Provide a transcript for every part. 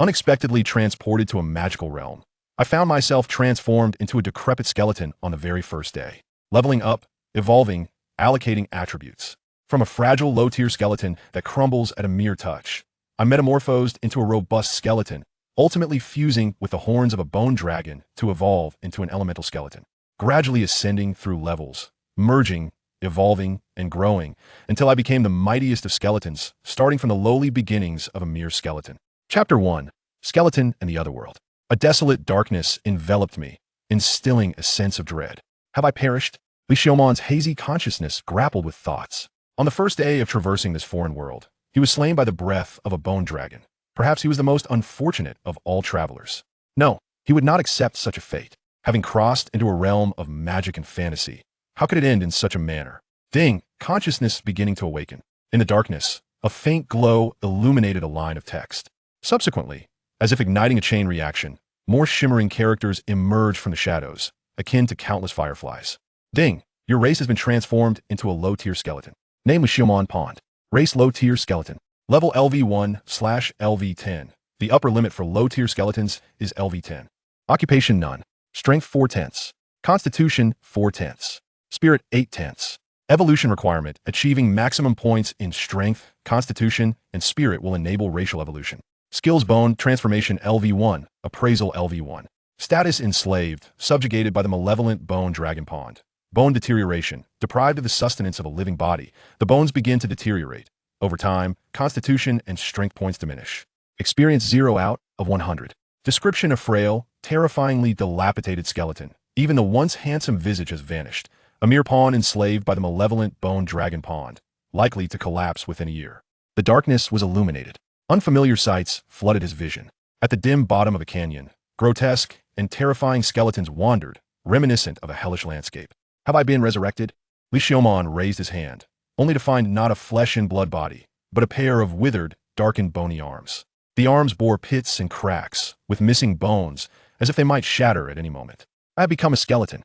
Unexpectedly transported to a magical realm, I found myself transformed into a decrepit skeleton on the very first day. Leveling up, evolving, allocating attributes. From a fragile low-tier skeleton that crumbles at a mere touch, I metamorphosed into a robust skeleton, ultimately fusing with the horns of a bone dragon to evolve into an elemental skeleton, gradually ascending through levels, merging, evolving, and growing, until I became the mightiest of skeletons, starting from the lowly beginnings of a mere skeleton. Chapter 1. Skeleton and the Otherworld. A desolate darkness enveloped me, instilling a sense of dread. Have I perished? Li Xiaoman's hazy consciousness grappled with thoughts. On the first day of traversing this foreign world, he was slain by the breath of a bone dragon. Perhaps he was the most unfortunate of all travelers. No, he would not accept such a fate. Having crossed into a realm of magic and fantasy, how could it end in such a manner? Ding! Consciousness beginning to awaken. In the darkness, a faint glow illuminated a line of text. Subsequently, as if igniting a chain reaction, more shimmering characters emerged from the shadows, akin to countless fireflies. Ding! Your race has been transformed into a low-tier skeleton. Name was Xiaoman Pond. Race low-tier skeleton. Level LV1/LV10. The upper limit for low-tier skeletons is LV10. Occupation none. Strength 4/10. Constitution 4/10. Spirit 8/10. Evolution requirement. Achieving maximum points in strength, constitution, and spirit will enable racial evolution. Skills bone transformation LV1. Appraisal LV1. Status enslaved, subjugated by the malevolent bone dragon Pond. Bone deterioration. Deprived of the sustenance of a living body, the bones begin to deteriorate. Over time, constitution and strength points diminish. Experience 0 out of 100. Description: a frail, terrifyingly dilapidated skeleton. Even the once handsome visage has vanished. A mere pawn enslaved by the malevolent bone dragon Pond, likely to collapse within a year. The darkness was illuminated. Unfamiliar sights flooded his vision. At the dim bottom of a canyon, grotesque and terrifying skeletons wandered, reminiscent of a hellish landscape. Have I been resurrected? Li Xiaoman raised his hand, only to find not a flesh and blood body, but a pair of withered, darkened bony arms. The arms bore pits and cracks, with missing bones, as if they might shatter at any moment. I have become a skeleton.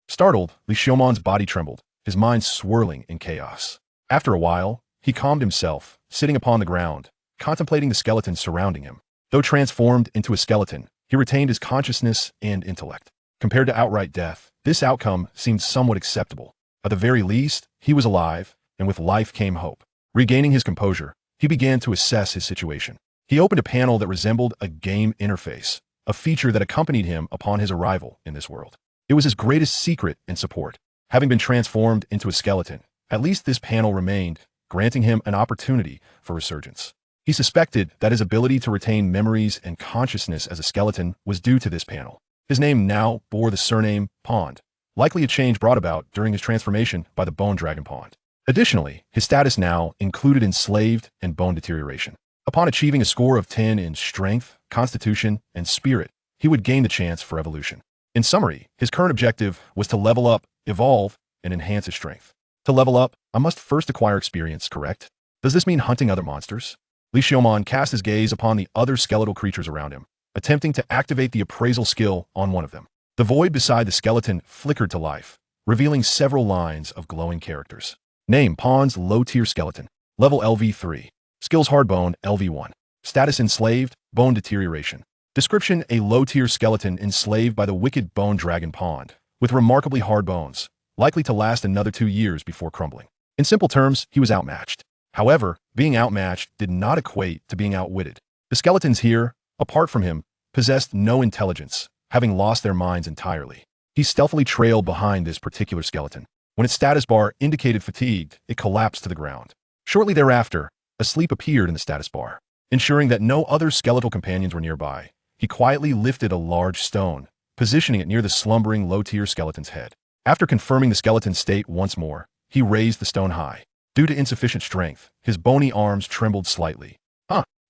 Startled, Li Xiaoman's body trembled, his mind swirling in chaos. After a while, he calmed himself, sitting upon the ground, contemplating the skeletons surrounding him. Though transformed into a skeleton, he retained his consciousness and intellect. Compared to outright death, this outcome seemed somewhat acceptable. At the very least, he was alive, and with life came hope. Regaining his composure, he began to assess his situation. He opened a panel that resembled a game interface, a feature that accompanied him upon his arrival in this world. It was his greatest secret and support. Having been transformed into a skeleton, at least this panel remained, granting him an opportunity for resurgence. He suspected that his ability to retain memories and consciousness as a skeleton was due to this panel. His name now bore the surname Pond, likely a change brought about during his transformation by the bone dragon Pond. Additionally, his status now included enslaved and bone deterioration. Upon achieving a score of 10 in strength, constitution, and spirit, he would gain the chance for evolution. In summary, his current objective was to level up, evolve, and enhance his strength. To level up, I must first acquire experience, correct? Does this mean hunting other monsters? Li Xiaoman cast his gaze upon the other skeletal creatures around him, attempting to activate the appraisal skill on one of them. The void beside the skeleton flickered to life, revealing several lines of glowing characters. Name: Pond's low-tier skeleton. Level LV3. Skills: hardbone LV1. Status: enslaved, bone deterioration. Description: a low-tier skeleton enslaved by the wicked bone dragon Pond, with remarkably hard bones, likely to last another 2 years before crumbling. In simple terms, he was outmatched. However, being outmatched did not equate to being outwitted. The skeletons here, apart from him, possessed no intelligence, having lost their minds entirely. He stealthily trailed behind this particular skeleton. When its status bar indicated fatigued, it collapsed to the ground. Shortly thereafter, a sleep appeared in the status bar. Ensuring that no other skeletal companions were nearby, he quietly lifted a large stone, positioning it near the slumbering low-tier skeleton's head. After confirming the skeleton's state once more, he raised the stone high. Due to insufficient strength, his bony arms trembled slightly.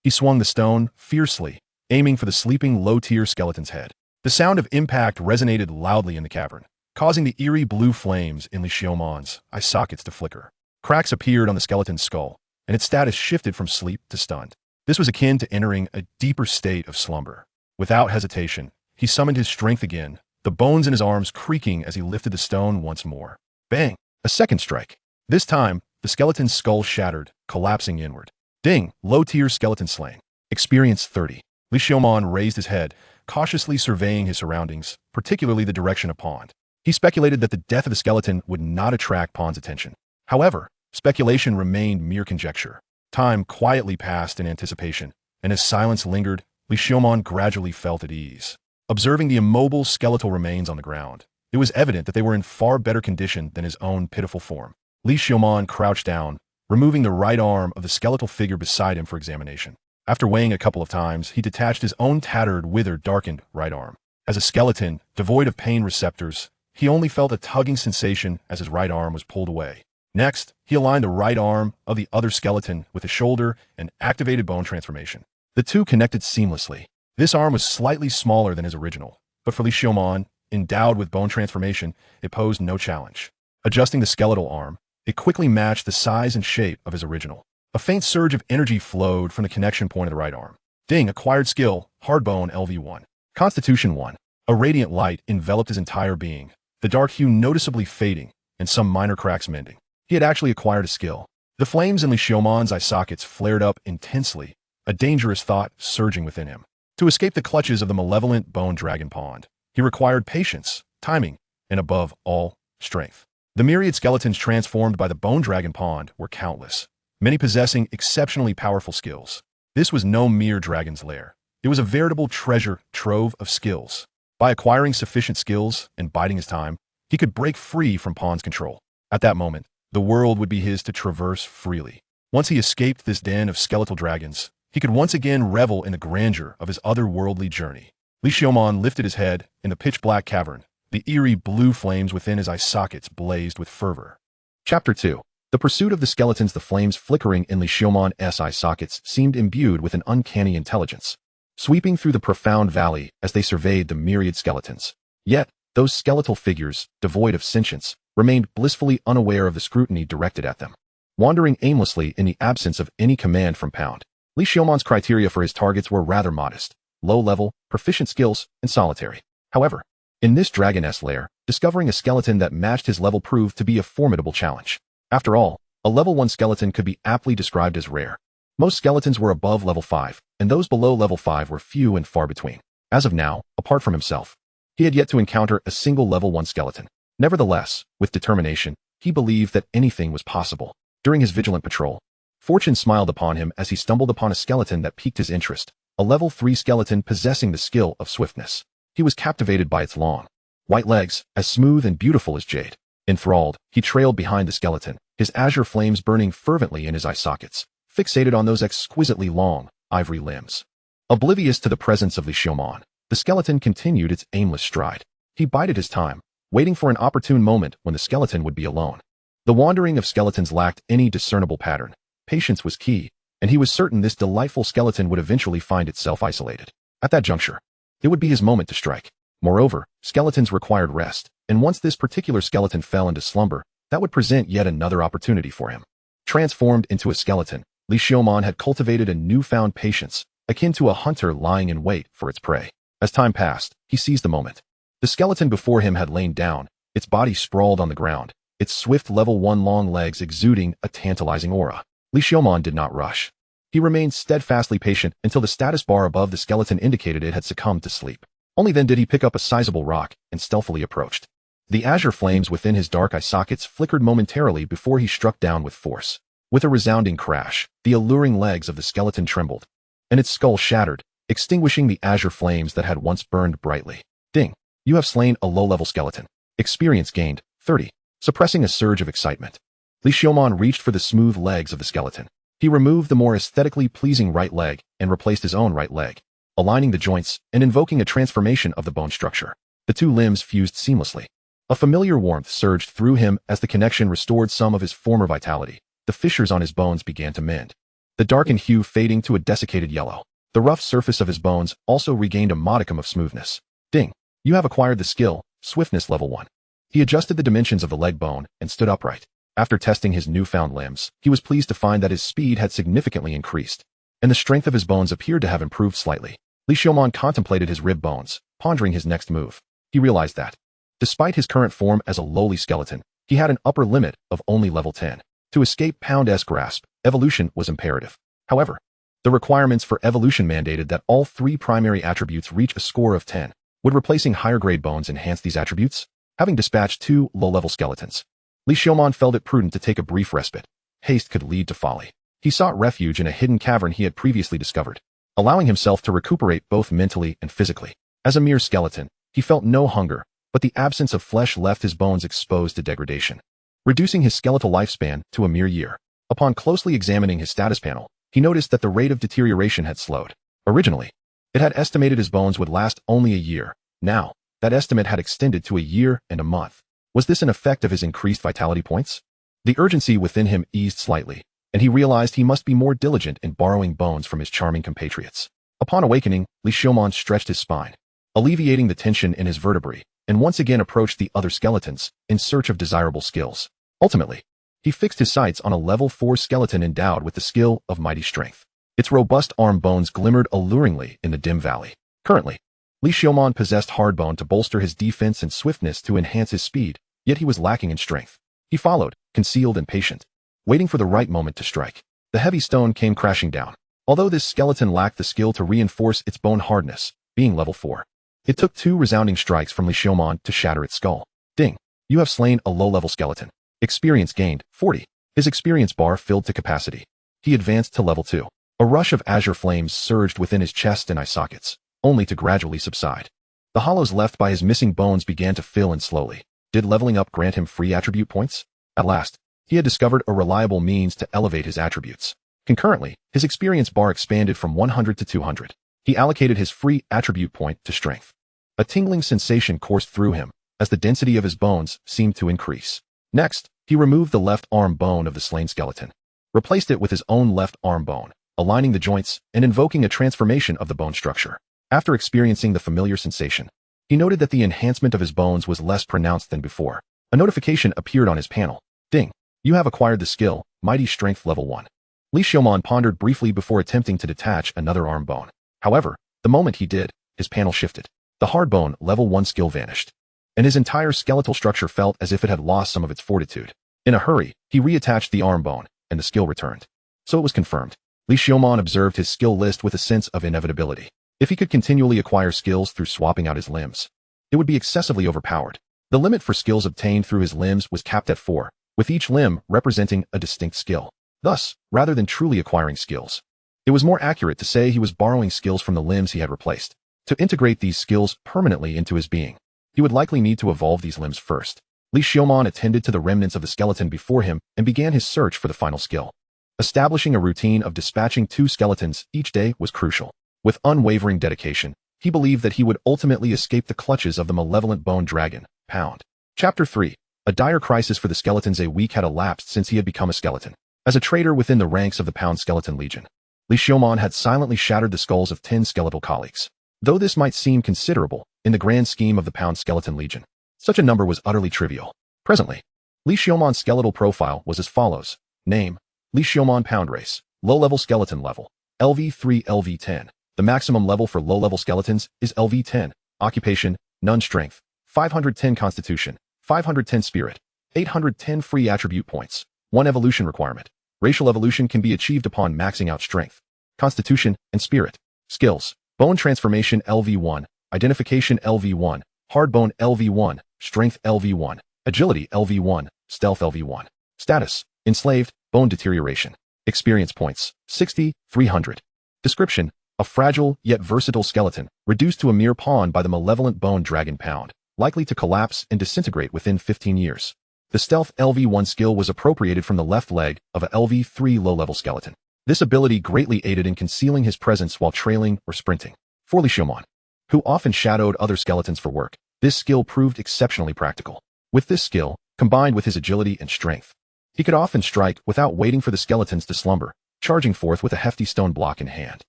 He swung the stone fiercely, aiming for the sleeping low-tier skeleton's head. The sound of impact resonated loudly in the cavern, causing the eerie blue flames in Li Xiaoman's eye sockets to flicker. Cracks appeared on the skeleton's skull, and its status shifted from sleep to stunned. This was akin to entering a deeper state of slumber. Without hesitation, he summoned his strength again, the bones in his arms creaking as he lifted the stone once more. Bang! A second strike. This time, the skeleton's skull shattered, collapsing inward. Ding! Low-tier skeleton slain. Experience 30. Li Xiaomon raised his head, cautiously surveying his surroundings, particularly the direction of pond. He speculated that the death of the skeleton would not attract Pond's attention. However, speculation remained mere conjecture. Time quietly passed in anticipation, and as silence lingered, Li Xiaomon gradually felt at ease. Observing the immobile skeletal remains on the ground, it was evident that they were in far better condition than his own pitiful form. Li Xiaomon crouched down, removing the right arm of the skeletal figure beside him for examination. After weighing a couple of times, he detached his own tattered, withered, darkened right arm. As a skeleton, devoid of pain receptors, he only felt a tugging sensation as his right arm was pulled away. Next, he aligned the right arm of the other skeleton with the shoulder and activated bone transformation. The two connected seamlessly. This arm was slightly smaller than his original, but for Li Xiaomon, endowed with bone transformation, it posed no challenge. Adjusting the skeletal arm, it quickly matched the size and shape of his original. A faint surge of energy flowed from the connection point of the right arm. Ding, acquired skill, Hardbone LV1. Constitution 1. A radiant light enveloped his entire being, the dark hue noticeably fading, and some minor cracks mending. He had actually acquired a skill. The flames in Li Xiaomon's eye sockets flared up intensely, a dangerous thought surging within him. To escape the clutches of the malevolent bone dragon pond, he required patience, timing, and above all, strength. The myriad skeletons transformed by the bone dragon pond were countless, many possessing exceptionally powerful skills. This was no mere dragon's lair. It was a veritable treasure trove of skills. By acquiring sufficient skills and biding his time, he could break free from Pond's control. At that moment, the world would be his to traverse freely. Once he escaped this den of skeletal dragons, he could once again revel in the grandeur of his otherworldly journey. Li Xiaomon lifted his head in the pitch-black cavern. The eerie blue flames within his eye sockets blazed with fervor. Chapter 2. The pursuit of the skeletons. The flames flickering in Li Xiaomon's eye sockets seemed imbued with an uncanny intelligence, sweeping through the profound valley as they surveyed the myriad skeletons. Yet, those skeletal figures, devoid of sentience, remained blissfully unaware of the scrutiny directed at them. Wandering aimlessly in the absence of any command from Pound, Li Xiaomon's criteria for his targets were rather modest: low level, proficient skills, and solitary. However, in this dragon-esque lair, discovering a skeleton that matched his level proved to be a formidable challenge. After all, a level 1 skeleton could be aptly described as rare. Most skeletons were above level 5, and those below level 5 were few and far between. As of now, apart from himself, he had yet to encounter a single level 1 skeleton. Nevertheless, with determination, he believed that anything was possible. During his vigilant patrol, fortune smiled upon him as he stumbled upon a skeleton that piqued his interest, a level 3 skeleton possessing the skill of swiftness. He was captivated by its long, white legs, as smooth and beautiful as jade. Enthralled, he trailed behind the skeleton, his azure flames burning fervently in his eye sockets, fixated on those exquisitely long, ivory limbs. Oblivious to the presence of Li Xiaomon, the skeleton continued its aimless stride. He bided his time, waiting for an opportune moment when the skeleton would be alone. The wandering of skeletons lacked any discernible pattern. Patience was key, and he was certain this delightful skeleton would eventually find itself isolated. At that juncture, it would be his moment to strike. Moreover, skeletons required rest, and once this particular skeleton fell into slumber, that would present yet another opportunity for him. Transformed into a skeleton, Li Xiaomon had cultivated a newfound patience, akin to a hunter lying in wait for its prey. As time passed, he seized the moment. The skeleton before him had lain down, its body sprawled on the ground, its swift level 1 long legs exuding a tantalizing aura. Li Xiaomon did not rush. He remained steadfastly patient until the status bar above the skeleton indicated it had succumbed to sleep. Only then did he pick up a sizable rock and stealthily approached. The azure flames within his dark eye sockets flickered momentarily before he struck down with force. With a resounding crash, the alluring legs of the skeleton trembled, and its skull shattered, extinguishing the azure flames that had once burned brightly. Ding! You have slain a low-level skeleton. Experience gained, 30. Suppressing a surge of excitement, Li Xiaomon reached for the smooth legs of the skeleton. He removed the more aesthetically pleasing right leg and replaced his own right leg, aligning the joints and invoking a transformation of the bone structure. The two limbs fused seamlessly. A familiar warmth surged through him as the connection restored some of his former vitality. The fissures on his bones began to mend, the darkened hue fading to a desiccated yellow. The rough surface of his bones also regained a modicum of smoothness. Ding! You have acquired the skill, Swiftness Level 1. He adjusted the dimensions of the leg bone and stood upright. After testing his newfound limbs, he was pleased to find that his speed had significantly increased, and the strength of his bones appeared to have improved slightly. Li Xiaomon contemplated his rib bones, pondering his next move. He realized that, despite his current form as a lowly skeleton, he had an upper limit of only level 10. To escape Pound's grasp, evolution was imperative. However, The requirements for evolution mandated that all 3 primary attributes reach a score of 10. Would replacing higher-grade bones enhance these attributes? Having dispatched 2 low-level skeletons, Li Xiaoman felt it prudent to take a brief respite. Haste could lead to folly. He sought refuge in a hidden cavern he had previously discovered, allowing himself to recuperate both mentally and physically. As a mere skeleton, he felt no hunger, but the absence of flesh left his bones exposed to degradation, reducing his skeletal lifespan to a mere year. Upon closely examining his status panel, he noticed that the rate of deterioration had slowed. Originally, it had estimated his bones would last only a year. Now, that estimate had extended to a year and a month. Was this an effect of his increased vitality points? The urgency within him eased slightly, and he realized he must be more diligent in borrowing bones from his charming compatriots. Upon awakening, Li Xiaoman stretched his spine, alleviating the tension in his vertebrae, and once again approached the other skeletons in search of desirable skills. Ultimately, he fixed his sights on a level 4 skeleton endowed with the skill of mighty strength. Its robust arm bones glimmered alluringly in the dim valley. Currently, Li Xiaoman possessed hardbone to bolster his defense and swiftness to enhance his speed, yet he was lacking in strength. He followed, concealed and patient, waiting for the right moment to strike. The heavy stone came crashing down. Although this skeleton lacked the skill to reinforce its bone hardness, being level 4, it took 2 resounding strikes from Li Xiaoman to shatter its skull. Ding! You have slain a low-level skeleton. Experience gained, 40. His experience bar filled to capacity. He advanced to level 2. A rush of azure flames surged within his chest and eye sockets, only to gradually subside. The hollows left by his missing bones began to fill in slowly. Did leveling up grant him free attribute points? At last, he had discovered a reliable means to elevate his attributes. Concurrently, his experience bar expanded from 100 to 200. He allocated his free attribute point to strength. A tingling sensation coursed through him, as the density of his bones seemed to increase. Next, he removed the left arm bone of the slain skeleton, replaced it with his own left arm bone, aligning the joints and invoking a transformation of the bone structure. After experiencing the familiar sensation, he noted that the enhancement of his bones was less pronounced than before. A notification appeared on his panel. Ding! You have acquired the skill, Mighty Strength Level 1. Li Xiaoman pondered briefly before attempting to detach another arm bone. However, the moment he did, his panel shifted. The hard bone Level 1 skill vanished, and his entire skeletal structure felt as if it had lost some of its fortitude. In a hurry, he reattached the arm bone, and the skill returned. So it was confirmed. Li Xiaoman observed his skill list with a sense of inevitability. If he could continually acquire skills through swapping out his limbs, it would be excessively overpowered. The limit for skills obtained through his limbs was capped at 4, with each limb representing a distinct skill. Thus, rather than truly acquiring skills, it was more accurate to say he was borrowing skills from the limbs he had replaced. To integrate these skills permanently into his being, he would likely need to evolve these limbs first. Li Xiaoman attended to the remnants of the skeleton before him and began his search for the final skill. Establishing a routine of dispatching 2 skeletons each day was crucial. With unwavering dedication, he believed that he would ultimately escape the clutches of the malevolent bone dragon, Pound. Chapter 3. A dire crisis for the skeletons. A week had elapsed since he had become a skeleton. As a traitor within the ranks of the Pound Skeleton Legion, Li Xiaoman had silently shattered the skulls of 10 skeletal colleagues. Though this might seem considerable, in the grand scheme of the Pound Skeleton Legion, such a number was utterly trivial. Presently, Li Xiaoman's skeletal profile was as follows. Name: Li Xiaoman Pound Race. Low-level skeleton level, LV3 LV10. The maximum level for low-level skeletons is LV10. Occupation: none. Strength: 510 Constitution, 510 Spirit, 810 free attribute points. 1 evolution requirement. Racial evolution can be achieved upon maxing out Strength, Constitution, and Spirit. Skills: Bone Transformation LV1, Identification LV1, Hardbone LV1, Strength LV1, Agility LV1, Stealth LV1. Status: Enslaved, Bone Deterioration. Experience points: 60, 300. Description: a fragile yet versatile skeleton, reduced to a mere pawn by the malevolent bone dragon Pound, likely to collapse and disintegrate within 15 years. The Stealth LV1 skill was appropriated from the left leg of a LV3 low-level skeleton. This ability greatly aided in concealing his presence while trailing or sprinting. For Li Xiaoman, who often shadowed other skeletons for work, this skill proved exceptionally practical. With this skill, combined with his agility and strength, he could often strike without waiting for the skeletons to slumber, charging forth with a hefty stone block in hand.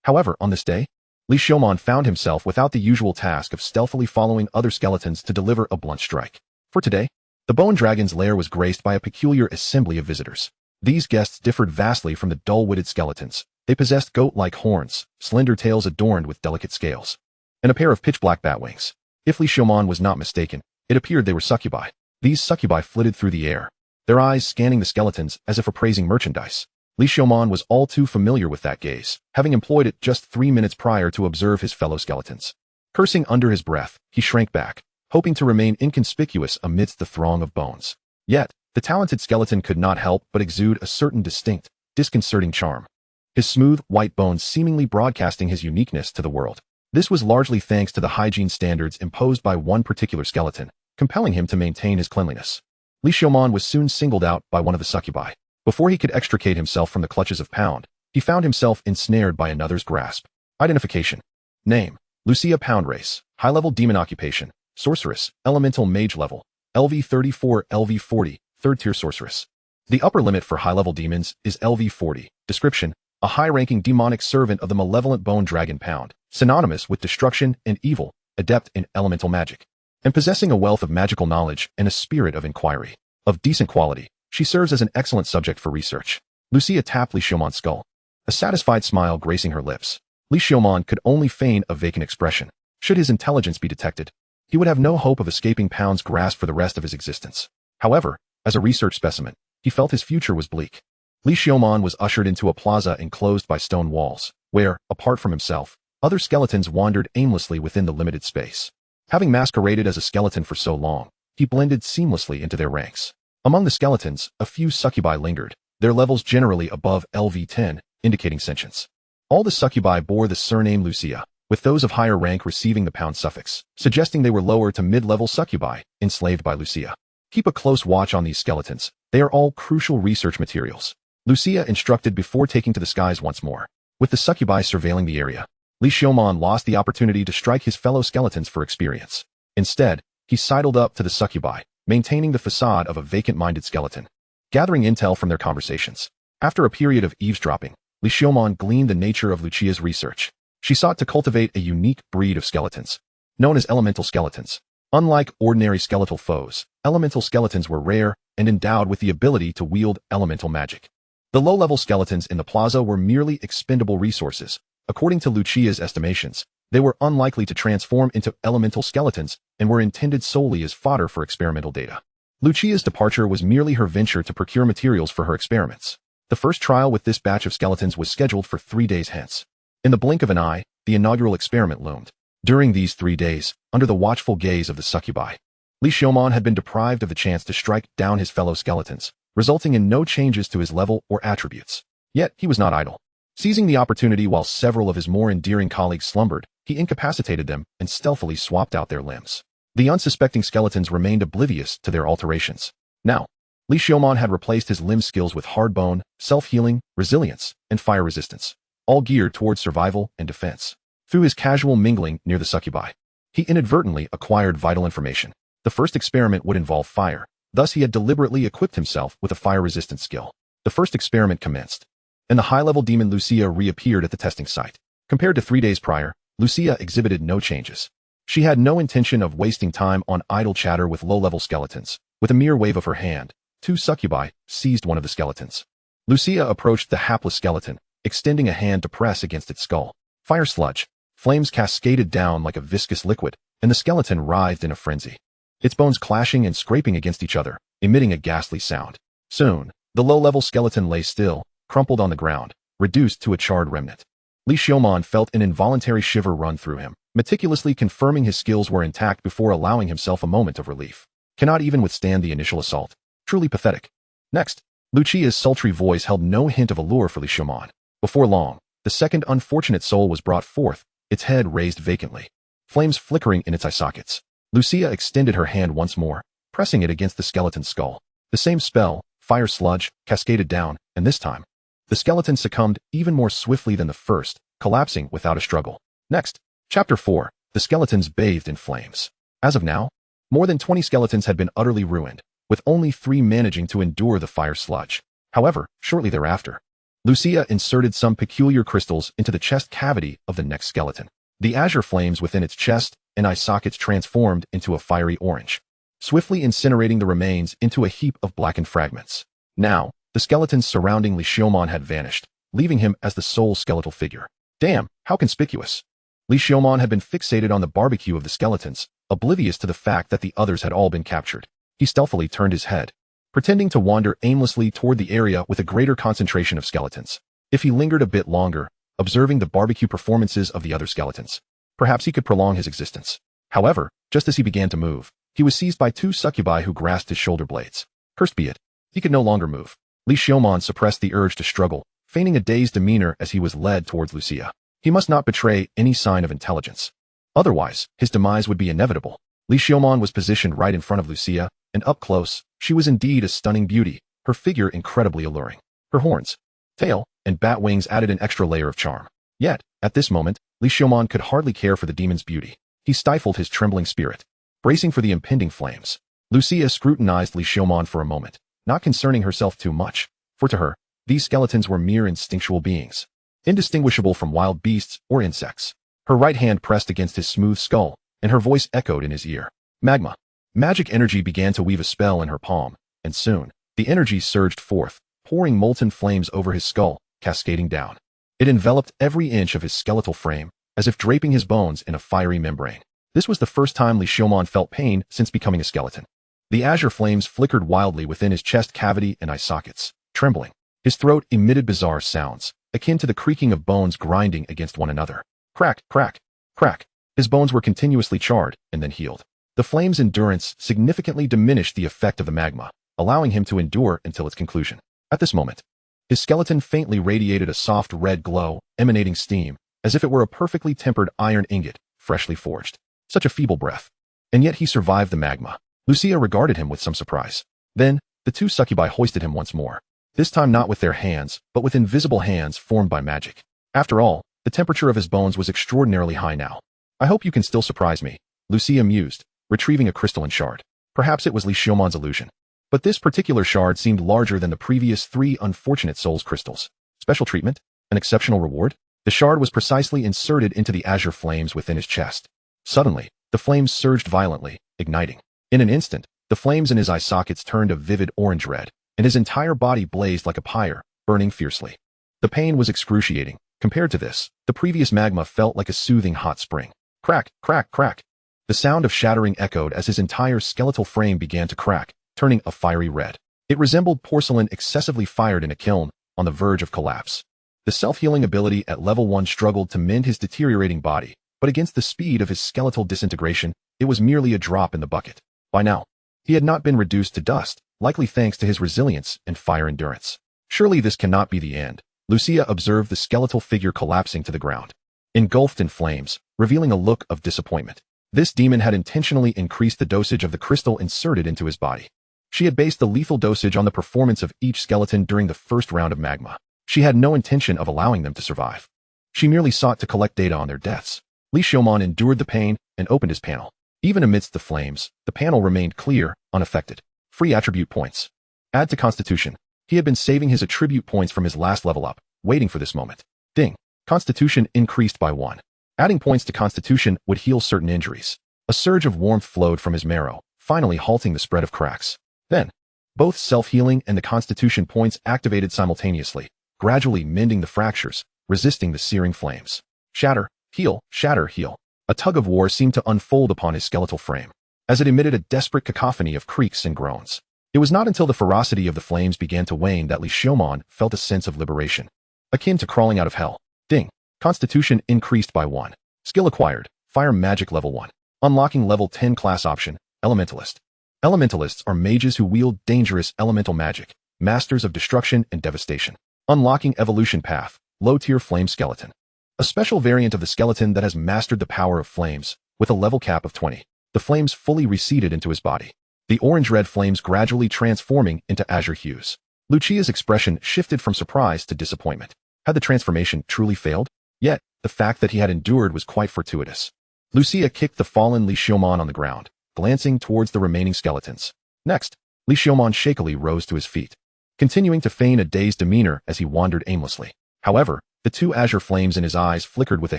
However, on this day, Li Xiaoman found himself without the usual task of stealthily following other skeletons to deliver a blunt strike. For today, the bone dragon's lair was graced by a peculiar assembly of visitors. These guests differed vastly from the dull-witted skeletons. They possessed goat-like horns, slender tails adorned with delicate scales, and a pair of pitch-black bat wings. If Li Xiaoman was not mistaken, it appeared they were succubi. These succubi flitted through the air, their eyes scanning the skeletons as if appraising merchandise. Li Xiaoman was all too familiar with that gaze, having employed it just 3 minutes prior to observe his fellow skeletons. Cursing under his breath, he shrank back, hoping to remain inconspicuous amidst the throng of bones. Yet, the talented skeleton could not help but exude a certain distinct, disconcerting charm. His smooth, white bones seemingly broadcasting his uniqueness to the world. This was largely thanks to the hygiene standards imposed by one particular skeleton, compelling him to maintain his cleanliness. Li Xiaoman was soon singled out by one of the succubi. Before he could extricate himself from the clutches of Pound, he found himself ensnared by another's grasp. Identification. Name: Lucia Pound. Race: high-level demon. Occupation: sorceress, elemental mage. Level: LV34, LV40, third-tier sorceress. The upper limit for high-level demons is LV40. Description: a high-ranking demonic servant of the malevolent bone dragon Pound, synonymous with destruction and evil, adept in elemental magic, and possessing a wealth of magical knowledge and a spirit of inquiry. Of decent quality, she serves as an excellent subject for research. Lucia tapped Li Xiaoman's skull, a satisfied smile gracing her lips. Li Xiaoman could only feign a vacant expression. Should his intelligence be detected, he would have no hope of escaping Pound's grasp for the rest of his existence. However, as a research specimen, he felt his future was bleak. Li Xiaoman was ushered into a plaza enclosed by stone walls, where, apart from himself, other skeletons wandered aimlessly within the limited space. Having masqueraded as a skeleton for so long, he blended seamlessly into their ranks. Among the skeletons, a few succubi lingered, their levels generally above LV10, indicating sentience. All the succubi bore the surname Lucia, with those of higher rank receiving the Pound suffix, suggesting they were lower to mid-level succubi, enslaved by Lucia. Keep a close watch on these skeletons. They are all crucial research materials, Lucia instructed before taking to the skies once more. With the succubi surveilling the area, Li Xiaoman lost the opportunity to strike his fellow skeletons for experience. Instead, he sidled up to the succubi, maintaining the facade of a vacant-minded skeleton, gathering intel from their conversations. After a period of eavesdropping, Li Xiaoman gleaned the nature of Lucia's research. She sought to cultivate a unique breed of skeletons, known as elemental skeletons. Unlike ordinary skeletal foes, elemental skeletons were rare and endowed with the ability to wield elemental magic. The low-level skeletons in the plaza were merely expendable resources. According to Lucia's estimations, they were unlikely to transform into elemental skeletons and were intended solely as fodder for experimental data. Lucia's departure was merely her venture to procure materials for her experiments. The first trial with this batch of skeletons was scheduled for 3 days hence. In the blink of an eye, the inaugural experiment loomed. During these 3 days, under the watchful gaze of the succubi, Li Xiaoman had been deprived of the chance to strike down his fellow skeletons, resulting in no changes to his level or attributes. Yet, he was not idle. Seizing the opportunity while several of his more endearing colleagues slumbered, he incapacitated them and stealthily swapped out their limbs. The unsuspecting skeletons remained oblivious to their alterations. Now, Li Xiaoman had replaced his limb skills with hard bone, self-healing, resilience, and fire resistance, all geared towards survival and defense. Through his casual mingling near the succubi, he inadvertently acquired vital information. The first experiment would involve fire, thus he had deliberately equipped himself with a fire-resistant skill. The first experiment commenced, and the high-level demon Lucia reappeared at the testing site. Compared to 3 days prior, Lucia exhibited no changes. She had no intention of wasting time on idle chatter with low-level skeletons. With a mere wave of her hand, 2 succubi seized one of the skeletons. Lucia approached the hapless skeleton, extending a hand to press against its skull. Fire sludge. Flames cascaded down like a viscous liquid, and the skeleton writhed in a frenzy, its bones clashing and scraping against each other, emitting a ghastly sound. Soon, the low-level skeleton lay still, crumpled on the ground, reduced to a charred remnant. Li Xiaoman felt an involuntary shiver run through him, meticulously confirming his skills were intact before allowing himself a moment of relief. Cannot even withstand the initial assault. Truly pathetic. Next, Lucia's sultry voice held no hint of allure for Li Xiaoman. Before long, the second unfortunate soul was brought forth, its head raised vacantly, flames flickering in its eye sockets. Lucia extended her hand once more, pressing it against the skeleton's skull. The same spell, fire sludge, cascaded down, and this time, the skeleton succumbed even more swiftly than the first, collapsing without a struggle. Next, Chapter 4, the skeletons bathed in flames. As of now, more than 20 skeletons had been utterly ruined, with only 3 managing to endure the fire sludge. However, shortly thereafter, Lucia inserted some peculiar crystals into the chest cavity of the next skeleton. The azure flames within its chest and eye sockets transformed into a fiery orange, swiftly incinerating the remains into a heap of blackened fragments. Now, the skeletons surrounding Li Xiaoman had vanished, leaving him as the sole skeletal figure. Damn, how conspicuous! Li Xiaoman had been fixated on the barbecue of the skeletons, oblivious to the fact that the others had all been captured. He stealthily turned his head, pretending to wander aimlessly toward the area with a greater concentration of skeletons. If he lingered a bit longer, observing the barbecue performances of the other skeletons, perhaps he could prolong his existence. However, just as he began to move, he was seized by two succubi who grasped his shoulder blades. Cursed be it, he could no longer move. Li Xiaomon suppressed the urge to struggle, feigning a dazed demeanor as he was led towards Lucia. He must not betray any sign of intelligence. Otherwise, his demise would be inevitable. Li Xiaomon was positioned right in front of Lucia, and up close, she was indeed a stunning beauty, her figure incredibly alluring. Her horns, tail, and bat wings added an extra layer of charm. Yet, at this moment, Li Xiaomon could hardly care for the demon's beauty. He stifled his trembling spirit, bracing for the impending flames. Lucia scrutinized Li Xiaomon for a moment, not concerning herself too much, for to her, these skeletons were mere instinctual beings, indistinguishable from wild beasts or insects. Her right hand pressed against his smooth skull, and her voice echoed in his ear. Magma. Magic energy began to weave a spell in her palm, and soon, the energy surged forth, pouring molten flames over his skull, cascading down. It enveloped every inch of his skeletal frame, as if draping his bones in a fiery membrane. This was the first time Li Xiaomon felt pain since becoming a skeleton. The azure flames flickered wildly within his chest cavity and eye sockets, trembling. His throat emitted bizarre sounds, akin to the creaking of bones grinding against one another. Crack, crack, crack. His bones were continuously charred and then healed. The flame's endurance significantly diminished the effect of the magma, allowing him to endure until its conclusion. At this moment, his skeleton faintly radiated a soft red glow, emanating steam, as if it were a perfectly tempered iron ingot, freshly forged. Such a feeble breath. And yet he survived the magma. Lucia regarded him with some surprise. Then, the two succubi hoisted him once more. This time not with their hands, but with invisible hands formed by magic. After all, the temperature of his bones was extraordinarily high now. I hope you can still surprise me, Lucia mused, retrieving a crystalline shard. Perhaps it was Li Xiaomon's illusion. But this particular shard seemed larger than the previous 3 unfortunate souls crystals. Special treatment? An exceptional reward? The shard was precisely inserted into the azure flames within his chest. Suddenly, the flames surged violently, igniting. In an instant, the flames in his eye sockets turned a vivid orange red, and his entire body blazed like a pyre, burning fiercely. The pain was excruciating. Compared to this, the previous magma felt like a soothing hot spring. Crack, crack, crack. The sound of shattering echoed as his entire skeletal frame began to crack, turning a fiery red. It resembled porcelain excessively fired in a kiln, on the verge of collapse. The self-healing ability at level 1 struggled to mend his deteriorating body, but against the speed of his skeletal disintegration, it was merely a drop in the bucket. By now, he had not been reduced to dust, likely thanks to his resilience and fire endurance. Surely this cannot be the end. Lucia observed the skeletal figure collapsing to the ground, engulfed in flames, revealing a look of disappointment. This demon had intentionally increased the dosage of the crystal inserted into his body. She had based the lethal dosage on the performance of each skeleton during the first round of magma. She had no intention of allowing them to survive. She merely sought to collect data on their deaths. Li Xiaomon endured the pain and opened his panel. Even amidst the flames, the panel remained clear, unaffected. Free attribute points. Add to Constitution. He had been saving his attribute points from his last level up, waiting for this moment. Ding. Constitution increased by 1. Adding points to Constitution would heal certain injuries. A surge of warmth flowed from his marrow, finally halting the spread of cracks. Then, both self-healing and the Constitution points activated simultaneously, gradually mending the fractures, resisting the searing flames. Shatter, heal, shatter, heal. A tug-of-war seemed to unfold upon his skeletal frame, as it emitted a desperate cacophony of creaks and groans. It was not until the ferocity of the flames began to wane that Li Xiaomon felt a sense of liberation, akin to crawling out of hell. Ding. Constitution increased by 1. Skill acquired, Fire Magic level 1. Unlocking level 10 class option, Elementalist. Elementalists are mages who wield dangerous elemental magic, masters of destruction and devastation. Unlocking evolution path, low-tier flame skeleton. A special variant of the skeleton that has mastered the power of flames, with a level cap of 20. The flames fully receded into his body, the orange-red flames gradually transforming into azure hues. Lucia's expression shifted from surprise to disappointment. Had the transformation truly failed? Yet, the fact that he had endured was quite fortuitous. Lucia kicked the fallen Li Xiaomon on the ground, glancing towards the remaining skeletons. Next, Li Xiaomon shakily rose to his feet, continuing to feign a dazed demeanor as he wandered aimlessly. However, the 2 azure flames in his eyes flickered with a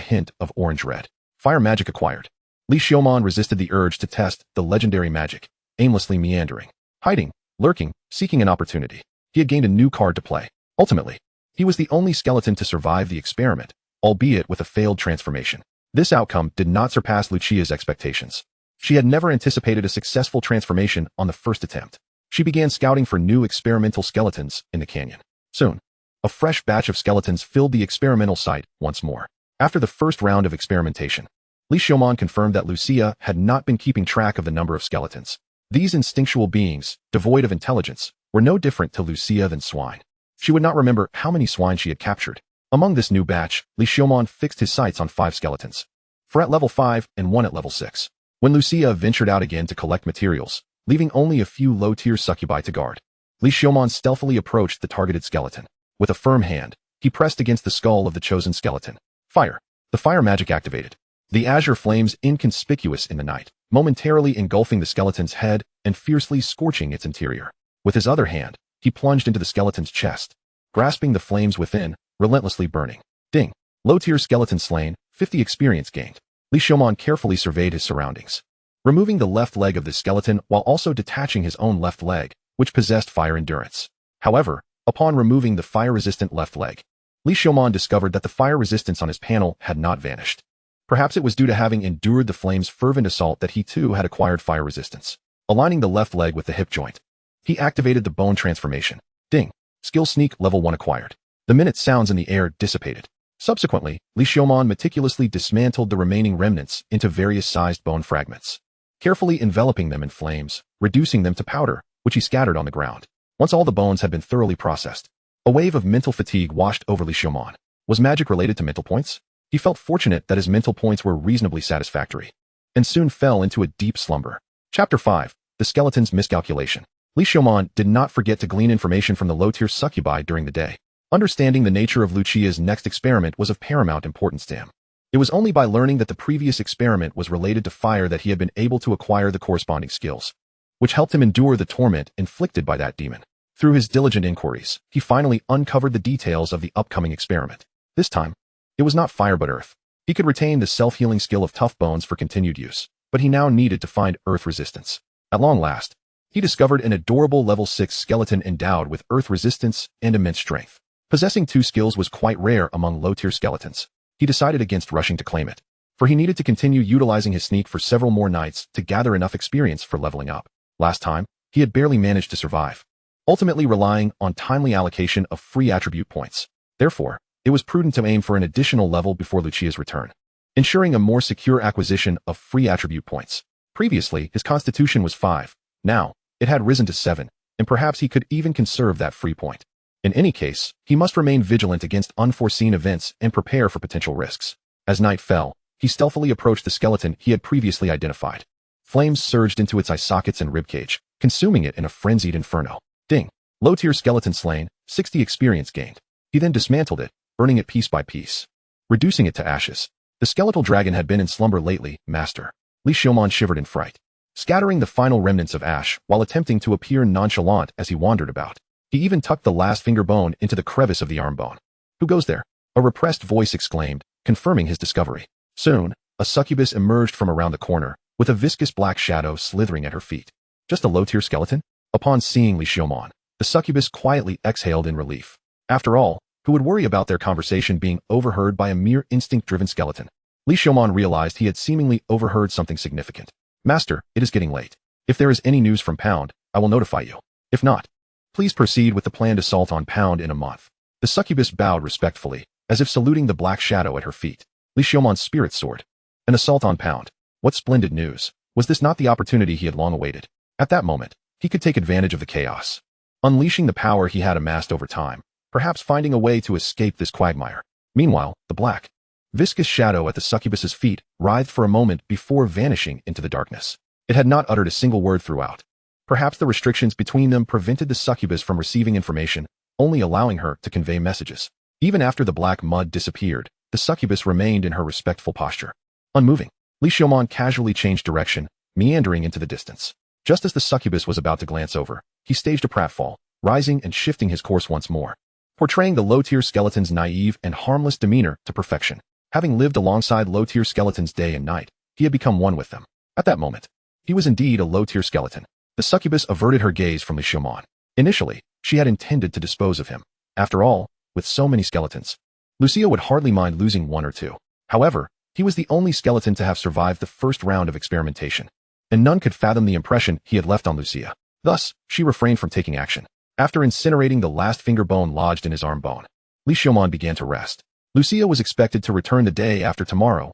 hint of orange-red. Fire magic acquired. Li Xiaomon resisted the urge to test the legendary magic, aimlessly meandering, hiding, lurking, seeking an opportunity. He had gained a new card to play. Ultimately, he was the only skeleton to survive the experiment, albeit with a failed transformation. This outcome did not surpass Lucia's expectations. She had never anticipated a successful transformation on the first attempt. She began scouting for new experimental skeletons in the canyon. Soon, a fresh batch of skeletons filled the experimental site once more. After the first round of experimentation, Li Xiaomon confirmed that Lucia had not been keeping track of the number of skeletons. These instinctual beings, devoid of intelligence, were no different to Lucia than swine. She would not remember how many swine she had captured. Among this new batch, Li Xiaomon fixed his sights on 5 skeletons, 4 at level 5 and 1 at level 6. When Lucia ventured out again to collect materials, leaving only a few low-tier succubi to guard, Li Xiaomon stealthily approached the targeted skeleton. With a firm hand, he pressed against the skull of the chosen skeleton. Fire. The fire magic activated. The azure flames inconspicuous in the night, momentarily engulfing the skeleton's head and fiercely scorching its interior. With his other hand, he plunged into the skeleton's chest, grasping the flames within, relentlessly burning. Ding. Low-tier skeleton slain, 50 experience gained. Li Xiaomon carefully surveyed his surroundings, removing the left leg of the skeleton while also detaching his own left leg, which possessed fire endurance. However, upon removing the fire-resistant left leg, Li Xiaomon discovered that the fire resistance on his panel had not vanished. Perhaps it was due to having endured the flame's fervent assault that he too had acquired fire resistance. Aligning the left leg with the hip joint, he activated the bone transformation. Ding. Skill sneak level 1 acquired. The minute sounds in the air dissipated. Subsequently, Li Xiaomon meticulously dismantled the remaining remnants into various sized bone fragments, carefully enveloping them in flames, reducing them to powder, which he scattered on the ground. Once all the bones had been thoroughly processed, a wave of mental fatigue washed over Li Xiaomon. Was magic related to mental points? He felt fortunate that his mental points were reasonably satisfactory, and soon fell into a deep slumber. Chapter 5. The Skeleton's Miscalculation. Li Xiaomon did not forget to glean information from the low-tier succubi during the day. Understanding the nature of Lucia's next experiment was of paramount importance to him. It was only by learning that the previous experiment was related to fire that he had been able to acquire the corresponding skills, which helped him endure the torment inflicted by that demon. Through his diligent inquiries, he finally uncovered the details of the upcoming experiment. This time, it was not fire but earth. He could retain the self-healing skill of tough bones for continued use, but he now needed to find earth resistance. At long last, he discovered an adorable level 6 skeleton endowed with earth resistance and immense strength. Possessing 2 skills was quite rare among low-tier skeletons. He decided against rushing to claim it, for he needed to continue utilizing his sneak for several more nights to gather enough experience for leveling up. Last time, he had barely managed to survive, ultimately relying on timely allocation of free attribute points. Therefore, it was prudent to aim for an additional level before Lucia's return, ensuring a more secure acquisition of free attribute points. Previously, his constitution was 5. Now, it had risen to 7, and perhaps he could even conserve that free point. In any case, he must remain vigilant against unforeseen events and prepare for potential risks. As night fell, he stealthily approached the skeleton he had previously identified. Flames surged into its eye sockets and ribcage, consuming it in a frenzied inferno. Ding. Low-tier skeleton slain, 60 experience gained. He then dismantled it, burning it piece by piece, reducing it to ashes. The skeletal dragon had been in slumber lately, master. Li Xiaomon shivered in fright, scattering the final remnants of ash while attempting to appear nonchalant as he wandered about. He even tucked the last finger bone into the crevice of the arm bone. Who goes there? A repressed voice exclaimed, confirming his discovery. Soon, a succubus emerged from around the corner, with a viscous black shadow slithering at her feet. Just a low-tier skeleton? Upon seeing Li Xiaomon, the succubus quietly exhaled in relief. After all, who would worry about their conversation being overheard by a mere instinct-driven skeleton? Li Xiaomon realized he had seemingly overheard something significant. Master, it is getting late. If there is any news from Pound, I will notify you. If not, please proceed with the planned assault on Pound in a month. The succubus bowed respectfully, as if saluting the black shadow at her feet. Li Xiaomon's spirit soared. An assault on Pound. What splendid news. Was this not the opportunity he had long awaited? At that moment, he could take advantage of the chaos, unleashing the power he had amassed over time, perhaps finding a way to escape this quagmire. Meanwhile, the black, viscous shadow at the succubus's feet writhed for a moment before vanishing into the darkness. It had not uttered a single word throughout. Perhaps the restrictions between them prevented the succubus from receiving information, only allowing her to convey messages. Even after the black mud disappeared, the succubus remained in her respectful posture, unmoving. Li Xiaomon casually changed direction, meandering into the distance. Just as the succubus was about to glance over, he staged a pratfall, rising and shifting his course once more, portraying the low-tier skeleton's naive and harmless demeanor to perfection. Having lived alongside low-tier skeletons day and night, he had become one with them. At that moment, he was indeed a low-tier skeleton. The succubus averted her gaze from Li Xiaomon. Initially, she had intended to dispose of him. After all, with so many skeletons, Lucia would hardly mind losing 1 or 2. However, he was the only skeleton to have survived the first round of experimentation, and none could fathom the impression he had left on Lucia. Thus, she refrained from taking action. After incinerating the last finger bone lodged in his arm bone, Li Xiaomon began to rest. Lucia was expected to return the day after tomorrow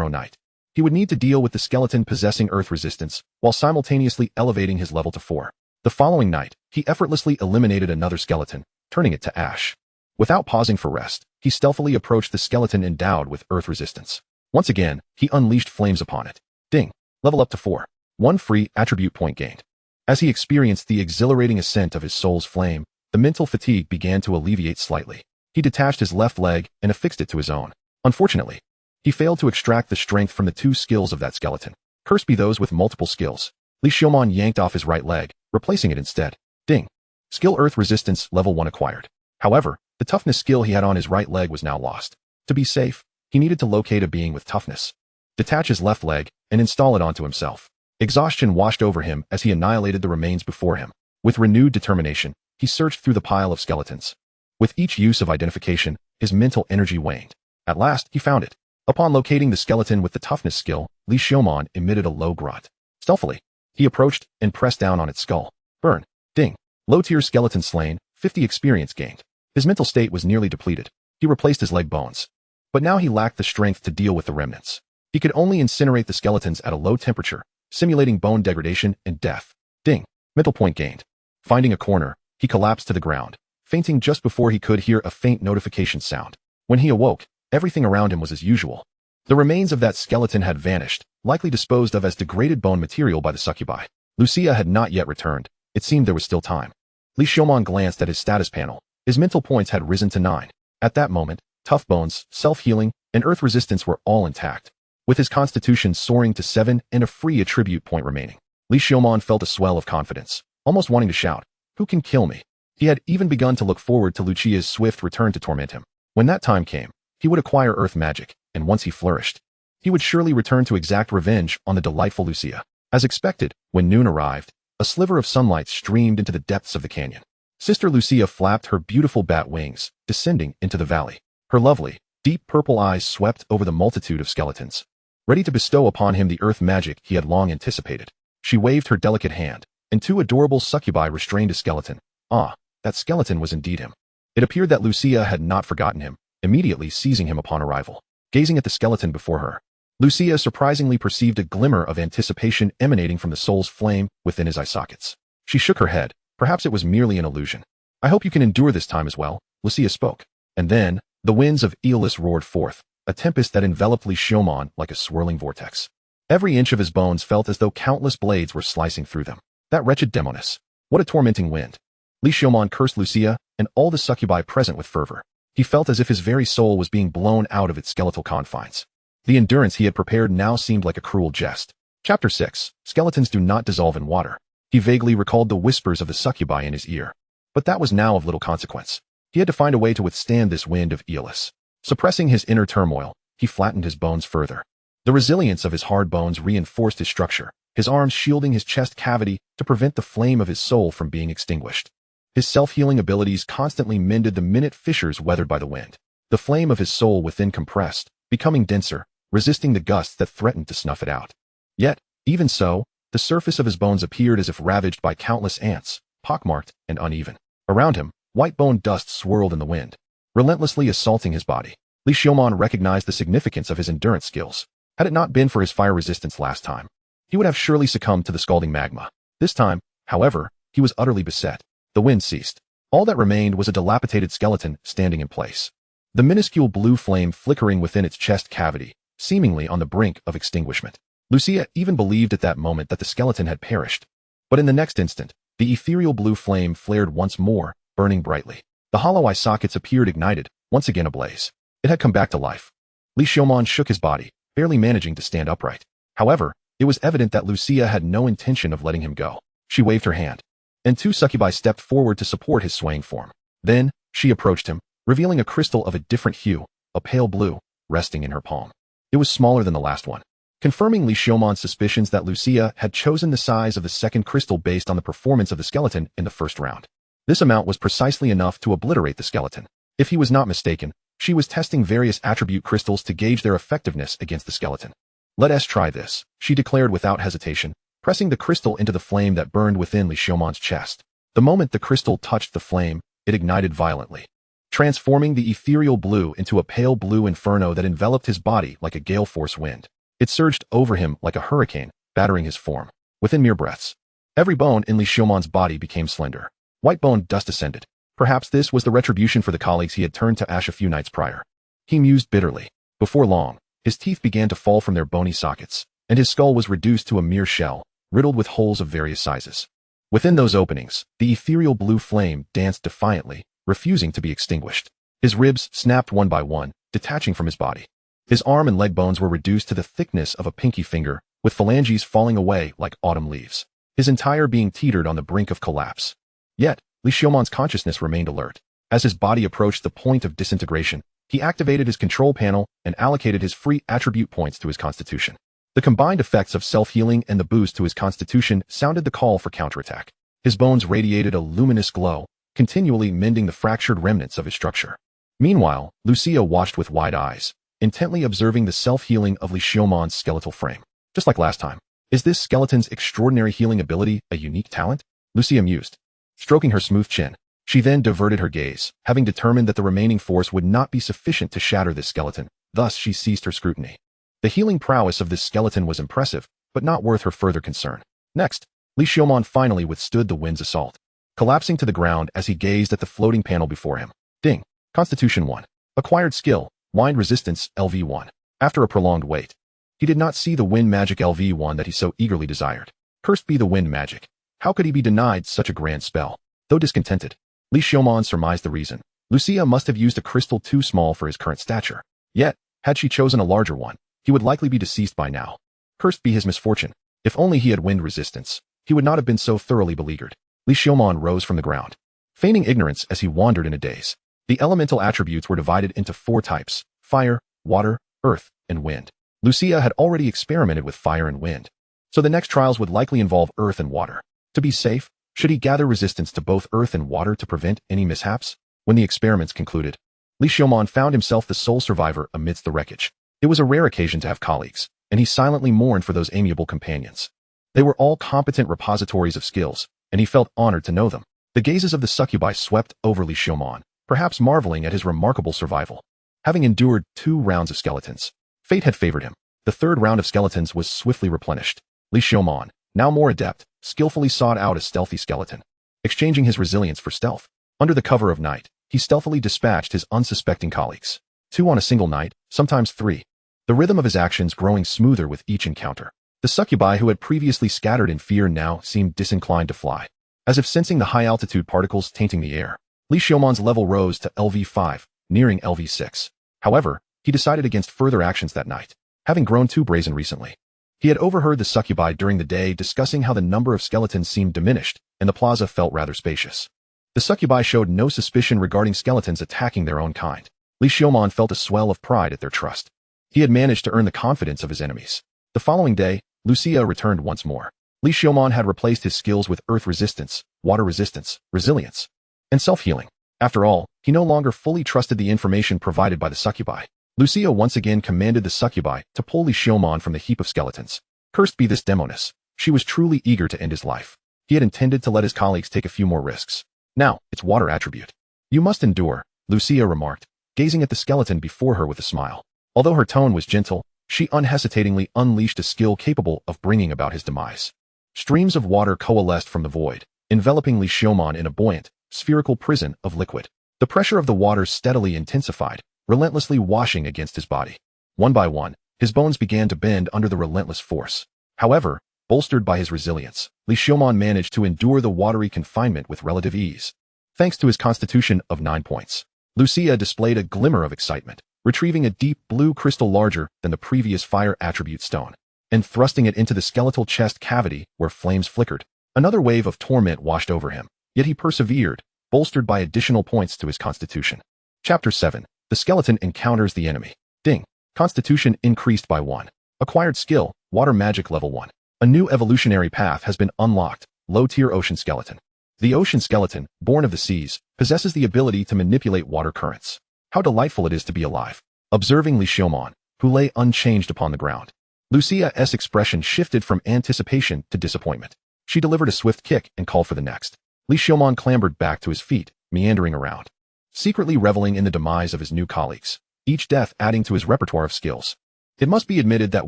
night. He would need to deal with the skeleton possessing earth resistance while simultaneously elevating his level to 4. The following night, he effortlessly eliminated another skeleton, turning it to ash. Without pausing for rest, he stealthily approached the skeleton endowed with earth resistance. Once again, he unleashed flames upon it. Ding! Level up to 4. 1 free attribute point gained. As he experienced the exhilarating ascent of his soul's flame, the mental fatigue began to alleviate slightly. He detached his left leg and affixed it to his own. Unfortunately, he failed to extract the strength from the 2 skills of that skeleton. Cursed be those with multiple skills. Li Xiaomon yanked off his right leg, replacing it instead. Ding! Skill Earth Resistance level 1 acquired. However, the toughness skill he had on his right leg was now lost. To be safe, he needed to locate a being with toughness, detach his left leg, and install it onto himself. Exhaustion washed over him as he annihilated the remains before him. With renewed determination, he searched through the pile of skeletons. With each use of identification, his mental energy waned. At last, he found it. Upon locating the skeleton with the toughness skill, Li Xiaomon emitted a low grunt. Stealthily, he approached and pressed down on its skull. Burn. Ding. Low-tier skeleton slain, 50 experience gained. His mental state was nearly depleted. He replaced his leg bones. But now he lacked the strength to deal with the remnants. He could only incinerate the skeletons at a low temperature, simulating bone degradation and death. Ding. Mental point gained. Finding a corner, he collapsed to the ground, fainting just before he could hear a faint notification sound. When he awoke, everything around him was as usual. The remains of that skeleton had vanished, likely disposed of as degraded bone material by the succubi. Lucia had not yet returned. It seemed there was still time. Li Xiaomon glanced at his status panel. His mental points had risen to 9. At that moment, tough bones, self-healing, and earth resistance were all intact. With his constitution soaring to 7 and a free attribute point remaining, Li Xiaomon felt a swell of confidence, almost wanting to shout, "Who can kill me?" He had even begun to look forward to Lucia's swift return to torment him. When that time came, he would acquire earth magic, and once he flourished, he would surely return to exact revenge on the delightful Lucia. As expected, when noon arrived, a sliver of sunlight streamed into the depths of the canyon. Sister Lucia flapped her beautiful bat wings, descending into the valley. Her lovely, deep purple eyes swept over the multitude of skeletons, ready to bestow upon him the earth magic he had long anticipated. She waved her delicate hand, and 2 adorable succubi restrained a skeleton. Ah, that skeleton was indeed him. It appeared that Lucia had not forgotten him, immediately seizing him upon arrival. Gazing at the skeleton before her, Lucia surprisingly perceived a glimmer of anticipation emanating from the soul's flame within his eye sockets. She shook her head. Perhaps it was merely an illusion. "I hope you can endure this time as well," Lucia spoke. And then, the winds of Aeolus roared forth, a tempest that enveloped Li Xiaomon like a swirling vortex. Every inch of his bones felt as though countless blades were slicing through them. That wretched demoness. What a tormenting wind. Li Xiaomon cursed Lucia and all the succubi present with fervor. He felt as if his very soul was being blown out of its skeletal confines. The endurance he had prepared now seemed like a cruel jest. Chapter 6. Skeletons do not dissolve in water. He vaguely recalled the whispers of the succubi in his ear. But that was now of little consequence. He had to find a way to withstand this wind of Aeolus. Suppressing his inner turmoil, he flattened his bones further. The resilience of his hard bones reinforced his structure, his arms shielding his chest cavity to prevent the flame of his soul from being extinguished. His self-healing abilities constantly mended the minute fissures weathered by the wind. The flame of his soul within compressed, becoming denser, resisting the gusts that threatened to snuff it out. Yet, even so, the surface of his bones appeared as if ravaged by countless ants, pockmarked and uneven. Around him, white bone dust swirled in the wind, relentlessly assaulting his body. Li Xiaomon recognized the significance of his endurance skills. Had it not been for his fire resistance last time, he would have surely succumbed to the scalding magma. This time, however, he was utterly beset. The wind ceased. All that remained was a dilapidated skeleton standing in place. The minuscule blue flame flickering within its chest cavity, seemingly on the brink of extinguishment. Lucia even believed at that moment that the skeleton had perished. But in the next instant, the ethereal blue flame flared once more, burning brightly. The hollow eye sockets appeared ignited, once again ablaze. It had come back to life. Li Xiaomon shook his body, barely managing to stand upright. However, it was evident that Lucia had no intention of letting him go. She waved her hand, and 2 succubi stepped forward to support his swaying form. Then, she approached him, revealing a crystal of a different hue, a pale blue, resting in her palm. It was smaller than the last one, confirming Li Xiaomon's suspicions that Lucia had chosen the size of the second crystal based on the performance of the skeleton in the first round. This amount was precisely enough to obliterate the skeleton. If he was not mistaken, she was testing various attribute crystals to gauge their effectiveness against the skeleton. "Let us try this," she declared without hesitation, pressing the crystal into the flame that burned within Li Xiumon's chest. The moment the crystal touched the flame, it ignited violently, transforming the ethereal blue into a pale blue inferno that enveloped his body like a gale-force wind. It surged over him like a hurricane, battering his form. Within mere breaths, every bone in Li Xiumon's body became slender. White bone dust ascended. Perhaps this was the retribution for the colleagues he had turned to ash a few nights prior. He mused bitterly. Before long, his teeth began to fall from their bony sockets, and his skull was reduced to a mere shell, riddled with holes of various sizes. Within those openings, the ethereal blue flame danced defiantly, refusing to be extinguished. His ribs snapped one by one, detaching from his body. His arm and leg bones were reduced to the thickness of a pinky finger, with phalanges falling away like autumn leaves. His entire being teetered on the brink of collapse. Yet, Li Xiumon's consciousness remained alert. As his body approached the point of disintegration, he activated his control panel and allocated his free attribute points to his constitution. The combined effects of self-healing and the boost to his constitution sounded the call for counterattack. His bones radiated a luminous glow, continually mending the fractured remnants of his structure. Meanwhile, Lucia watched with wide eyes, intently observing the self-healing of Li Xiumon's skeletal frame. Just like last time, is this skeleton's extraordinary healing ability a unique talent? Lucia mused, stroking her smooth chin. She then diverted her gaze, having determined that the remaining force would not be sufficient to shatter this skeleton. Thus, she ceased her scrutiny. The healing prowess of this skeleton was impressive, but not worth her further concern. Next, Li Xiumon finally withstood the wind's assault, collapsing to the ground as he gazed at the floating panel before him. Ding. Constitution 1. Acquired skill, wind resistance, LV1. After a prolonged wait, he did not see the wind magic LV1 that he so eagerly desired. Cursed be the wind magic. How could he be denied such a grand spell? Though discontented, Li Xiumon surmised the reason. Lucia must have used a crystal too small for his current stature. Yet, had she chosen a larger one, he would likely be deceased by now. Cursed be his misfortune. If only he had wind resistance, he would not have been so thoroughly beleaguered. Li Xiumon rose from the ground, feigning ignorance as he wandered in a daze. The elemental attributes were divided into 4 types: fire, water, earth, and wind. Lucia had already experimented with fire and wind, so the next trials would likely involve earth and water. To be safe, should he gather resistance to both earth and water to prevent any mishaps? When the experiments concluded, Li Xiumon found himself the sole survivor amidst the wreckage. It was a rare occasion to have colleagues, and he silently mourned for those amiable companions. They were all competent repositories of skills, and he felt honored to know them. The gazes of the succubi swept over Li Xiumon, perhaps marveling at his remarkable survival. Having endured 2 rounds of skeletons, fate had favored him. The 3rd round of skeletons was swiftly replenished. Li Xiumon, now more adept, skillfully sought out a stealthy skeleton, exchanging his resilience for stealth. Under the cover of night, he stealthily dispatched his unsuspecting colleagues. 2 on a single night, sometimes 3. The rhythm of his actions growing smoother with each encounter. The succubi who had previously scattered in fear now seemed disinclined to fly, as if sensing the high-altitude particles tainting the air. Li Xiumon's level rose to LV5, nearing LV6. However, he decided against further actions that night, having grown too brazen recently. He had overheard the succubi during the day discussing how the number of skeletons seemed diminished, and the plaza felt rather spacious. The succubi showed no suspicion regarding skeletons attacking their own kind. Li Xiumon felt a swell of pride at their trust. He had managed to earn the confidence of his enemies. The following day, Lucia returned once more. Li Xiumon had replaced his skills with earth resistance, water resistance, resilience, and self-healing. After all, he no longer fully trusted the information provided by the succubi. Lucia once again commanded the succubi to pull Li Xiumon from the heap of skeletons. Cursed be this demoness. She was truly eager to end his life. He had intended to let his colleagues take a few more risks. Now, it's water attribute. You must endure, Lucia remarked, gazing at the skeleton before her with a smile. Although her tone was gentle, she unhesitatingly unleashed a skill capable of bringing about his demise. Streams of water coalesced from the void, enveloping Li Xiumon in a buoyant, spherical prison of liquid. The pressure of the water steadily intensified, relentlessly washing against his body. One by one, his bones began to bend under the relentless force. However, bolstered by his resilience, Li Xiumon managed to endure the watery confinement with relative ease. Thanks to his constitution of 9 points, Lucia displayed a glimmer of excitement, retrieving a deep blue crystal larger than the previous fire attribute stone, and thrusting it into the skeletal chest cavity where flames flickered. Another wave of torment washed over him, yet he persevered, bolstered by additional points to his constitution. Chapter 7. The skeleton encounters the enemy. Ding. Constitution increased by 1. Acquired skill, water magic level 1. A new evolutionary path has been unlocked, low-tier ocean skeleton. The ocean skeleton, born of the seas, possesses the ability to manipulate water currents. How delightful it is to be alive. Observing Li Xiumon, who lay unchanged upon the ground, Lucia's expression shifted from anticipation to disappointment. She delivered a swift kick and called for the next. Li Xiaomon clambered back to his feet, meandering around, secretly reveling in the demise of his new colleagues, each death adding to his repertoire of skills. It must be admitted that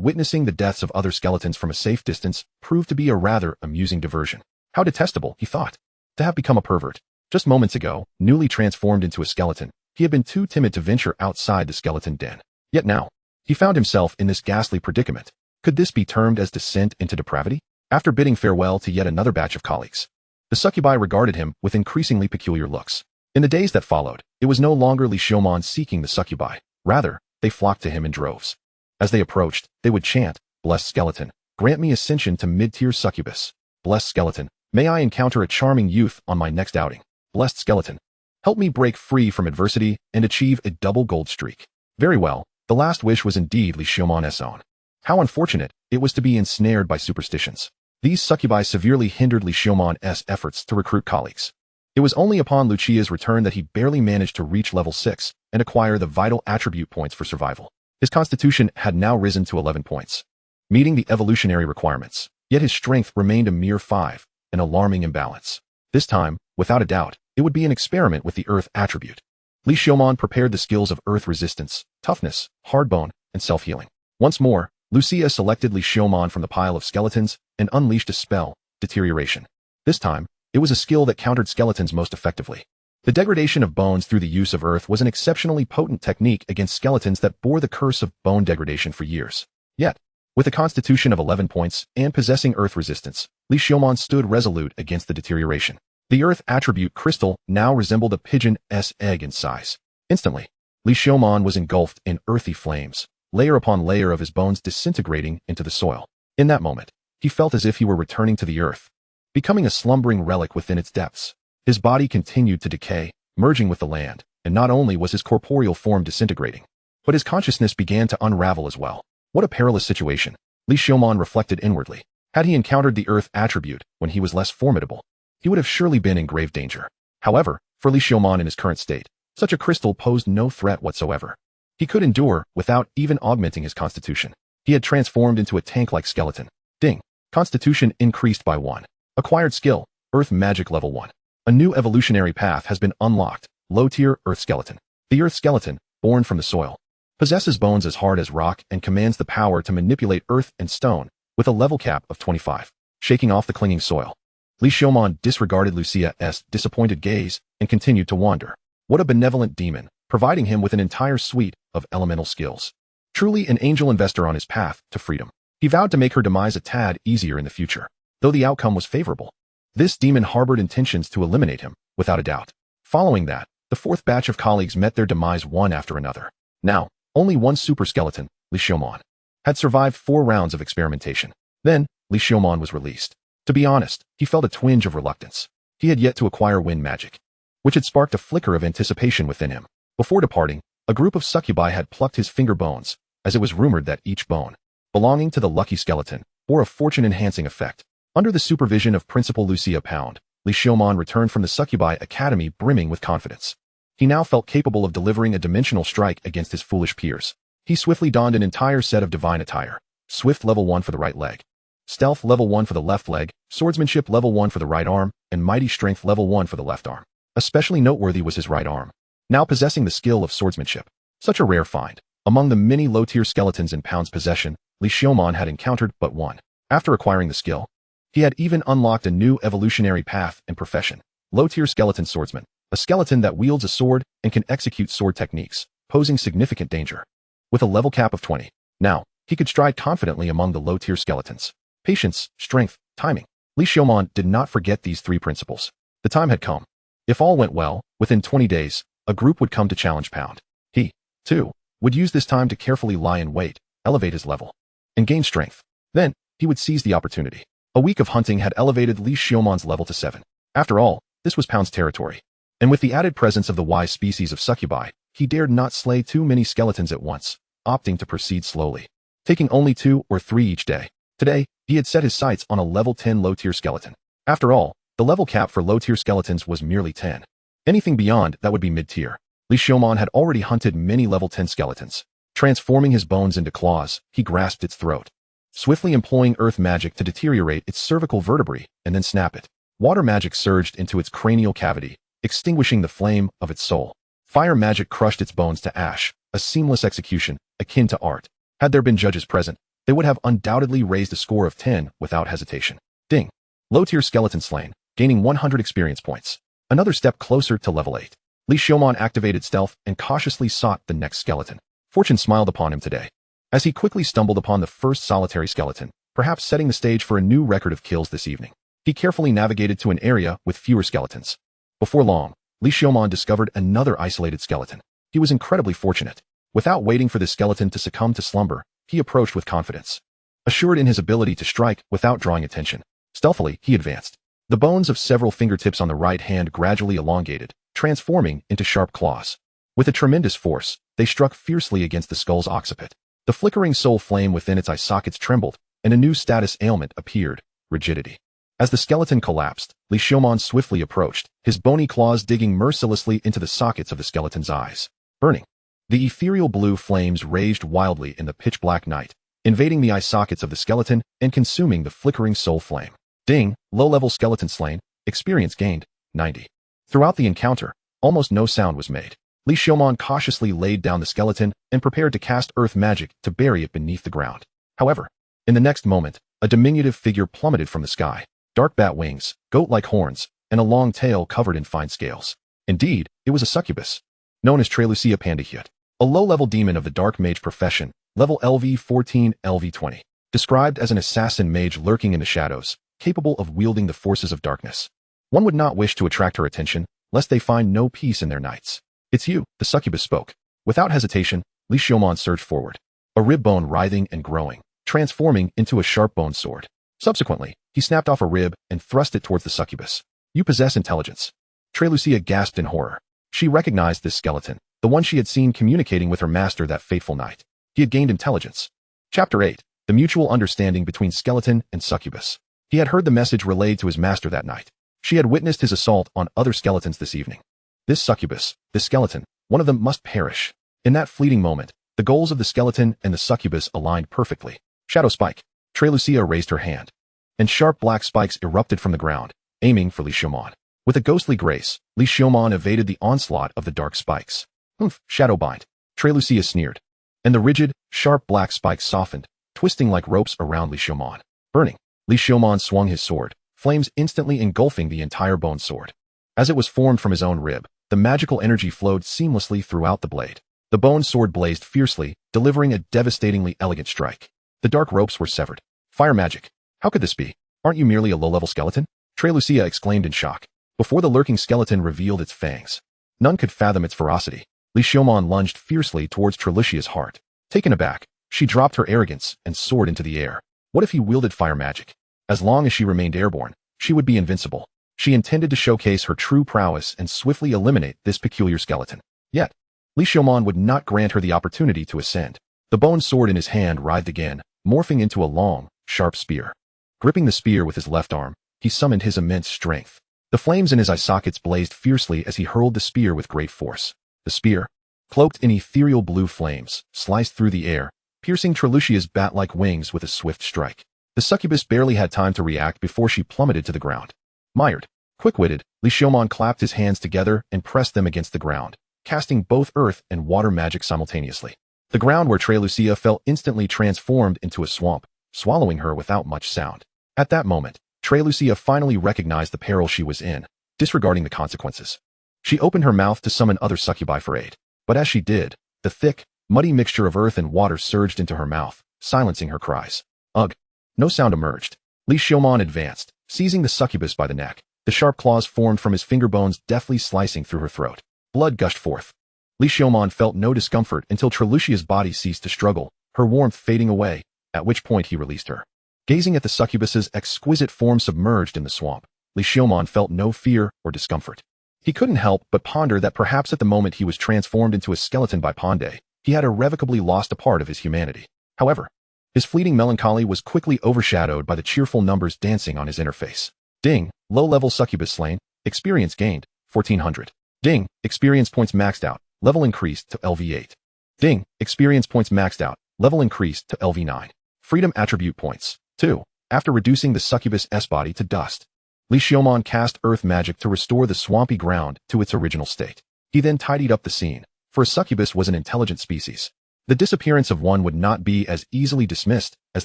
witnessing the deaths of other skeletons from a safe distance proved to be a rather amusing diversion. How detestable, he thought, to have become a pervert. Just moments ago, newly transformed into a skeleton, he had been too timid to venture outside the skeleton den. Yet now, he found himself in this ghastly predicament. Could this be termed as descent into depravity? After bidding farewell to yet another batch of colleagues, the succubi regarded him with increasingly peculiar looks. In the days that followed, it was no longer Li Xiaomon seeking the succubi. Rather, they flocked to him in droves. As they approached, they would chant, "Blessed skeleton, grant me ascension to mid-tier succubus. Blessed skeleton, may I encounter a charming youth on my next outing. Blessed skeleton, help me break free from adversity and achieve a double gold streak." Very well, the last wish was indeed Li Xiaomon's own. How unfortunate it was to be ensnared by superstitions. These succubi severely hindered Li Xiaomon's efforts to recruit colleagues. It was only upon Lucia's return that he barely managed to reach level 6 and acquire the vital attribute points for survival. His constitution had now risen to 11 points, meeting the evolutionary requirements, yet his strength remained a mere 5, an alarming imbalance. This time, without a doubt, it would be an experiment with the earth attribute. Li Xiaomon prepared the skills of earth resistance, toughness, hardbone, and self-healing. Once more, Lucia selected Li Xiaomon from the pile of skeletons and unleashed a spell, deterioration. This time, it was a skill that countered skeletons most effectively. The degradation of bones through the use of earth was an exceptionally potent technique against skeletons that bore the curse of bone degradation for years. Yet, with a constitution of 11 points and possessing earth resistance, Li Xiaomon stood resolute against the deterioration. The earth attribute crystal now resembled a pigeon's egg in size. Instantly, Li Xiaomon was engulfed in earthy flames, layer upon layer of his bones disintegrating into the soil. In that moment, he felt as if he were returning to the earth, becoming a slumbering relic within its depths. His body continued to decay, merging with the land, and not only was his corporeal form disintegrating, but his consciousness began to unravel as well. What a perilous situation, Li Xiaomon reflected inwardly. Had he encountered the earth attribute when he was less formidable, he would have surely been in grave danger. However, for Li Xiaomon in his current state, such a crystal posed no threat whatsoever. He could endure without even augmenting his constitution. He had transformed into a tank-like skeleton. Ding. Constitution increased by 1. Acquired skill, Earth Magic Level 1. A new evolutionary path has been unlocked, low-tier Earth Skeleton. The Earth Skeleton, born from the soil, possesses bones as hard as rock and commands the power to manipulate earth and stone, with a level cap of 25. Shaking off the clinging soil, Li Xiaomon disregarded Lucia's disappointed gaze and continued to wander. What a benevolent demon, providing him with an entire suite of elemental skills. Truly an angel investor on his path to freedom. He vowed to make her demise a tad easier in the future, though the outcome was favorable. This demon harbored intentions to eliminate him, without a doubt. Following that, the fourth batch of colleagues met their demise one after another. Now, only one super skeleton, Li Xiaomon, had survived 4 rounds of experimentation. Then, Li Xiaomon was released. To be honest, he felt a twinge of reluctance. He had yet to acquire wind magic, which had sparked a flicker of anticipation within him. Before departing, a group of succubi had plucked his finger bones, as it was rumored that each bone, belonging to the lucky skeleton, bore a fortune-enhancing effect. Under the supervision of Principal Lucia Pound, Li Xiaomon returned from the Succubi Academy brimming with confidence. He now felt capable of delivering a dimensional strike against his foolish peers. He swiftly donned an entire set of divine attire. Swift level 1 for the right leg, Stealth level 1 for the left leg, Swordsmanship level 1 for the right arm, and Mighty Strength level 1 for the left arm. Especially noteworthy was his right arm, now possessing the skill of swordsmanship. Such a rare find. Among the many low-tier skeletons in Pound's possession, Li Xiaomon had encountered but one. After acquiring the skill, he had even unlocked a new evolutionary path and profession. Low-tier skeleton swordsman, a skeleton that wields a sword and can execute sword techniques, posing significant danger. With a level cap of 20, now, he could stride confidently among the low-tier skeletons. Patience, strength, timing. Li Xiaomon did not forget these 3 principles. The time had come. If all went well, within 20 days, a group would come to challenge Pound. He, too, would use this time to carefully lie in wait, elevate his level, and gain strength. Then, he would seize the opportunity. A week of hunting had elevated Li Xiaomon's level to 7. After all, this was Pound's territory. And with the added presence of the wise species of succubi, he dared not slay too many skeletons at once, opting to proceed slowly, taking only 2 or 3 each day. Today, he had set his sights on a level 10 low-tier skeleton. After all, the level cap for low-tier skeletons was merely 10. Anything beyond that would be mid-tier. Li Xiaomon had already hunted many level 10 skeletons. Transforming his bones into claws, he grasped its throat. swiftly employing earth magic to deteriorate its cervical vertebrae and then snap it. Water magic surged into its cranial cavity, extinguishing the flame of its soul. Fire magic crushed its bones to ash, a seamless execution, akin to art. Had there been judges present, they would have undoubtedly raised a score of 10 without hesitation. Ding. Low-tier skeleton slain, gaining 100 experience points. Another step closer to level 8. Li Xiaomon activated stealth and cautiously sought the next skeleton. Fortune smiled upon him today, as he quickly stumbled upon the first solitary skeleton, perhaps setting the stage for a new record of kills this evening. He carefully navigated to an area with fewer skeletons. Before long, Li Xiaomon discovered another isolated skeleton. He was incredibly fortunate. Without waiting for the skeleton to succumb to slumber, he approached with confidence. Assured in his ability to strike without drawing attention, stealthily he advanced. The bones of several fingertips on the right hand gradually elongated, transforming into sharp claws. With a tremendous force, they struck fiercely against the skull's occiput. The flickering soul flame within its eye sockets trembled, and a new status ailment appeared: rigidity. As the skeleton collapsed, Li Xiaomon swiftly approached, his bony claws digging mercilessly into the sockets of the skeleton's eyes. Burning. The ethereal blue flames raged wildly in the pitch-black night, invading the eye sockets of the skeleton and consuming the flickering soul flame. Ding, low-level skeleton slain, experience gained, 90. Throughout the encounter, almost no sound was made. Li Xiaomon cautiously laid down the skeleton and prepared to cast earth magic to bury it beneath the ground. However, in the next moment, a diminutive figure plummeted from the sky. Dark bat wings, goat-like horns, and a long tail covered in fine scales. Indeed, it was a succubus, known as Trelucia Pandahyut, a low-level demon of the dark mage profession, level LV14, LV20, described as an assassin mage lurking in the shadows, capable of wielding the forces of darkness. One would not wish to attract her attention, lest they find no peace in their nights. It's you, the succubus spoke. Without hesitation, Li Xiaomon surged forward, a rib bone writhing and growing, transforming into a sharp-boned sword. Subsequently, he snapped off a rib and thrust it towards the succubus. You possess intelligence. Trelucia gasped in horror. She recognized this skeleton, the one she had seen communicating with her master that fateful night. He had gained intelligence. Chapter 8. The mutual understanding between skeleton and succubus. He had heard the message relayed to his master that night. She had witnessed his assault on other skeletons this evening. This succubus, this skeleton, one of them must perish. In that fleeting moment, the goals of the skeleton and the succubus aligned perfectly. Shadow spike. Trelucia raised her hand, and sharp black spikes erupted from the ground, aiming for Li Xiaomon. With a ghostly grace, Li Xiaomon evaded the onslaught of the dark spikes. Humph, shadow bind. Trelucia sneered, and the rigid, sharp black spikes softened, twisting like ropes around Li Xiaomon. Burning. Li Xiaomon swung his sword, flames instantly engulfing the entire bone sword. As it was formed from his own rib, the magical energy flowed seamlessly throughout the blade. The bone sword blazed fiercely, delivering a devastatingly elegant strike. The dark ropes were severed. Fire magic. How could this be? Aren't you merely a low-level skeleton? Trelucia exclaimed in shock, before the lurking skeleton revealed its fangs. None could fathom its ferocity. Li Xiaomon lunged fiercely towards Trelucia's heart. Taken aback, she dropped her arrogance and soared into the air. What if he wielded fire magic? As long as she remained airborne, she would be invincible. She intended to showcase her true prowess and swiftly eliminate this peculiar skeleton. Yet, Li Xiaomon would not grant her the opportunity to ascend. The bone sword in his hand writhed again, morphing into a long, sharp spear. Gripping the spear with his left arm, he summoned his immense strength. The flames in his eye sockets blazed fiercely as he hurled the spear with great force. The spear, cloaked in ethereal blue flames, sliced through the air, piercing Trelucia's bat-like wings with a swift strike. The succubus barely had time to react before she plummeted to the ground. Mired, quick-witted, Li Xiaomon clapped his hands together and pressed them against the ground, casting both earth and water magic simultaneously. The ground where Trelucia fell instantly transformed into a swamp, swallowing her without much sound. At that moment, Trelucia finally recognized the peril she was in, disregarding the consequences. She opened her mouth to summon other succubi for aid, but as she did, the thick, muddy mixture of earth and water surged into her mouth, silencing her cries. Ugh! No sound emerged. Li Xiaomon advanced, seizing the succubus by the neck. The sharp claws formed from his finger bones, deftly slicing through her throat. Blood gushed forth. Li Xiaomon felt no discomfort until Trelucia's body ceased to struggle, her warmth fading away, at which point he released her. Gazing at the succubus's exquisite form submerged in the swamp, Li Xiaomon felt no fear or discomfort. He couldn't help but ponder that perhaps at the moment he was transformed into a skeleton by Pandey, he had irrevocably lost a part of his humanity. However, his fleeting melancholy was quickly overshadowed by the cheerful numbers dancing on his interface. Ding, low-level succubus slain, experience gained, 1400. Ding, experience points maxed out, level increased to LV8. Ding, experience points maxed out, level increased to LV9. Freedom attribute points. 2. After reducing the succubus S-body to dust, Li Xiaomon cast earth magic to restore the swampy ground to its original state. He then tidied up the scene, for a succubus was an intelligent species. The disappearance of one would not be as easily dismissed as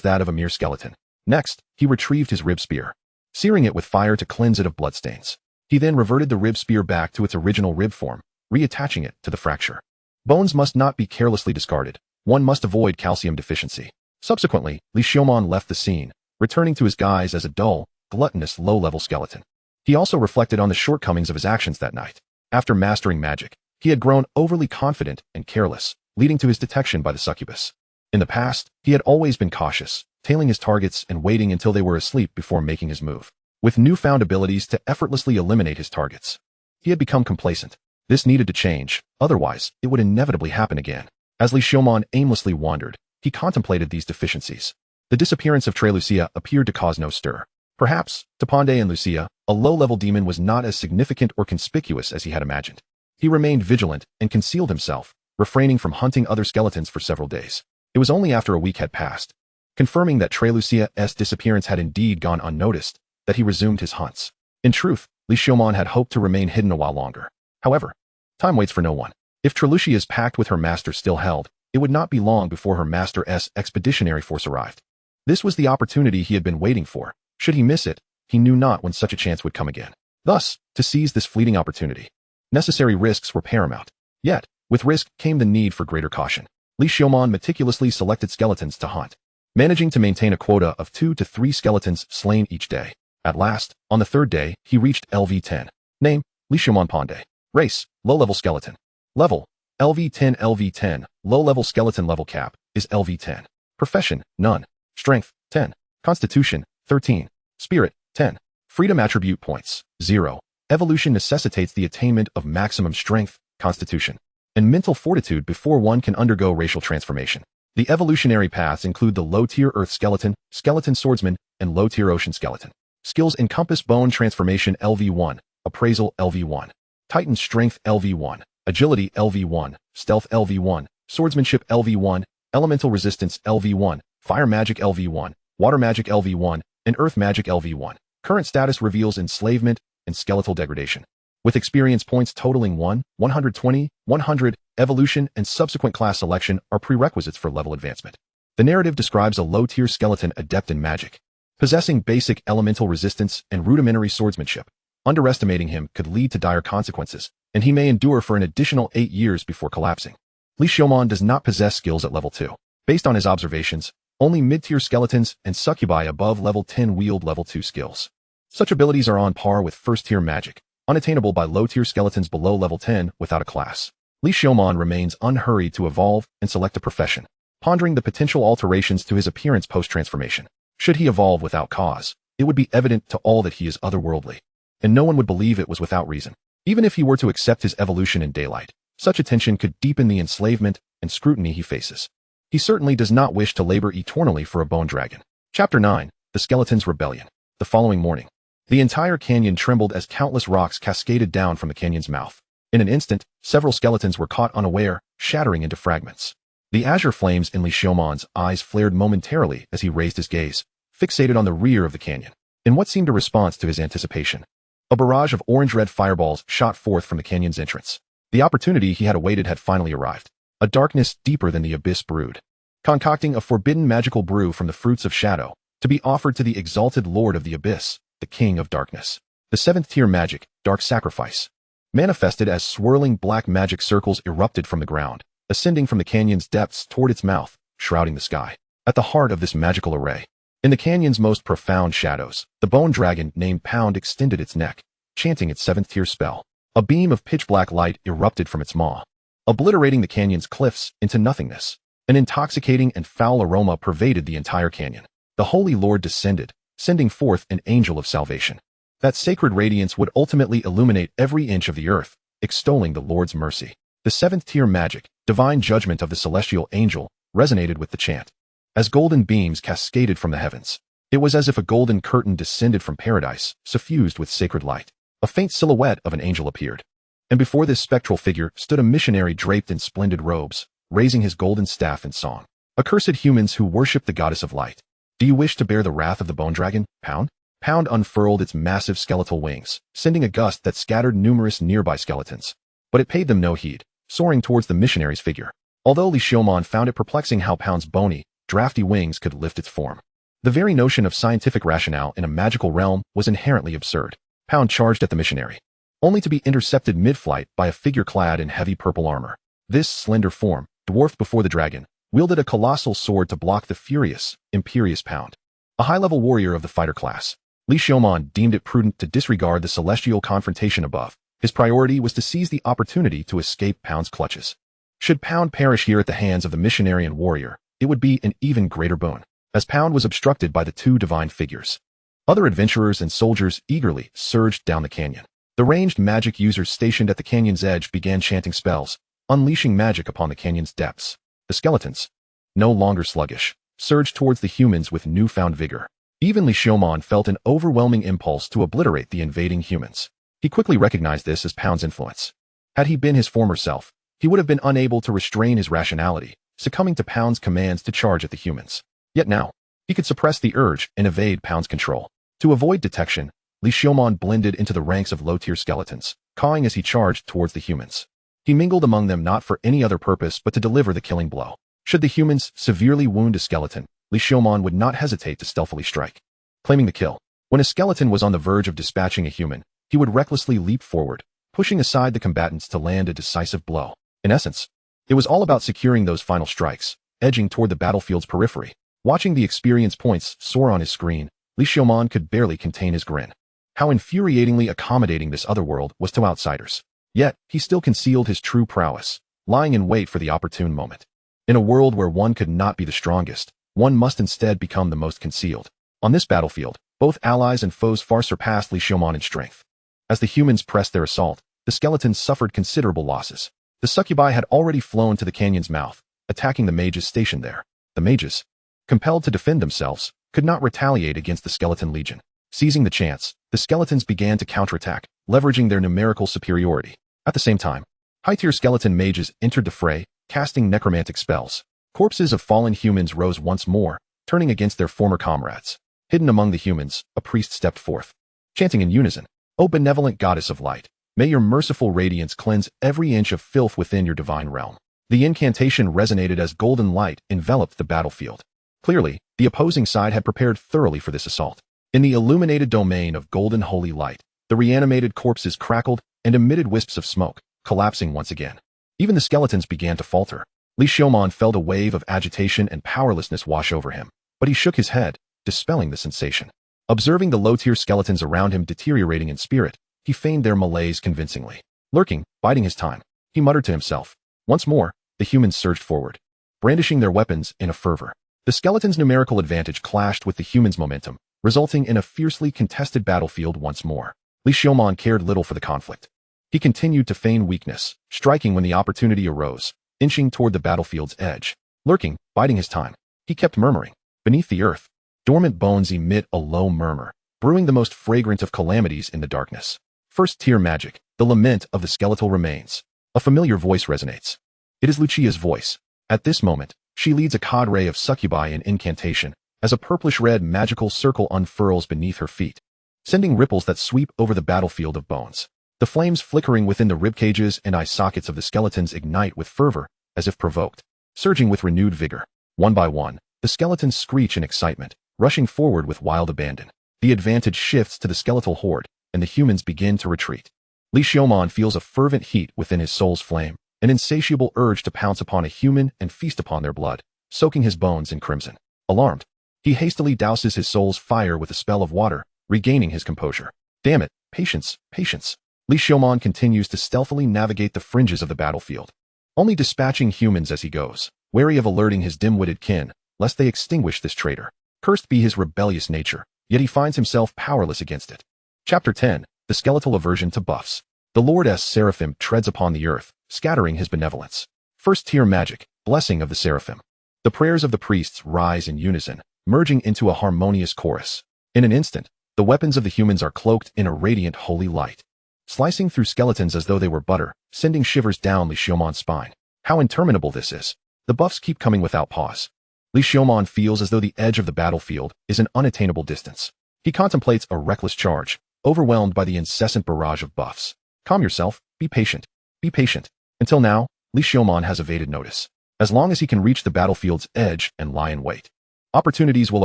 that of a mere skeleton. Next, he retrieved his rib spear, searing it with fire to cleanse it of bloodstains. He then reverted the rib spear back to its original rib form, reattaching it to the fracture. Bones must not be carelessly discarded. One must avoid calcium deficiency. Subsequently, Li Xiaomon left the scene, returning to his guise as a dull, gluttonous low-level skeleton. He also reflected on the shortcomings of his actions that night. After mastering magic, he had grown overly confident and careless, leading to his detection by the succubus. In the past, he had always been cautious, tailing his targets and waiting until they were asleep before making his move. With newfound abilities to effortlessly eliminate his targets, he had become complacent. This needed to change, otherwise it would inevitably happen again. As Li Xiaomon aimlessly wandered, he contemplated these deficiencies. The disappearance of Lucia appeared to cause no stir. Perhaps, to Pandey and Lucia, a low-level demon was not as significant or conspicuous as he had imagined. He remained vigilant and concealed himself, refraining from hunting other skeletons for several days. It was only after a week had passed, confirming that Lucia's disappearance had indeed gone unnoticed, that he resumed his hunts. In truth, Li Xiaomon had hoped to remain hidden a while longer. However, time waits for no one. If Lucia's pact with her master still held, it would not be long before her master's expeditionary force arrived. This was the opportunity he had been waiting for. Should he miss it, he knew not when such a chance would come again. Thus, to seize this fleeting opportunity, necessary risks were paramount. Yet, with risk came the need for greater caution. Li Xiaomon meticulously selected skeletons to hunt, managing to maintain a quota of 2 to 3 skeletons slain each day. At last, on the third day, he reached LV10. Name, Li Xiaomon Pandey. Race, low-level skeleton. Level, LV10 LV10, low-level skeleton level cap, is LV10. Profession, none. Strength, 10. Constitution, 13. Spirit, 10. Freedom attribute points, 0. Evolution necessitates the attainment of maximum strength, constitution, and mental fortitude before one can undergo racial transformation. The evolutionary paths include the low-tier earth skeleton, skeleton swordsman, and low-tier ocean skeleton. Skills encompass bone transformation LV1, appraisal LV1, titan strength LV1, agility LV1, stealth LV1, swordsmanship LV1, elemental resistance LV1, fire magic LV1, water magic LV1, and earth magic LV1. Current status reveals enslavement and skeletal degradation. With experience points totaling 1, 120, 100, evolution and subsequent class selection are prerequisites for level advancement. The narrative describes a low-tier skeleton adept in magic, possessing basic elemental resistance and rudimentary swordsmanship. Underestimating him could lead to dire consequences, and he may endure for an additional 8 years before collapsing. Li Xiaomon does not possess skills at level 2. Based on his observations, only mid-tier skeletons and succubi above level 10 wield level 2 skills. Such abilities are on par with first-tier magic, unattainable by low-tier skeletons below level 10 without a class. Li Xiaomon remains unhurried to evolve and select a profession, pondering the potential alterations to his appearance post-transformation. Should he evolve without cause, it would be evident to all that he is otherworldly, and no one would believe it was without reason. Even if he were to accept his evolution in daylight, such attention could deepen the enslavement and scrutiny he faces. He certainly does not wish to labor eternally for a bone dragon. Chapter 9. The Skeleton's Rebellion. The following morning, the entire canyon trembled as countless rocks cascaded down from the canyon's mouth. In an instant, several skeletons were caught unaware, shattering into fragments. The azure flames in Li Xiaomon's eyes flared momentarily as he raised his gaze, fixated on the rear of the canyon. In what seemed a response to his anticipation, a barrage of orange-red fireballs shot forth from the canyon's entrance. The opportunity he had awaited had finally arrived. A darkness deeper than the abyss brewed, concocting a forbidden magical brew from the fruits of shadow, to be offered to the exalted lord of the abyss, the king of darkness. The 7th-tier magic, dark sacrifice, manifested as swirling black magic circles erupted from the ground, ascending from the canyon's depths toward its mouth, shrouding the sky. At the heart of this magical array, in the canyon's most profound shadows, the bone dragon named Pound extended its neck, chanting its 7th-tier spell. A beam of pitch-black light erupted from its maw, obliterating the canyon's cliffs into nothingness. An intoxicating and foul aroma pervaded the entire canyon. The Holy Lord descended, sending forth an angel of salvation. That sacred radiance would ultimately illuminate every inch of the earth, extolling the Lord's mercy. The 7th-tier magic, divine judgment of the celestial angel, resonated with the chant. As golden beams cascaded from the heavens, it was as if a golden curtain descended from paradise, suffused with sacred light. A faint silhouette of an angel appeared, and before this spectral figure stood a missionary draped in splendid robes, raising his golden staff in song. Accursed humans who worship the goddess of light. Do you wish to bear the wrath of the bone dragon? Pound? Pound unfurled its massive skeletal wings, sending a gust that scattered numerous nearby skeletons. But it paid them no heed, soaring towards the missionary's figure. Although Li Xiaomon found it perplexing how Pound's bony, drafty wings could lift its form. The very notion of scientific rationale in a magical realm was inherently absurd. Pound charged at the missionary, only to be intercepted mid-flight by a figure clad in heavy purple armor. This slender form, dwarfed before the dragon, wielded a colossal sword to block the furious, imperious Pound. A high-level warrior of the fighter class, Li Xiaomon deemed it prudent to disregard the celestial confrontation above. His priority was to seize the opportunity to escape Pound's clutches. Should Pound perish here at the hands of the missionary and warrior, it would be an even greater boon, as Pound was obstructed by the two divine figures. Other adventurers and soldiers eagerly surged down the canyon. The ranged magic users stationed at the canyon's edge began chanting spells, unleashing magic upon the canyon's depths. The skeletons, no longer sluggish, surged towards the humans with newfound vigor. Even Li Xiaomon felt an overwhelming impulse to obliterate the invading humans. He quickly recognized this as Pound's influence. Had he been his former self, he would have been unable to restrain his rationality, succumbing to Pound's commands to charge at the humans. Yet now, he could suppress the urge and evade Pound's control. To avoid detection, Li Xiaomon blended into the ranks of low-tier skeletons, cawing as he charged towards the humans. He mingled among them not for any other purpose but to deliver the killing blow. Should the humans severely wound a skeleton, Li Xiaomon would not hesitate to stealthily strike, claiming the kill. When a skeleton was on the verge of dispatching a human, he would recklessly leap forward, pushing aside the combatants to land a decisive blow. In essence, it was all about securing those final strikes, edging toward the battlefield's periphery. Watching the experience points soar on his screen, Li Xiaomon could barely contain his grin. How infuriatingly accommodating this other world was to outsiders. Yet, he still concealed his true prowess, lying in wait for the opportune moment. In a world where one could not be the strongest, one must instead become the most concealed. On this battlefield, both allies and foes far surpassed Li Xiaomon in strength. As the humans pressed their assault, the skeletons suffered considerable losses. The succubi had already flown to the canyon's mouth, attacking the mages stationed there. The mages, compelled to defend themselves, could not retaliate against the skeleton legion. Seizing the chance, the skeletons began to counterattack, leveraging their numerical superiority. At the same time, high-tier skeleton mages entered the fray, casting necromantic spells. Corpses of fallen humans rose once more, turning against their former comrades. Hidden among the humans, a priest stepped forth, chanting in unison, "O benevolent goddess of light, may your merciful radiance cleanse every inch of filth within your divine realm." The incantation resonated as golden light enveloped the battlefield. Clearly, the opposing side had prepared thoroughly for this assault. In the illuminated domain of golden holy light, the reanimated corpses crackled and emitted wisps of smoke, collapsing once again. Even the skeletons began to falter. Li Xiaomon felt a wave of agitation and powerlessness wash over him, but he shook his head, dispelling the sensation. Observing the low-tier skeletons around him deteriorating in spirit, he feigned their malaise convincingly. Lurking, biding his time, he muttered to himself. Once more, the humans surged forward, brandishing their weapons in a fervor. The skeleton's numerical advantage clashed with the humans' momentum, resulting in a fiercely contested battlefield once more. Li Xiaomon cared little for the conflict. He continued to feign weakness, striking when the opportunity arose, inching toward the battlefield's edge. Lurking, biding his time, he kept murmuring. Beneath the earth, dormant bones emit a low murmur, brewing the most fragrant of calamities in the darkness. First-tier magic, the lament of the skeletal remains. A familiar voice resonates. It is Lucia's voice. At this moment, she leads a cadre of succubi in incantation, as a purplish-red magical circle unfurls beneath her feet, sending ripples that sweep over the battlefield of bones. The flames flickering within the ribcages and eye sockets of the skeletons ignite with fervor, as if provoked, surging with renewed vigor. One by one, the skeletons screech in excitement, rushing forward with wild abandon. The advantage shifts to the skeletal horde, and the humans begin to retreat. Li Xiaomon feels a fervent heat within his soul's flame, an insatiable urge to pounce upon a human and feast upon their blood, soaking his bones in crimson. Alarmed, he hastily douses his soul's fire with a spell of water, regaining his composure. Damn it, patience, patience. Li Xiaomon continues to stealthily navigate the fringes of the battlefield, only dispatching humans as he goes, wary of alerting his dim-witted kin, lest they extinguish this traitor. Cursed be his rebellious nature, yet he finds himself powerless against it. Chapter 10, The Skeletal Aversion to Buffs. The Lord's Seraphim treads upon the earth, scattering his benevolence. First-tier magic, blessing of the Seraphim. The prayers of the priests rise in unison, merging into a harmonious chorus. In an instant, the weapons of the humans are cloaked in a radiant holy light, slicing through skeletons as though they were butter, sending shivers down Li Xiaomon's spine. How interminable this is. The buffs keep coming without pause. Li Xiaomon feels as though the edge of the battlefield is an unattainable distance. He contemplates a reckless charge, overwhelmed by the incessant barrage of buffs. Calm yourself, be patient. Be patient. Until now, Li Xiaomon has evaded notice. As long as he can reach the battlefield's edge and lie in wait, opportunities will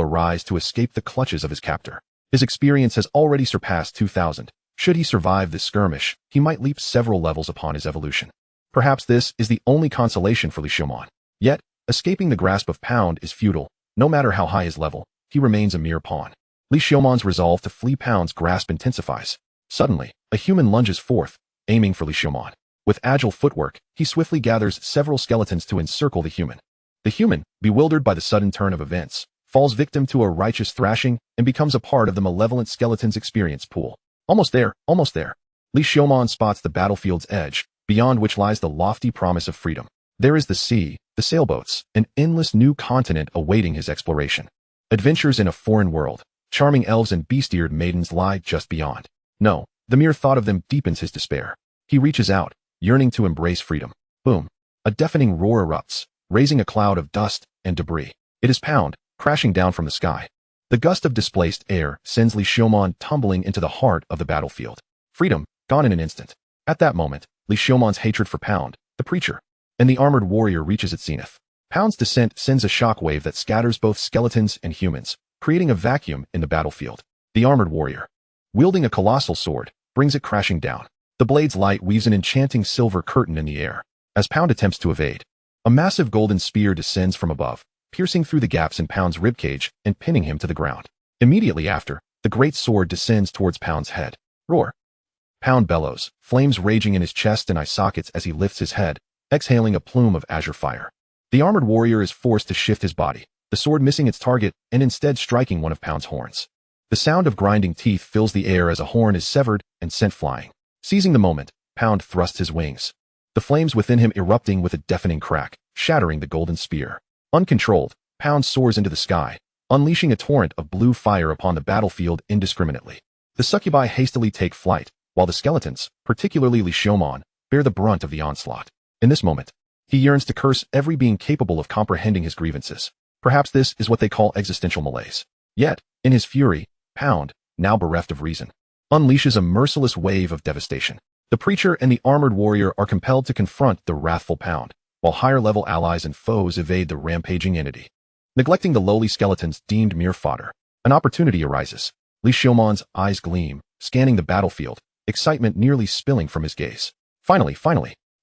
arise to escape the clutches of his captor. His experience has already surpassed 2,000. Should he survive this skirmish, he might leap several levels upon his evolution. Perhaps this is the only consolation for Li Xiaomon. Yet, escaping the grasp of Pound is futile. No matter how high his level, he remains a mere pawn. Li Xiaomon's resolve to flee Pound's grasp intensifies. Suddenly, a human lunges forth, aiming for Li Xiaomon. With agile footwork, he swiftly gathers several skeletons to encircle the human. The human, bewildered by the sudden turn of events, falls victim to a righteous thrashing and becomes a part of the malevolent skeleton's experience pool. Almost there, almost there. Li Xiaomon spots the battlefield's edge, beyond which lies the lofty promise of freedom. There is the sea, the sailboats, an endless new continent awaiting his exploration. Adventures in a foreign world, charming elves and beast-eared maidens lie just beyond. No, the mere thought of them deepens his despair. He reaches out, yearning to embrace freedom. Boom. A deafening roar erupts, raising a cloud of dust and debris. It is Pound, crashing down from the sky. The gust of displaced air sends Li Xiaomon tumbling into the heart of the battlefield. Freedom, gone in an instant. At that moment, Li Xiaomon's hatred for Pound, the preacher, and the armored warrior reaches its zenith. Pound's descent sends a shockwave that scatters both skeletons and humans, creating a vacuum in the battlefield. The armored warrior, wielding a colossal sword, brings it crashing down. The blade's light weaves an enchanting silver curtain in the air. As Pound attempts to evade, a massive golden spear descends from above, piercing through the gaps in Pound's ribcage and pinning him to the ground. Immediately after, the great sword descends towards Pound's head. Roar. Pound bellows, flames raging in his chest and eye sockets as he lifts his head, exhaling a plume of azure fire. The armored warrior is forced to shift his body, the sword missing its target and instead striking one of Pound's horns. The sound of grinding teeth fills the air as a horn is severed and sent flying. Seizing the moment, Pound thrusts his wings, the flames within him erupting with a deafening crack, shattering the golden spear. Uncontrolled, Pound soars into the sky, unleashing a torrent of blue fire upon the battlefield indiscriminately. The succubi hastily take flight, while the skeletons, particularly Li Xiaomon, bear the brunt of the onslaught. In this moment, he yearns to curse every being capable of comprehending his grievances. Perhaps this is what they call existential malaise. Yet, in his fury, Pound, now bereft of reason, unleashes a merciless wave of devastation. The preacher and the armored warrior are compelled to confront the wrathful Pound, while higher-level allies and foes evade the rampaging entity. Neglecting the lowly skeletons deemed mere fodder, an opportunity arises. Li Xiaomon's eyes gleam, scanning the battlefield, excitement nearly spilling from his gaze. Finally,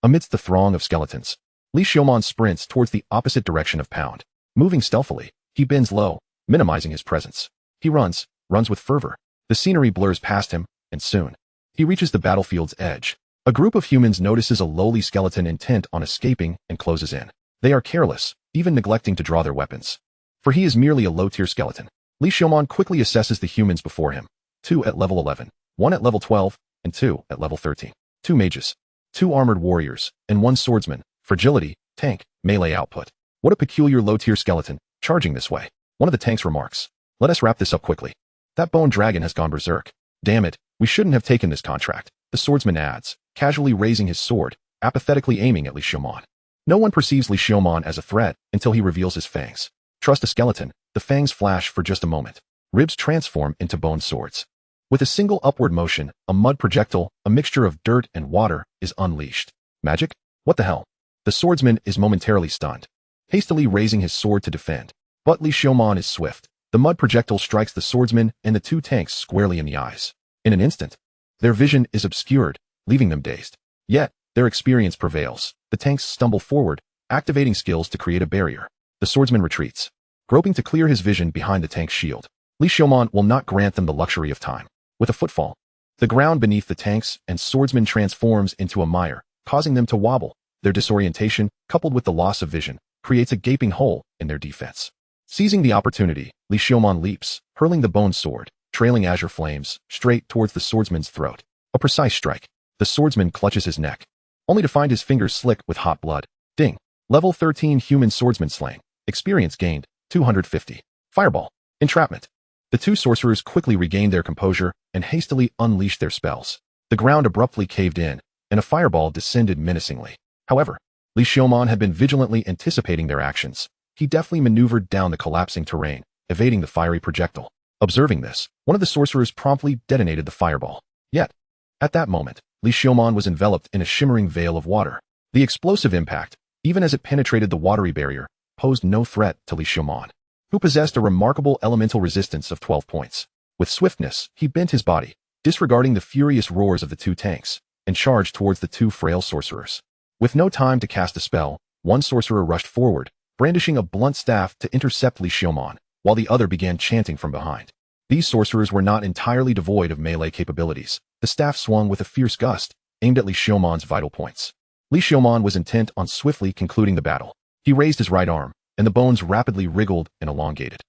amidst the throng of skeletons, Li Xiaomon sprints towards the opposite direction of Pound. Moving stealthily, he bends low, minimizing his presence. He runs with fervor. The scenery blurs past him, and soon, he reaches the battlefield's edge. A group of humans notices a lowly skeleton intent on escaping and closes in. They are careless, even neglecting to draw their weapons. For he is merely a low-tier skeleton. Li Xiaomon quickly assesses the humans before him. 2 at level 11, 1 at level 12, and 2 at level 13. 2 mages, 2 armored warriors, and 1 swordsman. Fragility, tank, melee output. What a peculiar low-tier skeleton, charging this way. One of the tanks remarks. Let us wrap this up quickly. That bone dragon has gone berserk. Damn it, we shouldn't have taken this contract. The swordsman adds, casually raising his sword, apathetically aiming at Li Xiaomon. No one perceives Li Xiaomon as a threat until he reveals his fangs. Trust a skeleton, the fangs flash for just a moment. Ribs transform into bone swords. With a single upward motion, a mud projectile, a mixture of dirt and water, is unleashed. Magic? What the hell? The swordsman is momentarily stunned, hastily raising his sword to defend. But Li Xiaomon is swift. The mud projectile strikes the swordsman and the 2 tanks squarely in the eyes. In an instant, their vision is obscured, leaving them dazed. Yet, their experience prevails. The tanks stumble forward, activating skills to create a barrier. The swordsman retreats, groping to clear his vision behind the tank's shield. Li Xiaomon will not grant them the luxury of time. With a footfall, the ground beneath the tanks and swordsman transforms into a mire, causing them to wobble. Their disorientation, coupled with the loss of vision, creates a gaping hole in their defense. Seizing the opportunity, Li Xiaomon leaps, hurling the bone sword, trailing azure flames, straight towards the swordsman's throat. A precise strike. The swordsman clutches his neck, only to find his fingers slick with hot blood. Ding. Level 13 human swordsman slain. Experience gained, 250. Fireball. Entrapment. The 2 sorcerers quickly regained their composure and hastily unleashed their spells. The ground abruptly caved in, and a fireball descended menacingly. However, Li Xiaomon had been vigilantly anticipating their actions. he deftly maneuvered down the collapsing terrain, evading the fiery projectile. Observing this, one of the sorcerers promptly detonated the fireball. Yet, at that moment, Li Xiaomon was enveloped in a shimmering veil of water. The explosive impact, even as it penetrated the watery barrier, posed no threat to Li Xiaomon, who possessed a remarkable elemental resistance of 12 points. With swiftness, he bent his body, disregarding the furious roars of the two tanks, and charged towards the two frail sorcerers. With no time to cast a spell, one sorcerer rushed forward, brandishing a blunt staff to intercept Li Xiaomon, while the other began chanting from behind. These sorcerers were not entirely devoid of melee capabilities. The staff swung with a fierce gust, aimed at Li Xiaomon's vital points. Li Xiaomon was intent on swiftly concluding the battle. He raised his right arm, and the bones rapidly wriggled and elongated,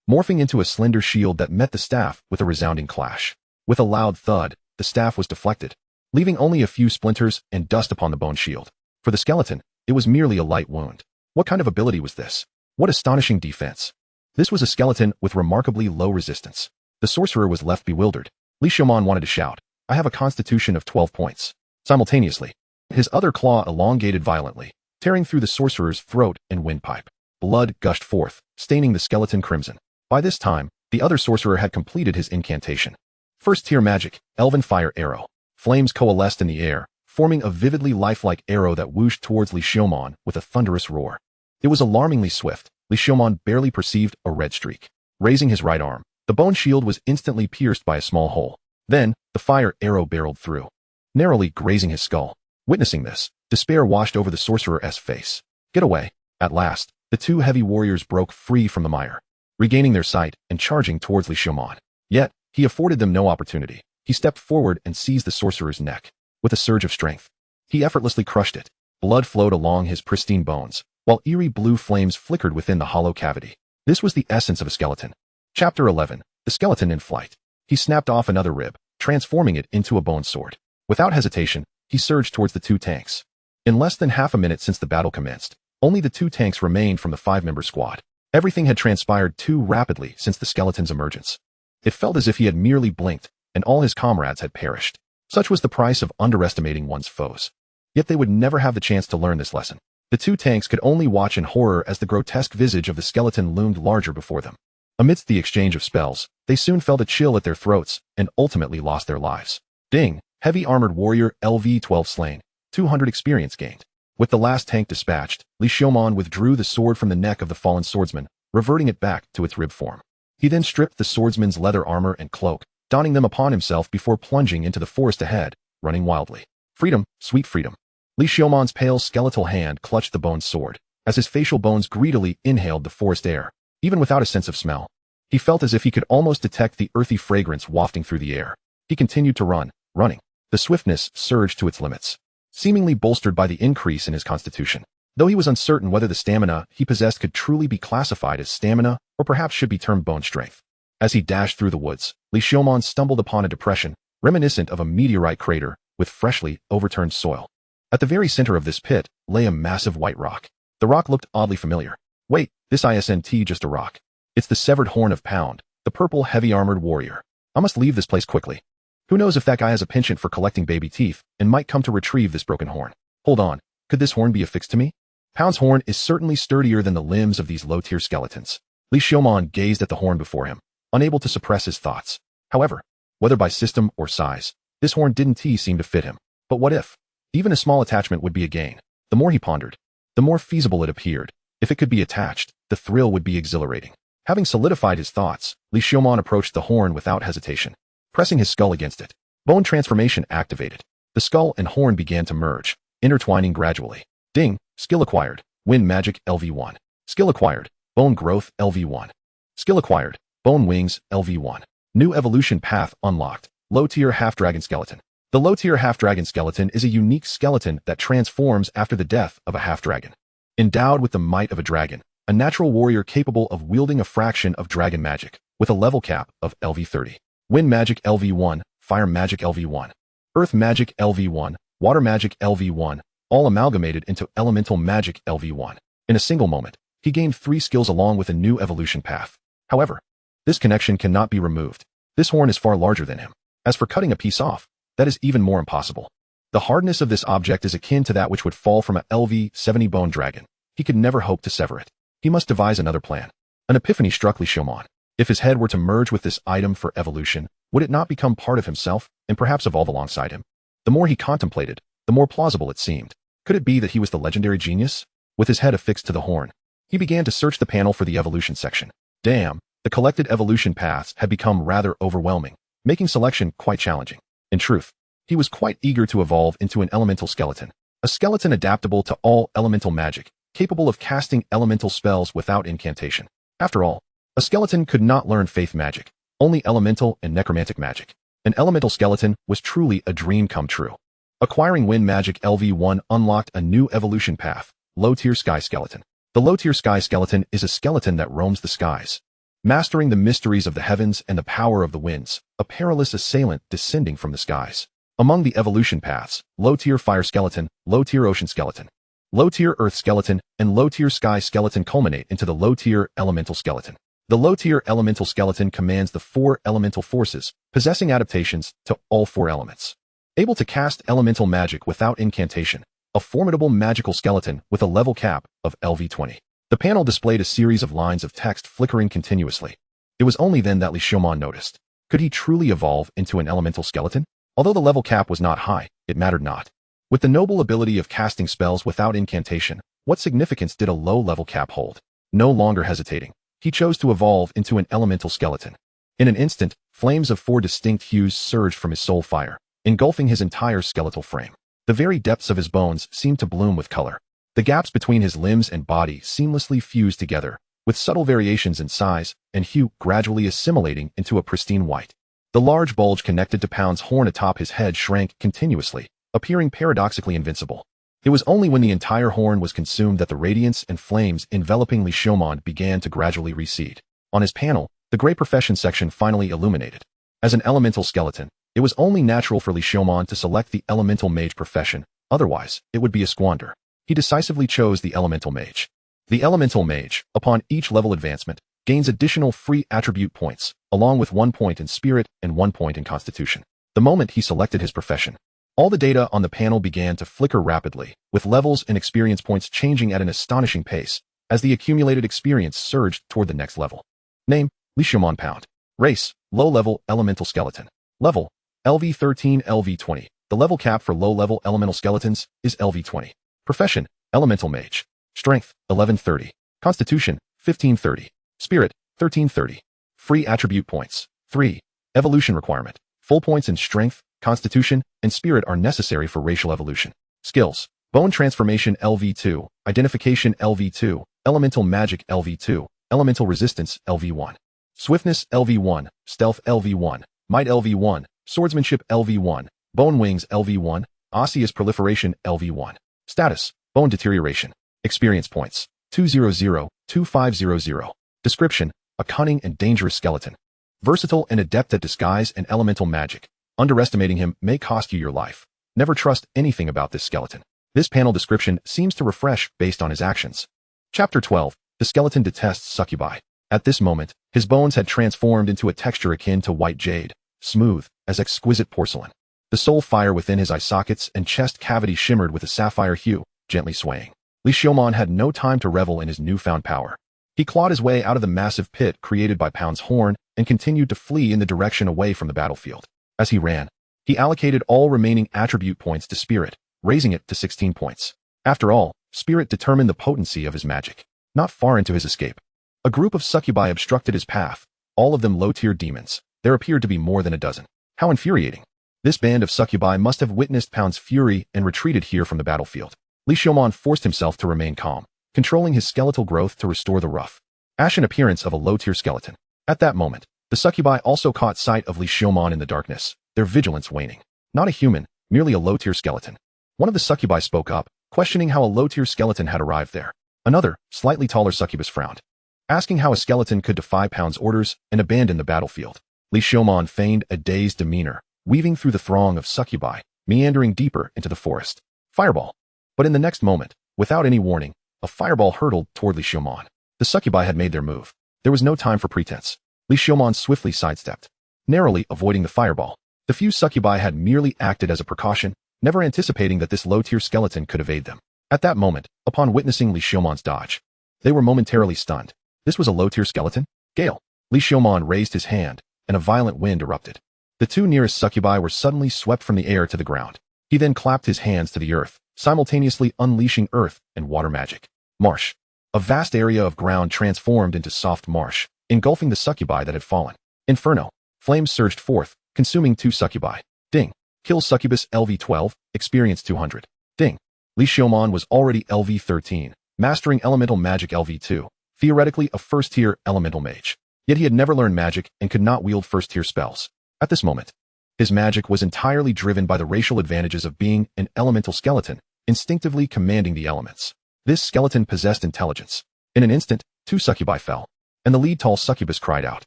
morphing into a slender shield that met the staff with a resounding clash. With a loud thud, the staff was deflected, leaving only a few splinters and dust upon the bone shield. For the skeleton, it was merely a light wound. What kind of ability was this? What astonishing defense! This was a skeleton with remarkably low resistance. The sorcerer was left bewildered. Li Xiaomon wanted to shout, "I have a constitution of 12 points." Simultaneously, his other claw elongated violently, tearing through the sorcerer's throat and windpipe. Blood gushed forth, staining the skeleton crimson. By this time, the other sorcerer had completed his incantation. First-tier magic, Elven Fire Arrow. Flames coalesced in the air, forming a vividly lifelike arrow that whooshed towards Li Xiaomon with a thunderous roar. It was alarmingly swift. Li Xiaomon barely perceived a red streak. Raising his right arm, the bone shield was instantly pierced by a small hole. Then, the fire arrow barreled through, narrowly grazing his skull. Witnessing this, despair washed over the sorcerer's face. Get away. At last, the two heavy warriors broke free from the mire, regaining their sight and charging towards Li Xiaomon. Yet, he afforded them no opportunity. He stepped forward and seized the sorcerer's neck. With a surge of strength, he effortlessly crushed it. Blood flowed along his pristine bones, while eerie blue flames flickered within the hollow cavity. This was the essence of a skeleton. Chapter 11. The Skeleton in Flight. He snapped off another rib, transforming it into a bone sword. Without hesitation, he surged towards the two tanks. In less than half a minute since the battle commenced, only the two tanks remained from the 5-member squad. Everything had transpired too rapidly since the skeleton's emergence. It felt as if he had merely blinked, and all his comrades had perished. Such was the price of underestimating one's foes. Yet they would never have the chance to learn this lesson. The two tanks could only watch in horror as the grotesque visage of the skeleton loomed larger before them. Amidst the exchange of spells, they soon felt a chill at their throats and ultimately lost their lives. Ding! Heavy armored warrior LV-12 slain. 200 experience gained. With the last tank dispatched, Li Xiaomon withdrew the sword from the neck of the fallen swordsman, reverting it back to its rib form. He then stripped the swordsman's leather armor and cloak, donning them upon himself before plunging into the forest ahead, running wildly. Freedom, sweet freedom. Li Xiaomon's pale skeletal hand clutched the bone sword, as his facial bones greedily inhaled the forest air. Even without a sense of smell, he felt as if he could almost detect the earthy fragrance wafting through the air. He continued to run, running. The swiftness surged to its limits, seemingly bolstered by the increase in his constitution. Though he was uncertain whether the stamina he possessed could truly be classified as stamina or perhaps should be termed bone strength. As he dashed through the woods, Li Xiaomon stumbled upon a depression, reminiscent of a meteorite crater, with freshly overturned soil. At the very center of this pit lay a massive white rock. The rock looked oddly familiar. Wait, this isn't just a rock. It's the severed horn of Pound, the purple heavy-armored warrior. I must leave this place quickly. Who knows if that guy has a penchant for collecting baby teeth and might come to retrieve this broken horn. Hold on, could this horn be affixed to me? Pound's horn is certainly sturdier than the limbs of these low-tier skeletons. Li Xiaomon gazed at the horn before him, unable to suppress his thoughts. However, whether by system or size, this horn didn't seem to fit him. But what if? Even a small attachment would be a gain. The more he pondered, the more feasible it appeared. If it could be attached, the thrill would be exhilarating. Having solidified his thoughts, Li Xiaomon approached the horn without hesitation, pressing his skull against it. Bone transformation activated. The skull and horn began to merge, intertwining gradually. Ding! Skill acquired. Wind Magic LV1. Skill acquired. Bone Growth LV1. Skill acquired. Bone Wings LV1. New evolution path unlocked. Low-tier half-dragon skeleton. The low-tier half-dragon skeleton is a unique skeleton that transforms after the death of a half-dragon. Endowed with the might of a dragon, a natural warrior capable of wielding a fraction of dragon magic, with a level cap of LV30. Wind Magic LV1, Fire Magic LV1, Earth Magic LV1, Water Magic LV1, all amalgamated into Elemental Magic LV1. In a single moment, he gained 3 skills along with a new evolution path. However, this connection cannot be removed. This horn is far larger than him. As for cutting a piece off, that is even more impossible. The hardness of this object is akin to that which would fall from a LV-70 bone dragon. He could never hope to sever it. He must devise another plan. An epiphany struck Li Xiaomon. If his head were to merge with this item for evolution, would it not become part of himself and perhaps evolve alongside him? The more he contemplated, the more plausible it seemed. Could it be that he was the legendary genius? With his head affixed to the horn, he began to search the panel for the evolution section. Damn, the collected evolution paths had become rather overwhelming, making selection quite challenging. In truth, he was quite eager to evolve into an elemental skeleton. A skeleton adaptable to all elemental magic, capable of casting elemental spells without incantation. After all, a skeleton could not learn faith magic, only elemental and necromantic magic. An elemental skeleton was truly a dream come true. Acquiring Wind Magic LV1 unlocked a new evolution path, Low-Tier Sky Skeleton. The Low-Tier Sky Skeleton is a skeleton that roams the skies, mastering the mysteries of the heavens and the power of the winds, a perilous assailant descending from the skies. Among the evolution paths, Low-Tier Fire Skeleton, Low-Tier Ocean Skeleton, Low-Tier Earth Skeleton, and Low-Tier Sky Skeleton culminate into the Low-Tier Elemental Skeleton. The Low-Tier Elemental Skeleton commands the 4 elemental forces, possessing adaptations to all 4 elements. Able to cast elemental magic without incantation, a formidable magical skeleton with a level cap of LV20. The panel displayed a series of lines of text flickering continuously. It was only then that Li Xiaomon noticed. Could he truly evolve into an elemental skeleton? Although the level cap was not high, it mattered not. With the noble ability of casting spells without incantation, what significance did a low-level cap hold? No longer hesitating, he chose to evolve into an elemental skeleton. In an instant, flames of 4 distinct hues surged from his soul fire, engulfing his entire skeletal frame. The very depths of his bones seemed to bloom with color. The gaps between his limbs and body seamlessly fused together, with subtle variations in size and hue gradually assimilating into a pristine white. The large bulge connected to Pound's horn atop his head shrank continuously, appearing paradoxically invincible. It was only when the entire horn was consumed that the radiance and flames enveloping Li Xiaomon began to gradually recede. On his panel, the Great Profession section finally illuminated. As an elemental skeleton, it was only natural for Li Xiaomon to select the elemental mage profession, otherwise, it would be a squander. He decisively chose the elemental mage. The elemental mage, upon each level advancement, gains additional free attribute points, along with 1 point in spirit and 1 point in constitution. The moment he selected his profession, all the data on the panel began to flicker rapidly, with levels and experience points changing at an astonishing pace, as the accumulated experience surged toward the next level. Name, Li Xiaomon Pound. Race, low-level elemental skeleton. Level, LV13 LV20. The level cap for low-level elemental skeletons is LV20. Profession, elemental mage. Strength, 1130. Constitution, 1530. Spirit, 1330. Free attribute points, 3. Evolution requirement. Full points in strength, constitution, and spirit are necessary for racial evolution. Skills, bone transformation LV2, identification LV2, elemental magic LV2, elemental resistance LV1. Swiftness LV1, stealth LV1, might LV1, swordsmanship LV1, bone wings LV1, osseous proliferation LV1. Status, bone deterioration. Experience points, 200-2500. Description, a cunning and dangerous skeleton. Versatile and adept at disguise and elemental magic. Underestimating him may cost you your life. Never trust anything about this skeleton. This panel description seems to refresh based on his actions. Chapter 12, the skeleton detests succubi. At this moment, his bones had transformed into a texture akin to white jade, smooth as exquisite porcelain. The soul fire within his eye sockets and chest cavity shimmered with a sapphire hue, gently swaying. Li Xiaomon had no time to revel in his newfound power. He clawed his way out of the massive pit created by Pound's horn and continued to flee in the direction away from the battlefield. As he ran, he allocated all remaining attribute points to spirit, raising it to 16 points. After all, spirit determined the potency of his magic. Not far into his escape, a group of succubi obstructed his path, all of them low-tier demons. There appeared to be more than a dozen. How infuriating. This band of succubi must have witnessed Pound's fury and retreated here from the battlefield. Li Xiaomon forced himself to remain calm, controlling his skeletal growth to restore the rough, ashen appearance of a low-tier skeleton. At that moment, the succubi also caught sight of Li Xiaomon in the darkness, their vigilance waning. Not a human, merely a low-tier skeleton. One of the succubi spoke up, questioning how a low-tier skeleton had arrived there. Another, slightly taller succubus frowned, asking how a skeleton could defy Pound's orders and abandon the battlefield. Li Xiaomon feigned a dazed demeanor, weaving through the throng of succubi, meandering deeper into the forest. Fireball. But in the next moment, without any warning, a fireball hurtled toward Li Xiaomon. The succubi had made their move. There was no time for pretense. Li Xiaomon swiftly sidestepped, narrowly avoiding the fireball. The few succubi had merely acted as a precaution, never anticipating that this low-tier skeleton could evade them. At that moment, upon witnessing Li Xiaomon's dodge, They were momentarily stunned. This was a low-tier skeleton? Gale. Li Xiaomon raised his hand, and a violent wind erupted. The two nearest succubi were suddenly swept from the air to the ground. He then clapped his hands to the earth, simultaneously unleashing earth and water magic. Marsh. A vast area of ground transformed into soft marsh, engulfing the succubi that had fallen. Inferno. Flames surged forth, consuming two succubi. Ding. Kill succubus LV12, experience 200. Ding. Li Xiaomon was already LV13, mastering elemental magic LV2, theoretically a first-tier elemental mage. Yet he had never learned magic and could not wield first-tier spells. At this moment, his magic was entirely driven by the racial advantages of being an elemental skeleton, instinctively commanding the elements. This skeleton possessed intelligence. In an instant, two succubi fell, and the lead tall succubus cried out.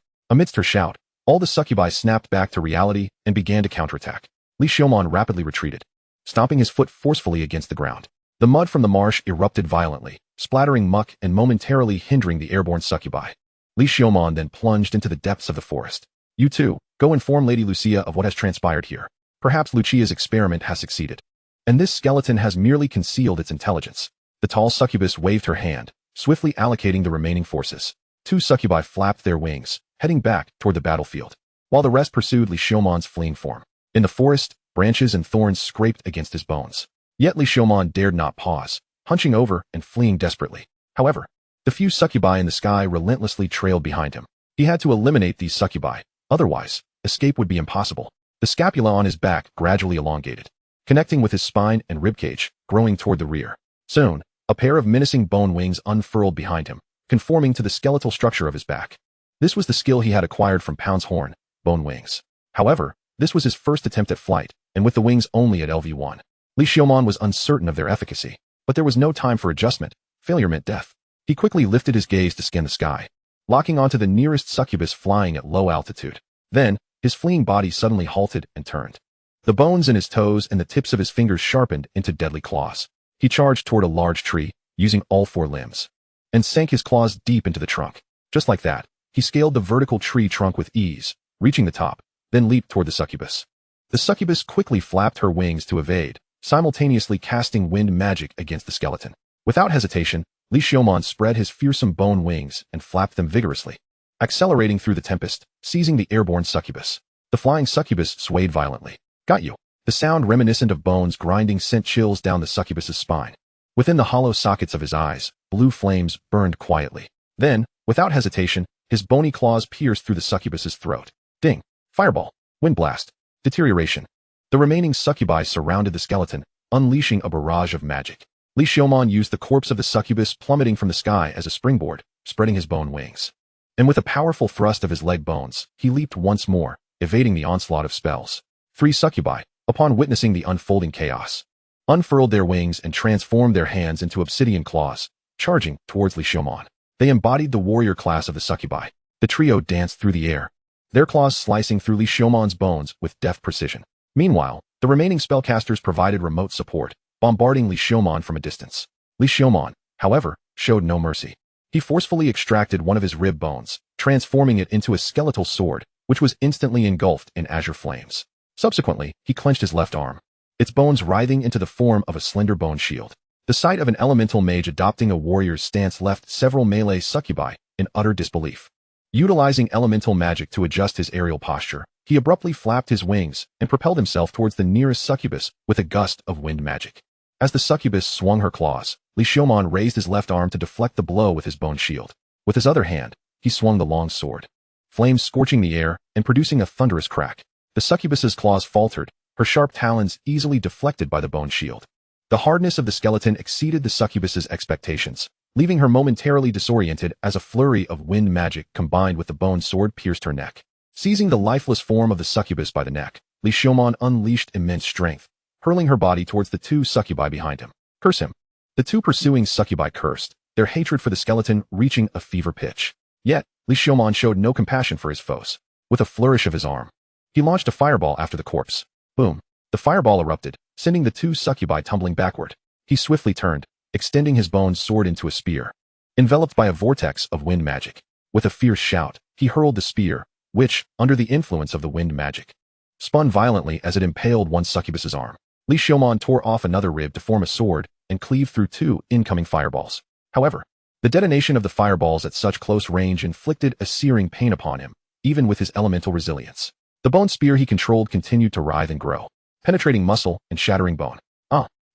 Amidst her shout, all the succubi snapped back to reality and began to counterattack. Li Xiaomon rapidly retreated, stomping his foot forcefully against the ground. The mud from the marsh erupted violently, splattering muck and momentarily hindering the airborne succubi. Li Xiaomon then plunged into the depths of the forest. You two, go inform Lady Lucia of what has transpired here. Perhaps Lucia's experiment has succeeded, and this skeleton has merely concealed its intelligence. The tall succubus waved her hand, swiftly allocating the remaining forces. Two succubi flapped their wings, heading back toward the battlefield, while the rest pursued Li Xiaomon's fleeing form. In the forest, branches and thorns scraped against his bones. Yet Li Xiaomon dared not pause, hunching over and fleeing desperately. However, the few succubi in the sky relentlessly trailed behind him. He had to eliminate these succubi, otherwise, escape would be impossible. The scapula on his back gradually elongated, connecting with his spine and ribcage, growing toward the rear. Soon, a pair of menacing bone wings unfurled behind him, conforming to the skeletal structure of his back. This was the skill he had acquired from Pound's horn, bone wings. However, this was his first attempt at flight, and with the wings only at LV1. Li Xiaomon was uncertain of their efficacy, but there was no time for adjustment. Failure meant death. He quickly lifted his gaze to scan the sky, locking onto the nearest succubus flying at low altitude. Then, his fleeing body suddenly halted and turned. The bones in his toes and the tips of his fingers sharpened into deadly claws. He charged toward a large tree, using all four limbs, and sank his claws deep into the trunk. Just like that, he scaled the vertical tree trunk with ease, reaching the top, then leaped toward the succubus. The succubus quickly flapped her wings to evade, simultaneously casting wind magic against the skeleton. Without hesitation, Li Xiaomon spread his fearsome bone wings and flapped them vigorously, accelerating through the tempest, seizing the airborne succubus. The flying succubus swayed violently. Got you. The sound reminiscent of bones grinding sent chills down the succubus's spine. Within the hollow sockets of his eyes, blue flames burned quietly. Then, without hesitation, his bony claws pierced through the succubus's throat. Ding! Fireball! Wind blast! Deterioration! The remaining succubi surrounded the skeleton, unleashing a barrage of magic. Li Xiaomon used the corpse of the succubus plummeting from the sky as a springboard, spreading his bone wings. And with a powerful thrust of his leg bones, he leaped once more, evading the onslaught of spells. Three succubi, upon witnessing the unfolding chaos, unfurled their wings and transformed their hands into obsidian claws, charging towards Li Xiaomon. They embodied the warrior class of the succubi. The trio danced through the air, their claws slicing through Li Xiaomon's bones with deft precision. Meanwhile, the remaining spellcasters provided remote support, bombarding Li Xiaomon from a distance. Li Xiaomon, however, showed no mercy. He forcefully extracted one of his rib bones, transforming it into a skeletal sword, which was instantly engulfed in azure flames. Subsequently, he clenched his left arm, its bones writhing into the form of a slender bone shield. The sight of an elemental mage adopting a warrior's stance left several melee succubi in utter disbelief. Utilizing elemental magic to adjust his aerial posture, he abruptly flapped his wings and propelled himself towards the nearest succubus with a gust of wind magic. As the succubus swung her claws, Li Xiaomon raised his left arm to deflect the blow with his bone shield. With his other hand, he swung the long sword, flames scorching the air and producing a thunderous crack. The succubus's claws faltered, her sharp talons easily deflected by the bone shield. The hardness of the skeleton exceeded the succubus's expectations, leaving her momentarily disoriented as a flurry of wind magic combined with the bone sword pierced her neck. Seizing the lifeless form of the succubus by the neck, Li Xiaomon unleashed immense strength, hurling her body towards the two succubi behind him. Curse him! The two pursuing succubi cursed, their hatred for the skeleton reaching a fever pitch. Yet, Li Xiaomon showed no compassion for his foes. With a flourish of his arm, he launched a fireball after the corpse. Boom! The fireball erupted, sending the two succubi tumbling backward. He swiftly turned, extending his bone sword into a spear, enveloped by a vortex of wind magic. With a fierce shout, he hurled the spear, which, under the influence of the wind magic, spun violently as it impaled one succubus's arm. Li Xiaomon tore off another rib to form a sword and cleaved through two incoming fireballs. However, The detonation of the fireballs at such close range inflicted a searing pain upon him, even with his elemental resilience. The bone spear he controlled continued to writhe and grow, penetrating muscle and shattering bone.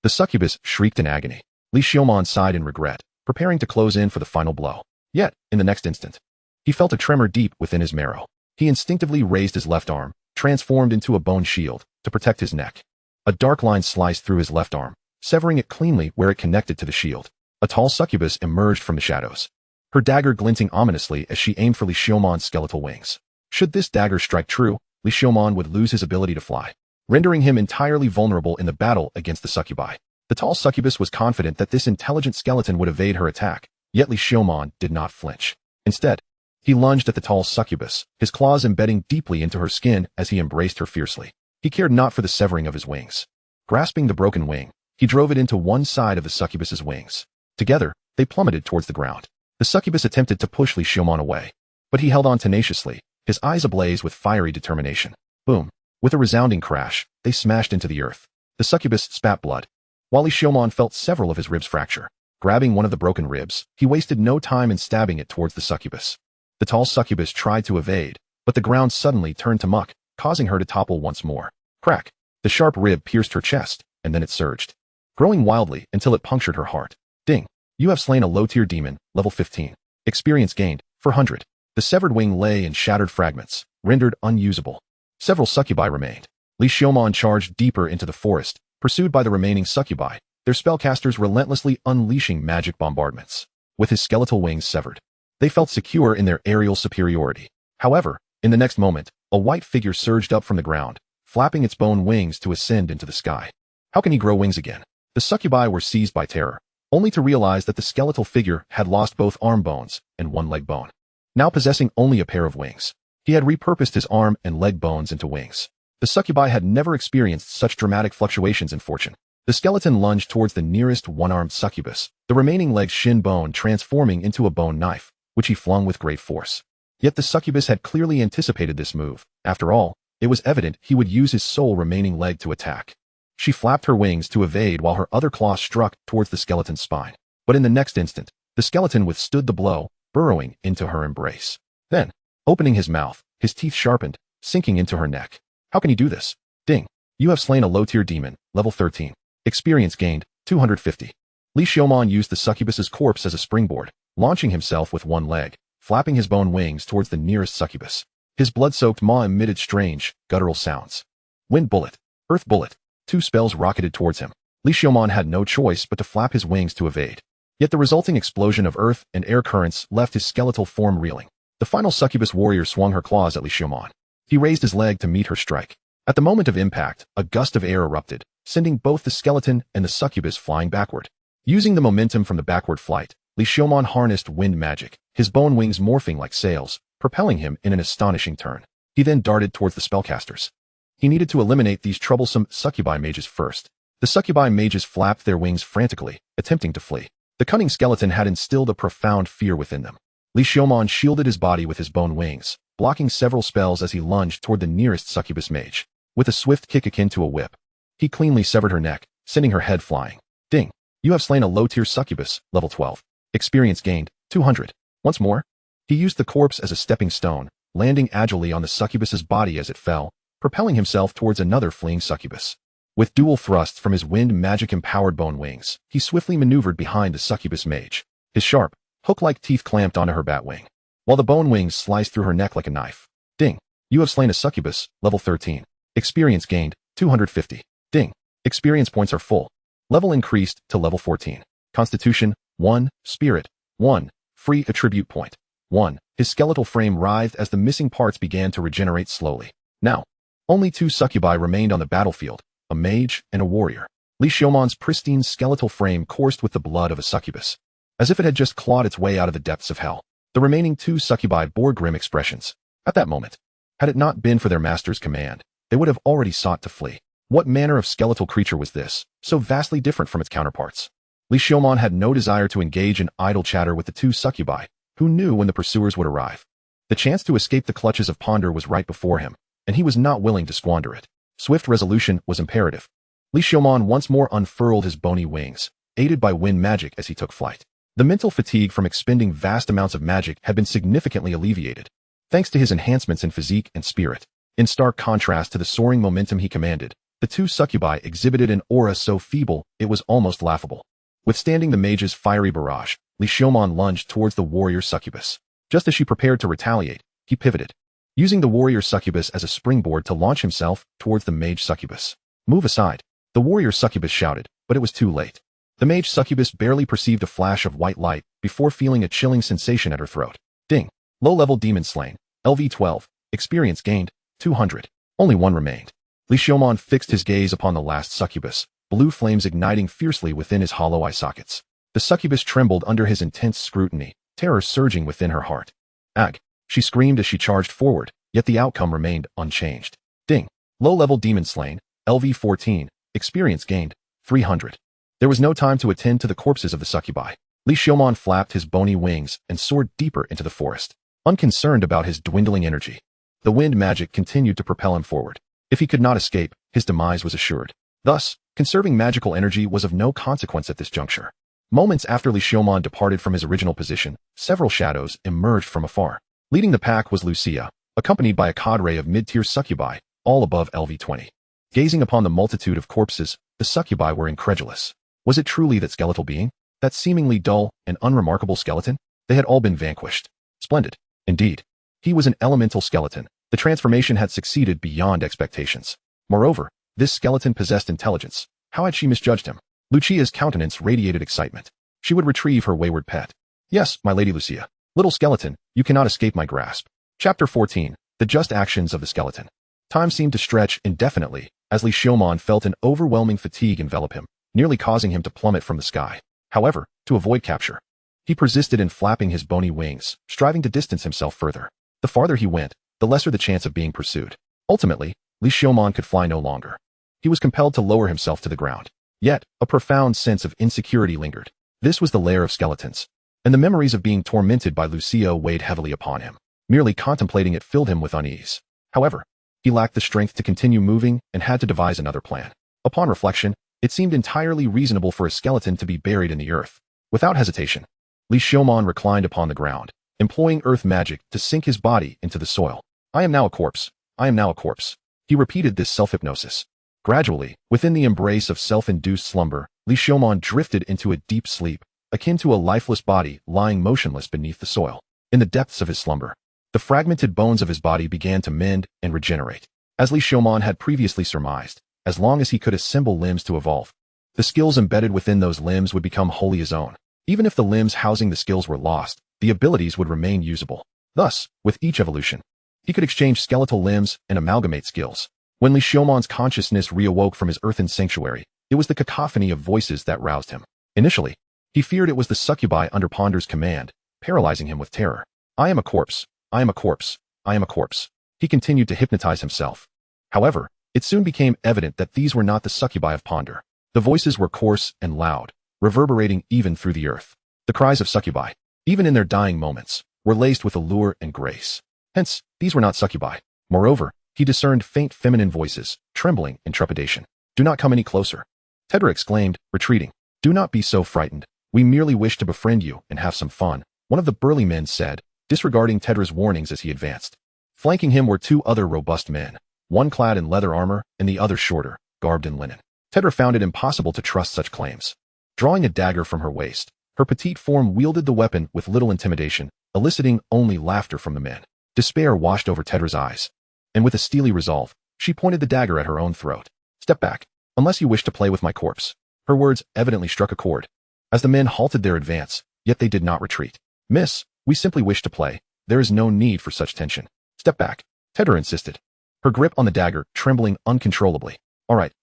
The succubus shrieked in agony. Li Xiaomon sighed in regret, preparing to close in for the final blow. Yet, in the next instant, he felt a tremor deep within his marrow. He instinctively raised his left arm, transformed into a bone shield, to protect his neck. A dark line sliced through his left arm, severing it cleanly where it connected to the shield. A tall succubus emerged from the shadows, her dagger glinting ominously as she aimed for Li Xiaomon's skeletal wings. Should this dagger strike true, Li Xiaomon would lose his ability to fly, rendering him entirely vulnerable in the battle against the succubi. The tall succubus was confident that this intelligent skeleton would evade her attack, yet Li Xiaomon did not flinch. Instead, he lunged at the tall succubus, his claws embedding deeply into her skin as he embraced her fiercely. He cared not for the severing of his wings. Grasping the broken wing, he drove it into one side of the succubus's wings. Together, they plummeted towards the ground. The succubus attempted to push Li Xiaomon away, but he held on tenaciously, his eyes ablaze with fiery determination. Boom! With a resounding crash, they smashed into the earth. The succubus spat blood, while Li Xiaomon felt several of his ribs fracture. Grabbing one of the broken ribs, he wasted no time in stabbing it towards the succubus. The tall succubus tried to evade, but the ground suddenly turned to muck, causing her to topple once more. Crack! The sharp rib pierced her chest, and then it surged, growing wildly until it punctured her heart. Ding! You have slain a low-tier demon, level 15. Experience gained, 400. The severed wing lay in shattered fragments, rendered unusable. Several succubi remained. Li Xiaomon charged deeper into the forest, pursued by the remaining succubi, their spellcasters relentlessly unleashing magic bombardments. With his skeletal wings severed, they felt secure in their aerial superiority. However, in the next moment, a white figure surged up from the ground, flapping its bone wings to ascend into the sky. How can he grow wings again? The succubi were seized by terror, only to realize that the skeletal figure had lost both arm bones and one leg bone. Now possessing only a pair of wings, he had repurposed his arm and leg bones into wings. The succubi had never experienced such dramatic fluctuations in fortune. The skeleton lunged towards the nearest one-armed succubus, the remaining leg's shin bone transforming into a bone knife, which he flung with great force. Yet the succubus had clearly anticipated this move. After all, it was evident he would use his sole remaining leg to attack. She flapped her wings to evade while her other claw struck towards the skeleton's spine. But in the next instant, the skeleton withstood the blow, burrowing into her embrace. Then, opening his mouth, his teeth sharpened, sinking into her neck. How can he do this? Ding! You have slain a low-tier demon, level 13. Experience gained, 250. Li Xiaomon used the succubus's corpse as a springboard, launching himself with one leg, flapping his bone wings towards the nearest succubus. His blood-soaked maw emitted strange, guttural sounds. Wind bullet, earth bullet. 2 spells rocketed towards him. Li Xiaomon had no choice but to flap his wings to evade. Yet the resulting explosion of earth and air currents left his skeletal form reeling. The final succubus warrior swung her claws at Li Xiaomon. He raised his leg to meet her strike. At the moment of impact, a gust of air erupted, sending both the skeleton and the succubus flying backward. Using the momentum from the backward flight, Li Xiaomon harnessed wind magic, his bone wings morphing like sails, propelling him in an astonishing turn. He then darted towards the spellcasters. He needed to eliminate these troublesome succubi mages first. The succubi mages flapped their wings frantically, attempting to flee. The cunning skeleton had instilled a profound fear within them. Li Xiaomon shielded his body with his bone wings, blocking several spells as he lunged toward the nearest succubus mage. With a swift kick akin to a whip, he cleanly severed her neck, sending her head flying. Ding! You have slain a low-tier succubus, level 12. Experience gained, 200. Once more, he used the corpse as a stepping stone, landing agilely on the succubus's body as it fell, propelling himself towards another fleeing succubus. With dual thrusts from his wind magic-empowered bone wings, he swiftly maneuvered behind the succubus mage. His sharp, hook-like teeth clamped onto her bat wing, while the bone wings sliced through her neck like a knife. Ding! You have slain a succubus, level 13. Experience gained, 250. Ding! Experience points are full. Level increased to level 14. Constitution, 1. Spirit, 1. Free attribute point, 1. His skeletal frame writhed as the missing parts began to regenerate slowly. Now, only 2 succubi remained on the battlefield, a mage and a warrior. Li Xiaomon's pristine skeletal frame coursed with the blood of a succubus, as if it had just clawed its way out of the depths of hell. The remaining 2 succubi bore grim expressions. At that moment, had it not been for their master's command, they would have already sought to flee. What manner of skeletal creature was this, so vastly different from its counterparts? Li Xiaomon had no desire to engage in idle chatter with the 2 succubi, who knew when the pursuers would arrive. The chance to escape the clutches of Ponder was right before him, and he was not willing to squander it. Swift resolution was imperative. Li Xiaomon once more unfurled his bony wings, aided by wind magic as he took flight. The mental fatigue from expending vast amounts of magic had been significantly alleviated, thanks to his enhancements in physique and spirit. In stark contrast to the soaring momentum he commanded, the two succubi exhibited an aura so feeble it was almost laughable. Withstanding the mage's fiery barrage, Li Xiaomon lunged towards the warrior succubus. Just as she prepared to retaliate, he pivoted, using the warrior succubus as a springboard to launch himself towards the mage succubus. "Move aside," the warrior succubus shouted, but it was too late. The mage succubus barely perceived a flash of white light before feeling a chilling sensation at her throat. Ding. Low-level demon slain. LV12. Experience gained. 200. Only one remained. Li Xiaomon fixed his gaze upon the last succubus, blue flames igniting fiercely within his hollow eye sockets. The succubus trembled under his intense scrutiny, terror surging within her heart. "Ag!" she screamed as she charged forward, yet the outcome remained unchanged. Ding. Low-level demon slain. LV14. Experience gained. 300. There was no time to attend to the corpses of the succubi. Li Xiaomon flapped his bony wings and soared deeper into the forest, unconcerned about his dwindling energy. The wind magic continued to propel him forward. If he could not escape, his demise was assured. Thus, conserving magical energy was of no consequence at this juncture. Moments after Li Xiaomon departed from his original position, several shadows emerged from afar. Leading the pack was Lucia, accompanied by a cadre of mid-tier succubi, all above LV20. Gazing upon the multitude of corpses, the succubi were incredulous. Was it truly that skeletal being? That seemingly dull and unremarkable skeleton? They had all been vanquished. Splendid. Indeed. He was an elemental skeleton. The transformation had succeeded beyond expectations. Moreover, this skeleton possessed intelligence. How had she misjudged him? Lucia's countenance radiated excitement. She would retrieve her wayward pet. "Yes, my lady Lucia. Little skeleton, you cannot escape my grasp." Chapter 14. The Just Actions of the Skeleton. Time seemed to stretch indefinitely, as Li Xiaomon felt an overwhelming fatigue envelop him, nearly causing him to plummet from the sky. However, to avoid capture, he persisted in flapping his bony wings, striving to distance himself further. The farther he went, the lesser the chance of being pursued. Ultimately, Li Xiaomon could fly no longer. He was compelled to lower himself to the ground. Yet, a profound sense of insecurity lingered. This was the lair of skeletons, and the memories of being tormented by Lucia weighed heavily upon him. Merely contemplating it filled him with unease. However, he lacked the strength to continue moving and had to devise another plan. Upon reflection, it seemed entirely reasonable for a skeleton to be buried in the earth. Without hesitation, Li Xiaomon reclined upon the ground, employing earth magic to sink his body into the soil. "I am now a corpse. I am now a corpse." He repeated this self-hypnosis. Gradually, within the embrace of self-induced slumber, Li Xiaomon drifted into a deep sleep, akin to a lifeless body lying motionless beneath the soil. In the depths of his slumber, the fragmented bones of his body began to mend and regenerate. As Li Xiaomon had previously surmised, as long as he could assemble limbs to evolve, the skills embedded within those limbs would become wholly his own. Even if the limbs housing the skills were lost, the abilities would remain usable. Thus, with each evolution, he could exchange skeletal limbs and amalgamate skills. When Li Xiaomon's consciousness reawoke from his earthen sanctuary, it was the cacophony of voices that roused him. Initially, he feared it was the succubi under Ponder's command, paralyzing him with terror. "I am a corpse. I am a corpse. I am a corpse." He continued to hypnotize himself. However, it soon became evident that these were not the succubi of Ponder. The voices were coarse and loud, reverberating even through the earth. The cries of succubi, even in their dying moments, were laced with allure and grace. Hence, these were not succubi. Moreover, he discerned faint feminine voices, trembling in trepidation. "Do not come any closer," Tedra exclaimed, retreating. "Do not be so frightened. We merely wish to befriend you and have some fun," one of the burly men said, disregarding Tedra's warnings as he advanced. Flanking him were two other robust men, one clad in leather armor and the other shorter, garbed in linen. Tedra found it impossible to trust such claims. Drawing a dagger from her waist, her petite form wielded the weapon with little intimidation, eliciting only laughter from the men. Despair washed over Tedra's eyes, and with a steely resolve, she pointed the dagger at her own throat. "Step back, unless you wish to play with my corpse." Her words evidently struck a chord, as the men halted their advance, yet they did not retreat. "Miss, we simply wish to play. There is no need for such tension." "Step back," Tedra insisted, her grip on the dagger trembling uncontrollably. All right,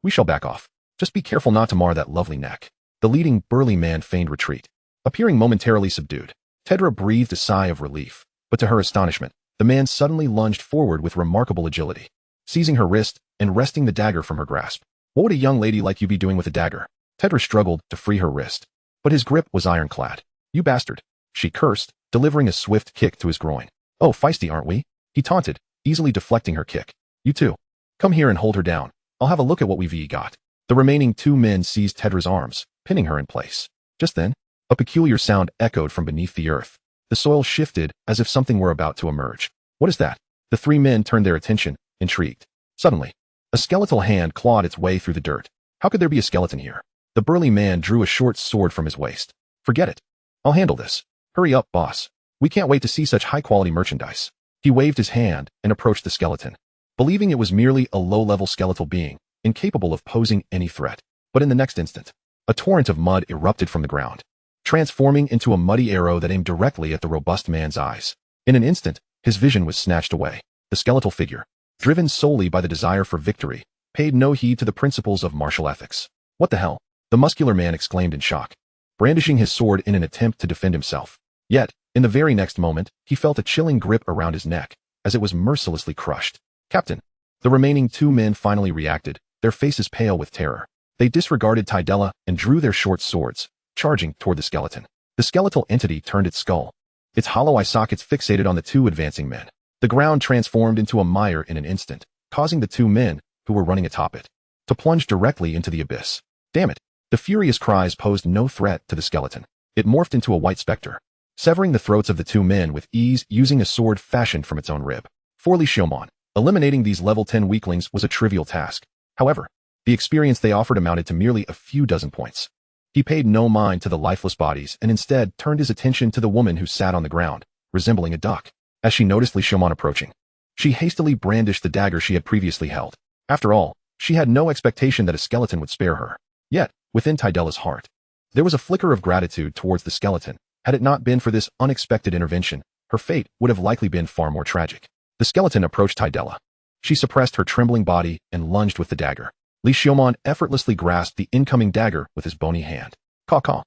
we shall back off. Just be careful not to mar that lovely neck." The leading burly man feigned retreat. Appearing momentarily subdued, Tedra breathed a sigh of relief, but to her astonishment, the man suddenly lunged forward with remarkable agility, seizing her wrist and wresting the dagger from her grasp. "What would a young lady like you be doing with a dagger?" Tedra struggled to free her wrist, but his grip was ironclad. "You bastard," she cursed, delivering a swift kick to his groin. "Oh, feisty, aren't we?" he taunted, easily deflecting her kick. "You too. Come here and hold her down. I'll have a look at what we've got." The remaining two men seized Tedra's arms, pinning her in place. Just then, A peculiar sound echoed from beneath the earth. The soil shifted as if something were about to emerge. What is that? The three men turned their attention, intrigued. Suddenly, a skeletal hand clawed its way through the dirt. How could there be a skeleton here? The burly man drew a short sword from his waist. Forget it. I'll handle this. Hurry up, boss. We can't wait to see such high-quality merchandise. He waved his hand and approached the skeleton, believing it was merely a low-level skeletal being, incapable of posing any threat. But in the next instant, a torrent of mud erupted from the ground, transforming into a muddy arrow that aimed directly at the robust man's eyes. In an instant, his vision was snatched away. The skeletal figure, driven solely by the desire for victory, paid no heed to the principles of martial ethics. What the hell? The muscular man exclaimed in shock, brandishing his sword in an attempt to defend himself. Yet, in the very next moment, he felt a chilling grip around his neck, as it was mercilessly crushed. Captain! The remaining two men finally reacted, their faces pale with terror. They disregarded Tydella and drew their short swords, charging toward the skeleton. The skeletal entity turned its skull, its hollow eye sockets fixated on the two advancing men. The ground transformed into a mire in an instant, causing the two men, who were running atop it, to plunge directly into the abyss. Damn it! The furious cries posed no threat to the skeleton. It morphed into a white specter, severing the throats of the two men with ease using a sword fashioned from its own rib. For Li Xiaomon, eliminating these level 10 weaklings was a trivial task. However, the experience they offered amounted to merely a few dozen points. He paid no mind to the lifeless bodies and instead turned his attention to the woman who sat on the ground, resembling a duck. As she noticed Li Xiaomon approaching, she hastily brandished the dagger she had previously held. After all, she had no expectation that a skeleton would spare her. Yet, within Tydella's heart, there was a flicker of gratitude towards the skeleton. Had it not been for this unexpected intervention, her fate would have likely been far more tragic. The skeleton approached Tydella. She suppressed her trembling body and lunged with the dagger. Li Xiaomon effortlessly grasped the incoming dagger with his bony hand. Caw.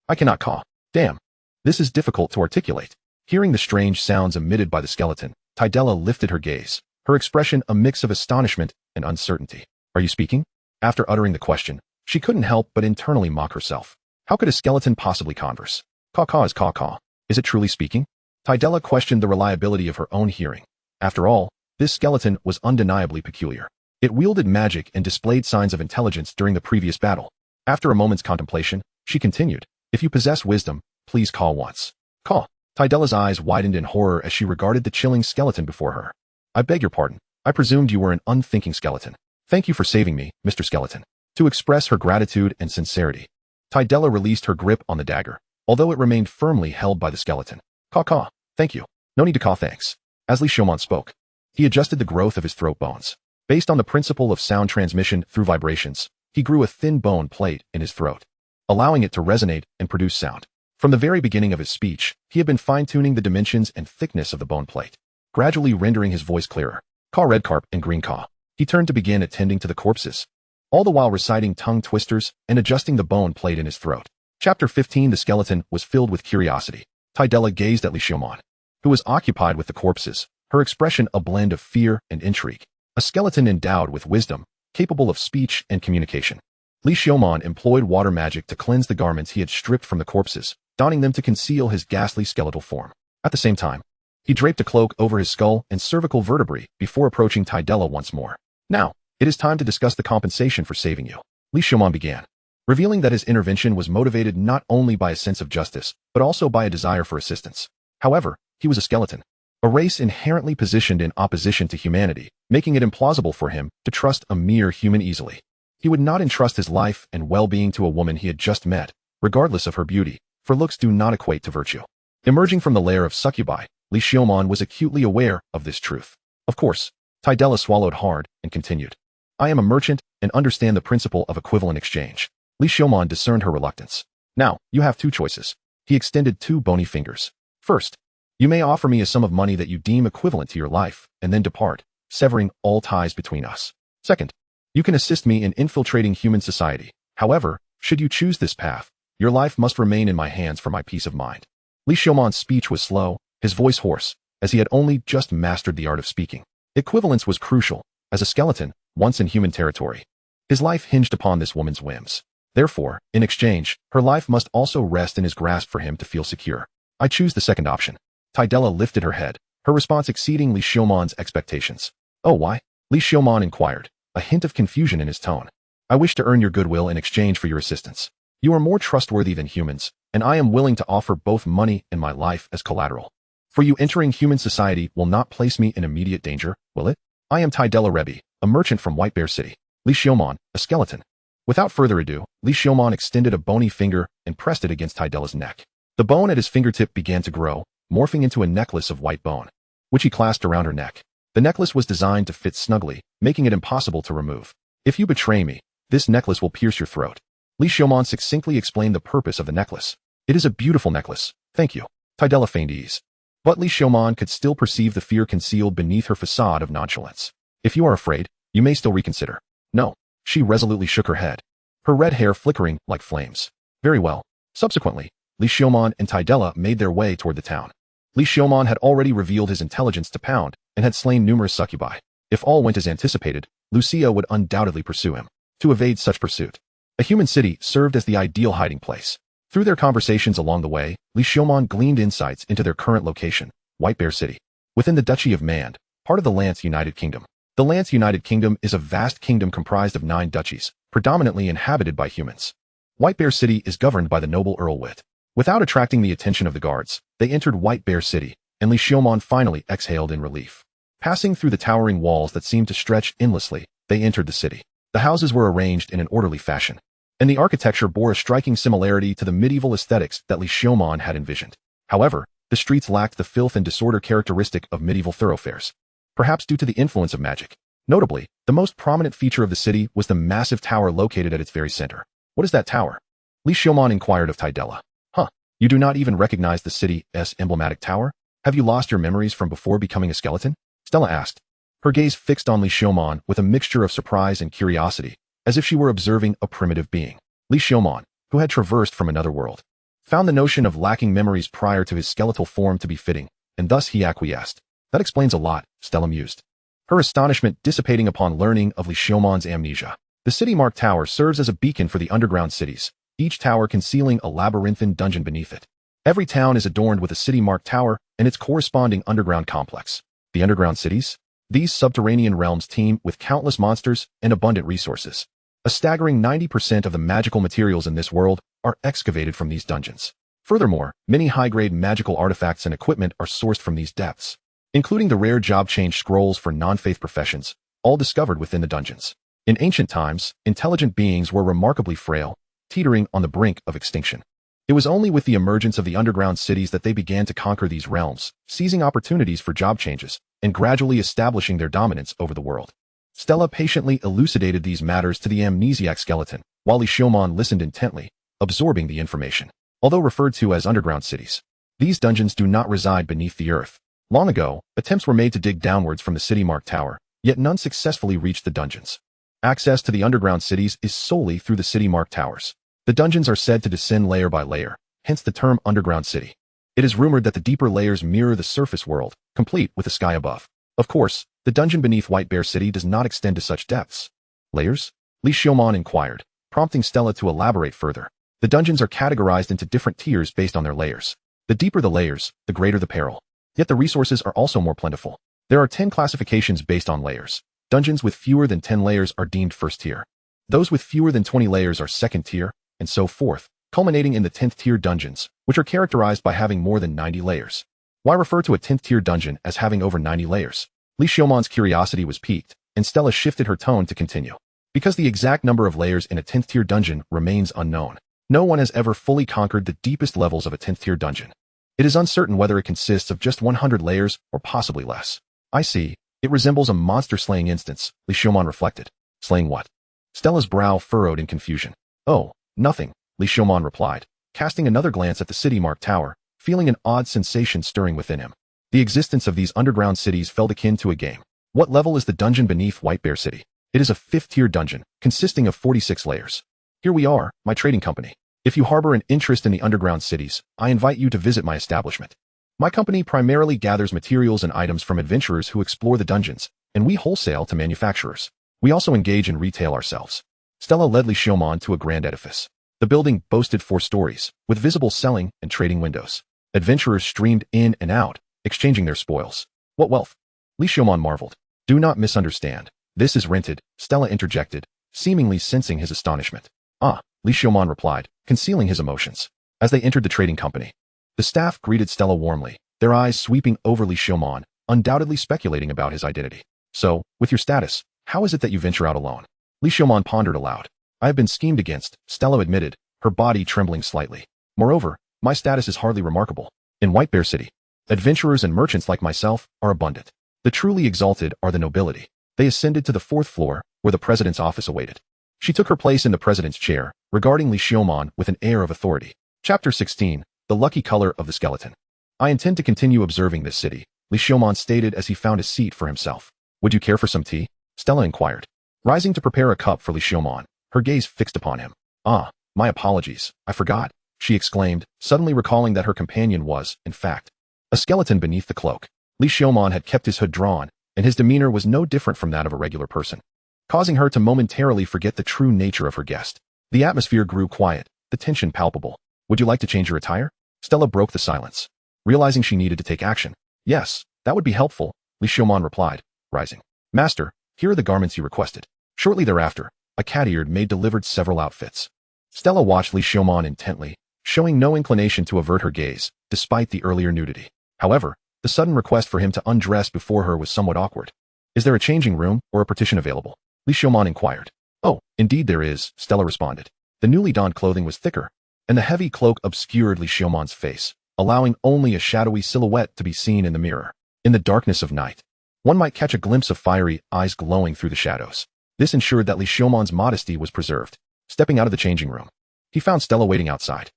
I cannot caw. Damn. This is difficult to articulate. Hearing the strange sounds emitted by the skeleton, Tydella lifted her gaze, her expression a mix of astonishment and uncertainty. Are you speaking? After uttering the question, she couldn't help but internally mock herself. How could a skeleton possibly converse? Caw is caw. Is it truly speaking? Tydella questioned the reliability of her own hearing. After all, this skeleton was undeniably peculiar. It wielded magic and displayed signs of intelligence during the previous battle. After a moment's contemplation, she continued, if you possess wisdom, please call once. Caw. Tydella's eyes widened in horror as she regarded the chilling skeleton before her. I beg your pardon. I presumed you were an unthinking skeleton. Thank you for saving me, Mr. Skeleton. To express her gratitude and sincerity, Tydella released her grip on the dagger, although it remained firmly held by the skeleton. Caw. Thank you. No need to caw thanks. As Li Xiaomon spoke, he adjusted the growth of his throat bones. Based on the principle of sound transmission through vibrations, he grew a thin bone plate in his throat, allowing it to resonate and produce sound. From the very beginning of his speech, he had been fine-tuning the dimensions and thickness of the bone plate, gradually rendering his voice clearer. Caw red carp and green caw. He turned to begin attending to the corpses, all the while reciting tongue twisters and adjusting the bone plate in his throat. Chapter 15. The skeleton was filled with curiosity. Tydella gazed at Li Xiaomon, who was occupied with the corpses, her expression a blend of fear and intrigue. A skeleton endowed with wisdom, capable of speech and communication. Li Xiaomon employed water magic to cleanse the garments he had stripped from the corpses, donning them to conceal his ghastly skeletal form. At the same time, he draped a cloak over his skull and cervical vertebrae before approaching Tydella once more. Now, it is time to discuss the compensation for saving you. Li Xiaomon began, revealing that his intervention was motivated not only by a sense of justice, but also by a desire for assistance. However, he was a skeleton, a race inherently positioned in opposition to humanity, making it implausible for him to trust a mere human easily. He would not entrust his life and well-being to a woman he had just met, regardless of her beauty, for looks do not equate to virtue. Emerging from the lair of succubi, Li Xiaomon was acutely aware of this truth. Of course, Tydella swallowed hard and continued. I am a merchant and understand the principle of equivalent exchange. Li Xiaomon discerned her reluctance. Now, you have two choices. He extended two bony fingers. First, you may offer me a sum of money that you deem equivalent to your life, and then depart, severing all ties between us. Second, you can assist me in infiltrating human society. However, should you choose this path, your life must remain in my hands for my peace of mind. Li Xiaomon's speech was slow, his voice hoarse, as he had only just mastered the art of speaking. Equivalence was crucial. As a skeleton, once in human territory, his life hinged upon this woman's whims. Therefore, in exchange, her life must also rest in his grasp for him to feel secure. I choose the second option. Tydella lifted her head, her response exceeding Li Xiaomon's expectations. Oh, why? Li Xiaomon inquired, a hint of confusion in his tone. I wish to earn your goodwill in exchange for your assistance. You are more trustworthy than humans, and I am willing to offer both money and my life as collateral. For you, entering human society will not place me in immediate danger, will it? I am Tidella Rebi, a merchant from White Bear City. Li Xiaomon, a skeleton. Without further ado, Li Xiaomon extended a bony finger and pressed it against Tidella's neck. The bone at his fingertip began to grow, morphing into a necklace of white bone, which he clasped around her neck. The necklace was designed to fit snugly, making it impossible to remove. If you betray me, this necklace will pierce your throat. Li Xiaomon succinctly explained the purpose of the necklace. It is a beautiful necklace, thank you. Tidella feigned ease. But Li Xiaomon could still perceive the fear concealed beneath her facade of nonchalance. If you are afraid, you may still reconsider. No. She resolutely shook her head, her red hair flickering like flames. Very well. Subsequently, Li Xiaomon and Tidella made their way toward the town. Li Xiaomon had already revealed his intelligence to Pound and had slain numerous succubi. If all went as anticipated, Lucia would undoubtedly pursue him. To evade such pursuit, a human city served as the ideal hiding place. Through their conversations along the way, Li Xiaomon gleaned insights into their current location, White Bear City, within the Duchy of Mand, part of the Lance United Kingdom. The Lance United Kingdom is a vast kingdom comprised of 9 duchies, predominantly inhabited by humans. White Bear City is governed by the noble Earl Wit. Without attracting the attention of the guards, they entered White Bear City, and Li Xiaomon finally exhaled in relief. Passing through the towering walls that seemed to stretch endlessly, they entered the city. The houses were arranged in an orderly fashion, and the architecture bore a striking similarity to the medieval aesthetics that Li Xiaomon had envisioned. However, the streets lacked the filth and disorder characteristic of medieval thoroughfares, perhaps due to the influence of magic. Notably, the most prominent feature of the city was the massive tower located at its very center. What is that tower? Li Xiaomon inquired of Tidella. Huh, you do not even recognize the city's emblematic tower? Have you lost your memories from before becoming a skeleton? Stella asked, her gaze fixed on Li Xiaomon with a mixture of surprise and curiosity, as if she were observing a primitive being. Li Xiaomon, who had traversed from another world, found the notion of lacking memories prior to his skeletal form to be fitting, and thus he acquiesced. That explains a lot, Stella mused, her astonishment dissipating upon learning of Li Xiaomon's amnesia. The city-marked tower serves as a beacon for the underground cities, each tower concealing a labyrinthine dungeon beneath it. Every town is adorned with a city-marked tower and its corresponding underground complex. The underground cities? These subterranean realms teem with countless monsters and abundant resources. A staggering 90% of the magical materials in this world are excavated from these dungeons. Furthermore, many high-grade magical artifacts and equipment are sourced from these depths, including the rare job change scrolls for non-faith professions, all discovered within the dungeons. In ancient times, intelligent beings were remarkably frail, teetering on the brink of extinction. It was only with the emergence of the underground cities that they began to conquer these realms, seizing opportunities for job changes, and gradually establishing their dominance over the world. Stella patiently elucidated these matters to the amnesiac skeleton, while Li Xiaomon listened intently, absorbing the information. Although referred to as underground cities, these dungeons do not reside beneath the earth. Long ago, attempts were made to dig downwards from the city-marked tower, yet none successfully reached the dungeons. Access to the underground cities is solely through the city-marked towers. The dungeons are said to descend layer by layer, hence the term underground city. It is rumored that the deeper layers mirror the surface world, complete with the sky above. Of course, the dungeon beneath White Bear City does not extend to such depths. Layers? Li Xiaomon inquired, prompting Stella to elaborate further. The dungeons are categorized into different tiers based on their layers. The deeper the layers, the greater the peril. Yet the resources are also more plentiful. There are 10 classifications based on layers. Dungeons with fewer than 10 layers are deemed first tier. Those with fewer than 20 layers are second tier, and so forth, culminating in the 10th tier dungeons, which are characterized by having more than 90 layers. Why refer to a 10th tier dungeon as having over 90 layers? Li Xiaomon's curiosity was piqued, and Stella shifted her tone to continue. Because the exact number of layers in a 10th tier dungeon remains unknown. No one has ever fully conquered the deepest levels of a 10th tier dungeon. It is uncertain whether it consists of just 100 layers or possibly less. I see. It resembles a monster-slaying instance, Li Xiaomon reflected. Slaying what? Stella's brow furrowed in confusion. Oh, nothing, Li Xiaomon replied, casting another glance at the city-marked tower, feeling an odd sensation stirring within him. The existence of these underground cities felt akin to a game. What level is the dungeon beneath White Bear City? It is a 5th-tier dungeon, consisting of 46 layers. Here we are, my trading company. If you harbor an interest in the underground cities, I invite you to visit my establishment. My company primarily gathers materials and items from adventurers who explore the dungeons, and we wholesale to manufacturers. We also engage in retail ourselves. Stella led Li Xiaomon to a grand edifice. The building boasted 4 stories, with visible selling and trading windows. Adventurers streamed in and out, exchanging their spoils. What wealth? Li Xiaomon marveled. Do not misunderstand. This is rented, Stella interjected, seemingly sensing his astonishment. Ah, Li Xiaomon replied, concealing his emotions. as they entered the trading company. The staff greeted Stella warmly, their eyes sweeping over Li Xiaomon, undoubtedly speculating about his identity. So, with your status, how is it that you venture out alone? Li Xiaomon pondered aloud. I have been schemed against, Stella admitted, her body trembling slightly. Moreover, my status is hardly remarkable. In White Bear City, adventurers and merchants like myself are abundant. The truly exalted are the nobility. They ascended to the 4th floor, where the president's office awaited. She took her place in the president's chair, regarding Li Xiaomon with an air of authority. Chapter 16, The Lucky Color of the Skeleton. I intend to continue observing this city, Li Xiaomon stated as he found a seat for himself. Would you care for some tea? Stella inquired. Rising to prepare a cup for Li Xiaomon, her gaze fixed upon him. Ah, my apologies, I forgot, she exclaimed, suddenly recalling that her companion was, in fact, a skeleton beneath the cloak. Li Xiaomon had kept his hood drawn, and his demeanor was no different from that of a regular person, causing her to momentarily forget the true nature of her guest. The atmosphere grew quiet, the tension palpable. Would you like to change your attire? Stella broke the silence, realizing she needed to take action. Yes, that would be helpful, Li Xiaomon replied, rising. Master, here are the garments you requested. Shortly thereafter, a cat-eared maid delivered several outfits. Stella watched Li Xiaomon intently, showing no inclination to avert her gaze, despite the earlier nudity. However, the sudden request for him to undress before her was somewhat awkward. Is there a changing room or a partition available? Li Xiaomon inquired. Oh, indeed there is, Stella responded. The newly donned clothing was thicker, and the heavy cloak obscured Li Xiaomon's face, allowing only a shadowy silhouette to be seen in the mirror. In the darkness of night, one might catch a glimpse of fiery eyes glowing through the shadows. This ensured that Li Xiaomon's modesty was preserved. Stepping out of the changing room, he found Stella waiting outside.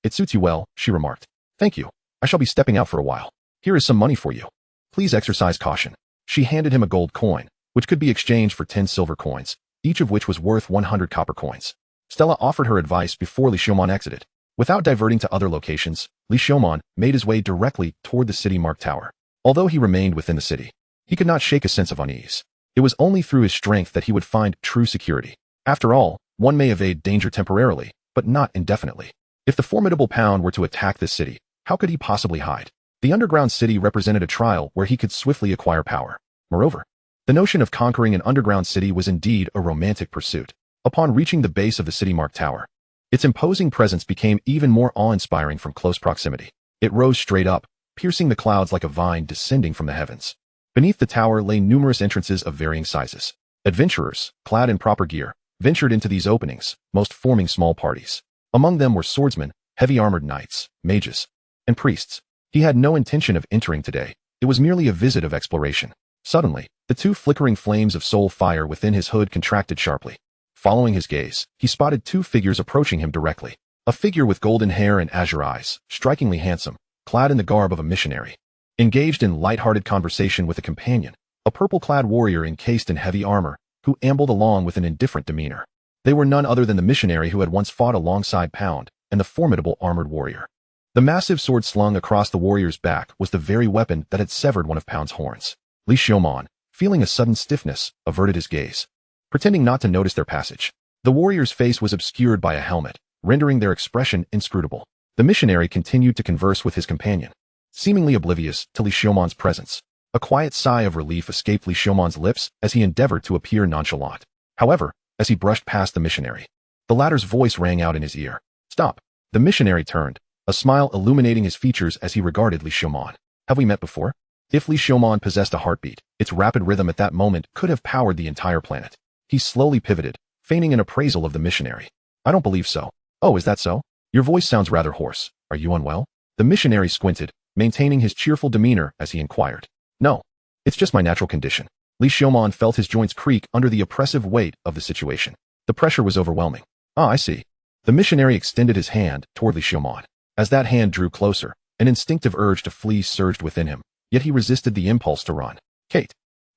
It suits you well, she remarked. Thank you. I shall be stepping out for a while. Here is some money for you. Please exercise caution. She handed him a gold coin, which could be exchanged for 10 silver coins, each of which was worth 100 copper coins. Stella offered her advice before Li Xiaomon exited. Without diverting to other locations, Li Xiaomon made his way directly toward the city-marked tower. Although he remained within the city, he could not shake a sense of unease. It was only through his strength that he would find true security. After all, one may evade danger temporarily, but not indefinitely. If the formidable Pound were to attack this city, how could he possibly hide? The underground city represented a trial where he could swiftly acquire power. Moreover, the notion of conquering an underground city was indeed a romantic pursuit. Upon reaching the base of the city-marked tower, its imposing presence became even more awe-inspiring from close proximity. It rose straight up, piercing the clouds like a vine descending from the heavens. Beneath the tower lay numerous entrances of varying sizes. Adventurers, clad in proper gear, ventured into these openings, most forming small parties. Among them were swordsmen, heavy-armored knights, mages, and priests. He had no intention of entering today. It was merely a visit of exploration. Suddenly, the two flickering flames of soul fire within his hood contracted sharply. Following his gaze, he spotted two figures approaching him directly. A figure with golden hair and azure eyes, strikingly handsome, clad in the garb of a missionary, engaged in light-hearted conversation with a companion, a purple-clad warrior encased in heavy armor, who ambled along with an indifferent demeanor. They were none other than the missionary who had once fought alongside Pound and the formidable armored warrior. The massive sword slung across the warrior's back was the very weapon that had severed one of Pound's horns. Li Xiaomon, feeling a sudden stiffness, averted his gaze, pretending not to notice their passage. The warrior's face was obscured by a helmet, rendering their expression inscrutable. The missionary continued to converse with his companion, seemingly oblivious to Li Xiaomon's presence. A quiet sigh of relief escaped Li Xiaomon's lips as he endeavored to appear nonchalant. However, as he brushed past the missionary, the latter's voice rang out in his ear. Stop. The missionary turned, a smile illuminating his features as he regarded Li Xiaomon. Have we met before? If Li Xiaomon possessed a heartbeat, its rapid rhythm at that moment could have powered the entire planet. He slowly pivoted, feigning an appraisal of the missionary. I don't believe so. Oh, is that so? Your voice sounds rather hoarse. Are you unwell? The missionary squinted, maintaining his cheerful demeanor as he inquired. No, it's just my natural condition. Li Xiaomon felt his joints creak under the oppressive weight of the situation. The pressure was overwhelming. Ah, I see. The missionary extended his hand toward Li Xiaomon. As that hand drew closer, an instinctive urge to flee surged within him, yet he resisted the impulse to run. Kate,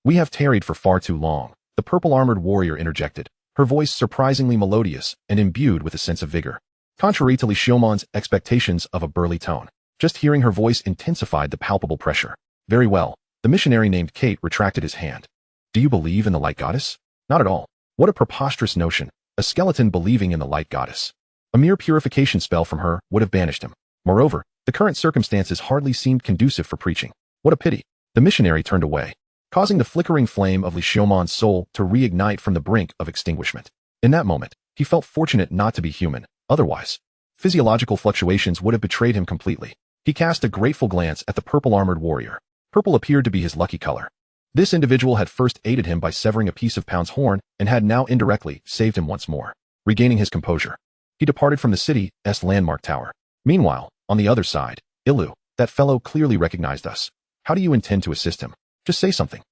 we have tarried for far too long, the purple-armored warrior interjected, her voice surprisingly melodious and imbued with a sense of vigor. Contrary to Li Xiaomon's expectations of a burly tone, just hearing her voice intensified the palpable pressure. Very well, the missionary named Kate retracted his hand. Do you believe in the light goddess? Not at all. What a preposterous notion, a skeleton believing in the light goddess. A mere purification spell from her would have banished him. Moreover, the current circumstances hardly seemed conducive for preaching. What a pity. The missionary turned away, causing the flickering flame of Li Xiaomon's soul to reignite from the brink of extinguishment. In that moment, he felt fortunate not to be human. Otherwise, Physiological fluctuations would have betrayed him completely. He cast a grateful glance at the purple-armored warrior. Purple appeared to be his lucky color. This individual had first aided him by severing a piece of Pound's horn and had now indirectly saved him once more. Regaining his composure, he departed from the city's landmark tower. Meanwhile, on the other side, Ilu, that fellow clearly recognized us. How do you intend to assist him? Just say something.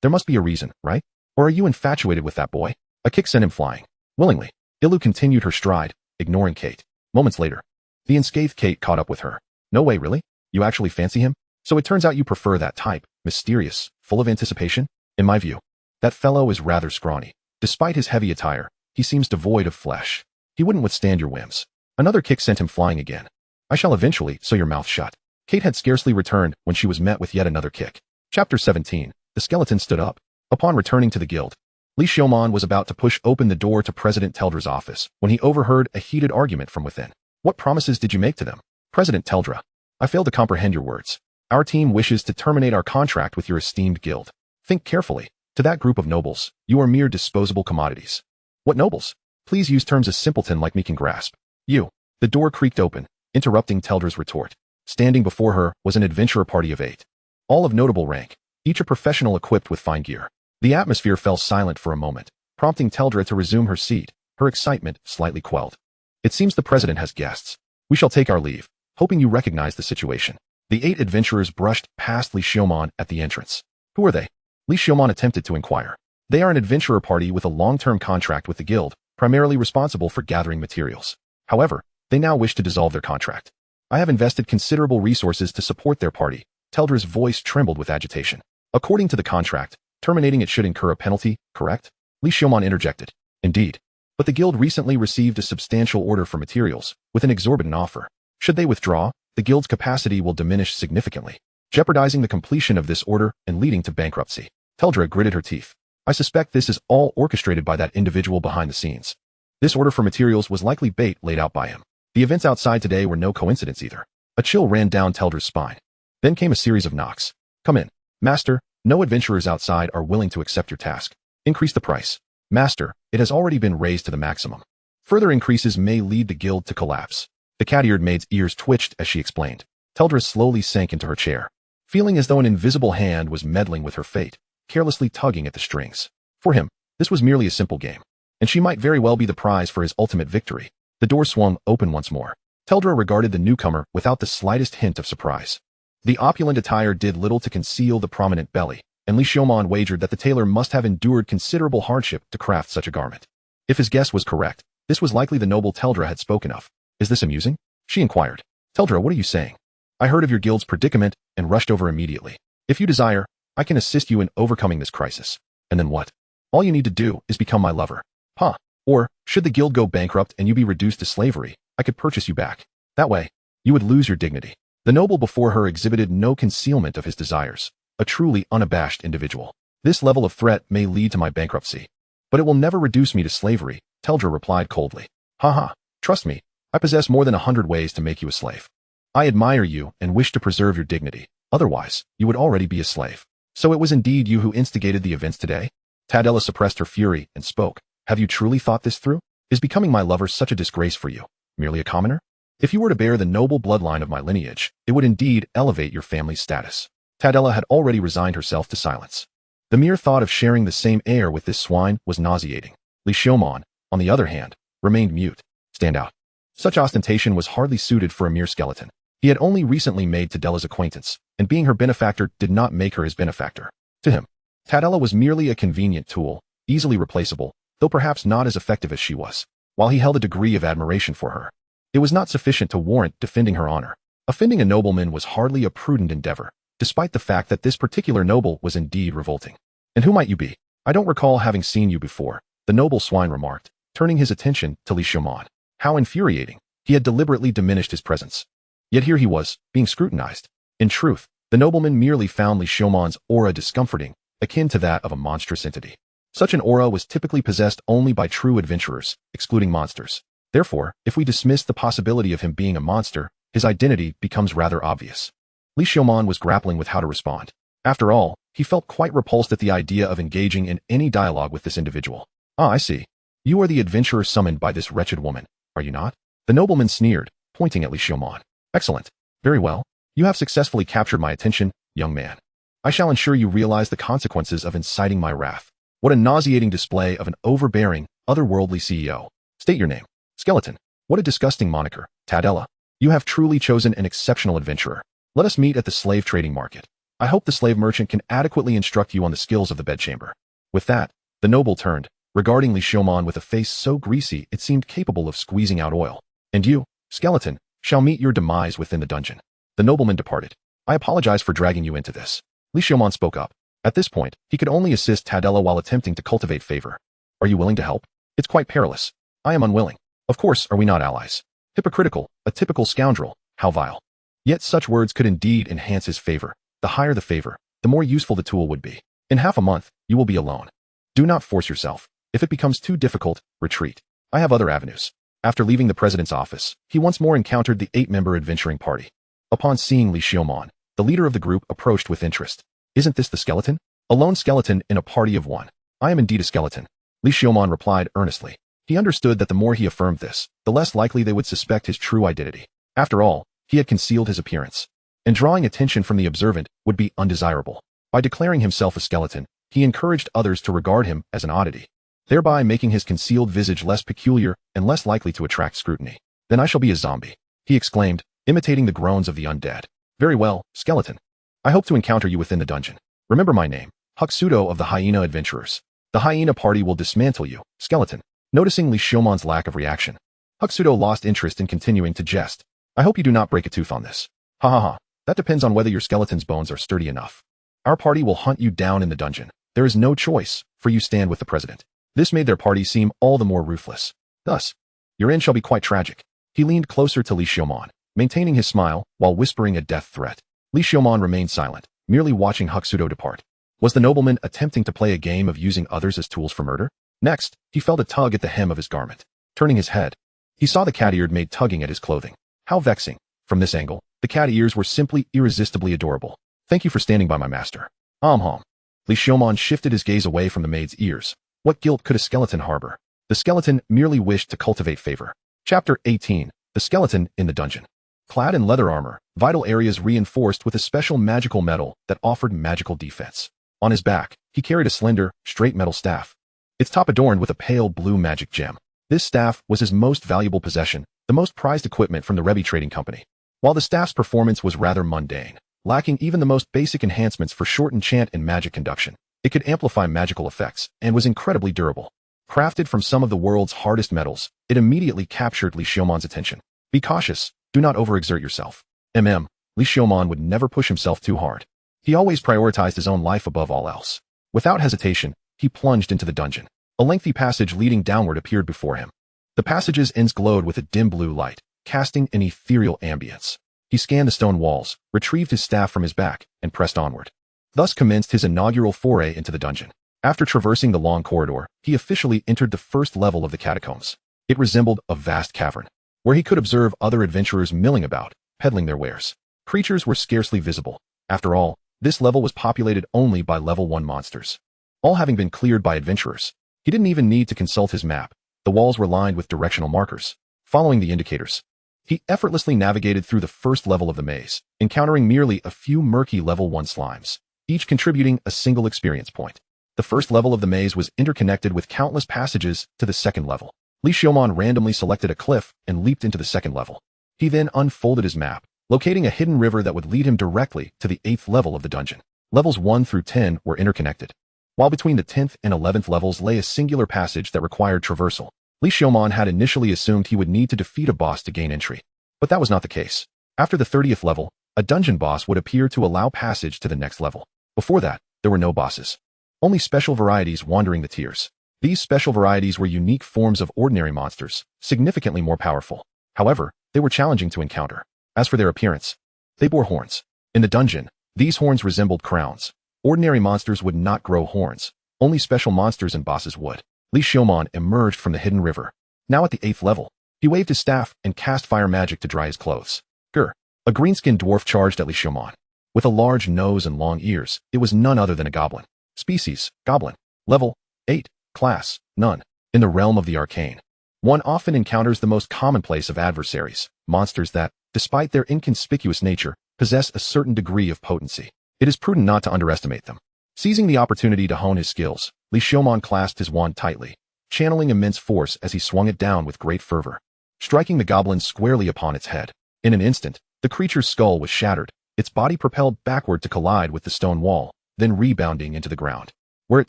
There must be a reason, right? Or are you infatuated with that boy? A kick sent him flying. Willingly, Ilu continued her stride, ignoring Kate. Moments later, the unscathed Kate caught up with her. No way, really? You actually fancy him? So it turns out you prefer that type, mysterious, full of anticipation? In my view, that fellow is rather scrawny. Despite his heavy attire, he seems devoid of flesh. He wouldn't withstand your whims. Another kick sent him flying again. I shall eventually sew your mouth shut. Kate had scarcely returned when she was met with yet another kick. Chapter 17. The skeleton stood up. Upon returning to the guild, Li Xiaoman was about to push open the door to President Teldra's office when he overheard a heated argument from within. What promises did you make to them? President Teldra, I fail to comprehend your words. Our team wishes to terminate our contract with your esteemed guild. Think carefully. To that group of nobles, you are mere disposable commodities. What nobles? Please use terms a simpleton like me can grasp. You. The door creaked open, interrupting Teldra's retort. Standing before her was an adventurer party of 8. All of notable rank, each a professional equipped with fine gear. The atmosphere fell silent for a moment, prompting Teldra to resume her seat, her excitement slightly quelled. It seems the president has guests. We shall take our leave, hoping you recognize the situation. The 8 adventurers brushed past Li Xiaoman at the entrance. Who are they? Li Xiaoman attempted to inquire. They are an adventurer party with a long-term contract with the guild, primarily responsible for gathering materials. However, they now wish to dissolve their contract. I have invested considerable resources to support their party. Teldra's voice trembled with agitation. According to the contract, terminating it should incur a penalty, correct? Li Xiaoman interjected. Indeed. But the guild recently received a substantial order for materials, with an exorbitant offer. Should they withdraw, the guild's capacity will diminish significantly, jeopardizing the completion of this order and leading to bankruptcy. Teldra gritted her teeth. I suspect this is all orchestrated by that individual behind the scenes. This order for materials was likely bait laid out by him. The events outside today were no coincidence either. A chill ran down Teldra's spine. Then came a series of knocks. Come in. Master, no adventurers outside are willing to accept your task. Increase the price. Master, it has already been raised to the maximum. Further increases may lead the guild to collapse. The cat-eared maid's ears twitched as she explained. Teldra slowly sank into her chair, feeling as though an invisible hand was meddling with her fate, carelessly tugging at the strings. For him, this was merely a simple game, and she might very well be the prize for his ultimate victory. The door swung open once more. Teldra regarded the newcomer without the slightest hint of surprise. The opulent attire did little to conceal the prominent belly, and Li Xiaoman wagered that the tailor must have endured considerable hardship to craft such a garment. If his guess was correct, this was likely the noble Teldra had spoken of. Is this amusing? She inquired. Teldra, what are you saying? I heard of your guild's predicament and rushed over immediately. If you desire, I can assist you in overcoming this crisis. And then what? All you need to do is become my lover. Huh. Or, should the guild go bankrupt and you be reduced to slavery, I could purchase you back. That way, you would lose your dignity. The noble before her exhibited no concealment of his desires, a truly unabashed individual. This level of threat may lead to my bankruptcy, but it will never reduce me to slavery, Teldra replied coldly. Haha, trust me, I possess more than 100 ways to make you a slave. I admire you and wish to preserve your dignity. Otherwise, you would already be a slave. So it was indeed you who instigated the events today? Tadella suppressed her fury and spoke. Have you truly thought this through? Is becoming my lover such a disgrace for you? Merely a commoner? If you were to bear the noble bloodline of my lineage, it would indeed elevate your family's status. Tadella had already resigned herself to silence. The mere thought of sharing the same air with this swine was nauseating. Li Xiaoman, on the other hand, remained mute. Stand out. Such ostentation was hardly suited for a mere skeleton. He had only recently made Tadella's acquaintance, and being her benefactor did not make her his benefactor. To him, Tadella was merely a convenient tool, easily replaceable, though perhaps not as effective as she was. While he held a degree of admiration for her, it was not sufficient to warrant defending her honor. Offending a nobleman was hardly a prudent endeavor, despite the fact that this particular noble was indeed revolting. And who might you be? I don't recall having seen you before, the noble swine remarked, turning his attention to Li Xiaoman. How infuriating. He had deliberately diminished his presence. Yet here he was, being scrutinized. In truth, the nobleman merely found Li Xiaoman's aura discomforting, akin to that of a monstrous entity. Such an aura was typically possessed only by true adventurers, excluding monsters. Therefore, if we dismiss the possibility of him being a monster, his identity becomes rather obvious. Li Xiaoman was grappling with how to respond. After all, he felt quite repulsed at the idea of engaging in any dialogue with this individual. Ah, I see. You are the adventurer summoned by this wretched woman, are you not? The nobleman sneered, pointing at Li Xiaomon. Excellent. Very well. You have successfully captured my attention, young man. I shall ensure you realize the consequences of inciting my wrath. What a nauseating display of an overbearing, otherworldly CEO. State your name. Skeleton. What a disgusting moniker, Tadella. You have truly chosen an exceptional adventurer. Let us meet at the slave trading market. I hope the slave merchant can adequately instruct you on the skills of the bedchamber. With that, the noble turned, regarding Li Xiaomon with a face so greasy it seemed capable of squeezing out oil. And you, skeleton, shall meet your demise within the dungeon. The nobleman departed. I apologize for dragging you into this. Li Xiaomon spoke up. At this point, he could only assist Tadella while attempting to cultivate favor. Are you willing to help? It's quite perilous. I am unwilling. Of course, are we not allies? Hypocritical, a typical scoundrel, how vile. Yet such words could indeed enhance his favor. The higher the favor, the more useful the tool would be. In half a month, you will be alone. Do not force yourself. If it becomes too difficult, retreat. I have other avenues. After leaving the president's office, he once more encountered the 8-member adventuring party. Upon seeing Li Xiaomon, the leader of the group approached with interest. Isn't this the skeleton? A lone skeleton in a party of one. I am indeed a skeleton. Li Xiaomon replied earnestly. He understood that the more he affirmed this, the less likely they would suspect his true identity. After all, he had concealed his appearance. And drawing attention from the observant would be undesirable. By declaring himself a skeleton, he encouraged others to regard him as an oddity, thereby making his concealed visage less peculiar and less likely to attract scrutiny. Then I shall be a zombie, he exclaimed, imitating the groans of the undead. Very well, skeleton. I hope to encounter you within the dungeon. Remember my name, Huxudo of the Hyena Adventurers. The Hyena Party will dismantle you, skeleton. Noticing Li Xiaomon's lack of reaction, Huxudo lost interest in continuing to jest. I hope you do not break a tooth on this. Ha ha ha. That depends on whether your skeleton's bones are sturdy enough. Our party will hunt you down in the dungeon. There is no choice, for you stand with the president. This made their party seem all the more ruthless. Thus, your end shall be quite tragic. He leaned closer to Li Xiaomon, maintaining his smile while whispering a death threat. Li Xiaomon remained silent, merely watching Huxudo depart. Was the nobleman attempting to play a game of using others as tools for murder? Next, he felt a tug at the hem of his garment. Turning his head, he saw the cat-eared maid tugging at his clothing. How vexing. From this angle, the cat ears were simply irresistibly adorable. Thank you for standing by my master. Li Xiaomon shifted his gaze away from the maid's ears. What guilt could a skeleton harbor? The skeleton merely wished to cultivate favor. Chapter 18. The Skeleton in the Dungeon. Clad in leather armor, vital areas reinforced with a special magical metal that offered magical defense. On his back, he carried a slender, straight metal staff, its top adorned with a pale blue magic gem. This staff was his most valuable possession, the most prized equipment from the Rebbe Trading Company. While the staff's performance was rather mundane, lacking even the most basic enhancements for short enchant and magic conduction, it could amplify magical effects and was incredibly durable. Crafted from some of the world's hardest metals, it immediately captured Li Xiaomon's attention. Be cautious, do not overexert yourself. Li Xiaomon would never push himself too hard. He always prioritized his own life above all else. Without hesitation, he plunged into the dungeon. A lengthy passage leading downward appeared before him. The passage's ends glowed with a dim blue light, casting an ethereal ambience. He scanned the stone walls, retrieved his staff from his back, and pressed onward. Thus commenced his inaugural foray into the dungeon. After traversing the long corridor, he officially entered the first level of the catacombs. It resembled a vast cavern, where he could observe other adventurers milling about, peddling their wares. Creatures were scarcely visible. After all, this level was populated only by level 1 monsters, all having been cleared by adventurers. He didn't even need to consult his map. The walls were lined with directional markers. Following the indicators, he effortlessly navigated through the first level of the maze, encountering merely a few murky level 1 slimes, each contributing a single experience point. The first level of the maze was interconnected with countless passages to the second level. Li Xiaomon randomly selected a cliff and leaped into the second level. He then unfolded his map, locating a hidden river that would lead him directly to the 8th level of the dungeon. Levels 1 through 10 were interconnected, while between the 10th and 11th levels lay a singular passage that required traversal. Li Xiaomon had initially assumed he would need to defeat a boss to gain entry, but that was not the case. After the 30th level, a dungeon boss would appear to allow passage to the next level. Before that, there were no bosses, only special varieties wandering the tiers. These special varieties were unique forms of ordinary monsters, significantly more powerful. However, they were challenging to encounter. As for their appearance, they bore horns. In the dungeon, these horns resembled crowns. Ordinary monsters would not grow horns. Only special monsters and bosses would. Li Xiaomon emerged from the hidden river. Now at the 8th level, he waved his staff and cast fire magic to dry his clothes. Grr. A green-skinned dwarf charged at Li Xiaomon. With a large nose and long ears, it was none other than a goblin. Species, goblin. Level, 8. Class, none. In the realm of the arcane. one often encounters the most commonplace of adversaries, monsters that, despite their inconspicuous nature, possess a certain degree of potency. It is prudent not to underestimate them. Seizing the opportunity to hone his skills, Li Xiaomon clasped his wand tightly, channeling immense force as he swung it down with great fervor, striking the goblin squarely upon its head. In an instant, the creature's skull was shattered, its body propelled backward to collide with the stone wall, then rebounding into the ground, where it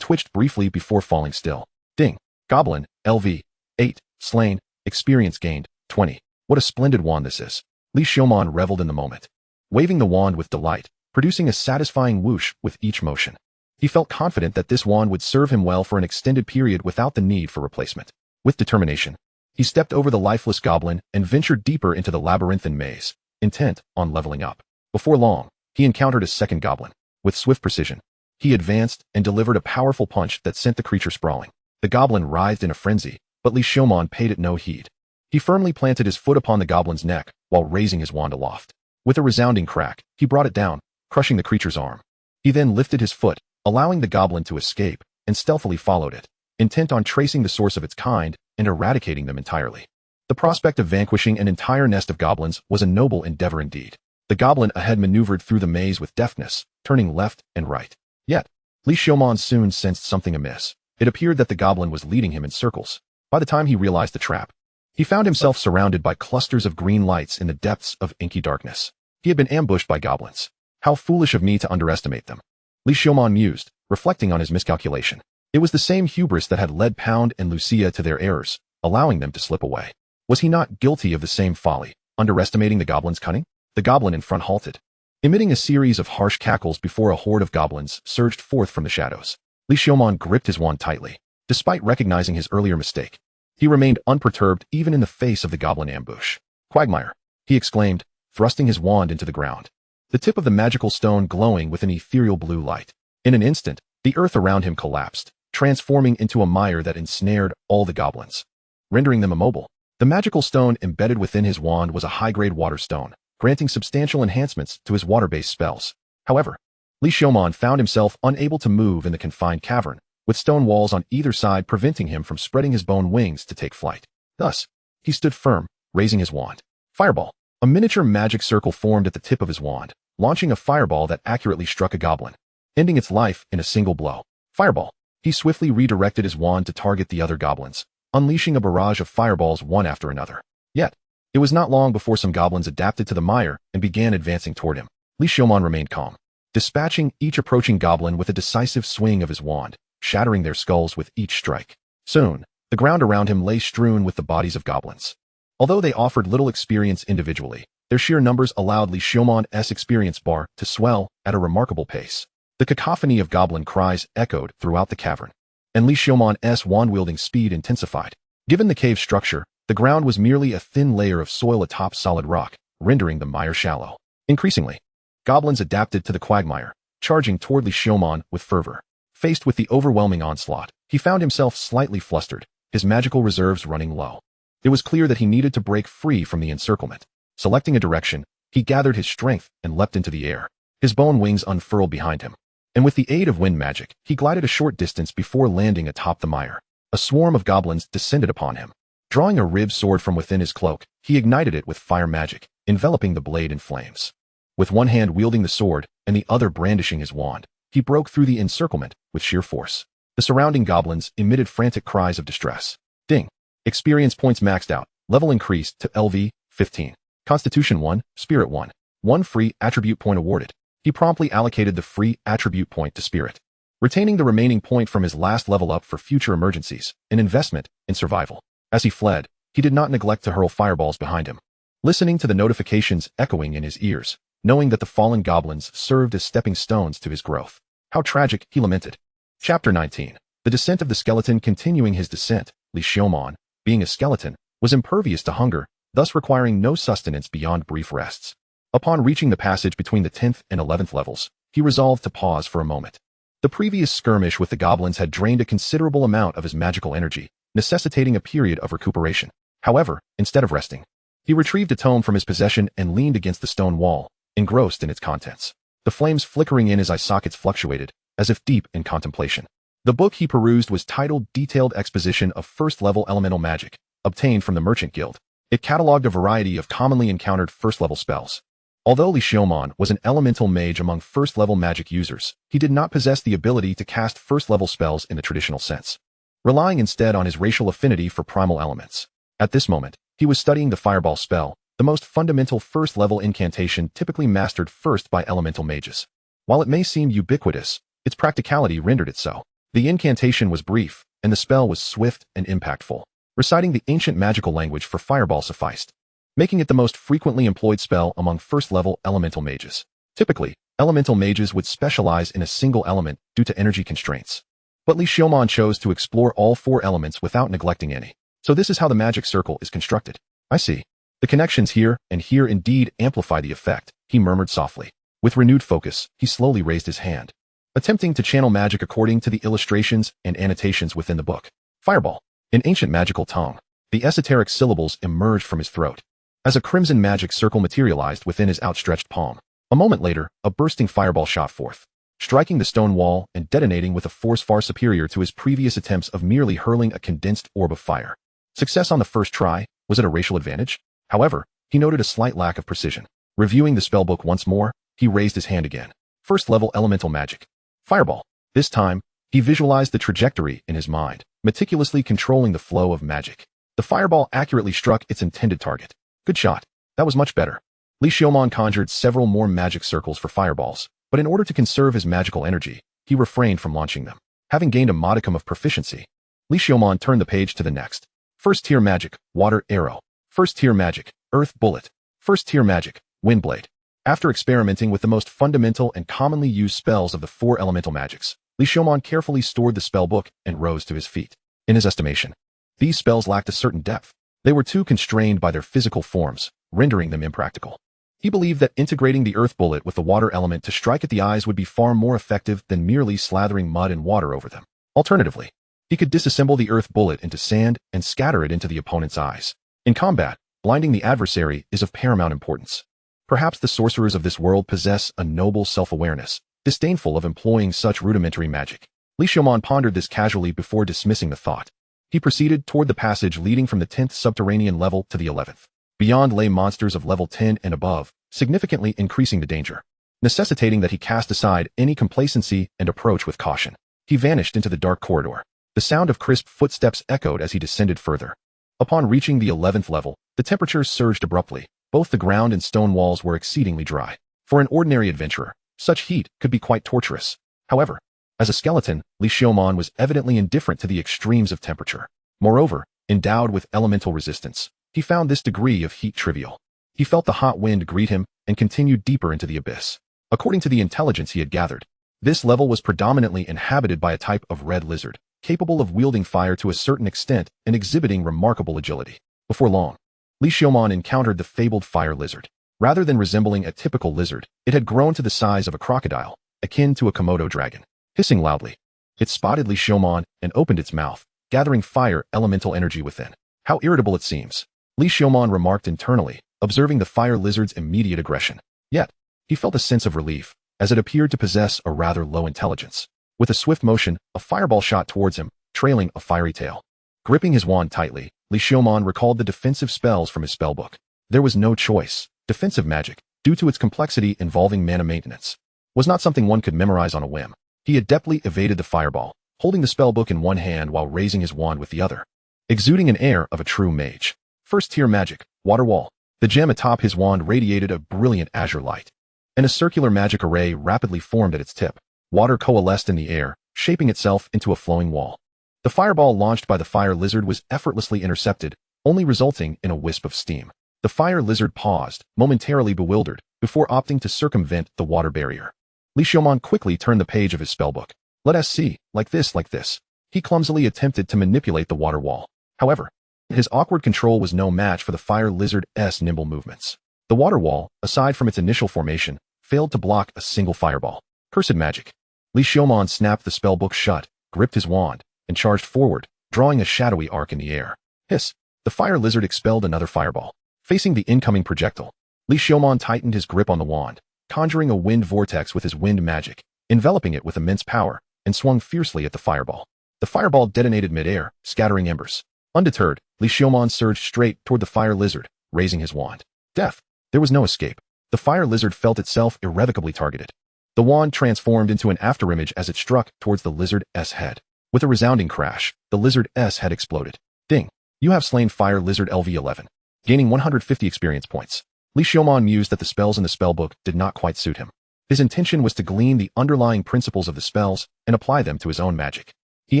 twitched briefly before falling still. Ding. Goblin, LV. 8. Slain. Experience gained, 20. What a splendid wand this is. Li Xiaomon reveled in the moment, waving the wand with delight, producing a satisfying whoosh with each motion. He felt confident that this wand would serve him well for an extended period without the need for replacement. With determination, he stepped over the lifeless goblin and ventured deeper into the labyrinthine maze, intent on leveling up. Before long, he encountered a second goblin. With swift precision, he advanced and delivered a powerful punch that sent the creature sprawling. The goblin writhed in a frenzy, but Li Xiaomon paid it no heed. He firmly planted his foot upon the goblin's neck while raising his wand aloft. With a resounding crack, he brought it down, crushing the creature's arm. He then lifted his foot, allowing the goblin to escape, and stealthily followed it, intent on tracing the source of its kind and eradicating them entirely. The prospect of vanquishing an entire nest of goblins was a noble endeavor indeed. The goblin ahead maneuvered through the maze with deftness, turning left and right. Yet, Li Xiaomon soon sensed something amiss. It appeared that the goblin was leading him in circles. By the time he realized the trap, he found himself surrounded by clusters of green lights in the depths of inky darkness. He had been ambushed by goblins. How foolish of me to underestimate them. Li Xiaomon mused, reflecting on his miscalculation. It was the same hubris that had led Pound and Lucia to their errors, allowing them to slip away. Was he not guilty of the same folly, underestimating the goblin's cunning? The goblin in front halted, emitting a series of harsh cackles before a horde of goblins surged forth from the shadows. Li Xiaomon gripped his wand tightly. Despite recognizing his earlier mistake, he remained unperturbed even in the face of the goblin ambush. Quagmire, he exclaimed, thrusting his wand into the ground, the tip of the magical stone glowing with an ethereal blue light. In an instant, the earth around him collapsed, transforming into a mire that ensnared all the goblins, rendering them immobile. The magical stone embedded within his wand was a high-grade water stone, granting substantial enhancements to his water-based spells. However, Li Xiaomon found himself unable to move in the confined cavern, with stone walls on either side preventing him from spreading his bone wings to take flight. Thus, he stood firm, raising his wand. Fireball. A miniature magic circle formed at the tip of his wand, launching a fireball that accurately struck a goblin, ending its life in a single blow. Fireball. He swiftly redirected his wand to target the other goblins, unleashing a barrage of fireballs one after another. Yet, it was not long before some goblins adapted to the mire and began advancing toward him. Li Xiaomon remained calm, dispatching each approaching goblin with a decisive swing of his wand, shattering their skulls with each strike. Soon, the ground around him lay strewn with the bodies of goblins. Although they offered little experience individually, their sheer numbers allowed Li Xiaomon's experience bar to swell at a remarkable pace. The cacophony of goblin cries echoed throughout the cavern, and Li Xiaomon's wand-wielding speed intensified. Given the cave's structure, the ground was merely a thin layer of soil atop solid rock, rendering the mire shallow. Increasingly, goblins adapted to the quagmire, charging toward Li Xiaomon with fervor. Faced with the overwhelming onslaught, he found himself slightly flustered, his magical reserves running low. It was clear that he needed to break free from the encirclement. Selecting a direction, he gathered his strength and leapt into the air. His bone wings unfurled behind him, and with the aid of wind magic, he glided a short distance before landing atop the mire. A swarm of goblins descended upon him. Drawing a ribbed sword from within his cloak, he ignited it with fire magic, enveloping the blade in flames. With one hand wielding the sword and the other brandishing his wand, he broke through the encirclement with sheer force. The surrounding goblins emitted frantic cries of distress. Ding. Experience points maxed out. Level increased to LV 15. Constitution 1, Spirit 1. 1 free attribute point awarded. He promptly allocated the free attribute point to Spirit, retaining the remaining point from his last level up for future emergencies, an investment in survival. As he fled, he did not neglect to hurl fireballs behind him, listening to the notifications echoing in his ears, knowing that the fallen goblins served as stepping stones to his growth. How tragic, he lamented. Chapter 19. The descent of the skeleton. Continuing his descent, Li Xiaomon, being a skeleton, was impervious to hunger, thus requiring no sustenance beyond brief rests. Upon reaching the passage between the 10th and 11th levels, he resolved to pause for a moment. The previous skirmish with the goblins had drained a considerable amount of his magical energy, necessitating a period of recuperation. However, instead of resting, he retrieved a tome from his possession and leaned against the stone wall, engrossed in its contents. The flames flickering in his eye sockets fluctuated, as if deep in contemplation. The book he perused was titled Detailed Exposition of First-Level Elemental Magic, obtained from the Merchant Guild. It cataloged a variety of commonly encountered first-level spells. Although Li Xiaomon was an elemental mage among first-level magic users, he did not possess the ability to cast first-level spells in the traditional sense, relying instead on his racial affinity for primal elements. At this moment, he was studying the Fireball spell, the most fundamental first-level incantation typically mastered first by elemental mages. While it may seem ubiquitous, its practicality rendered it so. The incantation was brief, and the spell was swift and impactful. Reciting the ancient magical language for Fireball sufficed, making it the most frequently employed spell among first-level elemental mages. Typically, elemental mages would specialize in a single element due to energy constraints. But Li Xiaomon chose to explore all 4 elements without neglecting any. So this is how the magic circle is constructed. I see. The connections here and here indeed amplify the effect, he murmured softly. With renewed focus, he slowly raised his hand, attempting to channel magic according to the illustrations and annotations within the book. Fireball. In ancient magical tongue, the esoteric syllables emerged from his throat, as a crimson magic circle materialized within his outstretched palm. A moment later, a bursting fireball shot forth, striking the stone wall and detonating with a force far superior to his previous attempts of merely hurling a condensed orb of fire. Success on the first try. Was it a racial advantage? However, he noted a slight lack of precision. Reviewing the spellbook once more, he raised his hand again. First-level elemental magic. Fireball. This time, he visualized the trajectory in his mind, meticulously controlling the flow of magic. The fireball accurately struck its intended target. Good shot. That was much better. Li Xiaomon conjured several more magic circles for fireballs, but in order to conserve his magical energy, he refrained from launching them. Having gained a modicum of proficiency, Li Xiaomon turned the page to the next. First-tier magic, water arrow. First-tier magic, earth bullet. First-tier magic, wind blade. After experimenting with the most fundamental and commonly used spells of the 4 elemental magics, Li Xiaomon carefully stored the spellbook and rose to his feet. In his estimation, these spells lacked a certain depth. They were too constrained by their physical forms, rendering them impractical. He believed that integrating the earth bullet with the water element to strike at the eyes would be far more effective than merely slathering mud and water over them. Alternatively, he could disassemble the earth bullet into sand and scatter it into the opponent's eyes. In combat, blinding the adversary is of paramount importance. Perhaps the sorcerers of this world possess a noble self-awareness, disdainful of employing such rudimentary magic. Li Xiaomon pondered this casually before dismissing the thought. He proceeded toward the passage leading from the 10th subterranean level to the 11th. Beyond lay monsters of level 10 and above, significantly increasing the danger, necessitating that he cast aside any complacency and approach with caution. He vanished into the dark corridor. The sound of crisp footsteps echoed as he descended further. Upon reaching the 11th level, the temperature surged abruptly. Both the ground and stone walls were exceedingly dry. For an ordinary adventurer, such heat could be quite torturous. However, as a skeleton, Li Xiaomon was evidently indifferent to the extremes of temperature. Moreover, endowed with elemental resistance, he found this degree of heat trivial. He felt the hot wind greet him and continued deeper into the abyss. According to the intelligence he had gathered, this level was predominantly inhabited by a type of red lizard, capable of wielding fire to a certain extent and exhibiting remarkable agility. Before long, Li Xiaomon encountered the fabled fire lizard. Rather than resembling a typical lizard, it had grown to the size of a crocodile, akin to a Komodo dragon. Hissing loudly, it spotted Li Xiaomon and opened its mouth, gathering fire elemental energy within. How irritable it seems, Li Xiaomon remarked internally, observing the fire lizard's immediate aggression. Yet, he felt a sense of relief, as it appeared to possess a rather low intelligence. With a swift motion, a fireball shot towards him, trailing a fiery tail. Gripping his wand tightly, Li Xiaomon recalled the defensive spells from his spellbook. There was no choice. Defensive magic, due to its complexity involving mana maintenance, was not something one could memorize on a whim. He adeptly evaded the fireball, holding the spellbook in one hand while raising his wand with the other, exuding an air of a true mage. First-tier magic, water wall. The gem atop his wand radiated a brilliant azure light, and a circular magic array rapidly formed at its tip. Water coalesced in the air, shaping itself into a flowing wall. The fireball launched by the fire lizard was effortlessly intercepted, only resulting in a wisp of steam. The fire lizard paused, momentarily bewildered, before opting to circumvent the water barrier. Li Xiaomon quickly turned the page of his spellbook. Let us see, like this. He clumsily attempted to manipulate the water wall. However, his awkward control was no match for the fire lizard's nimble movements. The water wall, aside from its initial formation, failed to block a single fireball. Cursed magic. Li Xiaomon snapped the spellbook shut, gripped his wand, and charged forward, drawing a shadowy arc in the air. Hiss! The fire lizard expelled another fireball. Facing the incoming projectile, Li Xiaomon tightened his grip on the wand, conjuring a wind vortex with his wind magic, enveloping it with immense power, and swung fiercely at the fireball. The fireball detonated mid-air, scattering embers. Undeterred, Li Xiaoman surged straight toward the fire lizard, raising his wand. Death. There was no escape. The fire lizard felt itself irrevocably targeted. The wand transformed into an afterimage as it struck towards the lizard's head. With a resounding crash, the lizard's head exploded. Ding. You have slain Fire Lizard LV11. Gaining 150 experience points. Li Xiaoman mused that the spells in the spellbook did not quite suit him. His intention was to glean the underlying principles of the spells and apply them to his own magic. He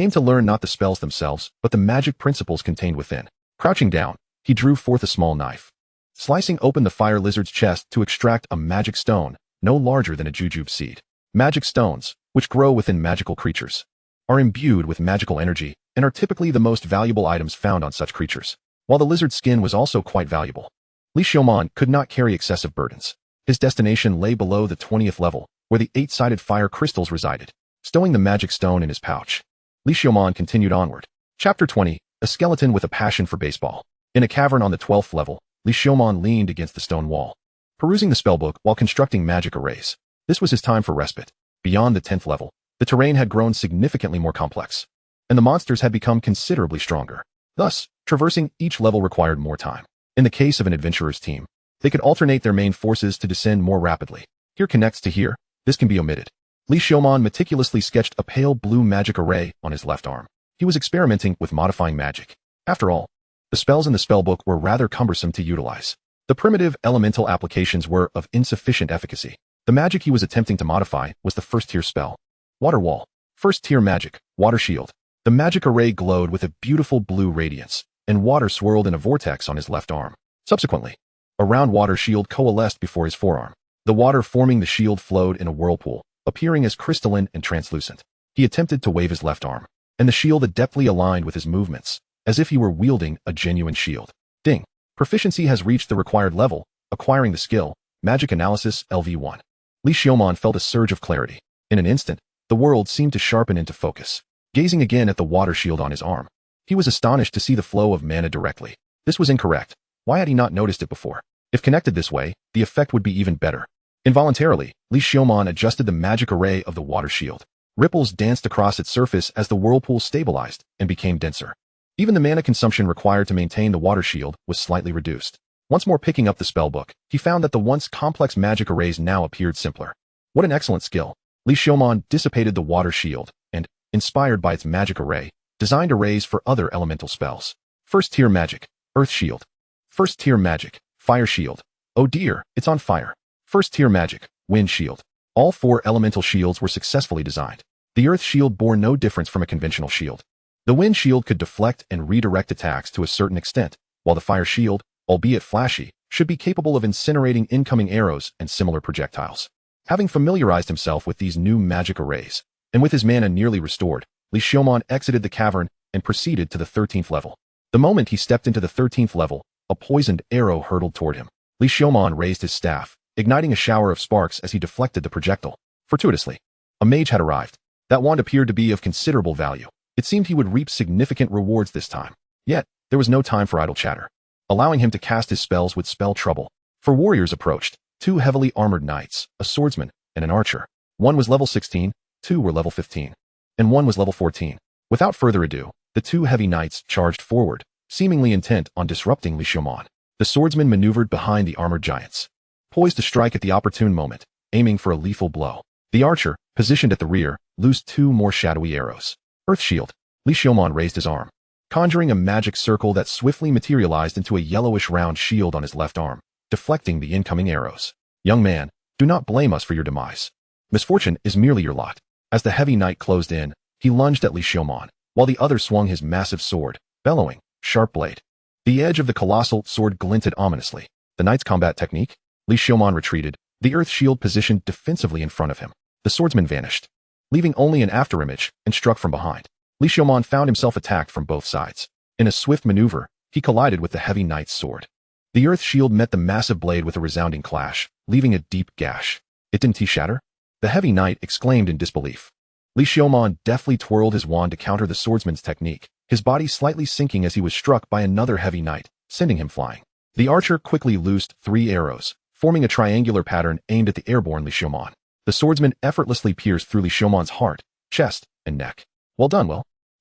aimed to learn not the spells themselves, but the magic principles contained within. Crouching down, he drew forth a small knife. Slicing open the fire lizard's chest to extract a magic stone, no larger than a jujube seed. Magic stones, which grow within magical creatures, are imbued with magical energy and are typically the most valuable items found on such creatures. While the lizard's skin was also quite valuable, Li Xiaoman could not carry excessive burdens. His destination lay below the 20th level, where the 8-sided fire crystals resided. Stowing the magic stone in his pouch, Li Xiaoman continued onward. Chapter 20, A Skeleton with a Passion for Baseball. In a cavern on the 12th level, Li Xiaoman leaned against the stone wall, perusing the spellbook while constructing magic arrays. This was his time for respite. Beyond the 10th level, the terrain had grown significantly more complex, and the monsters had become considerably stronger. Thus, traversing each level required more time. In the case of an adventurer's team, they could alternate their main forces to descend more rapidly. Here connects to here, this can be omitted. Li Xiaoman meticulously sketched a pale blue magic array on his left arm. He was experimenting with modifying magic. After all, the spells in the spellbook were rather cumbersome to utilize. The primitive elemental applications were of insufficient efficacy. The magic he was attempting to modify was the first-tier spell. Water Wall. First-tier magic, Water Shield. The magic array glowed with a beautiful blue radiance, and water swirled in a vortex on his left arm. Subsequently, a round water shield coalesced before his forearm. The water forming the shield flowed in a whirlpool, appearing as crystalline and translucent. He attempted to wave his left arm, and the shield adeptly aligned with his movements, as if he were wielding a genuine shield. Ding. Proficiency has reached the required level, acquiring the skill, Magic Analysis LV1. Li Xiaoman felt a surge of clarity. In an instant, the world seemed to sharpen into focus. Gazing again at the water shield on his arm, he was astonished to see the flow of mana directly. This was incorrect. Why had he not noticed it before? If connected this way, the effect would be even better. Involuntarily, Li Xiaoman adjusted the magic array of the water shield. Ripples danced across its surface as the whirlpool stabilized and became denser. Even the mana consumption required to maintain the water shield was slightly reduced. Once more picking up the spellbook, he found that the once complex magic arrays now appeared simpler. What an excellent skill! Li Xiaoman dissipated the water shield and, inspired by its magic array, designed arrays for other elemental spells. First-tier magic, Earth Shield. First-tier magic, Fire Shield. Oh dear, it's on fire. First-tier magic, Wind Shield. All 4 elemental shields were successfully designed. The Earth Shield bore no difference from a conventional shield. The Wind Shield could deflect and redirect attacks to a certain extent, while the Fire Shield, albeit flashy, should be capable of incinerating incoming arrows and similar projectiles. Having familiarized himself with these new magic arrays, and with his mana nearly restored, Li Xiaoman exited the cavern and proceeded to the 13th level. The moment he stepped into the 13th level, a poisoned arrow hurtled toward him. Li Xiaoman raised his staff, igniting a shower of sparks as he deflected the projectile. Fortuitously, a mage had arrived. That wand appeared to be of considerable value. It seemed he would reap significant rewards this time. Yet, there was no time for idle chatter, allowing him to cast his spells would spell trouble. For warriors approached, 2 heavily armored knights, a swordsman, and an archer. One was level 16, 2 were level 15, and 1 was level 14. Without further ado, the 2 heavy knights charged forward, seemingly intent on disrupting Li Xiaoman. The swordsman maneuvered behind the armored giants, poised to strike at the opportune moment, aiming for a lethal blow. The archer, positioned at the rear, loosed 2 more shadowy arrows. Earth Shield. Li Xiaoman raised his arm, conjuring a magic circle that swiftly materialized into a yellowish round shield on his left arm, deflecting the incoming arrows. Young man, do not blame us for your demise. Misfortune is merely your lot. As the heavy knight closed in, he lunged at Li Xiaoman, while the other swung his massive sword, bellowing, sharp blade. The edge of the colossal sword glinted ominously. The knight's combat technique? Li Xiaoman retreated, the earth shield positioned defensively in front of him. The swordsman vanished, leaving only an afterimage, and struck from behind. Li Xiaoman found himself attacked from both sides. In a swift maneuver, he collided with the heavy knight's sword. The earth shield met the massive blade with a resounding clash, leaving a deep gash. It didn't shatter? The heavy knight exclaimed in disbelief. Li Xiaoman deftly twirled his wand to counter the swordsman's technique, his body slightly sinking as he was struck by another heavy knight, sending him flying. The archer quickly loosed 3 arrows, forming a triangular pattern aimed at the airborne Li Xiaoman. The swordsman effortlessly pierced through Li Xiaoman's heart, chest, and neck. Well done,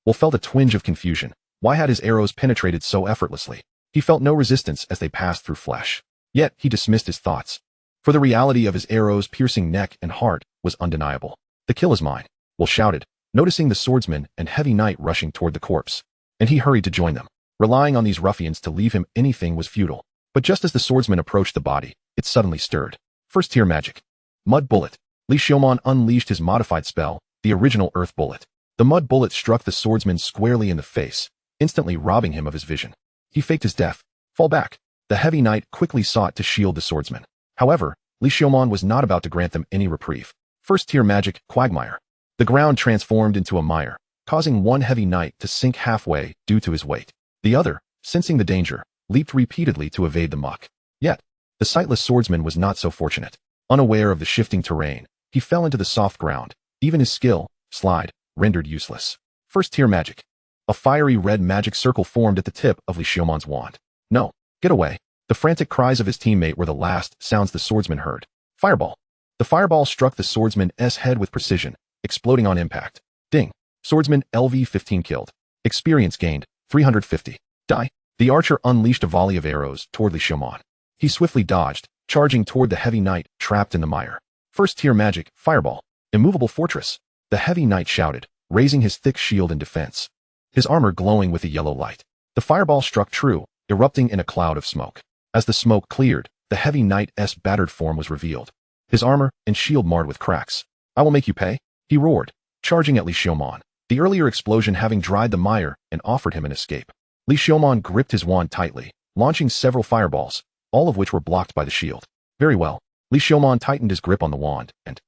Will felt a twinge of confusion. Why had his arrows penetrated so effortlessly? He felt no resistance as they passed through flesh. Yet he dismissed his thoughts. For the reality of his arrows piercing neck and heart was undeniable. The kill is mine, Will shouted, noticing the swordsman and heavy knight rushing toward the corpse. And he hurried to join them. Relying on these ruffians to leave him anything was futile. But just as the swordsman approached the body, it suddenly stirred. First tier magic. Mud Bullet. Li Xiaomon unleashed his modified spell, the original Earth Bullet. The mud bullet struck the swordsman squarely in the face, instantly robbing him of his vision. He faked his death. Fall back. The heavy knight quickly sought to shield the swordsman. However, Li Xiaomon was not about to grant them any reprieve. First tier magic, Quagmire. The ground transformed into a mire, causing one heavy knight to sink halfway due to his weight. The other, sensing the danger, leaped repeatedly to evade the muck. Yet, the sightless swordsman was not so fortunate. Unaware of the shifting terrain, he fell into the soft ground. Even his skill, slide, rendered useless. First tier magic. A fiery red magic circle formed at the tip of Li Xiaomon's wand. No, get away. The frantic cries of his teammate were the last sounds the swordsman heard. Fireball. The fireball struck the swordsman's head with precision, exploding on impact. Ding. Swordsman LV-15 killed. Experience gained, 350. Die. The archer unleashed a volley of arrows toward Li Xiaomon. He swiftly dodged, charging toward the heavy knight trapped in the mire. First tier magic, Fireball. Immovable fortress. The heavy knight shouted, raising his thick shield in defense. His armor glowing with a yellow light. The fireball struck true, erupting in a cloud of smoke. As the smoke cleared, the heavy knight's battered form was revealed. His armor and shield marred with cracks. I will make you pay, he roared, charging at Li Xiaomon, the earlier explosion having dried the mire and offered him an escape. Li Xiaomon gripped his wand tightly, launching several fireballs, all of which were blocked by the shield. Very well. Li Xiaomon tightened his grip on the wand and,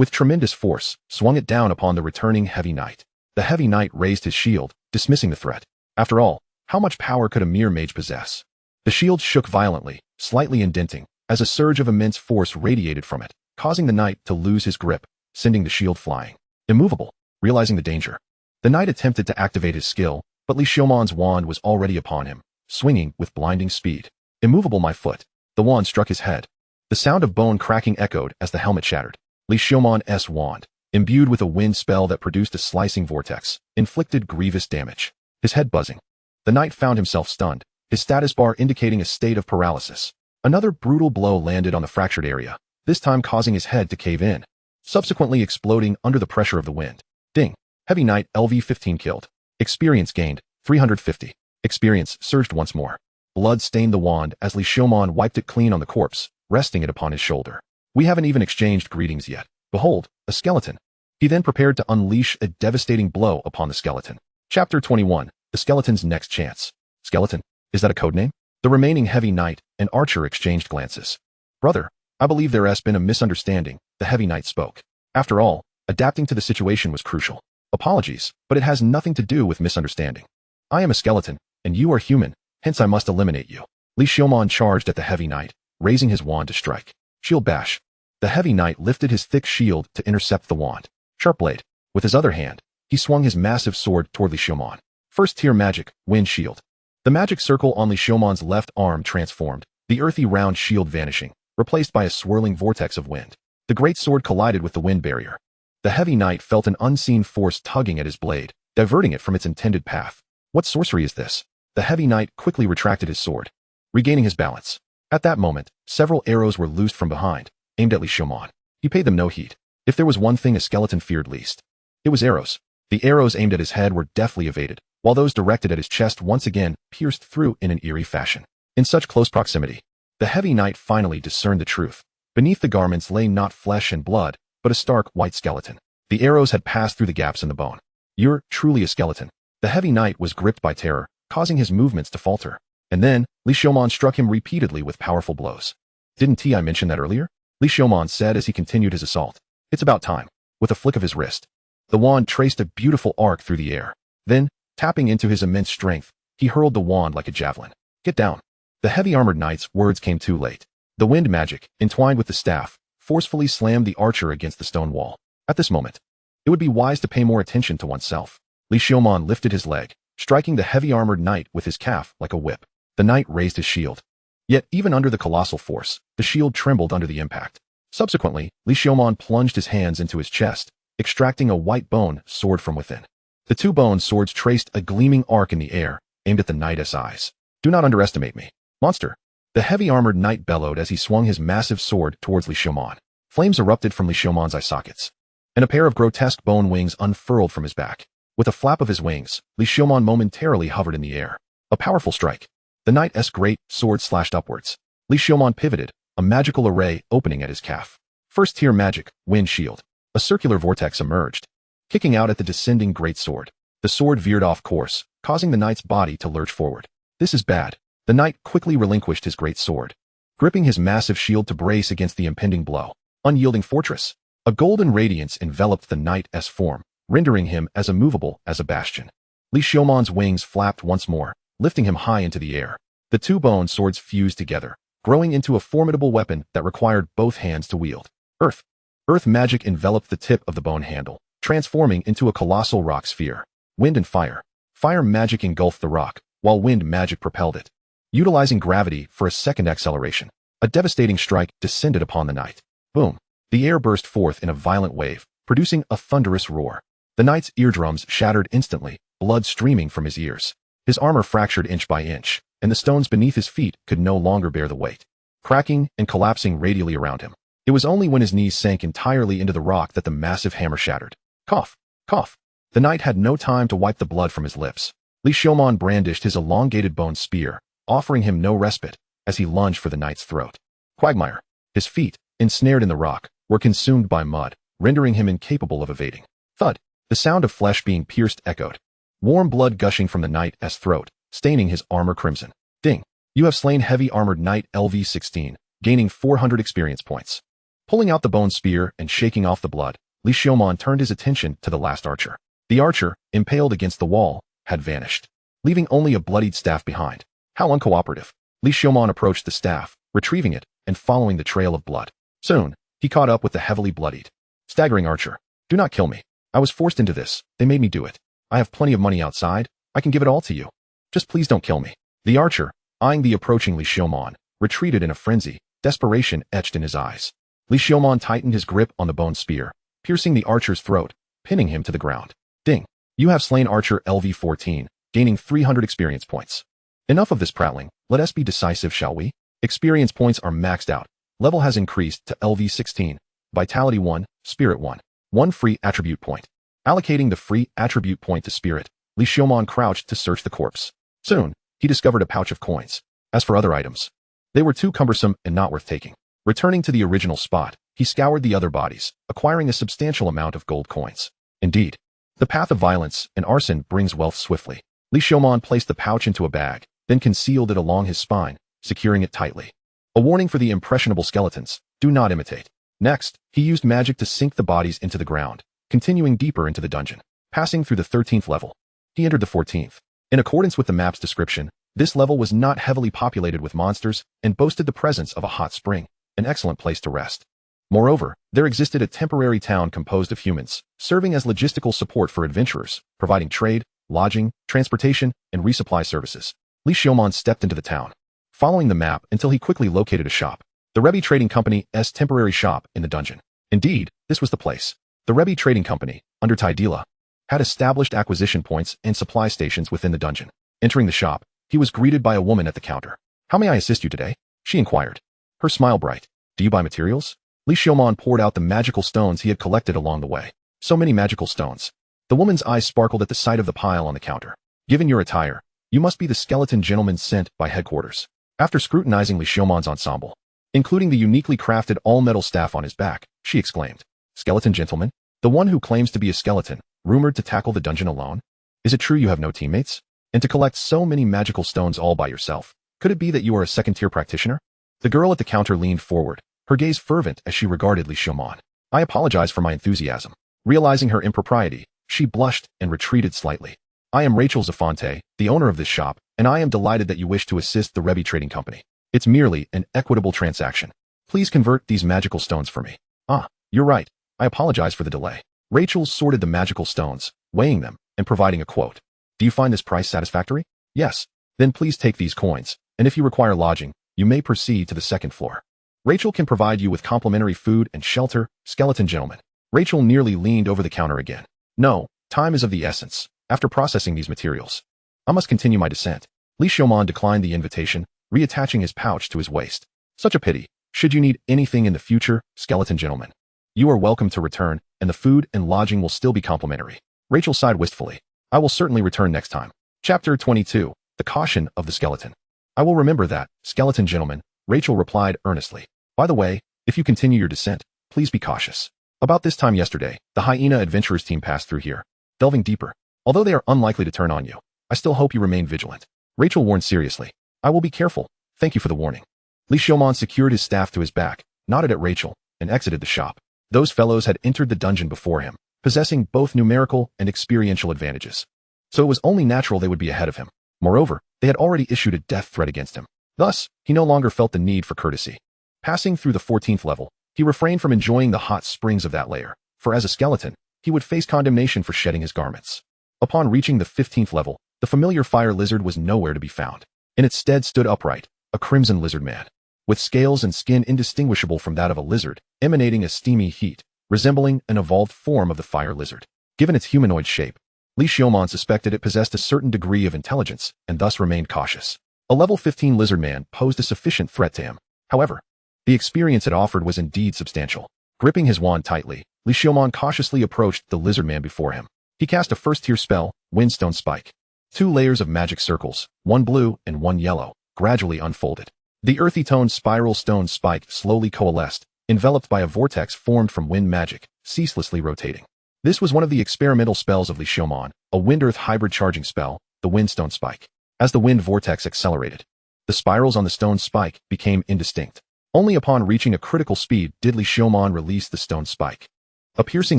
with tremendous force, swung it down upon the returning heavy knight. The heavy knight raised his shield, dismissing the threat. After all, how much power could a mere mage possess? The shield shook violently, slightly indenting, as a surge of immense force radiated from it, causing the knight to lose his grip, sending the shield flying. Immovable. Realizing the danger, the knight attempted to activate his skill, but Li Xiaomon's wand was already upon him, swinging with blinding speed. Immovable my foot. The wand struck his head. The sound of bone cracking echoed as the helmet shattered. Li Xiaomon's wand, imbued with a wind spell that produced a slicing vortex, inflicted grievous damage. His head buzzing. The knight found himself stunned, his status bar indicating a state of paralysis. Another brutal blow landed on the fractured area, this time causing his head to cave in, subsequently exploding under the pressure of the wind. Ding. Heavy knight LV-15 killed. Experience gained, 350. Experience surged once more. Blood stained the wand as Li Xiaomon wiped it clean on the corpse, resting it upon his shoulder. We haven't even exchanged greetings yet. Behold, a skeleton. He then prepared to unleash a devastating blow upon the skeleton. Chapter 21. The skeleton's next chance. Skeleton? Is that a codename? The remaining heavy knight and archer exchanged glances. Brother, I believe there has been a misunderstanding, the heavy knight spoke. After all, adapting to the situation was crucial. Apologies, but it has nothing to do with misunderstanding. I am a skeleton, and you are human, hence I must eliminate you. Li Xiaomon charged at the heavy knight, raising his wand to strike. Shield bash. The heavy knight lifted his thick shield to intercept the wand. Sharp blade. With his other hand, he swung his massive sword toward Li Xiaomon. First tier magic, wind shield. The magic circle on Li Xiaomon's left arm transformed, the earthy round shield vanishing, replaced by a swirling vortex of wind. The great sword collided with the wind barrier. The heavy knight felt an unseen force tugging at his blade, diverting it from its intended path. What sorcery is this? The heavy knight quickly retracted his sword, regaining his balance. At that moment, several arrows were loosed from behind, aimed at Li Xiaomon. He paid them no heed. If there was one thing a skeleton feared least, it was arrows. The arrows aimed at his head were deftly evaded, while those directed at his chest once again pierced through in an eerie fashion. In such close proximity, the heavy knight finally discerned the truth. Beneath the garments lay not flesh and blood, but a stark white skeleton. The arrows had passed through the gaps in the bone. You're truly a skeleton. The heavy knight was gripped by terror, causing his movements to falter. And then, Li Xiaomon struck him repeatedly with powerful blows. Didn't I mention that earlier? Li Xiaomon said as he continued his assault. It's about time. With a flick of his wrist, the wand traced a beautiful arc through the air. Then, tapping into his immense strength, he hurled the wand like a javelin. Get down. The heavy armored knight's words came too late. The wind magic, entwined with the staff, forcefully slammed the archer against the stone wall. At this moment, it would be wise to pay more attention to oneself. Li Xiaomon lifted his leg, striking the heavy armored knight with his calf like a whip. The knight raised his shield. Yet even under the colossal force, the shield trembled under the impact. Subsequently, Li Xiaomon plunged his hands into his chest, extracting a white bone sword from within. The two bone swords traced a gleaming arc in the air, aimed at the knight's eyes. Do not underestimate me, monster. The heavy-armored knight bellowed as he swung his massive sword towards Li Xiaoman. Flames erupted from Li Xiaoman's eye sockets, and a pair of grotesque bone wings unfurled from his back. With a flap of his wings, Li Xiaoman momentarily hovered in the air. A powerful strike. The knight's great sword slashed upwards. Li Xiaoman pivoted, a magical array opening at his calf. First-tier magic, wind shield. A circular vortex emerged, kicking out at the descending great sword. The sword veered off course, causing the knight's body to lurch forward. This is bad. The knight quickly relinquished his great sword, gripping his massive shield to brace against the impending blow. Unyielding fortress. A golden radiance enveloped the knight's form, rendering him as immovable as a bastion. Li Xiaoman's wings flapped once more, lifting him high into the air. The two bone swords fused together, growing into a formidable weapon that required both hands to wield. Earth. Earth magic enveloped the tip of the bone handle, transforming into a colossal rock sphere. Wind and fire. Fire magic engulfed the rock, while wind magic propelled it. Utilizing gravity for a second acceleration, a devastating strike descended upon the knight. Boom. The air burst forth in a violent wave, producing a thunderous roar. The knight's eardrums shattered instantly, blood streaming from his ears. His armor fractured inch by inch, and the stones beneath his feet could no longer bear the weight, cracking and collapsing radially around him. It was only when his knees sank entirely into the rock that the massive hammer shattered. Cough, cough. The knight had no time to wipe the blood from his lips. Li Xiaoman brandished his elongated bone spear, offering him no respite, as he lunged for the knight's throat. Quagmire. His feet, ensnared in the rock, were consumed by mud, rendering him incapable of evading. Thud. The sound of flesh being pierced echoed. Warm blood gushing from the knight's throat, staining his armor crimson. Ding. You have slain heavy-armored knight LV-16, gaining 400 experience points. Pulling out the bone spear and shaking off the blood, Li Xiaoman turned his attention to the last archer. The archer, impaled against the wall, had vanished, leaving only a bloodied staff behind. How uncooperative. Li Xiaoman approached the staff, retrieving it, and following the trail of blood. Soon, he caught up with the heavily bloodied, staggering archer. Do not kill me. I was forced into this. They made me do it. I have plenty of money outside. I can give it all to you. Just please don't kill me. The archer, eyeing the approaching Li Xiaoman, retreated in a frenzy, desperation etched in his eyes. Li Xiaoman tightened his grip on the bone spear, piercing the archer's throat, pinning him to the ground. Ding. You have slain archer LV-14, gaining 300 experience points. Enough of this prattling. Let us be decisive, shall we? Experience points are maxed out. Level has increased to LV-16. Vitality 1, Spirit 1. 1 free attribute point. Allocating the free attribute point to Spirit, Li Xiaoman crouched to search the corpse. Soon, he discovered a pouch of coins. As for other items, they were too cumbersome and not worth taking. Returning to the original spot, he scoured the other bodies, acquiring a substantial amount of gold coins. Indeed, the path of violence and arson brings wealth swiftly. Li Xiaoman placed the pouch into a bag, then concealed it along his spine, securing it tightly. A warning for the impressionable skeletons: do not imitate. Next, he used magic to sink the bodies into the ground, continuing deeper into the dungeon. Passing through the 13th level, he entered the 14th. In accordance with the map's description, this level was not heavily populated with monsters and boasted the presence of a hot spring, an excellent place to rest. Moreover, there existed a temporary town composed of humans, serving as logistical support for adventurers, providing trade, lodging, transportation, and resupply services. Li Xiaoman stepped into the town, following the map until he quickly located a shop. The Rebbe Trading Company's temporary shop in the dungeon. Indeed, this was the place. The Rebbe Trading Company, under Tidila, had established acquisition points and supply stations within the dungeon. Entering the shop, he was greeted by a woman at the counter. How may I assist you today? She inquired, her smile bright. Do you buy materials? Li Xiaoman poured out the magical stones he had collected along the way. So many magical stones. The woman's eyes sparkled at the sight of the pile on the counter. Given your attire, you must be the skeleton gentleman sent by headquarters. After scrutinizing Li Xiaoman's ensemble, including the uniquely crafted all-metal staff on his back, she exclaimed, Skeleton gentleman? The one who claims to be a skeleton, rumored to tackle the dungeon alone? Is it true you have no teammates? And to collect so many magical stones all by yourself? Could it be that you are a second-tier practitioner? The girl at the counter leaned forward, her gaze fervent as she regarded Li Xiaoman. I apologize for my enthusiasm. Realizing her impropriety, she blushed and retreated slightly. I am Rachel Zafonte, the owner of this shop, and I am delighted that you wish to assist the Rebbe Trading Company. It's merely an equitable transaction. Please convert these magical stones for me. Ah, you're right. I apologize for the delay. Rachel sorted the magical stones, weighing them, and providing a quote. Do you find this price satisfactory? Yes. Then please take these coins, and if you require lodging, you may proceed to the second floor. Rachel can provide you with complimentary food and shelter, skeleton gentleman. Rachel nearly leaned over the counter again. No, time is of the essence. After processing these materials, I must continue my descent. Li Xiaoman declined the invitation, reattaching his pouch to his waist. Such a pity. Should you need anything in the future, skeleton gentleman, you are welcome to return, and the food and lodging will still be complimentary. Rachel sighed wistfully. I will certainly return next time. Chapter 22. The Caution of the Skeleton. I will remember that, skeleton gentleman, Rachel replied earnestly. By the way, if you continue your descent, please be cautious. About this time yesterday, the hyena adventurers team passed through here. Delving deeper. Although they are unlikely to turn on you, I still hope you remain vigilant. Rachel warned seriously. I will be careful. Thank you for the warning. Li Xiaoman secured his staff to his back, nodded at Rachel, and exited the shop. Those fellows had entered the dungeon before him, possessing both numerical and experiential advantages. So it was only natural they would be ahead of him. Moreover, they had already issued a death threat against him. Thus, he no longer felt the need for courtesy. Passing through the 14th level, he refrained from enjoying the hot springs of that layer, for as a skeleton, he would face condemnation for shedding his garments. Upon reaching the 15th level, the familiar fire lizard was nowhere to be found. In its stead stood upright, a crimson lizard man, with scales and skin indistinguishable from that of a lizard, emanating a steamy heat, resembling an evolved form of the fire lizard. Given its humanoid shape, Li Xiaoman suspected it possessed a certain degree of intelligence, and thus remained cautious. A level 15 lizard man posed a sufficient threat to him. However, the experience it offered was indeed substantial. Gripping his wand tightly, Li Xiaoman cautiously approached the lizard man before him. He cast a first-tier spell, Windstone Spike. 2 layers of magic circles, one blue and one yellow, gradually unfolded. The earthy-toned spiral stone spike slowly coalesced, enveloped by a vortex formed from wind magic, ceaselessly rotating. This was one of the experimental spells of Li Xiaoman, a wind-earth hybrid charging spell, the Windstone Spike. As the wind vortex accelerated, the spirals on the stone spike became indistinct. Only upon reaching a critical speed did Li Xiaoman release the stone spike. A piercing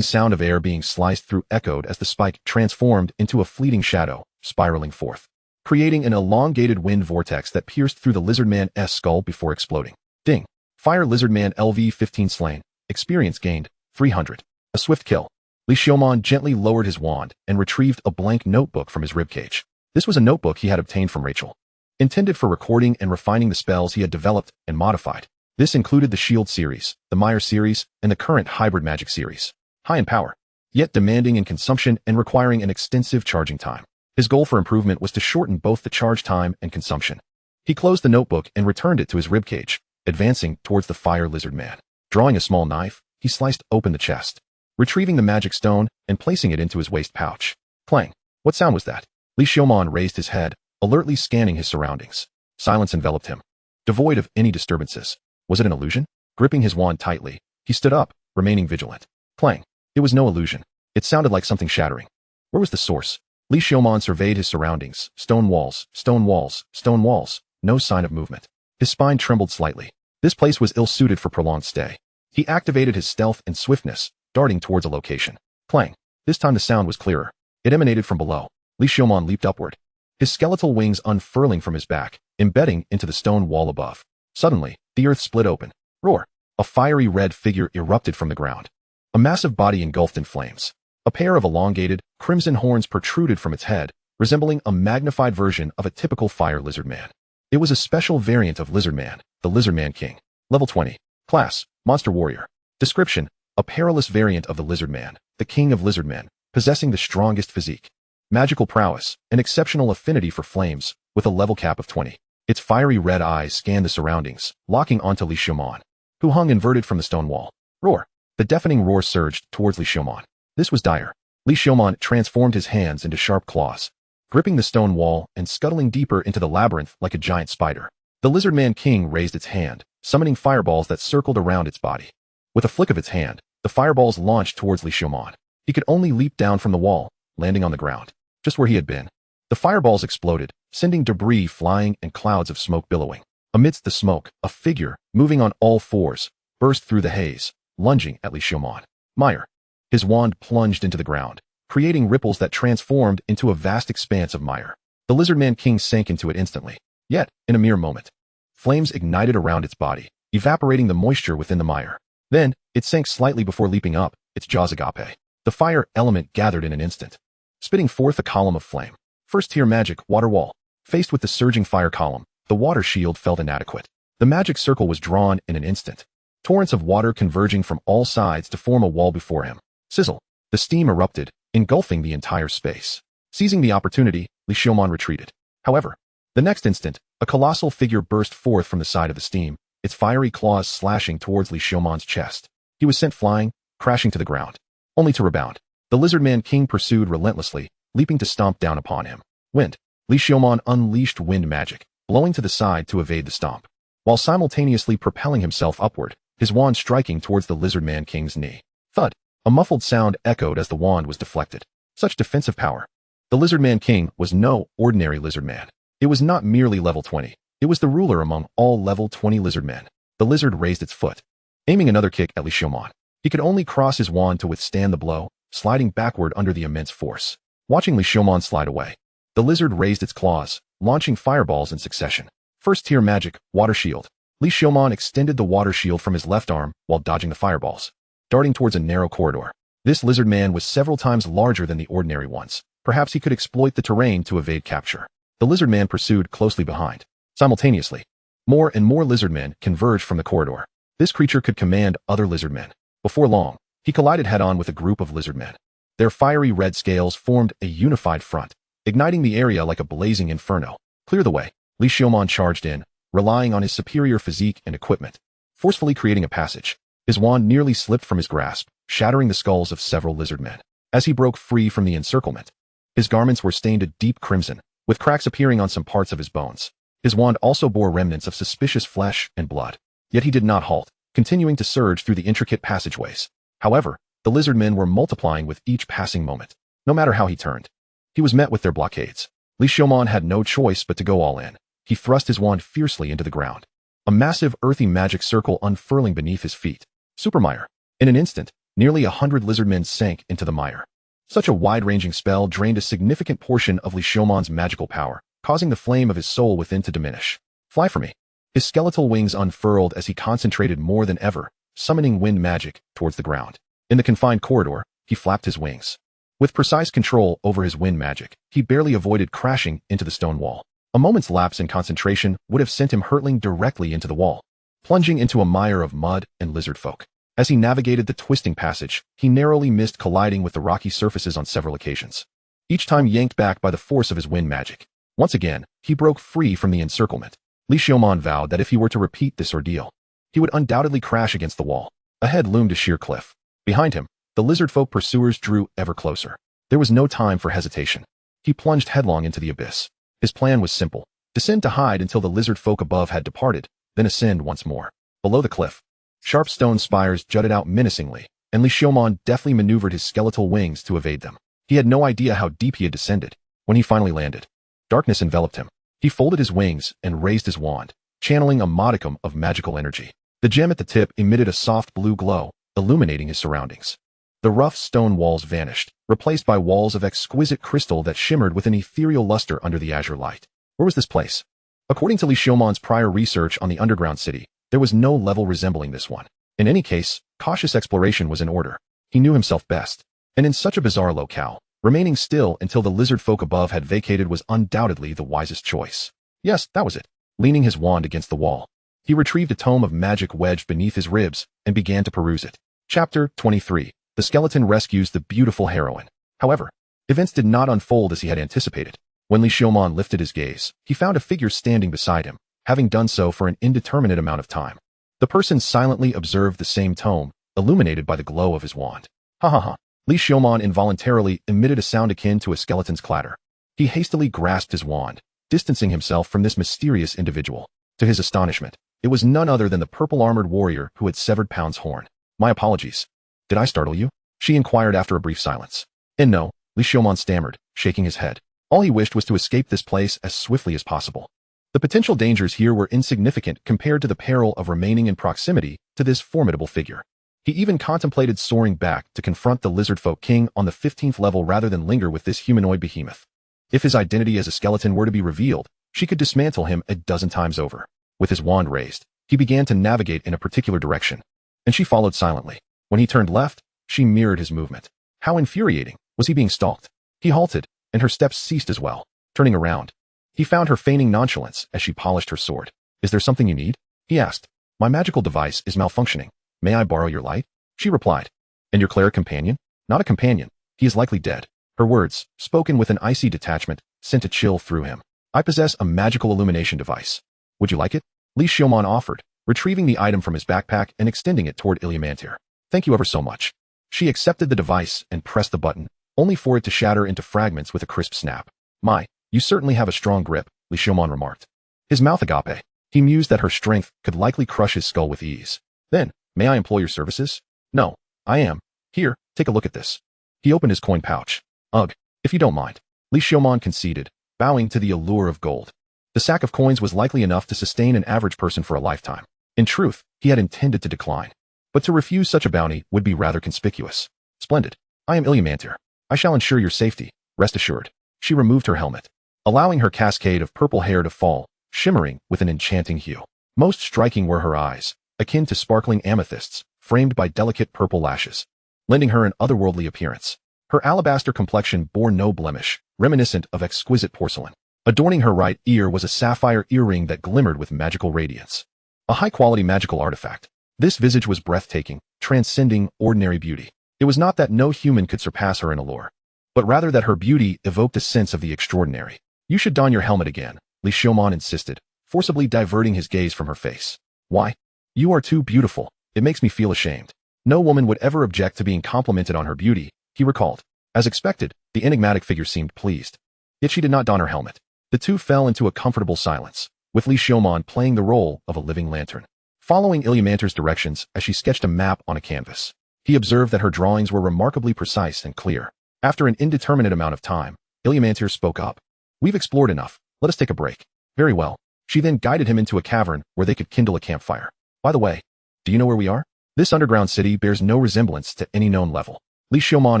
sound of air being sliced through echoed as the spike transformed into a fleeting shadow, spiraling forth, creating an elongated wind vortex that pierced through the lizardman's skull before exploding. Ding. Fire Lizardman LV-15 slain. Experience gained, 300. A swift kill. Li Xiaoman gently lowered his wand and retrieved a blank notebook from his ribcage. This was a notebook he had obtained from Rachel, intended for recording and refining the spells he had developed and modified. This included the Shield series, the Meyer series, and the current Hybrid Magic series. High in power, yet demanding in consumption and requiring an extensive charging time. His goal for improvement was to shorten both the charge time and consumption. He closed the notebook and returned it to his ribcage, advancing towards the fire lizard man. Drawing a small knife, he sliced open the chest, retrieving the magic stone and placing it into his waist pouch. Clang. What sound was that? Li Xiaoman raised his head, alertly scanning his surroundings. Silence enveloped him, devoid of any disturbances. Was it an illusion? Gripping his wand tightly, he stood up, remaining vigilant. Clang. It was no illusion. It sounded like something shattering. Where was the source? Li Xiaoman surveyed his surroundings. Stone walls, stone walls, stone walls. No sign of movement. His spine trembled slightly. This place was ill-suited for prolonged stay. He activated his stealth and swiftness, darting towards a location. Clang. This time the sound was clearer. It emanated from below. Li Xiaoman leaped upward, his skeletal wings unfurling from his back, embedding into the stone wall above. Suddenly, the earth split open. Roar! A fiery red figure erupted from the ground. A massive body engulfed in flames. A pair of elongated, crimson horns protruded from its head, resembling a magnified version of a typical fire lizard man. It was a special variant of Lizardman, the Lizardman King. Level 20. Class, Monster Warrior. Description, a perilous variant of the Lizardman, the King of Lizardmen, possessing the strongest physique. Magical prowess, an exceptional affinity for flames, with a level cap of 20. Its fiery red eyes scanned the surroundings, locking onto Li Xiaoman, who hung inverted from the stone wall. Roar! The deafening roar surged towards Li Xiaoman. This was dire. Li Xiaoman transformed his hands into sharp claws, gripping the stone wall and scuttling deeper into the labyrinth like a giant spider. The Lizardman King raised its hand, summoning fireballs that circled around its body. With a flick of its hand, the fireballs launched towards Li Xiaoman. He could only leap down from the wall, landing on the ground, just where he had been. The fireballs exploded, sending debris flying and clouds of smoke billowing. Amidst the smoke, a figure, moving on all fours, burst through the haze, lunging at Li Xiaoman. Meyer. His wand plunged into the ground, creating ripples that transformed into a vast expanse of mire. The Lizardman King sank into it instantly. Yet, in a mere moment, flames ignited around its body, evaporating the moisture within the mire. Then, it sank slightly before leaping up, its jaws agape. The fire element gathered in an instant, spitting forth a column of flame. First-tier magic, water wall. Faced with the surging fire column, the water shield felt inadequate. The magic circle was drawn in an instant, torrents of water converging from all sides to form a wall before him. Sizzle. The steam erupted, engulfing the entire space. Seizing the opportunity, Li Xiaomon retreated. However, the next instant, a colossal figure burst forth from the side of the steam, its fiery claws slashing towards Li Xiaomon's chest. He was sent flying, crashing to the ground, only to rebound. The Lizardman King pursued relentlessly, leaping to stomp down upon him. Wind. Li Xiaomon unleashed wind magic, blowing to the side to evade the stomp, while simultaneously propelling himself upward, his wand striking towards the Lizardman King's knee. Thud. A muffled sound echoed as the wand was deflected. Such defensive power. The Lizardman King was no ordinary lizardman. It was not merely level 20. It was the ruler among all level 20 lizardmen. The lizard raised its foot, aiming another kick at Li Xiaomon. He could only cross his wand to withstand the blow, sliding backward under the immense force. Watching Li Xiaomon slide away, the lizard raised its claws, launching fireballs in succession. First-tier magic, water shield. Li Xiaomon extended the water shield from his left arm while dodging the fireballs, darting towards a narrow corridor. This lizard man was several times larger than the ordinary ones. Perhaps he could exploit the terrain to evade capture. The lizard man pursued closely behind. Simultaneously, more and more lizard men converged from the corridor. This creature could command other lizard men. Before long, he collided head-on with a group of lizard men. Their fiery red scales formed a unified front, igniting the area like a blazing inferno. Clear the way. Li Xiaomon charged in, relying on his superior physique and equipment, forcefully creating a passage. His wand nearly slipped from his grasp, shattering the skulls of several lizard men. As he broke free from the encirclement, his garments were stained a deep crimson, with cracks appearing on some parts of his bones. His wand also bore remnants of suspicious flesh and blood. Yet he did not halt, continuing to surge through the intricate passageways. However, the lizard men were multiplying with each passing moment. No matter how he turned, he was met with their blockades. Li Xiaomon had no choice but to go all in. He thrust his wand fiercely into the ground, a massive earthy magic circle unfurling beneath his feet. Supermire. In an instant, nearly 100 lizardmen sank into the mire. Such a wide-ranging spell drained a significant portion of Li Xiaomon's magical power, causing the flame of his soul within to diminish. Fly for me. His skeletal wings unfurled as he concentrated more than ever, summoning wind magic towards the ground. In the confined corridor, he flapped his wings. With precise control over his wind magic, he barely avoided crashing into the stone wall. A moment's lapse in concentration would have sent him hurtling directly into the wall, plunging into a mire of mud and lizard folk. As he navigated the twisting passage, he narrowly missed colliding with the rocky surfaces on several occasions, each time yanked back by the force of his wind magic. Once again, he broke free from the encirclement. Li Xiaomon vowed that if he were to repeat this ordeal, he would undoubtedly crash against the wall. Ahead loomed a sheer cliff. Behind him, the lizard folk pursuers drew ever closer. There was no time for hesitation. He plunged headlong into the abyss. His plan was simple: descend to hide until the lizard folk above had departed, then ascend once more. Below the cliff, sharp stone spires jutted out menacingly, and Li Xiaomon deftly maneuvered his skeletal wings to evade them. He had no idea how deep he had descended. When he finally landed, darkness enveloped him. He folded his wings and raised his wand, channeling a modicum of magical energy. The gem at the tip emitted a soft blue glow, illuminating his surroundings. The rough stone walls vanished, replaced by walls of exquisite crystal that shimmered with an ethereal luster under the azure light. Where was this place? According to Li Xiaomon's prior research on the underground city, there was no level resembling this one. In any case, cautious exploration was in order. He knew himself best. And in such a bizarre locale, remaining still until the lizard folk above had vacated was undoubtedly the wisest choice. Yes, that was it. Leaning his wand against the wall, he retrieved a tome of magic wedged beneath his ribs and began to peruse it. Chapter 23. The skeleton rescues the beautiful heroine. However, events did not unfold as he had anticipated. When Li Xiaomon lifted his gaze, he found a figure standing beside him, having done so for an indeterminate amount of time. The person silently observed the same tome, illuminated by the glow of his wand. Ha ha ha. Li Xiaomon involuntarily emitted a sound akin to a skeleton's clatter. He hastily grasped his wand, distancing himself from this mysterious individual. To his astonishment, it was none other than the purple-armored warrior who had severed Pound's horn. My apologies. Did I startle you? She inquired after a brief silence. And no, Li Xiaomon stammered, shaking his head. All he wished was to escape this place as swiftly as possible. The potential dangers here were insignificant compared to the peril of remaining in proximity to this formidable figure. He even contemplated soaring back to confront the lizardfolk king on the 15th level rather than linger with this humanoid behemoth. If his identity as a skeleton were to be revealed, she could dismantle him a dozen times over. With his wand raised, he began to navigate in a particular direction, and she followed silently. When he turned left, she mirrored his movement. How infuriating. Was he being stalked? He halted, and her steps ceased as well. Turning around, he found her feigning nonchalance as she polished her sword. Is there something you need? He asked. My magical device is malfunctioning. May I borrow your light? She replied. And your cleric companion? Not a companion. He is likely dead. Her words, spoken with an icy detachment, sent a chill through him. I possess a magical illumination device. Would you like it? Li Xiaomon offered, retrieving the item from his backpack and extending it toward Illumantir. Thank you ever so much. She accepted the device and pressed the button, only for it to shatter into fragments with a crisp snap. My, you certainly have a strong grip, Li Xiaomon remarked. His mouth agape. He mused that her strength could likely crush his skull with ease. Then, may I employ your services? No, I am. Here, take a look at this. He opened his coin pouch. Ugh, if you don't mind. Li Xiaomon conceded, bowing to the allure of gold. The sack of coins was likely enough to sustain an average person for a lifetime. In truth, he had intended to decline. But to refuse such a bounty would be rather conspicuous. Splendid. I am Illumantir. I shall ensure your safety, rest assured. She removed her helmet, allowing her cascade of purple hair to fall, shimmering with an enchanting hue. Most striking were her eyes, akin to sparkling amethysts, framed by delicate purple lashes, lending her an otherworldly appearance. Her alabaster complexion bore no blemish, reminiscent of exquisite porcelain. Adorning her right ear was a sapphire earring that glimmered with magical radiance. A high-quality magical artifact. This visage was breathtaking, transcending ordinary beauty. It was not that no human could surpass her in allure, but rather that her beauty evoked a sense of the extraordinary. You should don your helmet again, Li Xiaomon insisted, forcibly diverting his gaze from her face. Why? You are too beautiful. It makes me feel ashamed. No woman would ever object to being complimented on her beauty, he recalled. As expected, the enigmatic figure seemed pleased. Yet she did not don her helmet. The two fell into a comfortable silence, with Li Xiaomon playing the role of a living lantern, following Illumantir's directions as she sketched a map on a canvas. He observed that her drawings were remarkably precise and clear. After an indeterminate amount of time, Illumantir spoke up. We've explored enough. Let us take a break. Very well. She then guided him into a cavern where they could kindle a campfire. By the way, do you know where we are? This underground city bears no resemblance to any known level. Li Xiaomon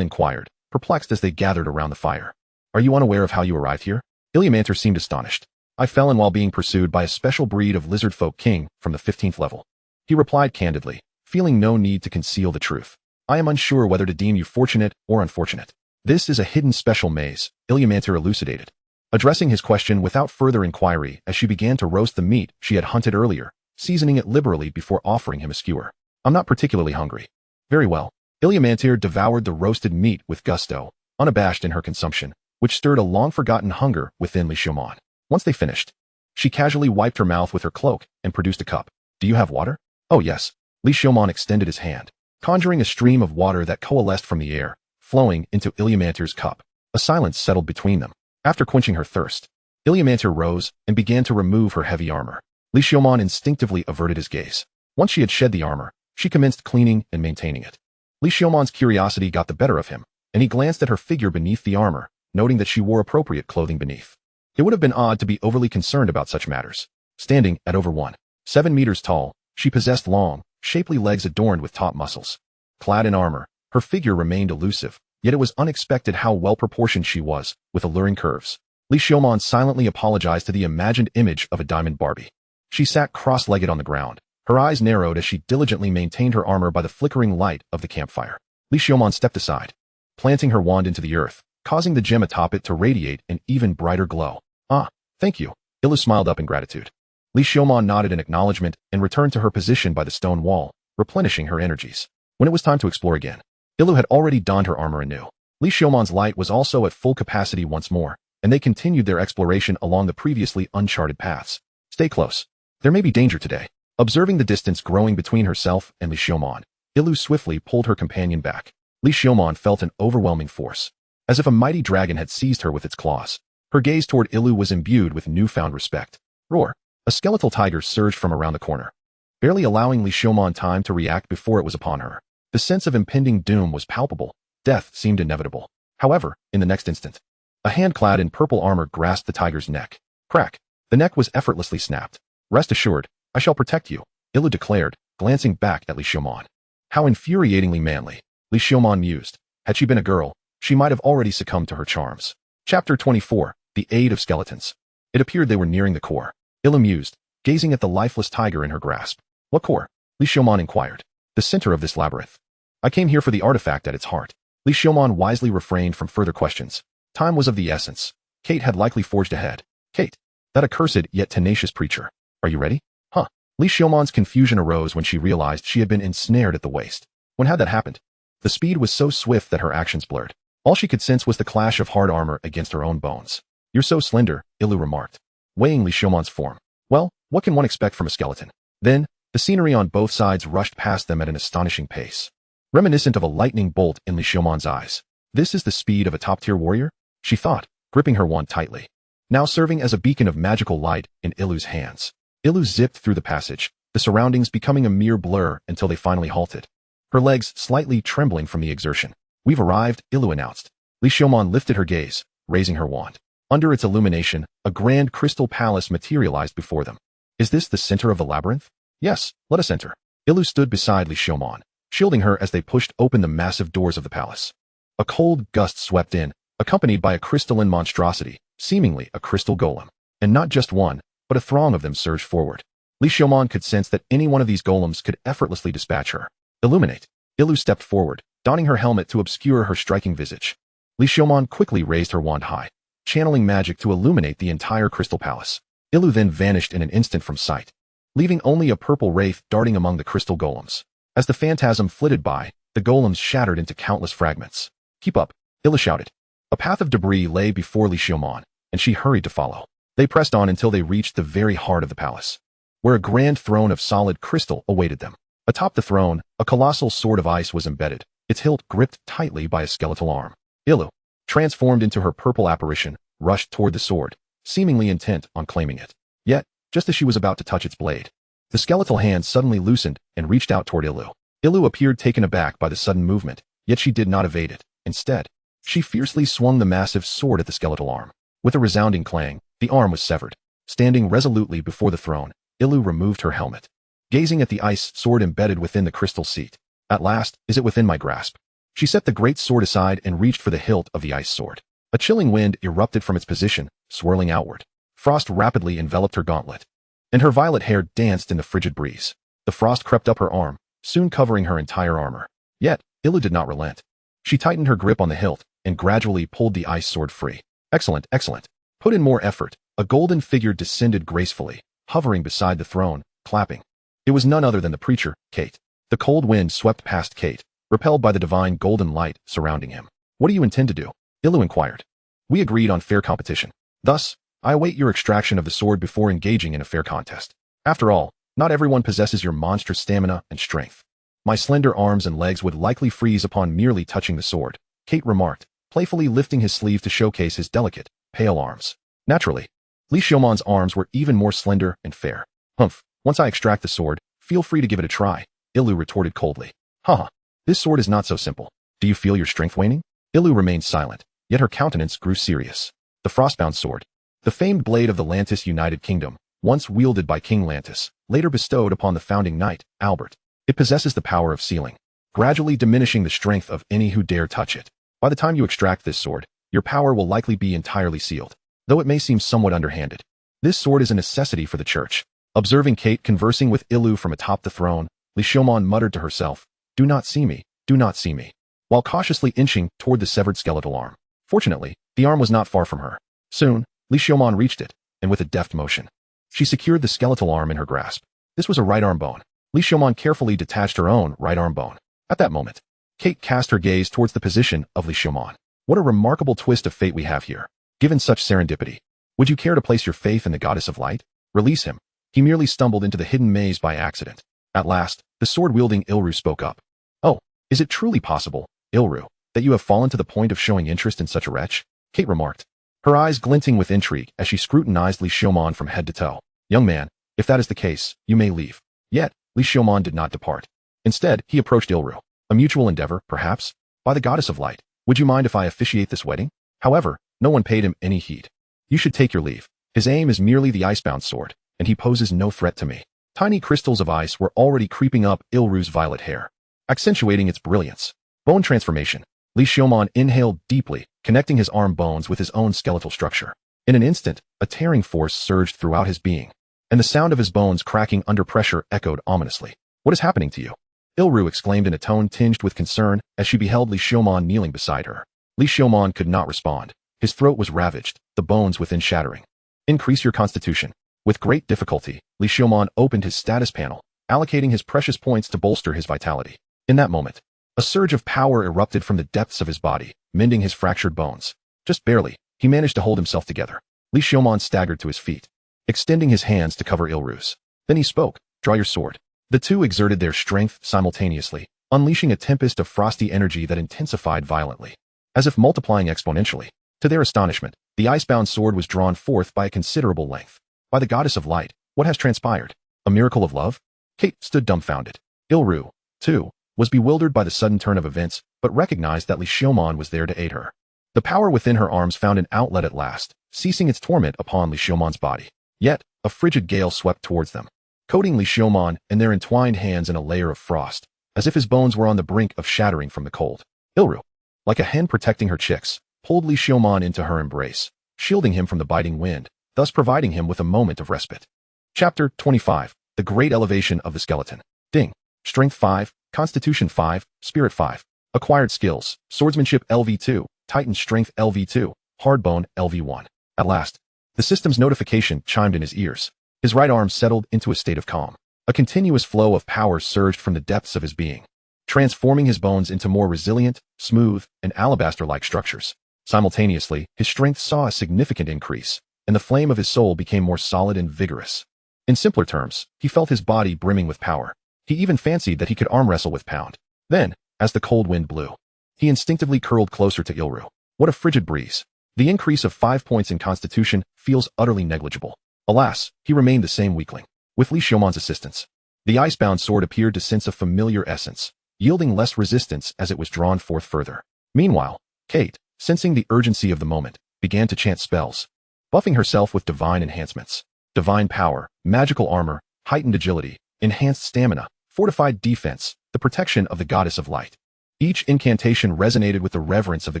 inquired, perplexed as they gathered around the fire. Are you unaware of how you arrived here? Illumantir seemed astonished. I fell in while being pursued by a special breed of lizard folk king from the 15th level. He replied candidly, feeling no need to conceal the truth. I am unsure whether to deem you fortunate or unfortunate. This is a hidden special maze, Illumantir elucidated, addressing his question without further inquiry as she began to roast the meat she had hunted earlier, seasoning it liberally before offering him a skewer. I'm not particularly hungry. Very well. Illumantir devoured the roasted meat with gusto, unabashed in her consumption, which stirred a long-forgotten hunger within Li Xiaomon. Once they finished, she casually wiped her mouth with her cloak and produced a cup. Do you have water? Oh yes. Li Xiaomon extended his hand, conjuring a stream of water that coalesced from the air, flowing into Illumantir's cup. A silence settled between them. After quenching her thirst, Illumantir rose and began to remove her heavy armor. Li Xiaomon instinctively averted his gaze. Once she had shed the armor, she commenced cleaning and maintaining it. Li Xiaomon's curiosity got the better of him, and he glanced at her figure beneath the armor, noting that she wore appropriate clothing beneath. It would have been odd to be overly concerned about such matters. Standing at over 1.7 meters tall, she possessed long, shapely legs adorned with taut muscles. Clad in armor, her figure remained elusive, yet it was unexpected how well-proportioned she was, with alluring curves. Li Xiaomon silently apologized to the imagined image of a diamond Barbie. She sat cross-legged on the ground, her eyes narrowed as she diligently maintained her armor by the flickering light of the campfire. Li Xiaomon stepped aside, planting her wand into the earth, causing the gem atop it to radiate an even brighter glow. Ah, thank you. Illu smiled up in gratitude. Li Xiaomon nodded in acknowledgement and returned to her position by the stone wall, replenishing her energies. When it was time to explore again, Illu had already donned her armor anew. Li Xiaomon's light was also at full capacity once more, and they continued their exploration along the previously uncharted paths. Stay close. There may be danger today. Observing the distance growing between herself and Li Xiaomon, Illu swiftly pulled her companion back. Li Xiaomon felt an overwhelming force, as if a mighty dragon had seized her with its claws. Her gaze toward Illu was imbued with newfound respect. Roar! A skeletal tiger surged from around the corner, barely allowing Li Xiaomon time to react before it was upon her. The sense of impending doom was palpable. Death seemed inevitable. However, in the next instant, a hand clad in purple armor grasped the tiger's neck. Crack! The neck was effortlessly snapped. Rest assured, I shall protect you, Illu declared, glancing back at Li Xiaomon. How infuriatingly manly, Li Xiaomon mused. Had she been a girl, she might have already succumbed to her charms. Chapter 24. The Aid of Skeletons. It appeared they were nearing the core. Illu mused, gazing at the lifeless tiger in her grasp. What core? Li Xiaomon inquired. The center of this labyrinth. I came here for the artifact at its heart. Li Xiaomon wisely refrained from further questions. Time was of the essence. Kate had likely forged ahead. Kate, that accursed yet tenacious preacher. Are you ready? Huh. Li Xiaomon's confusion arose when she realized she had been ensnared at the waist. When had that happened? The speed was so swift that her actions blurred. All she could sense was the clash of hard armor against her own bones. "You're so slender," Ilu remarked, weighing Li Xiumon's form. "Well, what can one expect from a skeleton?" Then, the scenery on both sides rushed past them at an astonishing pace, reminiscent of a lightning bolt in Li Xiumon's eyes. "This is the speed of a top-tier warrior?" she thought, gripping her wand tightly, now serving as a beacon of magical light in Ilu's hands. Ilu zipped through the passage, the surroundings becoming a mere blur until they finally halted, her legs slightly trembling from the exertion. "We've arrived," Ilu announced. Li Xiumon lifted her gaze, raising her wand. Under its illumination, a grand crystal palace materialized before them. "Is this the center of the labyrinth?" "Yes, let us enter." Ilu stood beside Li Xiumon, shielding her as they pushed open the massive doors of the palace. A cold gust swept in, accompanied by a crystalline monstrosity, seemingly a crystal golem. And not just one, but a throng of them surged forward. Li Xiumon could sense that any one of these golems could effortlessly dispatch her. "Illuminate." Ilu stepped forward, donning her helmet to obscure her striking visage. Li Xiumon quickly raised her wand high, channeling magic to illuminate the entire crystal palace. Ilu then vanished in an instant from sight, leaving only a purple wraith darting among the crystal golems. As the phantasm flitted by, the golems shattered into countless fragments. "Keep up," Ilu shouted. A path of debris lay before Li Xiumon, and she hurried to follow. They pressed on until they reached the very heart of the palace, where a grand throne of solid crystal awaited them. Atop the throne, a colossal sword of ice was embedded, its hilt gripped tightly by a skeletal arm. Ilu, transformed into her purple apparition, rushed toward the sword, seemingly intent on claiming it. Yet, just as she was about to touch its blade, the skeletal hand suddenly loosened and reached out toward Ilu. Ilu appeared taken aback by the sudden movement, yet she did not evade it. Instead, she fiercely swung the massive sword at the skeletal arm. With a resounding clang, the arm was severed. Standing resolutely before the throne, Ilu removed her helmet, gazing at the ice sword embedded within the crystal seat. "At last, is it within my grasp?" She set the great sword aside and reached for the hilt of the ice sword. A chilling wind erupted from its position, swirling outward. Frost rapidly enveloped her gauntlet, and her violet hair danced in the frigid breeze. The frost crept up her arm, soon covering her entire armor. Yet, Ilu did not relent. She tightened her grip on the hilt and gradually pulled the ice sword free. "Excellent, excellent." Put in more effort. A golden figure descended gracefully, hovering beside the throne, clapping. It was none other than the preacher, Kate. The cold wind swept past Kate, repelled by the divine golden light surrounding him. "What do you intend to do?" Ilu inquired. "We agreed on fair competition. Thus, I await your extraction of the sword before engaging in a fair contest. After all, not everyone possesses your monstrous stamina and strength. My slender arms and legs would likely freeze upon merely touching the sword," Kate remarked, playfully lifting his sleeve to showcase his delicate, pale arms. Naturally, Li Xiumon's arms were even more slender and fair. "Humph, once I extract the sword, feel free to give it a try," Ilu retorted coldly. "Haha, this sword is not so simple. Do you feel your strength waning?" Ilu remained silent, yet her countenance grew serious. The frostbound sword, the famed blade of the Lantis United Kingdom, once wielded by King Lantis, later bestowed upon the founding knight, Albert. It possesses the power of sealing, gradually diminishing the strength of any who dare touch it. By the time you extract this sword, your power will likely be entirely sealed, though it may seem somewhat underhanded. This sword is a necessity for the church. Observing Kate conversing with Ilu from atop the throne, Li Xiumon muttered to herself, "Do not see me, do not see me," while cautiously inching toward the severed skeletal arm. Fortunately, the arm was not far from her. Soon, Li Xiumon reached it, and with a deft motion, she secured the skeletal arm in her grasp. This was a right arm bone. Li Xiumon carefully detached her own right arm bone. At that moment, Kate cast her gaze towards the position of Li Xiumon. "What a remarkable twist of fate we have here. Given such serendipity, would you care to place your faith in the goddess of light? Release him." He merely stumbled into the hidden maze by accident. At last, the sword-wielding Ilru spoke up. "Oh, is it truly possible, Ilru, that you have fallen to the point of showing interest in such a wretch?" Kate remarked, her eyes glinting with intrigue as she scrutinized Li Xiumon from head to toe. "Young man, if that is the case, you may leave." Yet, Li Xiumon did not depart. Instead, he approached Ilru. "A mutual endeavor, perhaps? By the goddess of light, would you mind if I officiate this wedding?" However, no one paid him any heed. "You should take your leave. His aim is merely the icebound sword, and he poses no threat to me." Tiny crystals of ice were already creeping up Ilru's violet hair, accentuating its brilliance. Bone transformation. Li Xiumon inhaled deeply, connecting his arm bones with his own skeletal structure. In an instant, a tearing force surged throughout his being, and the sound of his bones cracking under pressure echoed ominously. "What is happening to you?" Ilru exclaimed in a tone tinged with concern as she beheld Li Xiumon kneeling beside her. Li Xiumon could not respond. His throat was ravaged, the bones within shattering. "Increase your constitution." With great difficulty, Li Xiumon opened his status panel, allocating his precious points to bolster his vitality. In that moment, A surge of power erupted from the depths of his body, mending his fractured bones. Just barely, he managed to hold himself together. Li Xiaomon staggered to his feet, extending his hands to cover Ilru's. Then he spoke, "Draw your sword." The two exerted their strength simultaneously, unleashing a tempest of frosty energy that intensified violently, as if multiplying exponentially. To their astonishment, the icebound sword was drawn forth by a considerable length. By the goddess of light, what has transpired? A miracle of love? Kate stood dumbfounded. Ilru, too, was bewildered by the sudden turn of events, but recognized that Li Xiaomon was there to aid her. The power within her arms found an outlet at last, ceasing its torment upon Li Xiaomon's body. Yet, a frigid gale swept towards them, coating Li Xiaomon and their entwined hands in a layer of frost, as if his bones were on the brink of shattering from the cold. Ilru, like a hen protecting her chicks, pulled Li Xiaomon into her embrace, shielding him from the biting wind, thus providing him with a moment of respite. Chapter 25. The Great Elevation of the Skeleton. Ding. Strength 5, Constitution 5, Spirit 5. Acquired skills, Swordsmanship LV2, Titan Strength LV2, Hardbone LV1. At last, the system's notification chimed in his ears. His right arm settled into a state of calm. A continuous flow of power surged from the depths of his being, transforming his bones into more resilient, smooth, and alabaster-like structures. Simultaneously, his strength saw a significant increase, and the flame of his soul became more solid and vigorous. In simpler terms, he felt his body brimming with power. He even fancied that he could arm wrestle with Pound. Then, as the cold wind blew, he instinctively curled closer to Ilru. What a frigid breeze. The increase of 5 points in constitution feels utterly negligible. Alas, he remained the same weakling. With Li Xiaomon's assistance, the icebound sword appeared to sense a familiar essence, yielding less resistance as it was drawn forth further. Meanwhile, Kate, sensing the urgency of the moment, began to chant spells, buffing herself with divine enhancements. Divine power, magical armor, heightened agility, enhanced stamina, fortified defense, the protection of the goddess of light. Each incantation resonated with the reverence of the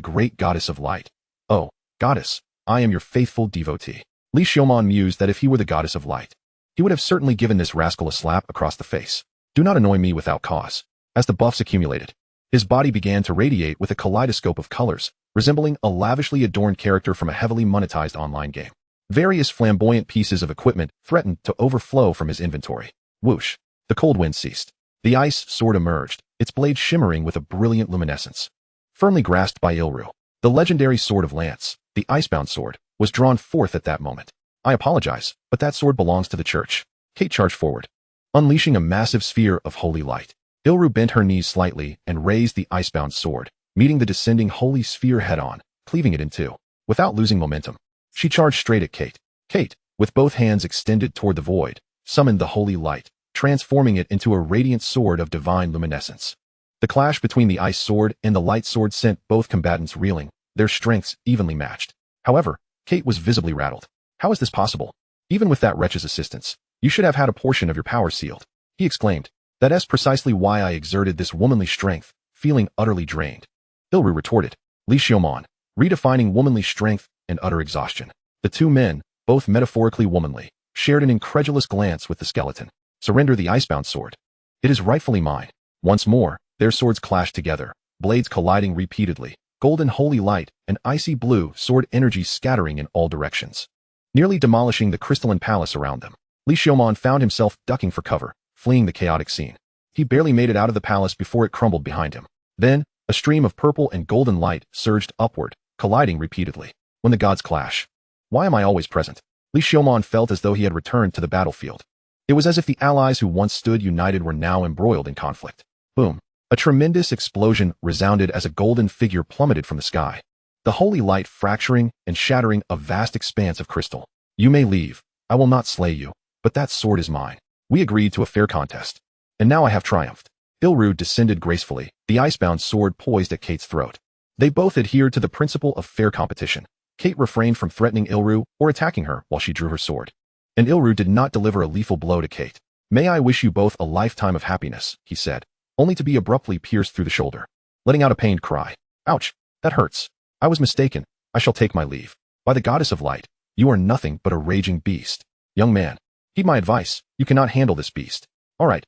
great goddess of light. "Oh, goddess, I am your faithful devotee." Li Xiaomon mused that if he were the goddess of light, he would have certainly given this rascal a slap across the face. "Do not annoy me without cause." As the buffs accumulated, his body began to radiate with a kaleidoscope of colors, resembling a lavishly adorned character from a heavily monetized online game. Various flamboyant pieces of equipment threatened to overflow from his inventory. Whoosh! The cold wind ceased. The ice sword emerged, its blade shimmering with a brilliant luminescence. Firmly grasped by Ilru, the legendary sword of Lance, the icebound sword, was drawn forth at that moment. "I apologize, but that sword belongs to the church." Kate charged forward, unleashing a massive sphere of holy light. Ilru bent her knees slightly and raised the icebound sword, meeting the descending holy sphere head-on, cleaving it in two. Without losing momentum, she charged straight at Kate. Kate, with both hands extended toward the void, summoned the holy light, transforming it into a radiant sword of divine luminescence. The clash between the ice sword and the light sword sent both combatants reeling, their strengths evenly matched. However, Kate was visibly rattled. "How is this possible? Even with that wretch's assistance, you should have had a portion of your power sealed," he exclaimed. "That is precisely why I exerted this womanly strength, feeling utterly drained." Ilru retorted, Li Xiaomon, redefining womanly strength and utter exhaustion. The two men, both metaphorically womanly, shared an incredulous glance with the skeleton. "Surrender the icebound sword. It is rightfully mine." Once more, their swords clashed together, blades colliding repeatedly, golden holy light and icy blue sword energy scattering in all directions, nearly demolishing the crystalline palace around them. Li Xiaomon found himself ducking for cover, fleeing the chaotic scene. He barely made it out of the palace before it crumbled behind him. Then, a stream of purple and golden light surged upward, colliding repeatedly. When the gods clash, why am I always present? Li Xiaomon felt as though he had returned to the battlefield. It was as if the allies who once stood united were now embroiled in conflict. Boom! A tremendous explosion resounded as a golden figure plummeted from the sky, the holy light fracturing and shattering a vast expanse of crystal. "You may leave. I will not slay you, but that sword is mine. We agreed to a fair contest, and now I have triumphed." Ilru descended gracefully, the icebound sword poised at Kate's throat. They both adhered to the principle of fair competition. Kate refrained from threatening Ilru or attacking her while she drew her sword. And Ilru did not deliver a lethal blow to Kate. "May I wish you both a lifetime of happiness," he said, only to be abruptly pierced through the shoulder, letting out a pained cry. "Ouch, that hurts. I was mistaken. I shall take my leave. By the goddess of light, you are nothing but a raging beast. Young man, heed my advice. You cannot handle this beast." All right,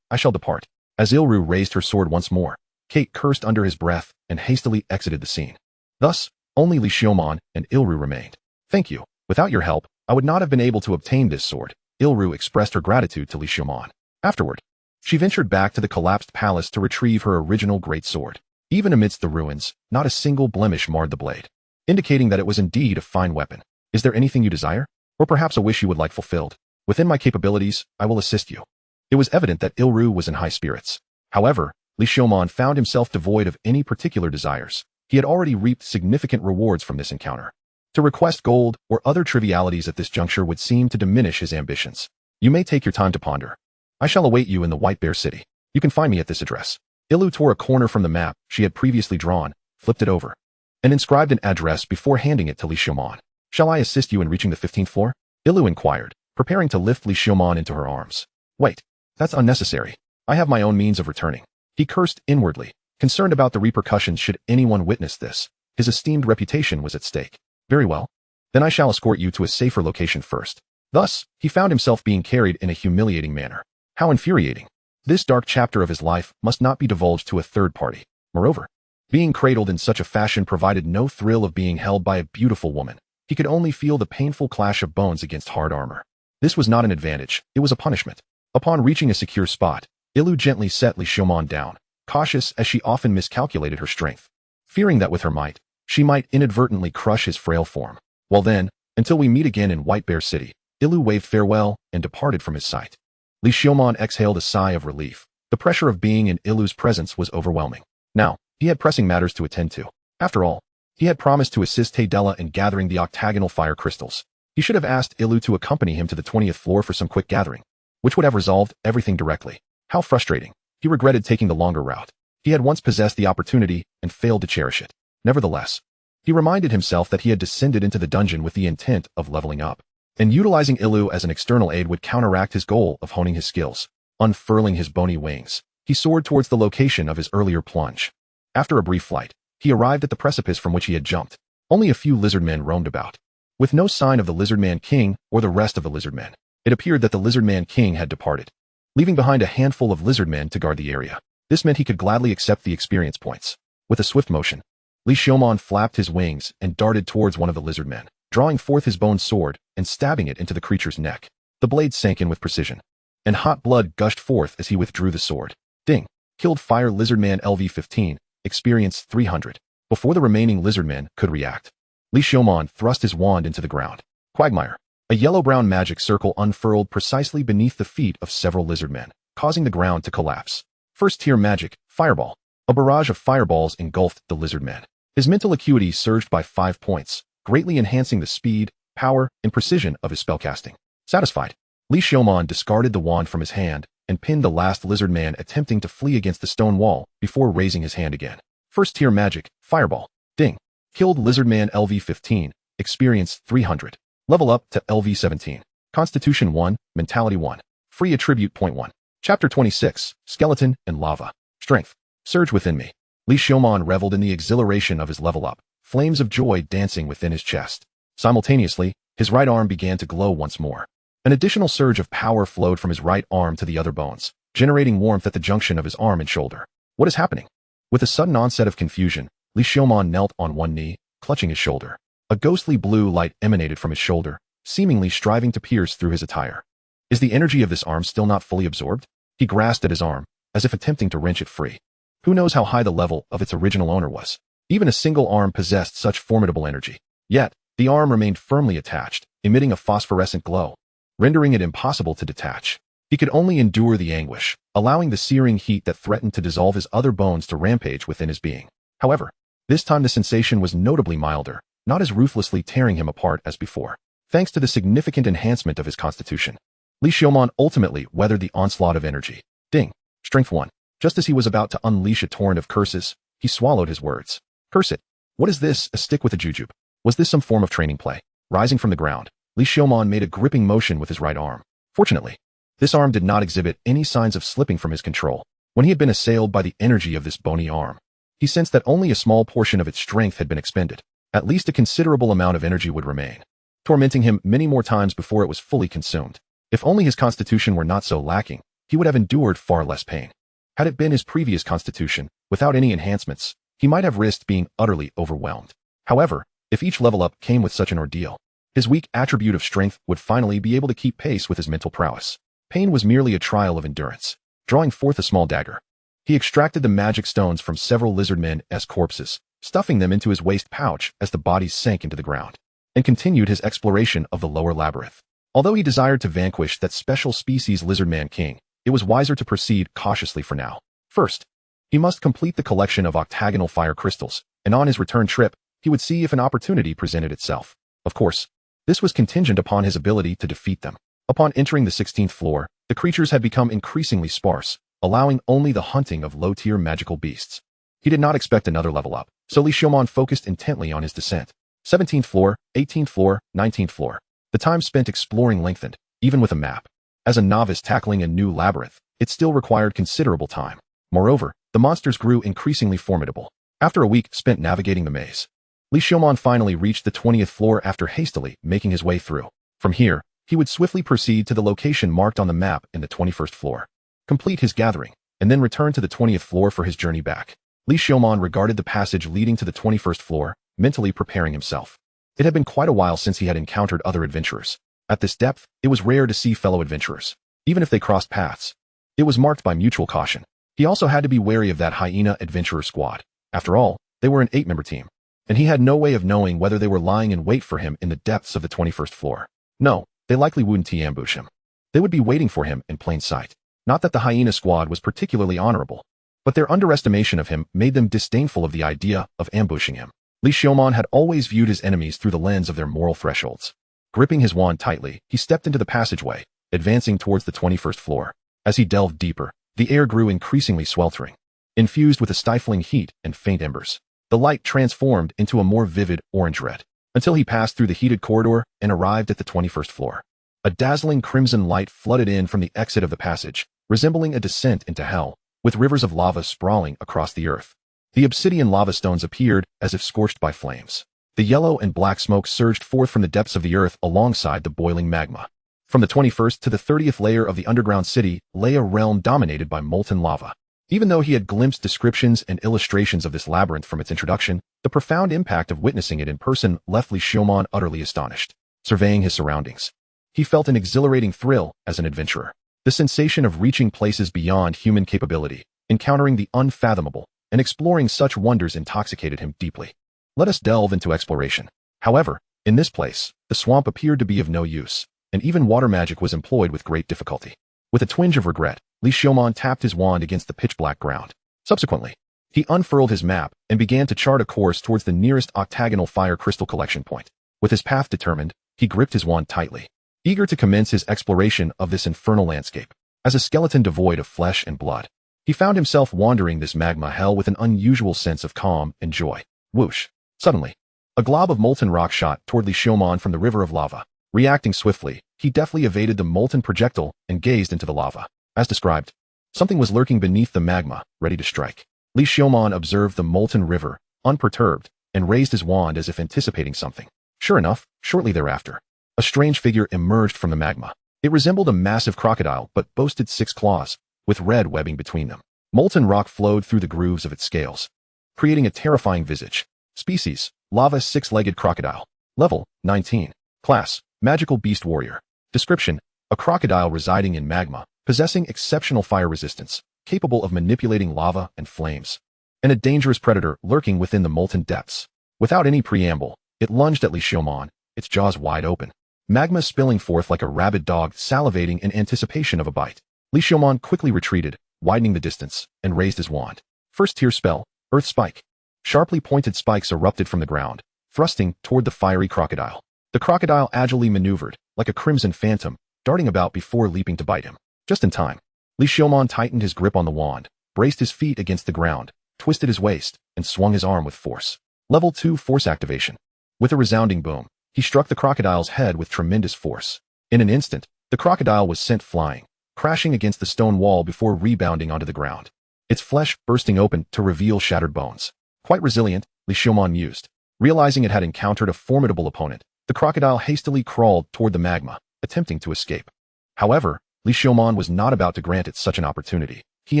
I shall depart." As Ilru raised her sword once more, Kate cursed under his breath and hastily exited the scene. Thus, only Li Xiaomon and Ilru remained. "Thank you. Without your help, I would not have been able to obtain this sword." Ilru expressed her gratitude to Li Xiaomon. Afterward, She ventured back to the collapsed palace to retrieve her original great sword. Even amidst the ruins, not a single blemish marred the blade, indicating that it was indeed a fine weapon. Is there anything you desire? Or perhaps a wish you would like fulfilled? Within my capabilities, I will assist you. It was evident that Ilru was in high spirits. However, Li Xiaomon found himself devoid of any particular desires. He had already reaped significant rewards from this encounter. To request gold or other trivialities at this juncture would seem to diminish his ambitions. You may take your time to ponder. I shall await you in the White Bear City. You can find me at this address. Illu tore a corner from the map she had previously drawn, flipped it over, and inscribed an address before handing it to Li Xiaomon. Shall I assist you in reaching the 15th floor? Illu inquired, preparing to lift Li Xiaomon into her arms. Wait, that's unnecessary. I have my own means of returning. He cursed inwardly, concerned about the repercussions should anyone witness this. His esteemed reputation was at stake. Very well. Then I shall escort you to a safer location first. Thus, he found himself being carried in a humiliating manner. How infuriating. This dark chapter of his life must not be divulged to a third party. Moreover, being cradled in such a fashion provided no thrill of being held by a beautiful woman. He could only feel the painful clash of bones against hard armor. This was not an advantage, it was a punishment. Upon reaching a secure spot, Illu gently set Li Xiaomon down, cautious as she often miscalculated her strength, fearing that with her might, she might inadvertently crush his frail form. Well then, until we meet again in White Bear City, Illu waved farewell and departed from his sight. Li Xiaomon exhaled a sigh of relief. The pressure of being in Illu's presence was overwhelming. Now, he had pressing matters to attend to. After all, he had promised to assist Haydella in gathering the octagonal fire crystals. He should have asked Illu to accompany him to the 20th floor for some quick gathering, which would have resolved everything directly. How frustrating. He regretted taking the longer route. He had once possessed the opportunity and failed to cherish it. Nevertheless, he reminded himself that he had descended into the dungeon with the intent of leveling up, and utilizing Illu as an external aid would counteract his goal of honing his skills. Unfurling his bony wings, he soared towards the location of his earlier plunge. After a brief flight, he arrived at the precipice from which he had jumped. Only a few lizardmen roamed about, with no sign of the Lizardman King or the rest of the lizardmen. It appeared that the Lizardman King had departed, leaving behind a handful of lizardmen to guard the area. This meant he could gladly accept the experience points. With a swift motion, Li Xiaomon flapped his wings and darted towards one of the lizardmen, drawing forth his bone sword and stabbing it into the creature's neck. The blade sank in with precision, and hot blood gushed forth as he withdrew the sword. Ding! Killed Fire Lizardman LV-15, experience 300. Before the remaining lizardmen could react, Li Xiaomon thrust his wand into the ground. Quagmire! A yellow-brown magic circle unfurled precisely beneath the feet of several lizardmen, causing the ground to collapse. First-tier magic, Fireball. A barrage of fireballs engulfed the lizardman. His mental acuity surged by 5 points, greatly enhancing the speed, power, and precision of his spellcasting. Satisfied, Li Xiaomon discarded the wand from his hand and pinned the last lizardman attempting to flee against the stone wall before raising his hand again. First-tier magic, Fireball. Ding! Killed Lizardman LV-15, experience 300. Level up to LV-17. Constitution 1, Mentality 1. Free attribute point 1. Chapter 26, Skeleton and Lava. Strength. Surge within me. Li Xiaomon reveled in the exhilaration of his level up, flames of joy dancing within his chest. Simultaneously, his right arm began to glow once more. An additional surge of power flowed from his right arm to the other bones, generating warmth at the junction of his arm and shoulder. What is happening? With a sudden onset of confusion, Li Xiaomon knelt on one knee, clutching his shoulder. A ghostly blue light emanated from his shoulder, seemingly striving to pierce through his attire. Is the energy of this arm still not fully absorbed? He grasped at his arm, as if attempting to wrench it free. Who knows how high the level of its original owner was? Even a single arm possessed such formidable energy. Yet, the arm remained firmly attached, emitting a phosphorescent glow, rendering it impossible to detach. He could only endure the anguish, allowing the searing heat that threatened to dissolve his other bones to rampage within his being. However, this time the sensation was notably milder, not as ruthlessly tearing him apart as before. Thanks to the significant enhancement of his constitution, Li Xiaomon ultimately weathered the onslaught of energy. Ding! Strength 1. Just as he was about to unleash a torrent of curses, he swallowed his words. Curse it! What is this, a stick with a jujube? Was this some form of training play? Rising from the ground, Li Xiaomon made a gripping motion with his right arm. Fortunately, this arm did not exhibit any signs of slipping from his control. When he had been assailed by the energy of this bony arm, he sensed that only a small portion of its strength had been expended. At least a considerable amount of energy would remain, tormenting him many more times before it was fully consumed. If only his constitution were not so lacking, he would have endured far less pain. Had it been his previous constitution, without any enhancements, he might have risked being utterly overwhelmed. However, if each level up came with such an ordeal, his weak attribute of strength would finally be able to keep pace with his mental prowess. Pain was merely a trial of endurance. drawing forth a small dagger. He extracted the magic stones from several lizardmen's corpses, stuffing them into his waist pouch as the bodies sank into the ground, and continued his exploration of the lower labyrinth. Although he desired to vanquish that special species lizardman king, it was wiser to proceed cautiously for now. First, he must complete the collection of octagonal fire crystals, and on his return trip, he would see if an opportunity presented itself. Of course, this was contingent upon his ability to defeat them. Upon entering the 16th floor, the creatures had become increasingly sparse, allowing only the hunting of low-tier magical beasts. He did not expect another level up, so Li Xiaomon focused intently on his descent. 17th floor, 18th floor, 19th floor. The time spent exploring lengthened, even with a map. As a novice tackling a new labyrinth, it still required considerable time. Moreover, the monsters grew increasingly formidable. After a week spent navigating the maze, Li Xiaomon finally reached the 20th floor after hastily making his way through. From here, he would swiftly proceed to the location marked on the map in the 21st floor, complete his gathering, and then return to the 20th floor for his journey back. Li Xiaomon regarded the passage leading to the 21st floor, mentally preparing himself. It had been quite a while since he had encountered other adventurers. At this depth, it was rare to see fellow adventurers, even if they crossed paths. It was marked by mutual caution. He also had to be wary of that hyena adventurer squad. After all, they were an 8-member team, and he had no way of knowing whether they were lying in wait for him in the depths of the 21st floor. No, they likely wouldn't ambush him. They would be waiting for him in plain sight. Not that the hyena squad was particularly honorable, but their underestimation of him made them disdainful of the idea of ambushing him. Li Xiaomon had always viewed his enemies through the lens of their moral thresholds. Gripping his wand tightly, he stepped into the passageway, advancing towards the 21st floor. As he delved deeper, the air grew increasingly sweltering, infused with a stifling heat and faint embers. The light transformed into a more vivid orange red, until he passed through the heated corridor and arrived at the 21st floor. A dazzling crimson light flooded in from the exit of the passage, resembling a descent into hell, with rivers of lava sprawling across the earth. The obsidian lava stones appeared as if scorched by flames. The yellow and black smoke surged forth from the depths of the earth alongside the boiling magma. From the 21st to the 30th layer of the underground city lay a realm dominated by molten lava. Even though he had glimpsed descriptions and illustrations of this labyrinth from its introduction, the profound impact of witnessing it in person left Li Xiaomon utterly astonished. Surveying his surroundings, he felt an exhilarating thrill as an adventurer. The sensation of reaching places beyond human capability, encountering the unfathomable, and exploring such wonders intoxicated him deeply. Let us delve into exploration. However, in this place, the swamp appeared to be of no use, and even water magic was employed with great difficulty. With a twinge of regret, Li Xiaomon tapped his wand against the pitch-black ground. Subsequently, he unfurled his map and began to chart a course towards the nearest octagonal fire crystal collection point. With his path determined, he gripped his wand tightly, eager to commence his exploration of this infernal landscape. As a skeleton devoid of flesh and blood, he found himself wandering this magma hell with an unusual sense of calm and joy. Whoosh! Suddenly, a glob of molten rock shot toward Li Xiaomon from the river of lava. Reacting swiftly, he deftly evaded the molten projectile and gazed into the lava. As described, something was lurking beneath the magma, ready to strike. Li Xiaomon observed the molten river, unperturbed, and raised his wand as if anticipating something. Sure enough, shortly thereafter, a strange figure emerged from the magma. It resembled a massive crocodile but boasted 6 claws, with red webbing between them. Molten rock flowed through the grooves of its scales, creating a terrifying visage. Species: lava 6-legged crocodile. Level: 19. Class: magical beast warrior. Description: a crocodile residing in magma, possessing exceptional fire resistance, capable of manipulating lava and flames, and a dangerous predator lurking within the molten depths. Without any preamble, it lunged at Li Xiaomon, its jaws wide open, magma spilling forth like a rabid dog salivating in anticipation of a bite. Li Xiaomon quickly retreated, widening the distance, and raised his wand. First tier spell: Earth Spike. Sharply pointed spikes erupted from the ground, thrusting toward the fiery crocodile. The crocodile agilely maneuvered, like a crimson phantom, darting about before leaping to bite him. Just in time, Li Xiaomon tightened his grip on the wand, braced his feet against the ground, twisted his waist, and swung his arm with force. Level 2 Force Activation. With a resounding boom, he struck the crocodile's head with tremendous force. In an instant, the crocodile was sent flying, crashing against the stone wall before rebounding onto the ground, its flesh bursting open to reveal shattered bones. Quite resilient, Li Xiaomon mused. Realizing it had encountered a formidable opponent, the crocodile hastily crawled toward the magma, attempting to escape. However, Li Xiaomon was not about to grant it such an opportunity. He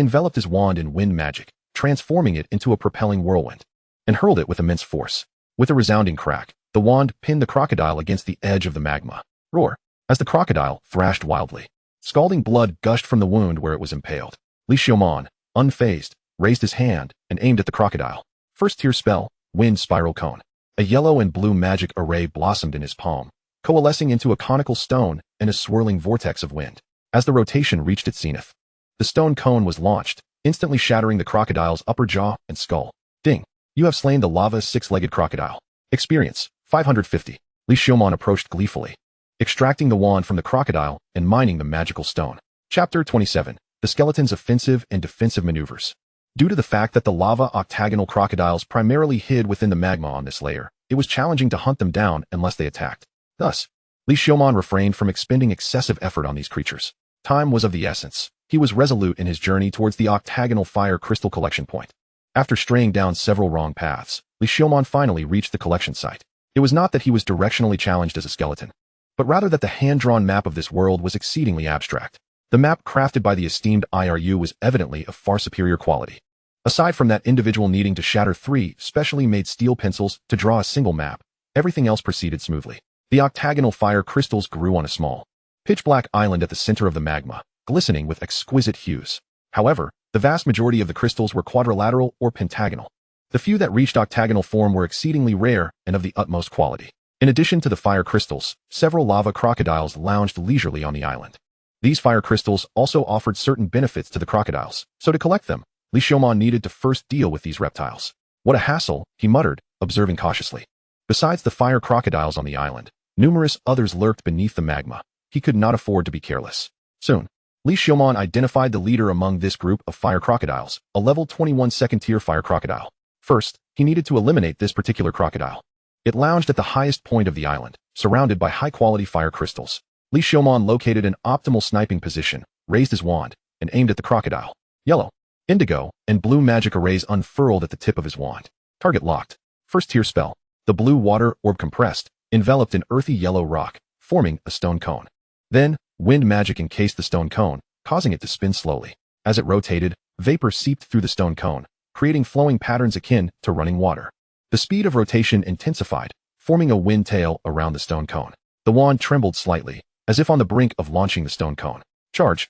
enveloped his wand in wind magic, transforming it into a propelling whirlwind, and hurled it with immense force. With a resounding crack, the wand pinned the crocodile against the edge of the magma. Roar! As the crocodile thrashed wildly, scalding blood gushed from the wound where it was impaled. Li Xiaomon, unfazed, raised his hand and aimed at the crocodile. First tier spell, Wind Spiral Cone. A yellow and blue magic array blossomed in his palm, coalescing into a conical stone and a swirling vortex of wind. As the rotation reached its zenith, the stone cone was launched, instantly shattering the crocodile's upper jaw and skull. Ding! You have slain the lava six-legged crocodile. Experience, 550. Li Xiaomon approached gleefully, extracting the wand from the crocodile and mining the magical stone. Chapter 27. The skeleton's offensive and defensive maneuvers. Due to the fact that the lava octagonal crocodiles primarily hid within the magma on this layer, it was challenging to hunt them down unless they attacked. Thus, Li Xiaomon refrained from expending excessive effort on these creatures. Time was of the essence. He was resolute in his journey towards the octagonal fire crystal collection point. After straying down several wrong paths, Li Xiaomon finally reached the collection site. It was not that he was directionally challenged as a skeleton, but rather that the hand-drawn map of this world was exceedingly abstract. The map crafted by the esteemed IRU was evidently of far superior quality. Aside from that individual needing to shatter 3 specially made steel pencils to draw a single map, everything else proceeded smoothly. The octagonal fire crystals grew on a small, pitch-black island at the center of the magma, glistening with exquisite hues. However, the vast majority of the crystals were quadrilateral or pentagonal. The few that reached octagonal form were exceedingly rare and of the utmost quality. In addition to the fire crystals, several lava crocodiles lounged leisurely on the island. These fire crystals also offered certain benefits to the crocodiles, so to collect them, Li Xiaomon needed to first deal with these reptiles. What a hassle, he muttered, observing cautiously. Besides the fire crocodiles on the island, numerous others lurked beneath the magma. He could not afford to be careless. Soon, Li Xiaomon identified the leader among this group of fire crocodiles, a level 21 second-tier fire crocodile. First, he needed to eliminate this particular crocodile. It lounged at the highest point of the island, surrounded by high-quality fire crystals. Li Xiaomon located an optimal sniping position, raised his wand, and aimed at the crocodile. Yellow, indigo, and blue magic arrays unfurled at the tip of his wand. Target locked. First-tier spell. The blue water orb compressed, enveloped in earthy yellow rock, forming a stone cone. Then, wind magic encased the stone cone, causing it to spin slowly. As it rotated, vapor seeped through the stone cone, creating flowing patterns akin to running water. The speed of rotation intensified, forming a wind tail around the stone cone. The wand trembled slightly, as if on the brink of launching the stone cone. Charge,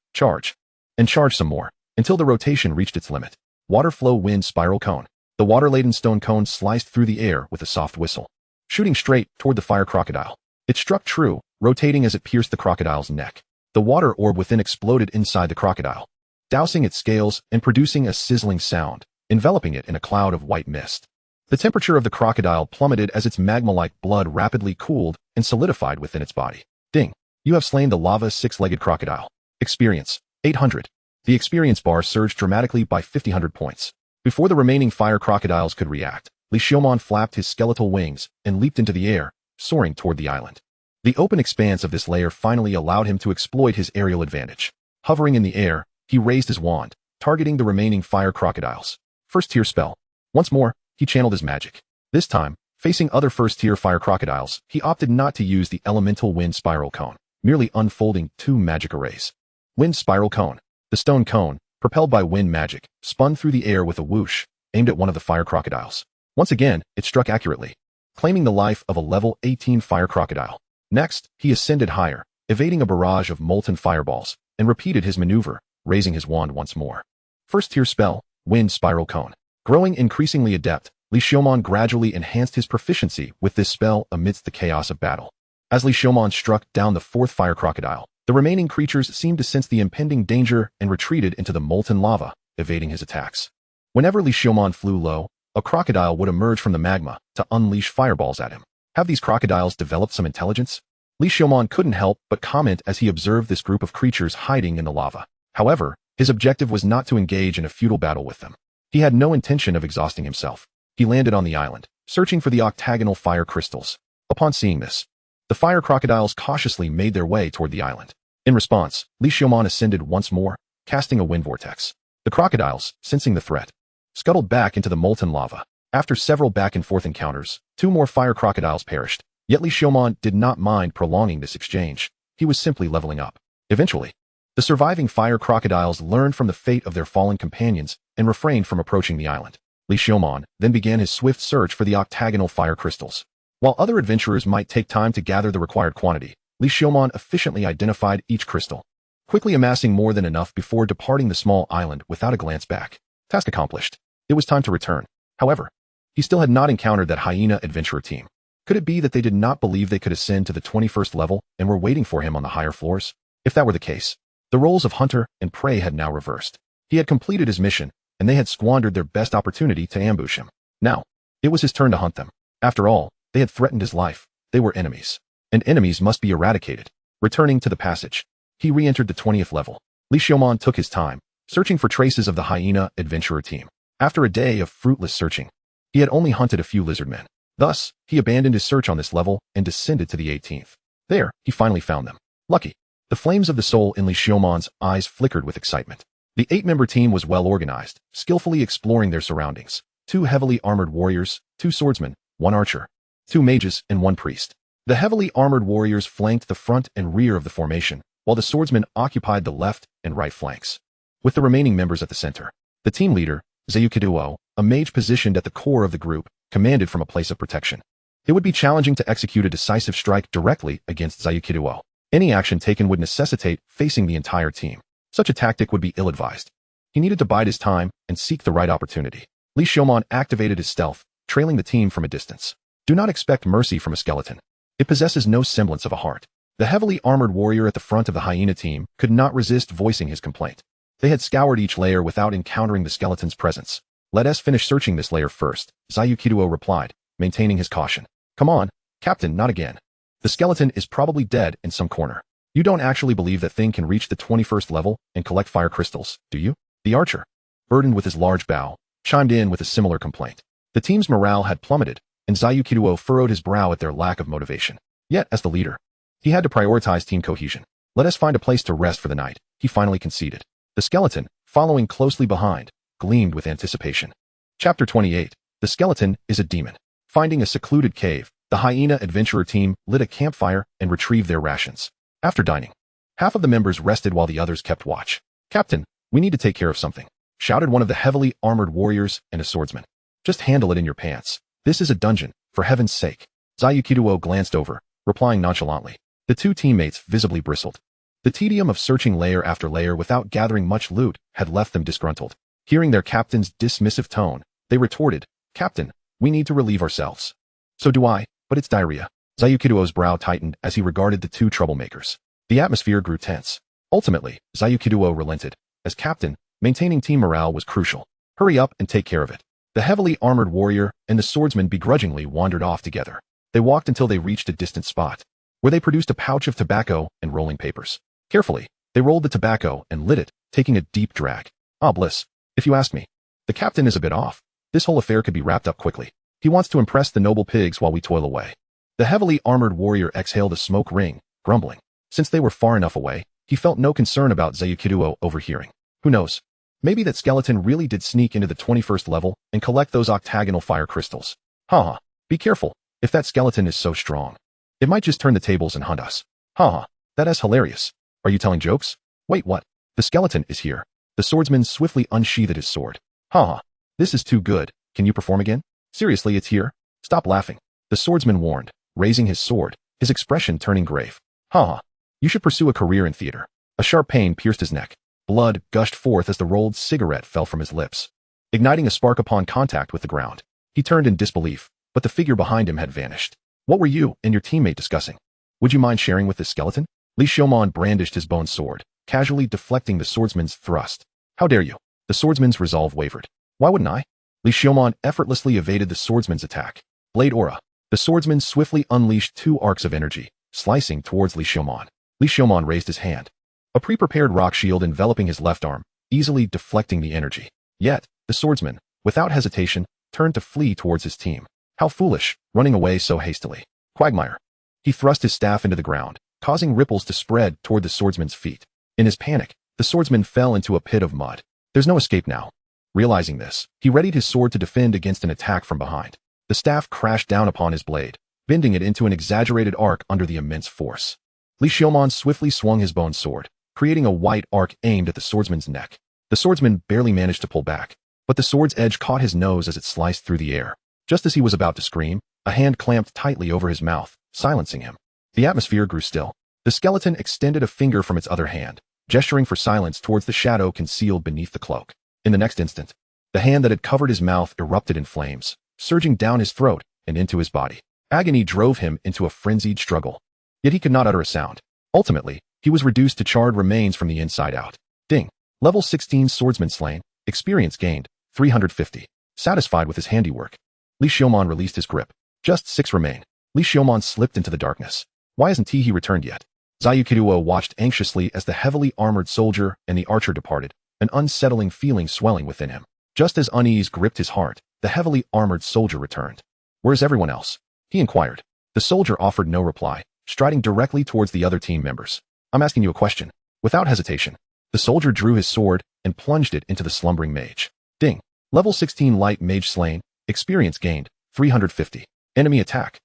and charge some more, until the rotation reached its limit. Water flow wind spiral cone. The water-laden stone cone sliced through the air with a soft whistle, shooting straight toward the fire crocodile. It struck true, rotating as it pierced the crocodile's neck. The water orb within exploded inside the crocodile, dousing its scales and producing a sizzling sound, enveloping it in a cloud of white mist. The temperature of the crocodile plummeted as its magma-like blood rapidly cooled and solidified within its body. Ding! You have slain the lava six-legged crocodile. Experience, 800. The experience bar surged dramatically by 500 points. Before the remaining fire crocodiles could react, Li Xiaomon flapped his skeletal wings and leaped into the air, soaring toward the island. The open expanse of this layer finally allowed him to exploit his aerial advantage. Hovering in the air, he raised his wand, targeting the remaining fire crocodiles. First-tier spell. Once more, he channeled his magic. This time, facing other first-tier fire crocodiles, he opted not to use the elemental wind spiral cone, merely unfolding 2 magic arrays. Wind spiral cone. The stone cone, propelled by wind magic, spun through the air with a whoosh, aimed at one of the fire crocodiles. Once again, it struck accurately, claiming the life of a level 18 fire crocodile. Next, he ascended higher, evading a barrage of molten fireballs, and repeated his maneuver, raising his wand once more. First-tier spell, Wind Spiral Cone. Growing increasingly adept, Li Xiaomon gradually enhanced his proficiency with this spell amidst the chaos of battle. As Li Xiaomon struck down the 4th fire crocodile, the remaining creatures seemed to sense the impending danger and retreated into the molten lava, evading his attacks. Whenever Li Xiaomon flew low, a crocodile would emerge from the magma to unleash fireballs at him. Have these crocodiles developed some intelligence? Li Xiaomon couldn't help but comment as he observed this group of creatures hiding in the lava. However, his objective was not to engage in a futile battle with them. He had no intention of exhausting himself. He landed on the island, searching for the octagonal fire crystals. Upon seeing this, the fire crocodiles cautiously made their way toward the island. In response, Li Xiaomon ascended once more, casting a wind vortex. The crocodiles, sensing the threat, scuttled back into the molten lava. After several back-and-forth encounters, 2 more fire crocodiles perished. Yet Li Xiaomon did not mind prolonging this exchange. He was simply leveling up. Eventually, the surviving fire crocodiles learned from the fate of their fallen companions and refrained from approaching the island. Li Xiaomon then began his swift search for the octagonal fire crystals. While other adventurers might take time to gather the required quantity, Li Xiaomon efficiently identified each crystal. quickly amassing more than enough before departing the small island without a glance back. Task accomplished. It was time to return. However, he still had not encountered that hyena adventurer team. Could it be that they did not believe they could ascend to the 21st level and were waiting for him on the higher floors? If that were the case, the roles of hunter and prey had now reversed. He had completed his mission, and they had squandered their best opportunity to ambush him. Now, it was his turn to hunt them. After all, they had threatened his life. They were enemies. And enemies must be eradicated. Returning to the passage, he re-entered the 20th level. Li Xiaomon took his time, searching for traces of the hyena adventurer team. After a day of fruitless searching, he had only hunted a few lizard men. Thus, he abandoned his search on this level and descended to the 18th. There, he finally found them. Lucky. The flames of the soul in Li Xiaomon's eyes flickered with excitement. The 8-member team was well organized, skillfully exploring their surroundings. 2 heavily armored warriors, 2 swordsmen, 1 archer, 2 mages, and 1 priest. The heavily armored warriors flanked the front and rear of the formation, while the swordsmen occupied the left and right flanks, with the remaining members at the center. The team leader, Zayukiduo, a mage positioned at the core of the group, commanded from a place of protection. It would be challenging to execute a decisive strike directly against Zayukiduo. Any action taken would necessitate facing the entire team. Such a tactic would be ill-advised. He needed to bide his time and seek the right opportunity. Li Xiaomon activated his stealth, trailing the team from a distance. Do not expect mercy from a skeleton. It possesses no semblance of a heart. The heavily armored warrior at the front of the hyena team could not resist voicing his complaint. They had scoured each layer without encountering the skeleton's presence. Let us finish searching this layer first, Zayukiduo replied, maintaining his caution. Come on, Captain, not again. The skeleton is probably dead in some corner. You don't actually believe that thing can reach the 21st level and collect fire crystals, do you? The archer, burdened with his large bow, chimed in with a similar complaint. The team's morale had plummeted, and Zayukiduo furrowed his brow at their lack of motivation. Yet, as the leader, he had to prioritize team cohesion. Let us find a place to rest for the night, he finally conceded. The skeleton, following closely behind, gleamed with anticipation. Chapter 28. The skeleton is a demon. Finding a secluded cave, the hyena adventurer team lit a campfire and retrieved their rations. After dining, half of the members rested while the others kept watch. Captain, we need to take care of something, shouted one of the heavily armored warriors and a swordsman. Just handle it in your pants. This is a dungeon, for heaven's sake. Zayukiduo glanced over, replying nonchalantly. The 2 teammates visibly bristled. The tedium of searching layer after layer without gathering much loot had left them disgruntled. Hearing their captain's dismissive tone, they retorted, Captain, we need to relieve ourselves. So do I, but it's diarrhea. Zayukiduo's brow tightened as he regarded the 2 troublemakers. The atmosphere grew tense. Ultimately, Zayukiduo relented. As captain, maintaining team morale was crucial. Hurry up and take care of it. The heavily armored warrior and the swordsman begrudgingly wandered off together. They walked until they reached a distant spot, where they produced a pouch of tobacco and rolling papers. Carefully, they rolled the tobacco and lit it, taking a deep drag. Ah, bliss. If you ask me, the captain is a bit off. This whole affair could be wrapped up quickly. He wants to impress the noble pigs while we toil away. The heavily armored warrior exhaled a smoke ring, grumbling. Since they were far enough away, he felt no concern about Zayukiduo overhearing. Who knows? Maybe that skeleton really did sneak into the 21st level and collect those octagonal fire crystals. Haha. Be careful. If that skeleton is so strong, it might just turn the tables and hunt us. Haha. That is hilarious. Are you telling jokes? Wait, what? The skeleton is here. The swordsman swiftly unsheathed his sword. Haha. This is too good. Can you perform again? Seriously, it's here? Stop laughing. The swordsman warned, raising his sword, his expression turning grave. Haha. You should pursue a career in theater. A sharp pain pierced his neck. Blood gushed forth as the rolled cigarette fell from his lips, igniting a spark upon contact with the ground. He turned in disbelief, but the figure behind him had vanished. What were you and your teammate discussing? Would you mind sharing with this skeleton? Li Xiaomon brandished his bone sword, casually deflecting the swordsman's thrust. How dare you? The swordsman's resolve wavered. Why wouldn't I? Li Xiaomon effortlessly evaded the swordsman's attack. Blade aura. The swordsman swiftly unleashed 2 arcs of energy, slicing towards Li Xiaomon. Li Xiaomon raised his hand, a pre-prepared rock shield enveloping his left arm, easily deflecting the energy. Yet, the swordsman, without hesitation, turned to flee towards his team. How foolish, running away so hastily. Quagmire. He thrust his staff into the ground, causing ripples to spread toward the swordsman's feet. In his panic, the swordsman fell into a pit of mud. There's no escape now. Realizing this, he readied his sword to defend against an attack from behind. The staff crashed down upon his blade, bending it into an exaggerated arc under the immense force. Li Xiaomon swiftly swung his bone sword, creating a white arc aimed at the swordsman's neck. The swordsman barely managed to pull back, but the sword's edge caught his nose as it sliced through the air. Just as he was about to scream, a hand clamped tightly over his mouth, silencing him. The atmosphere grew still. The skeleton extended a finger from its other hand, gesturing for silence towards the shadow concealed beneath the cloak. In the next instant, the hand that had covered his mouth erupted in flames, surging down his throat and into his body. Agony drove him into a frenzied struggle. Yet he could not utter a sound. Ultimately, he was reduced to charred remains from the inside out. Ding. Level 16 swordsman slain. Experience gained. 350. Satisfied with his handiwork, Li Xiaomon released his grip. Just 6 remain. Li Xiaomon slipped into the darkness. Why hasn't he returned yet? Zayukiduo watched anxiously as the heavily armored soldier and the archer departed, an unsettling feeling swelling within him. Just as unease gripped his heart, the heavily armored soldier returned. Where's everyone else? He inquired. The soldier offered no reply, striding directly towards the other team members. I'm asking you a question. Without hesitation, the soldier drew his sword and plunged it into the slumbering mage. Ding. Level 16 light mage slain. Experience gained. 350. Enemy attack.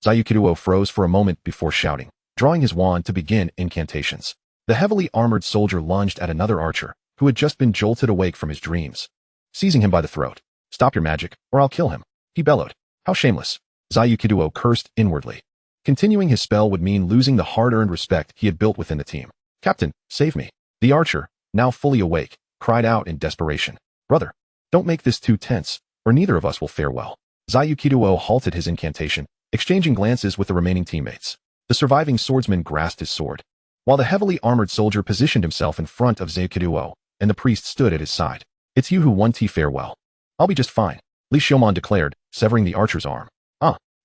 Zayukiduo froze for a moment before shouting, drawing his wand to begin incantations. The heavily armored soldier lunged at another archer, who had just been jolted awake from his dreams. Seizing him by the throat. Stop your magic, or I'll kill him. He bellowed. How shameless. Zayukiduo cursed inwardly. Continuing his spell would mean losing the hard-earned respect he had built within the team. Captain, save me. The archer, now fully awake, cried out in desperation. Brother, don't make this too tense, or neither of us will fare well. Zayukiduo halted his incantation, exchanging glances with the remaining teammates. The surviving swordsman grasped his sword, while the heavily armored soldier positioned himself in front of Zayukiduo, and the priest stood at his side. It's you who won. Farewell. I'll be just fine, Li Xiaomon declared, severing the archer's arm.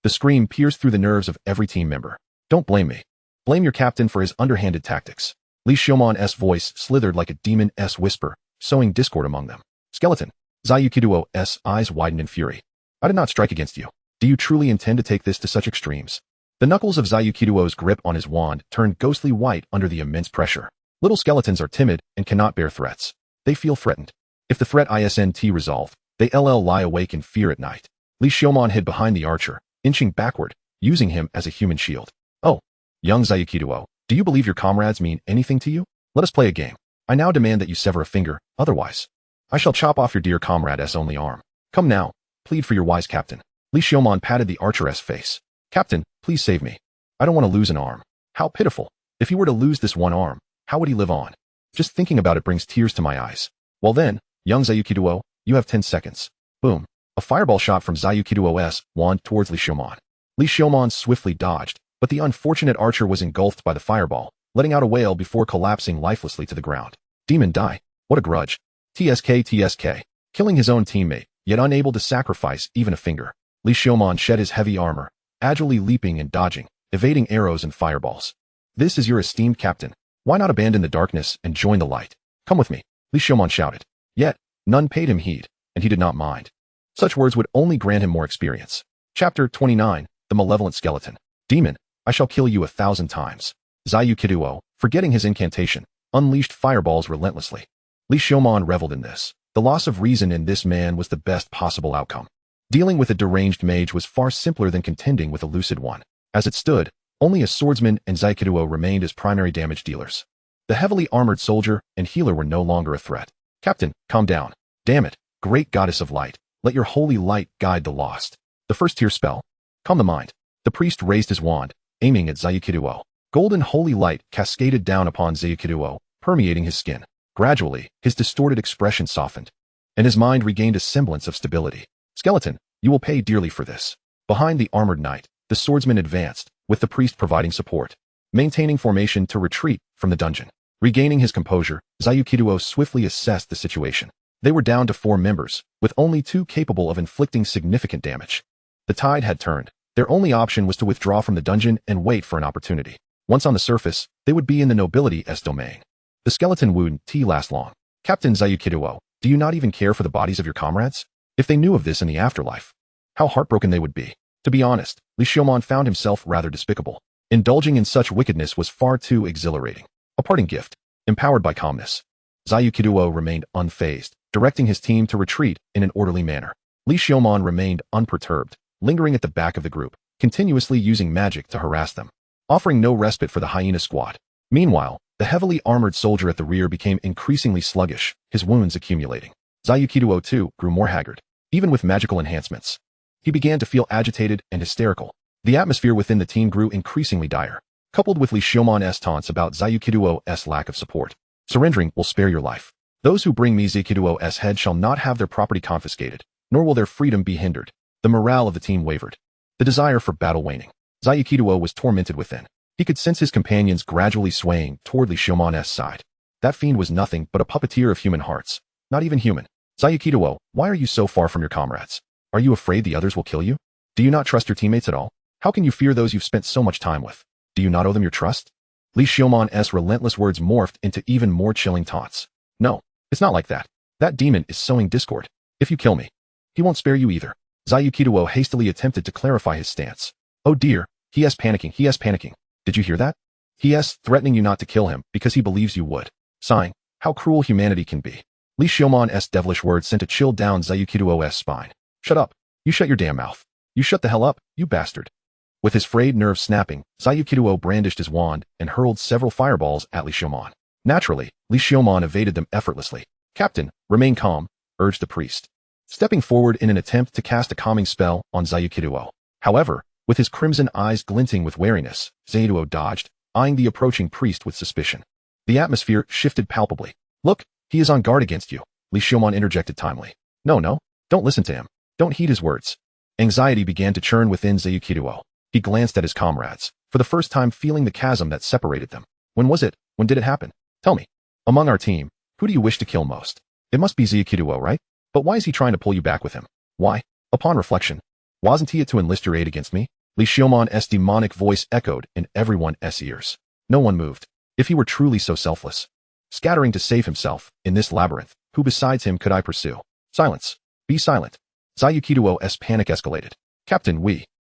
The scream pierced through the nerves of every team member. Don't blame me. Blame your captain for his underhanded tactics. Li Xiaomon's voice slithered like a demon's whisper, sowing discord among them. Skeleton. Zayukiduo's eyes widened in fury. I did not strike against you. Do you truly intend to take this to such extremes? The knuckles of Zayukiduo's grip on his wand turned ghostly white under the immense pressure. Little skeletons are timid and cannot bear threats. They feel threatened. If the threat isn't resolved, they lie awake in fear at night. Li Xiaomon hid behind the archer, inching backward, using him as a human shield. Oh, young Zayukiduo, do you believe your comrades mean anything to you? Let us play a game. I now demand that you sever a finger, otherwise I shall chop off your dear comrade's only arm. Come now, plead for your wise captain. Li Xiaomon patted the archer's face. Captain, please save me. I don't want to lose an arm. How pitiful. If he were to lose this one arm, how would he live on? Just thinking about it brings tears to my eyes. Well then, young Zayukiduo, you have 10 seconds. Boom. A fireball shot from Zayukiduo's wand towards Li Xiaomon. Li Xiaomon swiftly dodged, but the unfortunate archer was engulfed by the fireball, letting out a wail before collapsing lifelessly to the ground. Demon die. What a grudge. TSK. Killing his own teammate, yet unable to sacrifice even a finger. Li Xiaomon shed his heavy armor, agilely leaping and dodging, evading arrows and fireballs. This is your esteemed captain. Why not abandon the darkness and join the light? Come with me, Li Xiaomon shouted. Yet, none paid him heed, and he did not mind. Such words would only grant him more experience. Chapter 29, The Malevolent Skeleton. Demon, I shall kill you 1,000 times. Zayukiduo, forgetting his incantation, unleashed fireballs relentlessly. Li Xiaomon reveled in this. The loss of reason in this man was the best possible outcome. Dealing with a deranged mage was far simpler than contending with a lucid one. As it stood, only a swordsman and Zayukiduo remained as primary damage dealers. The heavily armored soldier and healer were no longer a threat. Captain, calm down. Damn it, great goddess of light. Let your holy light guide the lost. The first tier spell. Calm the mind. The priest raised his wand, aiming at Zayukiduo. Golden holy light cascaded down upon Zayukiduo, permeating his skin. Gradually, his distorted expression softened, and his mind regained a semblance of stability. Skeleton, you will pay dearly for this. Behind the armored knight, the swordsman advanced, with the priest providing support, maintaining formation to retreat from the dungeon. Regaining his composure, Zayukiduo swiftly assessed the situation. They were down to 4 members, with only 2 capable of inflicting significant damage. The tide had turned. Their only option was to withdraw from the dungeon and wait for an opportunity. Once on the surface, they would be in the nobility's domain. The skeleton wouldn't last long. Captain Zayukiduo, do you not even care for the bodies of your comrades? If they knew of this in the afterlife, how heartbroken they would be. To be honest, Li Xiaomon found himself rather despicable. Indulging in such wickedness was far too exhilarating. A parting gift. Empowered by calmness, Zayukiduo remained unfazed, directing his team to retreat in an orderly manner. Li Xiaomon remained unperturbed, lingering at the back of the group, continuously using magic to harass them, offering no respite for the hyena squad. Meanwhile, the heavily armored soldier at the rear became increasingly sluggish, his wounds accumulating. Zayukiduo too grew more haggard, even with magical enhancements. He began to feel agitated and hysterical. The atmosphere within the team grew increasingly dire, coupled with Li Xiaomon's taunts about Zayukiduo's lack of support. Surrendering will spare your life. Those who bring me Zayukido's head shall not have their property confiscated, nor will their freedom be hindered. The morale of the team wavered. The desire for battle waning. Zayukido was tormented within. He could sense his companions gradually swaying toward Lee Shiomon's side. That fiend was nothing but a puppeteer of human hearts. Not even human. Zayukido, why are you so far from your comrades? Are you afraid the others will kill you? Do you not trust your teammates at all? How can you fear those you've spent so much time with? Do you not owe them your trust? Lee Shiomon's relentless words morphed into even more chilling taunts. No, it's not like that. That demon is sowing discord. If you kill me, he won't spare you either. Zayukido hastily attempted to clarify his stance. Oh dear, he is panicking. Did you hear that? He is threatening you not to kill him because he believes you would. Sighing, how cruel humanity can be. Lee Shiomon's devilish words sent a chill down Zayukido's spine. Shut up. You shut your damn mouth. You shut the hell up, you bastard. With his frayed nerves snapping, Zayukido brandished his wand and hurled several fireballs at Lee Shiomon. Naturally, Lee Shiomon evaded them effortlessly. Captain, remain calm, urged the priest, stepping forward in an attempt to cast a calming spell on Zayukido. However, with his crimson eyes glinting with wariness, Zayukido dodged, eyeing the approaching priest with suspicion. The atmosphere shifted palpably. Look, he is on guard against you, Lee Shiomon interjected timely. No, don't listen to him. Don't heed his words. Anxiety began to churn within Zayukido. He glanced at his comrades, for the first time feeling the chasm that separated them. When was it? When did it happen? Tell me. Among our team, who do you wish to kill most? It must be Zayukido, right? But why is he trying to pull you back with him? Why? Upon reflection, wasn't he it to enlist your aid against me? Lee Shiomon's demonic voice echoed in everyone's ears. No one moved. If he were truly so selfless, scattering to save himself in this labyrinth, who besides him could I pursue? Silence. Be silent. Zayukido's panic escalated. Captain,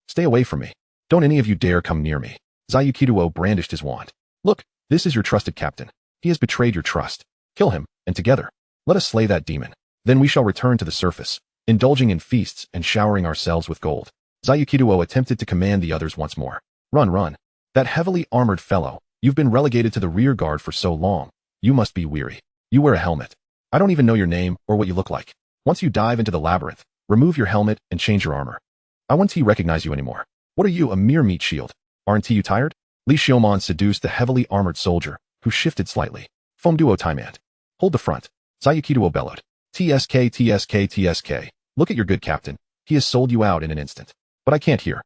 stay away from me. Don't any of you dare come near me. Zayukido brandished his wand. Look, this is your trusted captain. He has betrayed your trust. Kill him, and together, let us slay that demon. Then we shall return to the surface, indulging in feasts and showering ourselves with gold. Zayukido attempted to command the others once more. Run. That heavily armored fellow, you've been relegated to the rear guard for so long. You must be weary. You wear a helmet. I don't even know your name or what you look like. Once you dive into the labyrinth, remove your helmet and change your armor. I won't recognize you anymore. What are you, a mere meat shield? Aren't you tired? Lee Shiomon seduced the heavily armored soldier, who shifted slightly. Foam duo Taimant. Hold the front. Zayukido bellowed. TSK. Look at your good captain. He has sold you out in an instant. But I can't hear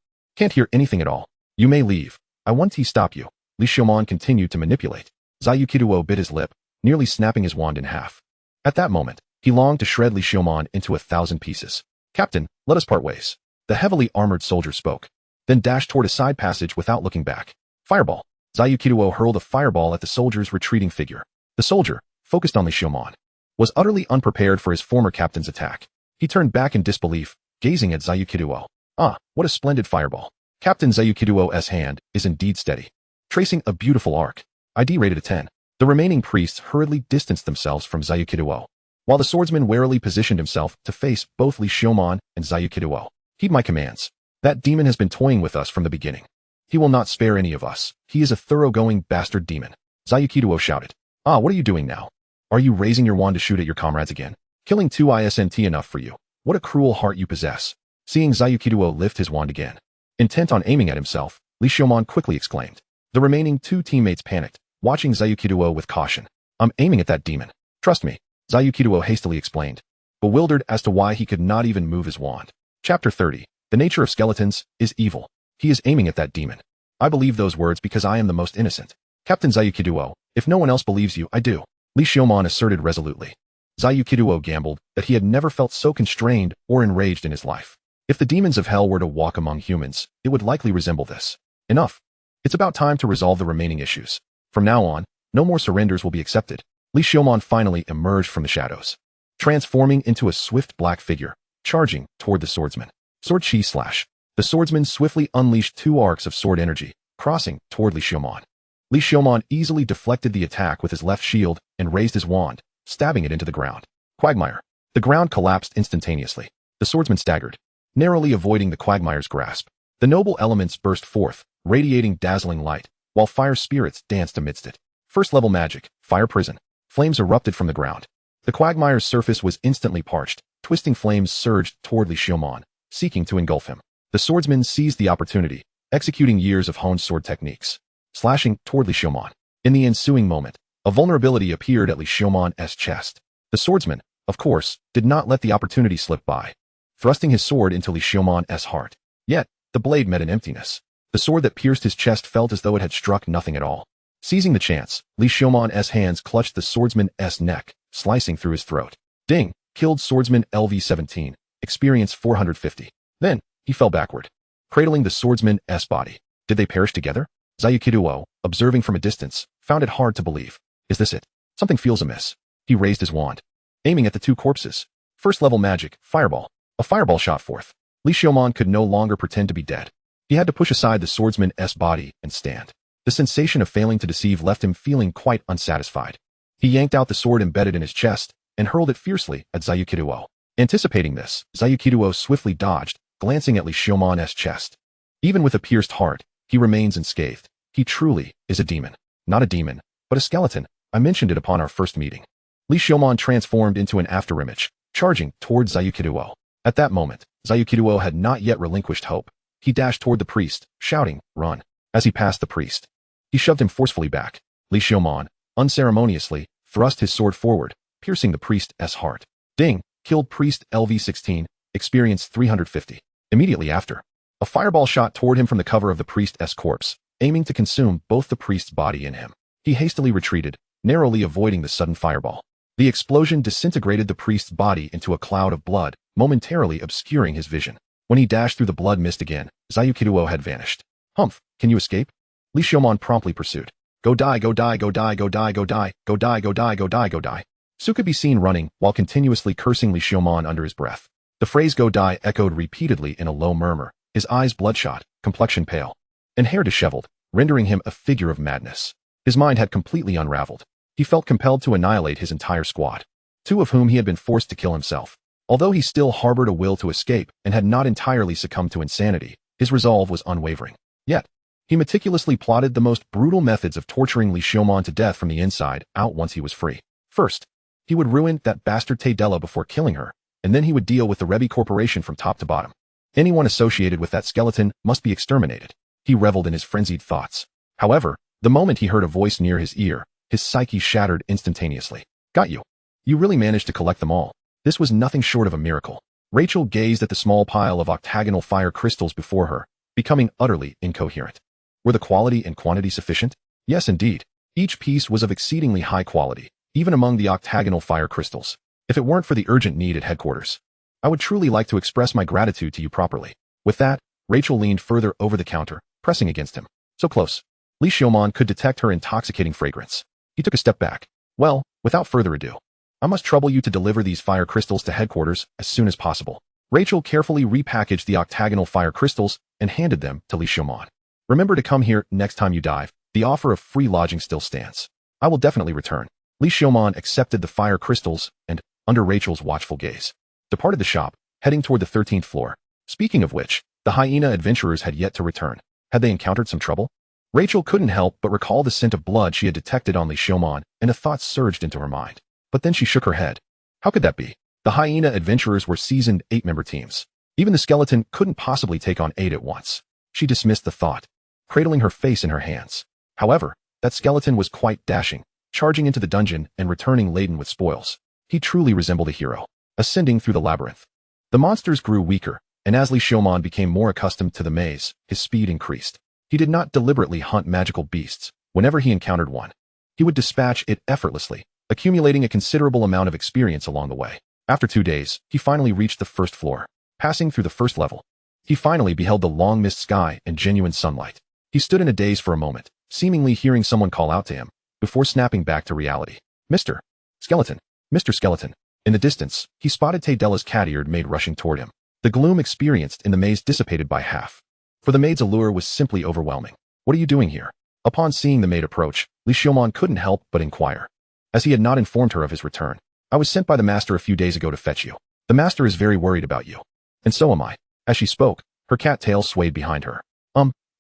anything at all. You may leave. I won't stop you. Lee Shiomon continued to manipulate. Zayukido bit his lip, nearly snapping his wand in half. At that moment, he longed to shred Lee Shiomon into 1,000 pieces. Captain, let us part ways. The heavily armored soldier spoke, then dashed toward a side passage without looking back. Fireball. Zayukido hurled a fireball at the soldier's retreating figure. The soldier, focused on Lee Shiomon, was utterly unprepared for his former captain's attack. He turned back in disbelief, gazing at Zayukido. Ah, what a splendid fireball. Captain Zayukido's hand is indeed steady, tracing a beautiful arc. ID rated a 10. The remaining priests hurriedly distanced themselves from Zayukido, while the swordsman warily positioned himself to face both Lee Shiomon and Zayukido. Heed my commands. That demon has been toying with us from the beginning. He will not spare any of us. He is a thoroughgoing bastard demon. Zayukido shouted. Ah, what are you doing now? Are you raising your wand to shoot at your comrades again? Killing 2 isn't enough for you. What a cruel heart you possess. Seeing Zayukido lift his wand again, intent on aiming at himself, Lee Shiomon quickly exclaimed. The remaining 2 teammates panicked, watching Zayukido with caution. I'm aiming at that demon. Trust me, Zayukido hastily explained, bewildered as to why he could not even move his wand. Chapter 30. The nature of skeletons is evil. He is aiming at that demon. I believe those words because I am the most innocent. Captain Zayukido, if no one else believes you, I do. Lee Shiomon asserted resolutely. Zayukido gambled that he had never felt so constrained or enraged in his life. If the demons of hell were to walk among humans, it would likely resemble this. Enough. It's about time to resolve the remaining issues. From now on, no more surrenders will be accepted. Lee Shiomon finally emerged from the shadows, transforming into a swift black figure, charging toward the swordsman. Sword chi slash. The swordsman swiftly unleashed 2 arcs of sword energy, crossing toward Lee Shiomon. Lee Shiomon easily deflected the attack with his left shield and raised his wand, stabbing it into the ground. Quagmire. The ground collapsed instantaneously. The swordsman staggered, narrowly avoiding the quagmire's grasp. The noble elements burst forth, radiating dazzling light, while fire spirits danced amidst it. First-level magic, fire prison. Flames erupted from the ground. The quagmire's surface was instantly parched. Twisting flames surged toward Lee Shiomon, seeking to engulf him. The swordsman seized the opportunity, executing years of honed sword techniques, slashing toward Lee Shiomon. In the ensuing moment, A vulnerability appeared at Li Xiumon's chest. The swordsman, of course, did not let the opportunity slip by, thrusting his sword into Li Xiumon's heart. Yet, the blade met an emptiness. The sword that pierced his chest felt as though it had struck nothing at all. Seizing the chance, Li Xiumon's hands clutched the swordsman's neck, slicing through his throat. Ding! Killed swordsman LV-17. Experience 450. Then, he fell backward, cradling the swordsman's body. Did they perish together? Zayukiduo, observing from a distance, found it hard to believe. Is this it? Something feels amiss. He raised his wand, aiming at the two corpses. First-level magic, fireball. A fireball shot forth. Li Xiumon could no longer pretend to be dead. He had to push aside the swordsman's body and stand. The sensation of failing to deceive left him feeling quite unsatisfied. He yanked out the sword embedded in his chest and hurled it fiercely at Zayukiduo. Anticipating this, Zayukiduo swiftly dodged, glancing at Li Xiumon's chest. Even with a pierced heart, he remains unscathed. He truly is a demon. Not a demon, but a skeleton. I mentioned it upon our first meeting. Li Xiumon transformed into an afterimage, charging toward Zayukiduo. At that moment, Zayukiduo had not yet relinquished hope. He dashed toward the priest, shouting, "Run!" As he passed the priest, he shoved him forcefully back. Li Xiumon, unceremoniously, thrust his sword forward, piercing the priest's heart. Ding! Killed priest LV-16, experience 350. Immediately after, a fireball shot toward him from the cover of the priest's corpse, aiming to consume both the priest's body and him. He hastily retreated, narrowly avoiding the sudden fireball. The explosion disintegrated the priest's body into a cloud of blood, momentarily obscuring his vision. When he dashed through the blood mist again, Zayukiduo had vanished. Humph, can you escape? Li Xiumon promptly pursued. Go die, go die, go die, go die, go die, go die, go die, go die, go die. Su could be seen running while continuously cursing Li Xiumon under his breath. The phrase go die echoed repeatedly in a low murmur, his eyes bloodshot, complexion pale, and hair disheveled, rendering him a figure of madness. His mind had completely unraveled. He felt compelled to annihilate his entire squad, two of whom he had been forced to kill himself. Although he still harbored a will to escape and had not entirely succumbed to insanity, his resolve was unwavering. Yet, he meticulously plotted the most brutal methods of torturing Li Xiumon to death from the inside out once he was free. First, he would ruin that bastard Taydella before killing her, and then he would deal with the Rebbe Corporation from top to bottom. Anyone associated with that skeleton must be exterminated. He reveled in his frenzied thoughts. However, the moment he heard a voice near his ear, his psyche shattered instantaneously. Got you. You really managed to collect them all. This was nothing short of a miracle. Rachel gazed at the small pile of octagonal fire crystals before her, becoming utterly incoherent. Were the quality and quantity sufficient? Yes, indeed. Each piece was of exceedingly high quality, even among the octagonal fire crystals. If it weren't for the urgent need at headquarters, I would truly like to express my gratitude to you properly. With that, Rachel leaned further over the counter, pressing against him. So close. Li Xiumon could detect her intoxicating fragrance. He took a step back. Well, without further ado, I must trouble you to deliver these fire crystals to headquarters as soon as possible. Rachel carefully repackaged the octagonal fire crystals and handed them to Li Xiumon. Remember to come here next time you dive. The offer of free lodging still stands. I will definitely return. Li Xiumon accepted the fire crystals and, under Rachel's watchful gaze, departed the shop, heading toward the 13th floor. Speaking of which, the hyena adventurers had yet to return. Had they encountered some trouble? Rachel couldn't help but recall the scent of blood she had detected on Li Xiumon, and a thought surged into her mind. But then she shook her head. How could that be? The hyena adventurers were seasoned 8-member teams. Even the skeleton couldn't possibly take on 8 at once. She dismissed the thought, cradling her face in her hands. However, that skeleton was quite dashing, charging into the dungeon and returning laden with spoils. He truly resembled a hero, ascending through the labyrinth. The monsters grew weaker, and as Li Xiumon became more accustomed to the maze, his speed increased. He did not deliberately hunt magical beasts. Whenever he encountered one, he would dispatch it effortlessly, accumulating a considerable amount of experience along the way. After 2 days, he finally reached the first floor. Passing through the first level, he finally beheld the long mist sky and genuine sunlight. He stood in a daze for a moment, seemingly hearing someone call out to him, before snapping back to reality. Mr. Skeleton. Mr. Skeleton. In the distance, he spotted Taydella's cat-eared maid rushing toward him. The gloom experienced in the maze dissipated by half, for the maid's allure was simply overwhelming. What are you doing here? Upon seeing the maid approach, Li Xiumon couldn't help but inquire, as he had not informed her of his return. I was sent by the master a few days ago to fetch you. The master is very worried about you. And so am I. As she spoke, her cat tail swayed behind her.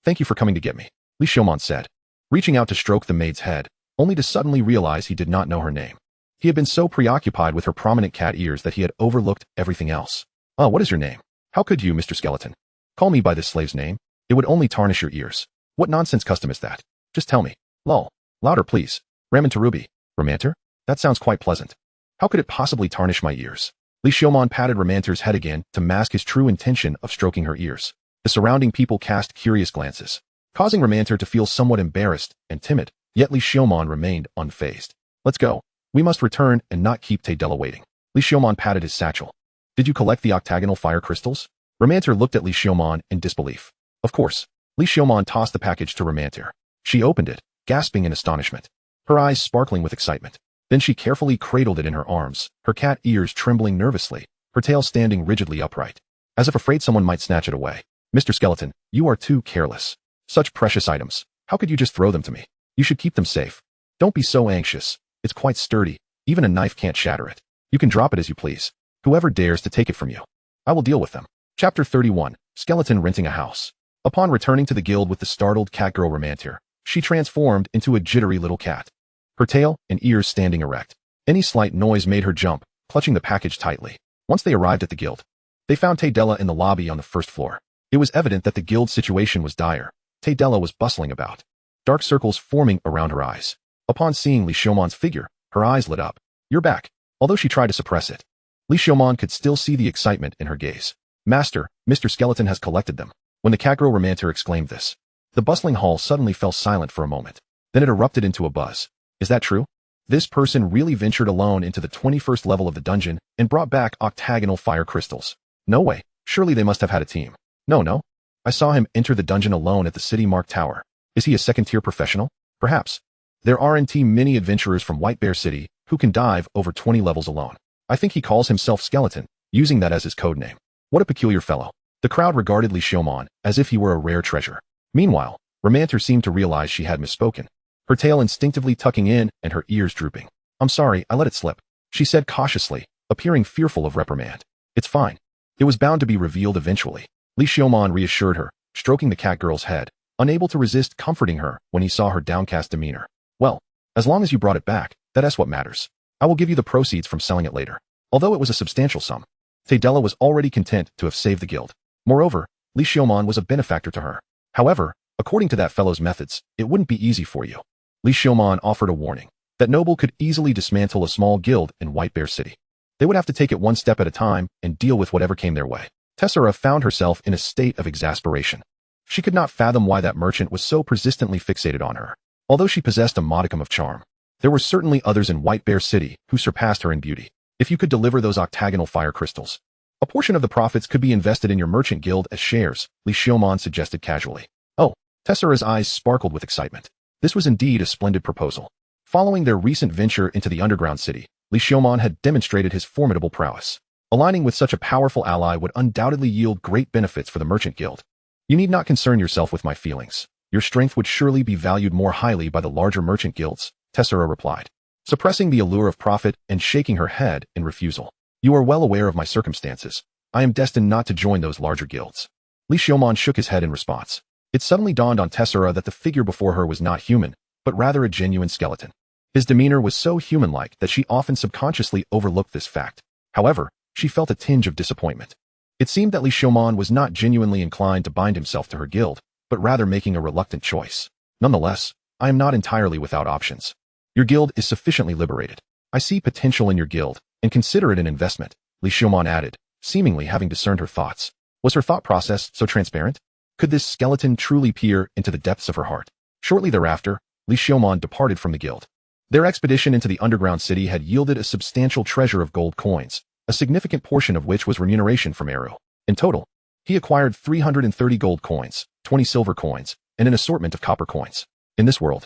Thank you for coming to get me, Li Xiumon said, reaching out to stroke the maid's head, only to suddenly realize he did not know her name. He had been so preoccupied with her prominent cat ears that he had overlooked everything else. What is your name? How could you, Mr. Skeleton, call me by this slave's name? It would only tarnish your ears. What nonsense custom is that? Just tell me. Lol. Louder, please. Ramen to Ruby. Romanter? That sounds quite pleasant. How could it possibly tarnish my ears? Li Xiaomon patted Romanter's head again to mask his true intention of stroking her ears. The surrounding people cast curious glances, causing Romanter to feel somewhat embarrassed and timid, yet Li Xiaomon remained unfazed. Let's go. We must return and not keep Taydella waiting. Li Xiaomon patted his satchel. Did you collect the octagonal fire crystals? Romanter looked at Li Xiaomon in disbelief. Of course. Li Xiaomon tossed the package to Romanter. She opened it, gasping in astonishment, her eyes sparkling with excitement. Then she carefully cradled it in her arms, her cat ears trembling nervously, her tail standing rigidly upright, as if afraid someone might snatch it away. Mr. Skeleton, you are too careless. Such precious items. How could you just throw them to me? You should keep them safe. Don't be so anxious. It's quite sturdy. Even a knife can't shatter it. You can drop it as you please. Whoever dares to take it from you, I will deal with them. Chapter 31. Skeleton renting a house. Upon returning to the guild with the startled catgirl Romanter, she transformed into a jittery little cat, her tail and ears standing erect. Any slight noise made her jump, clutching the package tightly. Once they arrived at the guild, they found Taydella in the lobby on the first floor. It was evident that the guild's situation was dire. Taydella was bustling about, dark circles forming around her eyes. Upon seeing Li Xiaomon's figure, her eyes lit up. You're back. Although she tried to suppress it, Li Xiaomon could still see the excitement in her gaze. Master, Mr. Skeleton has collected them. When the catgirl Romanter exclaimed this, the bustling hall suddenly fell silent for a moment. Then it erupted into a buzz. Is that true? This person really ventured alone into the 21st level of the dungeon and brought back octagonal fire crystals. No way. Surely they must have had a team. No. I saw him enter the dungeon alone at the City Mark Tower. Is he a second-tier professional? Perhaps. There aren't many adventurers from White Bear City who can dive over 20 levels alone. I think he calls himself Skeleton, using that as his code name. What a peculiar fellow. The crowd regarded Li Xiaomon as if he were a rare treasure. Meanwhile, Romanter seemed to realize she had misspoken, her tail instinctively tucking in and her ears drooping. I'm sorry, I let it slip, she said cautiously, appearing fearful of reprimand. It's fine. It was bound to be revealed eventually. Li Xiaomon reassured her, stroking the catgirl's head, unable to resist comforting her when he saw her downcast demeanor. Well, as long as you brought it back, that's what matters. I will give you the proceeds from selling it later. Although it was a substantial sum, Taydella was already content to have saved the guild. Moreover, Li Xiaomon was a benefactor to her. However, according to that fellow's methods, it wouldn't be easy for you. Li Xiaomon offered a warning. That noble could easily dismantle a small guild in White Bear City. They would have to take it one step at a time and deal with whatever came their way. Tessera found herself in a state of exasperation. She could not fathom why that merchant was so persistently fixated on her. Although she possessed a modicum of charm, there were certainly others in White Bear City who surpassed her in beauty. If you could deliver those octagonal fire crystals, a portion of the profits could be invested in your merchant guild as shares, Li Xiaomon suggested casually. Oh, Tessera's eyes sparkled with excitement. This was indeed a splendid proposal. Following their recent venture into the underground city, Li Xiaomon had demonstrated his formidable prowess. Aligning with such a powerful ally would undoubtedly yield great benefits for the merchant guild. You need not concern yourself with my feelings. Your strength would surely be valued more highly by the larger merchant guilds, Tessera replied, suppressing the allure of profit and shaking her head in refusal. You are well aware of my circumstances. I am destined not to join those larger guilds. Li Xiaomon shook his head in response. It suddenly dawned on Tessera that the figure before her was not human, but rather a genuine skeleton. His demeanor was so human-like that she often subconsciously overlooked this fact. However, she felt a tinge of disappointment. It seemed that Li Xiaomon was not genuinely inclined to bind himself to her guild, but rather making a reluctant choice. Nonetheless, I am not entirely without options. Your guild is sufficiently liberated. I see potential in your guild, and consider it an investment, Li Xiaomon added, seemingly having discerned her thoughts. Was her thought process so transparent? Could this skeleton truly peer into the depths of her heart? Shortly thereafter, Li Xiaomon departed from the guild. Their expedition into the underground city had yielded a substantial treasure of gold coins, a significant portion of which was remuneration from Eru. In total, he acquired 330 gold coins, 20 silver coins, and an assortment of copper coins. In this world,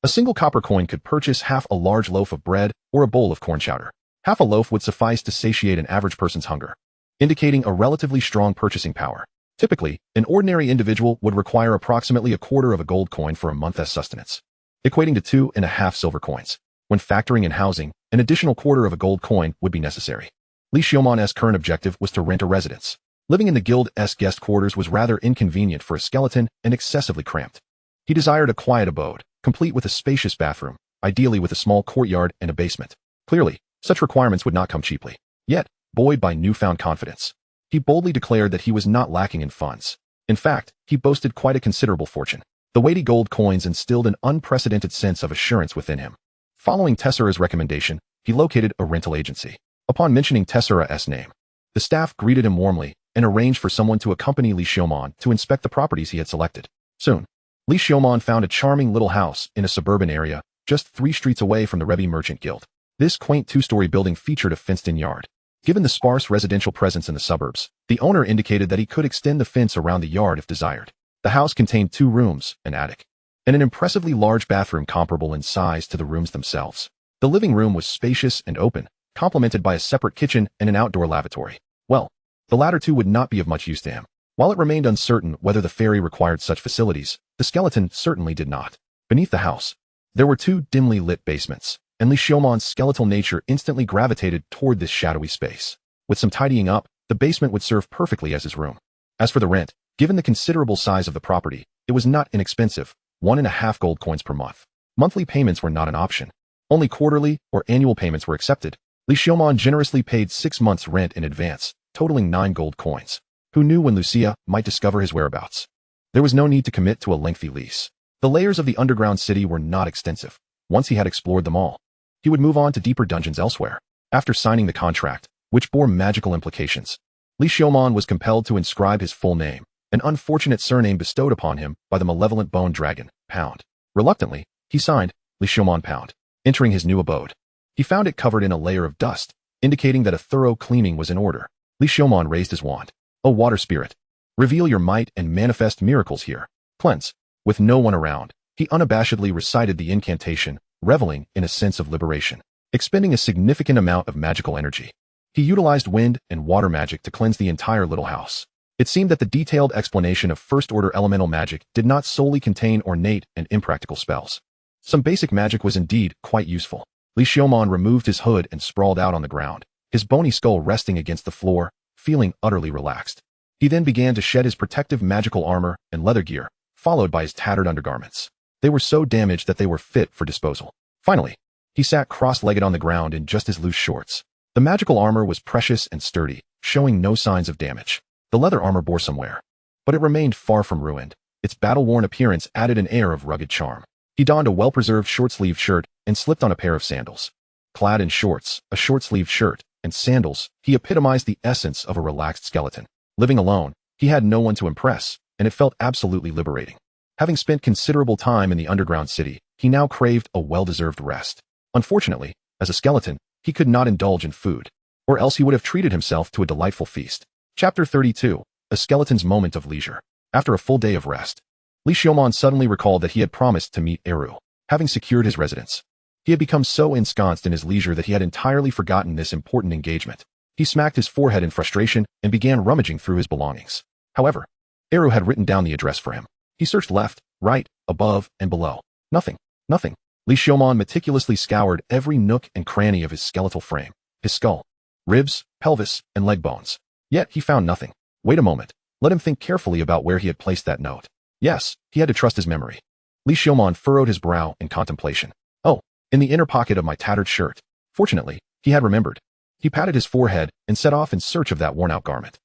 a single copper coin could purchase half a large loaf of bread or a bowl of corn chowder. Half a loaf would suffice to satiate an average person's hunger, indicating a relatively strong purchasing power. Typically, an ordinary individual would require approximately a quarter of a gold coin for a month's sustenance, equating to 2.5 silver coins. When factoring in housing, an additional quarter of a gold coin would be necessary. Li Xiaomon's current objective was to rent a residence. Living in the guild's guest quarters was rather inconvenient for a skeleton and excessively cramped. He desired a quiet abode, complete with a spacious bathroom, ideally with a small courtyard and a basement. Clearly, such requirements would not come cheaply. Yet, buoyed by newfound confidence, he boldly declared that he was not lacking in funds. In fact, he boasted quite a considerable fortune. The weighty gold coins instilled an unprecedented sense of assurance within him. Following Tessera's recommendation, he located a rental agency. Upon mentioning Tessera's name, the staff greeted him warmly and arranged for someone to accompany Li Xiaomon to inspect the properties he had selected. Soon, Li Xiaomon found a charming little house in a suburban area, just 3 streets away from the Rebbe Merchant Guild. This quaint 2-story building featured a fenced-in yard. Given the sparse residential presence in the suburbs, the owner indicated that he could extend the fence around the yard if desired. The house contained 2 rooms, an attic, and an impressively large bathroom comparable in size to the rooms themselves. The living room was spacious and open, complemented by a separate kitchen and an outdoor lavatory. Well, the latter 2 would not be of much use to him. While it remained uncertain whether the fairy required such facilities, the skeleton certainly did not. Beneath the house, there were 2 dimly lit basements, and Li Xiaomon's skeletal nature instantly gravitated toward this shadowy space. With some tidying up, the basement would serve perfectly as his room. As for the rent, given the considerable size of the property, it was not inexpensive, 1.5 gold coins per month. Monthly payments were not an option. Only quarterly or annual payments were accepted. Li Xiaomon generously paid 6 months' rent in advance, totaling 9 gold coins. Who knew when Lucia might discover his whereabouts? There was no need to commit to a lengthy lease. The layers of the underground city were not extensive. Once he had explored them all, he would move on to deeper dungeons elsewhere. After signing the contract, which bore magical implications, Li Xiaomon was compelled to inscribe his full name, an unfortunate surname bestowed upon him by the malevolent bone dragon, Pound. Reluctantly, he signed Li Xiaomon Pound. Entering his new abode, he found it covered in a layer of dust, indicating that a thorough cleaning was in order. Li Xiaomon raised his wand. O water spirit, reveal your might and manifest miracles here. Cleanse. With no one around, he unabashedly recited the incantation, reveling in a sense of liberation. Expending a significant amount of magical energy, he utilized wind and water magic to cleanse the entire little house. It seemed that the detailed explanation of first-order elemental magic did not solely contain ornate and impractical spells. Some basic magic was indeed quite useful. Li Xiaomon removed his hood and sprawled out on the ground, his bony skull resting against the floor, feeling utterly relaxed. He then began to shed his protective magical armor and leather gear, followed by his tattered undergarments. They were so damaged that they were fit for disposal. Finally, he sat cross-legged on the ground in just his loose shorts. The magical armor was precious and sturdy, showing no signs of damage. The leather armor bore some wear, but it remained far from ruined. Its battle-worn appearance added an air of rugged charm. He donned a well-preserved short-sleeved shirt and slipped on a pair of sandals. Clad in shorts, a short-sleeved shirt, and sandals, he epitomized the essence of a relaxed skeleton. Living alone, he had no one to impress, and it felt absolutely liberating. Having spent considerable time in the underground city, he now craved a well-deserved rest. Unfortunately, as a skeleton, he could not indulge in food, or else he would have treated himself to a delightful feast. Chapter 32. A Skeleton's Moment of Leisure. After a full day of rest, Li Xiaomon suddenly recalled that he had promised to meet Eru. Having secured his residence, he had become so ensconced in his leisure that he had entirely forgotten this important engagement. He smacked his forehead in frustration and began rummaging through his belongings. However, Eru had written down the address for him. He searched left, right, above, and below. Nothing. Nothing. Li Xiaomon meticulously scoured every nook and cranny of his skeletal frame, his skull, ribs, pelvis, and leg bones. Yet he found nothing. Wait a moment. Let him think carefully about where he had placed that note. Yes, he had to trust his memory. Li Xiaomon furrowed his brow in contemplation. Oh, in the inner pocket of my tattered shirt. Fortunately, he had remembered. He patted his forehead and set off in search of that worn-out garment.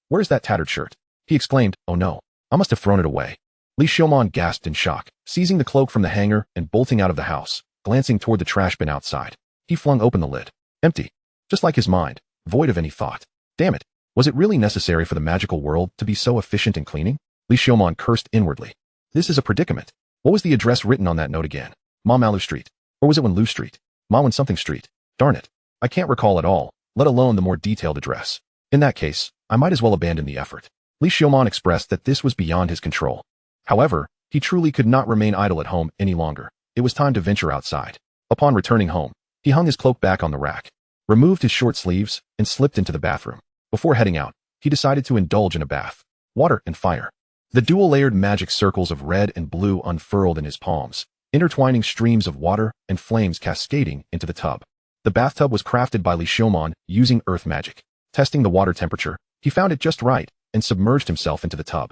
Where's that tattered shirt? He exclaimed, oh no, I must have thrown it away. Li Xiaomon gasped in shock, seizing the cloak from the hanger and bolting out of the house, glancing toward the trash bin outside. He flung open the lid. Empty. Just like his mind, void of any thought. Damn it. Was it really necessary for the magical world to be so efficient in cleaning? Li Xiaomon cursed inwardly. This is a predicament. What was the address written on that note again? Ma Malu Street. Or was it Wenlu Street? Ma Wen something Street. Darn it. I can't recall at all, let alone the more detailed address. In that case, I might as well abandon the effort. Li Xiaomon expressed that this was beyond his control. However, he truly could not remain idle at home any longer. It was time to venture outside. Upon returning home, he hung his cloak back on the rack, removed his short sleeves, and slipped into the bathroom. Before heading out, he decided to indulge in a bath. Water and fire. The dual-layered magic circles of red and blue unfurled in his palms, intertwining streams of water and flames cascading into the tub. The bathtub was crafted by Li Xiaomon using earth magic. Testing the water temperature, he found it just right and submerged himself into the tub.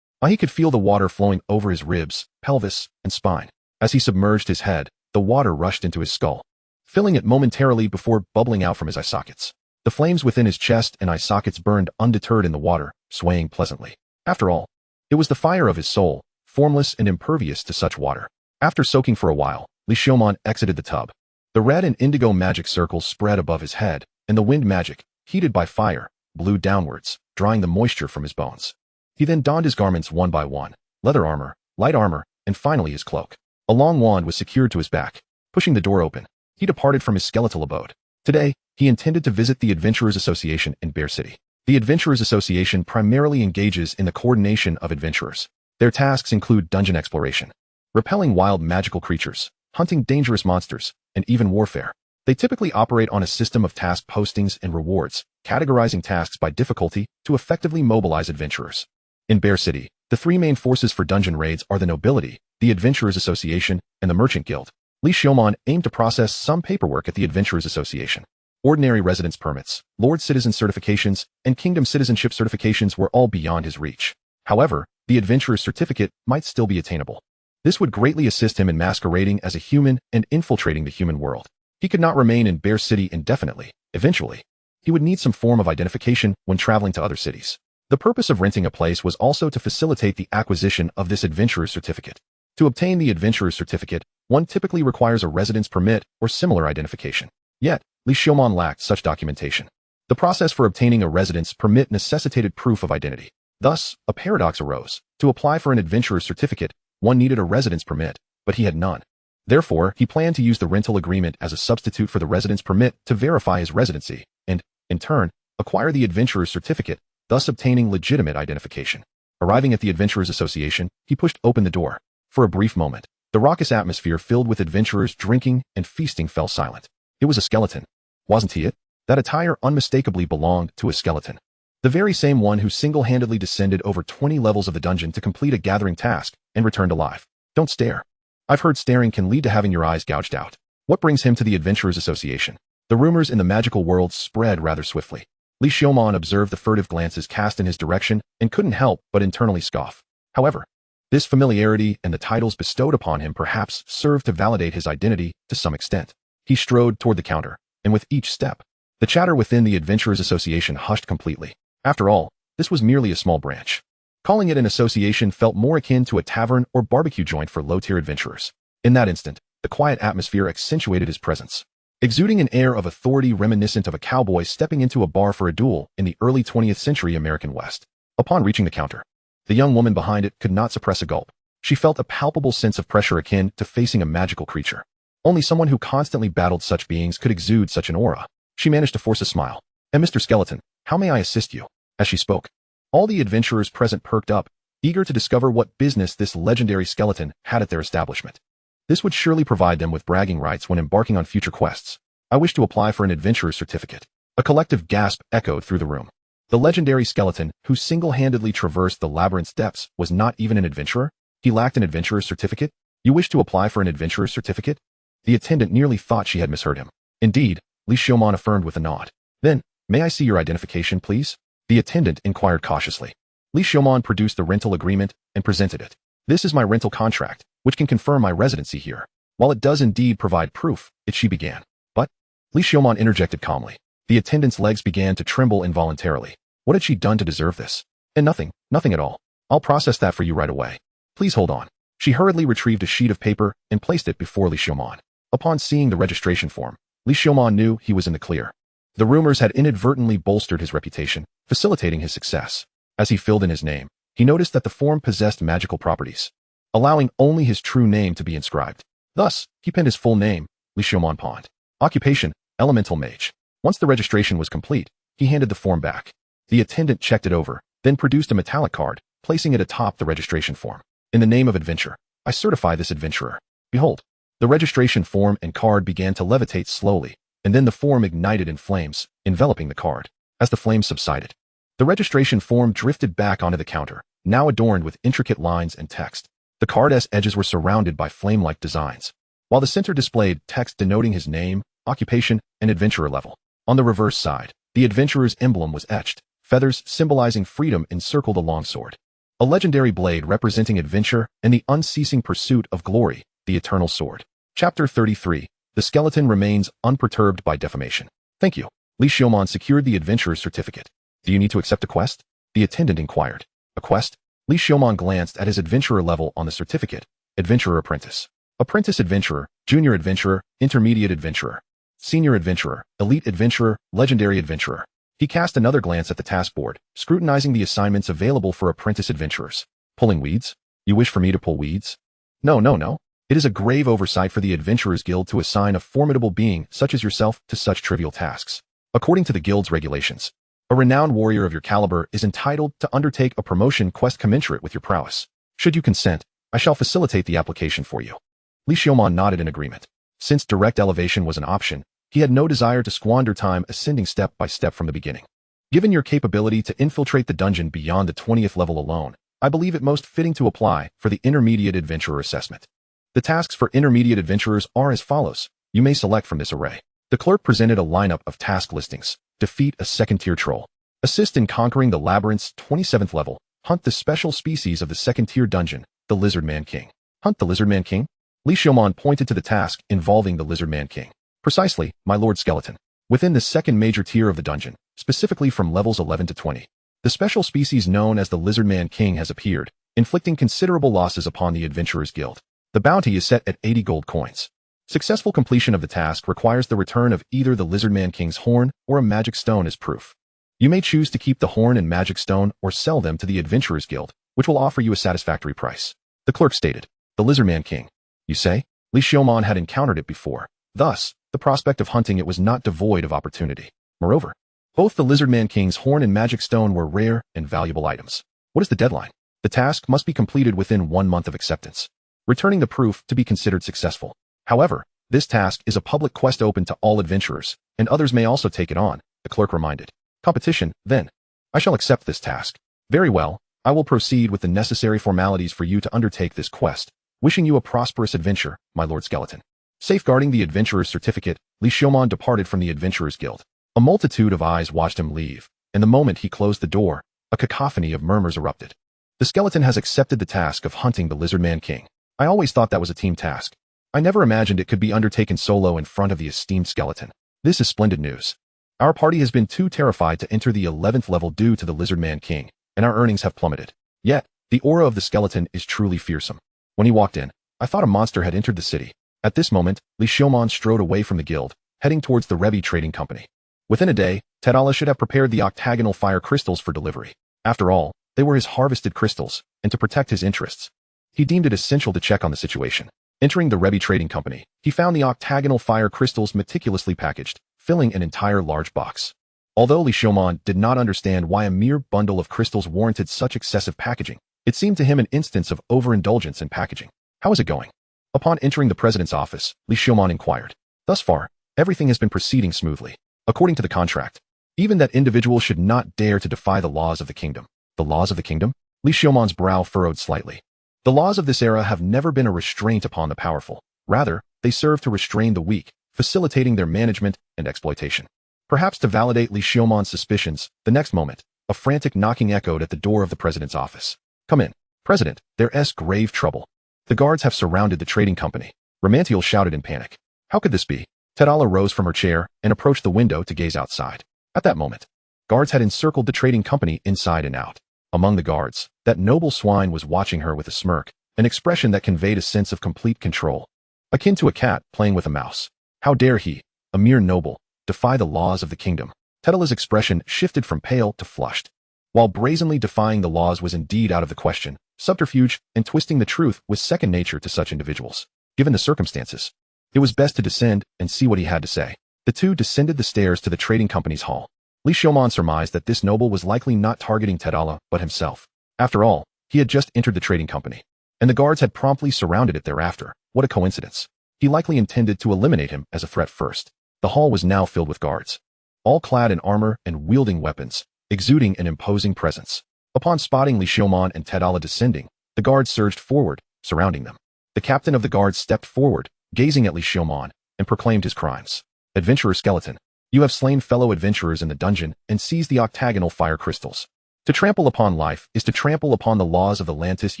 He could feel the water flowing over his ribs, pelvis, and spine. As he submerged his head, the water rushed into his skull, filling it momentarily before bubbling out from his eye sockets. The flames within his chest and eye sockets burned undeterred in the water, swaying pleasantly. After all, it was the fire of his soul, formless and impervious to such water. After soaking for a while, Li Xiaomon exited the tub. The red and indigo magic circles spread above his head, and the wind magic, heated by fire, blew downwards, drying the moisture from his bones. He then donned his garments one by one, leather armor, light armor, and finally his cloak. A long wand was secured to his back. Pushing the door open, he departed from his skeletal abode. Today, he intended to visit the Adventurers Association in Bear City. The Adventurers Association primarily engages in the coordination of adventurers. Their tasks include dungeon exploration, repelling wild magical creatures, hunting dangerous monsters, and even warfare. They typically operate on a system of task postings and rewards, categorizing tasks by difficulty to effectively mobilize adventurers. In Bear City, the three main forces for dungeon raids are the Nobility, the Adventurers Association, and the Merchant Guild. Li Xiaomon aimed to process some paperwork at the Adventurers Association. Ordinary residence permits, Lord Citizen certifications, and Kingdom Citizenship certifications were all beyond his reach. However, the Adventurer's certificate might still be attainable. This would greatly assist him in masquerading as a human and infiltrating the human world. He could not remain in Bear City indefinitely. Eventually, he would need some form of identification when traveling to other cities. The purpose of renting a place was also to facilitate the acquisition of this Adventurer's certificate. To obtain the Adventurer's certificate, one typically requires a residence permit or similar identification. Yet, Li Xiaomon lacked such documentation. The process for obtaining a residence permit necessitated proof of identity. Thus, a paradox arose. To apply for an Adventurer's certificate, one needed a residence permit, but he had none. Therefore, he planned to use the rental agreement as a substitute for the residence permit to verify his residency, and, in turn, acquire the Adventurer's certificate, thus obtaining legitimate identification. Arriving at the Adventurers Association, he pushed open the door. For a brief moment, the raucous atmosphere filled with adventurers drinking and feasting fell silent. It was a skeleton. Wasn't he it? That attire unmistakably belonged to a skeleton. The very same one who single-handedly descended over 20 levels of the dungeon to complete a gathering task and returned alive. Don't stare. I've heard staring can lead to having your eyes gouged out. What brings him to the Adventurers Association? The rumors in the magical world spread rather swiftly. Li Xiaomon observed the furtive glances cast in his direction and couldn't help but internally scoff. However, this familiarity and the titles bestowed upon him perhaps served to validate his identity to some extent. He strode toward the counter, and with each step, the chatter within the Adventurers Association hushed completely. After all, this was merely a small branch. Calling it an association felt more akin to a tavern or barbecue joint for low-tier adventurers. In that instant, the quiet atmosphere accentuated his presence. Exuding an air of authority reminiscent of a cowboy stepping into a bar for a duel in the early 20th century American West. Upon reaching the counter, the young woman behind it could not suppress a gulp. She felt a palpable sense of pressure akin to facing a magical creature. Only someone who constantly battled such beings could exude such an aura. She managed to force a smile. "And Mr. Skeleton, how may I assist you?" As she spoke, all the adventurers present perked up, eager to discover what business this legendary skeleton had at their establishment. This would surely provide them with bragging rights when embarking on future quests. "I wish to apply for an adventurer's certificate." A collective gasp echoed through the room. The legendary skeleton, who single-handedly traversed the labyrinth's depths, was not even an adventurer? He lacked an adventurer's certificate? "You wish to apply for an adventurer's certificate?" The attendant nearly thought she had misheard him. "Indeed," Li Xiaomon affirmed with a nod. "Then, may I see your identification, please?" The attendant inquired cautiously. Li Xiaomon produced the rental agreement and presented it. "This is my rental contract, which can confirm my residency here. While it does indeed provide proof," she began. "But," Li Xiaomon interjected calmly. The attendant's legs began to tremble involuntarily. What had she done to deserve this? "And nothing at all. I'll process that for you right away. Please hold on." She hurriedly retrieved a sheet of paper and placed it before Li Xiaomon. Upon seeing the registration form, Li Xiaomon knew he was in the clear. The rumors had inadvertently bolstered his reputation, facilitating his success. As he filled in his name, he noticed that the form possessed magical properties, allowing only his true name to be inscribed. Thus, he penned his full name, Li Xiaomon Pond. Occupation, Elemental Mage. Once the registration was complete, he handed the form back. The attendant checked it over, then produced a metallic card, placing it atop the registration form. "In the name of adventure, I certify this adventurer." Behold, the registration form and card began to levitate slowly, and then the form ignited in flames, enveloping the card. As the flames subsided, the registration form drifted back onto the counter, now adorned with intricate lines and text. The card's edges were surrounded by flame-like designs, while the center displayed text denoting his name, occupation, and adventurer level. On the reverse side, the adventurer's emblem was etched, feathers symbolizing freedom encircled a longsword, a legendary blade representing adventure and the unceasing pursuit of glory, the eternal sword. Chapter 33. The skeleton remains unperturbed by defamation. "Thank you." Li Xiaomon secured the adventurer's certificate. "Do you need to accept a quest?" the attendant inquired. "A quest?" Li Xiaomon glanced at his adventurer level on the certificate. Adventurer Apprentice. Apprentice Adventurer, Junior Adventurer, Intermediate Adventurer, Senior Adventurer, Elite Adventurer, Legendary Adventurer. He cast another glance at the task board, scrutinizing the assignments available for apprentice adventurers. Pulling weeds? You wish for me to pull weeds? No, no, no. It is a grave oversight for the Adventurers Guild to assign a formidable being such as yourself to such trivial tasks. According to the Guild's regulations, a renowned warrior of your caliber is entitled to undertake a promotion quest commensurate with your prowess. Should you consent, I shall facilitate the application for you. Li Xiaomon nodded in agreement. Since direct elevation was an option, he had no desire to squander time ascending step by step from the beginning. Given your capability to infiltrate the dungeon beyond the 20th level alone, I believe it most fitting to apply for the Intermediate Adventurer assessment. The tasks for Intermediate Adventurers are as follows. You may select from this array. The clerk presented a lineup of task listings. Defeat a second-tier troll. Assist in conquering the labyrinth's 27th level. Hunt the special species of the second-tier dungeon, the Lizard Man King. Hunt the Lizard Man King? Li Xiaomon pointed to the task involving the Lizard Man King. Precisely, my Lord Skeleton. Within the second major tier of the dungeon, specifically from levels 11 to 20, the special species known as the Lizard Man King has appeared, inflicting considerable losses upon the Adventurers Guild. The bounty is set at 80 gold coins. Successful completion of the task requires the return of either the Lizard Man King's horn or a magic stone as proof. You may choose to keep the horn and magic stone or sell them to the Adventurers Guild, which will offer you a satisfactory price. The clerk stated, the Lizard Man King. You say? Li Xiaomon had encountered it before. Thus, the prospect of hunting it was not devoid of opportunity. Moreover, both the Lizard Man King's horn and magic stone were rare and valuable items. What is the deadline? The task must be completed within 1 month of acceptance, returning the proof to be considered successful. However, this task is a public quest open to all adventurers, and others may also take it on, the clerk reminded. Competition, then. I shall accept this task. Very well, I will proceed with the necessary formalities for you to undertake this quest. Wishing you a prosperous adventure, my Lord Skeleton. Safeguarding the adventurer's certificate, Li Xiaomon departed from the Adventurers Guild. A multitude of eyes watched him leave, and the moment he closed the door, a cacophony of murmurs erupted. The skeleton has accepted the task of hunting the Lizard Man King. I always thought that was a team task. I never imagined it could be undertaken solo in front of the esteemed skeleton. This is splendid news. Our party has been too terrified to enter the 11th level due to the Lizard Man King, and our earnings have plummeted. Yet, the aura of the skeleton is truly fearsome. When he walked in, I thought a monster had entered the city. At this moment, Li Xiaomon strode away from the guild, heading towards the Revi Trading Company. Within a day, Tadala should have prepared the octagonal fire crystals for delivery. After all, they were his harvested crystals, and to protect his interests, he deemed it essential to check on the situation. Entering the Revi Trading Company, he found the octagonal fire crystals meticulously packaged, filling an entire large box. Although Li Xiaomon did not understand why a mere bundle of crystals warranted such excessive packaging, it seemed to him an instance of overindulgence in packaging. How is it going? Upon entering the president's office, Li Xiaomon inquired. Thus far, everything has been proceeding smoothly. According to the contract, even that individual should not dare to defy the laws of the kingdom. The laws of the kingdom? Li Xiaomon's brow furrowed slightly. The laws of this era have never been a restraint upon the powerful. Rather, they serve to restrain the weak, facilitating their management and exploitation. Perhaps to validate Li Xiaomon's suspicions, the next moment, a frantic knocking echoed at the door of the president's office. Come in. President, there's grave trouble. The guards have surrounded the trading company. Romantiel shouted in panic. How could this be? Tadala rose from her chair and approached the window to gaze outside. At that moment, guards had encircled the trading company inside and out. Among the guards, that noble swine was watching her with a smirk, an expression that conveyed a sense of complete control, akin to a cat playing with a mouse. How dare he, a mere noble, defy the laws of the kingdom? Tadala's expression shifted from pale to flushed. While brazenly defying the laws was indeed out of the question, subterfuge and twisting the truth was second nature to such individuals. Given the circumstances, it was best to descend and see what he had to say. The two descended the stairs to the trading company's hall. Li Xiaomon surmised that this noble was likely not targeting Tadala, but himself. After all, he had just entered the trading company, and the guards had promptly surrounded it thereafter. What a coincidence. He likely intended to eliminate him as a threat first. The hall was now filled with guards, all clad in armor and wielding weapons, exuding an imposing presence. Upon spotting Li Xiaomon and Tadala descending, the guards surged forward, surrounding them. The captain of the guards stepped forward, gazing at Li Xiaomon, and proclaimed his crimes. Adventurer Skeleton, you have slain fellow adventurers in the dungeon and seized the octagonal fire crystals. To trample upon life is to trample upon the laws of the Lantis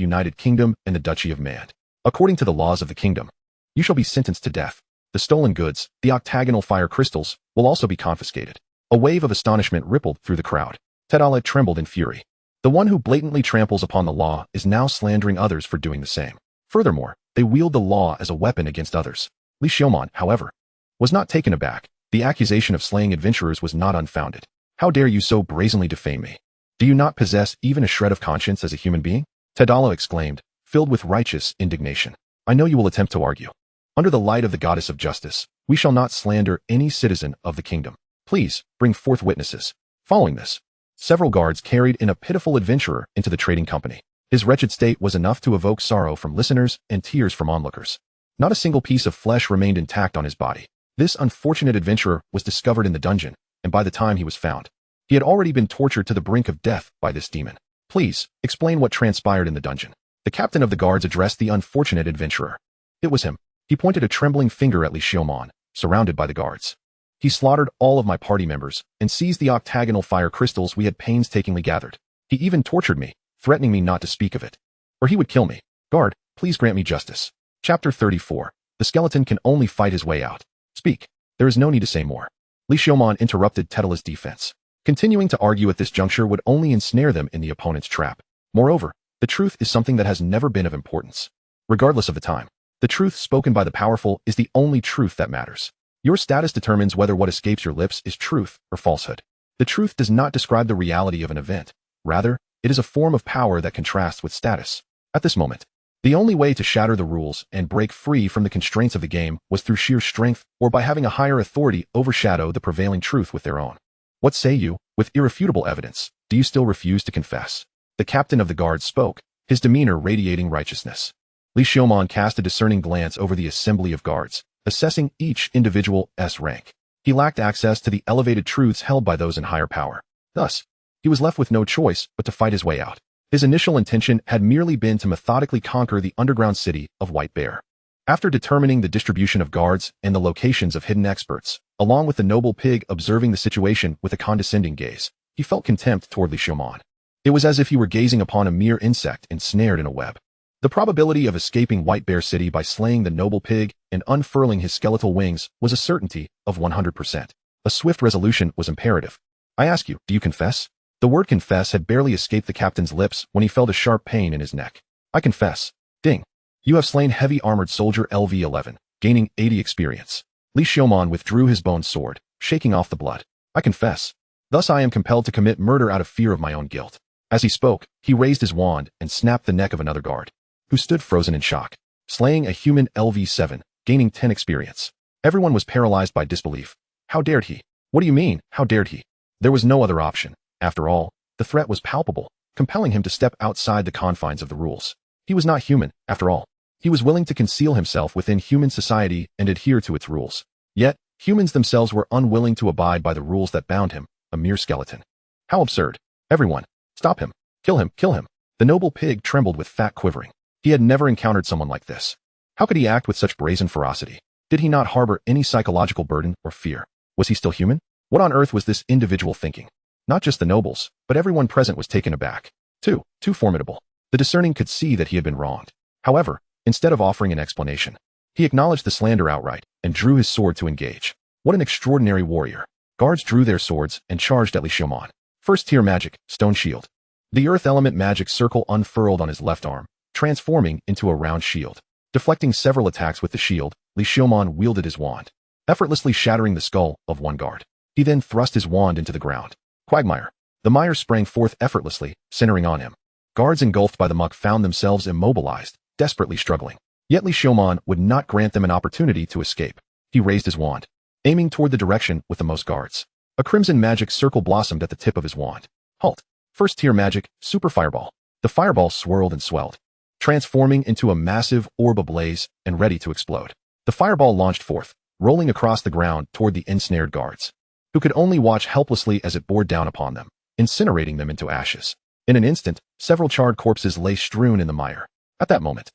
United Kingdom and the Duchy of Mand. According to the laws of the kingdom, you shall be sentenced to death. The stolen goods, the octagonal fire crystals, will also be confiscated. A wave of astonishment rippled through the crowd. Tadala trembled in fury. The one who blatantly tramples upon the law is now slandering others for doing the same. Furthermore, They wield the law as a weapon against others. Li Xiaomon, however, was not taken aback. The accusation of slaying adventurers was not unfounded. How dare you so brazenly defame me? Do you not possess even a shred of conscience as a human being? Tadala exclaimed, filled with righteous indignation. I know you will attempt to argue. Under the light of the goddess of justice, we shall not slander any citizen of the kingdom. Please, bring forth witnesses. Following this, several guards carried in a pitiful adventurer into the trading company. His wretched state was enough to evoke sorrow from listeners and tears from onlookers. Not a single piece of flesh remained intact on his body. This unfortunate adventurer was discovered in the dungeon, and by the time he was found, he had already been tortured to the brink of death by this demon. Please, explain what transpired in the dungeon. The captain of the guards addressed the unfortunate adventurer. It was him. He pointed a trembling finger at Li Xiaomon, surrounded by the guards. He slaughtered all of my party members and seized the octagonal fire crystals we had painstakingly gathered. He even tortured me, threatening me not to speak of it, or he would kill me. Guard, please grant me justice. Chapter 34. The skeleton can only fight his way out. Speak. There is no need to say more. Li Xiaomon interrupted Tedala's defense. Continuing to argue at this juncture would only ensnare them in the opponent's trap. Moreover, the truth is something that has never been of importance. Regardless of the time, the truth spoken by the powerful is the only truth that matters. Your status determines whether what escapes your lips is truth or falsehood. The truth does not describe the reality of an event. Rather, it is a form of power that contrasts with status. At this moment, the only way to shatter the rules and break free from the constraints of the game was through sheer strength or by having a higher authority overshadow the prevailing truth with their own. What say you? With irrefutable evidence, do you still refuse to confess? The captain of the guards spoke, his demeanor radiating righteousness. Li Xiaomon cast a discerning glance over the assembly of guards, assessing each individual's rank. He lacked access to the elevated truths held by those in higher power. Thus, he was left with no choice but to fight his way out. His initial intention had merely been to methodically conquer the underground city of White Bear. After determining the distribution of guards and the locations of hidden experts, along with the noble pig observing the situation with a condescending gaze, he felt contempt toward Li Xiaomon. It was as if he were gazing upon a mere insect ensnared in a web. The probability of escaping White Bear City by slaying the noble pig and unfurling his skeletal wings was a certainty of 100%. A swift resolution was imperative. I ask you, do you confess? The word confess had barely escaped the captain's lips when he felt a sharp pain in his neck. I confess. Ding. You have slain heavy armored soldier LV-11, gaining 80 experience. Li Xiaomon withdrew his bone sword, shaking off the blood. I confess. Thus I am compelled to commit murder out of fear of my own guilt. As he spoke, he raised his wand and snapped the neck of another guard, who stood frozen in shock, slaying a human LV-7, gaining 10 experience. Everyone was paralyzed by disbelief. How dared he? What do you mean, how dared he? There was no other option. After all, the threat was palpable, compelling him to step outside the confines of the rules. He was not human, after all. He was willing to conceal himself within human society and adhere to its rules. Yet, humans themselves were unwilling to abide by the rules that bound him, a mere skeleton. How absurd. Everyone, stop him. Kill him, kill him. The noble pig trembled with fat quivering. He had never encountered someone like this. How could he act with such brazen ferocity? Did he not harbor any psychological burden or fear? Was he still human? What on earth was this individual thinking? Not just the nobles, but everyone present was taken aback. Too formidable. The discerning could see that he had been wronged. However, instead of offering an explanation, he acknowledged the slander outright and drew his sword to engage. What an extraordinary warrior. Guards drew their swords and charged at Li Xiaomon. First tier magic, stone shield. The earth element magic circle unfurled on his left arm, transforming into a round shield. Deflecting several attacks with the shield, Li Xiaomon wielded his wand, effortlessly shattering the skull of one guard. He then thrust his wand into the ground. Quagmire. The mire sprang forth effortlessly, centering on him. Guards engulfed by the muck found themselves immobilized, desperately struggling. Yet Li Xiaomon would not grant them an opportunity to escape. He raised his wand, aiming toward the direction with the most guards. A crimson magic circle blossomed at the tip of his wand. Halt. First tier magic, super fireball. The fireball swirled and swelled, transforming into a massive orb ablaze and ready to explode. The fireball launched forth, rolling across the ground toward the ensnared guards, who could only watch helplessly as it bore down upon them, incinerating them into ashes. In an instant, several charred corpses lay strewn in the mire. At that moment,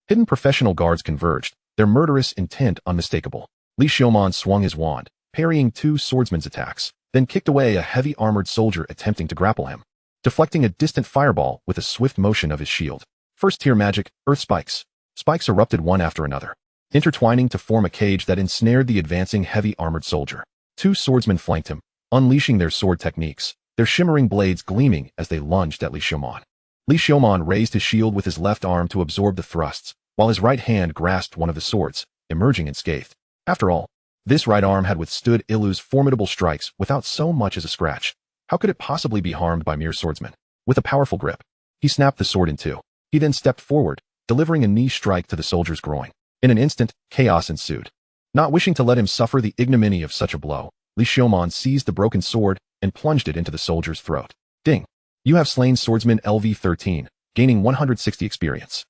hidden professional guards converged, their murderous intent unmistakable. Li Xiaomon swung his wand, parrying two swordsmen's attacks, then kicked away a heavy armored soldier attempting to grapple him, deflecting a distant fireball with a swift motion of his shield. First tier magic, earth spikes. Spikes erupted one after another, intertwining to form a cage that ensnared the advancing heavy armored soldier. Two swordsmen flanked him, unleashing their sword techniques, their shimmering blades gleaming as they lunged at Li Xiaomon. Li Xiaomon raised his shield with his left arm to absorb the thrusts, while his right hand grasped one of the swords, emerging unscathed. After all, this right arm had withstood Ilu's formidable strikes without so much as a scratch. How could it possibly be harmed by mere swordsmen? With a powerful grip, he snapped the sword in two. He then stepped forward, delivering a knee strike to the soldier's groin. In an instant, chaos ensued. Not wishing to let him suffer the ignominy of such a blow, Li Xiaoman seized the broken sword and plunged it into the soldier's throat. Ding! You have slain swordsman LV-13, gaining 160 experience.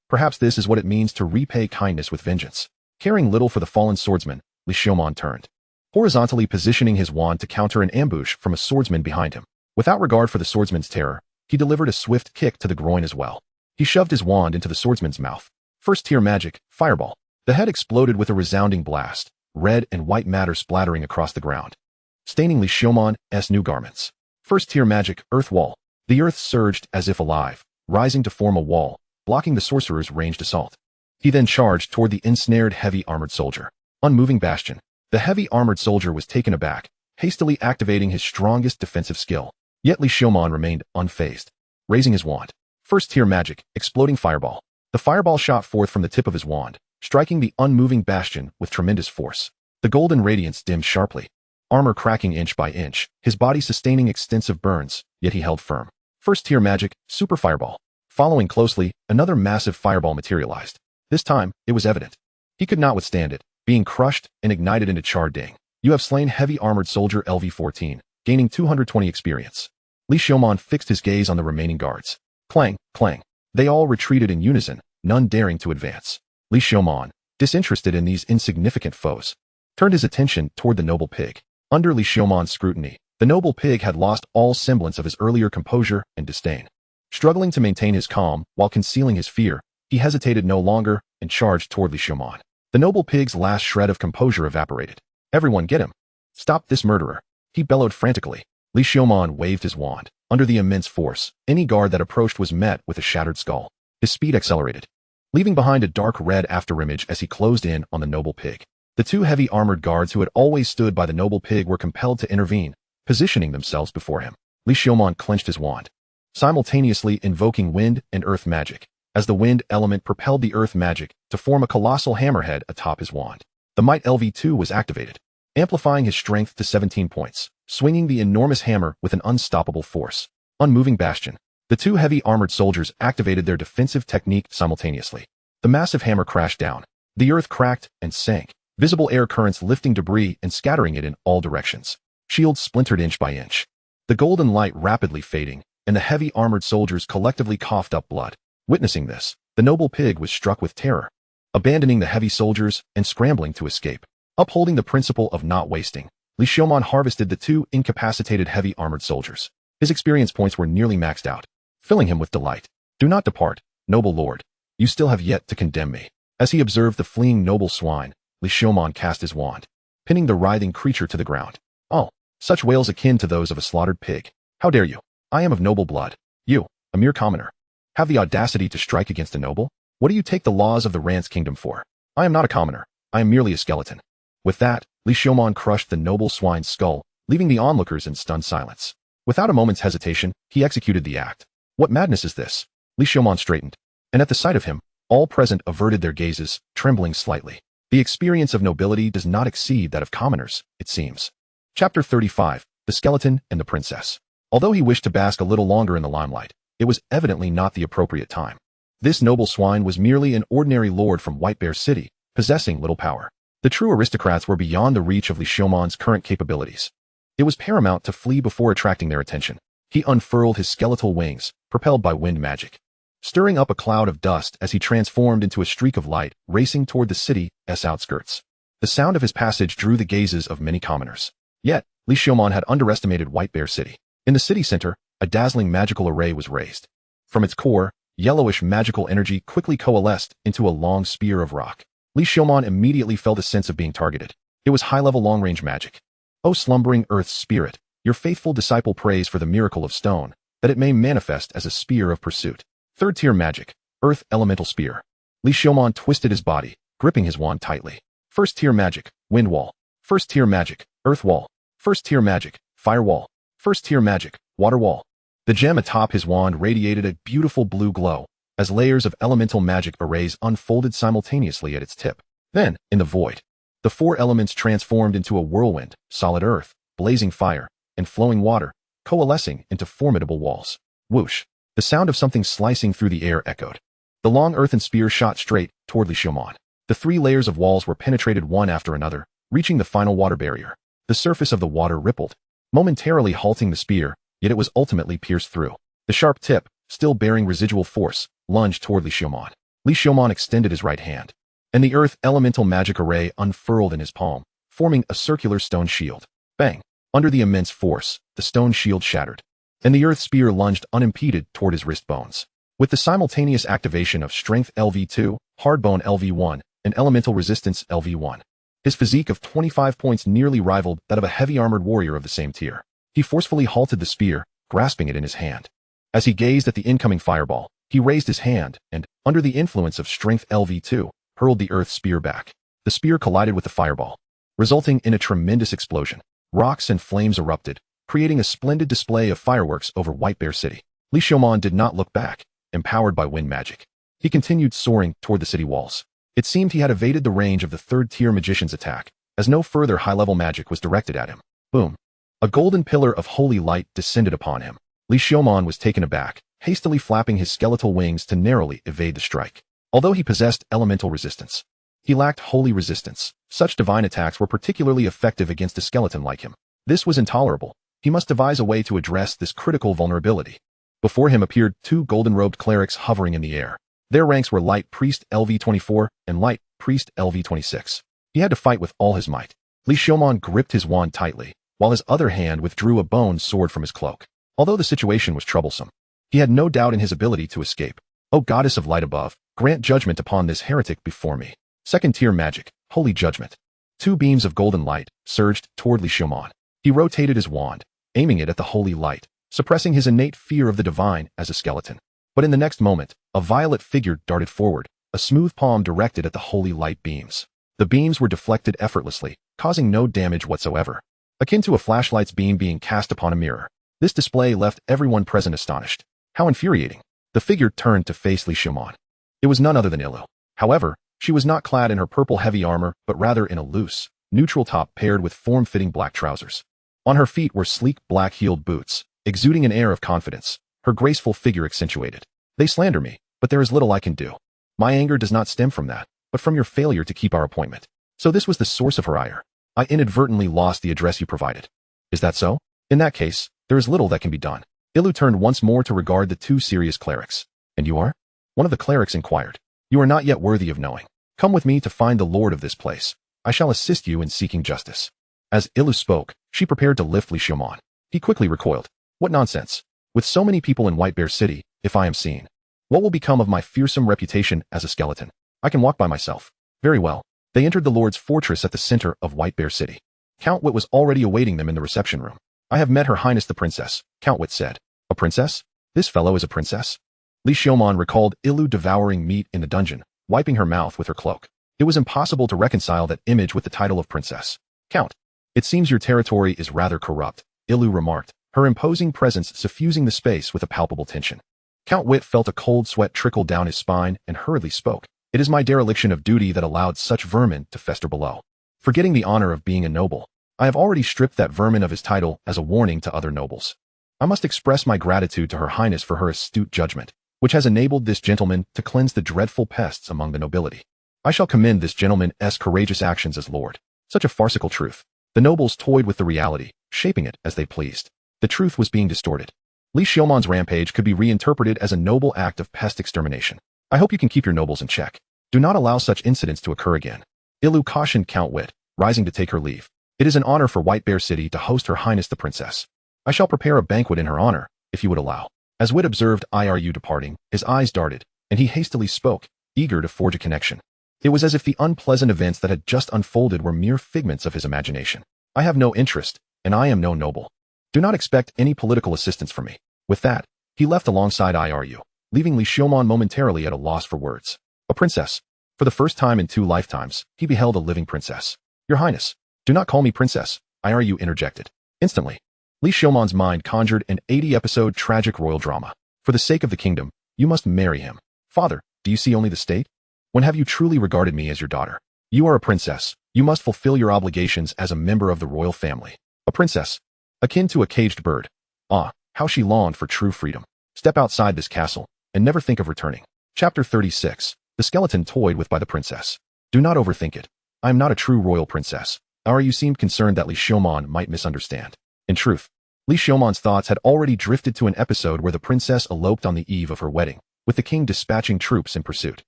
Perhaps this is what it means to repay kindness with vengeance. Caring little for the fallen swordsman, Li Xiaoman turned, horizontally positioning his wand to counter an ambush from a swordsman behind him. Without regard for the swordsman's terror, he delivered a swift kick to the groin as well. He shoved his wand into the swordsman's mouth. First-tier magic, fireball. The head exploded with a resounding blast, red and white matter splattering across the ground, staining Li Xiaoman's new garments. First-tier magic, earth wall. The earth surged as if alive, rising to form a wall, blocking the sorcerer's ranged assault. He then charged toward the ensnared heavy armored soldier. Unmoving bastion. The heavy armored soldier was taken aback, hastily activating his strongest defensive skill. Yet Li Xiaoman remained unfazed, raising his wand. First-tier magic, exploding fireball. The fireball shot forth from the tip of his wand, striking the unmoving bastion with tremendous force. The golden radiance dimmed sharply, armor cracking inch by inch, his body sustaining extensive burns, yet he held firm. First-tier magic, super fireball. Following closely, another massive fireball materialized. This time, it was evident. He could not withstand it, being crushed and ignited into charred ding. You have slain heavy armored soldier LV-14, gaining 220 experience. Li Xiaoman fixed his gaze on the remaining guards. Clang, clang. They all retreated in unison, none daring to advance. Li Xiaoman, disinterested in these insignificant foes, turned his attention toward the noble pig. Under Li Xiaoman's scrutiny, the noble pig had lost all semblance of his earlier composure and disdain. Struggling to maintain his calm while concealing his fear, he hesitated no longer and charged toward Li Xiaoman. The noble pig's last shred of composure evaporated. Everyone get him. Stop this murderer. He bellowed frantically. Li Xiaoman waved his wand. Under the immense force, any guard that approached was met with a shattered skull. His speed accelerated, leaving behind a dark red afterimage as he closed in on the noble pig. The two heavy armored guards who had always stood by the noble pig were compelled to intervene, positioning themselves before him. Li Xiaoman clenched his wand, simultaneously invoking wind and earth magic, as the wind element propelled the earth magic to form a colossal hammerhead atop his wand. The Might LV2 was activated, amplifying his strength to 17 points, swinging the enormous hammer with an unstoppable force. Unmoving bastion. The two heavy armored soldiers activated their defensive technique simultaneously. The massive hammer crashed down. The earth cracked and sank, visible air currents lifting debris and scattering it in all directions. Shields splintered inch by inch, the golden light rapidly fading, and the heavy armored soldiers collectively coughed up blood. Witnessing this, the noble pig was struck with terror, abandoning the heavy soldiers and scrambling to escape. Upholding the principle of not wasting, Li Xiaoman harvested the two incapacitated heavy armored soldiers. His experience points were nearly maxed out, filling him with delight. Do not depart, noble lord. You still have yet to condemn me. As he observed the fleeing noble swine, Li Xiaoman cast his wand, pinning the writhing creature to the ground. Oh, such wails akin to those of a slaughtered pig. How dare you? I am of noble blood. You, a mere commoner, have the audacity to strike against a noble? What do you take the laws of the Rance kingdom for? I am not a commoner. I am merely a skeleton. With that, Li Xiaoman crushed the noble swine's skull, leaving the onlookers in stunned silence. Without a moment's hesitation, he executed the act. What madness is this? Li Xiaoman straightened, and at the sight of him, all present averted their gazes, trembling slightly. The experience of nobility does not exceed that of commoners, it seems. Chapter 35, The Skeleton and the Princess. Although he wished to bask a little longer in the limelight, it was evidently not the appropriate time. This noble swine was merely an ordinary lord from White Bear City, possessing little power. The true aristocrats were beyond the reach of Li Xiaoman's current capabilities. It was paramount to flee before attracting their attention. He unfurled his skeletal wings, propelled by wind magic, stirring up a cloud of dust as he transformed into a streak of light, racing toward the city's outskirts. The sound of his passage drew the gazes of many commoners. Yet, Li Xiaoman had underestimated White Bear City. In the city center, a dazzling magical array was raised. From its core, yellowish magical energy quickly coalesced into a long spear of rock. Li Xiaoman immediately felt a sense of being targeted. It was high-level long-range magic. O slumbering earth's spirit, your faithful disciple prays for the miracle of stone, that it may manifest as a spear of pursuit. Third-tier magic, earth elemental spear. Li Xiaoman twisted his body, gripping his wand tightly. First-tier magic, wind wall. First-tier magic, earth wall. First-tier magic, fire wall. First-tier magic, water wall. The gem atop his wand radiated a beautiful blue glow, as layers of elemental magic arrays unfolded simultaneously at its tip. Then, in the void, the four elements transformed into a whirlwind, solid earth, blazing fire, and flowing water, coalescing into formidable walls. Whoosh! The sound of something slicing through the air echoed. The long earthen spear shot straight toward Li-Xiaomon. The three layers of walls were penetrated one after another, reaching the final water barrier. The surface of the water rippled, momentarily halting the spear, yet it was ultimately pierced through. The sharp tip, still bearing residual force, lunged toward Li-Xiaomon. Li-Xiaomon extended his right hand, and the earth elemental magic array unfurled in his palm, forming a circular stone shield. Bang! Under the immense force, the stone shield shattered, and the earth spear lunged unimpeded toward his wrist bones. With the simultaneous activation of Strength LV2, Hardbone LV1, and Elemental Resistance LV1, his physique of 25 points nearly rivaled that of a heavy-armored warrior of the same tier. He forcefully halted the spear, grasping it in his hand. As he gazed at the incoming fireball, he raised his hand and, under the influence of Strength LV2, hurled the earth spear back. The spear collided with the fireball, resulting in a tremendous explosion. Rocks and flames erupted, creating a splendid display of fireworks over White Bear City. Li-Xiaomon did not look back, empowered by wind magic. He continued soaring toward the city walls. It seemed he had evaded the range of the third-tier magician's attack, as no further high-level magic was directed at him. Boom! A golden pillar of holy light descended upon him. Li-Xiaomon was taken aback, hastily flapping his skeletal wings to narrowly evade the strike. Although he possessed elemental resistance, he lacked holy resistance. Such divine attacks were particularly effective against a skeleton like him. This was intolerable. He must devise a way to address this critical vulnerability. Before him appeared two golden-robed clerics hovering in the air. Their ranks were Light Priest LV24 and Light Priest LV26. He had to fight with all his might. Li-Xiaomon gripped his wand tightly, while his other hand withdrew a bone sword from his cloak. Although the situation was troublesome, he had no doubt in his ability to escape. O goddess of light above, grant judgment upon this heretic before me. Second-tier magic, holy judgment. Two beams of golden light surged toward Li-Xiaomon. He rotated his wand, aiming it at the holy light, suppressing his innate fear of the divine as a skeleton. But in the next moment, a violet figure darted forward, a smooth palm directed at the holy light beams. The beams were deflected effortlessly, causing no damage whatsoever, akin to a flashlight's beam being cast upon a mirror. This display left everyone present astonished. How infuriating! The figure turned to face Li-Xiaomon. It was none other than Illu. However, she was not clad in her purple heavy armor, but rather in a loose, neutral top paired with form-fitting black trousers. On her feet were sleek black-heeled boots, exuding an air of confidence, her graceful figure accentuated. They slander me, but there is little I can do. My anger does not stem from that, but from your failure to keep our appointment. So this was the source of her ire. I inadvertently lost the address you provided. Is that so? In that case, there is little that can be done. Illu turned once more to regard the two serious clerics. And you are? One of the clerics inquired. You are not yet worthy of knowing. Come with me to find the lord of this place. I shall assist you in seeking justice. As Illu spoke, she prepared to lift Li-Xiaomon. He quickly recoiled. What nonsense! With so many people in White Bear City, if I am seen, what will become of my fearsome reputation as a skeleton? I can walk by myself. Very well. They entered the lord's fortress at the center of White Bear City. Count Wit was already awaiting them in the reception room. I have met Her Highness the Princess, Count Wit said. A princess? This fellow is a princess? Li-Xiaomon recalled Illu devouring meat in the dungeon, wiping her mouth with her cloak. It was impossible to reconcile that image with the title of princess. Count, it seems your territory is rather corrupt, Illu remarked, her imposing presence suffusing the space with a palpable tension. Count Wit felt a cold sweat trickle down his spine and hurriedly spoke. It is my dereliction of duty that allowed such vermin to fester below. Forgetting the honor of being a noble, I have already stripped that vermin of his title as a warning to other nobles. I must express my gratitude to Her Highness for her astute judgment, which has enabled this gentleman to cleanse the dreadful pests among the nobility. I shall commend this gentleman's courageous actions as lord. Such a farcical truth. The nobles toyed with the reality, shaping it as they pleased. The truth was being distorted. Li-Xiaomon's rampage could be reinterpreted as a noble act of pest extermination. I hope you can keep your nobles in check. Do not allow such incidents to occur again. Illu cautioned Count Wit, rising to take her leave. It is an honor for White Bear City to host Her Highness the Princess. I shall prepare a banquet in her honor, if you would allow. As Wit observed Iru departing, his eyes darted, and he hastily spoke, eager to forge a connection. It was as if the unpleasant events that had just unfolded were mere figments of his imagination. I have no interest, and I am no noble. Do not expect any political assistance from me. With that, he left alongside Iru, leaving Li-Xiaomon momentarily at a loss for words. A princess. For the first time in 2 lifetimes, he beheld a living princess. Your Highness, do not call me princess, Iru interjected. Instantly, Li-Xiaomon's mind conjured an 80-episode tragic royal drama. For the sake of the kingdom, you must marry him. Father, do you see only the state? When have you truly regarded me as your daughter? You are a princess. You must fulfill your obligations as a member of the royal family. A princess, akin to a caged bird. Ah, how she longed for true freedom. Step outside this castle, and never think of returning. Chapter 36. The skeleton toyed with by the princess. Do not overthink it. I am not a true royal princess. You seemed concerned that Li Xiaomon might misunderstand. In truth, Li Xiaomon's thoughts had already drifted to an episode where the princess eloped on the eve of her wedding, with the king dispatching troops in pursuit.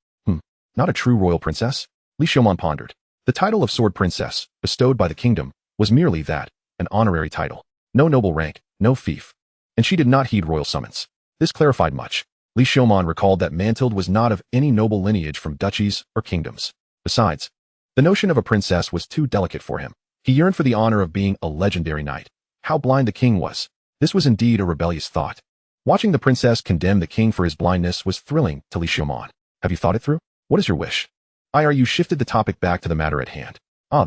Not a true royal princess? Li Xiaomon pondered. The title of Sword Princess, bestowed by the kingdom, was merely that, an honorary title. No noble rank, no fief. And she did not heed royal summons. This clarified much. Li Xiaomon recalled that Mantilde was not of any noble lineage from duchies or kingdoms. Besides, the notion of a princess was too delicate for him. He yearned for the honor of being a legendary knight. How blind the king was. This was indeed a rebellious thought. Watching the princess condemn the king for his blindness was thrilling to Li Xiaomon. Have you thought it through? What is your wish? You shifted the topic back to the matter at hand.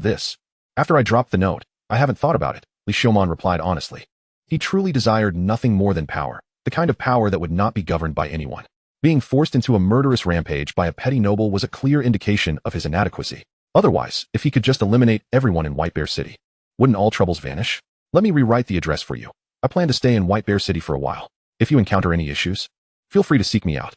This. After I dropped the note, I haven't thought about it, Li Xiaomon replied honestly. He truly desired nothing more than power, the kind of power that would not be governed by anyone. Being forced into a murderous rampage by a petty noble was a clear indication of his inadequacy. Otherwise, if he could just eliminate everyone in White Bear City, wouldn't all troubles vanish? Let me rewrite the address for you. I plan to stay in White Bear City for a while. If you encounter any issues, feel free to seek me out.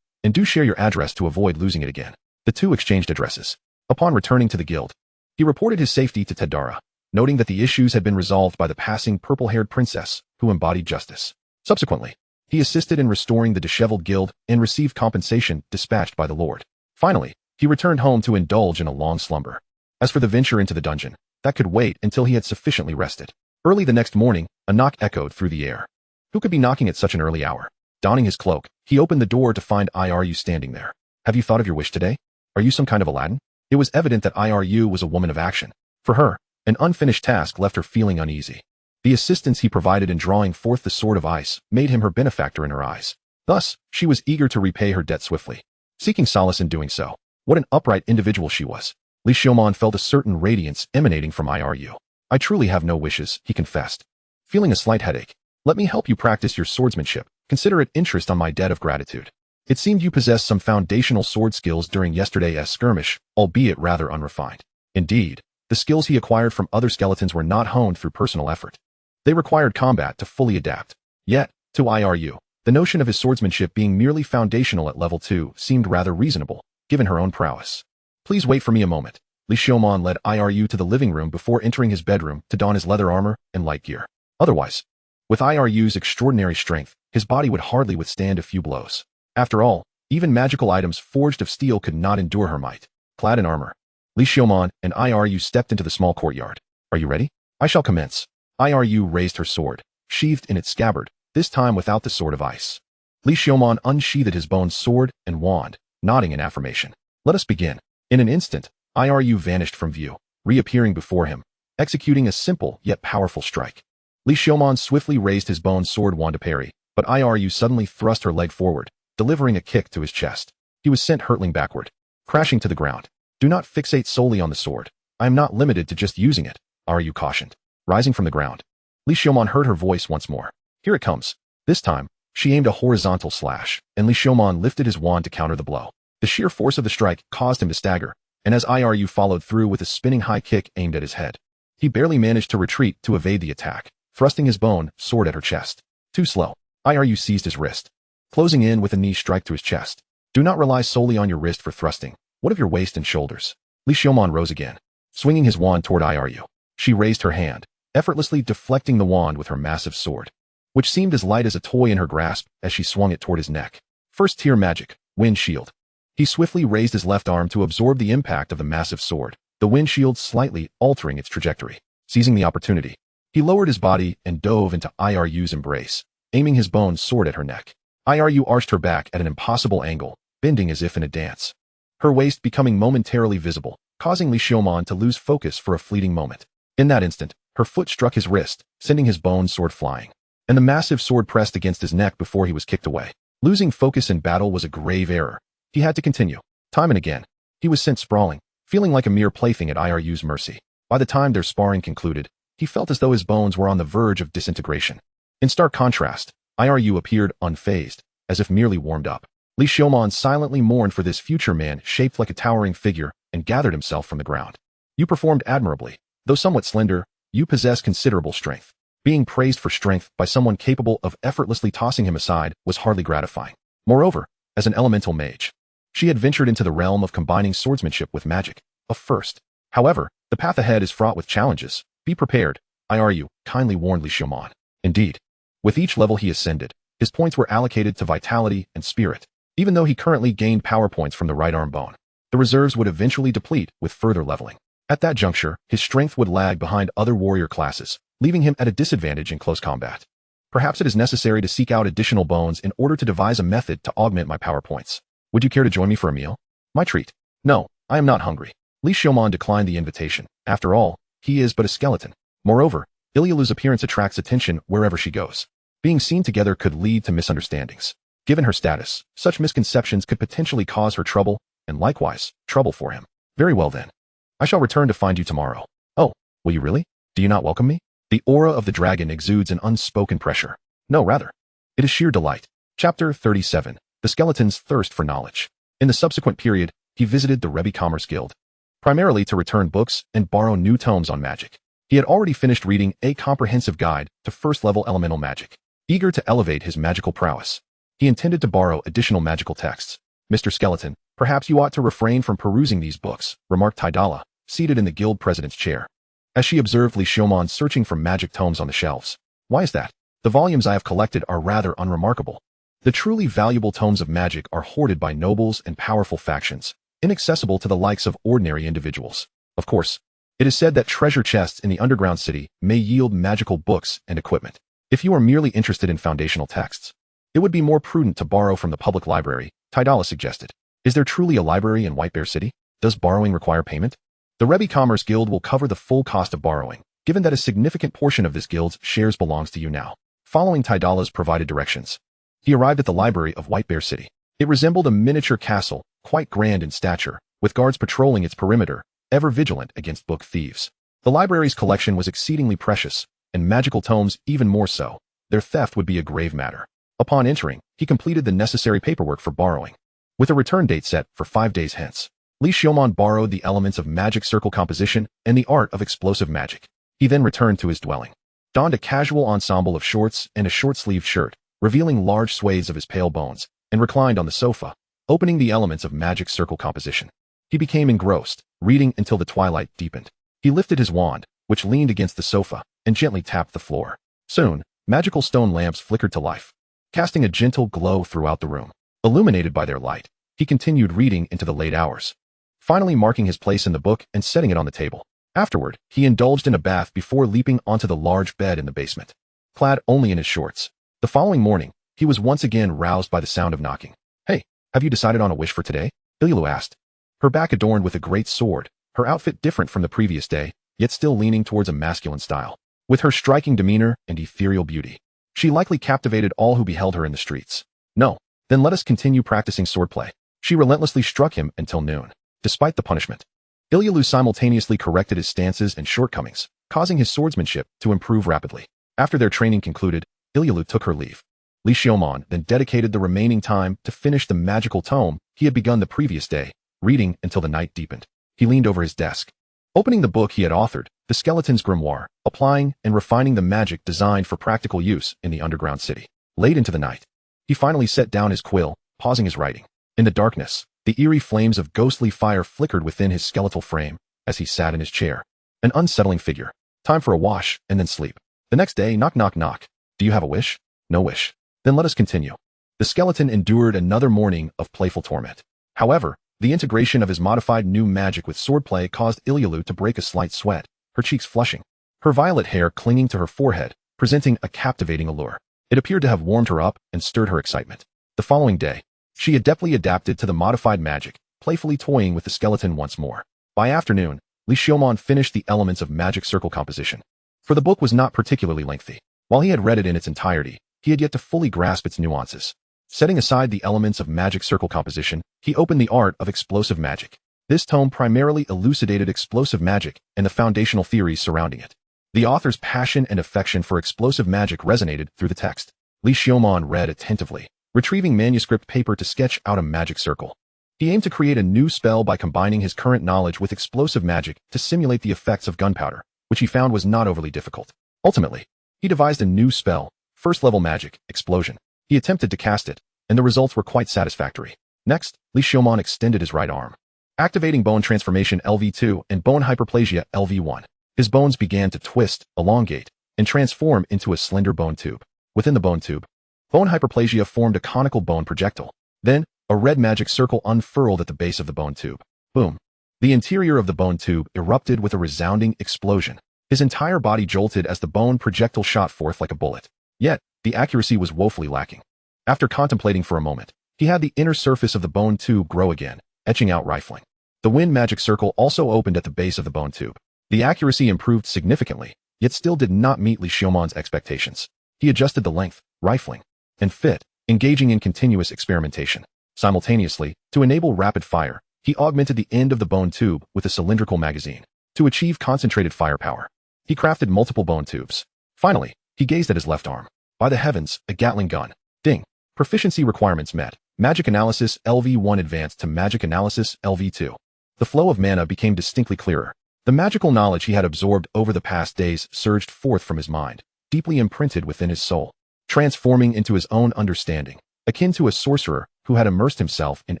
And do share your address to avoid losing it again. The two exchanged addresses. Upon returning to the guild, he reported his safety to Tedara, noting that the issues had been resolved by the passing purple-haired princess who embodied justice. Subsequently, he assisted in restoring the disheveled guild and received compensation dispatched by the lord. Finally, he returned home to indulge in a long slumber. As for the venture into the dungeon, that could wait until he had sufficiently rested. Early the next morning, a knock echoed through the air. Who could be knocking at such an early hour? Donning his cloak, he opened the door to find Iru standing there. Have you thought of your wish today? Are you some kind of Aladdin? It was evident that Iru was a woman of action. For her, an unfinished task left her feeling uneasy. The assistance he provided in drawing forth the sword of ice made him her benefactor in her eyes. Thus, she was eager to repay her debt swiftly, seeking solace in doing so. What an upright individual she was. Li Xiaomon felt a certain radiance emanating from Iru. I truly have no wishes, he confessed. Feeling a slight headache. Let me help you practice your swordsmanship. Consider it interest on my debt of gratitude. It seemed you possessed some foundational sword skills during yesterday's skirmish, albeit rather unrefined. Indeed, the skills he acquired from other skeletons were not honed through personal effort. They required combat to fully adapt. Yet, to Iru, the notion of his swordsmanship being merely foundational at level 2 seemed rather reasonable, given her own prowess. Please wait for me a moment. Li Xiaomon led Iru to the living room before entering his bedroom to don his leather armor and light gear. Otherwise, with Iru's extraordinary strength, his body would hardly withstand a few blows. After all, even magical items forged of steel could not endure her might. Clad in armor, Li Xiaomon and Iru stepped into the small courtyard. Are you ready? I shall commence. Iru raised her sword, sheathed in its scabbard, this time without the sword of ice. Li Xiaomon unsheathed his bone sword and wand, nodding in affirmation. Let us begin. In an instant, Iru vanished from view, reappearing before him, executing a simple yet powerful strike. Li Xiaomon swiftly raised his bone sword wand to parry, but Iru suddenly thrust her leg forward, delivering a kick to his chest. He was sent hurtling backward, crashing to the ground. Do not fixate solely on the sword. I am not limited to just using it, Iru cautioned. Rising from the ground, Li Xiaomon heard her voice once more. Here it comes. This time, she aimed a horizontal slash, and Li Xiaomon lifted his wand to counter the blow. The sheer force of the strike caused him to stagger, and as Iru followed through with a spinning high kick aimed at his head, he barely managed to retreat to evade the attack, thrusting his bone sword at her chest. Too slow. Iru seized his wrist, closing in with a knee strike to his chest. Do not rely solely on your wrist for thrusting. What of your waist and shoulders? Li Xiaomon rose again, swinging his wand toward Iru. She raised her hand, effortlessly deflecting the wand with her massive sword, which seemed as light as a toy in her grasp as she swung it toward his neck. First tier magic, wind shield. He swiftly raised his left arm to absorb the impact of the massive sword, the wind shield slightly altering its trajectory. Seizing the opportunity, he lowered his body and dove into Iru's embrace, aiming his bone sword at her neck. Iru arched her back at an impossible angle, bending as if in a dance, her waist becoming momentarily visible, causing Li Xiaomon to lose focus for a fleeting moment. In that instant, her foot struck his wrist, sending his bone sword flying, and the massive sword pressed against his neck before he was kicked away. Losing focus in battle was a grave error. He had to continue. Time and again, he was sent sprawling, feeling like a mere plaything at Iru's mercy. By the time their sparring concluded, he felt as though his bones were on the verge of disintegration. In stark contrast, Iru appeared unfazed, as if merely warmed up. Li Xiaomon silently mourned for this future man shaped like a towering figure and gathered himself from the ground. You performed admirably. Though somewhat slender, you possess considerable strength. Being praised for strength by someone capable of effortlessly tossing him aside was hardly gratifying. Moreover, as an elemental mage, she had ventured into the realm of combining swordsmanship with magic, a first. However, the path ahead is fraught with challenges. Be prepared, you kindly warned Li Xiaomon. Indeed, with each level he ascended, his points were allocated to vitality and spirit. Even though he currently gained power points from the right arm bone, the reserves would eventually deplete with further leveling. At that juncture, his strength would lag behind other warrior classes, leaving him at a disadvantage in close combat. Perhaps it is necessary to seek out additional bones in order to devise a method to augment my power points. Would you care to join me for a meal? My treat. No, I am not hungry. Li Xiaomon declined the invitation. After all, he is but a skeleton. Moreover, Ilyalu's appearance attracts attention wherever she goes. Being seen together could lead to misunderstandings. Given her status, such misconceptions could potentially cause her trouble, and likewise, trouble for him. Very well then. I shall return to find you tomorrow. Oh, will you really? Do you not welcome me? The aura of the dragon exudes an unspoken pressure. No, rather. It is sheer delight. Chapter 37. The Skeleton's Thirst for Knowledge. In the subsequent period, he visited the webcommerce guild, primarily to return books and borrow new tomes on magic. He had already finished reading A Comprehensive Guide to First-Level Elemental Magic. Eager to elevate his magical prowess, he intended to borrow additional magical texts. Mr. Skeleton, perhaps you ought to refrain from perusing these books, remarked Tidala, seated in the guild president's chair, as she observed Li Xiaomon searching for magic tomes on the shelves. Why is that? The volumes I have collected are rather unremarkable. The truly valuable tomes of magic are hoarded by nobles and powerful factions, inaccessible to the likes of ordinary individuals. Of course, it is said that treasure chests in the underground city may yield magical books and equipment. If you are merely interested in foundational texts, it would be more prudent to borrow from the public library, Tidala suggested. Is there truly a library in White Bear City? Does borrowing require payment? The webcommerce guild will cover the full cost of borrowing, given that a significant portion of this guild's shares belongs to you now. Following Tidala's provided directions, he arrived at the library of White Bear City. It resembled a miniature castle, quite grand in stature, with guards patrolling its perimeter, ever vigilant against book thieves. The library's collection was exceedingly precious, and magical tomes even more so. Their theft would be a grave matter. Upon entering, he completed the necessary paperwork for borrowing. With a return date set for 5 days hence, Li Xiaomon borrowed the elements of magic circle composition and the art of explosive magic. He then returned to his dwelling, donned a casual ensemble of shorts and a short-sleeved shirt, revealing large swathes of his pale bones, and reclined on the sofa, opening the elements of magic circle composition. He became engrossed, reading until the twilight deepened. He lifted his wand, which leaned against the sofa, and gently tapped the floor. Soon, magical stone lamps flickered to life, casting a gentle glow throughout the room. Illuminated by their light, he continued reading into the late hours, finally marking his place in the book and setting it on the table. Afterward, he indulged in a bath before leaping onto the large bed in the basement, clad only in his shorts. The following morning, he was once again roused by the sound of knocking. Hey, have you decided on a wish for today? Ilyalu asked, her back adorned with a great sword, her outfit different from the previous day, yet still leaning towards a masculine style. With her striking demeanor and ethereal beauty, she likely captivated all who beheld her in the streets. No, then let us continue practicing swordplay. She relentlessly struck him until noon. Despite the punishment, Ilyalu simultaneously corrected his stances and shortcomings, causing his swordsmanship to improve rapidly. After their training concluded, Ilyalu took her leave. Li Xiaomon then dedicated the remaining time to finish the magical tome he had begun the previous day, reading until the night deepened. He leaned over his desk, opening the book he had authored, The Skeleton's Grimoire, applying and refining the magic designed for practical use in the underground city. Late into the night, he finally set down his quill, pausing his writing. In the darkness, the eerie flames of ghostly fire flickered within his skeletal frame as he sat in his chair. An unsettling figure. Time for a wash and then sleep. The next day, knock knock knock. Do you have a wish? No wish. Then let us continue. The skeleton endured another morning of playful torment. However, the integration of his modified new magic with swordplay caused Ilyalu to break a slight sweat, her cheeks flushing, her violet hair clinging to her forehead, presenting a captivating allure. It appeared to have warmed her up and stirred her excitement. The following day, she adeptly adapted to the modified magic, playfully toying with the skeleton once more. By afternoon, Li Xiaomon finished the elements of magic circle composition. For the book was not particularly lengthy. While he had read it in its entirety, he had yet to fully grasp its nuances. Setting aside the elements of magic circle composition, he opened the art of explosive magic. This tome primarily elucidated explosive magic and the foundational theories surrounding it. The author's passion and affection for explosive magic resonated through the text. Li Xiaomon read attentively, retrieving manuscript paper to sketch out a magic circle. He aimed to create a new spell by combining his current knowledge with explosive magic to simulate the effects of gunpowder, which he found was not overly difficult. Ultimately, he devised a new spell, first-level magic, explosion. He attempted to cast it, and the results were quite satisfactory. Next, Li Xiaomon extended his right arm, activating bone transformation LV2 and bone hyperplasia LV1. His bones began to twist, elongate, and transform into a slender bone tube. Within the bone tube, bone hyperplasia formed a conical bone projectile. Then, a red magic circle unfurled at the base of the bone tube. Boom. The interior of the bone tube erupted with a resounding explosion. His entire body jolted as the bone projectile shot forth like a bullet. Yet, the accuracy was woefully lacking. After contemplating for a moment, he had the inner surface of the bone tube grow again, etching out rifling. The wind magic circle also opened at the base of the bone tube. The accuracy improved significantly, yet still did not meet Li Xiaomon's expectations. He adjusted the length, rifling, and fit, engaging in continuous experimentation. Simultaneously, to enable rapid fire, he augmented the end of the bone tube with a cylindrical magazine. To achieve concentrated firepower, he crafted multiple bone tubes. Finally, he gazed at his left arm. By the heavens, a Gatling gun. Ding. Proficiency requirements met. Magic Analysis LV1 advanced to Magic Analysis LV2. The flow of mana became distinctly clearer. The magical knowledge he had absorbed over the past days surged forth from his mind, deeply imprinted within his soul, transforming into his own understanding, akin to a sorcerer who had immersed himself in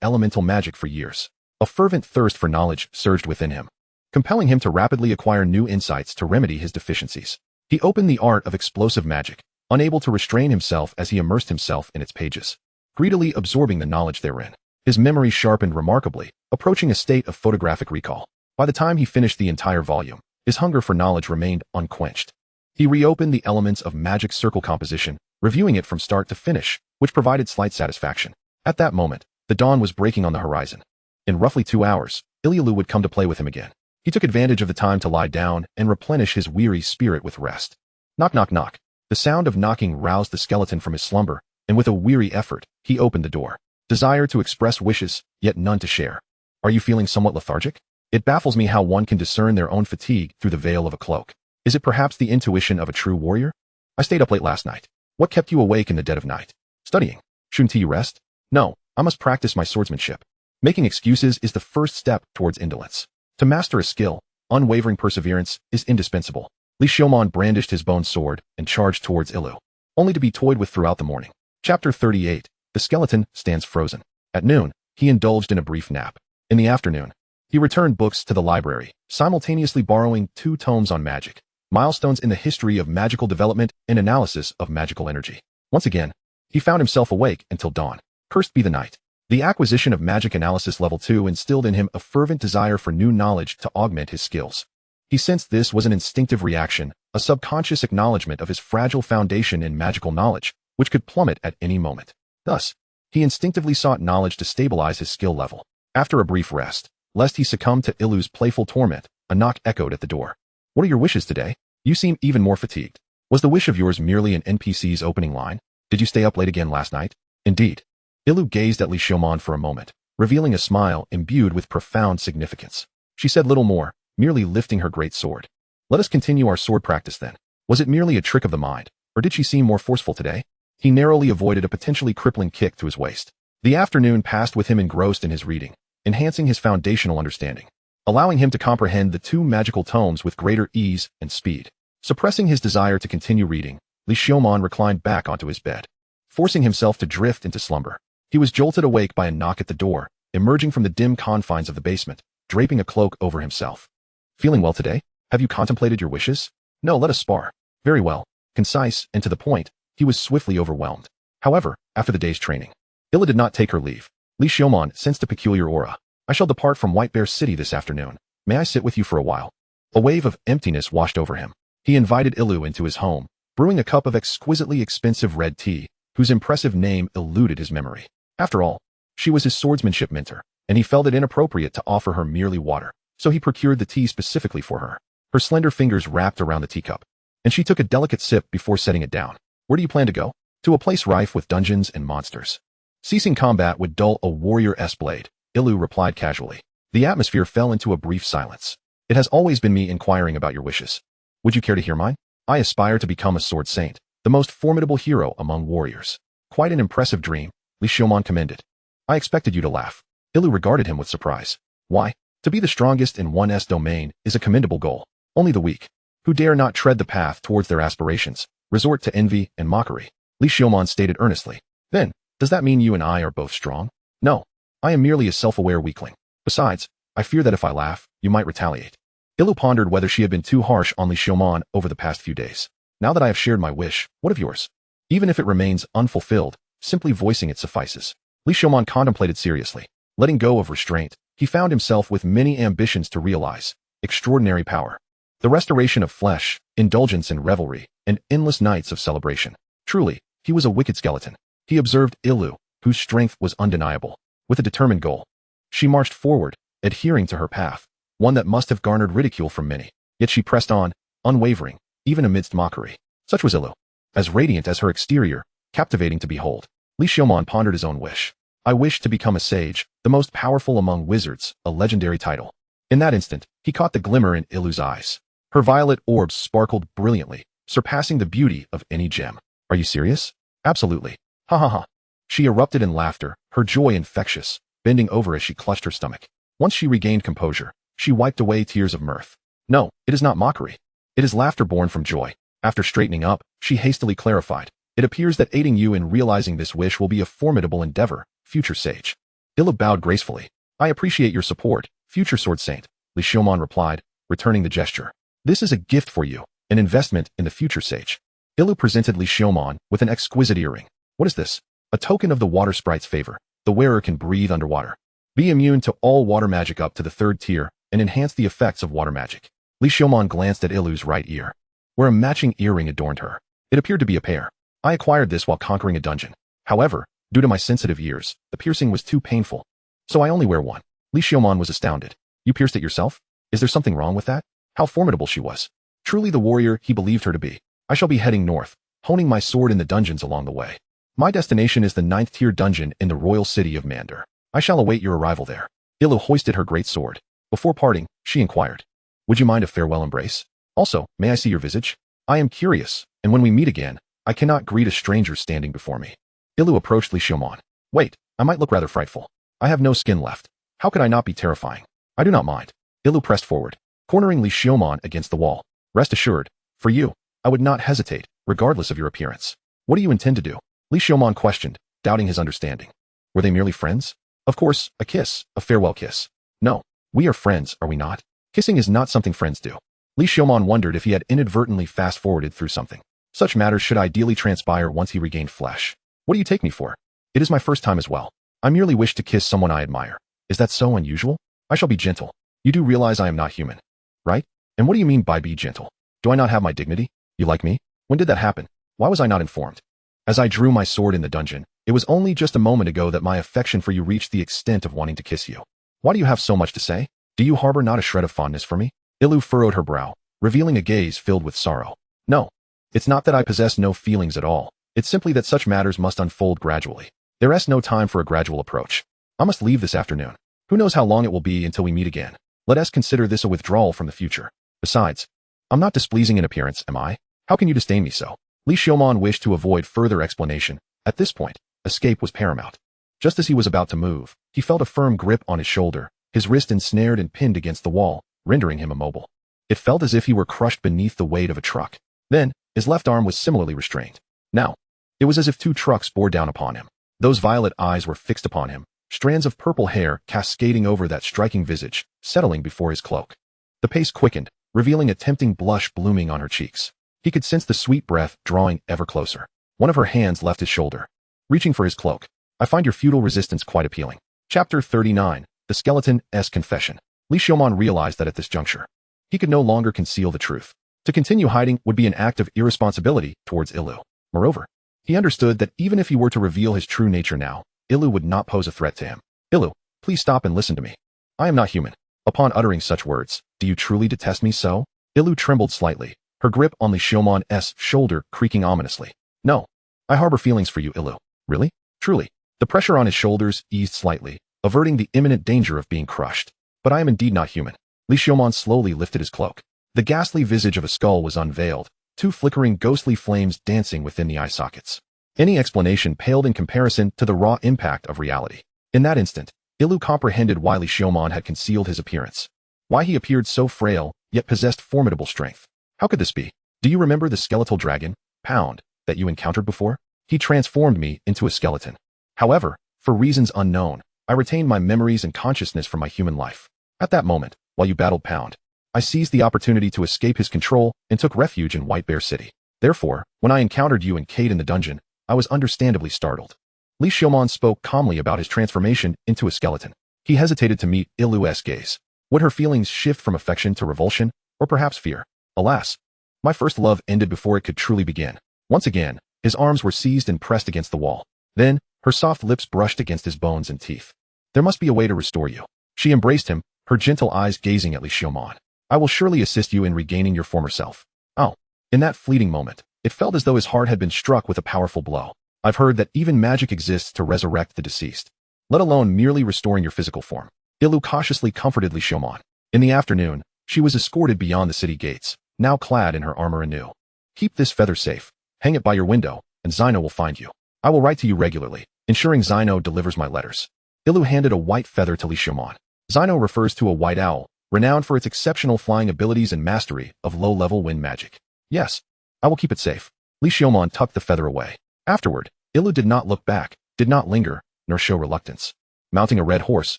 elemental magic for years. A fervent thirst for knowledge surged within him, compelling him to rapidly acquire new insights to remedy his deficiencies. He opened the art of explosive magic, unable to restrain himself as he immersed himself in its pages, greedily absorbing the knowledge therein. His memory sharpened remarkably, approaching a state of photographic recall. By the time he finished the entire volume, his hunger for knowledge remained unquenched. He reopened the elements of magic circle composition, reviewing it from start to finish, which provided slight satisfaction. At that moment, the dawn was breaking on the horizon. In roughly 2 hours, Ilialu would come to play with him again. He took advantage of the time to lie down and replenish his weary spirit with rest. Knock, knock, knock. The sound of knocking roused the skeleton from his slumber, and with a weary effort, he opened the door. Desire to express wishes, yet none to share. Are you feeling somewhat lethargic? It baffles me how one can discern their own fatigue through the veil of a cloak. Is it perhaps the intuition of a true warrior? I stayed up late last night. What kept you awake in the dead of night? Studying. Shouldn't you rest? No, I must practice my swordsmanship. Making excuses is the first step towards indolence. To master a skill, unwavering perseverance is indispensable. Li Xiaomon brandished his bone sword and charged towards Ilu, only to be toyed with throughout the morning. Chapter 38. The skeleton stands frozen. At noon, he indulged in a brief nap. In the afternoon, he returned books to the library, simultaneously borrowing 2 tomes on magic, milestones in the history of magical development and analysis of magical energy. Once again, he found himself awake until dawn. Cursed be the night. The acquisition of Magic Analysis Level 2 instilled in him a fervent desire for new knowledge to augment his skills. He sensed this was an instinctive reaction, a subconscious acknowledgement of his fragile foundation in magical knowledge, which could plummet at any moment. Thus, he instinctively sought knowledge to stabilize his skill level. After a brief rest, lest he succumb to Ilu's playful torment, a knock echoed at the door. What are your wishes today? You seem even more fatigued. Was the wish of yours merely an NPC's opening line? Did you stay up late again last night? Indeed. Ilu gazed at Li Xiaomon for a moment, revealing a smile imbued with profound significance. She said little more, merely lifting her great sword. Let us continue our sword practice then. Was it merely a trick of the mind, or did she seem more forceful today? He narrowly avoided a potentially crippling kick to his waist. The afternoon passed with him engrossed in his reading, enhancing his foundational understanding, allowing him to comprehend the 2 magical tomes with greater ease and speed. Suppressing his desire to continue reading, Li Xiaomon reclined back onto his bed, forcing himself to drift into slumber. He was jolted awake by a knock at the door, emerging from the dim confines of the basement, draping a cloak over himself. Feeling well today? Have you contemplated your wishes? No, let us spar. Very well. Concise and to the point, he was swiftly overwhelmed. However, after the day's training, Illa did not take her leave. Li Xiaomon sensed a peculiar aura. I shall depart from White Bear City this afternoon. May I sit with you for a while? A wave of emptiness washed over him. He invited Ilu into his home, brewing a cup of exquisitely expensive red tea, whose impressive name eluded his memory. After all, she was his swordsmanship mentor, and he felt it inappropriate to offer her merely water, so he procured the tea specifically for her. Her slender fingers wrapped around the teacup, and she took a delicate sip before setting it down. Where do you plan to go? To a place rife with dungeons and monsters. Ceasing combat would dull a warrior-esque blade, Ilu replied casually. The atmosphere fell into a brief silence. It has always been me inquiring about your wishes. Would you care to hear mine? I aspire to become a sword saint, the most formidable hero among warriors. Quite an impressive dream, Li Xiaomon commended. I expected you to laugh. Ilu regarded him with surprise. Why? To be the strongest in one's domain is a commendable goal. Only the weak, who dare not tread the path towards their aspirations, resort to envy and mockery. Li Xiaomon stated earnestly. Then, does that mean you and I are both strong? No. I am merely a self-aware weakling. Besides, I fear that if I laugh, you might retaliate. Ilu pondered whether she had been too harsh on Li Xiaomon over the past few days. Now that I have shared my wish, what of yours? Even if it remains unfulfilled, simply voicing it suffices. Li Xiaomon contemplated seriously. Letting go of restraint, he found himself with many ambitions to realize extraordinary power. The restoration of flesh, indulgence in revelry, and endless nights of celebration. Truly, he was a wicked skeleton. He observed Ilu, whose strength was undeniable, with a determined goal. She marched forward, adhering to her path, one that must have garnered ridicule from many. Yet she pressed on, unwavering, even amidst mockery. Such was Ilu. As radiant as her exterior, captivating to behold. Li Xiaomon pondered his own wish. I wish to become a sage, the most powerful among wizards, a legendary title. In that instant, he caught the glimmer in Ilu's eyes. Her violet orbs sparkled brilliantly, surpassing the beauty of any gem. Are you serious? Absolutely. Ha ha ha. She erupted in laughter, her joy infectious, bending over as she clutched her stomach. Once she regained composure, she wiped away tears of mirth. No, it is not mockery. It is laughter born from joy. After straightening up, she hastily clarified. It appears that aiding you in realizing this wish will be a formidable endeavor, future sage. Ilu bowed gracefully. I appreciate your support, future sword saint, Li Xiaomon replied, returning the gesture. This is a gift for you, an investment in the future sage. Ilu presented Li Xiaomon with an exquisite earring. What is this? A token of the water sprite's favor. The wearer can breathe underwater. Be immune to all water magic up to the 3rd tier, and enhance the effects of water magic. Li Xiaomon glanced at Ilu's right ear, where a matching earring adorned her. It appeared to be a pair. I acquired this while conquering a dungeon. However, due to my sensitive ears, the piercing was too painful, so I only wear one. Li Xiaomon was astounded. You pierced it yourself? Is there something wrong with that? How formidable she was. Truly the warrior he believed her to be. I shall be heading north, honing my sword in the dungeons along the way. My destination is the 9th tier dungeon in the royal city of Mandar. I shall await your arrival there. Ilu hoisted her great sword. Before parting, she inquired. Would you mind a farewell embrace? Also, may I see your visage? I am curious, and when we meet again, I cannot greet a stranger standing before me. Ilu approached Li Xiaomon. Wait, I might look rather frightful. I have no skin left. How could I not be terrifying? I do not mind. Ilu pressed forward, cornering Li Xiaomon against the wall. Rest assured, for you, I would not hesitate, regardless of your appearance. What do you intend to do? Li Xiaomon questioned, doubting his understanding. Were they merely friends? Of course, a kiss, a farewell kiss. No, we are friends, are we not? Kissing is not something friends do. Li Xiaomon wondered if he had inadvertently fast-forwarded through something. Such matters should ideally transpire once he regained flesh. What do you take me for? It is my first time as well. I merely wish to kiss someone I admire. Is that so unusual? I shall be gentle. You do realize I am not human, right? And what do you mean by be gentle? Do I not have my dignity? You like me? When did that happen? Why was I not informed? As I drew my sword in the dungeon, it was only just a moment ago that my affection for you reached the extent of wanting to kiss you. Why do you have so much to say? Do you harbor not a shred of fondness for me? Ilu furrowed her brow, revealing a gaze filled with sorrow. No. It's not that I possess no feelings at all. It's simply that such matters must unfold gradually. There is no time for a gradual approach. I must leave this afternoon. Who knows how long it will be until we meet again. Let us consider this a withdrawal from the future. Besides, I'm not displeasing in appearance, am I? How can you disdain me so? Li Xiaomon wished to avoid further explanation. At this point, escape was paramount. Just as he was about to move, he felt a firm grip on his shoulder, his wrist ensnared and pinned against the wall, rendering him immobile. It felt as if he were crushed beneath the weight of a truck. Then, his left arm was similarly restrained. Now, it was as if 2 trucks bore down upon him. Those violet eyes were fixed upon him, strands of purple hair cascading over that striking visage, settling before his cloak. The pace quickened, revealing a tempting blush blooming on her cheeks. He could sense the sweet breath drawing ever closer. One of her hands left his shoulder, reaching for his cloak. I find your futile resistance quite appealing. Chapter 39, The Skeleton's Confession. Li Xiaomon realized that at this juncture, he could no longer conceal the truth. To continue hiding would be an act of irresponsibility towards Ilu. Moreover, he understood that even if he were to reveal his true nature now, Ilu would not pose a threat to him. Ilu, please stop and listen to me. I am not human. Upon uttering such words, do you truly detest me so? Ilu trembled slightly, her grip on Li Xiaomon's shoulder creaking ominously. No. I harbor feelings for you, Ilu. Really? Truly. The pressure on his shoulders eased slightly, averting the imminent danger of being crushed. But I am indeed not human. Li Xiaomon slowly lifted his cloak. The ghastly visage of a skull was unveiled, 2 flickering ghostly flames dancing within the eye sockets. Any explanation paled in comparison to the raw impact of reality. In that instant, Ilu comprehended why Li Xiaomon had concealed his appearance. Why he appeared so frail, yet possessed formidable strength. How could this be? Do you remember the skeletal dragon, Pound, that you encountered before? He transformed me into a skeleton. However, for reasons unknown, I retained my memories and consciousness from my human life. At that moment, while you battled Pound, I seized the opportunity to escape his control and took refuge in White Bear City. Therefore, when I encountered you and Kate in the dungeon, I was understandably startled. Li Xiaomon spoke calmly about his transformation into a skeleton. He hesitated to meet Ilu's gaze. Would her feelings shift from affection to revulsion, or perhaps fear? Alas, my first love ended before it could truly begin. Once again, his arms were seized and pressed against the wall. Then, her soft lips brushed against his bones and teeth. There must be a way to restore you. She embraced him, her gentle eyes gazing at Li Xiaomon. I will surely assist you in regaining your former self. Oh. In that fleeting moment, it felt as though his heart had been struck with a powerful blow. I've heard that even magic exists to resurrect the deceased, let alone merely restoring your physical form. Ilu cautiously comforted Li Xiaomon. In the afternoon, she was escorted beyond the city gates, now clad in her armor anew. Keep this feather safe, hang it by your window, and Zino will find you. I will write to you regularly, ensuring Zino delivers my letters. Ilu handed a white feather to Li Xiaomon. Zino refers to a white owl, renowned for its exceptional flying abilities and mastery of low-level wind magic. Yes, I will keep it safe. Li Xiaomon tucked the feather away. Afterward, Ilu did not look back, did not linger, nor show reluctance. Mounting a red horse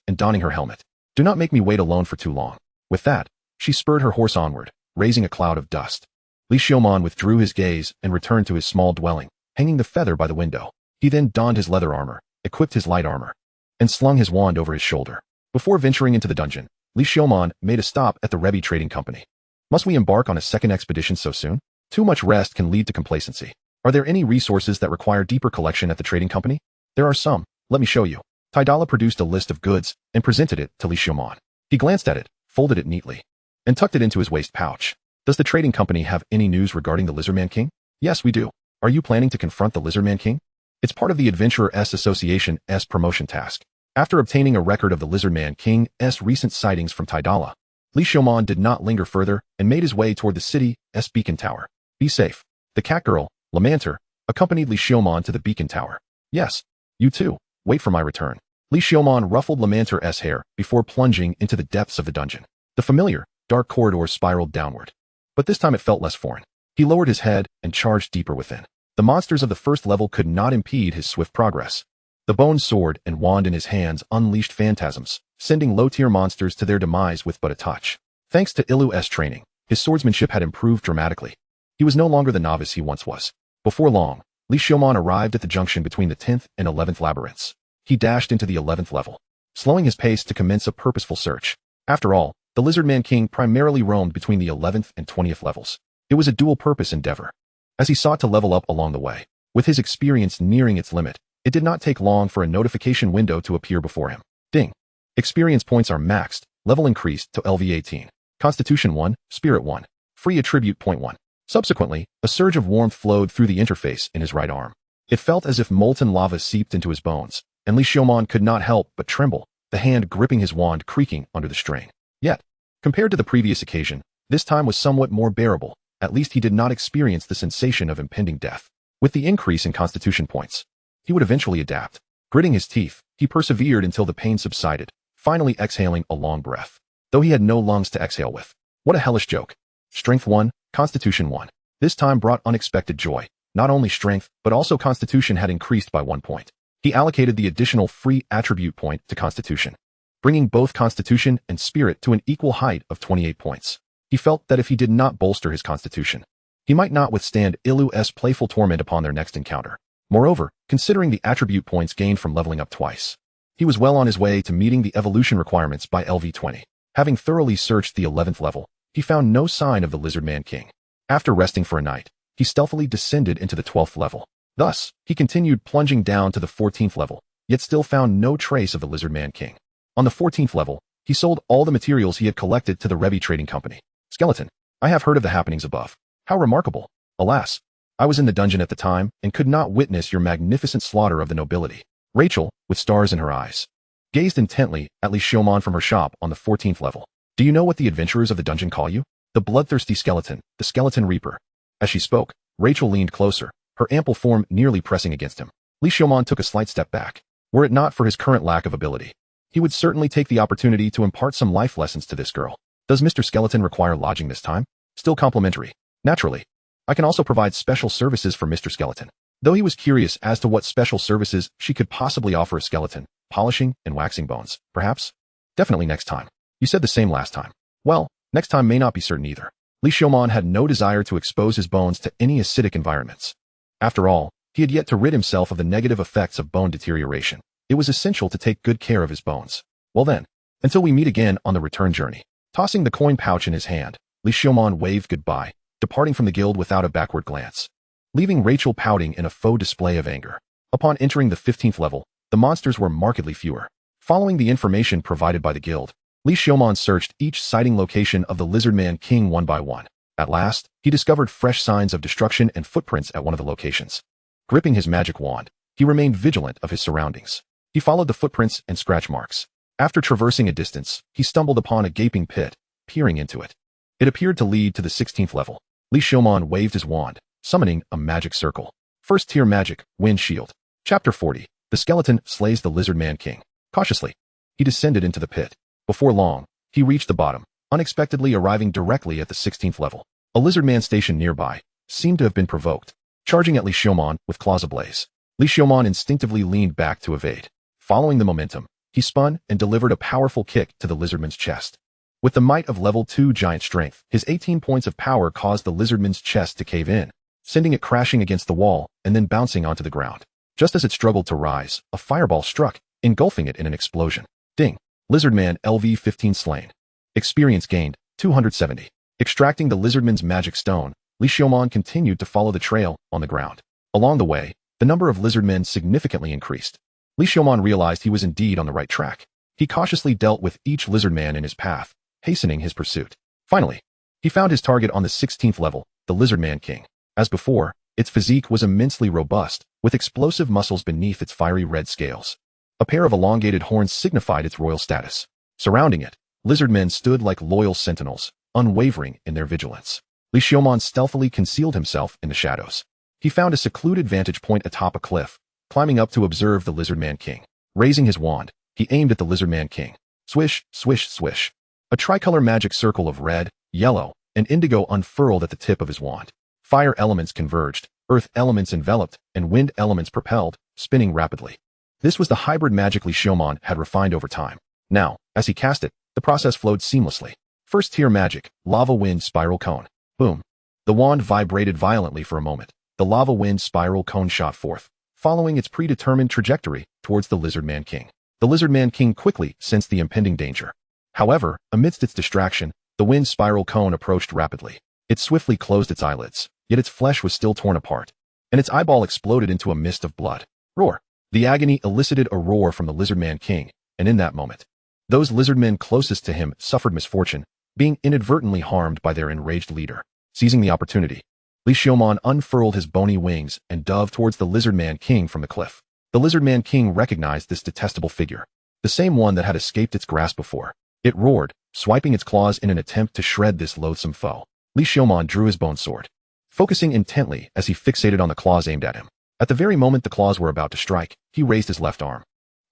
and donning her helmet. Do not make me wait alone for too long. With that, she spurred her horse onward, raising a cloud of dust. Li Xiaomon withdrew his gaze and returned to his small dwelling, hanging the feather by the window. He then donned his leather armor, equipped his light armor, and slung his wand over his shoulder. Before venturing into the dungeon, Li Xiaomon made a stop at the Rebi Trading Company. Must we embark on a second expedition so soon? Too much rest can lead to complacency. Are there any resources that require deeper collection at the trading company? There are some. Let me show you. Taidala produced a list of goods and presented it to Li Xiaomon. He glanced at it, folded it neatly, and tucked it into his waist pouch. Does the trading company have any news regarding the Lizardman King? Yes, we do. Are you planning to confront the Lizardman King? It's part of the Adventurers Association's promotion task. After obtaining a record of the Lizardman King's recent sightings from Taidala, Li Xiaomon did not linger further and made his way toward the city's beacon tower. Be safe. The cat girl, Lamenter, accompanied Li Xiaomon to the beacon tower. Yes, you too. Wait for my return. Li Xiaomon ruffled Lamenter's hair before plunging into the depths of the dungeon. The familiar, dark corridors spiraled downward. But this time it felt less foreign. He lowered his head and charged deeper within. The monsters of the first level could not impede his swift progress. The bone sword and wand in his hands unleashed phantasms, sending low-tier monsters to their demise with but a touch. Thanks to Ilu's training, his swordsmanship had improved dramatically. He was no longer the novice he once was. Before long, Li Xiaomon arrived at the junction between the 10th and 11th labyrinths. He dashed into the 11th level, slowing his pace to commence a purposeful search. After all, the Lizardman King primarily roamed between the 11th and 20th levels. It was a dual-purpose endeavor. As he sought to level up along the way, with his experience nearing its limit, it did not take long for a notification window to appear before him. Ding! Experience points are maxed, level increased to LV18. Constitution 1, Spirit 1. Free attribute point 1. Subsequently, a surge of warmth flowed through the interface in his right arm. It felt as if molten lava seeped into his bones, and Li Xiaomon could not help but tremble, the hand gripping his wand creaking under the strain. Yet, compared to the previous occasion, this time was somewhat more bearable. At least he did not experience the sensation of impending death. With the increase in constitution points, he would eventually adapt. Gritting his teeth, he persevered until the pain subsided, finally exhaling a long breath. Though he had no lungs to exhale with. What a hellish joke. Strength 1, Constitution 1. This time brought unexpected joy. Not only strength, but also Constitution had increased by 1 point. He allocated the additional free attribute point to Constitution, bringing both Constitution and Spirit to an equal height of 28 points. He felt that if he did not bolster his Constitution, he might not withstand Ilu's playful torment upon their next encounter. Moreover, considering the attribute points gained from leveling up twice, he was well on his way to meeting the evolution requirements by LV20. Having thoroughly searched the 11th level, he found no sign of the Lizardman King. After resting for a night, he stealthily descended into the 12th level. Thus, he continued plunging down to the 14th level, yet still found no trace of the Lizardman King. On the 14th level, he sold all the materials he had collected to the Rebi Trading Company. Skeleton, I have heard of the happenings above. How remarkable. Alas, I was in the dungeon at the time and could not witness your magnificent slaughter of the nobility. Rachel, with stars in her eyes, gazed intently at Li Xiaomon from her shop on the 14th level. Do you know what the adventurers of the dungeon call you? The bloodthirsty skeleton, the skeleton reaper. As she spoke, Rachel leaned closer, her ample form nearly pressing against him. Li Xiaomon took a slight step back. Were it not for his current lack of ability, he would certainly take the opportunity to impart some life lessons to this girl. Does Mr. Skeleton require lodging this time? Still complimentary. Naturally. I can also provide special services for Mr. Skeleton. Though he was curious as to what special services she could possibly offer a skeleton, polishing and waxing bones, perhaps? Definitely next time. You said the same last time. Well, next time may not be certain either. Li Xiaomon had no desire to expose his bones to any acidic environments. After all, he had yet to rid himself of the negative effects of bone deterioration. It was essential to take good care of his bones. Well then, until we meet again on the return journey. Tossing the coin pouch in his hand, Li Xiaomon waved goodbye, departing from the guild without a backward glance, leaving Rachel pouting in a faux display of anger. Upon entering the 15th level, the monsters were markedly fewer. Following the information provided by the guild, Li Xiaomon searched each sighting location of the Lizardman King one by one. At last, he discovered fresh signs of destruction and footprints at one of the locations. Gripping his magic wand, he remained vigilant of his surroundings. He followed the footprints and scratch marks. After traversing a distance, he stumbled upon a gaping pit, peering into it. It appeared to lead to the 16th level. Li Xiaomon waved his wand, summoning a magic circle. First tier magic, Wind Shield. Chapter 40. The skeleton slays the Lizardman King. Cautiously, he descended into the pit. Before long, he reached the bottom, unexpectedly arriving directly at the 16th level. A Lizardman station nearby seemed to have been provoked, charging at Li Xiaomon with claws ablaze. Li Xiaomon instinctively leaned back to evade. Following the momentum, he spun and delivered a powerful kick to the Lizardman's chest. With the might of level 2 giant strength, his 18 points of power caused the Lizardman's chest to cave in, sending it crashing against the wall and then bouncing onto the ground. Just as it struggled to rise, a fireball struck, engulfing it in an explosion. Ding! Lizardman LV-15 slain. Experience gained, 270. Extracting the Lizardman's magic stone, Li Xiaomon continued to follow the trail on the ground. Along the way, the number of Lizardmen significantly increased. Li Xiaomon realized he was indeed on the right track. He cautiously dealt with each Lizardman in his path, hastening his pursuit. Finally, he found his target on the 16th level, the Lizardman King. As before, its physique was immensely robust, with explosive muscles beneath its fiery red scales. A pair of elongated horns signified its royal status. Surrounding it, Lizardmen stood like loyal sentinels, unwavering in their vigilance. Li Xiaomon stealthily concealed himself in the shadows. He found a secluded vantage point atop a cliff, climbing up to observe the Lizardman King. Raising his wand, he aimed at the Lizardman King. Swish, swish, swish. A tricolor magic circle of red, yellow, and indigo unfurled at the tip of his wand. Fire elements converged, earth elements enveloped, and wind elements propelled, spinning rapidly. This was the hybrid magic Li Xiaomon had refined over time. Now, as he cast it, the process flowed seamlessly. First tier magic, lava wind spiral cone. Boom. The wand vibrated violently for a moment. The lava wind spiral cone shot forth, following its predetermined trajectory towards the Lizardman King. The Lizardman King quickly sensed the impending danger. However, amidst its distraction, the wind spiral cone approached rapidly. It swiftly closed its eyelids, yet its flesh was still torn apart, and its eyeball exploded into a mist of blood. Roar! The agony elicited a roar from the Lizardman King, and in that moment, those Lizardmen closest to him suffered misfortune, being inadvertently harmed by their enraged leader. Seizing the opportunity, Li Xiaomon unfurled his bony wings and dove towards the Lizardman King from the cliff. The Lizardman King recognized this detestable figure, the same one that had escaped its grasp before. It roared, swiping its claws in an attempt to shred this loathsome foe. Li Xiaomon drew his bone sword, focusing intently as he fixated on the claws aimed at him. At the very moment the claws were about to strike, he raised his left arm.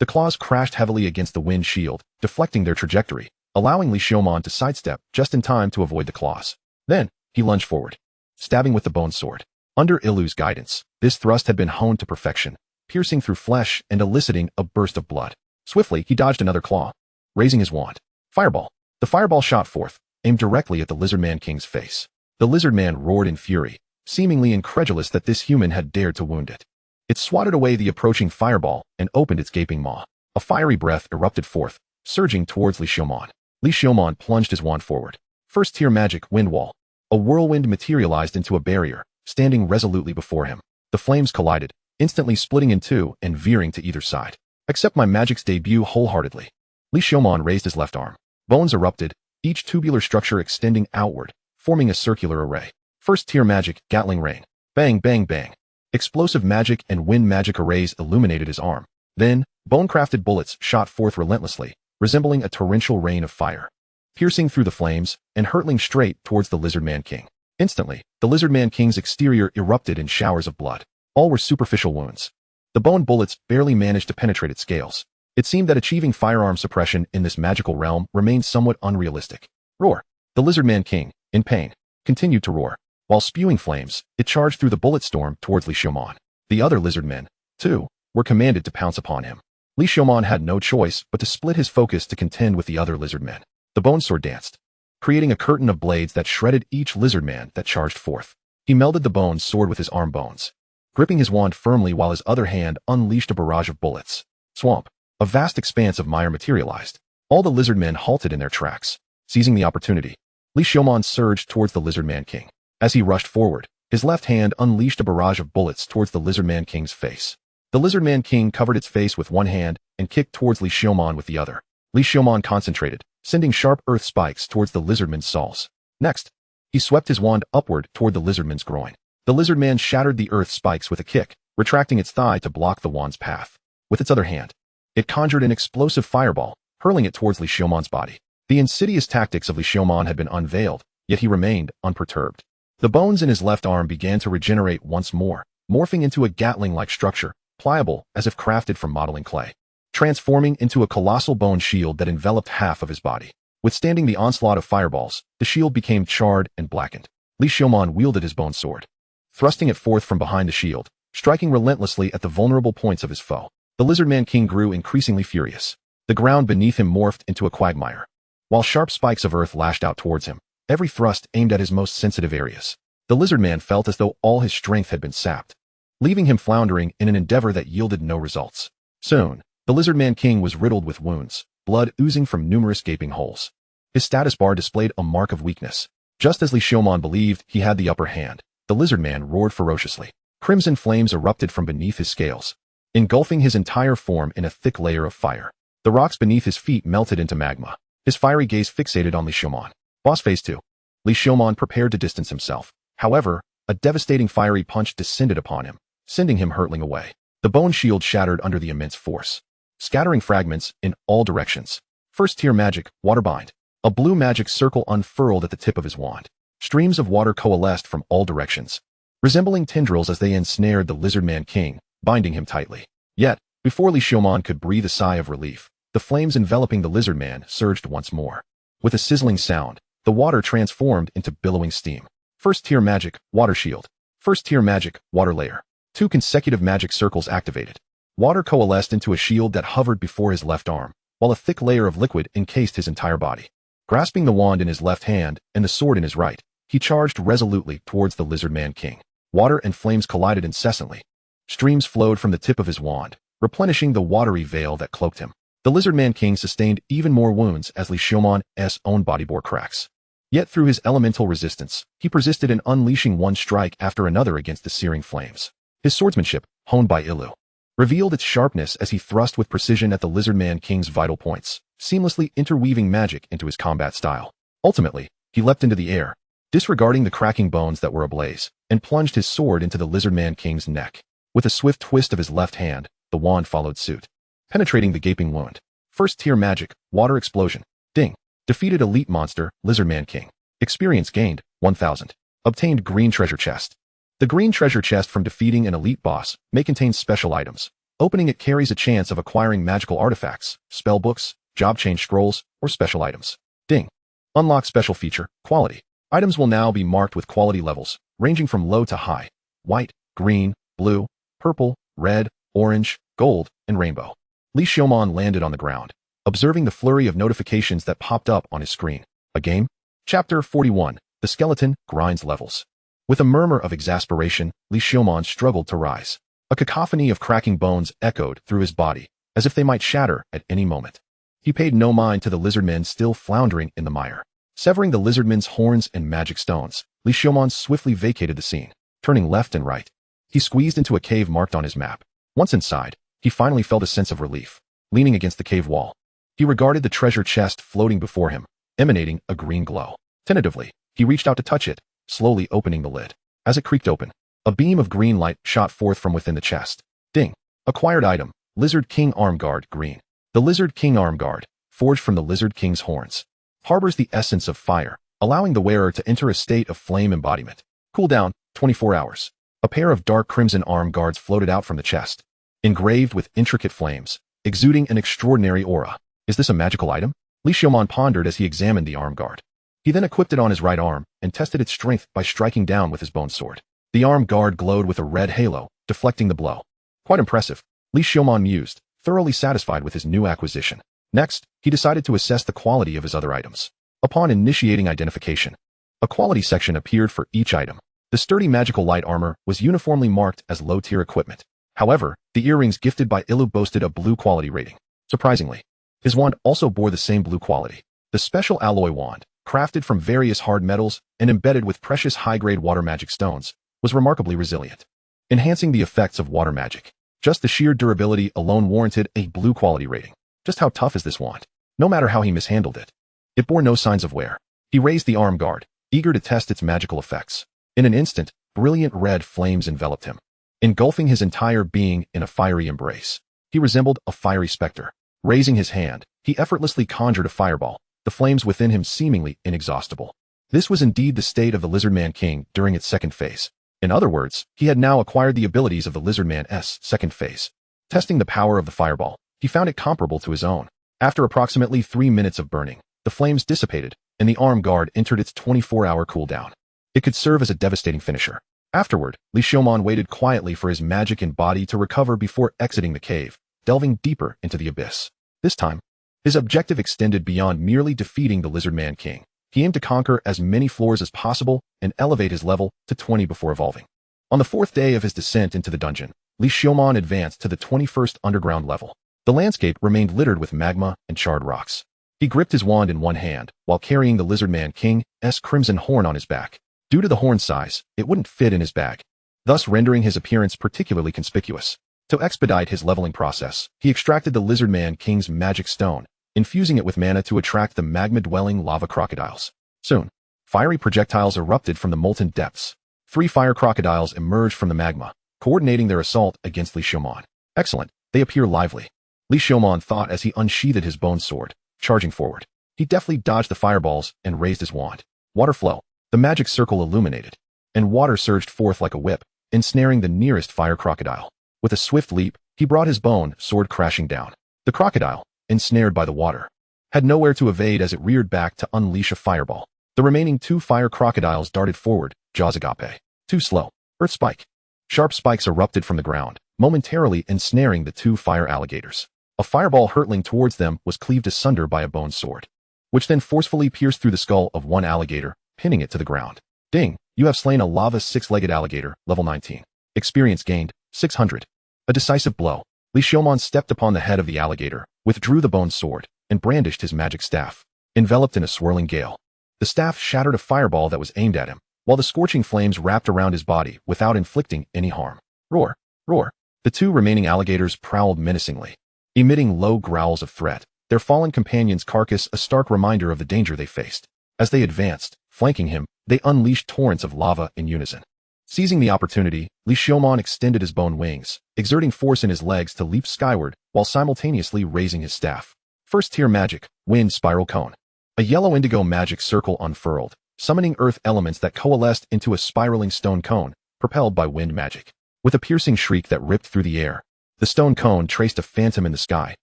The claws crashed heavily against the wind shield, deflecting their trajectory, allowing Li Xiaomon to sidestep just in time to avoid the claws. Then, he lunged forward, stabbing with the bone sword. Under Ilu's guidance, this thrust had been honed to perfection, piercing through flesh and eliciting a burst of blood. Swiftly, he dodged another claw, raising his wand. Fireball. The fireball shot forth, aimed directly at the Lizardman King's face. The Lizardman roared in fury, seemingly incredulous that this human had dared to wound it. It swatted away the approaching fireball and opened its gaping maw. A fiery breath erupted forth, surging towards Li Xiaomon. Li Xiaomon plunged his wand forward. First tier magic, wind wall. A whirlwind materialized into a barrier, standing resolutely before him. The flames collided, instantly splitting in two and veering to either side. Accept my magic's debut wholeheartedly. Li Xiaomon raised his left arm. Bones erupted, each tubular structure extending outward, forming a circular array. First tier magic, Gatling Rain. Bang, bang, bang. Explosive magic and wind magic arrays illuminated his arm. Then, bone-crafted bullets shot forth relentlessly, resembling a torrential rain of fire, piercing through the flames and hurtling straight towards the Lizardman King. Instantly, the Lizardman King's exterior erupted in showers of blood. All were superficial wounds. The bone bullets barely managed to penetrate its scales. It seemed that achieving firearm suppression in this magical realm remained somewhat unrealistic. Roar! The Lizardman King, in pain, continued to roar. While spewing flames, it charged through the bullet storm towards Li Xiaoman. The other lizardmen, too, were commanded to pounce upon him. Li Xiaoman had no choice but to split his focus to contend with the other lizardmen. The bone sword danced, creating a curtain of blades that shredded each lizardman that charged forth. He melded the bone sword with his arm bones, gripping his wand firmly while his other hand unleashed a barrage of bullets. Swamp. A vast expanse of mire materialized. All the lizardmen halted in their tracks. Seizing the opportunity, Li Xiaoman surged towards the Lizardman King. As he rushed forward, his left hand unleashed a barrage of bullets towards the Lizardman King's face. The Lizardman King covered its face with one hand and kicked towards Li Xiaoman with the other. Li Xiaoman concentrated, sending sharp earth spikes towards the lizardman's soles. Next, he swept his wand upward toward the lizardman's groin. The lizardman shattered the earth spikes with a kick, retracting its thigh to block the wand's path. With its other hand, it conjured an explosive fireball, hurling it towards Li Xiaoman's body. The insidious tactics of Li Xiaoman had been unveiled, yet he remained unperturbed. The bones in his left arm began to regenerate once more, morphing into a Gatling-like structure, pliable as if crafted from modeling clay, transforming into a colossal bone shield that enveloped half of his body. Withstanding the onslaught of fireballs, the shield became charred and blackened. Li Xiaoman wielded his bone sword, thrusting it forth from behind the shield, striking relentlessly at the vulnerable points of his foe. The Lizardman King grew increasingly furious. The ground beneath him morphed into a quagmire, while sharp spikes of earth lashed out towards him, every thrust aimed at his most sensitive areas. The Lizardman felt as though all his strength had been sapped, leaving him floundering in an endeavor that yielded no results. Soon, the Lizardman King was riddled with wounds, blood oozing from numerous gaping holes. His status bar displayed a mark of weakness. Just as Li Xiaoman believed he had the upper hand, the Lizardman roared ferociously. Crimson flames erupted from beneath his scales, engulfing his entire form in a thick layer of fire. The rocks beneath his feet melted into magma. His fiery gaze fixated on Li Xiaoman. Boss phase 2. Li Xiaoman prepared to distance himself. However, a devastating fiery punch descended upon him, sending him hurtling away. The bone shield shattered under the immense force, scattering fragments in all directions. First-tier magic, Waterbind. A blue magic circle unfurled at the tip of his wand. Streams of water coalesced from all directions, resembling tendrils as they ensnared the Lizardman King, binding him tightly. Yet, before Li Xiaoman could breathe a sigh of relief, the flames enveloping the Lizardman surged once more. With a sizzling sound, the water transformed into billowing steam. First-tier magic, Water Shield. First-tier magic, Water Layer. 2 consecutive magic circles activated. Water coalesced into a shield that hovered before his left arm, while a thick layer of liquid encased his entire body. Grasping the wand in his left hand and the sword in his right, he charged resolutely towards the Lizardman King. Water and flames collided incessantly. Streams flowed from the tip of his wand, replenishing the watery veil that cloaked him. The Lizardman King sustained even more wounds as Li Xiaoman's own body bore cracks. Yet through his elemental resistance, he persisted in unleashing one strike after another against the searing flames. His swordsmanship, honed by Ilu, revealed its sharpness as he thrust with precision at the Lizardman King's vital points, seamlessly interweaving magic into his combat style. Ultimately, he leapt into the air, disregarding the cracking bones that were ablaze, and plunged his sword into the Lizardman King's neck. With a swift twist of his left hand, the wand followed suit, penetrating the gaping wound. First-tier magic, Water Explosion. Ding. Defeated elite monster, Lizardman King. Experience gained, 1000. Obtained green treasure chest. The green treasure chest from defeating an elite boss may contain special items. Opening it carries a chance of acquiring magical artifacts, spell books, job change scrolls, or special items. Ding. Unlock special feature, Quality. Items will now be marked with quality levels, ranging from low to high. White, green, blue, purple, red, orange, gold, and rainbow. Li Xiaoman landed on the ground, observing the flurry of notifications that popped up on his screen. A game? Chapter 41. The skeleton grinds levels. With a murmur of exasperation, Li Xiaoman struggled to rise. A cacophony of cracking bones echoed through his body, as if they might shatter at any moment. He paid no mind to the lizardmen still floundering in the mire. Severing the lizardmen's horns and magic stones, Li Xiaoman swiftly vacated the scene, turning left and right. He squeezed into a cave marked on his map. Once inside, he finally felt a sense of relief. Leaning against the cave wall, he regarded the treasure chest floating before him, emanating a green glow. Tentatively, he reached out to touch it, slowly opening the lid. As it creaked open, a beam of green light shot forth from within the chest. Ding. Acquired item, Lizard King Arm Guard, green. The Lizard King Arm Guard, forged from the Lizard King's horns, harbors the essence of fire, allowing the wearer to enter a state of flame embodiment. Cooldown, 24 hours. A pair of dark crimson arm guards floated out from the chest, engraved with intricate flames, exuding an extraordinary aura. Is this a magical item? Li Xiaomon pondered as he examined the arm guard. He then equipped it on his right arm and tested its strength by striking down with his bone sword. The arm guard glowed with a red halo, deflecting the blow. Quite impressive, Li Xiaomon mused, thoroughly satisfied with his new acquisition. Next, he decided to assess the quality of his other items. Upon initiating identification, a quality section appeared for each item. The sturdy magical light armor was uniformly marked as low-tier equipment. However, the earrings gifted by Ilu boasted a blue quality rating. Surprisingly, his wand also bore the same blue quality. The special alloy wand, crafted from various hard metals and embedded with precious high-grade water magic stones, was remarkably resilient, enhancing the effects of water magic. Just the sheer durability alone warranted a blue quality rating. Just how tough is this wand? No matter how he mishandled it, it bore no signs of wear. He raised the arm guard, eager to test its magical effects. In an instant, brilliant red flames enveloped him, engulfing his entire being in a fiery embrace. He resembled a fiery specter. Raising his hand, he effortlessly conjured a fireball, the flames within him seemingly inexhaustible. This was indeed the state of the Lizardman King during its second phase. In other words, he had now acquired the abilities of the Lizardman's second phase. Testing the power of the fireball, he found it comparable to his own. After approximately 3 minutes of burning, the flames dissipated, and the arm guard entered its 24-hour cooldown. It could serve as a devastating finisher. Afterward, Li Xiaomon waited quietly for his magic and body to recover before exiting the cave, delving deeper into the abyss. This time, his objective extended beyond merely defeating the Lizardman King. He aimed to conquer as many floors as possible and elevate his level to 20 before evolving. On the 4th day of his descent into the dungeon, Li Xiaomon advanced to the 21st underground level. The landscape remained littered with magma and charred rocks. He gripped his wand in one hand while carrying the Lizardman King's crimson horn on his back. Due to the horn's size, it wouldn't fit in his bag, thus rendering his appearance particularly conspicuous. To expedite his leveling process, he extracted the Lizardman King's magic stone, infusing it with mana to attract the magma-dwelling lava crocodiles. Soon, fiery projectiles erupted from the molten depths. 3 fire crocodiles emerged from the magma, coordinating their assault against Li Xiaomon. Excellent, they appear lively, Li Xiaomon thought as he unsheathed his bone sword, charging forward. He deftly dodged the fireballs and raised his wand. Water flow. The magic circle illuminated, and water surged forth like a whip, ensnaring the nearest fire crocodile. With a swift leap, he brought his bone sword crashing down. The crocodile, ensnared by the water, had nowhere to evade as it reared back to unleash a fireball. The remaining 2 fire crocodiles darted forward, jaws agape. Too slow. Earth spike. Sharp spikes erupted from the ground, momentarily ensnaring the 2 fire alligators. A fireball hurtling towards them was cleaved asunder by a bone sword, which then forcefully pierced through the skull of one alligator, pinning it to the ground. Ding! You have slain a lava 6-legged alligator, level 19. Experience gained, 600. A decisive blow. Li Xiaomon stepped upon the head of the alligator, withdrew the bone sword, and brandished his magic staff. Enveloped in a swirling gale, the staff shattered a fireball that was aimed at him, while the scorching flames wrapped around his body without inflicting any harm. Roar! Roar! The 2 remaining alligators prowled menacingly, emitting low growls of threat, their fallen companion's carcass a stark reminder of the danger they faced. As they advanced, flanking him, they unleashed torrents of lava in unison. Seizing the opportunity, Li Xiaomon extended his bone wings, exerting force in his legs to leap skyward while simultaneously raising his staff. First-tier magic, Wind Spiral Cone. A yellow indigo magic circle unfurled, summoning earth elements that coalesced into a spiraling stone cone, propelled by wind magic. With a piercing shriek that ripped through the air, the stone cone traced a phantom in the sky,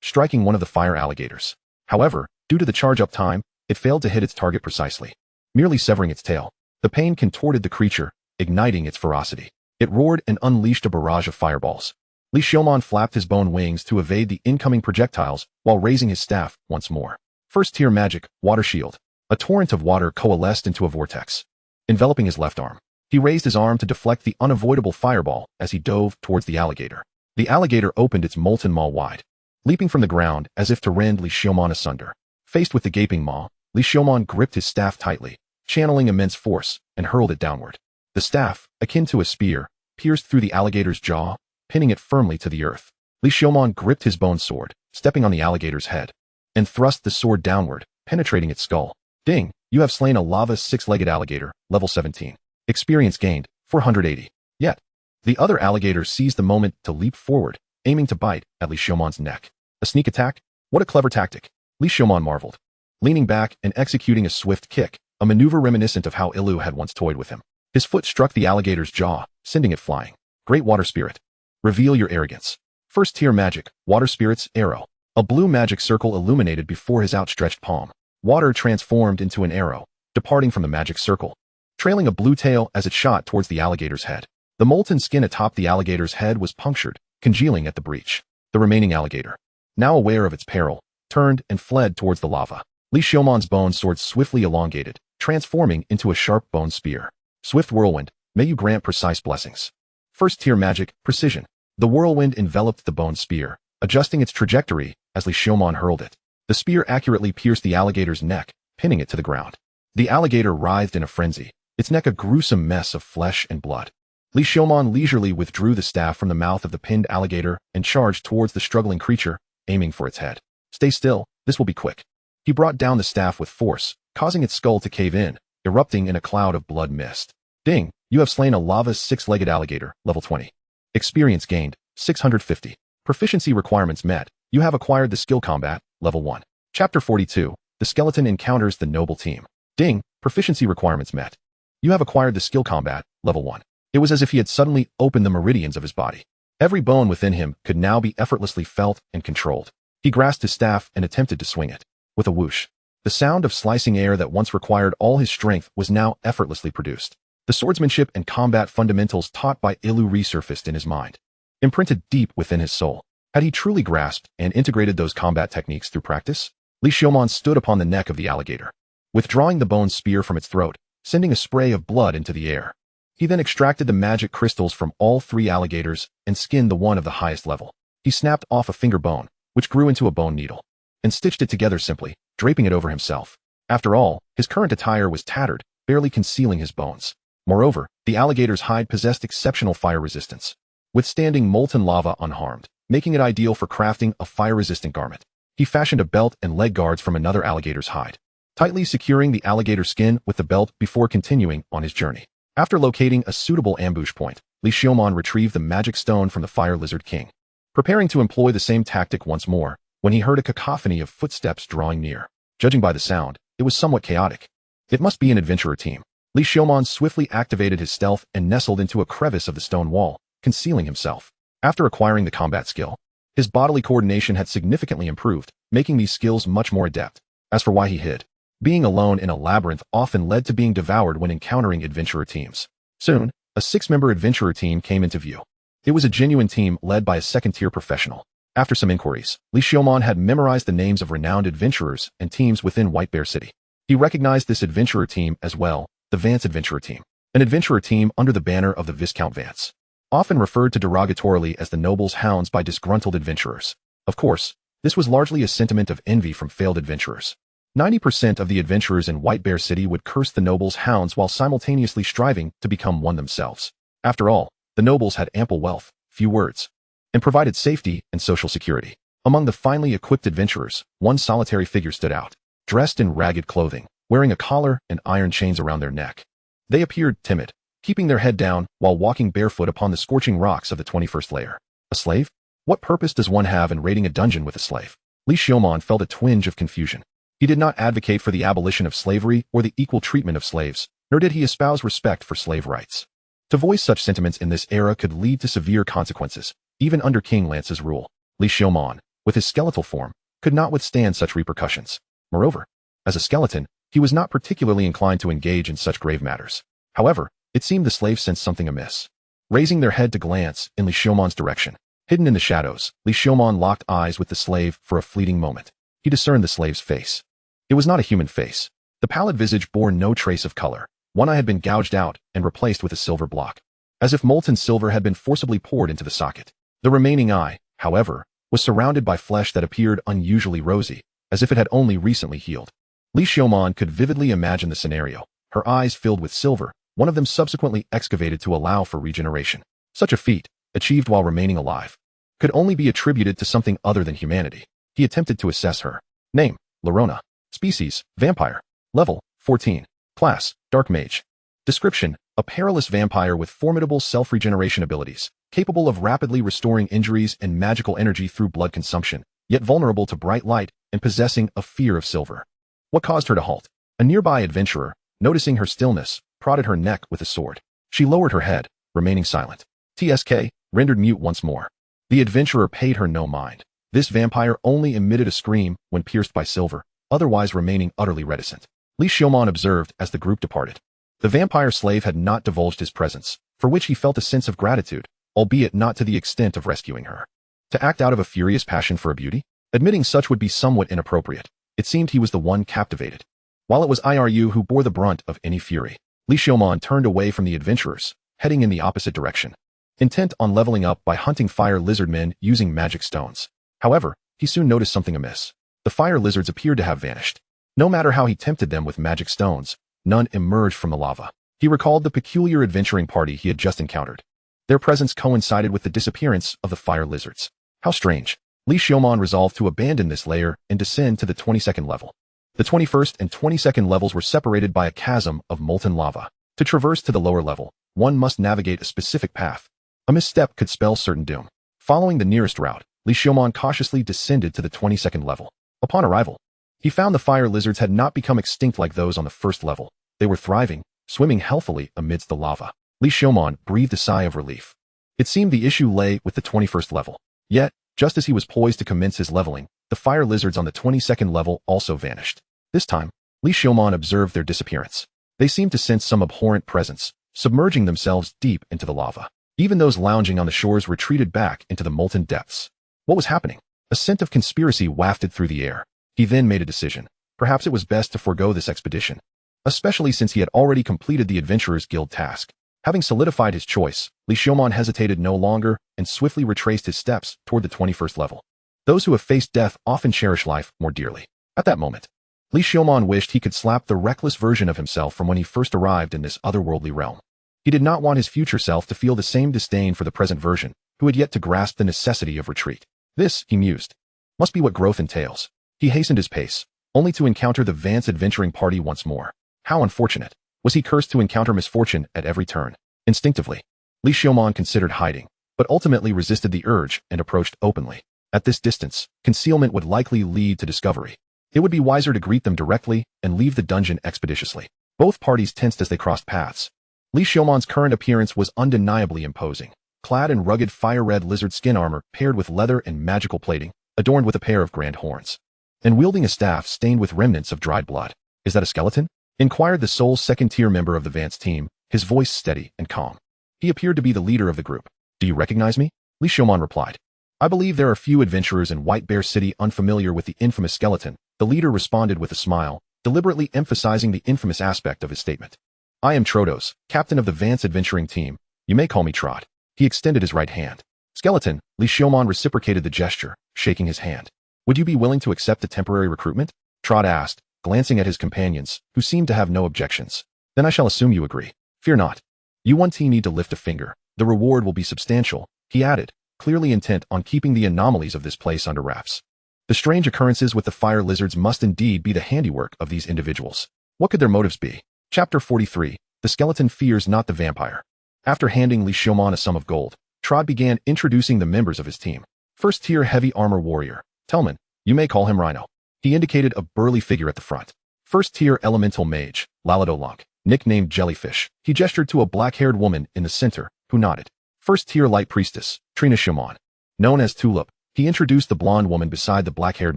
striking one of the fire alligators. However, due to the charge-up time, it failed to hit its target precisely, merely severing its tail. The pain contorted the creature, igniting its ferocity. It roared and unleashed a barrage of fireballs. Li Xiaomon flapped his bone wings to evade the incoming projectiles while raising his staff once more. First-tier magic, Water Shield. A torrent of water coalesced into a vortex, enveloping his left arm. He raised his arm to deflect the unavoidable fireball as he dove towards the alligator. The alligator opened its molten maw wide, leaping from the ground as if to rend Li Xiaomon asunder. Faced with the gaping maw, Li Xiaomon gripped his staff tightly, channeling immense force, and hurled it downward. The staff, akin to a spear, pierced through the alligator's jaw, pinning it firmly to the earth. Li Xiaomon gripped his bone sword, stepping on the alligator's head, and thrust the sword downward, penetrating its skull. Ding! You have slain a lava 6-legged alligator, level 17. Experience gained, 480. Yet, the other alligator seized the moment to leap forward, aiming to bite at Li Xiaomon's neck. A sneak attack? What a clever tactic! Li Xiaomon marveled, leaning back and executing a swift kick, a maneuver reminiscent of how Ilu had once toyed with him. His foot struck the alligator's jaw, sending it flying. Great water spirit. Reveal your arrogance. First tier magic, water spirit's arrow. A blue magic circle illuminated before his outstretched palm. Water transformed into an arrow, departing from the magic circle, trailing a blue tail as it shot towards the alligator's head. The molten skin atop the alligator's head was punctured, congealing at the breach. The remaining alligator, now aware of its peril, turned and fled towards the lava. Li Xiumon's bone sword swiftly elongated, transforming into a sharp bone spear. Swift whirlwind, may you grant precise blessings. First tier magic, precision. The whirlwind enveloped the bone spear, adjusting its trajectory as Li Xiumon hurled it. The spear accurately pierced the alligator's neck, pinning it to the ground. The alligator writhed in a frenzy, its neck a gruesome mess of flesh and blood. Li Xiumon leisurely withdrew the staff from the mouth of the pinned alligator and charged towards the struggling creature, aiming for its head. Stay still, this will be quick. He brought down the staff with force, causing its skull to cave in, erupting in a cloud of blood mist. Ding, you have slain a lava six-legged alligator, level 20. Experience gained, 650. Proficiency requirements met. You have acquired the skill combat, level 1. Chapter 42, the skeleton encounters the noble team. Ding, proficiency requirements met. You have acquired the skill combat, level 1. It was as if he had suddenly opened the meridians of his body. Every bone within him could now be effortlessly felt and controlled. He grasped his staff and attempted to swing it. With a whoosh, the sound of slicing air that once required all his strength was now effortlessly produced. The swordsmanship and combat fundamentals taught by Ilu resurfaced in his mind, imprinted deep within his soul. Had he truly grasped and integrated those combat techniques through practice? Li Xiumon stood upon the neck of the alligator, withdrawing the bone spear from its throat, sending a spray of blood into the air. He then extracted the magic crystals from all three alligators and skinned the one of the highest level. He snapped off a finger bone, which grew into a bone needle, and stitched it together simply, draping it over himself. After all, his current attire was tattered, barely concealing his bones. Moreover, the alligator's hide possessed exceptional fire resistance, withstanding molten lava unharmed, making it ideal for crafting a fire-resistant garment. He fashioned a belt and leg guards from another alligator's hide, tightly securing the alligator's skin with the belt before continuing on his journey. After locating a suitable ambush point, Li Xiumon retrieved the magic stone from the fire lizard king, preparing to employ the same tactic once more, when he heard a cacophony of footsteps drawing near. Judging by the sound, it was somewhat chaotic. It must be an adventurer team. Li Xiumon swiftly activated his stealth and nestled into a crevice of the stone wall, concealing himself. After acquiring the combat skill, his bodily coordination had significantly improved, making these skills much more adept. As for why he hid, being alone in a labyrinth often led to being devoured when encountering adventurer teams. Soon, a 6-member adventurer team came into view. It was a genuine team led by a second-tier professional. After some inquiries, Li Xiumon had memorized the names of renowned adventurers and teams within White Bear City. He recognized this adventurer team as well, the Vance Adventurer Team, an adventurer team under the banner of the Viscount Vance, often referred to derogatorily as the Noble's Hounds by disgruntled adventurers. Of course, this was largely a sentiment of envy from failed adventurers. 90% of the adventurers in White Bear City would curse the Noble's Hounds while simultaneously striving to become one themselves. After all, the Nobles had ample wealth, few words, and provided safety and social security. Among the finely equipped adventurers, one solitary figure stood out, dressed in ragged clothing, wearing a collar and iron chains around their neck. They appeared timid, keeping their head down while walking barefoot upon the scorching rocks of the 21st layer. A slave? What purpose does one have in raiding a dungeon with a slave? Li Xiumon felt a twinge of confusion. He did not advocate for the abolition of slavery or the equal treatment of slaves, nor did he espouse respect for slave rights. To voice such sentiments in this era could lead to severe consequences, even under King Lance's rule. Li Xiumon, with his skeletal form, could not withstand such repercussions. Moreover, as a skeleton, he was not particularly inclined to engage in such grave matters. However, it seemed the slaves sensed something amiss. Raising their head to glance in Li Xiumon's direction, hidden in the shadows, Li Xiumon locked eyes with the slave for a fleeting moment. He discerned the slave's face. It was not a human face. The pallid visage bore no trace of color. One eye had been gouged out and replaced with a silver block, as if molten silver had been forcibly poured into the socket. The remaining eye, however, was surrounded by flesh that appeared unusually rosy, as if it had only recently healed. Li Xiumon could vividly imagine the scenario, her eyes filled with silver, one of them subsequently excavated to allow for regeneration. Such a feat, achieved while remaining alive, could only be attributed to something other than humanity. He attempted to assess her. Name, Lorona. Species, vampire. Level, 14. Class, dark mage. Description, a perilous vampire with formidable self-regeneration abilities, capable of rapidly restoring injuries and magical energy through blood consumption, yet vulnerable to bright light and possessing a fear of silver. What caused her to halt? A nearby adventurer, noticing her stillness, prodded her neck with a sword. She lowered her head, remaining silent. TSK, rendered mute once more. The adventurer paid her no mind. This vampire only emitted a scream when pierced by silver, otherwise remaining utterly reticent. Li Xiaomon observed as the group departed. The vampire slave had not divulged his presence, for which he felt a sense of gratitude, albeit not to the extent of rescuing her. To act out of a furious passion for a beauty? Admitting such would be somewhat inappropriate. It seemed he was the one captivated. While it was Iru who bore the brunt of any fury, Li Xiaomon turned away from the adventurers, heading in the opposite direction, intent on leveling up by hunting fire lizard men using magic stones. However, he soon noticed something amiss. The fire lizards appeared to have vanished. No matter how he tempted them with magic stones, none emerged from the lava. He recalled the peculiar adventuring party he had just encountered. Their presence coincided with the disappearance of the fire lizards. How strange. Li Xiaomon resolved to abandon this layer and descend to the 22nd level. The 21st and 22nd levels were separated by a chasm of molten lava. To traverse to the lower level, one must navigate a specific path. A misstep could spell certain doom. Following the nearest route, Li Xiaomon cautiously descended to the 22nd level. Upon arrival, he found the fire lizards had not become extinct like those on the first level. They were thriving, swimming healthily amidst the lava. Li Xiaomon breathed a sigh of relief. It seemed the issue lay with the 21st level. Yet, just as he was poised to commence his leveling, the fire lizards on the 22nd level also vanished. This time, Li Xiaomon observed their disappearance. They seemed to sense some abhorrent presence, submerging themselves deep into the lava. Even those lounging on the shores retreated back into the molten depths. What was happening? A scent of conspiracy wafted through the air. He then made a decision. Perhaps it was best to forego this expedition, especially since he had already completed the Adventurers Guild task. Having solidified his choice, Li Xiaomon hesitated no longer and swiftly retraced his steps toward the 21st level. Those who have faced death often cherish life more dearly. At that moment, Li Xiaomon wished he could slap the reckless version of himself from when he first arrived in this otherworldly realm. He did not want his future self to feel the same disdain for the present version, who had yet to grasp the necessity of retreat. This, he mused, must be what growth entails. He hastened his pace, only to encounter the Vance adventuring party once more. How unfortunate. Was he cursed to encounter misfortune at every turn? Instinctively, Li Xiaomon considered hiding, but ultimately resisted the urge and approached openly. At this distance, concealment would likely lead to discovery. It would be wiser to greet them directly and leave the dungeon expeditiously. Both parties tensed as they crossed paths. Li Xiaomon's current appearance was undeniably imposing, clad in rugged fire-red lizard skin armor paired with leather and magical plating, adorned with a pair of grand horns, and wielding a staff stained with remnants of dried blood. "Is that a skeleton?" inquired the sole second-tier member of the Vance team, his voice steady and calm. He appeared to be the leader of the group. "Do you recognize me?" Li Xiaomon replied. "I believe there are few adventurers in White Bear City unfamiliar with the infamous skeleton." The leader responded with a smile, deliberately emphasizing the infamous aspect of his statement. "I am Trodos, captain of the Vance adventuring team. You may call me Trot." He extended his right hand. "Skeleton," Li Xiaomon reciprocated the gesture, shaking his hand. "Would you be willing to accept a temporary recruitment?" Trot asked, glancing at his companions, who seemed to have no objections. "Then I shall assume you agree. Fear not. You one team need to lift a finger. The reward will be substantial," he added, clearly intent on keeping the anomalies of this place under wraps. The strange occurrences with the fire lizards must indeed be the handiwork of these individuals. What could their motives be? Chapter 43. The skeleton fears not the vampire. After handing Li Xiaomon a sum of gold, Trod began introducing the members of his team. First-tier heavy armor warrior, Telman. You may call him Rhino. He indicated a burly figure at the front. First-tier elemental mage, Laladolonk, nicknamed Jellyfish. He gestured to a black-haired woman in the center, who nodded. First-tier light priestess, Trina Xiaomon. Known as Tulip, he introduced the blonde woman beside the black-haired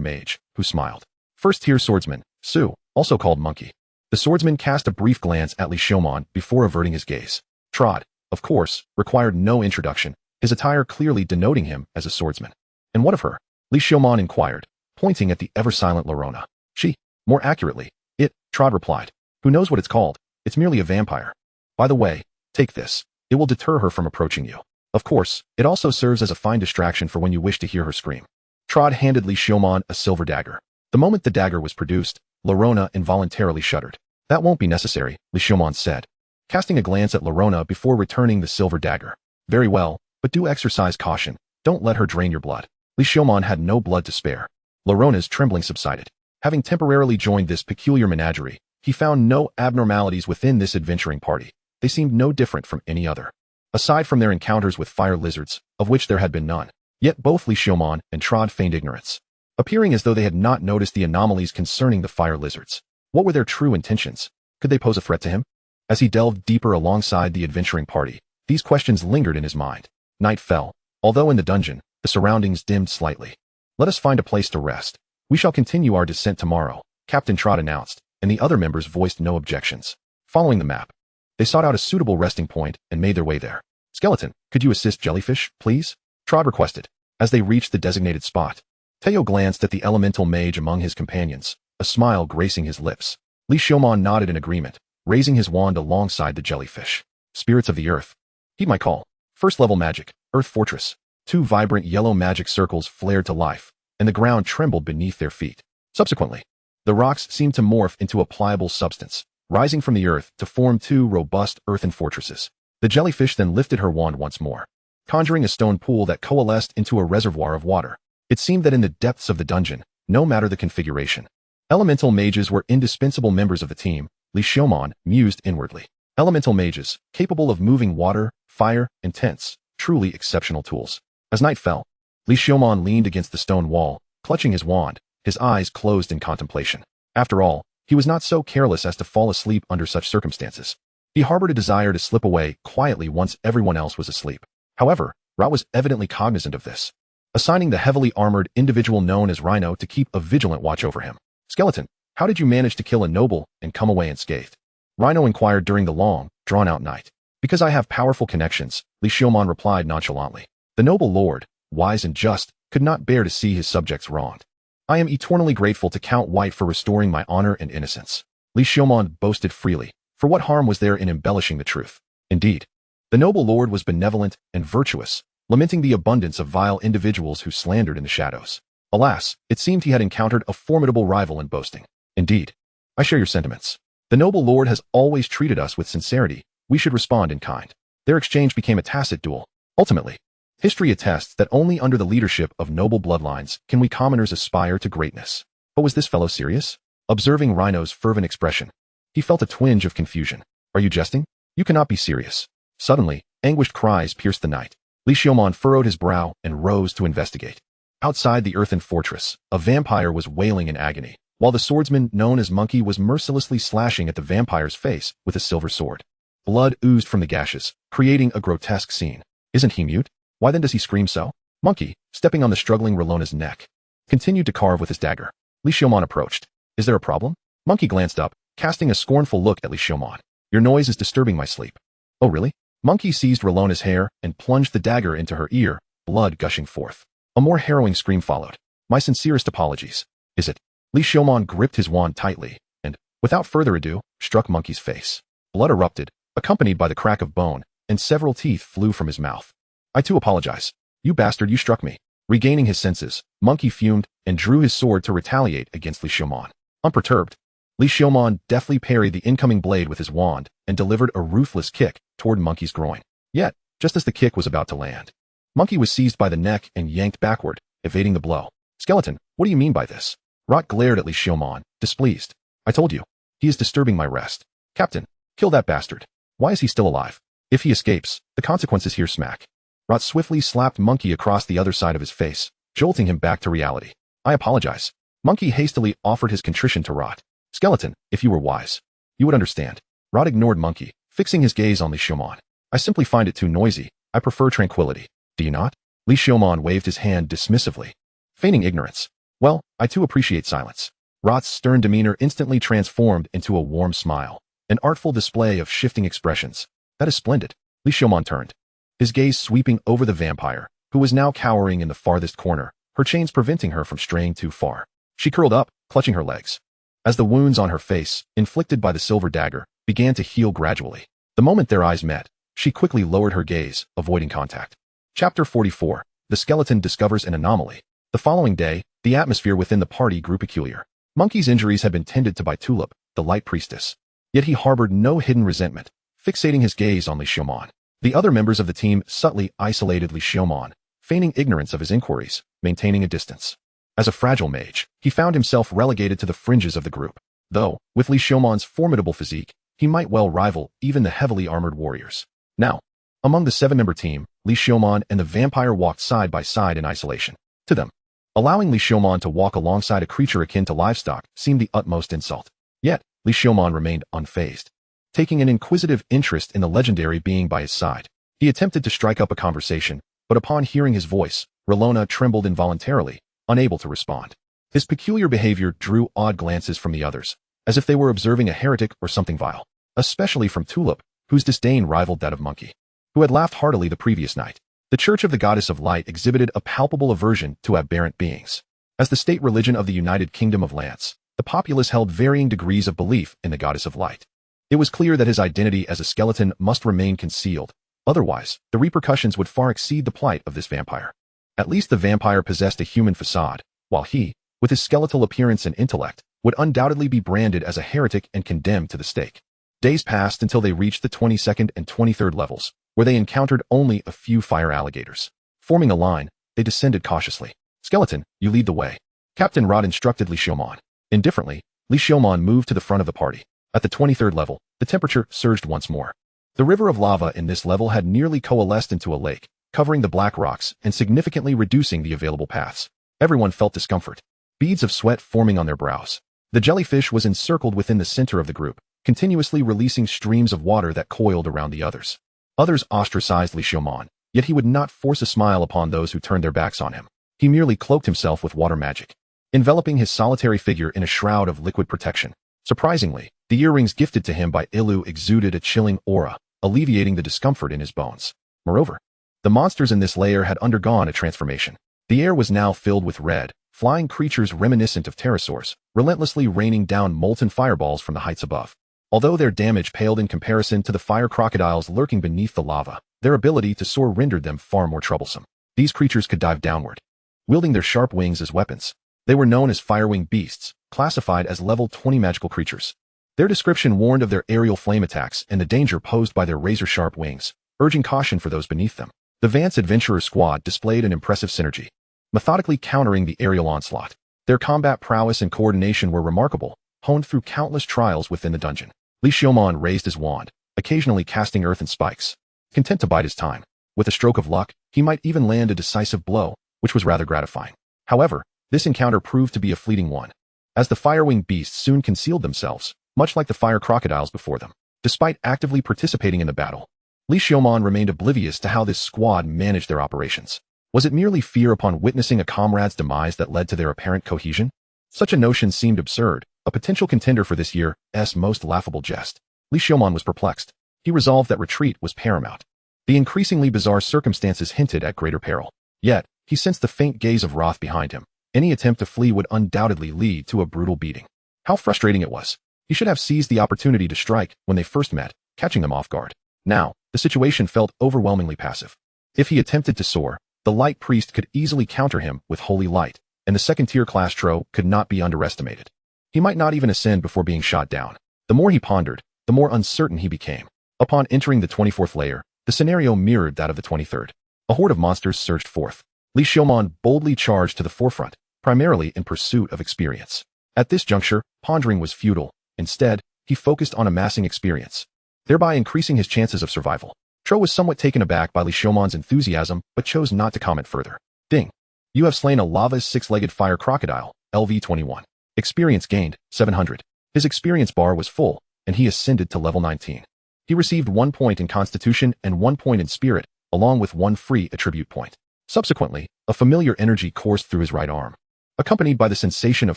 mage, who smiled. First-tier swordsman, Su, also called Monkey. The swordsman cast a brief glance at Li Xiaomon before averting his gaze. Trod, of course, required no introduction, his attire clearly denoting him as a swordsman. "And what of her?" Li Xiaomon inquired, pointing at the ever-silent Lorona. "She, more accurately, it," Trod replied. "Who knows what it's called? It's merely a vampire. By the way, take this. It will deter her from approaching you. Of course, it also serves as a fine distraction for when you wish to hear her scream." Trod handed Li Xiaomon a silver dagger. The moment the dagger was produced, Lorona involuntarily shuddered. "That won't be necessary," Li Xiaomon said, casting a glance at Lorona before returning the silver dagger. "Very well, but do exercise caution. Don't let her drain your blood." Li Xiaomon had no blood to spare. Lorona's trembling subsided. Having temporarily joined this peculiar menagerie, he found no abnormalities within this adventuring party. They seemed no different from any other, aside from their encounters with fire lizards, of which there had been none. Yet both Li Xiaomon and Trod feigned ignorance, appearing as though they had not noticed the anomalies concerning the fire lizards. What were their true intentions? Could they pose a threat to him? As he delved deeper alongside the adventuring party, These questions lingered in his mind. Night fell. Although in the dungeon, the surroundings dimmed slightly. Let us find a place to rest. We shall continue our descent tomorrow, Captain Trot announced, and the other members voiced no objections. Following the map, they sought out a suitable resting point and made their way there. Skeleton, could you assist Jellyfish, please? Trot requested. As they reached the designated spot, Teo glanced at the elemental mage among his companions, a smile gracing his lips. Li Xiaomon nodded in agreement, raising his wand alongside the jellyfish. Spirits of the earth. Heed my call. First level magic, Earth Fortress. 2 vibrant yellow magic circles flared to life, and the ground trembled beneath their feet. Subsequently, the rocks seemed to morph into a pliable substance, rising from the earth to form 2 robust earthen fortresses. The jellyfish then lifted her wand once more, conjuring a stone pool that coalesced into a reservoir of water. It seemed that in the depths of the dungeon, no matter the configuration, elemental mages were indispensable members of the team. Li Xiaomon mused inwardly. Elemental mages, capable of moving water, fire, and tents, truly exceptional tools. As night fell, Li Xiaomon leaned against the stone wall, clutching his wand, his eyes closed in contemplation. After all, he was not so careless as to fall asleep under such circumstances. He harbored a desire to slip away quietly once everyone else was asleep. However, Ra was evidently cognizant of this, assigning the heavily armored individual known as Rhino to keep a vigilant watch over him. Skeleton, how did you manage to kill a noble and come away unscathed? Rhino inquired during the long, drawn-out night. Because I have powerful connections, Li Xiaomon replied nonchalantly. The noble lord, wise and just, could not bear to see his subjects wronged. I am eternally grateful to Count White for restoring my honor and innocence. Li Xiaomon boasted freely, for what harm was there in embellishing the truth? Indeed, the noble lord was benevolent and virtuous, lamenting the abundance of vile individuals who slandered in the shadows. Alas, it seemed he had encountered a formidable rival in boasting. Indeed, I share your sentiments. The noble lord has always treated us with sincerity. We should respond in kind. Their exchange became a tacit duel. Ultimately, history attests that only under the leadership of noble bloodlines can we commoners aspire to greatness. But was this fellow serious? Observing Rhino's fervent expression, he felt a twinge of confusion. Are you jesting? You cannot be serious. Suddenly, anguished cries pierced the night. Li Xiaomon furrowed his brow and rose to investigate. Outside the earthen fortress, a vampire was wailing in agony, while the swordsman known as Monkey was mercilessly slashing at the vampire's face with a silver sword. Blood oozed from the gashes, creating a grotesque scene. Isn't he mute? Why then does he scream so? Monkey, stepping on the struggling Relona's neck, continued to carve with his dagger. Li Xiaomon approached. Is there a problem? Monkey glanced up, casting a scornful look at Li Xiaomon. Your noise is disturbing my sleep. Oh really? Monkey seized Relona's hair and plunged the dagger into her ear, blood gushing forth. A more harrowing scream followed. My sincerest apologies. Is it? Li Xiaomon gripped his wand tightly, and, without further ado, struck Monkey's face. Blood erupted, accompanied by the crack of bone, and several teeth flew from his mouth. I too apologize. You bastard, you struck me. Regaining his senses, Monkey fumed and drew his sword to retaliate against Li Xiaomon. Unperturbed, Li Xiaomon deftly parried the incoming blade with his wand and delivered a ruthless kick toward Monkey's groin. Yet, just as the kick was about to land, Monkey was seized by the neck and yanked backward, evading the blow. Skeleton, what do you mean by this? Rot glared at Li Xiaomon, displeased. I told you. He is disturbing my rest. Captain, kill that bastard. Why is he still alive? If he escapes, the consequences here smack. Rot swiftly slapped Monkey across the other side of his face, jolting him back to reality. I apologize. Monkey hastily offered his contrition to Rot. Skeleton, if you were wise, you would understand. Rot ignored Monkey, fixing his gaze on Li Xiaomon. I simply find it too noisy. I prefer tranquility. Do you not? Li Xiaomon waved his hand dismissively, feigning ignorance. Well, I too appreciate silence. Rot's stern demeanor instantly transformed into a warm smile, an artful display of shifting expressions. That is splendid. Li Xiaomon turned, his gaze sweeping over the vampire, who was now cowering in the farthest corner, her chains preventing her from straying too far. She curled up, clutching her legs, as the wounds on her face, inflicted by the silver dagger, began to heal gradually. The moment their eyes met, she quickly lowered her gaze, avoiding contact. Chapter 44. The skeleton discovers an anomaly. The following day, the atmosphere within the party grew peculiar. Monkey's injuries had been tended to by Tulip, the light priestess. Yet he harbored no hidden resentment, fixating his gaze on Li Xiaomon. The other members of the team subtly isolated Li Xiaomon, feigning ignorance of his inquiries, maintaining a distance. As a fragile mage, he found himself relegated to the fringes of the group. Though, with Li Xiaomon's formidable physique, he might well rival even the heavily armored warriors. Now, among the 7-member team, Li Xiaomon and the vampire walked side by side in isolation. To them, allowing Li Xiaomon to walk alongside a creature akin to livestock seemed the utmost insult. Yet, Li Xiaomon remained unfazed, taking an inquisitive interest in the legendary being by his side. He attempted to strike up a conversation, but upon hearing his voice, Relona trembled involuntarily, unable to respond. His peculiar behavior drew odd glances from the others, as if they were observing a heretic or something vile, especially from Tulip, whose disdain rivaled that of Monkey, who had laughed heartily the previous night. The Church of the Goddess of Light exhibited a palpable aversion to aberrant beings. As the state religion of the United Kingdom of Lance, the populace held varying degrees of belief in the Goddess of Light. It was clear that his identity as a skeleton must remain concealed, otherwise, the repercussions would far exceed the plight of this vampire. At least the vampire possessed a human facade, while he, with his skeletal appearance and intellect, would undoubtedly be branded as a heretic and condemned to the stake. Days passed until they reached the 22nd and 23rd levels, where they encountered only a few fire alligators. Forming a line, they descended cautiously. "Skeleton, you lead the way," Captain Rod instructed Li Xiaomon. Indifferently, Li Xiaomon moved to the front of the party. At the 23rd level, the temperature surged once more. The river of lava in this level had nearly coalesced into a lake, covering the black rocks and significantly reducing the available paths. Everyone felt discomfort, beads of sweat forming on their brows. The jellyfish was encircled within the center of the group, continuously releasing streams of water that coiled around the others. Others ostracized Li Xiaomon, yet he would not force a smile upon those who turned their backs on him. He merely cloaked himself with water magic, enveloping his solitary figure in a shroud of liquid protection. Surprisingly, the earrings gifted to him by Ilu exuded a chilling aura, alleviating the discomfort in his bones. Moreover, the monsters in this layer had undergone a transformation. The air was now filled with red, flying creatures reminiscent of pterosaurs, relentlessly raining down molten fireballs from the heights above. Although their damage paled in comparison to the fire crocodiles lurking beneath the lava, their ability to soar rendered them far more troublesome. These creatures could dive downward, wielding their sharp wings as weapons. They were known as fire-winged beasts, classified as level 20 magical creatures. Their description warned of their aerial flame attacks and the danger posed by their razor-sharp wings, urging caution for those beneath them. The Vance Adventurer Squad displayed an impressive synergy, methodically countering the aerial onslaught. Their combat prowess and coordination were remarkable, honed through countless trials within the dungeon. Li Xiaomon raised his wand, occasionally casting earth and spikes, content to bide his time. With a stroke of luck, he might even land a decisive blow, which was rather gratifying. However, this encounter proved to be a fleeting one, as the fire-winged beasts soon concealed themselves, much like the fire crocodiles before them. Despite actively participating in the battle, Li Xiaomon remained oblivious to how this squad managed their operations. Was it merely fear upon witnessing a comrade's demise that led to their apparent cohesion? Such a notion seemed absurd, a potential contender for this year's most laughable jest. Li Xiaomon was perplexed. He resolved that retreat was paramount. The increasingly bizarre circumstances hinted at greater peril. Yet, he sensed the faint gaze of wrath behind him. Any attempt to flee would undoubtedly lead to a brutal beating. How frustrating it was. He should have seized the opportunity to strike when they first met, catching them off guard. Now, the situation felt overwhelmingly passive. If he attempted to soar, the Light Priest could easily counter him with Holy Light, and the second-tier class Tro could not be underestimated. He might not even ascend before being shot down. The more he pondered, the more uncertain he became. Upon entering the 24th layer, the scenario mirrored that of the 23rd. A horde of monsters surged forth. Li Xiaomon boldly charged to the forefront, primarily in pursuit of experience. At this juncture, pondering was futile. Instead, he focused on amassing experience, thereby increasing his chances of survival. Tro was somewhat taken aback by Li Xiaomon's enthusiasm, but chose not to comment further. Ding. You have slain a lava's six-legged fire crocodile, LV21. Experience gained, 700. His experience bar was full, and he ascended to level 19. He received 1 point in Constitution and 1 point in Spirit, along with 1 free attribute point. Subsequently, a familiar energy coursed through his right arm, accompanied by the sensation of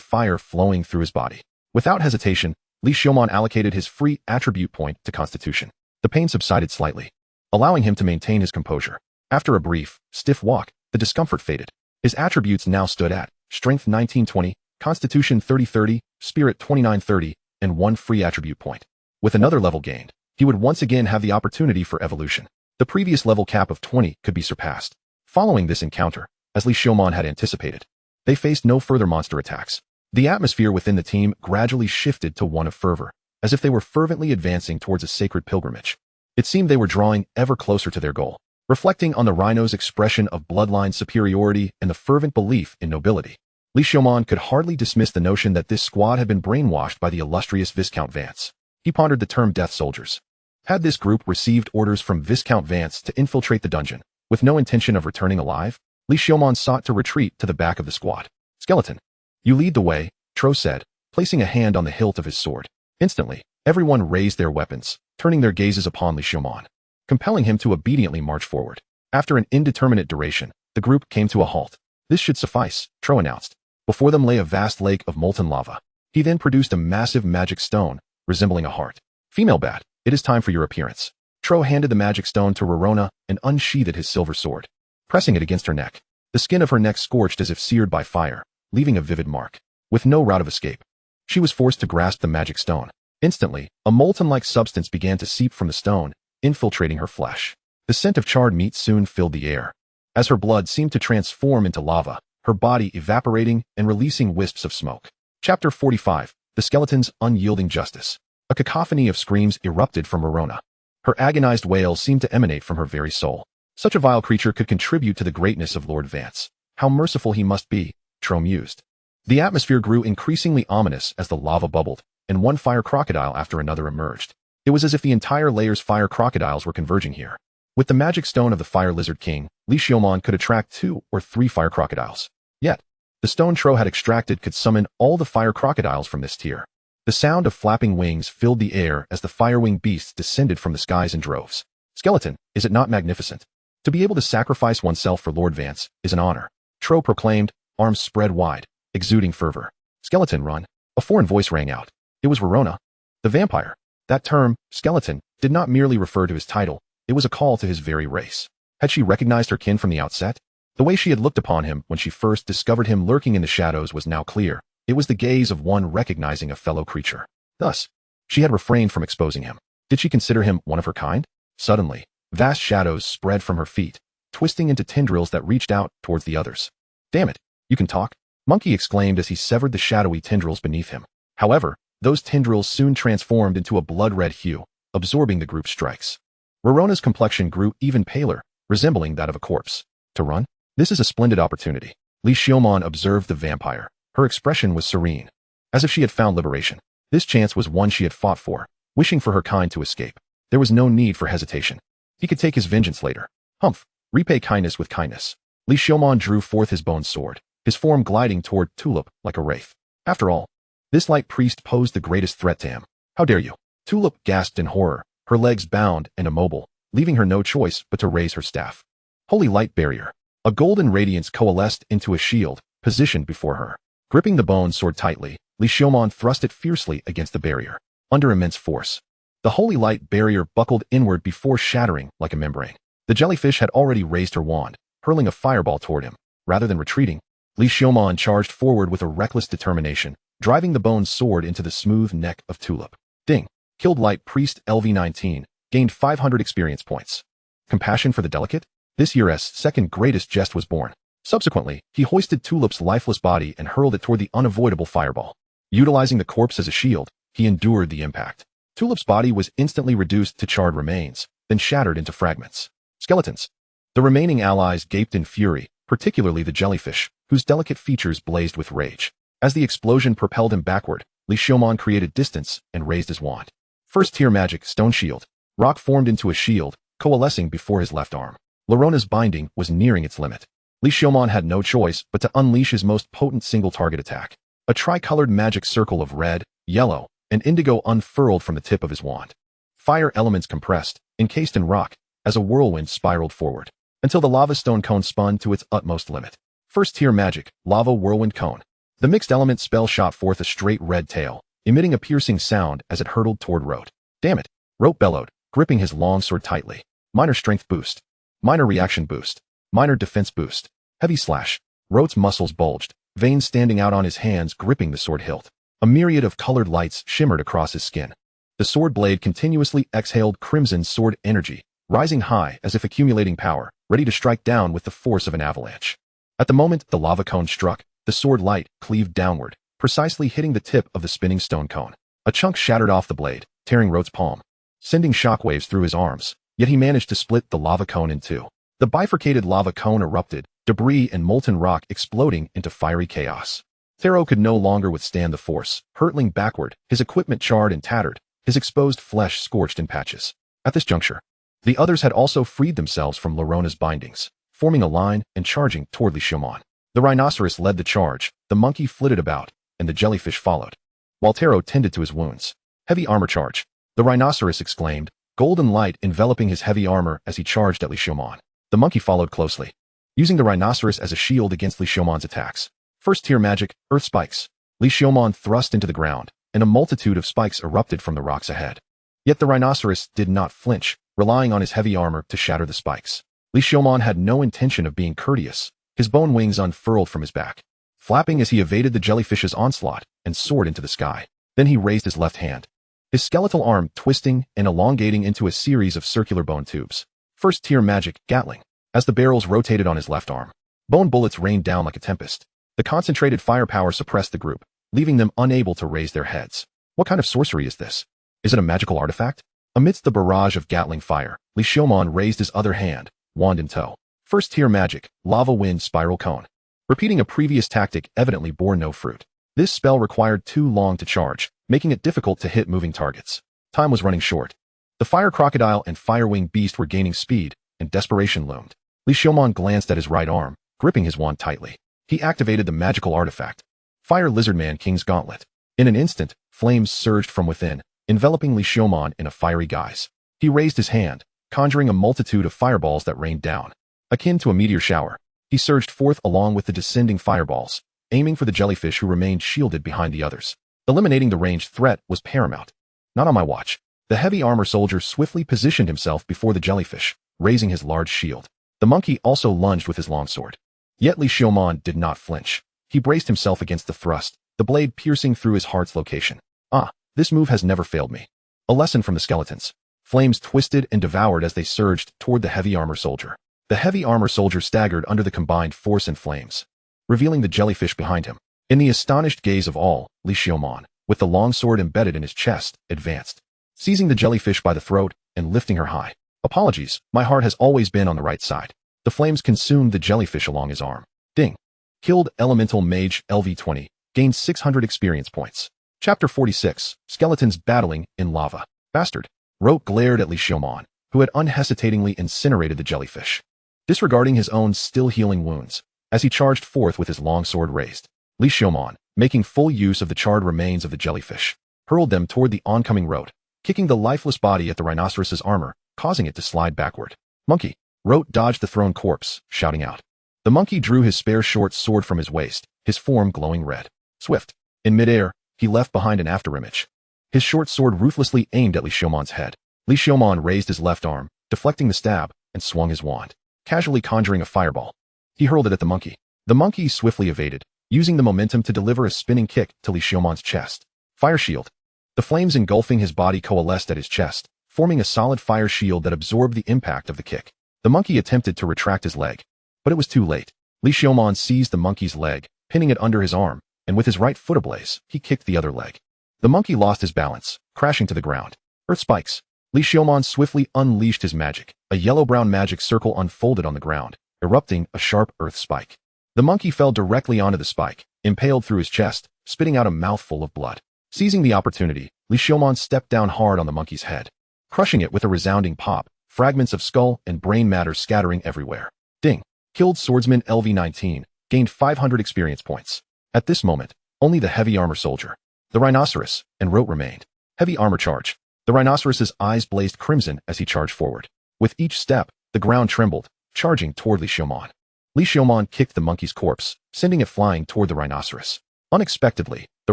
fire flowing through his body. Without hesitation, Li Xiaomon allocated his free attribute point to Constitution. The pain subsided slightly, allowing him to maintain his composure. After a brief, stiff walk, the discomfort faded. His attributes now stood at Strength 1920, Constitution 3030, Spirit 2930, and 1 free attribute point. With another level gained, he would once again have the opportunity for evolution. The previous level cap of 20 could be surpassed. Following this encounter, as Li Xiaomon had anticipated, they faced no further monster attacks. The atmosphere within the team gradually shifted to one of fervor, as if they were fervently advancing towards a sacred pilgrimage. It seemed they were drawing ever closer to their goal, reflecting on the rhino's expression of bloodline superiority and the fervent belief in nobility. Li Xiaomon could hardly dismiss the notion that this squad had been brainwashed by the illustrious Viscount Vance. He pondered the term Death Soldiers. Had this group received orders from Viscount Vance to infiltrate the dungeon, with no intention of returning alive? Li Xiaomon sought to retreat to the back of the squad. Skeleton, you lead the way, Tro said, placing a hand on the hilt of his sword. Instantly, everyone raised their weapons, turning their gazes upon Li Xiaomon. compelling him to obediently march forward. After an indeterminate duration, the group came to a halt. This should suffice, Tro announced. Before them lay a vast lake of molten lava. He then produced a massive magic stone, resembling a heart. Female bat, it is time for your appearance. Tro handed the magic stone to Rorona and unsheathed his silver sword, pressing it against her neck. The skin of her neck scorched as if seared by fire, leaving a vivid mark. With no route of escape, she was forced to grasp the magic stone. Instantly, a molten-like substance began to seep from the stone, infiltrating her flesh. The scent of charred meat soon filled the air. As her blood seemed to transform into lava, her body evaporating and releasing wisps of smoke. Chapter 45. The Skeleton's Unyielding Justice. A cacophony of screams erupted from Rorona. Her agonized wail seemed to emanate from her very soul. Such a vile creature could contribute to the greatness of Lord Vance. How merciful he must be, Tro mused. The atmosphere grew increasingly ominous as the lava bubbled, and one fire crocodile after another emerged. It was as if the entire layer's fire crocodiles were converging here. With the magic stone of the Fire Lizard King, Li Xiaomon could attract 2 or 3 fire crocodiles. Yet, the stone Tro had extracted could summon all the fire crocodiles from this tier. The sound of flapping wings filled the air as the fire-winged beasts descended from the skies in droves. Skeleton, is it not magnificent? To be able to sacrifice oneself for Lord Vance is an honor, Tro proclaimed, arms spread wide, exuding fervor. Skeleton, run. A foreign voice rang out. It was Rorona, the vampire. That term, skeleton, did not merely refer to his title, it was a call to his very race. Had she recognized her kin from the outset? The way she had looked upon him when she first discovered him lurking in the shadows was now clear. It was the gaze of one recognizing a fellow creature. Thus, she had refrained from exposing him. Did she consider him one of her kind? Suddenly, vast shadows spread from her feet, twisting into tendrils that reached out towards the others. Damn it, you can talk? Monkey exclaimed as he severed the shadowy tendrils beneath him. However, those tendrils soon transformed into a blood-red hue, absorbing the group's strikes. Rorona's complexion grew even paler, resembling that of a corpse. To run? This is a splendid opportunity. Li Xiaomon observed the vampire. Her expression was serene, as if she had found liberation. This chance was one she had fought for, wishing for her kind to escape. There was no need for hesitation. He could take his vengeance later. Humph, repay kindness with kindness. Li Xiaomon drew forth his bone sword, his form gliding toward Tulip like a wraith. After all, this light priest posed the greatest threat to him. How dare you? Tulip gasped in horror, her legs bound and immobile, leaving her no choice but to raise her staff. Holy light barrier. A golden radiance coalesced into a shield, positioned before her. Gripping the bone sword tightly, Li Xiaomon thrust it fiercely against the barrier. Under immense force, the holy light barrier buckled inward before shattering like a membrane. The jellyfish had already raised her wand, hurling a fireball toward him. Rather than retreating, Li Xiaomon charged forward with a reckless determination, driving the bone sword into the smooth neck of Tulip. Ding. Killed light priest LV-19, gained 500 experience points. Compassion for the delicate? This year's second greatest jest was born. Subsequently, he hoisted Tulip's lifeless body and hurled it toward the unavoidable fireball. Utilizing the corpse as a shield, he endured the impact. Tulip's body was instantly reduced to charred remains, then shattered into fragments. Skeletons. The remaining allies gaped in fury, particularly the jellyfish, whose delicate features blazed with rage. As the explosion propelled him backward, Li Xiaomon created distance and raised his wand. First-tier magic, stone shield. Rock formed into a shield, coalescing before his left arm. Rorona's binding was nearing its limit. Li Xiaomon had no choice but to unleash his most potent single-target attack. A tricolored magic circle of red, yellow, and indigo unfurled from the tip of his wand. Fire elements compressed, encased in rock, as a whirlwind spiraled forward, until the lava stone cone spun to its utmost limit. First-tier magic, lava whirlwind cone. The mixed element spell shot forth a straight red tail, emitting a piercing sound as it hurtled toward Rote. Damn it, Rote bellowed, gripping his long sword tightly. Minor strength boost. Minor reaction boost. Minor defense boost. Heavy slash. Rote's muscles bulged, veins standing out on his hands gripping the sword hilt. A myriad of colored lights shimmered across his skin. The sword blade continuously exhaled crimson sword energy, rising high as if accumulating power, ready to strike down with the force of an avalanche. At the moment the lava cone struck, the sword light cleaved downward, precisely hitting the tip of the spinning stone cone. A chunk shattered off the blade, tearing Rote's palm, sending shockwaves through his arms, yet he managed to split the lava cone in two. The bifurcated lava cone erupted, debris and molten rock exploding into fiery chaos. Thero could no longer withstand the force, hurtling backward, his equipment charred and tattered, his exposed flesh scorched in patches. At this juncture, the others had also freed themselves from Rorona's bindings, forming a line and charging toward Li Xiaomon. The rhinoceros led the charge, the monkey flitted about, and the jellyfish followed, while Tero tended to his wounds. Heavy armor charge. The rhinoceros exclaimed, golden light enveloping his heavy armor as he charged at Li Xiaomon. The monkey followed closely, using the rhinoceros as a shield against Li Xiaomon's attacks. First-tier magic, earth spikes. Li Xiaomon thrust into the ground, and a multitude of spikes erupted from the rocks ahead. Yet the rhinoceros did not flinch, relying on his heavy armor to shatter the spikes. Li Xiaomon had no intention of being courteous. His bone wings unfurled from his back, flapping as he evaded the jellyfish's onslaught and soared into the sky. Then he raised his left hand, his skeletal arm twisting and elongating into a series of circular bone tubes. First-tier magic, Gatling. As the barrels rotated on his left arm, bone bullets rained down like a tempest. The concentrated firepower suppressed the group, leaving them unable to raise their heads. What kind of sorcery is this? Is it a magical artifact? Amidst the barrage of Gatling fire, Li Xiaomon raised his other hand, wand in tow. First-tier magic, lava wind spiral cone. Repeating a previous tactic evidently bore no fruit. This spell required too long to charge, making it difficult to hit moving targets. Time was running short. The fire crocodile and fire-winged beast were gaining speed, and desperation loomed. Li Xiaomon glanced at his right arm, gripping his wand tightly. He activated the magical artifact, Fire Lizardman King's Gauntlet. In an instant, flames surged from within, enveloping Li Xiaomon in a fiery guise. He raised his hand, conjuring a multitude of fireballs that rained down. Akin to a meteor shower, he surged forth along with the descending fireballs, aiming for the jellyfish who remained shielded behind the others. Eliminating the ranged threat was paramount. Not on my watch. The heavy armor soldier swiftly positioned himself before the jellyfish, raising his large shield. The monkey also lunged with his longsword. Yet Li Xiaomon did not flinch. He braced himself against the thrust, the blade piercing through his heart's location. Ah, this move has never failed me. A lesson from the skeletons. Flames twisted and devoured as they surged toward the heavy armor soldier. The heavy armor soldier staggered under the combined force and flames, revealing the jellyfish behind him. In the astonished gaze of all, Li Xiaomon, with the longsword embedded in his chest, advanced, seizing the jellyfish by the throat and lifting her high. Apologies, my heart has always been on the right side. The flames consumed the jellyfish along his arm. Ding. Killed Elemental Mage LV20, gained 600 experience points. Chapter 46, Skeletons Battling in Lava. Bastard. Rote glared at Li Xiaomon, who had unhesitatingly incinerated the jellyfish, disregarding his own still-healing wounds, as he charged forth with his longsword raised. Li Xiaomon, making full use of the charred remains of the jellyfish, hurled them toward the oncoming Rote, kicking the lifeless body at the rhinoceros's armor, causing it to slide backward. Monkey. Rote dodged the thrown corpse, shouting out. The monkey drew his spare short sword from his waist, his form glowing red. Swift. In midair, he left behind an afterimage. His short sword ruthlessly aimed at Li Xiaomon's head. Li Xiaomon raised his left arm, deflecting the stab, and swung his wand, casually conjuring a fireball. He hurled it at the monkey. The monkey swiftly evaded, using the momentum to deliver a spinning kick to Li Xiaomon's chest. Fire shield. The flames engulfing his body coalesced at his chest, forming a solid fire shield that absorbed the impact of the kick. The monkey attempted to retract his leg, but it was too late. Li Xiaomon seized the monkey's leg, pinning it under his arm, and with his right foot ablaze, he kicked the other leg. The monkey lost his balance, crashing to the ground. Earth spikes. Li Xiaomon swiftly unleashed his magic. A yellow-brown magic circle unfolded on the ground, erupting a sharp earth spike. The monkey fell directly onto the spike, impaled through his chest, spitting out a mouthful of blood. Seizing the opportunity, Li Xiaomon stepped down hard on the monkey's head, crushing it with a resounding pop, fragments of skull and brain matter scattering everywhere. Ding. Killed Swordsman LV19, gained 500 experience points. At this moment, only the heavy armor soldier, the rhinoceros, and Rote remained. Heavy armor charge. The rhinoceros's eyes blazed crimson as he charged forward. With each step, the ground trembled, charging toward Li Xiaomon. Li Xiaomon kicked the monkey's corpse, sending it flying toward the rhinoceros. Unexpectedly, the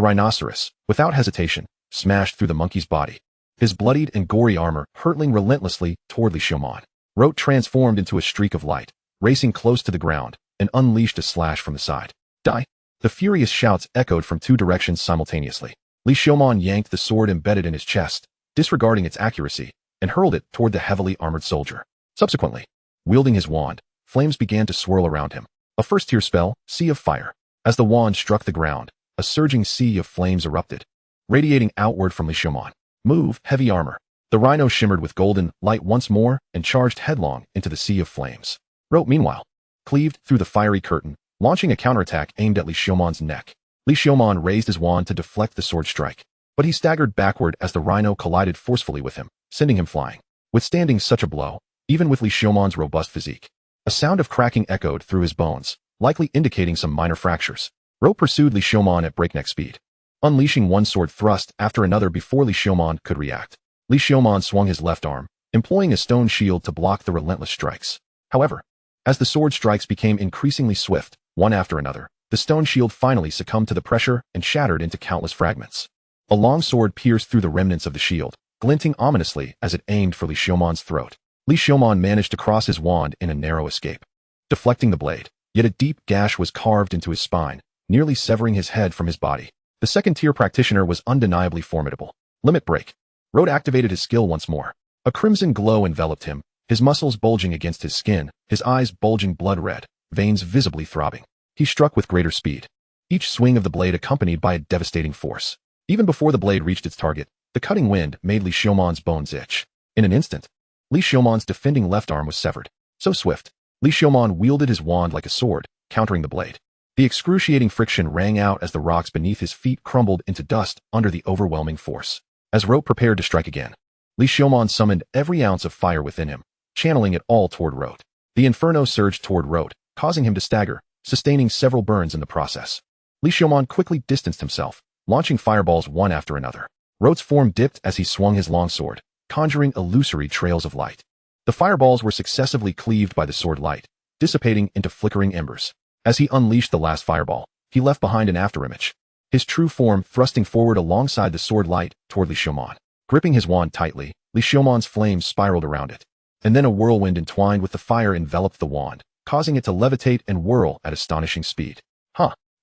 rhinoceros, without hesitation, smashed through the monkey's body, his bloodied and gory armor hurtling relentlessly toward Li Xiaomon. Rote transformed into a streak of light, racing close to the ground, and unleashed a slash from the side. Die! The furious shouts echoed from two directions simultaneously. Li Xiaomon yanked the sword embedded in his chest, disregarding its accuracy, and hurled it toward the heavily armored soldier. Subsequently, wielding his wand, flames began to swirl around him. A first-tier spell, Sea of Fire. As the wand struck the ground, a surging sea of flames erupted, radiating outward from Li Xiaomon. Move, heavy armor. The rhino shimmered with golden light once more and charged headlong into the sea of flames. Rote, meanwhile, cleaved through the fiery curtain, launching a counterattack aimed at Li Xiaomon's neck. Li Xiaomon raised his wand to deflect the sword strike, but he staggered backward as the rhino collided forcefully with him, sending him flying. Withstanding such a blow, even with Li Xiaomon's robust physique, a sound of cracking echoed through his bones, likely indicating some minor fractures. Rote pursued Li Xiaomon at breakneck speed, unleashing one sword thrust after another before Li Xiaomon could react. Li Xiaoman swung his left arm, employing a stone shield to block the relentless strikes. However, as the sword strikes became increasingly swift, one after another, the stone shield finally succumbed to the pressure and shattered into countless fragments. A long sword pierced through the remnants of the shield, glinting ominously as it aimed for Li Xiaoman's throat. Li Xiaoman managed to cross his wand in a narrow escape, deflecting the blade, yet a deep gash was carved into his spine, nearly severing his head from his body. The second-tier practitioner was undeniably formidable. Limit break. Road activated his skill once more. A crimson glow enveloped him, his muscles bulging against his skin, his eyes bulging blood red, veins visibly throbbing. He struck with greater speed, each swing of the blade accompanied by a devastating force. Even before the blade reached its target, the cutting wind made Li Xiaoman's bones itch. In an instant, Li Xiaoman's defending left arm was severed. So swift, Li Xiaoman wielded his wand like a sword, countering the blade. The excruciating friction rang out as the rocks beneath his feet crumbled into dust under the overwhelming force. As Rote prepared to strike again, Li Xiaoman summoned every ounce of fire within him, channeling it all toward Rote. The inferno surged toward Rote, causing him to stagger, sustaining several burns in the process. Li Xiaoman quickly distanced himself, launching fireballs one after another. Rote's form dipped as he swung his longsword, conjuring illusory trails of light. The fireballs were successively cleaved by the sword light, dissipating into flickering embers. As he unleashed the last fireball, he left behind an afterimage, his true form thrusting forward alongside the sword light toward Li Xiaoman. Gripping his wand tightly, Li Xiaoman's flames spiraled around it. And then a whirlwind entwined with the fire enveloped the wand, causing it to levitate and whirl at astonishing speed.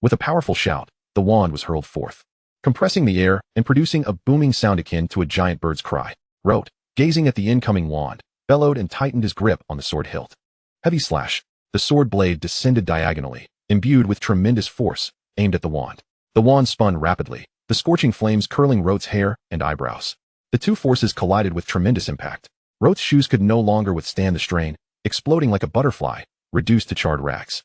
With a powerful shout, the wand was hurled forth, compressing the air and producing a booming sound akin to a giant bird's cry. Rote, gazing at the incoming wand, bellowed and tightened his grip on the sword hilt. Heavy slash. The sword blade descended diagonally, imbued with tremendous force, aimed at the wand. The wand spun rapidly, the scorching flames curling Rote's hair and eyebrows. The two forces collided with tremendous impact. Rote's shoes could no longer withstand the strain, exploding like a butterfly, reduced to charred rags.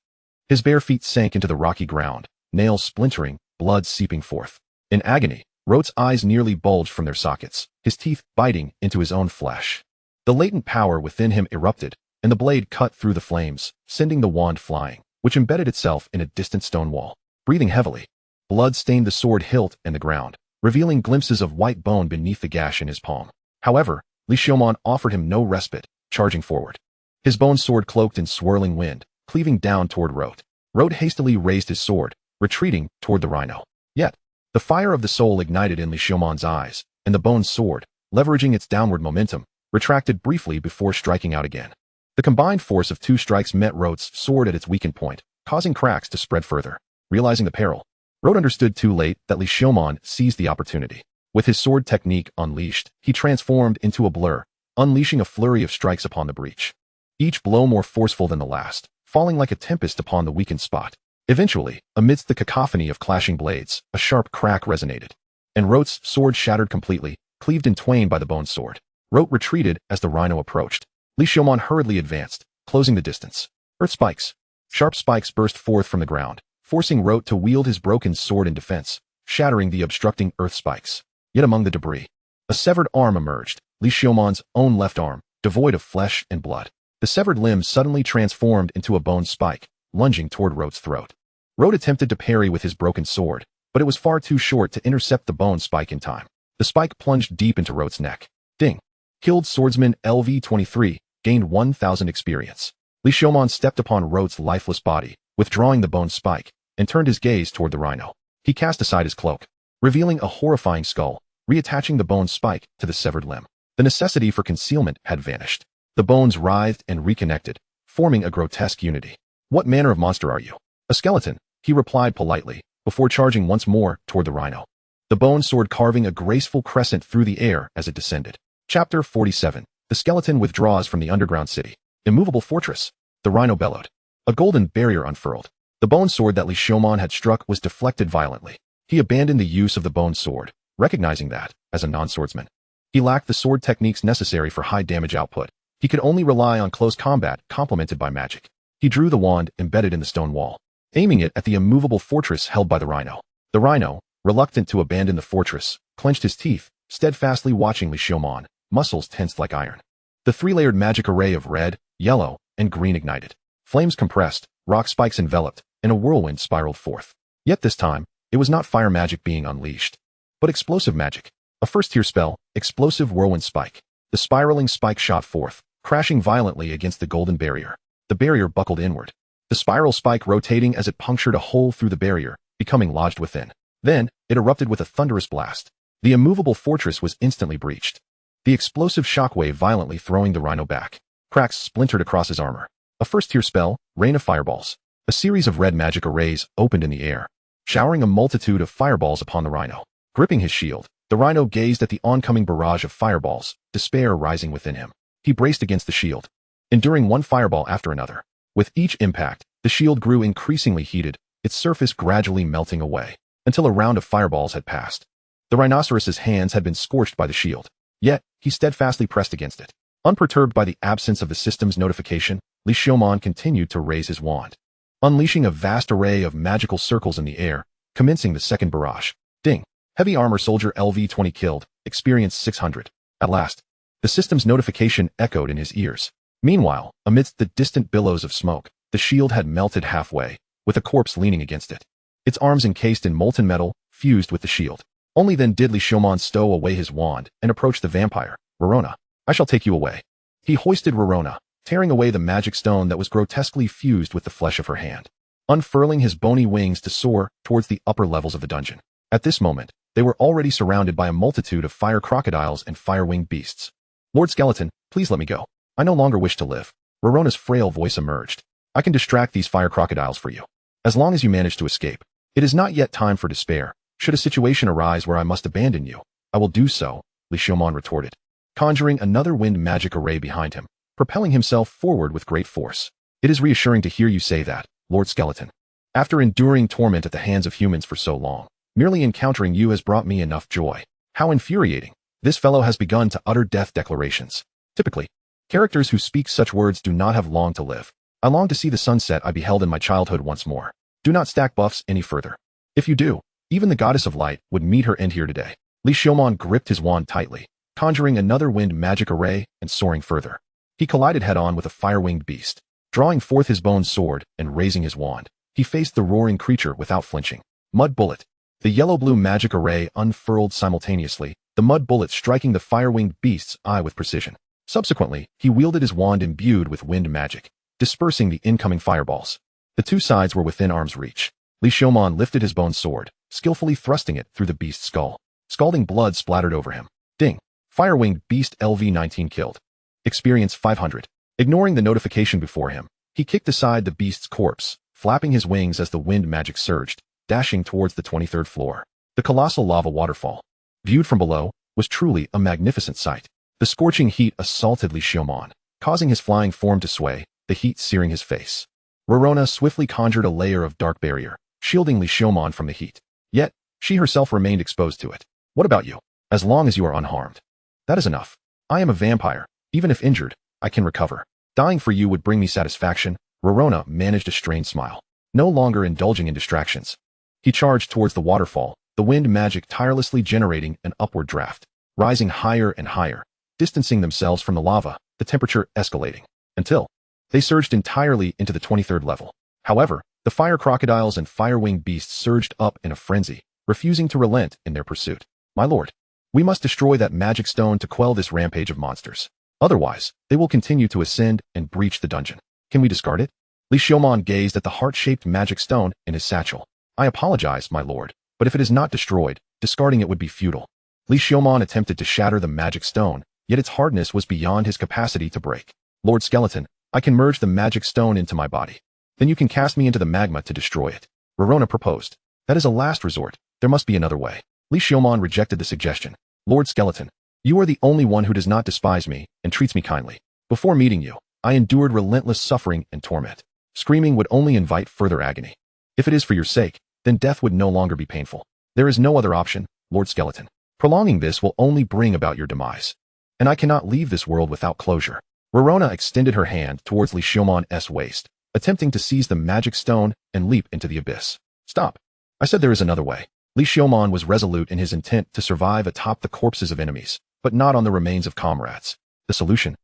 His bare feet sank into the rocky ground, nails splintering, blood seeping forth. In agony, Rote's eyes nearly bulged from their sockets, his teeth biting into his own flesh. The latent power within him erupted, and the blade cut through the flames, sending the wand flying, which embedded itself in a distant stone wall. Breathing heavily, blood stained the sword hilt and the ground, revealing glimpses of white bone beneath the gash in his palm. However, Li Xiaoman offered him no respite, charging forward. His bone sword cloaked in swirling wind, cleaving down toward Rote. Rote hastily raised his sword, retreating toward the rhino. Yet, the fire of the soul ignited in Li Xiaoman's eyes, and the bone sword, leveraging its downward momentum, retracted briefly before striking out again. The combined force of two strikes met Rote's sword at its weakened point, causing cracks to spread further. Realizing the peril, Rote understood too late that Li Xiaoman seized the opportunity. With his sword technique unleashed, he transformed into a blur, unleashing a flurry of strikes upon the breach. Each blow more forceful than the last, falling like a tempest upon the weakened spot. Eventually, amidst the cacophony of clashing blades, a sharp crack resonated, and Rote's sword shattered completely, cleaved in twain by the bone sword. Rote retreated as the rhino approached. Li Xiaoman hurriedly advanced, closing the distance. Earth spikes. Sharp spikes burst forth from the ground, forcing Rote to wield his broken sword in defense, shattering the obstructing earth spikes. Yet among the debris, a severed arm emerged, Li Xiaoman's own left arm, devoid of flesh and blood. The severed limb suddenly transformed into a bone spike, lunging toward Rote's throat. Rote attempted to parry with his broken sword, but it was far too short to intercept the bone spike in time. The spike plunged deep into Rote's neck. Ding. Killed swordsman LV-23, gained 1,000 experience. Li Xiaoman stepped upon Rote's lifeless body, withdrawing the bone spike, and turned his gaze toward the rhino. He cast aside his cloak, revealing a horrifying skull, reattaching the bone spike to the severed limb. The necessity for concealment had vanished. The bones writhed and reconnected, forming a grotesque unity. What manner of monster are you? A skeleton, he replied politely, before charging once more toward the rhino. The bone sword carving a graceful crescent through the air as it descended. Chapter 47. The skeleton withdraws from the underground city. Immovable fortress. The rhino bellowed. A golden barrier unfurled. The bone sword that Li Xiaoman had struck was deflected violently. He abandoned the use of the bone sword, recognizing that, as a non-swordsman, he lacked the sword techniques necessary for high damage output. He could only rely on close combat complemented by magic. He drew the wand embedded in the stone wall, aiming it at the immovable fortress held by the rhino. The rhino, reluctant to abandon the fortress, clenched his teeth, steadfastly watching Li Xiaoman, muscles tensed like iron. The three-layered magic array of red, yellow, and green ignited. Flames compressed, rock spikes enveloped, and a whirlwind spiraled forth. Yet this time, it was not fire magic being unleashed, but explosive magic. A first-tier spell, Explosive Whirlwind Spike. The spiraling spike shot forth, crashing violently against the golden barrier. The barrier buckled inward. The spiral spike rotating as it punctured a hole through the barrier, becoming lodged within. Then, it erupted with a thunderous blast. The immovable fortress was instantly breached. The explosive shockwave violently throwing the rhino back. Cracks splintered across his armor. A first-tier spell, Rain of Fireballs. A series of red magic arrays opened in the air, showering a multitude of fireballs upon the rhino. Gripping his shield, the rhino gazed at the oncoming barrage of fireballs, despair rising within him. He braced against the shield, enduring one fireball after another. With each impact, the shield grew increasingly heated, its surface gradually melting away, until a round of fireballs had passed. The rhinoceros's hands had been scorched by the shield, yet he steadfastly pressed against it. Unperturbed by the absence of the system's notification, Li Xiaomon continued to raise his wand, unleashing a vast array of magical circles in the air, commencing the second barrage. Ding! Heavy armor soldier LV-20 killed, experience 600. At last, the system's notification echoed in his ears. Meanwhile, amidst the distant billows of smoke, the shield had melted halfway, with a corpse leaning against it. Its arms encased in molten metal, fused with the shield. Only then did Li Xiaomon stow away his wand and approach the vampire. Rorona, I shall take you away. He hoisted Rorona, tearing away the magic stone that was grotesquely fused with the flesh of her hand, unfurling his bony wings to soar towards the upper levels of the dungeon. At this moment, they were already surrounded by a multitude of fire crocodiles and fire-winged beasts. Lord Skeleton, please let me go. I no longer wish to live. Rorona's frail voice emerged. I can distract these fire crocodiles for you, as long as you manage to escape. It is not yet time for despair. Should a situation arise where I must abandon you, I will do so, Li Xiaomon retorted, conjuring another wind magic array behind him, propelling himself forward with great force. It is reassuring to hear you say that, Lord Skeleton. After enduring torment at the hands of humans for so long, merely encountering you has brought me enough joy. How infuriating. This fellow has begun to utter death declarations. Typically, characters who speak such words do not have long to live. I long to see the sunset I beheld in my childhood once more. Do not stack buffs any further. If you do, even the goddess of light would meet her end here today. Li Xiaomon gripped his wand tightly, conjuring another wind magic array and soaring further. He collided head-on with a fire-winged beast. Drawing forth his bone sword and raising his wand, he faced the roaring creature without flinching. Mud Bullet. The yellow-blue magic array unfurled simultaneously, the mud bullet striking the fire-winged beast's eye with precision. Subsequently, he wielded his wand imbued with wind magic, dispersing the incoming fireballs. The two sides were within arm's reach. Li Xiaomon lifted his bone sword, skillfully thrusting it through the beast's skull. Scalding blood splattered over him. Ding! Fire-winged beast LV-19 killed. Experience 500. Ignoring the notification before him, he kicked aside the beast's corpse, flapping his wings as the wind magic surged, dashing towards the 23rd floor. The colossal lava waterfall, viewed from below, was truly a magnificent sight. The scorching heat assaulted Li Xiaomon, causing his flying form to sway, the heat searing his face. Rorona swiftly conjured a layer of dark barrier, shielding Li Xiaomon from the heat. Yet, she herself remained exposed to it. What about you? As long as you are unharmed. That is enough. I am a vampire. Even if injured, I can recover. Dying for you would bring me satisfaction. Rorona managed a strained smile, no longer indulging in distractions. He charged towards the waterfall, the wind magic tirelessly generating an upward draft, rising higher and higher, distancing themselves from the lava, the temperature escalating, until they surged entirely into the 23rd level. However, the fire crocodiles and fire-winged beasts surged up in a frenzy, refusing to relent in their pursuit. My lord, we must destroy that magic stone to quell this rampage of monsters. Otherwise, they will continue to ascend and breach the dungeon. Can we discard it? Li Xiaomon gazed at the heart-shaped magic stone in his satchel. I apologize, my lord, but if it is not destroyed, discarding it would be futile. Li Xiaomon attempted to shatter the magic stone, yet its hardness was beyond his capacity to break. Lord Skeleton, I can merge the magic stone into my body. Then you can cast me into the magma to destroy it. Rorona proposed. That is a last resort. There must be another way. Li Xiaomon rejected the suggestion. Lord Skeleton, you are the only one who does not despise me and treats me kindly. Before meeting you, I endured relentless suffering and torment. Screaming would only invite further agony. If it is for your sake, then death would no longer be painful. There is no other option, Lord Skeleton. Prolonging this will only bring about your demise. And I cannot leave this world without closure. Rorona extended her hand towards Li Xiaomon's waist, attempting to seize the magic stone and leap into the abyss. Stop. I said there is another way. Li Xiaomon was resolute in his intent to survive atop the corpses of enemies, but not on the remains of comrades. The solution.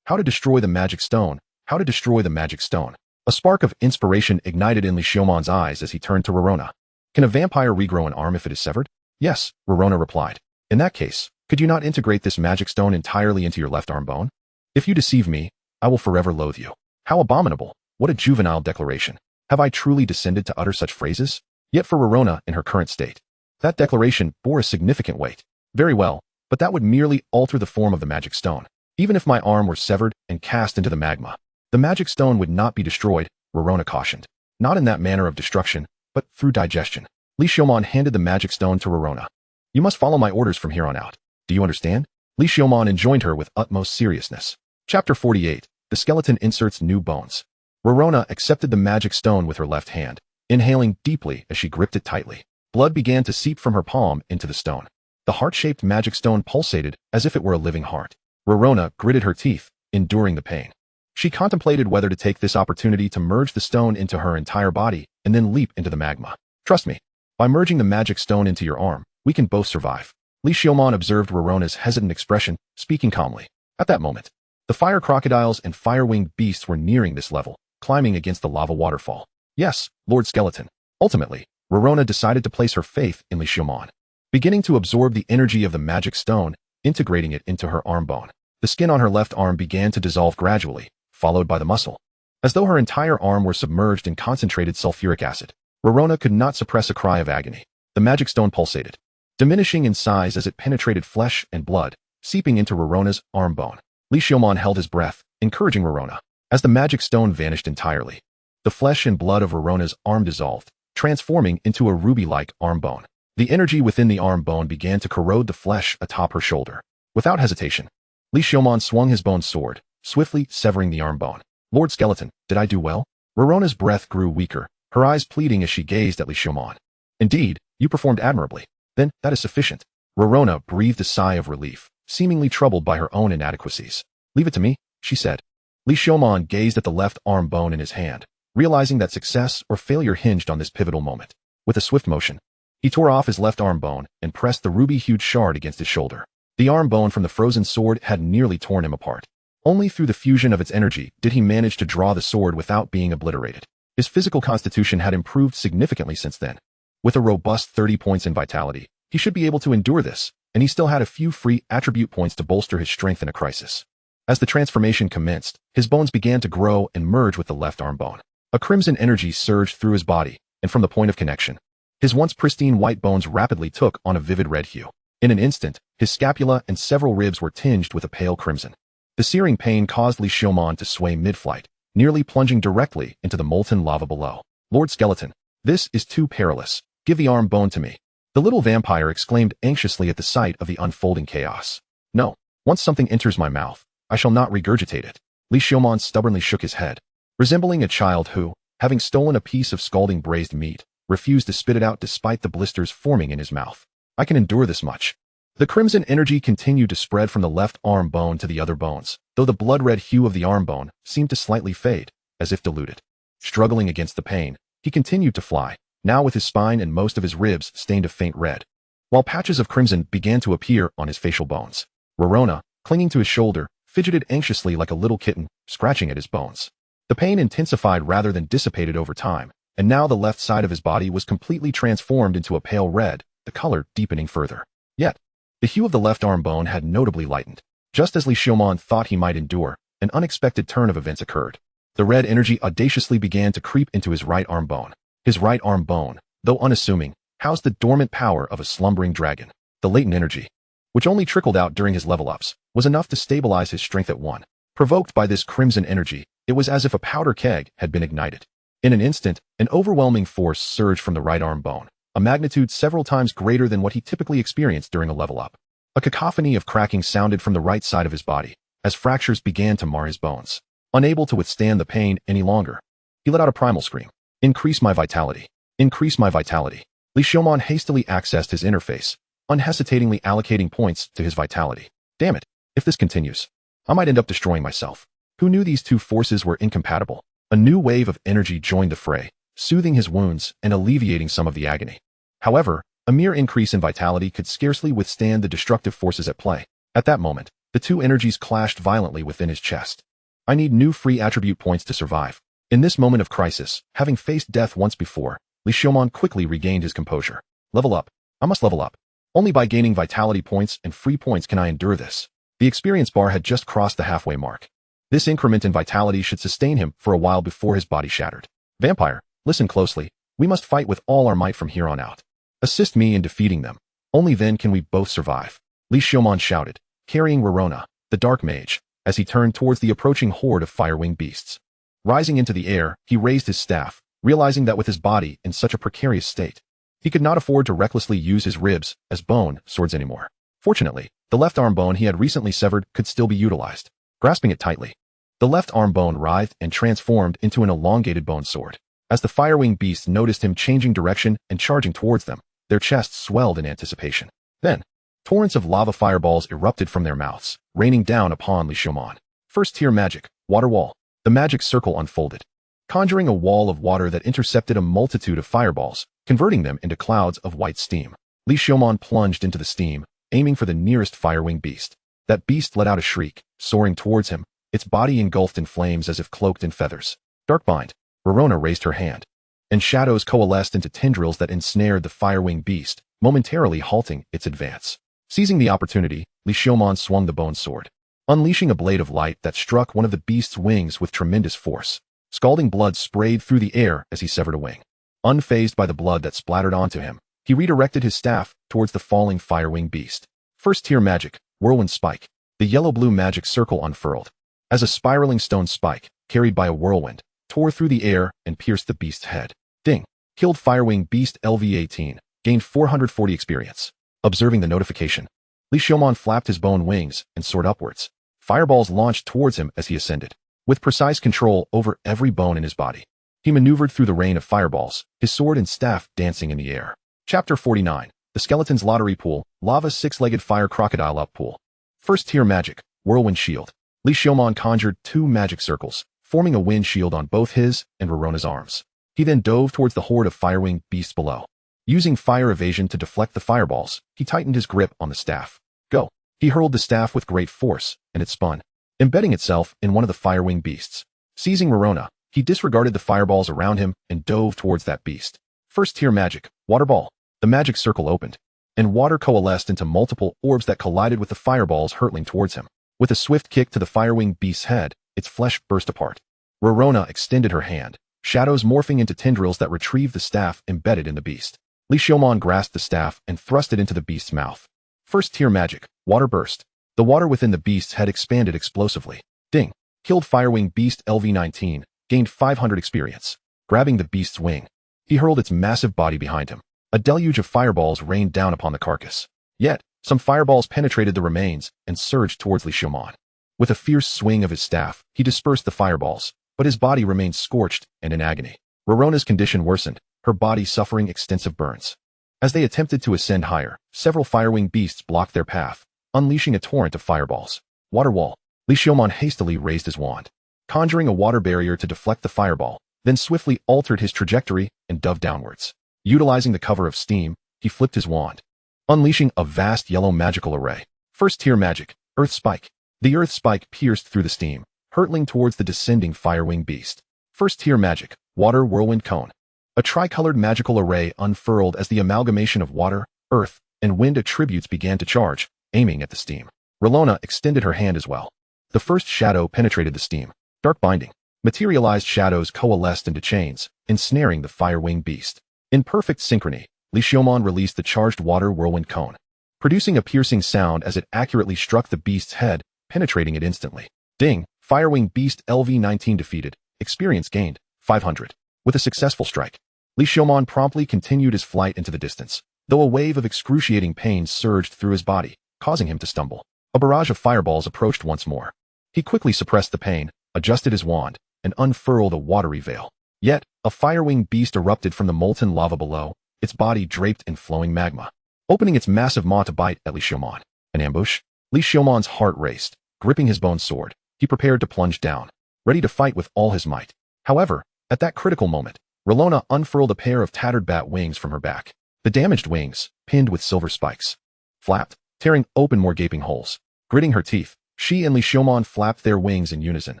How to destroy the magic stone. How to destroy the magic stone. A spark of inspiration ignited in Li Xiaomon's eyes as he turned to Rorona. Can a vampire regrow an arm if it is severed? Yes, Rorona replied. In that case, could you not integrate this magic stone entirely into your left arm bone? If you deceive me, I will forever loathe you. How abominable! What a juvenile declaration. Have I truly descended to utter such phrases? Yet for Rorona in her current state, that declaration bore a significant weight. Very well, but that would merely alter the form of the magic stone. Even if my arm were severed and cast into the magma, the magic stone would not be destroyed, Rorona cautioned. Not in that manner of destruction, but through digestion. Li Xiaomon handed the magic stone to Rorona. You must follow my orders from here on out. Do you understand? Li Xiaomon enjoined her with utmost seriousness. Chapter 48. The skeleton inserts new bones. Rorona accepted the magic stone with her left hand, inhaling deeply as she gripped it tightly. Blood began to seep from her palm into the stone. The heart-shaped magic stone pulsated as if it were a living heart. Rorona gritted her teeth, enduring the pain. She contemplated whether to take this opportunity to merge the stone into her entire body and then leap into the magma. Trust me, by merging the magic stone into your arm, we can both survive. Li Xiaomon observed Rorona's hesitant expression, speaking calmly. At that moment, the fire crocodiles and fire-winged beasts were nearing this level, climbing against the lava waterfall. Yes, Lord Skeleton. Ultimately, Rorona decided to place her faith in Li Xiaomon. Beginning to absorb the energy of the magic stone, integrating it into her arm bone. The skin on her left arm began to dissolve gradually, followed by the muscle. As though her entire arm were submerged in concentrated sulfuric acid, Rorona could not suppress a cry of agony. The magic stone pulsated, diminishing in size as it penetrated flesh and blood, seeping into Rorona's arm bone. Li Xiaomon held his breath, encouraging Rorona. As the magic stone vanished entirely, the flesh and blood of Rorona's arm dissolved, transforming into a ruby-like arm bone. The energy within the arm bone began to corrode the flesh atop her shoulder. Without hesitation, Li Xiaomon swung his bone sword, swiftly severing the arm bone. Lord Skeleton, did I do well? Rorona's breath grew weaker, her eyes pleading as she gazed at Li Xiaomon. Indeed, you performed admirably. Then, that is sufficient. Rorona breathed a sigh of relief, seemingly troubled by her own inadequacies. Leave it to me, she said. Li Xiaomon gazed at the left arm bone in his hand, realizing that success or failure hinged on this pivotal moment. With a swift motion, he tore off his left arm bone and pressed the ruby-hued shard against his shoulder. The arm bone from the frozen sword had nearly torn him apart. Only through the fusion of its energy did he manage to draw the sword without being obliterated. His physical constitution had improved significantly since then. With a robust 30 points in vitality, he should be able to endure this, and he still had a few free attribute points to bolster his strength in a crisis. As the transformation commenced, his bones began to grow and merge with the left arm bone. A crimson energy surged through his body, and from the point of connection, his once pristine white bones rapidly took on a vivid red hue. In an instant, his scapula and several ribs were tinged with a pale crimson. The searing pain caused Li Xiaomon to sway mid-flight, nearly plunging directly into the molten lava below. Lord Skeleton, this is too perilous. Give the arm bone to me. The little vampire exclaimed anxiously at the sight of the unfolding chaos. No, once something enters my mouth, I shall not regurgitate it. Li Xiaomon stubbornly shook his head, resembling a child who, having stolen a piece of scalding braised meat, refused to spit it out despite the blisters forming in his mouth. I can endure this much. The crimson energy continued to spread from the left arm bone to the other bones, though the blood-red hue of the arm bone seemed to slightly fade, as if diluted. Struggling against the pain, he continued to fly, now with his spine and most of his ribs stained a faint red, while patches of crimson began to appear on his facial bones. Rorona, clinging to his shoulder, fidgeted anxiously like a little kitten, scratching at his bones. The pain intensified rather than dissipated over time, and now the left side of his body was completely transformed into a pale red, the color deepening further. Yet, the hue of the left arm bone had notably lightened. Just as Li Xiaomon thought he might endure, an unexpected turn of events occurred. The red energy audaciously began to creep into his right arm bone. His right arm bone, though unassuming, housed the dormant power of a slumbering dragon. The latent energy, which only trickled out during his level-ups, was enough to stabilize his strength at one. Provoked by this crimson energy, it was as if a powder keg had been ignited. In an instant, an overwhelming force surged from the right arm bone, a magnitude several times greater than what he typically experienced during a level-up. A cacophony of cracking sounded from the right side of his body, as fractures began to mar his bones. Unable to withstand the pain any longer, he let out a primal scream. Increase my vitality. Increase my vitality. Li Xiaomon hastily accessed his interface, unhesitatingly allocating points to his vitality. Damn it, if this continues, I might end up destroying myself. Who knew these two forces were incompatible? A new wave of energy joined the fray, soothing his wounds and alleviating some of the agony. However, a mere increase in vitality could scarcely withstand the destructive forces at play. At that moment, the two energies clashed violently within his chest. I need new free attribute points to survive. In this moment of crisis, having faced death once before, Li Xiaomon quickly regained his composure. Level up. I must level up. Only by gaining vitality points and free points can I endure this. The experience bar had just crossed the halfway mark. This increment in vitality should sustain him for a while before his body shattered. Vampire, listen closely. We must fight with all our might from here on out. Assist me in defeating them. Only then can we both survive. Li Xiaomon shouted, carrying Rorona, the dark mage, as he turned towards the approaching horde of fire-winged beasts. Rising into the air, he raised his staff, realizing that with his body in such a precarious state, he could not afford to recklessly use his ribs as bone swords anymore. Fortunately, the left arm bone he had recently severed could still be utilized. Grasping it tightly, the left arm bone writhed and transformed into an elongated bone sword. As the fire-winged beasts noticed him changing direction and charging towards them, their chests swelled in anticipation. Then, torrents of lava fireballs erupted from their mouths, raining down upon Li Xiaomon. First-tier magic, water wall. The magic circle unfolded, conjuring a wall of water that intercepted a multitude of fireballs, converting them into clouds of white steam. Li Xiaomon plunged into the steam, aiming for the nearest fire-winged beast. That beast let out a shriek, soaring towards him, its body engulfed in flames as if cloaked in feathers. Darkbind. Rorona raised her hand, and shadows coalesced into tendrils that ensnared the fire-winged beast, momentarily halting its advance. Seizing the opportunity, Li Xiaomon swung the bone sword, unleashing a blade of light that struck one of the beast's wings with tremendous force. Scalding blood sprayed through the air as he severed a wing. Unfazed by the blood that splattered onto him, he redirected his staff towards the falling fire-winged beast. First-tier magic, whirlwind spike. The yellow-blue magic circle unfurled, as a spiraling stone spike, carried by a whirlwind, tore through the air and pierced the beast's head. Ding! Killed fire-winged beast LV-18, gained 440 experience. Observing the notification, Li Xiaomon flapped his bone wings and soared upwards. Fireballs launched towards him as he ascended. With precise control over every bone in his body, he maneuvered through the rain of fireballs, his sword and staff dancing in the air. Chapter 49. The Skeleton's Lottery Pool, Lava Six-Legged Fire Crocodile Up Pool. First-tier magic, whirlwind shield. Li Xiaomon conjured 2 magic circles, forming a wind shield on both his and Rorona's arms. He then dove towards the horde of fire-winged beasts below. Using fire evasion to deflect the fireballs, he tightened his grip on the staff. Go! He hurled the staff with great force, and it spun, embedding itself in one of the fire-winged beasts. Seizing Rorona, he disregarded the fireballs around him and dove towards that beast. First-tier magic, water ball. The magic circle opened, and water coalesced into multiple orbs that collided with the fireballs hurtling towards him. With a swift kick to the fire-winged beast's head, its flesh burst apart. Rorona extended her hand, shadows morphing into tendrils that retrieved the staff embedded in the beast. Li Xiaomon grasped the staff and thrust it into the beast's mouth. First-tier magic, water burst. The water within the beast's head expanded explosively. Ding! Killed fire-winged beast LV-19, gained 500 experience. Grabbing the beast's wing, he hurled its massive body behind him. A deluge of fireballs rained down upon the carcass. Yet, some fireballs penetrated the remains and surged towards Li Xiaomon. With a fierce swing of his staff, he dispersed the fireballs, but his body remained scorched and in agony. Rorona's condition worsened, her body suffering extensive burns. As they attempted to ascend higher, several fire-winged beasts blocked their path, unleashing a torrent of fireballs. Water wall. Li Xiaomon hastily raised his wand, conjuring a water barrier to deflect the fireball, then swiftly altered his trajectory and dove downwards. Utilizing the cover of steam, he flipped his wand, unleashing a vast yellow magical array. First-tier magic, earth spike. The earth spike pierced through the steam, hurtling towards the descending fire-winged beast. First-tier magic, water whirlwind cone. A tricolored magical array unfurled as the amalgamation of water, earth, and wind attributes began to charge, aiming at the steam. Rorona extended her hand as well. The first shadow penetrated the steam. Dark binding. Materialized shadows coalesced into chains, ensnaring the fire-winged beast. In perfect synchrony, Li Xiaomon released the charged water whirlwind cone, producing a piercing sound as it accurately struck the beast's head, penetrating it instantly. Ding! Fire-winged beast LV-19 defeated. Experience gained, 500. With a successful strike, Li Xiaomon promptly continued his flight into the distance, though a wave of excruciating pain surged through his body, causing him to stumble. A barrage of fireballs approached once more. He quickly suppressed the pain, adjusted his wand, and unfurled a watery veil. Yet, a fire-winged beast erupted from the molten lava below, its body draped in flowing magma, opening its massive maw to bite at Li Xiaomon. An ambush? Li Xiaomon's heart raced. Gripping his bone sword, he prepared to plunge down, ready to fight with all his might. However, at that critical moment, Rorona unfurled a pair of tattered bat wings from her back. The damaged wings, pinned with silver spikes, flapped, tearing open more gaping holes. Gritting her teeth, she and Li Xiaomon flapped their wings in unison,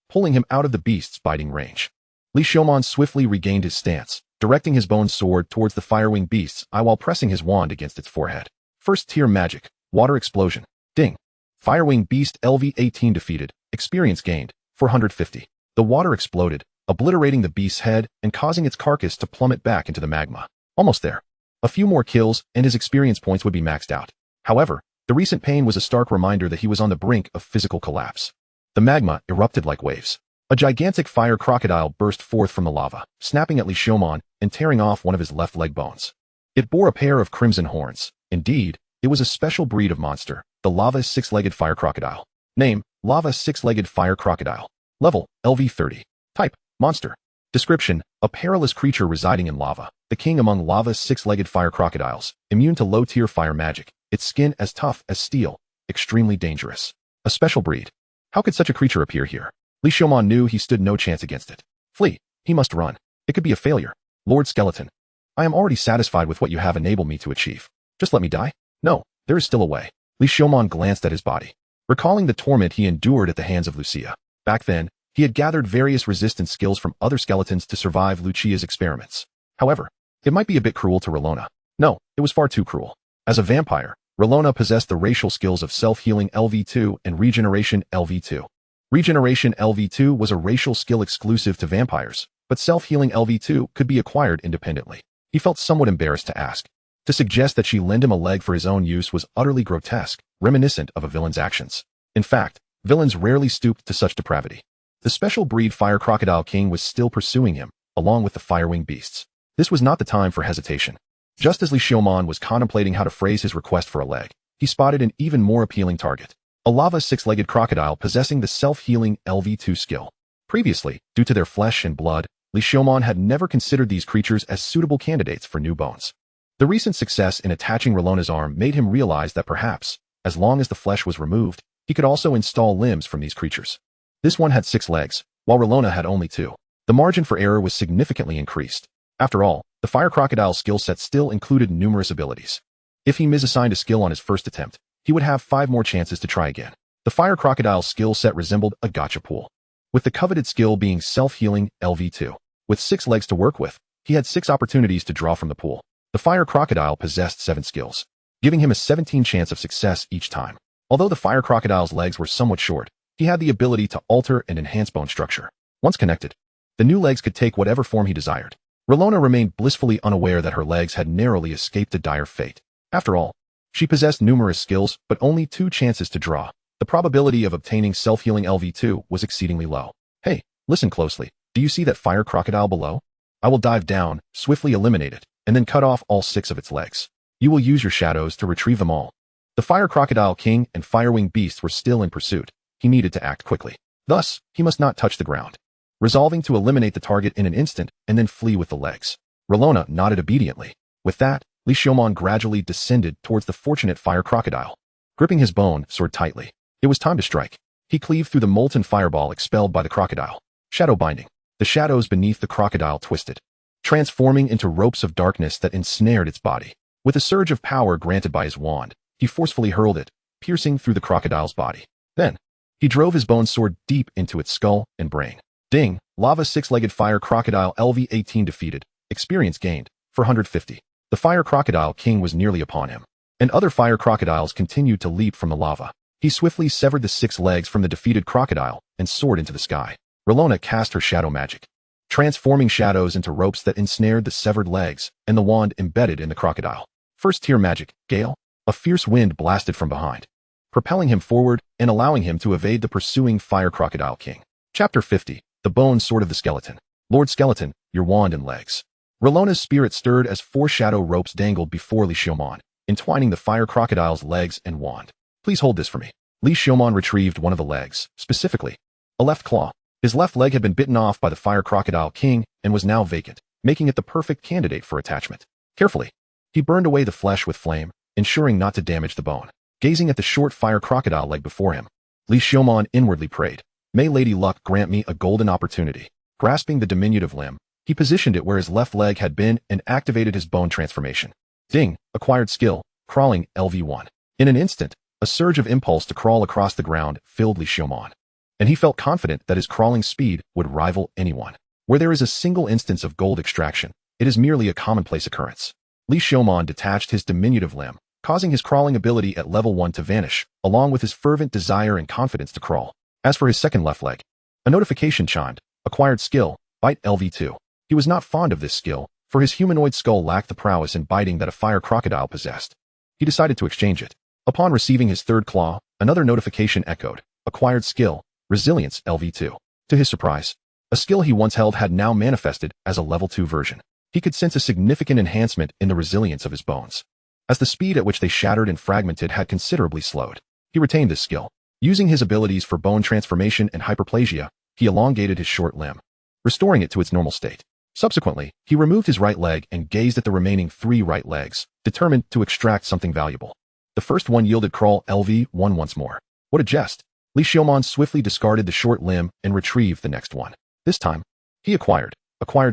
pulling him out of the beast's biting range. Li Xiaomon swiftly regained his stance, directing his bone sword towards the fire-winged beast's eye while pressing his wand against its forehead. First tier magic, water explosion. Ding. Firewing Beast LV18 defeated, experience gained, 450. The water exploded, obliterating the beast's head and causing its carcass to plummet back into the magma. Almost there. A few more kills and his experience points would be maxed out. However, the recent pain was a stark reminder that he was on the brink of physical collapse. The magma erupted like waves. A gigantic fire crocodile burst forth from the lava, snapping at Li Xiaomon and tearing off one of his left leg bones. It bore a pair of crimson horns. Indeed, it was a special breed of monster, the lava six-legged fire crocodile. Name, lava six-legged fire crocodile. Level, LV30. Type, monster. Description, a perilous creature residing in lava, the king among lava six-legged fire crocodiles, immune to low-tier fire magic, its skin as tough as steel, extremely dangerous. A special breed. How could such a creature appear here? Li Xiaomon knew he stood no chance against it. Flee. He must run. It could be a failure. Lord Skeleton. I am already satisfied with what you have enabled me to achieve. Just let me die? No, there is still a way. Li Xiaomon glanced at his body, recalling the torment he endured at the hands of Lucia. Back then, he had gathered various resistance skills from other skeletons to survive Lucia's experiments. However, it might be a bit cruel to Relona. No, it was far too cruel. As a vampire, Relona possessed the racial skills of self-healing LV2 and regeneration LV2. Regeneration LV2 was a racial skill exclusive to vampires, but self-healing LV2 could be acquired independently. He felt somewhat embarrassed to ask. To suggest that she lend him a leg for his own use was utterly grotesque, reminiscent of a villain's actions. In fact, villains rarely stooped to such depravity. The special breed Fire Crocodile King was still pursuing him, along with the Firewing beasts. This was not the time for hesitation. Just as Li Xiaomon was contemplating how to phrase his request for a leg, he spotted an even more appealing target. A lava six-legged crocodile possessing the self-healing LV2 skill. Previously, due to their flesh and blood, Li Xiaomon had never considered these creatures as suitable candidates for new bones. The recent success in attaching Relona's arm made him realize that perhaps, as long as the flesh was removed, he could also install limbs from these creatures. This one had 6 legs, while Relona had only 2. The margin for error was significantly increased. After all, the fire crocodile's skill set still included numerous abilities. If he misassigned a skill on his first attempt, he would have 5 more chances to try again. The fire crocodile's skill set resembled a gacha pool, with the coveted skill being self-healing LV2. With 6 legs to work with, he had 6 opportunities to draw from the pool. The fire crocodile possessed 7 skills, giving him a 17 chance of success each time. Although the fire crocodile's legs were somewhat short, he had the ability to alter and enhance bone structure. Once connected, the new legs could take whatever form he desired. Relona remained blissfully unaware that her legs had narrowly escaped a dire fate. After all, she possessed numerous skills, but only 2 chances to draw. The probability of obtaining self-healing LV2 was exceedingly low. Hey, listen closely. Do you see that fire crocodile below? I will dive down, swiftly eliminate it, and then cut off all 6 of its legs. You will use your shadows to retrieve them all. The Fire Crocodile King and Firewing Beast were still in pursuit. He needed to act quickly. Thus, he must not touch the ground. Resolving to eliminate the target in an instant and then flee with the legs. Relona nodded obediently. With that, Li Xiaomon gradually descended towards the fortunate Fire Crocodile. Gripping his bone sword tightly, it was time to strike. He cleaved through the molten fireball expelled by the crocodile. Shadow binding. The shadows beneath the crocodile twisted, transforming into ropes of darkness that ensnared its body. With a surge of power granted by his wand, he forcefully hurled it, piercing through the crocodile's body. Then, he drove his bone sword deep into its skull and brain. Ding! Lava six-legged fire crocodile LV18 defeated. Experience gained, 450. The Fire Crocodile King was nearly upon him, and other fire crocodiles continued to leap from the lava. He swiftly severed the 6 legs from the defeated crocodile and soared into the sky. Relona cast her shadow magic, transforming shadows into ropes that ensnared the severed legs and the wand embedded in the crocodile. First tier magic, Gale. A fierce wind blasted from behind, propelling him forward and allowing him to evade the pursuing Fire Crocodile King. Chapter 50. The Bone Sword of the Skeleton. Lord Skeleton, your wand and legs. Relona's spirit stirred as 4 shadow ropes dangled before Li Xiaomon, entwining the fire crocodile's legs and wand. Please hold this for me. Li Xiaomon retrieved one of the legs, specifically a left claw. His left leg had been bitten off by the Fire Crocodile King and was now vacant, making it the perfect candidate for attachment. Carefully, he burned away the flesh with flame, ensuring not to damage the bone. Gazing at the short fire crocodile leg before him, Li Xiaomon inwardly prayed, "May Lady Luck grant me a golden opportunity." Grasping the diminutive limb, he positioned it where his left leg had been and activated his bone transformation. Ding! Acquired skill, crawling LV1. In an instant, a surge of impulse to crawl across the ground filled Li Xiaomon, and he felt confident that his crawling speed would rival anyone. Where there is a single instance of gold extraction, it is merely a commonplace occurrence. Li Xiaomon detached his diminutive limb, causing his crawling ability at level 1 to vanish, along with his fervent desire and confidence to crawl. As for his second left leg, a notification chimed, acquired skill, bite LV2. He was not fond of this skill, for his humanoid skull lacked the prowess in biting that a fire crocodile possessed. He decided to exchange it. Upon receiving his third claw, another notification echoed, acquired skill, resilience LV2. To his surprise, a skill he once held had now manifested as a level 2 version. He could sense a significant enhancement in the resilience of his bones, as the speed at which they shattered and fragmented had considerably slowed. He retained this skill. Using his abilities for bone transformation and hyperplasia, he elongated his short limb, restoring it to its normal state. Subsequently, he removed his right leg and gazed at the remaining 3 right legs, determined to extract something valuable. The first one yielded crawl LV1 once more. What a jest! Li Xiaomon swiftly discarded the short limb and retrieved the next one. This time, he acquired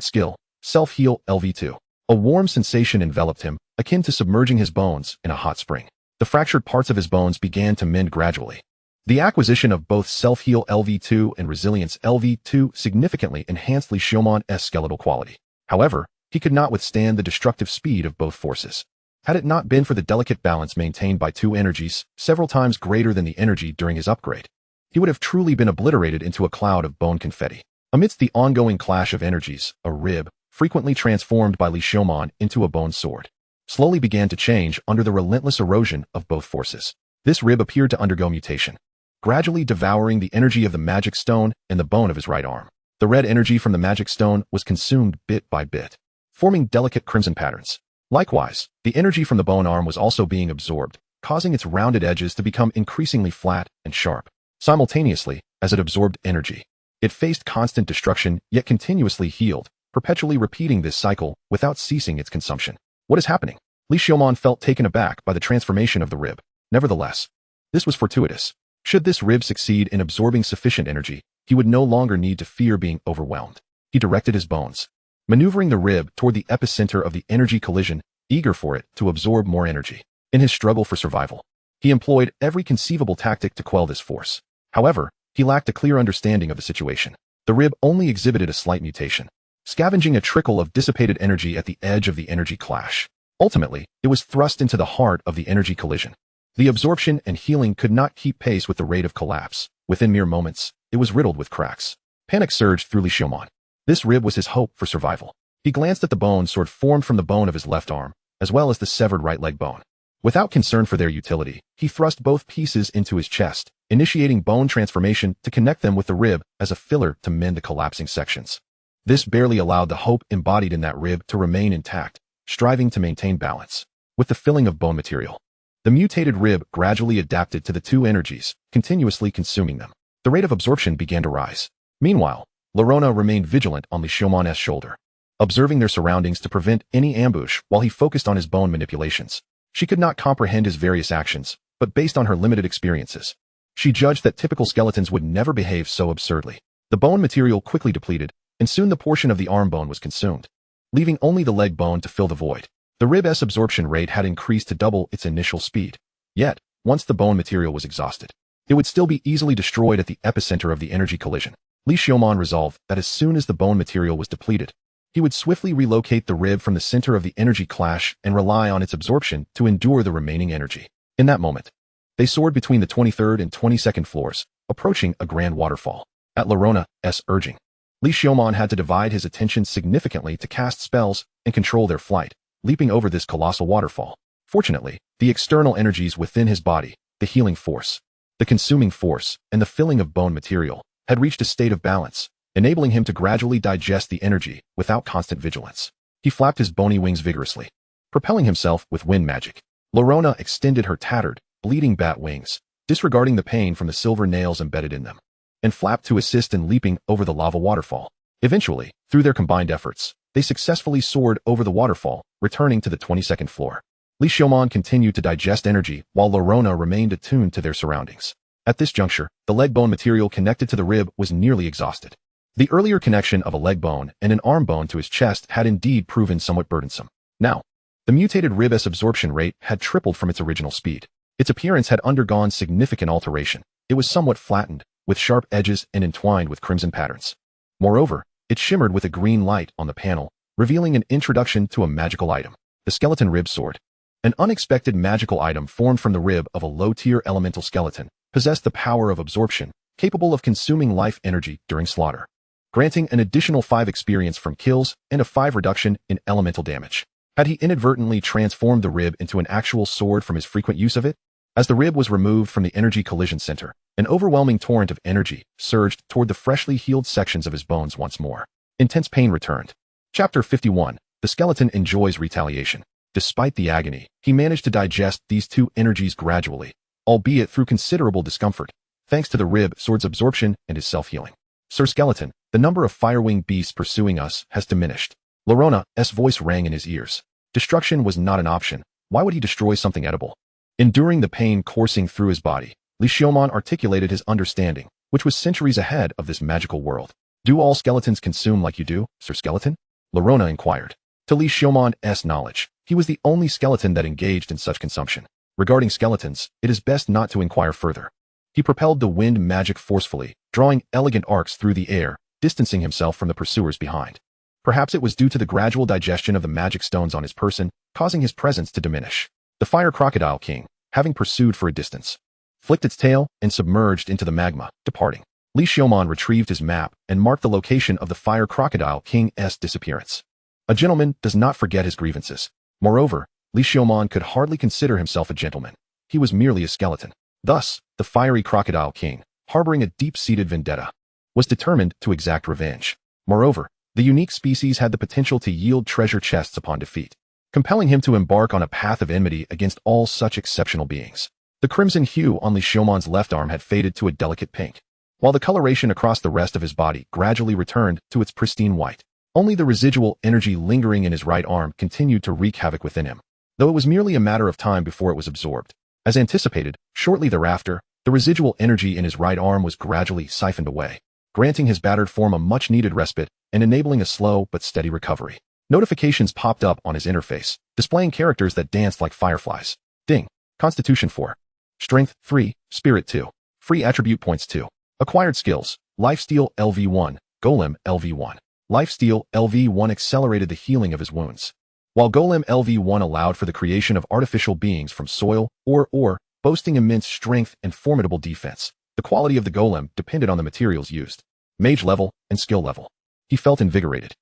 skill, self-heal LV2. A warm sensation enveloped him, akin to submerging his bones in a hot spring. The fractured parts of his bones began to mend gradually. The acquisition of both self-heal LV2 and resilience LV2 significantly enhanced Li Xiaomon's skeletal quality. However, he could not withstand the destructive speed of both forces. Had it not been for the delicate balance maintained by 2 energies, several times greater than the energy during his upgrade, he would have truly been obliterated into a cloud of bone confetti. Amidst the ongoing clash of energies, a rib, frequently transformed by Li Xiaomon into a bone sword, slowly began to change under the relentless erosion of both forces. This rib appeared to undergo mutation, gradually devouring the energy of the magic stone and the bone of his right arm. The red energy from the magic stone was consumed bit by bit, forming delicate crimson patterns. Likewise, the energy from the bone arm was also being absorbed, causing its rounded edges to become increasingly flat and sharp. Simultaneously, as it absorbed energy, it faced constant destruction yet continuously healed, perpetually repeating this cycle without ceasing its consumption. What is happening? Li Xiaomon felt taken aback by the transformation of the rib. Nevertheless, this was fortuitous. Should this rib succeed in absorbing sufficient energy, he would no longer need to fear being overwhelmed. He directed his bones, maneuvering the rib toward the epicenter of the energy collision, eager for it to absorb more energy. In his struggle for survival, he employed every conceivable tactic to quell this force. However, he lacked a clear understanding of the situation. The rib only exhibited a slight mutation, scavenging a trickle of dissipated energy at the edge of the energy clash. Ultimately, it was thrust into the heart of the energy collision. The absorption and healing could not keep pace with the rate of collapse. Within mere moments, it was riddled with cracks. Panic surged through Li Xiaomon. This rib was his hope for survival. He glanced at the bone sword formed from the bone of his left arm, as well as the severed right leg bone. Without concern for their utility, he thrust both pieces into his chest, initiating bone transformation to connect them with the rib as a filler to mend the collapsing sections. This barely allowed the hope embodied in that rib to remain intact, striving to maintain balance. With the filling of bone material, the mutated rib gradually adapted to the 2 energies, continuously consuming them. The rate of absorption began to rise. Meanwhile, Lorona remained vigilant on Li Xiaomon's shoulder, observing their surroundings to prevent any ambush while he focused on his bone manipulations. She could not comprehend his various actions, but based on her limited experiences, she judged that typical skeletons would never behave so absurdly. The bone material quickly depleted, and soon the portion of the arm bone was consumed, leaving only the leg bone to fill the void. The rib's absorption rate had increased to double its initial speed. Yet, once the bone material was exhausted, it would still be easily destroyed at the epicenter of the energy collision. Li Xiaomon resolved that as soon as the bone material was depleted, he would swiftly relocate the rib from the center of the energy clash and rely on its absorption to endure the remaining energy. In that moment, they soared between the 23rd and 22nd floors, approaching a grand waterfall. At Lorona's urging, Li Xiaomon had to divide his attention significantly to cast spells and control their flight, leaping over this colossal waterfall. Fortunately, the external energies within his body, the healing force, the consuming force, and the filling of bone material, had reached a state of balance, enabling him to gradually digest the energy without constant vigilance. He flapped his bony wings vigorously, propelling himself with wind magic. Lorona extended her tattered, bleeding bat wings, disregarding the pain from the silver nails embedded in them, and flapped to assist in leaping over the lava waterfall. Eventually, through their combined efforts, they successfully soared over the waterfall, returning to the 22nd floor. Li Xiaomon continued to digest energy while Lorona remained attuned to their surroundings. At this juncture, the leg bone material connected to the rib was nearly exhausted. The earlier connection of a leg bone and an arm bone to his chest had indeed proven somewhat burdensome. Now, the mutated rib's absorption rate had tripled from its original speed. Its appearance had undergone significant alteration. It was somewhat flattened, with sharp edges and entwined with crimson patterns. Moreover, it shimmered with a green light on the panel, revealing an introduction to a magical item, the skeleton rib sword. An unexpected magical item formed from the rib of a low-tier elemental skeleton possessed the power of absorption, capable of consuming life energy during slaughter, granting an additional 5 experience from kills and a 5 reduction in elemental damage. Had he inadvertently transformed the rib into an actual sword from his frequent use of it? As the rib was removed from the energy collision center, an overwhelming torrent of energy surged toward the freshly healed sections of his bones once more. Intense pain returned. Chapter 51. The skeleton enjoys retaliation. Despite the agony, he managed to digest these 2 energies gradually, albeit through considerable discomfort, thanks to the rib sword's absorption and his self-healing. Sir Skeleton, the number of fire-winged beasts pursuing us has diminished. Larona's voice rang in his ears. Destruction was not an option. Why would he destroy something edible? Enduring the pain coursing through his body, Li Xiaomon articulated his understanding, which was centuries ahead of this magical world. Do all skeletons consume like you do, Sir Skeleton? Larona inquired. To Li Xiaomon's knowledge, he was the only skeleton that engaged in such consumption. Regarding skeletons, it is best not to inquire further. He propelled the wind magic forcefully, drawing elegant arcs through the air, distancing himself from the pursuers behind. Perhaps it was due to the gradual digestion of the magic stones on his person, causing his presence to diminish. The fire crocodile king, having pursued for a distance, flicked its tail and submerged into the magma, departing. Li Xiaomon retrieved his map and marked the location of the fire crocodile king's disappearance. A gentleman does not forget his grievances. Moreover, Li Xiaomon could hardly consider himself a gentleman. He was merely a skeleton. Thus, the fiery crocodile king, harboring a deep-seated vendetta, was determined to exact revenge. Moreover, the unique species had the potential to yield treasure chests upon defeat, compelling him to embark on a path of enmity against all such exceptional beings. The crimson hue on Li Xiaomon's left arm had faded to a delicate pink, while the coloration across the rest of his body gradually returned to its pristine white. Only the residual energy lingering in his right arm continued to wreak havoc within him, though it was merely a matter of time before it was absorbed. As anticipated, shortly thereafter, the residual energy in his right arm was gradually siphoned away, granting his battered form a much-needed respite and enabling a slow but steady recovery. Notifications popped up on his interface, displaying characters that danced like fireflies. Ding. Constitution 4. Strength 3. Spirit 2. Free attribute points 2. Acquired skills. Lifesteal LV1. Golem LV1. Lifesteal LV1 accelerated the healing of his wounds, while Golem LV1 allowed for the creation of artificial beings from soil or ore, boasting immense strength and formidable defense. The quality of the golem depended on the materials used, mage level, and skill level. He felt invigorated,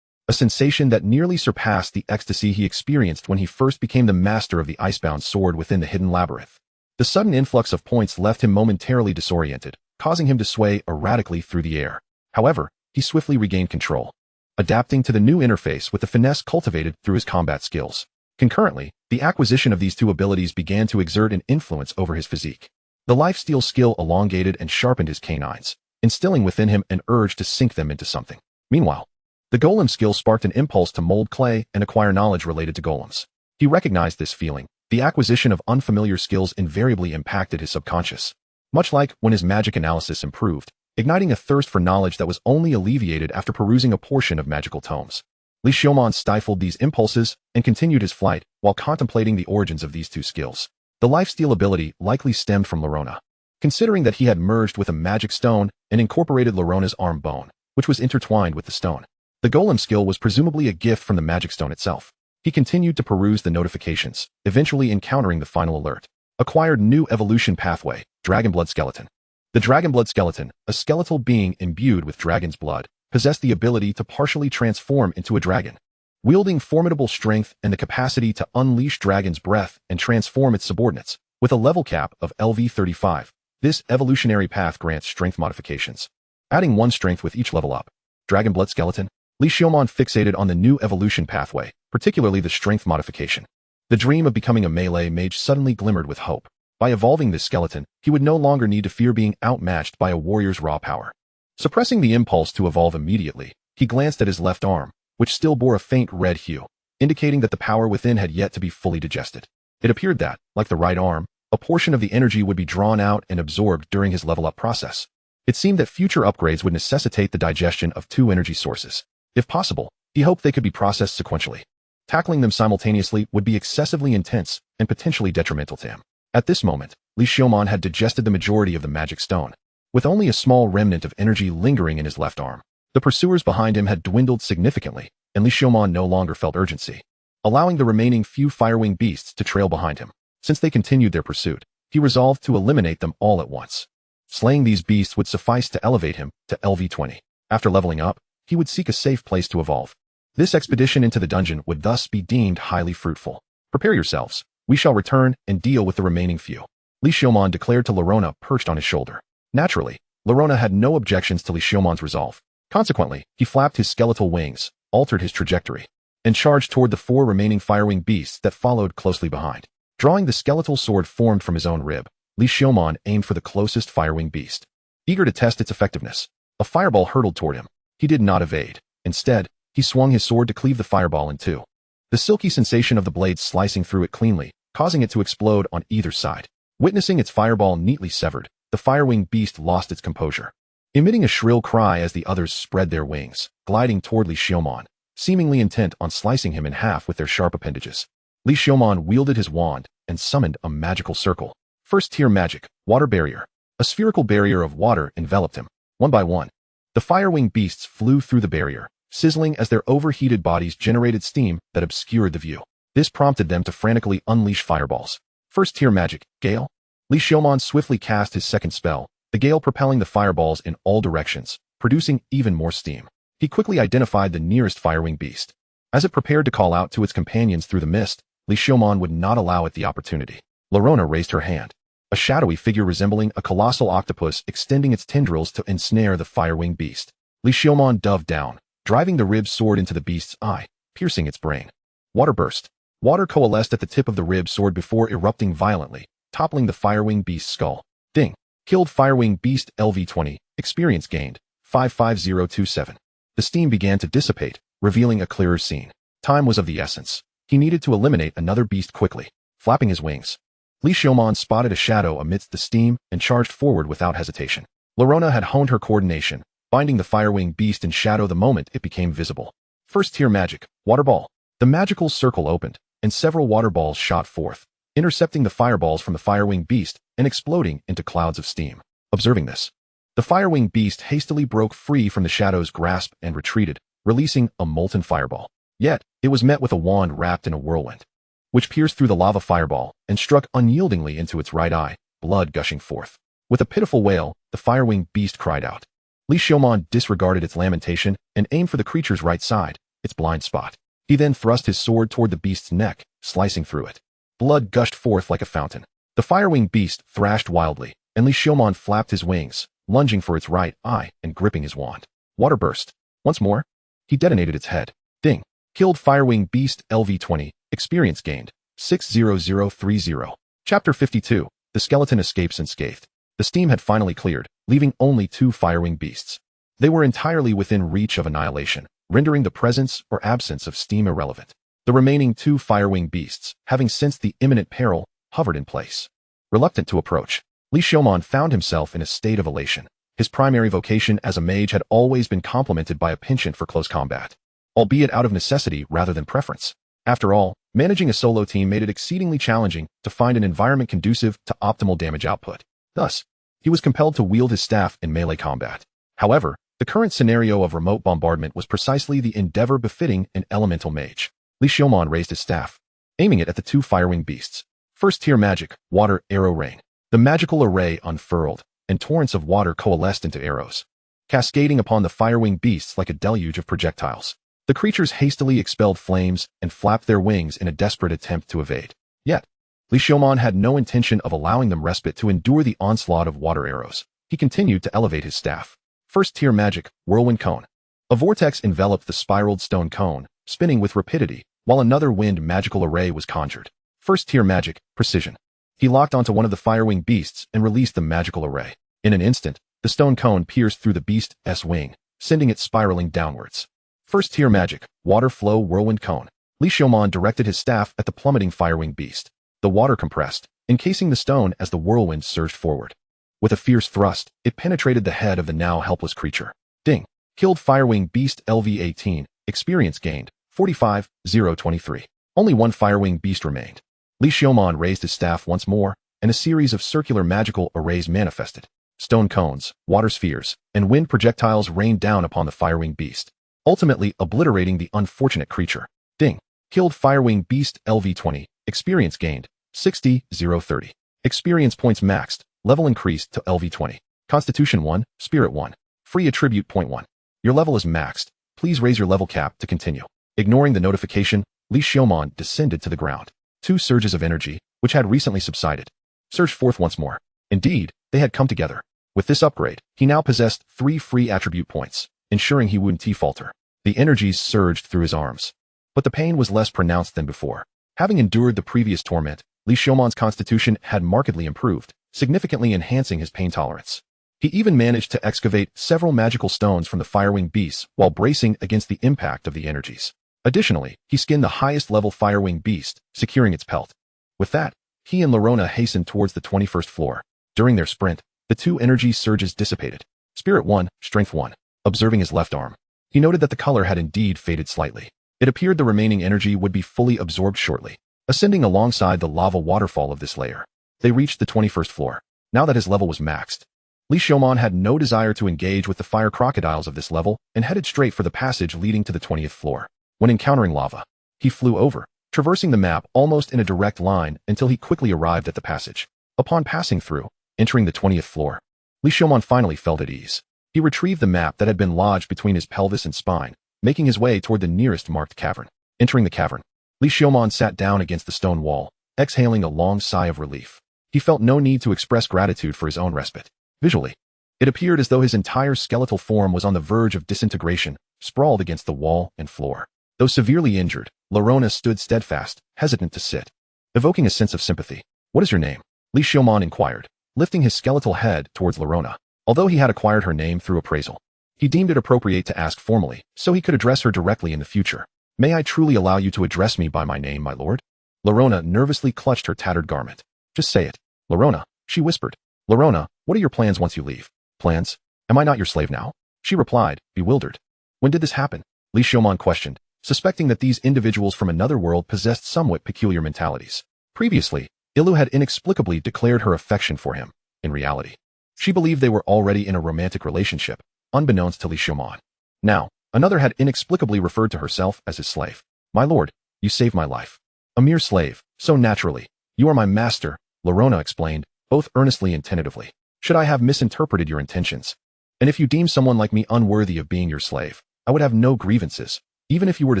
a sensation that nearly surpassed the ecstasy he experienced when he first became the master of the icebound sword within the hidden labyrinth. The sudden influx of points left him momentarily disoriented, causing him to sway erratically through the air. However, he swiftly regained control, adapting to the new interface with the finesse cultivated through his combat skills. Concurrently, the acquisition of these 2 abilities began to exert an influence over his physique. The lifesteal skill elongated and sharpened his canines, instilling within him an urge to sink them into something. Meanwhile, the golem skill sparked an impulse to mold clay and acquire knowledge related to golems. He recognized this feeling. The acquisition of unfamiliar skills invariably impacted his subconscious, much like when his magic analysis improved, igniting a thirst for knowledge that was only alleviated after perusing a portion of magical tomes. Li Xiaomon stifled these impulses and continued his flight while contemplating the origins of these 2 skills. The lifesteal ability likely stemmed from Larona, considering that he had merged with a magic stone and incorporated Larona's arm bone, which was intertwined with the stone. The golem skill was presumably a gift from the magic stone itself. He continued to peruse the notifications, eventually encountering the final alert. Acquired new evolution pathway, Dragonblood Skeleton. The Dragonblood Skeleton, a skeletal being imbued with dragon's blood, possessed the ability to partially transform into a dragon, wielding formidable strength and the capacity to unleash dragon's breath and transform its subordinates. With a level cap of LV35, this evolutionary path grants strength modifications, adding 1 strength with each level up. Dragonblood Skeleton. Li Xiaomon fixated on the new evolution pathway, particularly the strength modification. The dream of becoming a melee mage suddenly glimmered with hope. By evolving this skeleton, he would no longer need to fear being outmatched by a warrior's raw power. Suppressing the impulse to evolve immediately, he glanced at his left arm, which still bore a faint red hue, indicating that the power within had yet to be fully digested. It appeared that, like the right arm, a portion of the energy would be drawn out and absorbed during his level-up process. It seemed that future upgrades would necessitate the digestion of 2 energy sources. If possible, he hoped they could be processed sequentially. Tackling them simultaneously would be excessively intense and potentially detrimental to him. At this moment, Li Xiaomon had digested the majority of the magic stone, with only a small remnant of energy lingering in his left arm. The pursuers behind him had dwindled significantly, and Li Xiaomon no longer felt urgency. allowing the remaining few firewing beasts to trail behind him. Since they continued their pursuit, he resolved to eliminate them all at once. Slaying these beasts would suffice to elevate him to LV20. After leveling up, he would seek a safe place to evolve. This expedition into the dungeon would thus be deemed highly fruitful. Prepare yourselves. We shall return and deal with the remaining few. Li Xiaoman declared to Lorona perched on his shoulder. Naturally, Lorona had no objections to Li Xiaoman's resolve. Consequently, he flapped his skeletal wings, altered his trajectory, and charged toward the 4 remaining firewing beasts that followed closely behind. Drawing the skeletal sword formed from his own rib, Li Xiaoman aimed for the closest firewing beast. Eager to test its effectiveness, a fireball hurtled toward him. He did not evade. Instead, he swung his sword to cleave the fireball in two. The silky sensation of the blade slicing through it cleanly, causing it to explode on either side. Witnessing its fireball neatly severed, the firewing beast lost its composure. Emitting a shrill cry as the others spread their wings, gliding toward Li Xiaoman, seemingly intent on slicing him in half with their sharp appendages. Li Xiaoman wielded his wand and summoned a magical circle. First tier magic, water barrier. A spherical barrier of water enveloped him. One by one, the firewing beasts flew through the barrier, sizzling as their overheated bodies generated steam that obscured the view. This prompted them to frantically unleash fireballs. First tier magic, gale. Li Xiaoman swiftly cast his second spell, the gale propelling the fireballs in all directions, producing even more steam. He quickly identified the nearest firewing beast. As it prepared to call out to its companions through the mist, Li Xiaoman would not allow it the opportunity. Lorona raised her hand. A shadowy figure resembling a colossal octopus extending its tendrils to ensnare the firewing beast. Li Xiaoman dove down, driving the ribbed sword into the beast's eye, piercing its brain. Water burst. Water coalesced at the tip of the ribbed sword before erupting violently, toppling the firewing beast's skull. Ding. Killed firewing beast LV20. Experience gained. 55027. The steam began to dissipate, revealing a clearer scene. Time was of the essence. He needed to eliminate another beast quickly. Flapping his wings, Li Xiaoman spotted a shadow amidst the steam and charged forward without hesitation. Lorona had honed her coordination, binding the firewing beast in shadow the moment it became visible. First tier magic, water ball. The magical circle opened, and several water balls shot forth, intercepting the fireballs from the firewing beast and exploding into clouds of steam. Observing this, the firewing beast hastily broke free from the shadow's grasp and retreated, releasing a molten fireball. Yet, it was met with a wand wrapped in a whirlwind, which pierced through the lava fireball and struck unyieldingly into its right eye, blood gushing forth. With a pitiful wail, the firewing beast cried out. Li Xiaoman disregarded its lamentation and aimed for the creature's right side, its blind spot. He then thrust his sword toward the beast's neck, slicing through it. Blood gushed forth like a fountain. The firewing beast thrashed wildly, and Li Xiaoman flapped his wings, lunging for its right eye and gripping his wand. Water burst. Once more, he detonated its head. Ding. Killed firewing beast LV20. Experience gained. 60030. Chapter 52. The skeleton escapes unscathed. The steam had finally cleared, leaving only 2 firewing beasts. They were entirely within reach of annihilation, rendering the presence or absence of steam irrelevant. The remaining 2 firewing beasts, having sensed the imminent peril, hovered in place. Reluctant to approach, Li Xiaoman found himself in a state of elation. His primary vocation as a mage had always been complemented by a penchant for close combat, albeit out of necessity rather than preference. After all, managing a solo team made it exceedingly challenging to find an environment conducive to optimal damage output. Thus, he was compelled to wield his staff in melee combat. However, the current scenario of remote bombardment was precisely the endeavor befitting an elemental mage. Li Xiaoman raised his staff, aiming it at the 2 firewing beasts. First tier magic, water arrow rain. The magical array unfurled, and torrents of water coalesced into arrows, cascading upon the firewing beasts like a deluge of projectiles. The creatures hastily expelled flames and flapped their wings in a desperate attempt to evade. Yet, Li Xiaoman had no intention of allowing them respite to endure the onslaught of water arrows. He continued to elevate his staff. First tier magic, whirlwind cone. A vortex enveloped the spiraled stone cone, spinning with rapidity, while another wind magical array was conjured. First tier magic, precision. He locked onto one of the firewing beasts and released the magical array. In an instant, the stone cone pierced through the beast's wing, sending it spiraling downwards. First tier magic, water flow whirlwind cone. Li Xiaoman directed his staff at the plummeting firewing beast. The water compressed, encasing the stone as the whirlwind surged forward. With a fierce thrust, it penetrated the head of the now helpless creature. Ding. Killed firewing beast LV18. Experience gained. 45,023. Only 1 firewing beast remained. Li Xiaoman raised his staff once more, and a series of circular magical arrays manifested. Stone cones, water spheres, and wind projectiles rained down upon the firewing beast, ultimately obliterating the unfortunate creature. Ding. Killed Firewing Beast LV20. Experience gained 60,030. Experience points maxed. Level increased to LV20. Constitution 1, Spirit 1. Free attribute point 1. Your level is maxed. Please raise your level cap to continue. Ignoring the notification, Li Xiaomon descended to the ground. 2 surges of energy, which had recently subsided, surged forth once more. Indeed, they had come together. With this upgrade, he now possessed 3 free attribute points, ensuring he wouldn't falter. The energies surged through his arms. But the pain was less pronounced than before. Having endured the previous torment, Li Xiaomon's constitution had markedly improved, significantly enhancing his pain tolerance. He even managed to excavate several magical stones from the Firewing beasts while bracing against the impact of the energies. Additionally, he skinned the highest level Firewing beast, securing its pelt. With that, he and Lorona hastened towards the 21st floor. During their sprint, the 2 energy surges dissipated. Spirit 1, Strength 1. Observing his left arm, he noted that the color had indeed faded slightly. It appeared the remaining energy would be fully absorbed shortly. Ascending alongside the lava waterfall of this layer, they reached the 21st floor. Now that his level was maxed, Li Xiaomon had no desire to engage with the fire crocodiles of this level and headed straight for the passage leading to the 20th floor. When encountering lava, he flew over, traversing the map almost in a direct line until he quickly arrived at the passage. Upon passing through, entering the 20th floor, Li Xiaomon finally felt at ease. He retrieved the map that had been lodged between his pelvis and spine, making his way toward the nearest marked cavern. Entering the cavern, Li Xiaomon sat down against the stone wall, exhaling a long sigh of relief. He felt no need to express gratitude for his own respite. Visually, it appeared as though his entire skeletal form was on the verge of disintegration, sprawled against the wall and floor. Though severely injured, Lorona stood steadfast, hesitant to sit. Evoking a sense of sympathy. "What is your name?" Li Xiaomon inquired, lifting his skeletal head towards Lorona. Although he had acquired her name through appraisal, he deemed it appropriate to ask formally, so he could address her directly in the future. "May I truly allow you to address me by my name, my lord?" Lorona nervously clutched her tattered garment. "Just say it." "Lorona," she whispered. "Lorona, what are your plans once you leave?" "Plans? Am I not your slave now?" she replied, bewildered. "When did this happen?" Li Xiaomon questioned, suspecting that these individuals from another world possessed somewhat peculiar mentalities. Previously, Ilu had inexplicably declared her affection for him. In reality, she believed they were already in a romantic relationship, unbeknownst to Li Xiaomon. Now, another had inexplicably referred to herself as his slave. "My lord, you saved my life." "A mere slave, so naturally. You are my master," Lorona explained, both earnestly and tentatively. "Should I have misinterpreted your intentions? And if you deem someone like me unworthy of being your slave, I would have no grievances, even if you were to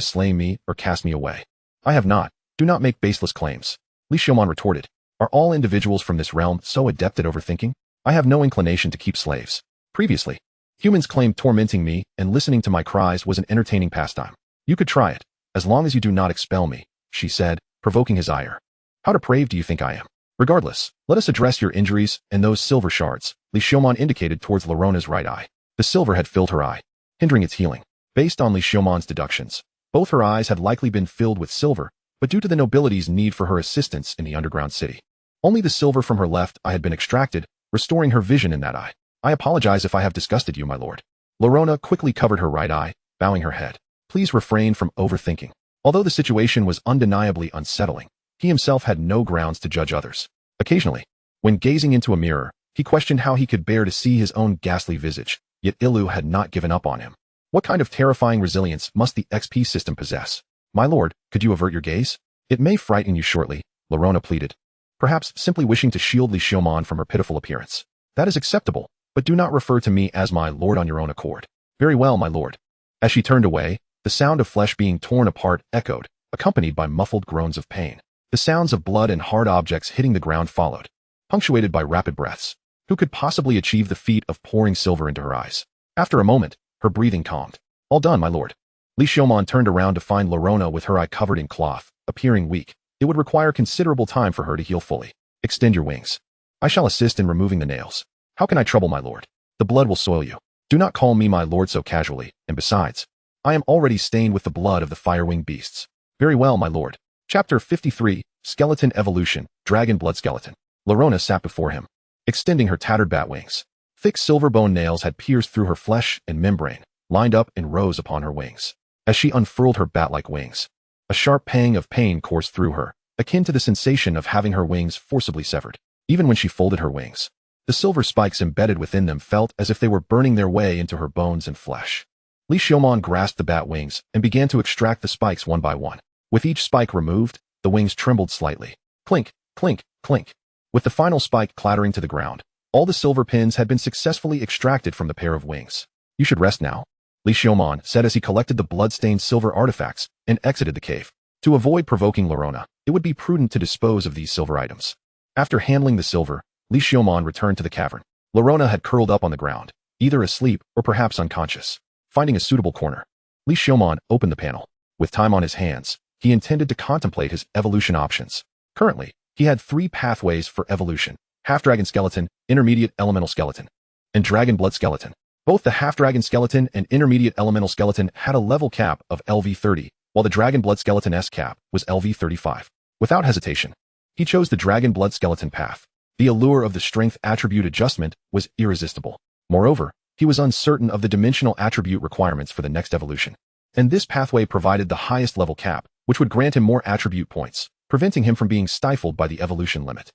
slay me or cast me away." "I have not. Do not make baseless claims," Li Xiaomon retorted. "Are all individuals from this realm so adept at overthinking? I have no inclination to keep slaves. Previously, humans claimed tormenting me and listening to my cries was an entertaining pastime. You could try it, as long as you do not expel me," she said, provoking his ire. "How depraved do you think I am? Regardless, let us address your injuries and those silver shards." Li Xiaomon indicated towards Lorona's right eye. The silver had filled her eye, hindering its healing. Based on Li Xiaomon's deductions, both her eyes had likely been filled with silver, but due to the nobility's need for her assistance in the underground city, only the silver from her left eye had been extracted, restoring her vision in that eye. "I apologize if I have disgusted you, my lord." Lorona quickly covered her right eye, bowing her head. Please refrain from overthinking. Although the situation was undeniably unsettling, he himself had no grounds to judge others. Occasionally, when gazing into a mirror, he questioned how he could bear to see his own ghastly visage, yet Ilu had not given up on him. What kind of terrifying resilience must the XP system possess? "My lord, could you avert your gaze? It may frighten you shortly," Lorona pleaded, perhaps simply wishing to shield Li Xiaomon from her pitiful appearance. "That is acceptable, but do not refer to me as my lord on your own accord." "Very well, my lord." As she turned away, the sound of flesh being torn apart echoed, accompanied by muffled groans of pain. The sounds of blood and hard objects hitting the ground followed, punctuated by rapid breaths. Who could possibly achieve the feat of pouring silver into her eyes? After a moment, her breathing calmed. "All done, my lord." Li Xiaomon turned around to find Lorona with her eye covered in cloth, appearing weak. It would require considerable time for her to heal fully. "Extend your wings. I shall assist in removing the nails." "How can I trouble my lord? The blood will soil you." "Do not call me my lord so casually, and besides, I am already stained with the blood of the Firewing beasts." "Very well, my lord." Chapter 53, Skeleton Evolution, Dragon Blood Skeleton. Lorona sat before him, extending her tattered bat wings. Thick silver bone nails had pierced through her flesh and membrane, lined up in rows upon her wings. As she unfurled her bat-like wings, a sharp pang of pain coursed through her, akin to the sensation of having her wings forcibly severed. Even when she folded her wings, the silver spikes embedded within them felt as if they were burning their way into her bones and flesh. Li Xiaomon grasped the bat wings and began to extract the spikes one by one. With each spike removed, the wings trembled slightly. Clink, clink, clink. With the final spike clattering to the ground, all the silver pins had been successfully extracted from the pair of wings. You should rest now, Li Xiaomon said as he collected the blood-stained silver artifacts and exited the cave. To avoid provoking Lorona, it would be prudent to dispose of these silver items. After handling the silver, Li Xiaomon returned to the cavern. Lorona had curled up on the ground, either asleep or perhaps unconscious. Finding a suitable corner, Li Xiaomon opened the panel. With time on his hands, he intended to contemplate his evolution options. Currently, he had 3 pathways for evolution: half-dragon skeleton, intermediate elemental skeleton, and dragon blood skeleton. Both the half-dragon skeleton and intermediate elemental skeleton had a level cap of LV30, while the dragon blood skeleton's cap was LV35. Without hesitation, he chose the dragon blood skeleton path. The allure of the strength attribute adjustment was irresistible. Moreover, he was uncertain of the dimensional attribute requirements for the next evolution, and this pathway provided the highest level cap, which would grant him more attribute points, preventing him from being stifled by the evolution limit.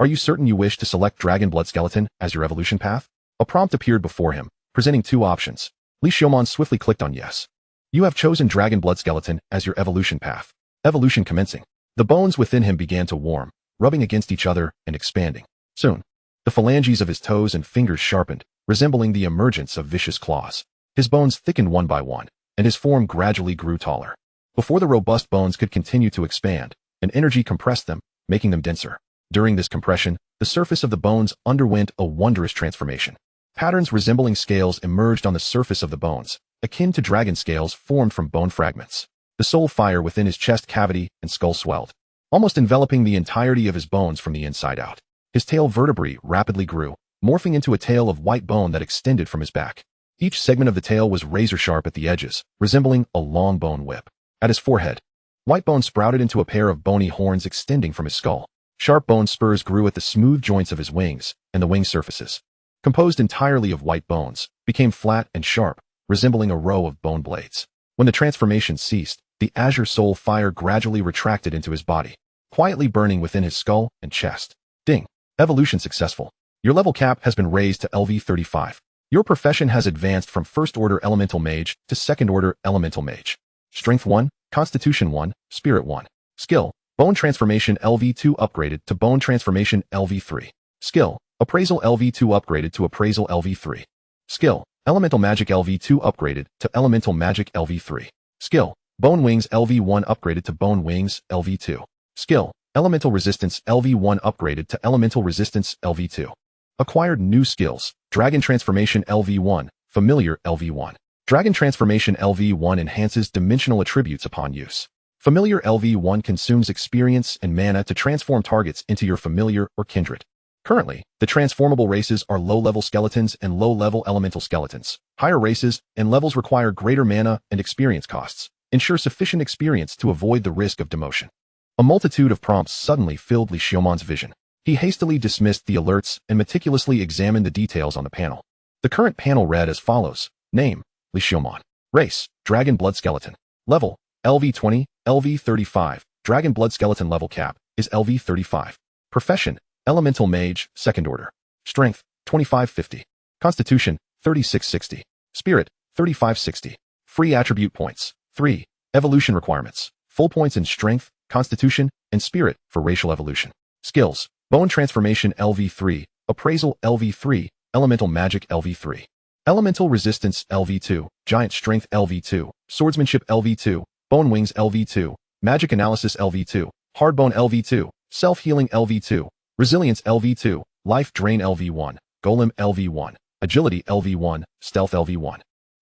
Are you certain you wish to select dragon blood skeleton as your evolution path? A prompt appeared before him, presenting 2 options. Li Xiaomon swiftly clicked on yes. You have chosen dragon blood skeleton as your evolution path. Evolution commencing. The bones within him began to warm, rubbing against each other and expanding. Soon, the phalanges of his toes and fingers sharpened, resembling the emergence of vicious claws. His bones thickened one by one, and his form gradually grew taller. Before the robust bones could continue to expand, an energy compressed them, making them denser. During this compression, the surface of the bones underwent a wondrous transformation. Patterns resembling scales emerged on the surface of the bones, akin to dragon scales formed from bone fragments. The soul fire within his chest cavity and skull swelled, almost enveloping the entirety of his bones from the inside out. His tail vertebrae rapidly grew, morphing into a tail of white bone that extended from his back. Each segment of the tail was razor-sharp at the edges, resembling a long bone whip. At his forehead, white bone sprouted into a pair of bony horns extending from his skull. Sharp bone spurs grew at the smooth joints of his wings, and the wing surfaces, composed entirely of white bones, became flat and sharp, resembling a row of bone blades. When the transformation ceased, the azure soul fire gradually retracted into his body, quietly burning within his skull and chest. Ding! Evolution successful. Your level cap has been raised to LV35. Your profession has advanced from first-order elemental mage to second-order elemental mage. Strength 1, Constitution 1, Spirit 1. Skill: Bone Transformation LV2 upgraded to Bone Transformation LV3. Skill: Appraisal LV2 upgraded to Appraisal LV3. Skill: Elemental Magic LV2 upgraded to Elemental Magic LV3. Skill: Bone Wings LV1 upgraded to Bone Wings LV2. Skill: Elemental Resistance LV1 upgraded to Elemental Resistance LV2. Acquired new skills: Dragon Transformation LV1, Familiar LV1. Dragon Transformation LV1 enhances dimensional attributes upon use. Familiar LV1 consumes experience and mana to transform targets into your familiar or kindred. Currently, the transformable races are low-level skeletons and low-level elemental skeletons. Higher races and levels require greater mana and experience costs. Ensure sufficient experience to avoid the risk of demotion. A multitude of prompts suddenly filled Li Xiaomon's vision. He hastily dismissed the alerts and meticulously examined the details on the panel. The current panel read as follows. Name: Li Xiaomon. Race: Dragon Blood Skeleton. Level: LV20, LV35. Dragon Blood Skeleton level cap is LV35. Profession: Elemental Mage, Second Order. Strength: 2550. Constitution: 3660. Spirit: 3560. Free attribute points: 3. Evolution requirements: full points in Strength, Constitution, and Spirit for racial evolution. Skills: Bone Transformation LV3, Appraisal LV3, Elemental Magic LV3. Elemental Resistance LV2, Giant Strength LV2, Swordsmanship LV2, Bone Wings LV2, Magic Analysis LV2, Hardbone LV2, Self-Healing LV2, Resilience LV2, Life Drain LV1, Golem LV1, Agility LV1, Stealth LV1.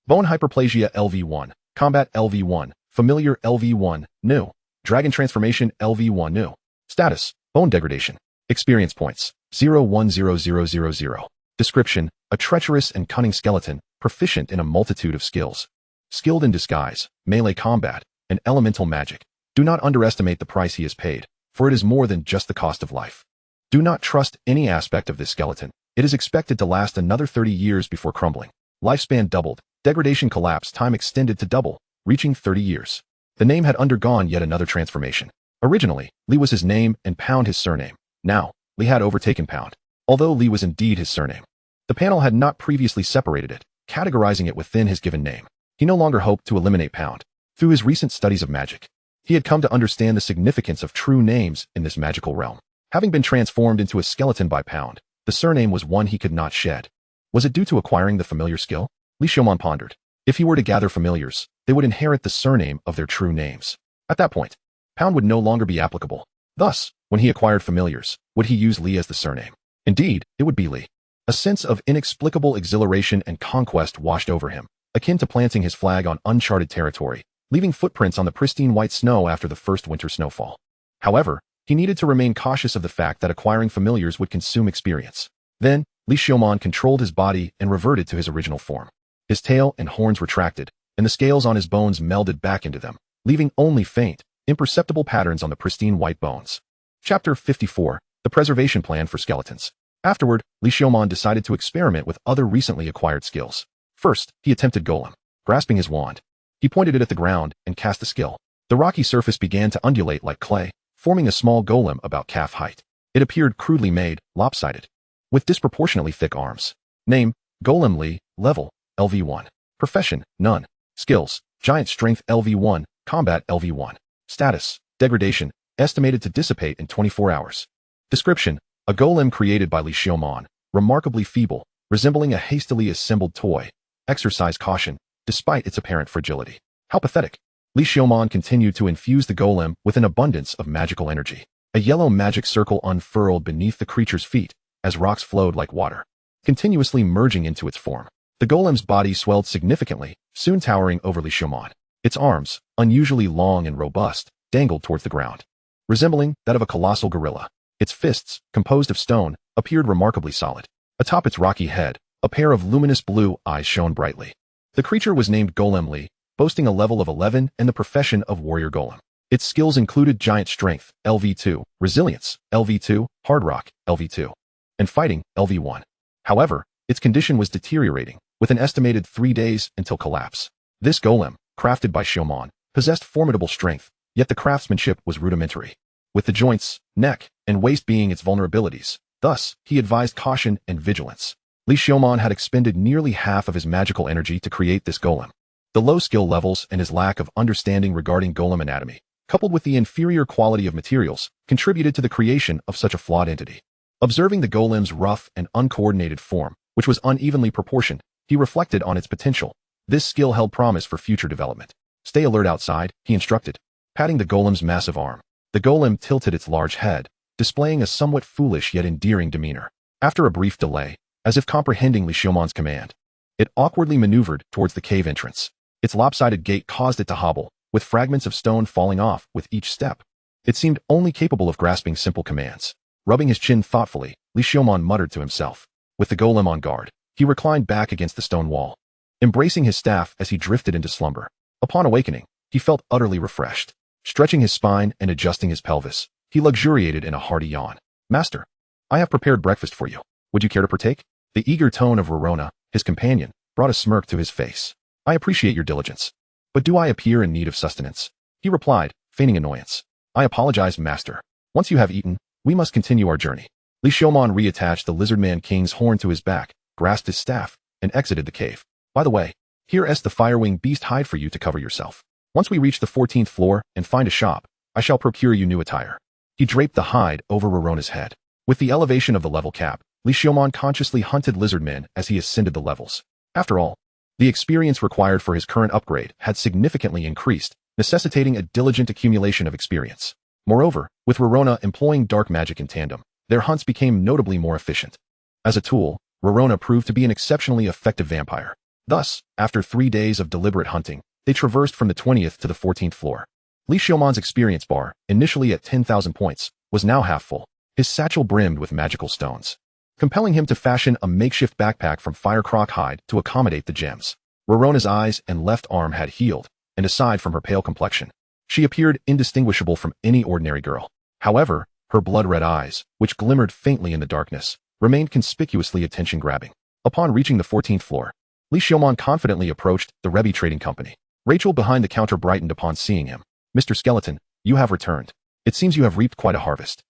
Bone Hyperplasia LV1, Combat LV1, Familiar LV1, New. Dragon Transformation LV1 New. Status: Bone Degradation. Experience points: 0100000. Description: a treacherous and cunning skeleton, proficient in a multitude of skills. Skilled in disguise, melee combat, and elemental magic. Do not underestimate the price he has paid, for it is more than just the cost of life. Do not trust any aspect of this skeleton. It is expected to last another 30 years before crumbling. Lifespan doubled. Degradation collapse time extended to double, reaching 30 years. The name had undergone yet another transformation. Originally, Li was his name and Pound his surname. Now, Li had overtaken Pound. Although Li was indeed his surname, the panel had not previously separated it, categorizing it within his given name. He no longer hoped to eliminate Pound. Through his recent studies of magic, He had come to understand the significance of true names in this magical realm. Having been transformed into a skeleton by Pound, the surname was one he could not shed. Was it due to acquiring the familiar skill? Li Xiaoman pondered. If he were to gather familiars, they would inherit the surname of their true names. At that point, Pound would no longer be applicable. Thus, when he acquired familiars, would he use Li as the surname? Indeed, it would be Li. A sense of inexplicable exhilaration and conquest washed over him, akin to planting his flag on uncharted territory, leaving footprints on the pristine white snow after the first winter snowfall. However, he needed to remain cautious of the fact that acquiring familiars would consume experience. Then, Li Xiaoman controlled his body and reverted to his original form. His tail and horns retracted, and the scales on his bones melded back into them, leaving only faint, imperceptible patterns on the pristine white bones. Chapter 54, The Preservation Plan for Skeletons. Afterward, Li Xiaoman decided to experiment with other recently acquired skills. First, he attempted Golem. Grasping his wand, he pointed it at the ground and cast the skill. The rocky surface began to undulate like clay, forming a small golem about calf height. It appeared crudely made, lopsided, with disproportionately thick arms. Name, Golem Li. Level, LV1. Profession, none. Skills, Giant Strength LV1, Combat LV1. Status, Degradation, estimated to dissipate in 24 hours. Description, a golem created by Li Xiaoman, remarkably feeble, resembling a hastily assembled toy. Exercise caution, despite its apparent fragility. How pathetic. Li Xiaoman continued to infuse the golem with an abundance of magical energy. A yellow magic circle unfurled beneath the creature's feet, as rocks flowed like water, continuously merging into its form. The golem's body swelled significantly, soon towering over Li Xiaoman. Its arms, unusually long and robust, dangled towards the ground, resembling that of a colossal gorilla. Its fists, composed of stone, appeared remarkably solid. Atop its rocky head, a pair of luminous blue eyes shone brightly. The creature was named Golem Li, boasting a level of 11 and the profession of warrior golem. Its skills included Giant Strength, LV2, Resilience, LV2, Hard Rock, LV2, and Fighting, LV1. However, its condition was deteriorating, with an estimated 3 days until collapse. This golem, crafted by Xiaoman, possessed formidable strength, yet the craftsmanship was rudimentary, with the joints, neck, and waist being its vulnerabilities. Thus, he advised caution and vigilance. Li Xiaoman had expended nearly half of his magical energy to create this golem. The low skill levels and his lack of understanding regarding golem anatomy, coupled with the inferior quality of materials, contributed to the creation of such a flawed entity. Observing the golem's rough and uncoordinated form, which was unevenly proportioned, he reflected on its potential. This skill held promise for future development. Stay alert outside, he instructed, patting the golem's massive arm. The golem tilted its large head, displaying a somewhat foolish yet endearing demeanor. After a brief delay, as if comprehending Li Xiaoman's command, it awkwardly maneuvered towards the cave entrance. Its lopsided gait caused it to hobble, with fragments of stone falling off with each step. It seemed only capable of grasping simple commands. Rubbing his chin thoughtfully, Li Xiaoman muttered to himself. With the golem on guard, he reclined back against the stone wall, embracing his staff as he drifted into slumber. Upon awakening, he felt utterly refreshed. Stretching his spine and adjusting his pelvis, he luxuriated in a hearty yawn. Master, I have prepared breakfast for you. Would you care to partake? The eager tone of Rorona, his companion, brought a smirk to his face. I appreciate your diligence. But do I appear in need of sustenance? He replied, feigning annoyance. I apologize, master. Once you have eaten, we must continue our journey. Li Xiaoman reattached the Lizardman King's horn to his back, grasped his staff, and exited the cave. By the way, here's the firewing beast hide for you to cover yourself. Once we reach the 14th floor and find a shop, I shall procure you new attire. He draped the hide over Rorona's head. With the elevation of the level cap, Li Xiaoman consciously hunted lizardmen as he ascended the levels. After all, the experience required for his current upgrade had significantly increased, necessitating a diligent accumulation of experience. Moreover, with Rorona employing dark magic in tandem, their hunts became notably more efficient. As a tool, Rorona proved to be an exceptionally effective vampire. Thus, after 3 days of deliberate hunting, they traversed from the 20th to the 14th floor. Li Xiaoman's experience bar, initially at 10,000 points, was now half full. His satchel brimmed with magical stones, compelling him to fashion a makeshift backpack from firecroc hide to accommodate the gems. Rorona's eyes and left arm had healed, and aside from her pale complexion, she appeared indistinguishable from any ordinary girl. However, her blood-red eyes, which glimmered faintly in the darkness, remained conspicuously attention-grabbing. Upon reaching the 14th floor, Li Xiaoman confidently approached the Rebbe Trading Company. Rachel behind the counter brightened upon seeing him. Mr. Skeleton, you have returned. It seems you have reaped quite a harvest.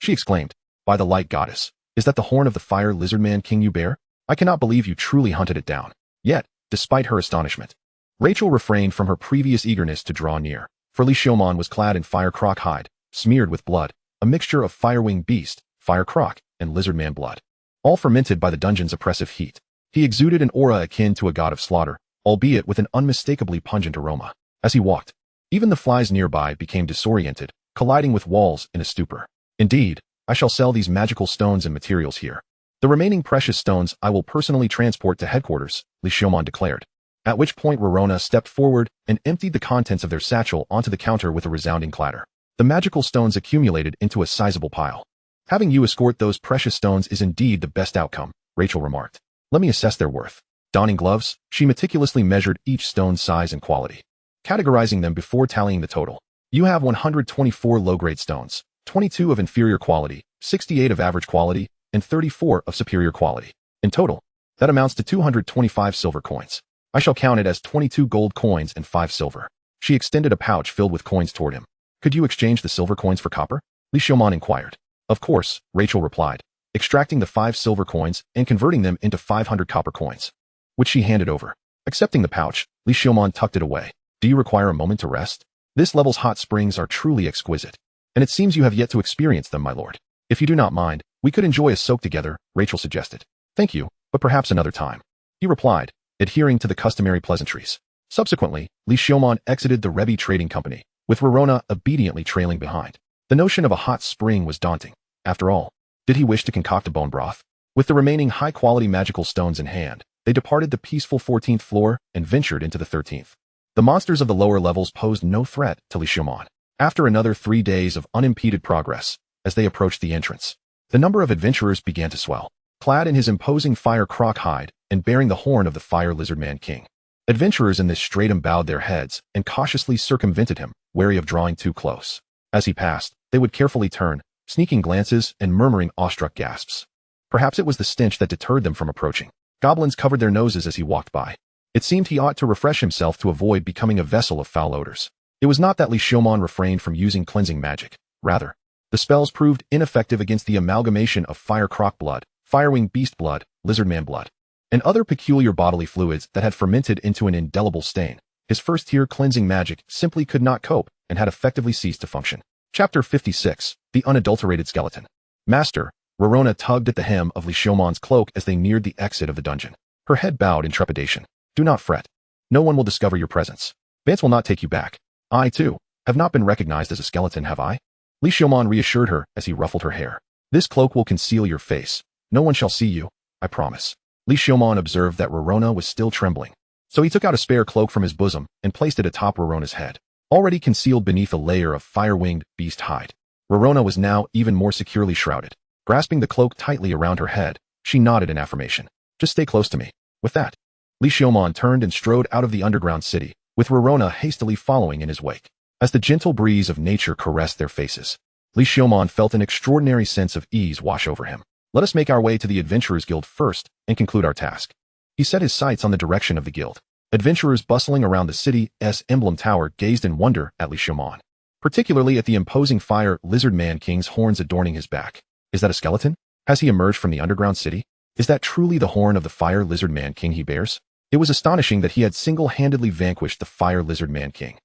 She exclaimed. By the light goddess, is that the horn of the fire lizardman king you bear? I cannot believe you truly hunted it down. Yet, despite her astonishment, Rachel refrained from her previous eagerness to draw near. for Li Xiaomon was clad in fire croc hide, smeared with blood, a mixture of fire-winged beast, fire croc, and lizard man blood, all fermented by the dungeon's oppressive heat. He exuded an aura akin to a god of slaughter, albeit with an unmistakably pungent aroma. As he walked, even the flies nearby became disoriented, colliding with walls in a stupor. Indeed, I shall sell these magical stones and materials here. The remaining precious stones I will personally transport to headquarters, Li Xiaomon declared. At which point Rorona stepped forward and emptied the contents of their satchel onto the counter with a resounding clatter. The magical stones accumulated into a sizable pile. Having you escort those precious stones is indeed the best outcome, Rachel remarked. Let me assess their worth. Donning gloves, she meticulously measured each stone's size and quality, categorizing them before tallying the total. You have 124 low-grade stones, 22 of inferior quality, 68 of average quality, and 34 of superior quality. In total, that amounts to 225 silver coins. I shall count it as 22 gold coins and 5 silver. She extended a pouch filled with coins toward him. Could you exchange the silver coins for copper? Li Xiaomon inquired. Of course, Rachel replied, extracting the 5 silver coins and converting them into 500 copper coins, which she handed over. Accepting the pouch, Li Xiaomon tucked it away. Do you require a moment to rest? This level's hot springs are truly exquisite, and it seems you have yet to experience them, my lord. If you do not mind, we could enjoy a soak together, Rachel suggested. Thank you, but perhaps another time, he replied, adhering to the customary pleasantries. Subsequently, Li Xiaomon exited the Rebi Trading Company, with Rorona obediently trailing behind. The notion of a hot spring was daunting. After all, did he wish to concoct a bone broth? With the remaining high-quality magical stones in hand, they departed the peaceful 14th floor and ventured into the 13th. The monsters of the lower levels posed no threat to Li Xiaomon. After another 3 days of unimpeded progress, as they approached the entrance, the number of adventurers began to swell. Clad in his imposing fire croc hide and bearing the horn of the fire lizard man king, adventurers in this stratum bowed their heads and cautiously circumvented him, wary of drawing too close. As he passed, they would carefully turn, sneaking glances and murmuring awestruck gasps. Perhaps it was the stench that deterred them from approaching. Goblins covered their noses as he walked by. It seemed he ought to refresh himself to avoid becoming a vessel of foul odors. It was not that Li Xiaomon refrained from using cleansing magic. Rather, the spells proved ineffective against the amalgamation of fire croc blood, fire-winged beast blood, lizard man blood, and other peculiar bodily fluids that had fermented into an indelible stain. His first-tier cleansing magic simply could not cope and had effectively ceased to function. Chapter 56, The Unadulterated Skeleton. Master, Rorona tugged at the hem of Li Xiaomon's cloak as they neared the exit of the dungeon. Her head bowed in trepidation. Do not fret. No one will discover your presence. Vance will not take you back. I, too, have not been recognized as a skeleton, have I? Li Xiaomon reassured her as he ruffled her hair. This cloak will conceal your face. No one shall see you, I promise. Li Xiaomon observed that Rorona was still trembling, so he took out a spare cloak from his bosom and placed it atop Rorona's head, already concealed beneath a layer of fire-winged beast hide. Rorona was now even more securely shrouded. Grasping the cloak tightly around her head, she nodded in affirmation. Just stay close to me. With that, Li Xiaomon turned and strode out of the underground city, with Rorona hastily following in his wake. As the gentle breeze of nature caressed their faces, Li Xiaomon felt an extraordinary sense of ease wash over him. Let us make our way to the Adventurers Guild first and conclude our task. He set his sights on the direction of the guild. Adventurers bustling around the city's emblem tower gazed in wonder at Li Xiaomon, particularly at the imposing fire lizard man king's horns adorning his back. Is that a skeleton? Has he emerged from the underground city? Is that truly the horn of the fire lizard man king he bears? It was astonishing that he had single-handedly vanquished the fire lizard man king.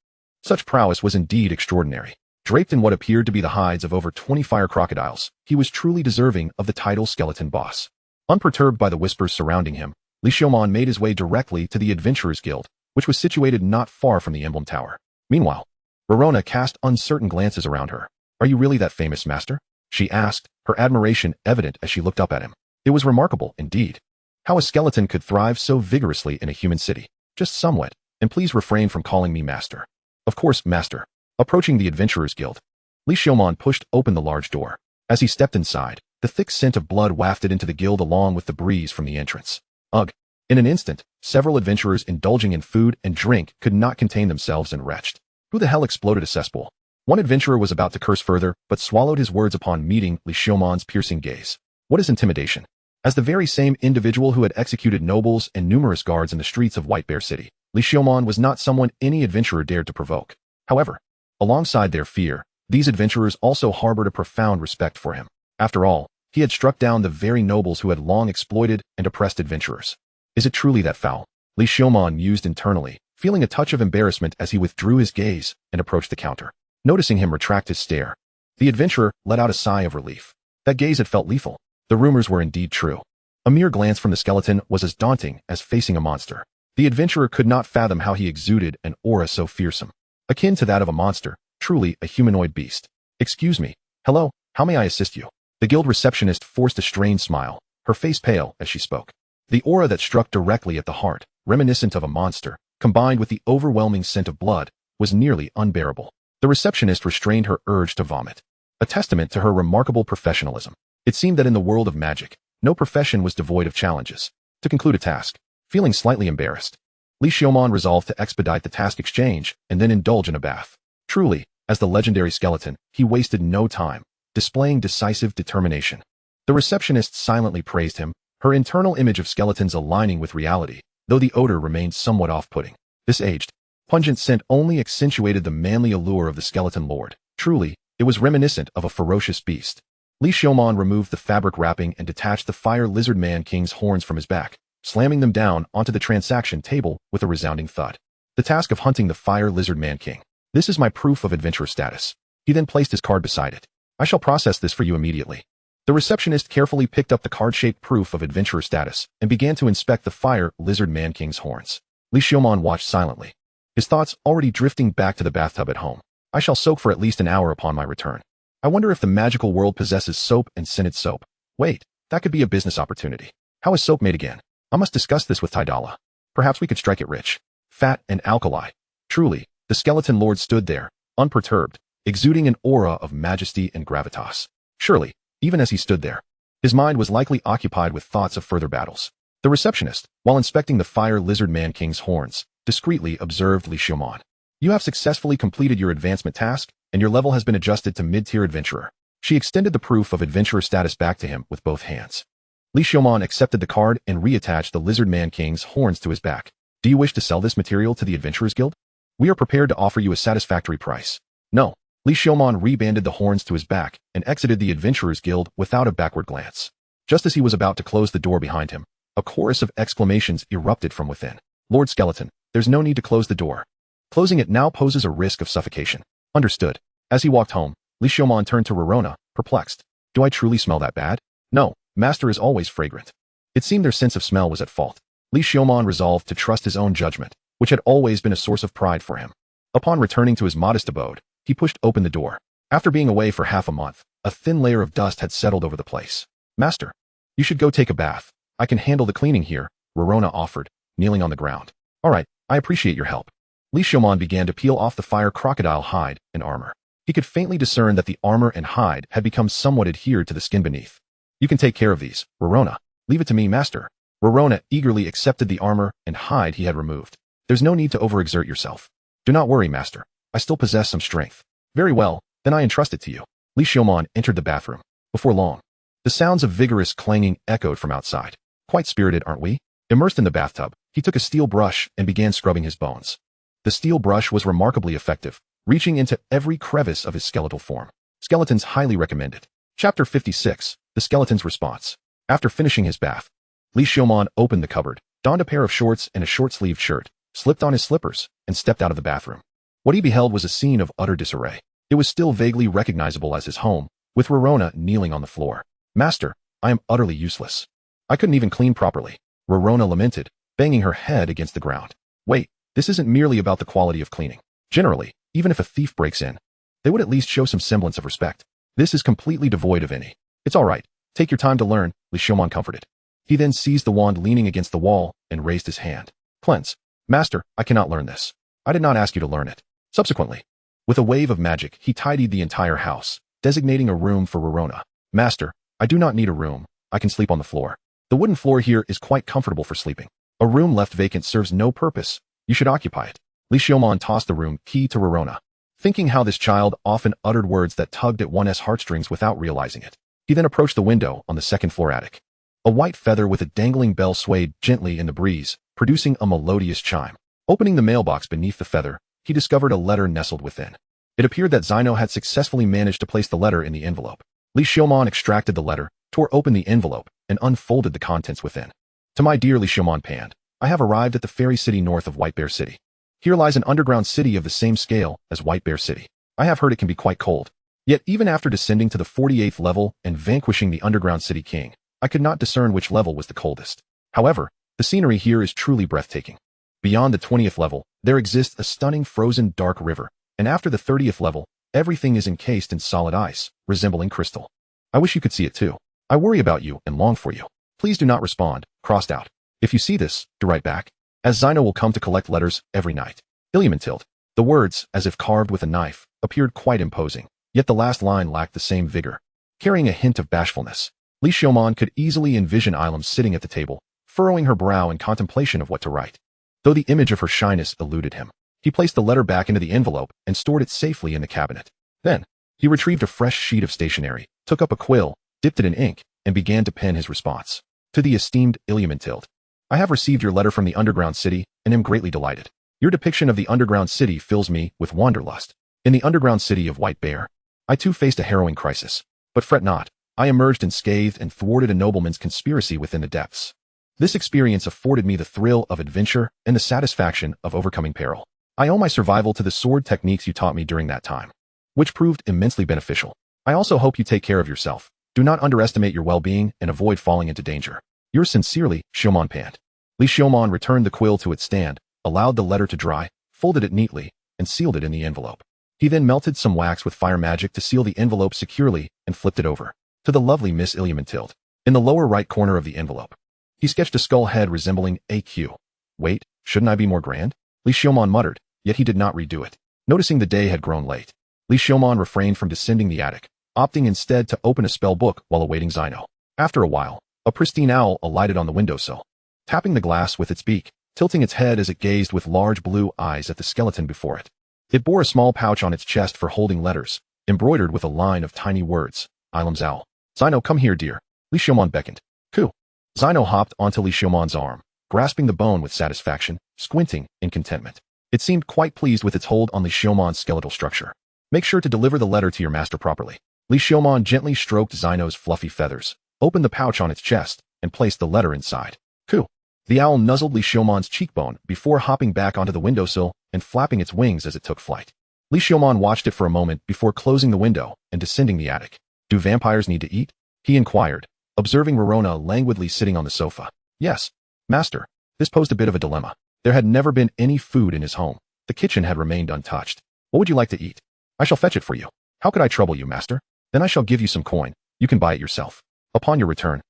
Such prowess was indeed extraordinary. Draped in what appeared to be the hides of over 20 fire crocodiles, he was truly deserving of the title skeleton boss. Unperturbed by the whispers surrounding him, Li Xiaomon made his way directly to the Adventurers Guild, which was situated not far from the emblem tower. Meanwhile, Rorona cast uncertain glances around her. Are you really that famous, master? She asked, her admiration evident as she looked up at him. It was remarkable, indeed, how a skeleton could thrive so vigorously in a human city. Just somewhat, and please refrain from calling me master. Of course, master. Approaching the Adventurers Guild, Li Xiaomon pushed open the large door. As he stepped inside, the thick scent of blood wafted into the guild along with the breeze from the entrance. Ugh! In an instant, several adventurers indulging in food and drink could not contain themselves and retched. Who the hell exploded a cesspool? One adventurer was about to curse further, but swallowed his words upon meeting Li Xiaomon's piercing gaze. What is intimidation? As the very same individual who had executed nobles and numerous guards in the streets of White Bear City, Li Xiaomon was not someone any adventurer dared to provoke. However, alongside their fear, these adventurers also harbored a profound respect for him. After all, he had struck down the very nobles who had long exploited and oppressed adventurers. Is it truly that foul? Li Xiaomon mused internally, feeling a touch of embarrassment as he withdrew his gaze and approached the counter. Noticing him retract his stare, the adventurer let out a sigh of relief. That gaze had felt lethal. The rumors were indeed true. A mere glance from the skeleton was as daunting as facing a monster. The adventurer could not fathom how he exuded an aura so fearsome, akin to that of a monster, truly a humanoid beast. "Excuse me. Hello, how may I assist you?" The guild receptionist forced a strained smile, her face pale as she spoke. The aura that struck directly at the heart, reminiscent of a monster, combined with the overwhelming scent of blood, was nearly unbearable. The receptionist restrained her urge to vomit, a testament to her remarkable professionalism. It seemed that in the world of magic, no profession was devoid of challenges. To conclude a task, feeling slightly embarrassed, Li Xiaomon resolved to expedite the task exchange and then indulge in a bath. Truly, as the legendary skeleton, he wasted no time, displaying decisive determination. The receptionist silently praised him, her internal image of skeletons aligning with reality, though the odor remained somewhat off-putting. This aged, pungent scent only accentuated the manly allure of the skeleton lord. Truly, it was reminiscent of a ferocious beast. Li Xiaomon removed the fabric wrapping and detached the fire lizard man king's horns from his back, slamming them down onto the transaction table with a resounding thud. The task of hunting the fire lizard man king. "This is my proof of adventurer status." He then placed his card beside it. "I shall process this for you immediately." The receptionist carefully picked up the card-shaped proof of adventurer status and began to inspect the fire lizard man king's horns. Li Xiaomon watched silently, his thoughts already drifting back to the bathtub at home. "I shall soak for at least an hour upon my return. I wonder if the magical world possesses soap and scented soap. Wait, that could be a business opportunity. How is soap made again? I must discuss this with Tidala. Perhaps we could strike it rich, fat, and alkali." Truly, the skeleton lord stood there, unperturbed, exuding an aura of majesty and gravitas. Surely, even as he stood there, his mind was likely occupied with thoughts of further battles. The receptionist, while inspecting the fire lizard man king's horns, discreetly observed Li Xiaomon. "You have successfully completed your advancement task, and your level has been adjusted to mid-tier adventurer." She extended the proof of adventurer status back to him with both hands. Li Xiaomon accepted the card and reattached the lizard man king's horns to his back. "Do you wish to sell this material to the Adventurers Guild? We are prepared to offer you a satisfactory price." "No." Li Xiaomon rebanded the horns to his back and exited the Adventurers Guild without a backward glance. Just as he was about to close the door behind him, a chorus of exclamations erupted from within. "Lord Skeleton, there's no need to close the door. Closing it now poses a risk of suffocation." "Understood." As he walked home, Li Xiaomon turned to Rorona, perplexed. "Do I truly smell that bad?" "No, master is always fragrant." It seemed their sense of smell was at fault. Li Xiaomon resolved to trust his own judgment, which had always been a source of pride for him. Upon returning to his modest abode, he pushed open the door. After being away for half a month, a thin layer of dust had settled over the place. "Master, you should go take a bath. I can handle the cleaning here," Rorona offered, kneeling on the ground. "All right, I appreciate your help." Li Xiaomon began to peel off the fire crocodile hide and armor. He could faintly discern that the armor and hide had become somewhat adhered to the skin beneath. "You can take care of these, Rorona. Leave it to me, master." Rorona eagerly accepted the armor and hide he had removed. "There's no need to overexert yourself. Do not worry, master. I still possess some strength." "Very well, then I entrust it to you." Li Xiaomon entered the bathroom. Before long, the sounds of vigorous clanging echoed from outside. "Quite spirited, aren't we?" Immersed in the bathtub, he took a steel brush and began scrubbing his bones. The steel brush was remarkably effective, reaching into every crevice of his skeletal form. Skeletons highly recommended. Chapter 56, The Skeleton's Response. After finishing his bath, Li Xiaomon opened the cupboard, donned a pair of shorts and a short-sleeved shirt, slipped on his slippers, and stepped out of the bathroom. What he beheld was a scene of utter disarray. It was still vaguely recognizable as his home, with Rorona kneeling on the floor. "Master, I am utterly useless. I couldn't even clean properly," Rorona lamented, banging her head against the ground. "Wait, this isn't merely about the quality of cleaning. Generally, even if a thief breaks in, they would at least show some semblance of respect. This is completely devoid of any." "It's all right. Take your time to learn," Li Xiaomon comforted. He then seized the wand leaning against the wall and raised his hand. "Cleanse." "Master, I cannot learn this. I did not ask you to learn it." Subsequently, with a wave of magic, he tidied the entire house, designating a room for Rorona. "Master, I do not need a room. I can sleep on the floor. The wooden floor here is quite comfortable for sleeping. A room left vacant serves no purpose. You should occupy it." Li Xiaomon tossed the room key to Rorona, thinking how this child often uttered words that tugged at one's heartstrings without realizing it. He then approached the window on the second-floor attic. A white feather with a dangling bell swayed gently in the breeze, producing a melodious chime. Opening the mailbox beneath the feather, he discovered a letter nestled within. It appeared that Zino had successfully managed to place the letter in the envelope. Li Xiaomon extracted the letter, tore open the envelope, and unfolded the contents within. "To my dear Li Xiaomon panned, I have arrived at the fairy city north of White Bear City. Here lies an underground city of the same scale as White Bear City. I have heard it can be quite cold. Yet even after descending to the 48th level and vanquishing the underground city king, I could not discern which level was the coldest. However, the scenery here is truly breathtaking. Beyond the 20th level, there exists a stunning frozen dark river, and after the 30th level, everything is encased in solid ice, resembling crystal. I wish you could see it too. I worry about you and long for you. Please do not respond, crossed out. If you see this, do write back, as Zino will come to collect letters every night. Illuminatilt. The words, as if carved with a knife, appeared quite imposing, yet the last line lacked the same vigor, carrying a hint of bashfulness. Li Xiaomon could easily envision Ilum sitting at the table, furrowing her brow in contemplation of what to write. Though the image of her shyness eluded him, he placed the letter back into the envelope and stored it safely in the cabinet. Then, he retrieved a fresh sheet of stationery, took up a quill, dipped it in ink, and began to pen his response. To the esteemed Illuminatilt. I have received your letter from the underground city and am greatly delighted. Your depiction of the underground city fills me with wanderlust. In the underground city of White Bear, I too faced a harrowing crisis. But fret not, I emerged unscathed and thwarted a nobleman's conspiracy within the depths. This experience afforded me the thrill of adventure and the satisfaction of overcoming peril. I owe my survival to the sword techniques you taught me during that time, which proved immensely beneficial. I also hope you take care of yourself. Do not underestimate your well-being and avoid falling into danger. Yours sincerely, Xiaomon panned. Li Xiaomon returned the quill to its stand, allowed the letter to dry, folded it neatly, and sealed it in the envelope. He then melted some wax with fire magic to seal the envelope securely and flipped it over to the lovely Miss Illuminatilt. In the lower right corner of the envelope, he sketched a skull head resembling a Q. Wait, shouldn't I be more grand? Li Xiaomon muttered, yet he did not redo it. Noticing the day had grown late, Li Xiaomon refrained from descending the attic, opting instead to open a spell book while awaiting Zino. After a while, a pristine owl alighted on the windowsill, tapping the glass with its beak, tilting its head as it gazed with large blue eyes at the skeleton before it. It bore a small pouch on its chest for holding letters, embroidered with a line of tiny words. Ilum's owl. Zino, come here, dear. Li Xiaomon beckoned. Coo. Zino hopped onto Li Xiaomon's arm, grasping the bone with satisfaction, squinting in contentment. It seemed quite pleased with its hold on Li Xiaomon's skeletal structure. Make sure to deliver the letter to your master properly. Li Xiaomon gently stroked Zino's fluffy feathers, opened the pouch on its chest, and placed the letter inside. Coo. The owl nuzzled Li Xiaomon's cheekbone before hopping back onto the windowsill and flapping its wings as it took flight. Li Xiaomon watched it for a moment before closing the window and descending the attic. Do vampires need to eat? He inquired, observing Rorona languidly sitting on the sofa. Yes, master. This posed a bit of a dilemma. There had never been any food in his home. The kitchen had remained untouched. What would you like to eat? I shall fetch it for you. How could I trouble you, master? Then I shall give you some coin. You can buy it yourself. Upon your return,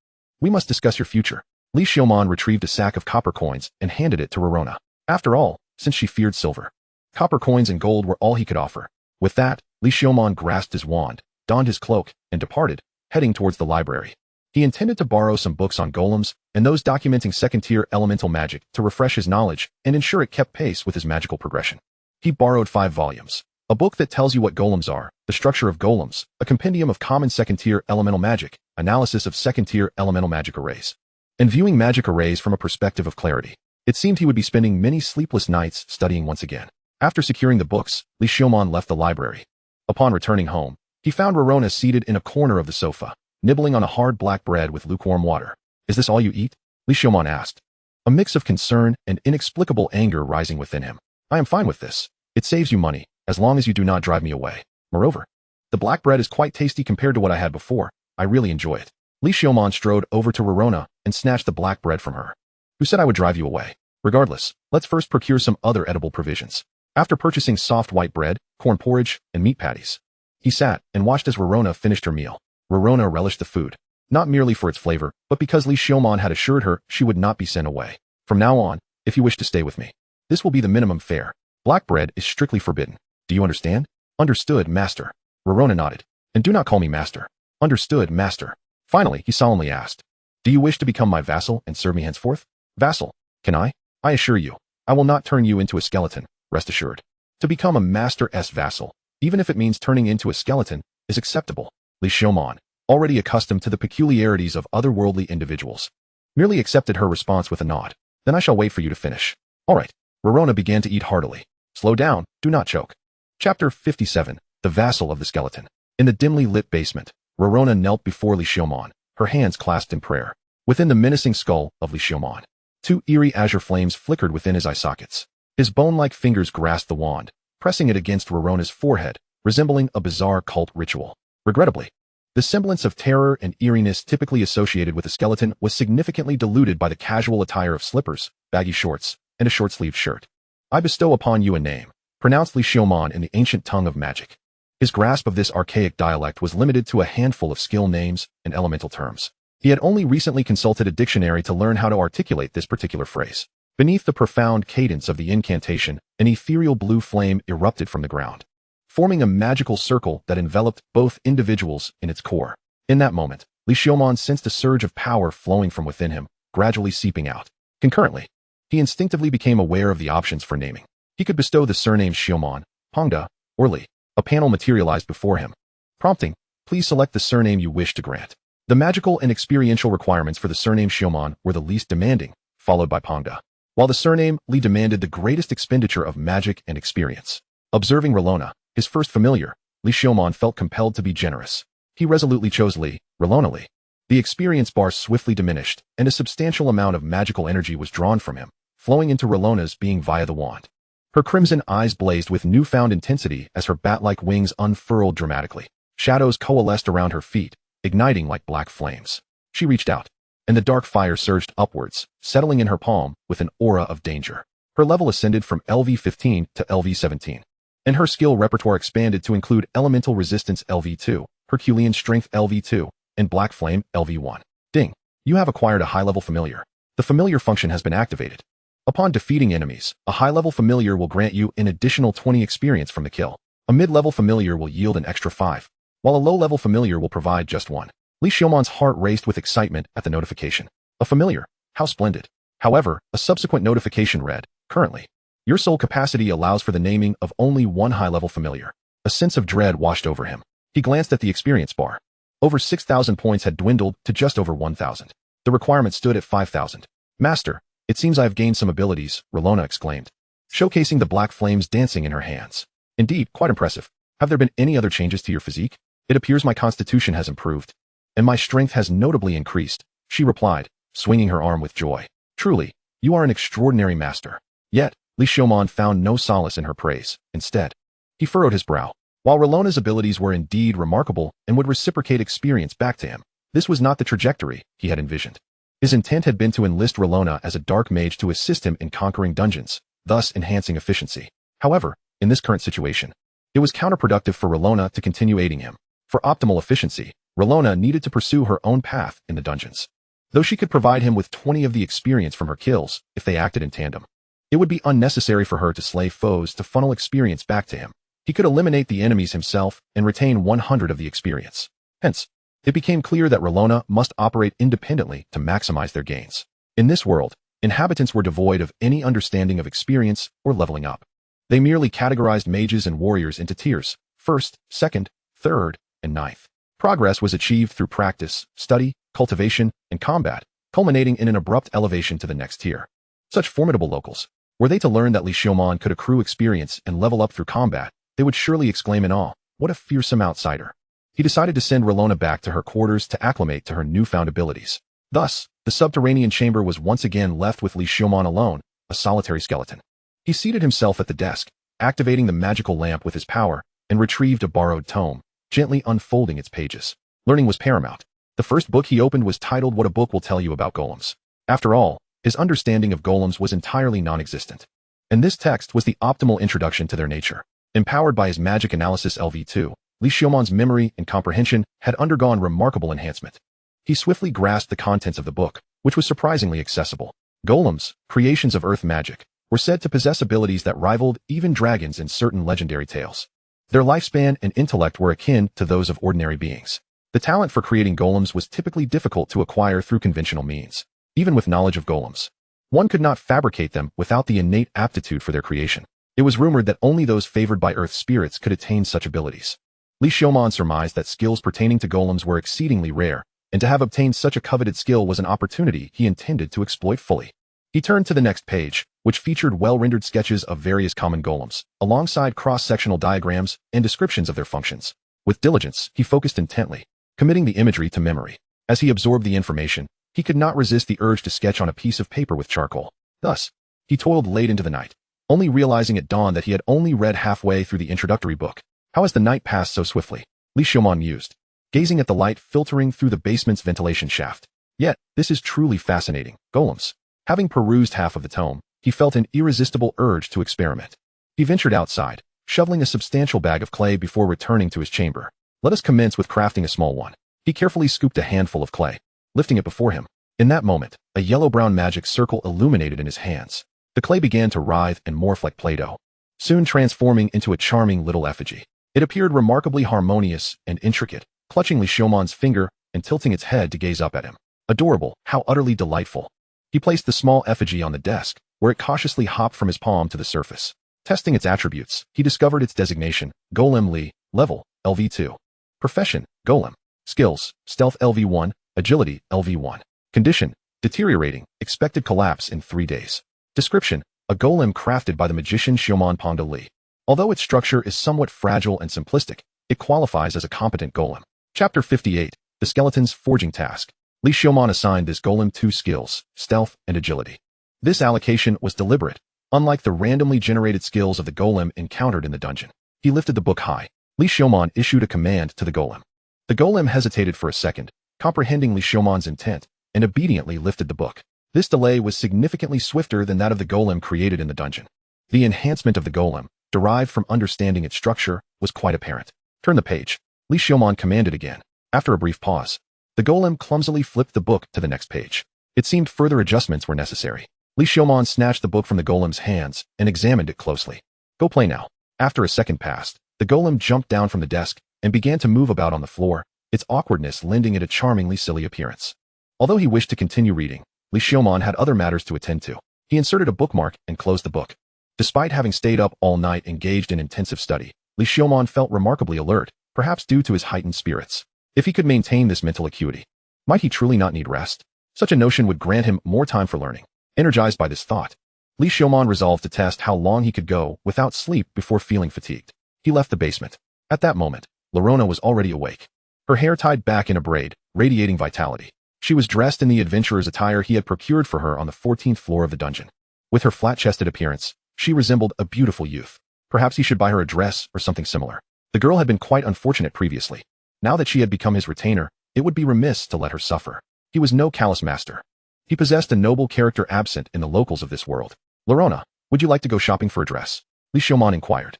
we must discuss your future. Li Xiaomon retrieved a sack of copper coins and handed it to Rorona. After all, since she feared silver, copper coins and gold were all he could offer. With that, Li Xiaomon grasped his wand, donned his cloak, and departed, heading towards the library. He intended to borrow some books on golems and those documenting second-tier elemental magic to refresh his knowledge and ensure it kept pace with his magical progression. He borrowed 5 volumes. A book that tells you what golems are, the structure of golems, a compendium of common second-tier elemental magic, analysis of second-tier elemental magic arrays, and viewing magic arrays from a perspective of clarity. It seemed he would be spending many sleepless nights studying once again. After securing the books, Li Xiaomon left the library. Upon returning home, he found Rorona seated in a corner of the sofa, nibbling on a hard black bread with lukewarm water. Is this all you eat? Li Xiaomon asked, a mix of concern and inexplicable anger rising within him. I am fine with this. It saves you money, as long as you do not drive me away. Moreover, the black bread is quite tasty compared to what I had before. I really enjoy it. Li Xiaomon strode over to Rorona and snatched the black bread from her. Who said I would drive you away? Regardless, let's first procure some other edible provisions. After purchasing soft white bread, corn porridge, and meat patties, he sat and watched as Rorona finished her meal. Rorona relished the food, not merely for its flavor, but because Li Xiaomon had assured her she would not be sent away. From now on, if you wish to stay with me, this will be the minimum fare. Black bread is strictly forbidden. Do you understand? Understood, master. Rorona nodded. And do not call me master. Understood, master. Finally, he solemnly asked, do you wish to become my vassal and serve me henceforth? Vassal? Can I? I assure you, I will not turn you into a skeleton, rest assured. To become a master's vassal, even if it means turning into a skeleton, is acceptable. Li Xiaomon, already accustomed to the peculiarities of otherworldly individuals, merely accepted her response with a nod. Then I shall wait for you to finish. All right. Rorona began to eat heartily. Slow down, do not choke. Chapter 57, The Vassal of the Skeleton. In the dimly lit basement, Rorona knelt before Li Xiaomon, her hands clasped in prayer. Within the menacing skull of Li Xiaomon, 2 eerie azure flames flickered within his eye sockets. His bone-like fingers grasped the wand, pressing it against Rorona's forehead, resembling a bizarre cult ritual. Regrettably, the semblance of terror and eeriness typically associated with a skeleton was significantly diluted by the casual attire of slippers, baggy shorts, and a short-sleeved shirt. I bestow upon you a name, pronounced Li Xiaomon in the ancient tongue of magic. His grasp of this archaic dialect was limited to a handful of skill names and elemental terms. He had only recently consulted a dictionary to learn how to articulate this particular phrase. Beneath the profound cadence of the incantation, an ethereal blue flame erupted from the ground, forming a magical circle that enveloped both individuals in its core. In that moment, Li Xiaomon sensed a surge of power flowing from within him, gradually seeping out. Concurrently, he instinctively became aware of the options for naming. He could bestow the surnames Xiaomon, Pongda, or Li. A panel materialized before him, prompting, "Please select the surname you wish to grant." The magical and experiential requirements for the surname Xiaomon were the least demanding, followed by Pongda, while the surname Li demanded the greatest expenditure of magic and experience. Observing Rellona, his first familiar, Li Xiaomon felt compelled to be generous. He resolutely chose Li, Rellona Li. The experience bar swiftly diminished, and a substantial amount of magical energy was drawn from him, flowing into Rellona's being via the wand. Her crimson eyes blazed with newfound intensity as her bat-like wings unfurled dramatically. Shadows coalesced around her feet, igniting like black flames. She reached out, and the dark fire surged upwards, settling in her palm with an aura of danger. Her level ascended from LV-15 to LV-17, and her skill repertoire expanded to include Elemental Resistance LV-2, Herculean Strength LV-2, and Black Flame LV-1. Ding! You have acquired a high-level familiar. The familiar function has been activated. Upon defeating enemies, a high-level familiar will grant you an additional 20 experience from the kill. A mid-level familiar will yield an extra 5, while a low-level familiar will provide just 1. Li Xiaomon's heart raced with excitement at the notification. A familiar. How splendid. However, a subsequent notification read, "Currently, your soul capacity allows for the naming of only one high-level familiar." A sense of dread washed over him. He glanced at the experience bar. Over 6,000 points had dwindled to just over 1,000. The requirement stood at 5,000. "Master, it seems I have gained some abilities," Rellona exclaimed, showcasing the black flames dancing in her hands. "Indeed, quite impressive. Have there been any other changes to your physique?" "It appears my constitution has improved, and my strength has notably increased," she replied, swinging her arm with joy. "Truly, you are an extraordinary master." Yet, Li Xiaomon found no solace in her praise. Instead, he furrowed his brow. While Rellona's abilities were indeed remarkable and would reciprocate experience back to him, this was not the trajectory he had envisioned. His intent had been to enlist Rellona as a dark mage to assist him in conquering dungeons, thus enhancing efficiency. However, in this current situation, it was counterproductive for Rellona to continue aiding him. For optimal efficiency, Rellona needed to pursue her own path in the dungeons. Though she could provide him with 20 of the experience from her kills if they acted in tandem, it would be unnecessary for her to slay foes to funnel experience back to him. He could eliminate the enemies himself and retain 100 of the experience. Hence, it became clear that Rellona must operate independently to maximize their gains. In this world, inhabitants were devoid of any understanding of experience or leveling up. They merely categorized mages and warriors into tiers: first, second, third, and ninth. Progress was achieved through practice, study, cultivation, and combat, culminating in an abrupt elevation to the next tier. Such formidable locals. Were they to learn that Li Xiaomon could accrue experience and level up through combat, they would surely exclaim in awe, "What a fearsome outsider." He decided to send Rellona back to her quarters to acclimate to her newfound abilities. Thus, the subterranean chamber was once again left with Li Xiaomon alone, a solitary skeleton. He seated himself at the desk, activating the magical lamp with his power, and retrieved a borrowed tome, gently unfolding its pages. Learning was paramount. The first book he opened was titled What a Book Will Tell You About Golems. After all, his understanding of golems was entirely non-existent. And this text was the optimal introduction to their nature. Empowered by his magic analysis LV2, Li Xiaomon's memory and comprehension had undergone remarkable enhancement. He swiftly grasped the contents of the book, which was surprisingly accessible. Golems, creations of earth magic, were said to possess abilities that rivaled even dragons in certain legendary tales. Their lifespan and intellect were akin to those of ordinary beings. The talent for creating golems was typically difficult to acquire through conventional means. Even with knowledge of golems, one could not fabricate them without the innate aptitude for their creation. It was rumored that only those favored by earth spirits could attain such abilities. Li Xiaomon surmised that skills pertaining to golems were exceedingly rare, and to have obtained such a coveted skill was an opportunity he intended to exploit fully. He turned to the next page, which featured well-rendered sketches of various common golems, alongside cross-sectional diagrams and descriptions of their functions. With diligence, he focused intently, committing the imagery to memory. As he absorbed the information, he could not resist the urge to sketch on a piece of paper with charcoal. Thus, he toiled late into the night, only realizing at dawn that he had only read halfway through the introductory book. How has the night passed so swiftly? Li Xiaomon mused, gazing at the light filtering through the basement's ventilation shaft. Yet, this is truly fascinating. Golems. Having perused half of the tome, he felt an irresistible urge to experiment. He ventured outside, shoveling a substantial bag of clay before returning to his chamber. Let us commence with crafting a small one. He carefully scooped a handful of clay, lifting it before him. In that moment, a yellow-brown magic circle illuminated in his hands. The clay began to writhe and morph like Play-Doh, soon transforming into a charming little effigy. It appeared remarkably harmonious and intricate, clutching Li Xiaomon's finger and tilting its head to gaze up at him. Adorable, how utterly delightful. He placed the small effigy on the desk, where it cautiously hopped from his palm to the surface. Testing its attributes, he discovered its designation, Golem Li, level, LV2. Profession, Golem. Skills, Stealth LV1, Agility LV1. Condition, deteriorating, expected collapse in 3 days. Description, a golem crafted by the magician Xiaomon Pondo Li. Although its structure is somewhat fragile and simplistic, it qualifies as a competent golem. Chapter 58, The Skeleton's Forging Task. Li Xiaomon assigned this golem 2 skills, Stealth and Agility. This allocation was deliberate, unlike the randomly generated skills of the golem encountered in the dungeon. He lifted the book high. Li Xiaomon issued a command to the golem. The golem hesitated for a second, comprehending Li Xiaomon's intent, and obediently lifted the book. This delay was significantly swifter than that of the golem created in the dungeon. The enhancement of the golem, derived from understanding its structure, was quite apparent. Turn the page. Li Xiaomon commanded again. After a brief pause, the golem clumsily flipped the book to the next page. It seemed further adjustments were necessary. Li Xiaomon snatched the book from the golem's hands and examined it closely. Go play now. After a second passed, the golem jumped down from the desk and began to move about on the floor, its awkwardness lending it a charmingly silly appearance. Although he wished to continue reading, Li Xiaomon had other matters to attend to. He inserted a bookmark and closed the book. Despite having stayed up all night engaged in intensive study, Li Xiaomon felt remarkably alert, perhaps due to his heightened spirits. If he could maintain this mental acuity, might he truly not need rest? Such a notion would grant him more time for learning. Energized by this thought, Li Xiaomon resolved to test how long he could go without sleep before feeling fatigued. He left the basement. At that moment, Lorona was already awake. Her hair tied back in a braid, radiating vitality. She was dressed in the adventurer's attire he had procured for her on the 14th floor of the dungeon. With her flat-chested appearance, she resembled a beautiful youth. Perhaps he should buy her a dress or something similar. The girl had been quite unfortunate previously. Now that she had become his retainer, it would be remiss to let her suffer. He was no callous master. He possessed a noble character absent in the locals of this world. Lorona, would you like to go shopping for a dress? Li Xiaomon inquired.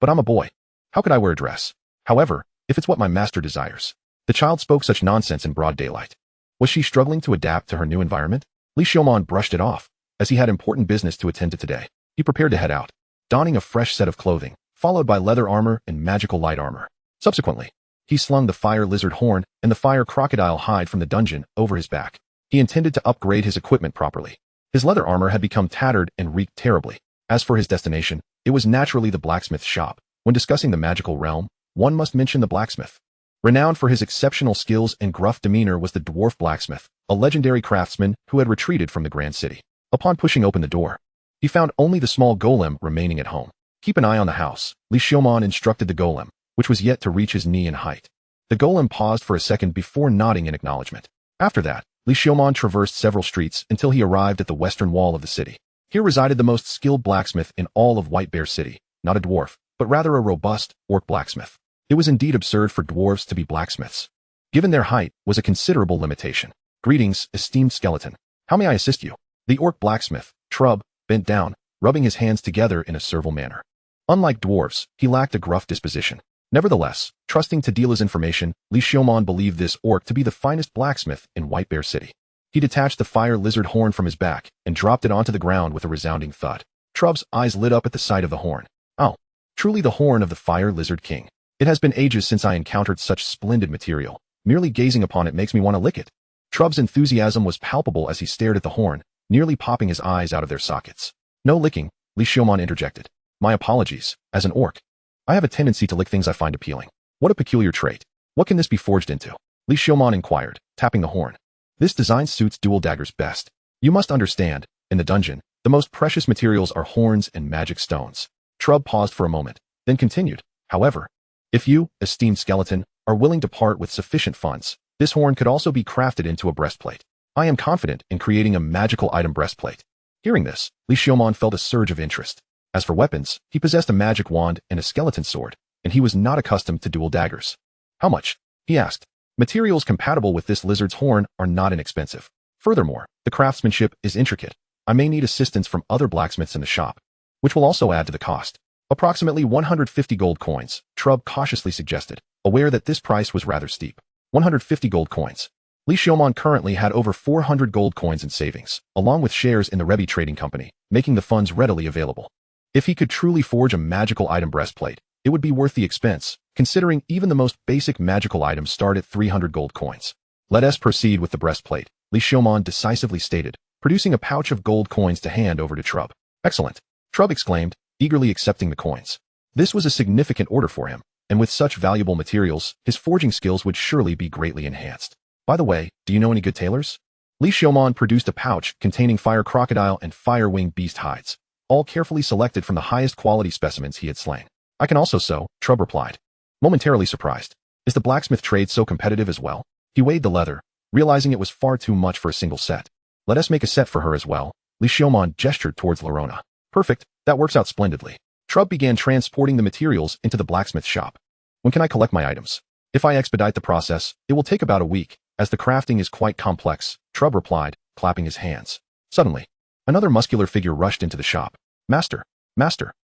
But I'm a boy. How could I wear a dress? However, if it's what my master desires. The child spoke such nonsense in broad daylight. Was she struggling to adapt to her new environment? Li Xiaomon brushed it off, as he had important business to attend to today. He prepared to head out, donning a fresh set of clothing, followed by leather armor and magical light armor. Subsequently, he slung the fire lizard horn and the fire crocodile hide from the dungeon over his back. He intended to upgrade his equipment properly. His leather armor had become tattered and reeked terribly. As for his destination, it was naturally the blacksmith shop. When discussing the magical realm, one must mention the blacksmith. Renowned for his exceptional skills and gruff demeanor was the dwarf blacksmith, a legendary craftsman who had retreated from the grand city. Upon pushing open the door, he found only the small golem remaining at home. Keep an eye on the house, Li Xiaomon instructed the golem, which was yet to reach his knee in height. The golem paused for a second before nodding in acknowledgement. After that, Li Xiaomon traversed several streets until he arrived at the western wall of the city. Here resided the most skilled blacksmith in all of White Bear City, not a dwarf, but rather a robust orc blacksmith. It was indeed absurd for dwarves to be blacksmiths. Given their height was a considerable limitation. Greetings, esteemed skeleton. How may I assist you? The orc blacksmith, Trub, bent down, rubbing his hands together in a servile manner. Unlike dwarves, he lacked a gruff disposition. Nevertheless, trusting to Dila's information, Li Xiaomon believed this orc to be the finest blacksmith in White Bear City. He detached the fire lizard horn from his back and dropped it onto the ground with a resounding thud. Trub's eyes lit up at the sight of the horn. Oh, truly the horn of the fire lizard king. It has been ages since I encountered such splendid material. Merely gazing upon it makes me want to lick it. Trub's enthusiasm was palpable as he stared at the horn, nearly popping his eyes out of their sockets. No licking, Li Xiaomon interjected. My apologies, as an orc. I have a tendency to lick things I find appealing. What a peculiar trait. What can this be forged into? Li Xiaomon inquired, tapping the horn. This design suits dual daggers best. You must understand, in the dungeon, the most precious materials are horns and magic stones. Trub paused for a moment, then continued. However, if you, esteemed skeleton, are willing to part with sufficient funds, this horn could also be crafted into a breastplate. I am confident in creating a magical item breastplate. Hearing this, Li Xiaomon felt a surge of interest. As for weapons, he possessed a magic wand and a skeleton sword, and he was not accustomed to dual daggers. How much? He asked. Materials compatible with this lizard's horn are not inexpensive. Furthermore, the craftsmanship is intricate. I may need assistance from other blacksmiths in the shop, which will also add to the cost. Approximately 150 gold coins, Trub cautiously suggested, aware that this price was rather steep. 150 gold coins. Li Xiaomon currently had over 400 gold coins in savings, along with shares in the Rebi Trading Company, making the funds readily available. If he could truly forge a magical item breastplate, it would be worth the expense, considering even the most basic magical items start at 300 gold coins. Let us proceed with the breastplate, Li Xiaomon decisively stated, producing a pouch of gold coins to hand over to Trub. Excellent, Trub exclaimed, eagerly accepting the coins. This was a significant order for him, and with such valuable materials, his forging skills would surely be greatly enhanced. By the way, do you know any good tailors? Li Xiaomon produced a pouch containing fire crocodile and fire winged beast hides, all carefully selected from the highest quality specimens he had slain. I can also sew, Trub replied, momentarily surprised. Is the blacksmith trade so competitive as well? He weighed the leather, realizing it was far too much for a single set. Let us make a set for her as well. Li Xiaomon gestured towards Lorona. Perfect, that works out splendidly. Trub began transporting the materials into the blacksmith shop. When can I collect my items? If I expedite the process, it will take about a week, as the crafting is quite complex, Trub replied, clapping his hands. Suddenly, another muscular figure rushed into the shop. Master,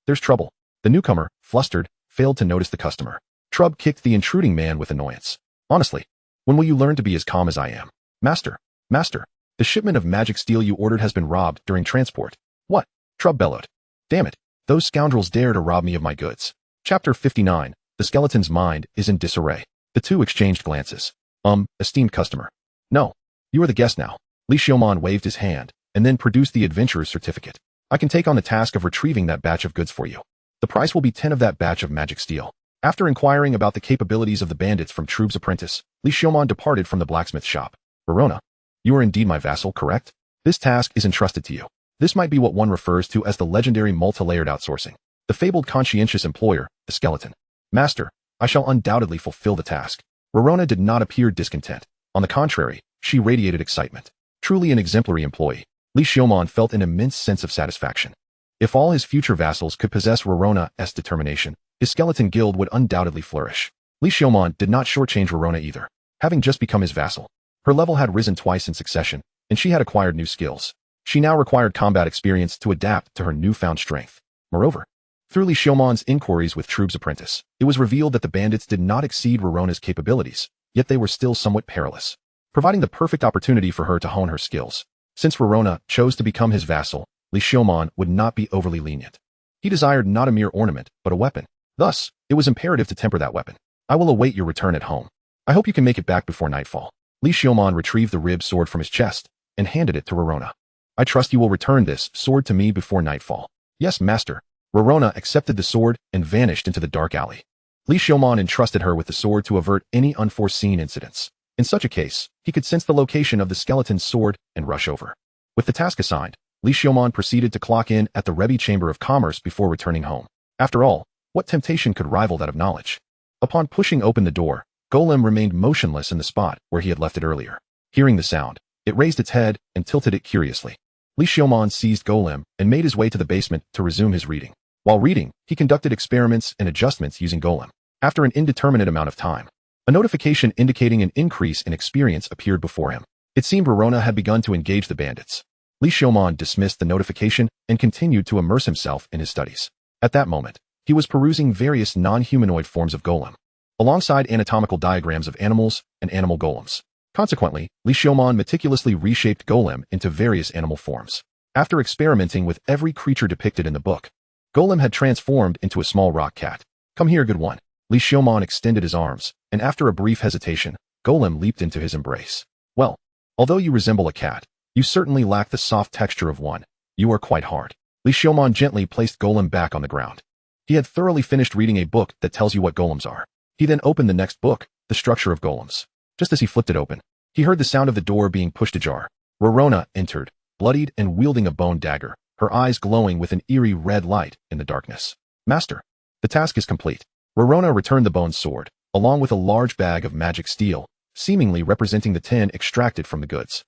there's trouble. The newcomer, flustered, failed to notice the customer. Trub kicked the intruding man with annoyance. Honestly, when will you learn to be as calm as I am? Master, the shipment of magic steel you ordered has been robbed during transport. What? Trub bellowed. Damn it, those scoundrels dare to rob me of my goods. Chapter 59, The skeleton's mind is in disarray. The two exchanged glances. Esteemed customer. No, you are the guest now. Li Xiaomon waved his hand, and then produced the adventurer's certificate. I can take on the task of retrieving that batch of goods for you. The price will be 10 of that batch of magic steel. After inquiring about the capabilities of the bandits from Trub's apprentice, Li Xiaomon departed from the blacksmith shop. Verona, you are indeed my vassal, correct? This task is entrusted to you. This might be what one refers to as the legendary multi-layered outsourcing. The fabled conscientious employer, the skeleton. Master, I shall undoubtedly fulfill the task. Verona did not appear discontent. On the contrary, she radiated excitement. Truly an exemplary employee, Li Xiaomon felt an immense sense of satisfaction. If all his future vassals could possess Verona's determination, his skeleton guild would undoubtedly flourish. Li Xiaomon did not shortchange Verona either. Having just become his vassal, her level had risen twice in succession, and she had acquired new skills. She now required combat experience to adapt to her newfound strength. Moreover, through Li Xiaomon's inquiries with Trub's apprentice, it was revealed that the bandits did not exceed Verona's capabilities, yet they were still somewhat perilous, providing the perfect opportunity for her to hone her skills. Since Verona chose to become his vassal, Li Xiaomon would not be overly lenient. He desired not a mere ornament, but a weapon. Thus, it was imperative to temper that weapon. I will await your return at home. I hope you can make it back before nightfall. Li Xiaomon retrieved the ribbed sword from his chest and handed it to Verona. I trust you will return this sword to me before nightfall. Yes, master. Verona accepted the sword and vanished into the dark alley. Li Xiaomon entrusted her with the sword to avert any unforeseen incidents. In such a case, he could sense the location of the skeleton's sword and rush over. With the task assigned, Li Xiaomon proceeded to clock in at the Rebi Chamber of Commerce before returning home. After all, what temptation could rival that of knowledge? Upon pushing open the door, Golem remained motionless in the spot where he had left it earlier. Hearing the sound, it raised its head and tilted it curiously. Li Xiaomon seized Golem and made his way to the basement to resume his reading. While reading, he conducted experiments and adjustments using Golem. After an indeterminate amount of time, a notification indicating an increase in experience appeared before him. It seemed Verona had begun to engage the bandits. Li Xiaomon dismissed the notification and continued to immerse himself in his studies. At that moment, he was perusing various non-humanoid forms of Golem, alongside anatomical diagrams of animals and animal golems. Consequently, Li Xiaomon meticulously reshaped Golem into various animal forms. After experimenting with every creature depicted in the book, Golem had transformed into a small rock cat. Come here, good one. Li Xiaomon extended his arms, and after a brief hesitation, Golem leaped into his embrace. Well, although you resemble a cat, you certainly lack the soft texture of one. You are quite hard. Li Xiaomon gently placed Golem back on the ground. He had thoroughly finished reading a book that tells you what golems are. He then opened the next book, The Structure of Golems. Just as he flipped it open, he heard the sound of the door being pushed ajar. Verona entered, bloodied and wielding a bone dagger, her eyes glowing with an eerie red light in the darkness. Master, the task is complete. Verona returned the bone sword, along with a large bag of magic steel, seemingly representing the tin extracted from the goods.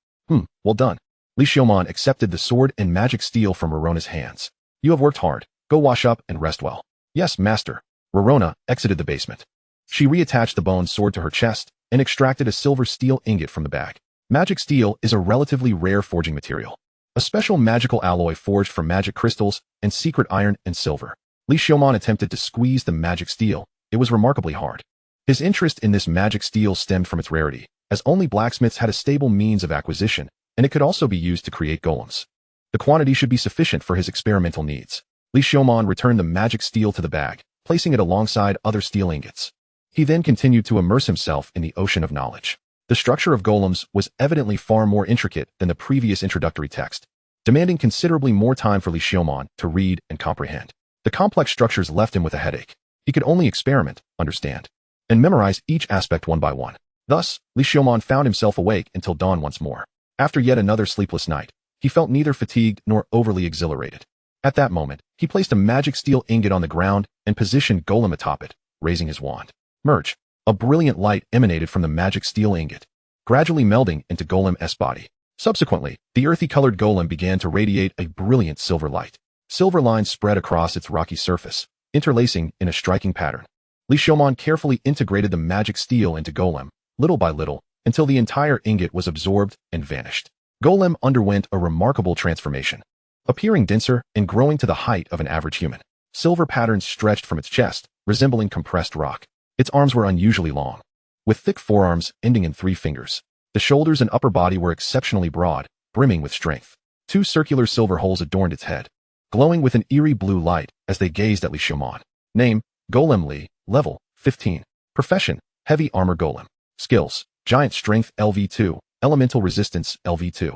Well done. Li Xiaomon accepted the sword and magic steel from Rorona's hands. You have worked hard. Go wash up and rest well. Yes, master. Rorona exited the basement. She reattached the bone sword to her chest and extracted a silver steel ingot from the bag. Magic steel is a relatively rare forging material. A special magical alloy forged from magic crystals and secret iron and silver. Li Xiaomon attempted to squeeze the magic steel. It was remarkably hard. His interest in this magic steel stemmed from its rarity, as only blacksmiths had a stable means of acquisition, and it could also be used to create golems. The quantity should be sufficient for his experimental needs. Li Xiaomon returned the magic steel to the bag, placing it alongside other steel ingots. He then continued to immerse himself in the ocean of knowledge. The structure of golems was evidently far more intricate than the previous introductory text, demanding considerably more time for Li Xiaomon to read and comprehend. The complex structures left him with a headache. He could only experiment, understand, and memorize each aspect one by one. Thus, Li Xiaomon found himself awake until dawn once more. After yet another sleepless night, he felt neither fatigued nor overly exhilarated. At that moment, he placed a magic steel ingot on the ground and positioned Golem atop it, raising his wand. Merge. A brilliant light emanated from the magic steel ingot, gradually melding into Golem's body. Subsequently, the earthy-colored Golem began to radiate a brilliant silver light. Silver lines spread across its rocky surface, interlacing in a striking pattern. Li Xiaomon carefully integrated the magic steel into Golem, little by little, until the entire ingot was absorbed and vanished. Golem underwent a remarkable transformation, appearing denser and growing to the height of an average human. Silver patterns stretched from its chest, resembling compressed rock. Its arms were unusually long, with thick forearms ending in 3 fingers. The shoulders and upper body were exceptionally broad, brimming with strength. 2 circular silver holes adorned its head, glowing with an eerie blue light as they gazed at Li Xiaomon. Name, Golem Li, level, 15. Profession, heavy armor golem. Skills, giant strength LV2, elemental resistance LV2.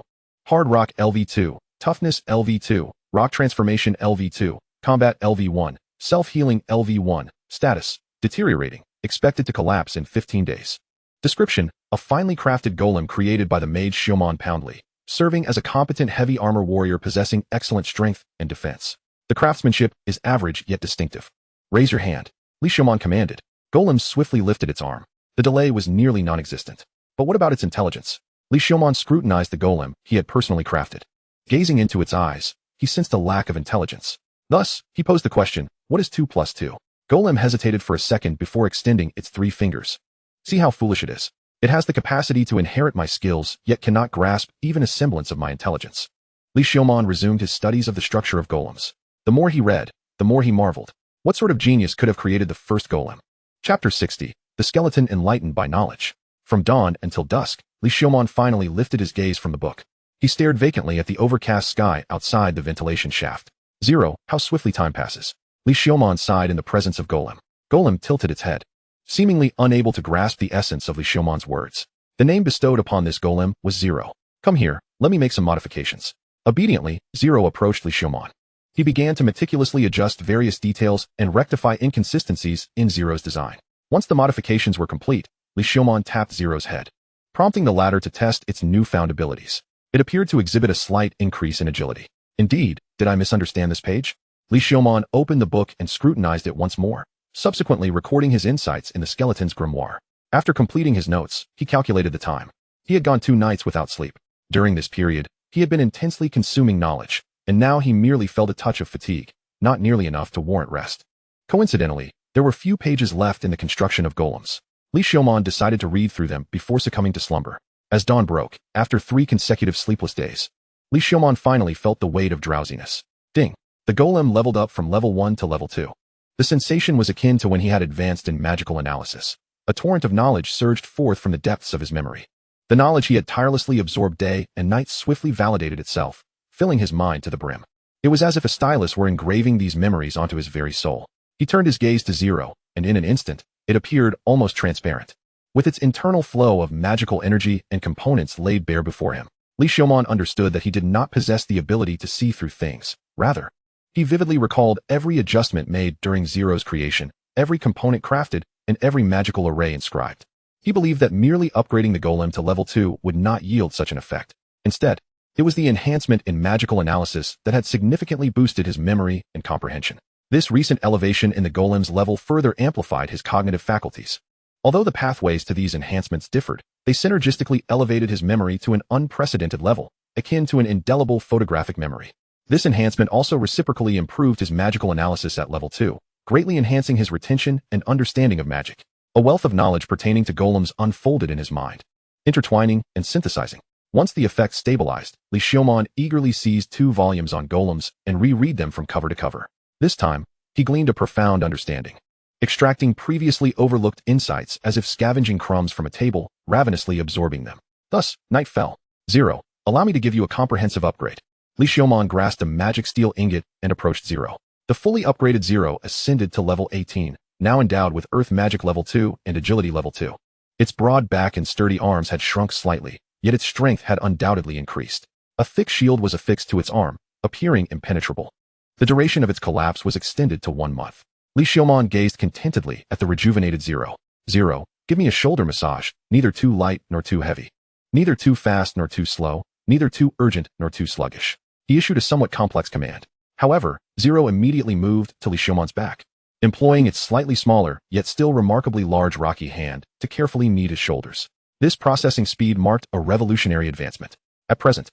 Hard rock LV2, toughness LV2, rock transformation LV2, combat LV1, self-healing LV1, status, deteriorating, expected to collapse in 15 days. Description, a finely crafted golem created by the mage Xiaomon Poundli, serving as a competent heavy armor warrior possessing excellent strength and defense. The craftsmanship is average yet distinctive. Raise your hand. Li Xiaomon commanded. Golem swiftly lifted its arm. The delay was nearly non-existent. But what about its intelligence? Li Xiaomon scrutinized the golem he had personally crafted. Gazing into its eyes, he sensed a lack of intelligence. Thus, he posed the question, what is 2 plus 2? Golem hesitated for a second before extending its 3 fingers. See how foolish it is. It has the capacity to inherit my skills, yet cannot grasp even a semblance of my intelligence. Li Xiaomon resumed his studies of the structure of golems. The more he read, the more he marveled. What sort of genius could have created the first golem? Chapter 60. The Skeleton Enlightened by Knowledge. From dawn until dusk, Li Xiaomon finally lifted his gaze from the book. He stared vacantly at the overcast sky outside the ventilation shaft. 0. How swiftly time passes. Li Xiaomon sighed in the presence of Golem. Golem tilted its head, seemingly unable to grasp the essence of Li Xiaomon's words. The name bestowed upon this Golem was 0. Come here, let me make some modifications. Obediently, 0 approached Li Xiaomon. He began to meticulously adjust various details and rectify inconsistencies in 0's design. Once the modifications were complete, Li Xiaomon tapped 0's head, prompting the latter to test its newfound abilities. It appeared to exhibit a slight increase in agility. Indeed, did I misunderstand this page? Li Xiaomon opened the book and scrutinized it once more, subsequently recording his insights in the skeleton's grimoire. After completing his notes, he calculated the time. He had gone 2 nights without sleep. During this period, he had been intensely consuming knowledge, and now he merely felt a touch of fatigue, not nearly enough to warrant rest. Coincidentally, there were few pages left in the construction of golems. Li Xiaomon decided to read through them before succumbing to slumber. As dawn broke, after 3 consecutive sleepless days, Li Xiaomon finally felt the weight of drowsiness. Ding! The golem leveled up from level 1 to level 2. The sensation was akin to when he had advanced in magical analysis. A torrent of knowledge surged forth from the depths of his memory. The knowledge he had tirelessly absorbed day and night swiftly validated itself, filling his mind to the brim. It was as if a stylus were engraving these memories onto his very soul. He turned his gaze to 0, and in an instant, it appeared almost transparent. With its internal flow of magical energy and components laid bare before him, Li Xiaomon understood that he did not possess the ability to see through things. Rather, he vividly recalled every adjustment made during 0's creation, every component crafted, and every magical array inscribed. He believed that merely upgrading the golem to level 2 would not yield such an effect. Instead, it was the enhancement in magical analysis that had significantly boosted his memory and comprehension. This recent elevation in the golem's level further amplified his cognitive faculties. Although the pathways to these enhancements differed, they synergistically elevated his memory to an unprecedented level, akin to an indelible photographic memory. This enhancement also reciprocally improved his magical analysis at level 2, greatly enhancing his retention and understanding of magic. A wealth of knowledge pertaining to golems unfolded in his mind, intertwining and synthesizing. Once the effect stabilized, Li Xiaomon eagerly seized 2 volumes on golems and reread them from cover to cover. This time, he gleaned a profound understanding, extracting previously overlooked insights as if scavenging crumbs from a table, ravenously absorbing them. Thus, night fell. 0. Allow me to give you a comprehensive upgrade. Li Xiaomon grasped a magic steel ingot and approached 0. The fully upgraded 0 ascended to level 18, now endowed with Earth Magic level 2 and Agility level 2. Its broad back and sturdy arms had shrunk slightly, yet its strength had undoubtedly increased. A thick shield was affixed to its arm, appearing impenetrable. The duration of its collapse was extended to 1 month. Li Xiaomon gazed contentedly at the rejuvenated 0. 0. Give me a shoulder massage, neither too light nor too heavy. Neither too fast nor too slow, neither too urgent nor too sluggish. He issued a somewhat complex command. However, 0 immediately moved to Li Xiaomon's back, employing its slightly smaller, yet still remarkably large rocky hand to carefully knead his shoulders. This processing speed marked a revolutionary advancement. At present,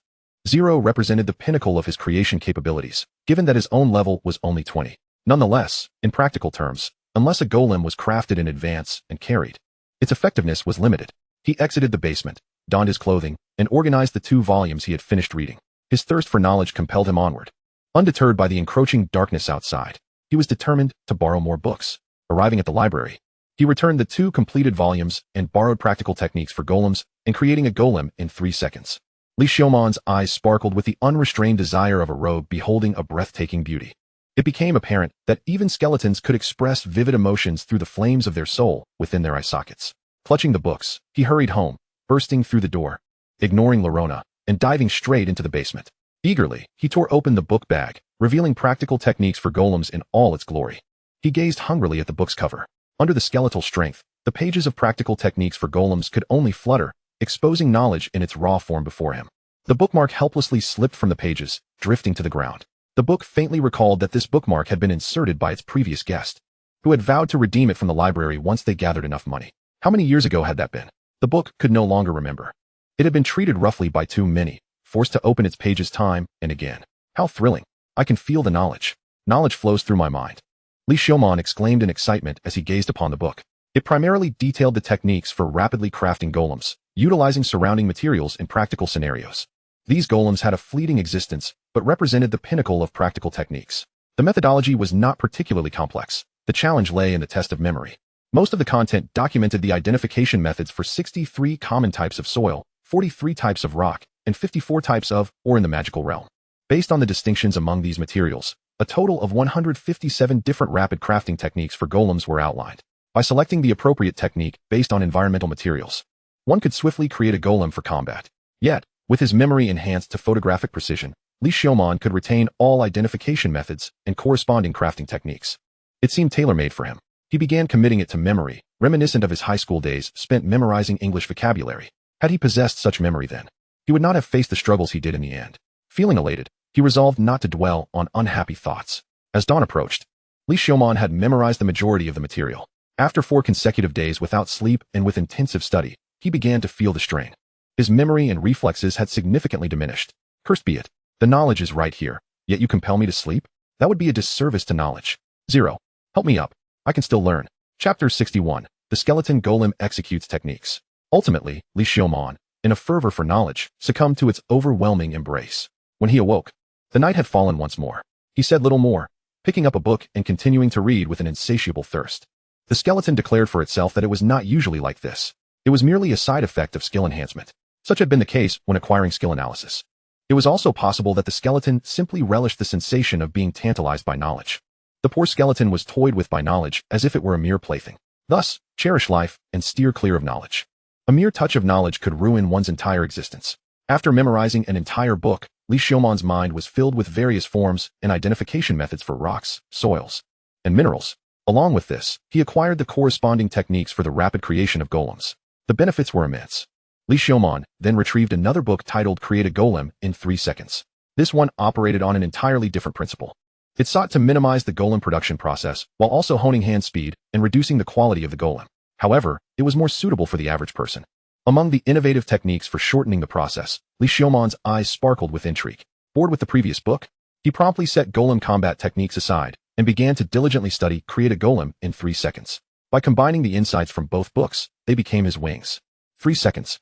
0 represented the pinnacle of his creation capabilities, given that his own level was only 20. Nonetheless, in practical terms, unless a golem was crafted in advance and carried, its effectiveness was limited. He exited the basement, donned his clothing, and organized the 2 volumes he had finished reading. His thirst for knowledge compelled him onward. Undeterred by the encroaching darkness outside, he was determined to borrow more books. Arriving at the library, he returned the 2 completed volumes and borrowed practical techniques for golems and creating a golem in 3 seconds. Li Xiaomon's eyes sparkled with the unrestrained desire of a rogue beholding a breathtaking beauty. It became apparent that even skeletons could express vivid emotions through the flames of their soul within their eye sockets. Clutching the books, he hurried home, bursting through the door, ignoring Lorona, and diving straight into the basement. Eagerly, he tore open the book bag, revealing practical techniques for golems in all its glory. He gazed hungrily at the book's cover. Under the skeletal strength, the pages of practical techniques for golems could only flutter, exposing knowledge in its raw form before him. The bookmark helplessly slipped from the pages, drifting to the ground. The book faintly recalled that this bookmark had been inserted by its previous guest, who had vowed to redeem it from the library once they gathered enough money. How many years ago had that been? The book could no longer remember. It had been treated roughly by too many, forced to open its pages time and again. How thrilling. I can feel the knowledge. Knowledge flows through my mind. Li Xiaomon exclaimed in excitement as he gazed upon the book. It primarily detailed the techniques for rapidly crafting golems, utilizing surrounding materials in practical scenarios. These golems had a fleeting existence, but represented the pinnacle of practical techniques. The methodology was not particularly complex. The challenge lay in the test of memory. Most of the content documented the identification methods for 63 common types of soil, 43 types of rock, and 54 types of ore in the magical realm. Based on the distinctions among these materials, a total of 157 different rapid crafting techniques for golems were outlined. By selecting the appropriate technique based on environmental materials, one could swiftly create a golem for combat. Yet, with his memory enhanced to photographic precision, Li Xiaomon could retain all identification methods and corresponding crafting techniques. It seemed tailor-made for him. He began committing it to memory, reminiscent of his high school days spent memorizing English vocabulary. Had he possessed such memory then, he would not have faced the struggles he did in the end. Feeling elated, he resolved not to dwell on unhappy thoughts. As dawn approached, Li Xiaomon had memorized the majority of the material. After 4 consecutive days without sleep and with intensive study, he began to feel the strain. His memory and reflexes had significantly diminished. Cursed be it. The knowledge is right here, yet you compel me to sleep? That would be a disservice to knowledge. 0. Help me up. I can still learn. Chapter 61. The Skeleton Golem Executes Techniques. Ultimately, Li Xiaomon, in a fervor for knowledge, succumbed to its overwhelming embrace. When he awoke, the night had fallen once more. He said little more, picking up a book and continuing to read with an insatiable thirst. The skeleton declared for itself that it was not usually like this. It was merely a side effect of skill enhancement. Such had been the case when acquiring skill analysis. It was also possible that the skeleton simply relished the sensation of being tantalized by knowledge. The poor skeleton was toyed with by knowledge as if it were a mere plaything. Thus, cherish life and steer clear of knowledge. A mere touch of knowledge could ruin one's entire existence. After memorizing an entire book, Li Xiaomon's mind was filled with various forms and identification methods for rocks, soils, and minerals. Along with this, he acquired the corresponding techniques for the rapid creation of golems. The benefits were immense. Li Xiaomon then retrieved another book titled Create a Golem in 3 seconds. This one operated on an entirely different principle. It sought to minimize the golem production process while also honing hand speed and reducing the quality of the golem. However, it was more suitable for the average person. Among the innovative techniques for shortening the process, Li Xiumon's eyes sparkled with intrigue. Bored with the previous book, he promptly set golem combat techniques aside and began to diligently study Create a Golem in 3 seconds. By combining the insights from both books, they became his wings. 3 seconds.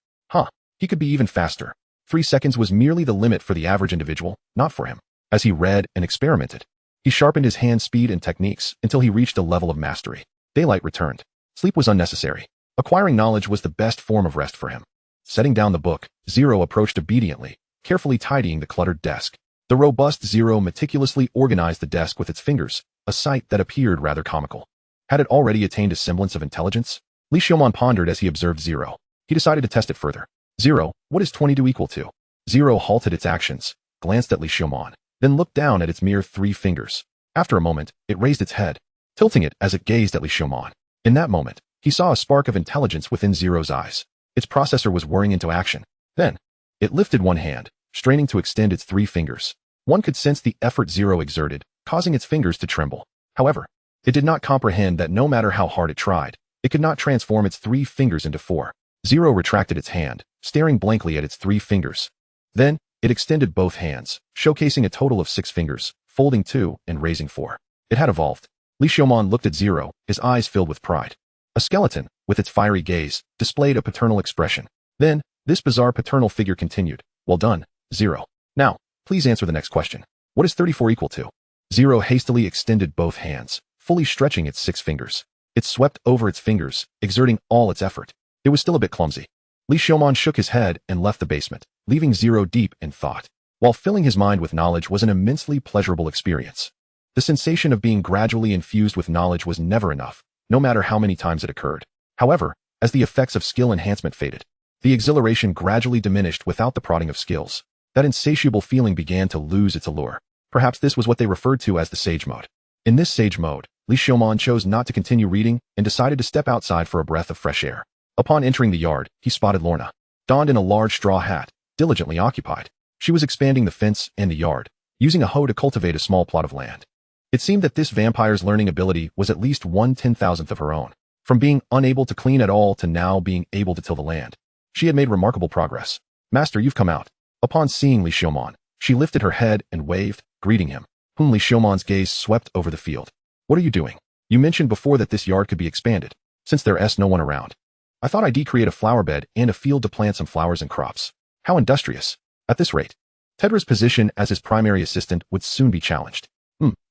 He could be even faster. 3 seconds was merely the limit for the average individual, not for him. As he read and experimented, he sharpened his hand speed and techniques until he reached a level of mastery. Daylight returned. Sleep was unnecessary. Acquiring knowledge was the best form of rest for him. Setting down the book, Zero approached obediently, carefully tidying the cluttered desk. The robust Zero meticulously organized the desk with its fingers, a sight that appeared rather comical. Had it already attained a semblance of intelligence? Li Xiumon pondered as he observed Zero. He decided to test it further. Zero, what is 22 equal to? Zero halted its actions, glanced at Li Xiumon, then looked down at its mere 3 fingers. After a moment, it raised its head, tilting it as it gazed at Li Xiumon. In that moment, he saw a spark of intelligence within Zero's eyes. Its processor was whirring into action. Then, it lifted one hand, straining to extend its 3 fingers. One could sense the effort Zero exerted, causing its fingers to tremble. However, it did not comprehend that no matter how hard it tried, it could not transform its 3 fingers into 4. Zero retracted its hand, staring blankly at its 3 fingers. Then, it extended both hands, showcasing a total of 6 fingers, folding 2 and raising 4. It had evolved. Li Xiumon looked at Zero, his eyes filled with pride. A skeleton, with its fiery gaze, displayed a paternal expression. Then, this bizarre paternal figure continued. Well done, Zero. Now, please answer the next question. What is 34 equal to? Zero hastily extended both hands, fully stretching its 6 fingers. It swept over its fingers, exerting all its effort. It was still a bit clumsy. Li Xiumon shook his head and left the basement, leaving Zero deep in thought. While filling his mind with knowledge was an immensely pleasurable experience. The sensation of being gradually infused with knowledge was never enough, no matter how many times it occurred. However, as the effects of skill enhancement faded, the exhilaration gradually diminished without the prodding of skills. That insatiable feeling began to lose its allure. Perhaps this was what they referred to as the sage mode. In this sage mode, Li Xiumon chose not to continue reading and decided to step outside for a breath of fresh air. Upon entering the yard, he spotted Lorna, donned in a large straw hat, diligently occupied. She was expanding the fence and the yard, using a hoe to cultivate a small plot of land. It seemed that this vampire's learning ability was at least 1/10,000th of her own. From being unable to clean at all to now being able to till the land, she had made remarkable progress. Master, you've come out. Upon seeing Li Xiumon, she lifted her head and waved, greeting him. Li Xiumon's gaze swept over the field. What are you doing? You mentioned before that this yard could be expanded, since there's no one around. I thought I'd create a flower bed and a field to plant some flowers and crops. How industrious. At this rate, Tedra's position as his primary assistant would soon be challenged.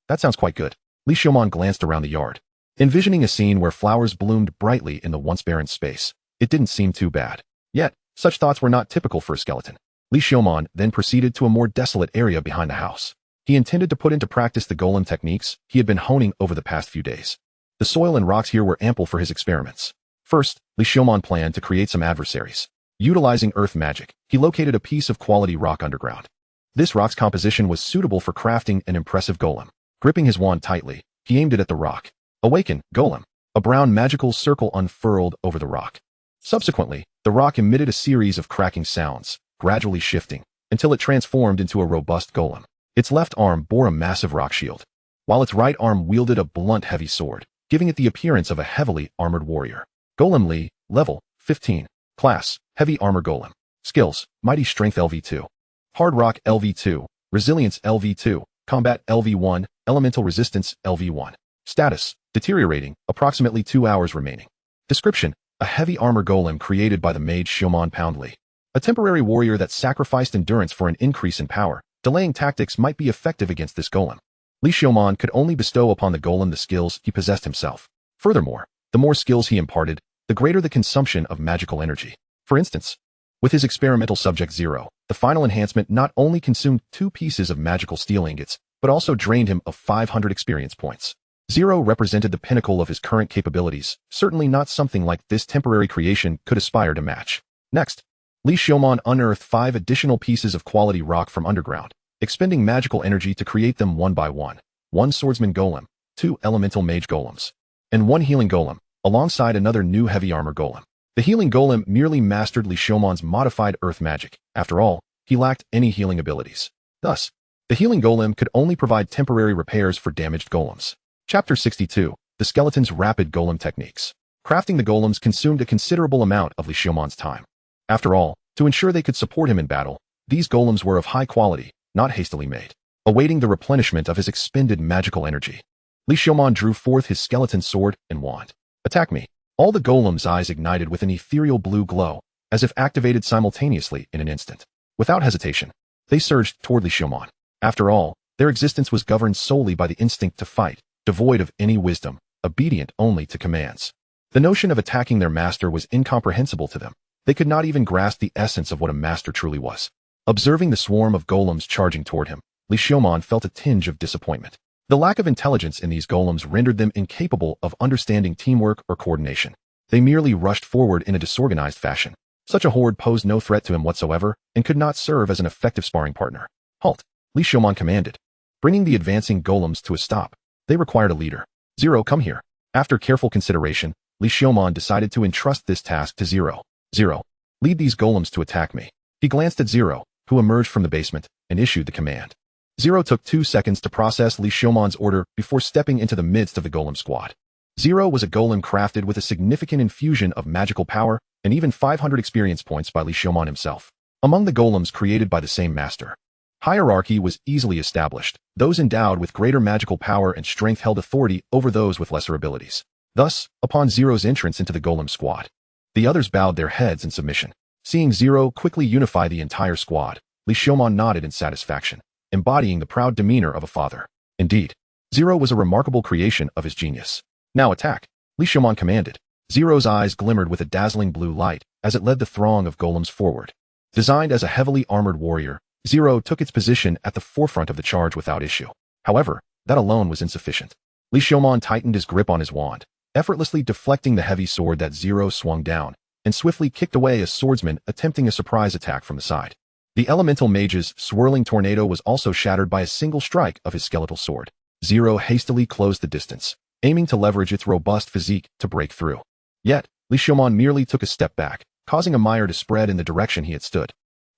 That sounds quite good. Li Xiumon glanced around the yard, envisioning a scene where flowers bloomed brightly in the once barren space. It didn't seem too bad. Yet, such thoughts were not typical for a skeleton. Li Xiumon then proceeded to a more desolate area behind the house. He intended to put into practice the golem techniques he had been honing over the past few days. The soil and rocks here were ample for his experiments. First, Li Xiumon planned to create some adversaries. Utilizing earth magic, he located a piece of quality rock underground. This rock's composition was suitable for crafting an impressive golem. Gripping his wand tightly, he aimed it at the rock. Awaken, golem. A brown magical circle unfurled over the rock. Subsequently, the rock emitted a series of cracking sounds, gradually shifting, until it transformed into a robust golem. Its left arm bore a massive rock shield, while its right arm wielded a blunt heavy sword, giving it the appearance of a heavily armored warrior. Golem Li, level 15. Class, heavy armor golem. Skills, mighty strength LV2. Hard rock LV2, resilience LV2, combat LV1, elemental resistance LV1. Status, deteriorating, approximately 2 hours remaining. Description, a heavy armor golem created by the mage Xiumon Poundli. A temporary warrior that sacrificed endurance for an increase in power. Delaying tactics might be effective against this golem. Li Xiumon could only bestow upon the golem the skills he possessed himself. Furthermore, the more skills he imparted, the greater the consumption of magical energy. For instance, with his experimental subject Zero, the final enhancement not only consumed 2 pieces of magical steel ingots, but also drained him of 500 experience points. Zero represented the pinnacle of his current capabilities, certainly not something like this temporary creation could aspire to match. Next, Li Xiumon unearthed 5 additional pieces of quality rock from underground, expending magical energy to create them one by one. 1 swordsman golem, 2 elemental mage golems, and 1 healing golem, alongside another new heavy armor golem. The healing golem merely mastered Li Xiumon's modified earth magic. After all, he lacked any healing abilities. Thus, the healing golem could only provide temporary repairs for damaged golems. Chapter 62, The Skeleton's Rapid Golem Techniques. Crafting the golems consumed a considerable amount of Li Xiumon's time. After all, to ensure they could support him in battle, these golems were of high quality, not hastily made, awaiting the replenishment of his expended magical energy. Li Xiaomon drew forth his skeleton sword and wand. Attack me. All the golems' eyes ignited with an ethereal blue glow, as if activated simultaneously in an instant. Without hesitation, they surged toward Li Xiaomon. After all, their existence was governed solely by the instinct to fight, devoid of any wisdom, obedient only to commands. The notion of attacking their master was incomprehensible to them. They could not even grasp the essence of what a master truly was. Observing the swarm of golems charging toward him, Li Xiaomon felt a tinge of disappointment. The lack of intelligence in these golems rendered them incapable of understanding teamwork or coordination. They merely rushed forward in a disorganized fashion. Such a horde posed no threat to him whatsoever and could not serve as an effective sparring partner. Halt! Li Xiaomon commanded. Bringing the advancing golems to a stop, they required a leader. Zero, come here. After careful consideration, Li Xiaomon decided to entrust this task to Zero. Zero, lead these golems to attack me. He glanced at Zero, who emerged from the basement, and issued the command. Zero took 2 seconds to process Li Xiaomon's order before stepping into the midst of the golem squad. Zero was a golem crafted with a significant infusion of magical power and even 500 experience points by Li Xiaomon himself. Among the golems created by the same master, hierarchy was easily established. Those endowed with greater magical power and strength held authority over those with lesser abilities. Thus, upon Zero's entrance into the golem squad, the others bowed their heads in submission. Seeing Zero quickly unify the entire squad, Li Xiaomon nodded in satisfaction, embodying the proud demeanor of a father. Indeed, Zero was a remarkable creation of his genius. Now attack, Li Xiaomon commanded. Zero's eyes glimmered with a dazzling blue light as it led the throng of golems forward. Designed as a heavily armored warrior, Zero took its position at the forefront of the charge without issue. However, that alone was insufficient. Li Xiaomon tightened his grip on his wand, effortlessly deflecting the heavy sword that Zero swung down, and swiftly kicked away a swordsman attempting a surprise attack from the side. The elemental mage's swirling tornado was also shattered by a single strike of his skeletal sword. Zero hastily closed the distance, aiming to leverage its robust physique to break through. Yet, Li Xiaomon merely took a step back, causing a mire to spread in the direction he had stood.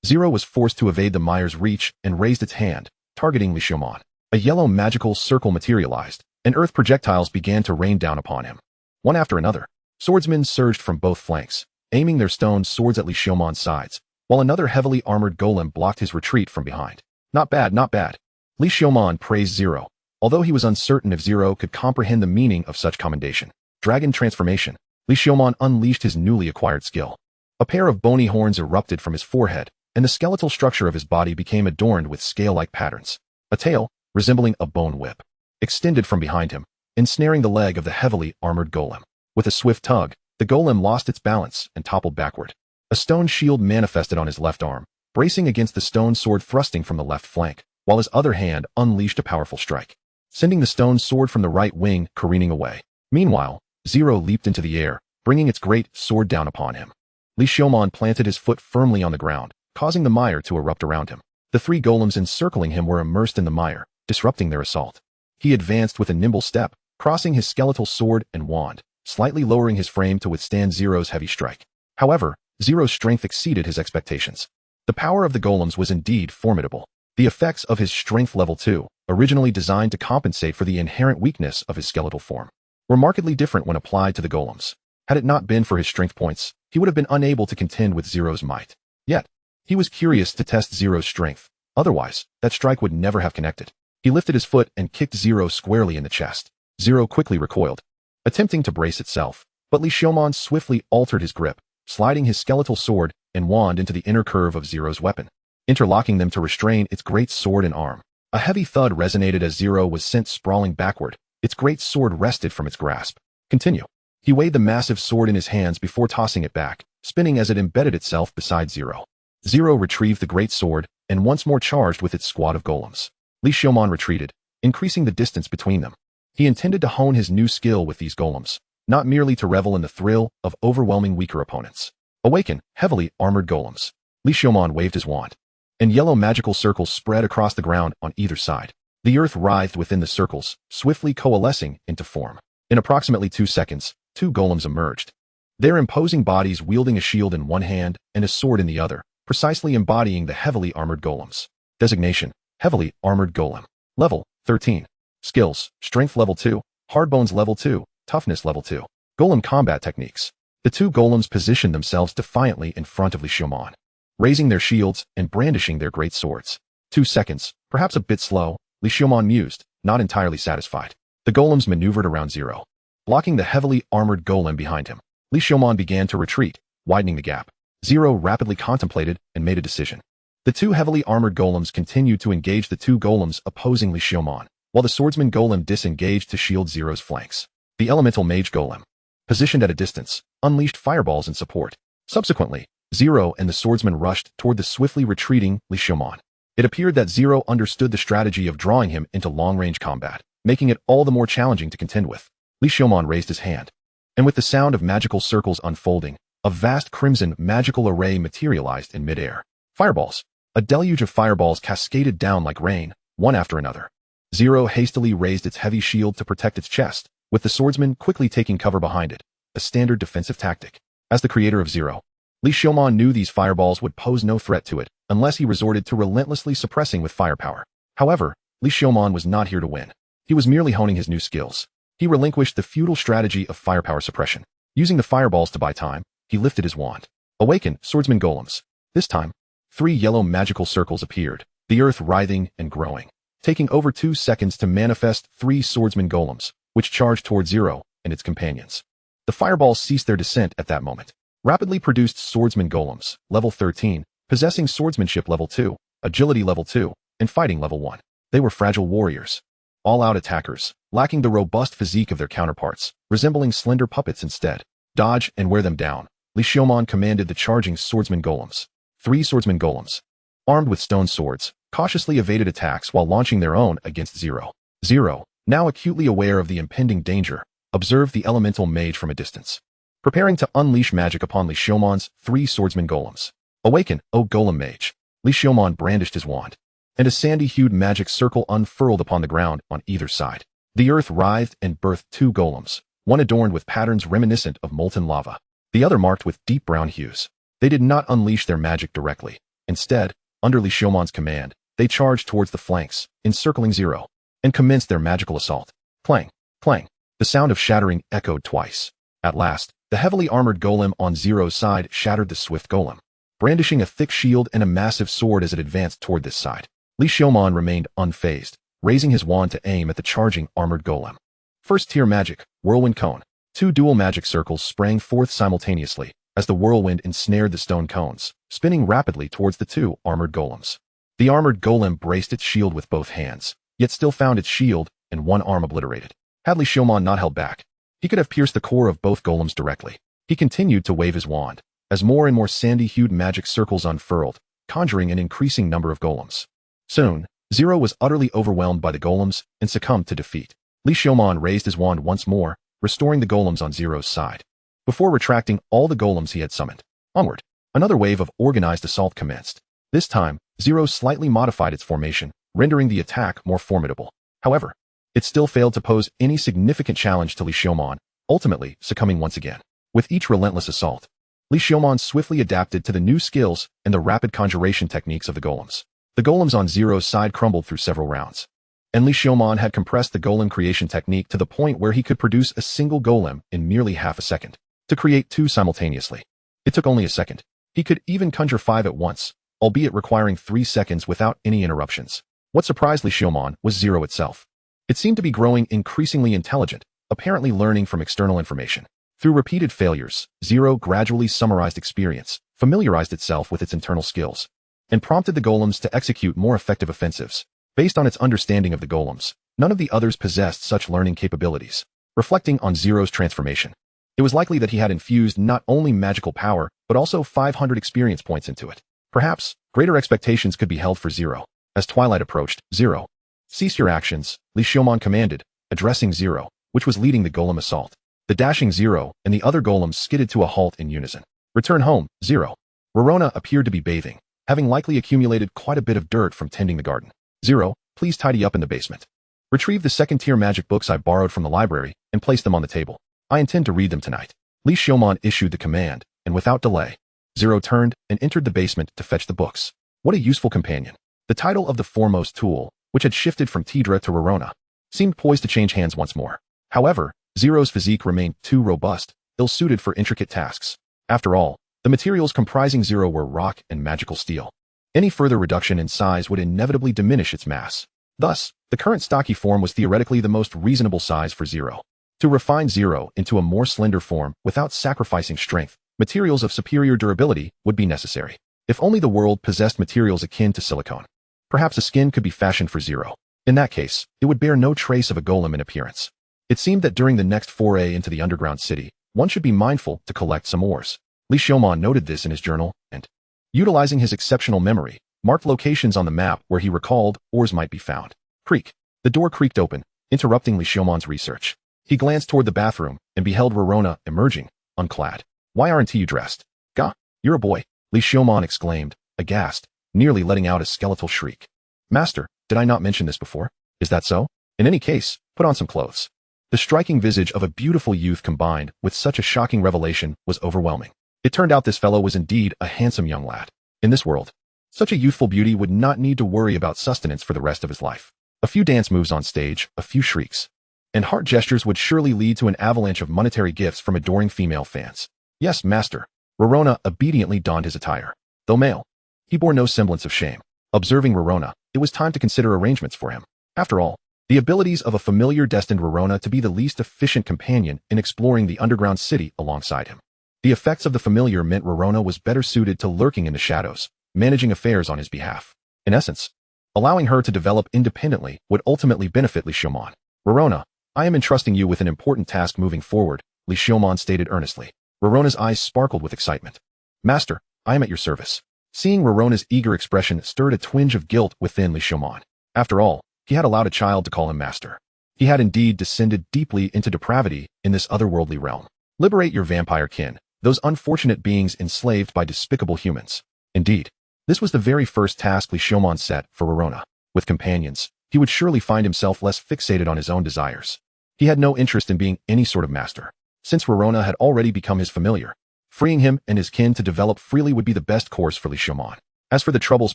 Zero was forced to evade the mire's reach and raised its hand, targeting Li Xiaomon. A yellow magical circle materialized, and earth projectiles began to rain down upon him. One after another, swordsmen surged from both flanks, aiming their stone swords at Li Xiaomon's sides, while another heavily armored golem blocked his retreat from behind. Not bad, not bad. Li Xiaomon praised Zero, although he was uncertain if Zero could comprehend the meaning of such commendation. Dragon transformation. Li Xiaomon unleashed his newly acquired skill. A pair of bony horns erupted from his forehead, and the skeletal structure of his body became adorned with scale-like patterns. A tail, resembling a bone whip, extended from behind him, ensnaring the leg of the heavily armored golem. With a swift tug, the golem lost its balance and toppled backward. A stone shield manifested on his left arm, bracing against the stone sword thrusting from the left flank, while his other hand unleashed a powerful strike, sending the stone sword from the right wing careening away. Meanwhile, Zero leaped into the air, bringing its great sword down upon him. Li Xiaomon planted his foot firmly on the ground, causing the mire to erupt around him. The 3 golems encircling him were immersed in the mire, disrupting their assault. He advanced with a nimble step, crossing his skeletal sword and wand, slightly lowering his frame to withstand Zero's heavy strike. However, Zero's strength exceeded his expectations. The power of the golems was indeed formidable. The effects of his strength level 2, originally designed to compensate for the inherent weakness of his skeletal form, were markedly different when applied to the golems. Had it not been for his strength points, he would have been unable to contend with Zero's might. Yet, he was curious to test Zero's strength. Otherwise, that strike would never have connected. He lifted his foot and kicked Zero squarely in the chest. Zero quickly recoiled, attempting to brace itself, but Li Xiaomon swiftly altered his grip, sliding his skeletal sword and wand into the inner curve of Zero's weapon, interlocking them to restrain its great sword and arm. A heavy thud resonated as Zero was sent sprawling backward. Its great sword wrested from its grasp. Continue. He weighed the massive sword in his hands before tossing it back, spinning as it embedded itself beside Zero. Zero retrieved the great sword and once more charged with its squad of golems. Li Xiaomon retreated, increasing the distance between them. He intended to hone his new skill with these golems, not merely to revel in the thrill of overwhelming weaker opponents. Awaken, heavily armored golems. Li Xiaomon waved his wand, and yellow magical circles spread across the ground on either side. The earth writhed within the circles, swiftly coalescing into form. In approximately 2 seconds, 2 golems emerged, their imposing bodies wielding a shield in one hand and a sword in the other, precisely embodying the heavily armored golems. Designation: Heavily Armored Golem. Level: 13. Skills: Strength Level 2, Hardbones Level 2, Toughness Level 2. Golem Combat Techniques. The two golems positioned themselves defiantly in front of Li Xiaomon, raising their shields and brandishing their great swords. 2 seconds, perhaps a bit slow, Li Xiaomon mused, not entirely satisfied. The golems maneuvered around Zero, blocking the heavily armored golem behind him. Li Xiaomon began to retreat, widening the gap. Zero rapidly contemplated and made a decision. The two heavily armored golems continued to engage the two golems opposing Li Xiaomon, while the swordsman golem disengaged to shield Zero's flanks. The elemental mage golem, positioned at a distance, unleashed fireballs in support. Subsequently, Zero and the swordsman rushed toward the swiftly retreating Li Xiaomon. It appeared that Zero understood the strategy of drawing him into long-range combat, making it all the more challenging to contend with. Li Xiaomon raised his hand, and with the sound of magical circles unfolding, a vast crimson magical array materialized in midair. Fireballs. A deluge of fireballs cascaded down like rain, one after another. Zero hastily raised its heavy shield to protect its chest, with the swordsman quickly taking cover behind it, a standard defensive tactic. As the creator of Zero, Li Xiaomon knew these fireballs would pose no threat to it, unless he resorted to relentlessly suppressing with firepower. However, Li Xiaomon was not here to win. He was merely honing his new skills. He relinquished the feudal strategy of firepower suppression. Using the fireballs to buy time, he lifted his wand. Awaken, swordsman golems. This time, 3 yellow magical circles appeared, the earth writhing and growing, taking over 2 seconds to manifest 3 swordsman golems, which charged toward Zero and its companions. The fireballs ceased their descent at that moment. Rapidly produced swordsman golems, level 13, possessing swordsmanship level 2, agility level 2, and fighting level 1. They were fragile warriors, all-out attackers, lacking the robust physique of their counterparts, resembling slender puppets instead. Dodge and wear them down. Li Xiaomon commanded the charging swordsman golems. 3 swordsman golems, armed with stone swords, cautiously evaded attacks while launching their own against Zero. Zero, now acutely aware of the impending danger, observed the elemental mage from a distance, preparing to unleash magic upon Li Xiaomon's 3 swordsman golems. Awaken, O golem mage. Li Xiaomon brandished his wand, and a sandy-hued magic circle unfurled upon the ground on either side. The earth writhed and birthed 2 golems, one adorned with patterns reminiscent of molten lava, the other marked with deep brown hues. They did not unleash their magic directly. Instead, under Li Xiaomon's command, they charged towards the flanks, encircling Zero, and commenced their magical assault. Clang, clang. The sound of shattering echoed twice. At last, the heavily armored golem on Zero's side shattered the swift golem, brandishing a thick shield and a massive sword as it advanced toward this side. Li Xiaomon remained unfazed, raising his wand to aim at the charging armored golem. First-tier magic, whirlwind cone. 2 dual magic circles sprang forth simultaneously, as the whirlwind ensnared the stone cones, spinning rapidly towards the 2 armored golems. The armored golem braced its shield with both hands, yet still found its shield and one arm obliterated. Had Li Xiaomon not held back, he could have pierced the core of both golems directly. He continued to wave his wand, as more and more sandy-hued magic circles unfurled, conjuring an increasing number of golems. Soon, Zero was utterly overwhelmed by the golems and succumbed to defeat. Li Xiaomon raised his wand once more, restoring the golems on Zero's side, before retracting all the golems he had summoned. Onward, another wave of organized assault commenced. This time, Zero slightly modified its formation, rendering the attack more formidable. However, it still failed to pose any significant challenge to Li Xiaomon, ultimately succumbing once again. With each relentless assault, Li Xiaomon swiftly adapted to the new skills and the rapid conjuration techniques of the golems. The golems on Zero's side crumbled through several rounds, and Li Xiaomon had compressed the golem creation technique to the point where he could produce a single golem in merely half a second. To create 2 simultaneously, it took only a second. He could even conjure 5 at once, albeit requiring 3 seconds without any interruptions. What surprised Li Xiaomon was Zero itself. It seemed to be growing increasingly intelligent, apparently learning from external information. Through repeated failures, Zero gradually summarized experience, familiarized itself with its internal skills, and prompted the golems to execute more effective offensives. Based on its understanding of the golems, none of the others possessed such learning capabilities. Reflecting on Zero's transformation, it was likely that he had infused not only magical power, but also 500 experience points into it. Perhaps, greater expectations could be held for Zero. As twilight approached, Zero, cease your actions, Li Xiaomon commanded, addressing Zero, which was leading the golem assault. The dashing Zero and the other golems skidded to a halt in unison. Return home, Zero. Rorona appeared to be bathing, having likely accumulated quite a bit of dirt from tending the garden. Zero, please tidy up in the basement. Retrieve the 2nd-tier magic books I borrowed from the library and place them on the table. I intend to read them tonight. Li Xiaomon issued the command, and without delay, Zero turned and entered the basement to fetch the books. What a useful companion. The title of the foremost tool, which had shifted from Tidra to Rorona, seemed poised to change hands once more. However, Zero's physique remained too robust, ill-suited for intricate tasks. After all, the materials comprising Zero were rock and magical steel. Any further reduction in size would inevitably diminish its mass. Thus, the current stocky form was theoretically the most reasonable size for Zero. To refine Zero into a more slender form without sacrificing strength, materials of superior durability would be necessary. If only the world possessed materials akin to silicone. Perhaps a skin could be fashioned for Zero. In that case, it would bear no trace of a golem in appearance. It seemed that during the next foray into the underground city, one should be mindful to collect some ores. Li Xiaoman noted this in his journal and, utilizing his exceptional memory, marked locations on the map where he recalled ores might be found. Creak. The door creaked open, interrupting Li Xiaoman's research. He glanced toward the bathroom and beheld Rorona emerging, unclad. Why aren't you dressed? Gah, you're a boy, Li Xiaoman exclaimed, aghast, nearly letting out a skeletal shriek. Master, did I not mention this before? Is that so? In any case, put on some clothes. The striking visage of a beautiful youth combined with such a shocking revelation was overwhelming. It turned out this fellow was indeed a handsome young lad. In this world, such a youthful beauty would not need to worry about sustenance for the rest of his life. A few dance moves on stage, a few shrieks, and heart gestures would surely lead to an avalanche of monetary gifts from adoring female fans. Yes, master. Rorona obediently donned his attire. Though male, he bore no semblance of shame. Observing Rorona, it was time to consider arrangements for him. After all, the abilities of a familiar destined Rorona to be the least efficient companion in exploring the underground city alongside him. The effects of the familiar meant Rorona was better suited to lurking in the shadows, managing affairs on his behalf. In essence, allowing her to develop independently would ultimately benefit Li Xiaoman. Rorona, I am entrusting you with an important task moving forward, Li Xiaoman stated earnestly. Rorona's eyes sparkled with excitement. Master, I am at your service. Seeing Rorona's eager expression stirred a twinge of guilt within Li Xiaoman. After all, he had allowed a child to call him master. He had indeed descended deeply into depravity in this otherworldly realm. Liberate your vampire kin, those unfortunate beings enslaved by despicable humans. Indeed, this was the very first task Li Xiaoman set for Rorona. With companions, he would surely find himself less fixated on his own desires. He had no interest in being any sort of master, since Rorona had already become his familiar. Freeing him and his kin to develop freely would be the best course for Li Xiaoman. As for the troubles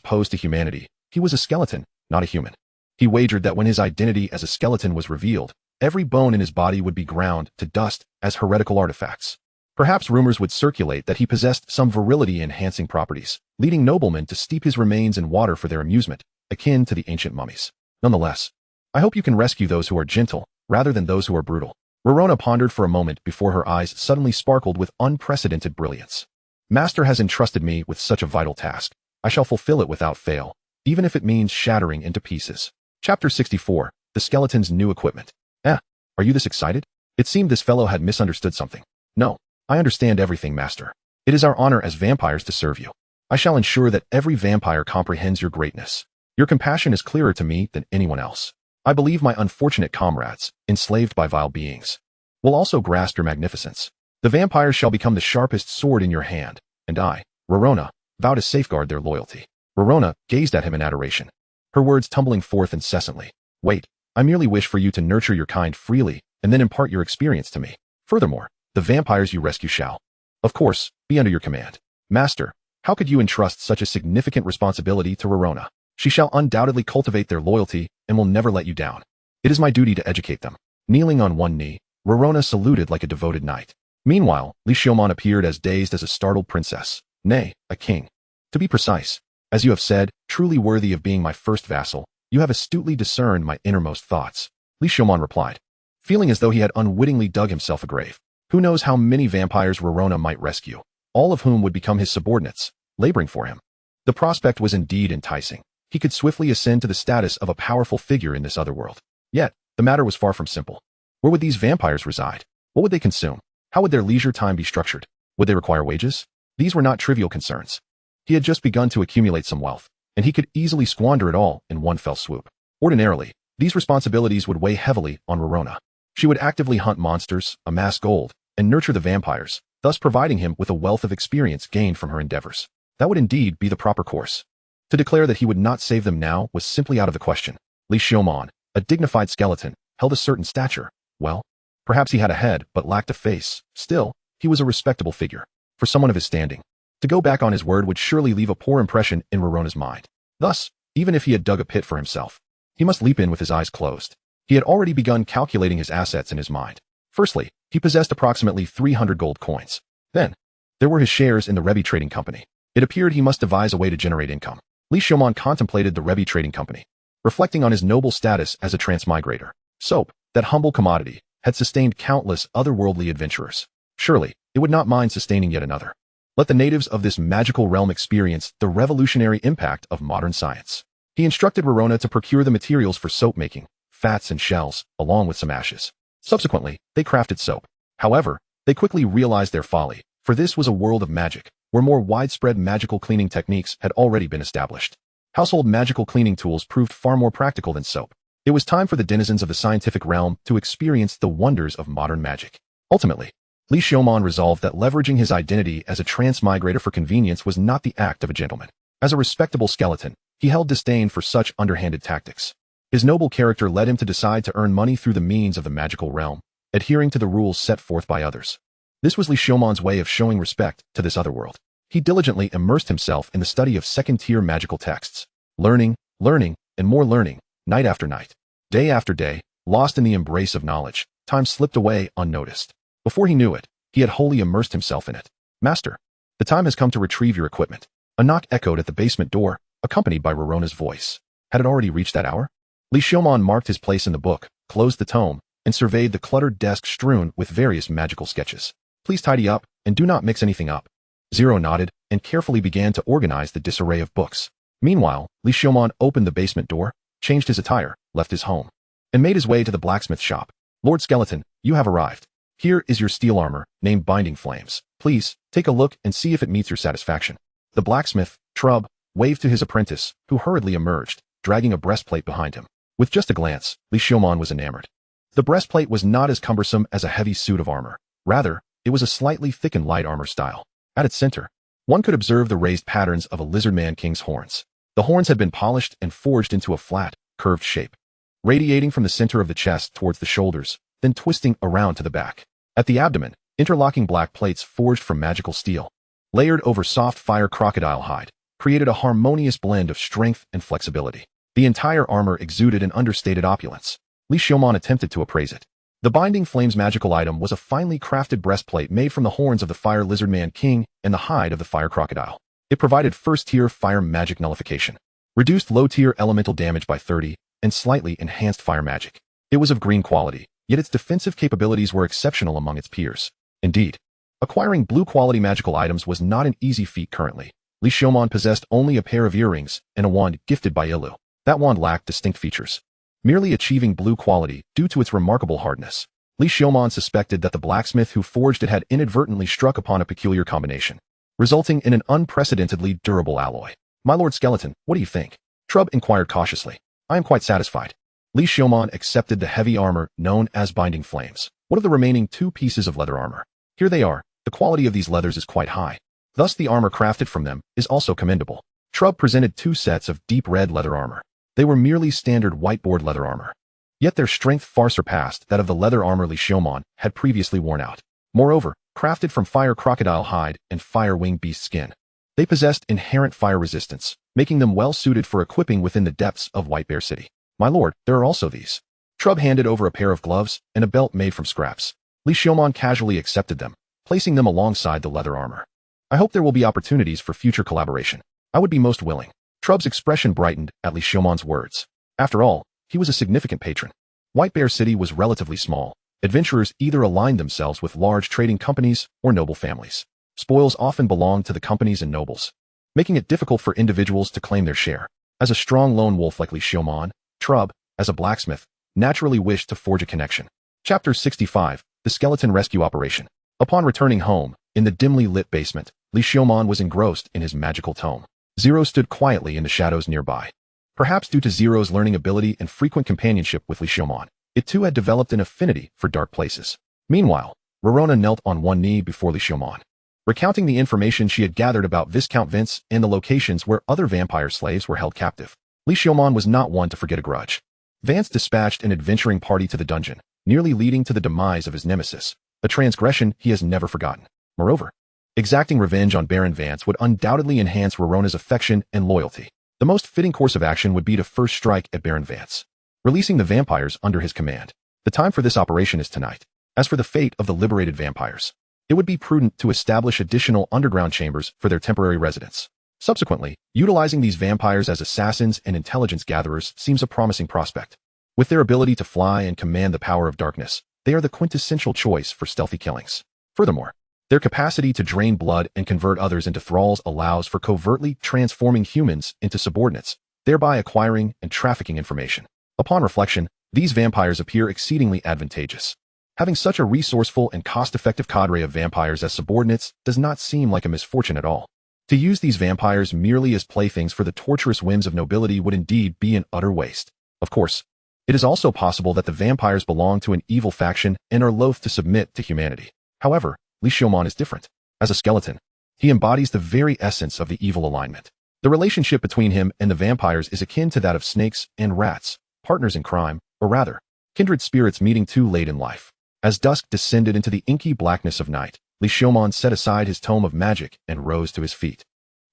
posed to humanity, he was a skeleton, not a human. He wagered that when his identity as a skeleton was revealed, every bone in his body would be ground to dust as heretical artifacts. Perhaps rumors would circulate that he possessed some virility-enhancing properties, leading noblemen to steep his remains in water for their amusement, akin to the ancient mummies. Nonetheless, I hope you can rescue those who are gentle, rather than those who are brutal. Rorona pondered for a moment before her eyes suddenly sparkled with unprecedented brilliance. Master has entrusted me with such a vital task. I shall fulfill it without fail, even if it means shattering into pieces. Chapter 64, The Skeleton's New Equipment. Are you this excited? It seemed this fellow had misunderstood something. No, I understand everything, Master. It is our honor as vampires to serve you. I shall ensure that every vampire comprehends your greatness. Your compassion is clearer to me than anyone else. I believe my unfortunate comrades, enslaved by vile beings, will also grasp your magnificence. The vampires shall become the sharpest sword in your hand, and I, Rorona, vow to safeguard their loyalty. Rorona gazed at him in adoration, her words tumbling forth incessantly. Wait, I merely wish for you to nurture your kind freely, and then impart your experience to me. Furthermore, the vampires you rescue shall, of course, be under your command. Master, how could you entrust such a significant responsibility to Rorona? She shall undoubtedly cultivate their loyalty and will never let you down. It is my duty to educate them. Kneeling on one knee, Rorona saluted like a devoted knight. Meanwhile, Li Xiaoman appeared as dazed as a startled princess. Nay, a king. To be precise, as you have said, truly worthy of being my first vassal, you have astutely discerned my innermost thoughts. Li Xiaoman replied, feeling as though he had unwittingly dug himself a grave. Who knows how many vampires Rorona might rescue, all of whom would become his subordinates, laboring for him. The prospect was indeed enticing. He could swiftly ascend to the status of a powerful figure in this other world. Yet, the matter was far from simple. Where would these vampires reside? What would they consume? How would their leisure time be structured? Would they require wages? These were not trivial concerns. He had just begun to accumulate some wealth, and he could easily squander it all in one fell swoop. Ordinarily, these responsibilities would weigh heavily on Rorona. She would actively hunt monsters, amass gold, and nurture the vampires, thus providing him with a wealth of experience gained from her endeavors. That would indeed be the proper course. To declare that he would not save them now was simply out of the question. Li Xiaoman, a dignified skeleton, held a certain stature. Well, perhaps he had a head but lacked a face. Still, he was a respectable figure. For someone of his standing, to go back on his word would surely leave a poor impression in Rorona's mind. Thus, even if he had dug a pit for himself, he must leap in with his eyes closed. He had already begun calculating his assets in his mind. Firstly, He possessed approximately 300 gold coins. Then, there were his shares in the Rebi Trading Company. It appeared he must devise a way to generate income. Li Xiaomon contemplated the Rebi Trading Company, reflecting on his noble status as a transmigrator. Soap, that humble commodity, had sustained countless otherworldly adventurers. Surely, it would not mind sustaining yet another. Let the natives of this magical realm experience the revolutionary impact of modern science. He instructed Rorona to procure the materials for soap making, fats and shells, along with some ashes. Subsequently, they crafted soap. However, they quickly realized their folly, for this was a world of magic, where more widespread magical cleaning techniques had already been established. Household magical cleaning tools proved far more practical than soap. It was time for the denizens of the scientific realm to experience the wonders of modern magic. Ultimately, Li Xiaomon resolved that leveraging his identity as a transmigrator for convenience was not the act of a gentleman. As a respectable skeleton, he held disdain for such underhanded tactics. His noble character led him to decide to earn money through the means of the magical realm, adhering to the rules set forth by others. This was Li Xiaomon's way of showing respect to this other world. He diligently immersed himself in the study of second-tier magical texts, learning, and more learning, night after night, day after day, lost in the embrace of knowledge. Time slipped away unnoticed. Before he knew it, he had wholly immersed himself in it. Master, the time has come to retrieve your equipment. A knock echoed at the basement door, accompanied by Rorona's voice. Had it already reached that hour? Li Xiaomon marked his place in the book, closed the tome, and surveyed the cluttered desk strewn with various magical sketches. Please tidy up, and do not mix anything up. Zero nodded, and carefully began to organize the disarray of books. Meanwhile, Li Xiaomon opened the basement door, changed his attire, left his home, and made his way to the blacksmith shop. Lord Skeleton, you have arrived. Here is your steel armor, named Binding Flames. Please, take a look and see if it meets your satisfaction. The blacksmith, Trub, waved to his apprentice, who hurriedly emerged, dragging a breastplate behind him. With just a glance, Li Xiaomon was enamored. The breastplate was not as cumbersome as a heavy suit of armor. Rather, it was a slightly thickened light armor style. At its center, one could observe the raised patterns of a lizardman king's horns. The horns had been polished and forged into a flat, curved shape, radiating from the center of the chest towards the shoulders, then twisting around to the back. At the abdomen, interlocking black plates forged from magical steel, layered over soft fire crocodile hide, created a harmonious blend of strength and flexibility. The entire armor exuded an understated opulence. Li Xiaomon attempted to appraise it. The Binding Flames magical item was a finely crafted breastplate made from the horns of the fire lizardman king and the hide of the fire crocodile. It provided first-tier fire magic nullification, reduced low-tier elemental damage by 30, and slightly enhanced fire magic. It was of green quality, yet its defensive capabilities were exceptional among its peers. Indeed, acquiring blue-quality magical items was not an easy feat currently. Li Xiaomon possessed only a pair of earrings and a wand gifted by Ilu. That wand lacked distinct features, merely achieving blue quality due to its remarkable hardness. Li Xiaomon suspected that the blacksmith who forged it had inadvertently struck upon a peculiar combination, resulting in an unprecedentedly durable alloy. My Lord Skeleton, what do you think? Trub inquired cautiously. I am quite satisfied. Li Xiaomon accepted the heavy armor known as Binding Flames. What of the remaining 2 pieces of leather armor? Here they are. The quality of these leathers is quite high. Thus the armor crafted from them is also commendable. Trub presented 2 sets of deep red leather armor. They were merely standard whiteboard leather armor. Yet their strength far surpassed that of the leather armor Li Xiaomon had previously worn out. Moreover, crafted from fire crocodile hide and fire wing beast skin, they possessed inherent fire resistance, making them well suited for equipping within the depths of White Bear City. My lord, there are also these. Trub handed over a pair of gloves and a belt made from scraps. Li Xiaomon casually accepted them, placing them alongside the leather armor. I hope there will be opportunities for future collaboration. I would be most willing. Trub's expression brightened at Li Xiaomon's words. After all, he was a significant patron. White Bear City was relatively small. Adventurers either aligned themselves with large trading companies or noble families. Spoils often belonged to the companies and nobles, making it difficult for individuals to claim their share. As a strong lone wolf like Li Xiaomon, Trub, as a blacksmith, naturally wished to forge a connection. Chapter 65, The Skeleton Rescue Operation. Upon returning home, in the dimly lit basement, Li Xiaomon was engrossed in his magical tome. Zero stood quietly in the shadows nearby. Perhaps due to Zero's learning ability and frequent companionship with Li Xiaomon, it too had developed an affinity for dark places. Meanwhile, Rorona knelt on one knee before Li Xiaomon, recounting the information she had gathered about Viscount Vince and the locations where other vampire slaves were held captive. Li Xiaomon was not one to forget a grudge. Vance dispatched an adventuring party to the dungeon, nearly leading to the demise of his nemesis, a transgression he has never forgotten. Moreover, exacting revenge on Baron Vance would undoubtedly enhance Rorona's affection and loyalty. The most fitting course of action would be to first strike at Baron Vance, releasing the vampires under his command. The time for this operation is tonight. As for the fate of the liberated vampires, it would be prudent to establish additional underground chambers for their temporary residence. Subsequently, utilizing these vampires as assassins and intelligence gatherers seems a promising prospect. With their ability to fly and command the power of darkness, they are the quintessential choice for stealthy killings. Furthermore, their capacity to drain blood and convert others into thralls allows for covertly transforming humans into subordinates, thereby acquiring and trafficking information. Upon reflection, these vampires appear exceedingly advantageous. Having such a resourceful and cost-effective cadre of vampires as subordinates does not seem like a misfortune at all. To use these vampires merely as playthings for the torturous whims of nobility would indeed be an utter waste. Of course, it is also possible that the vampires belong to an evil faction and are loath to submit to humanity. However, Li Xiaomon is different. As a skeleton, he embodies the very essence of the evil alignment. The relationship between him and the vampires is akin to that of snakes and rats, partners in crime, or rather, kindred spirits meeting too late in life. As dusk descended into the inky blackness of night, Li Xiaomon set aside his tome of magic and rose to his feet.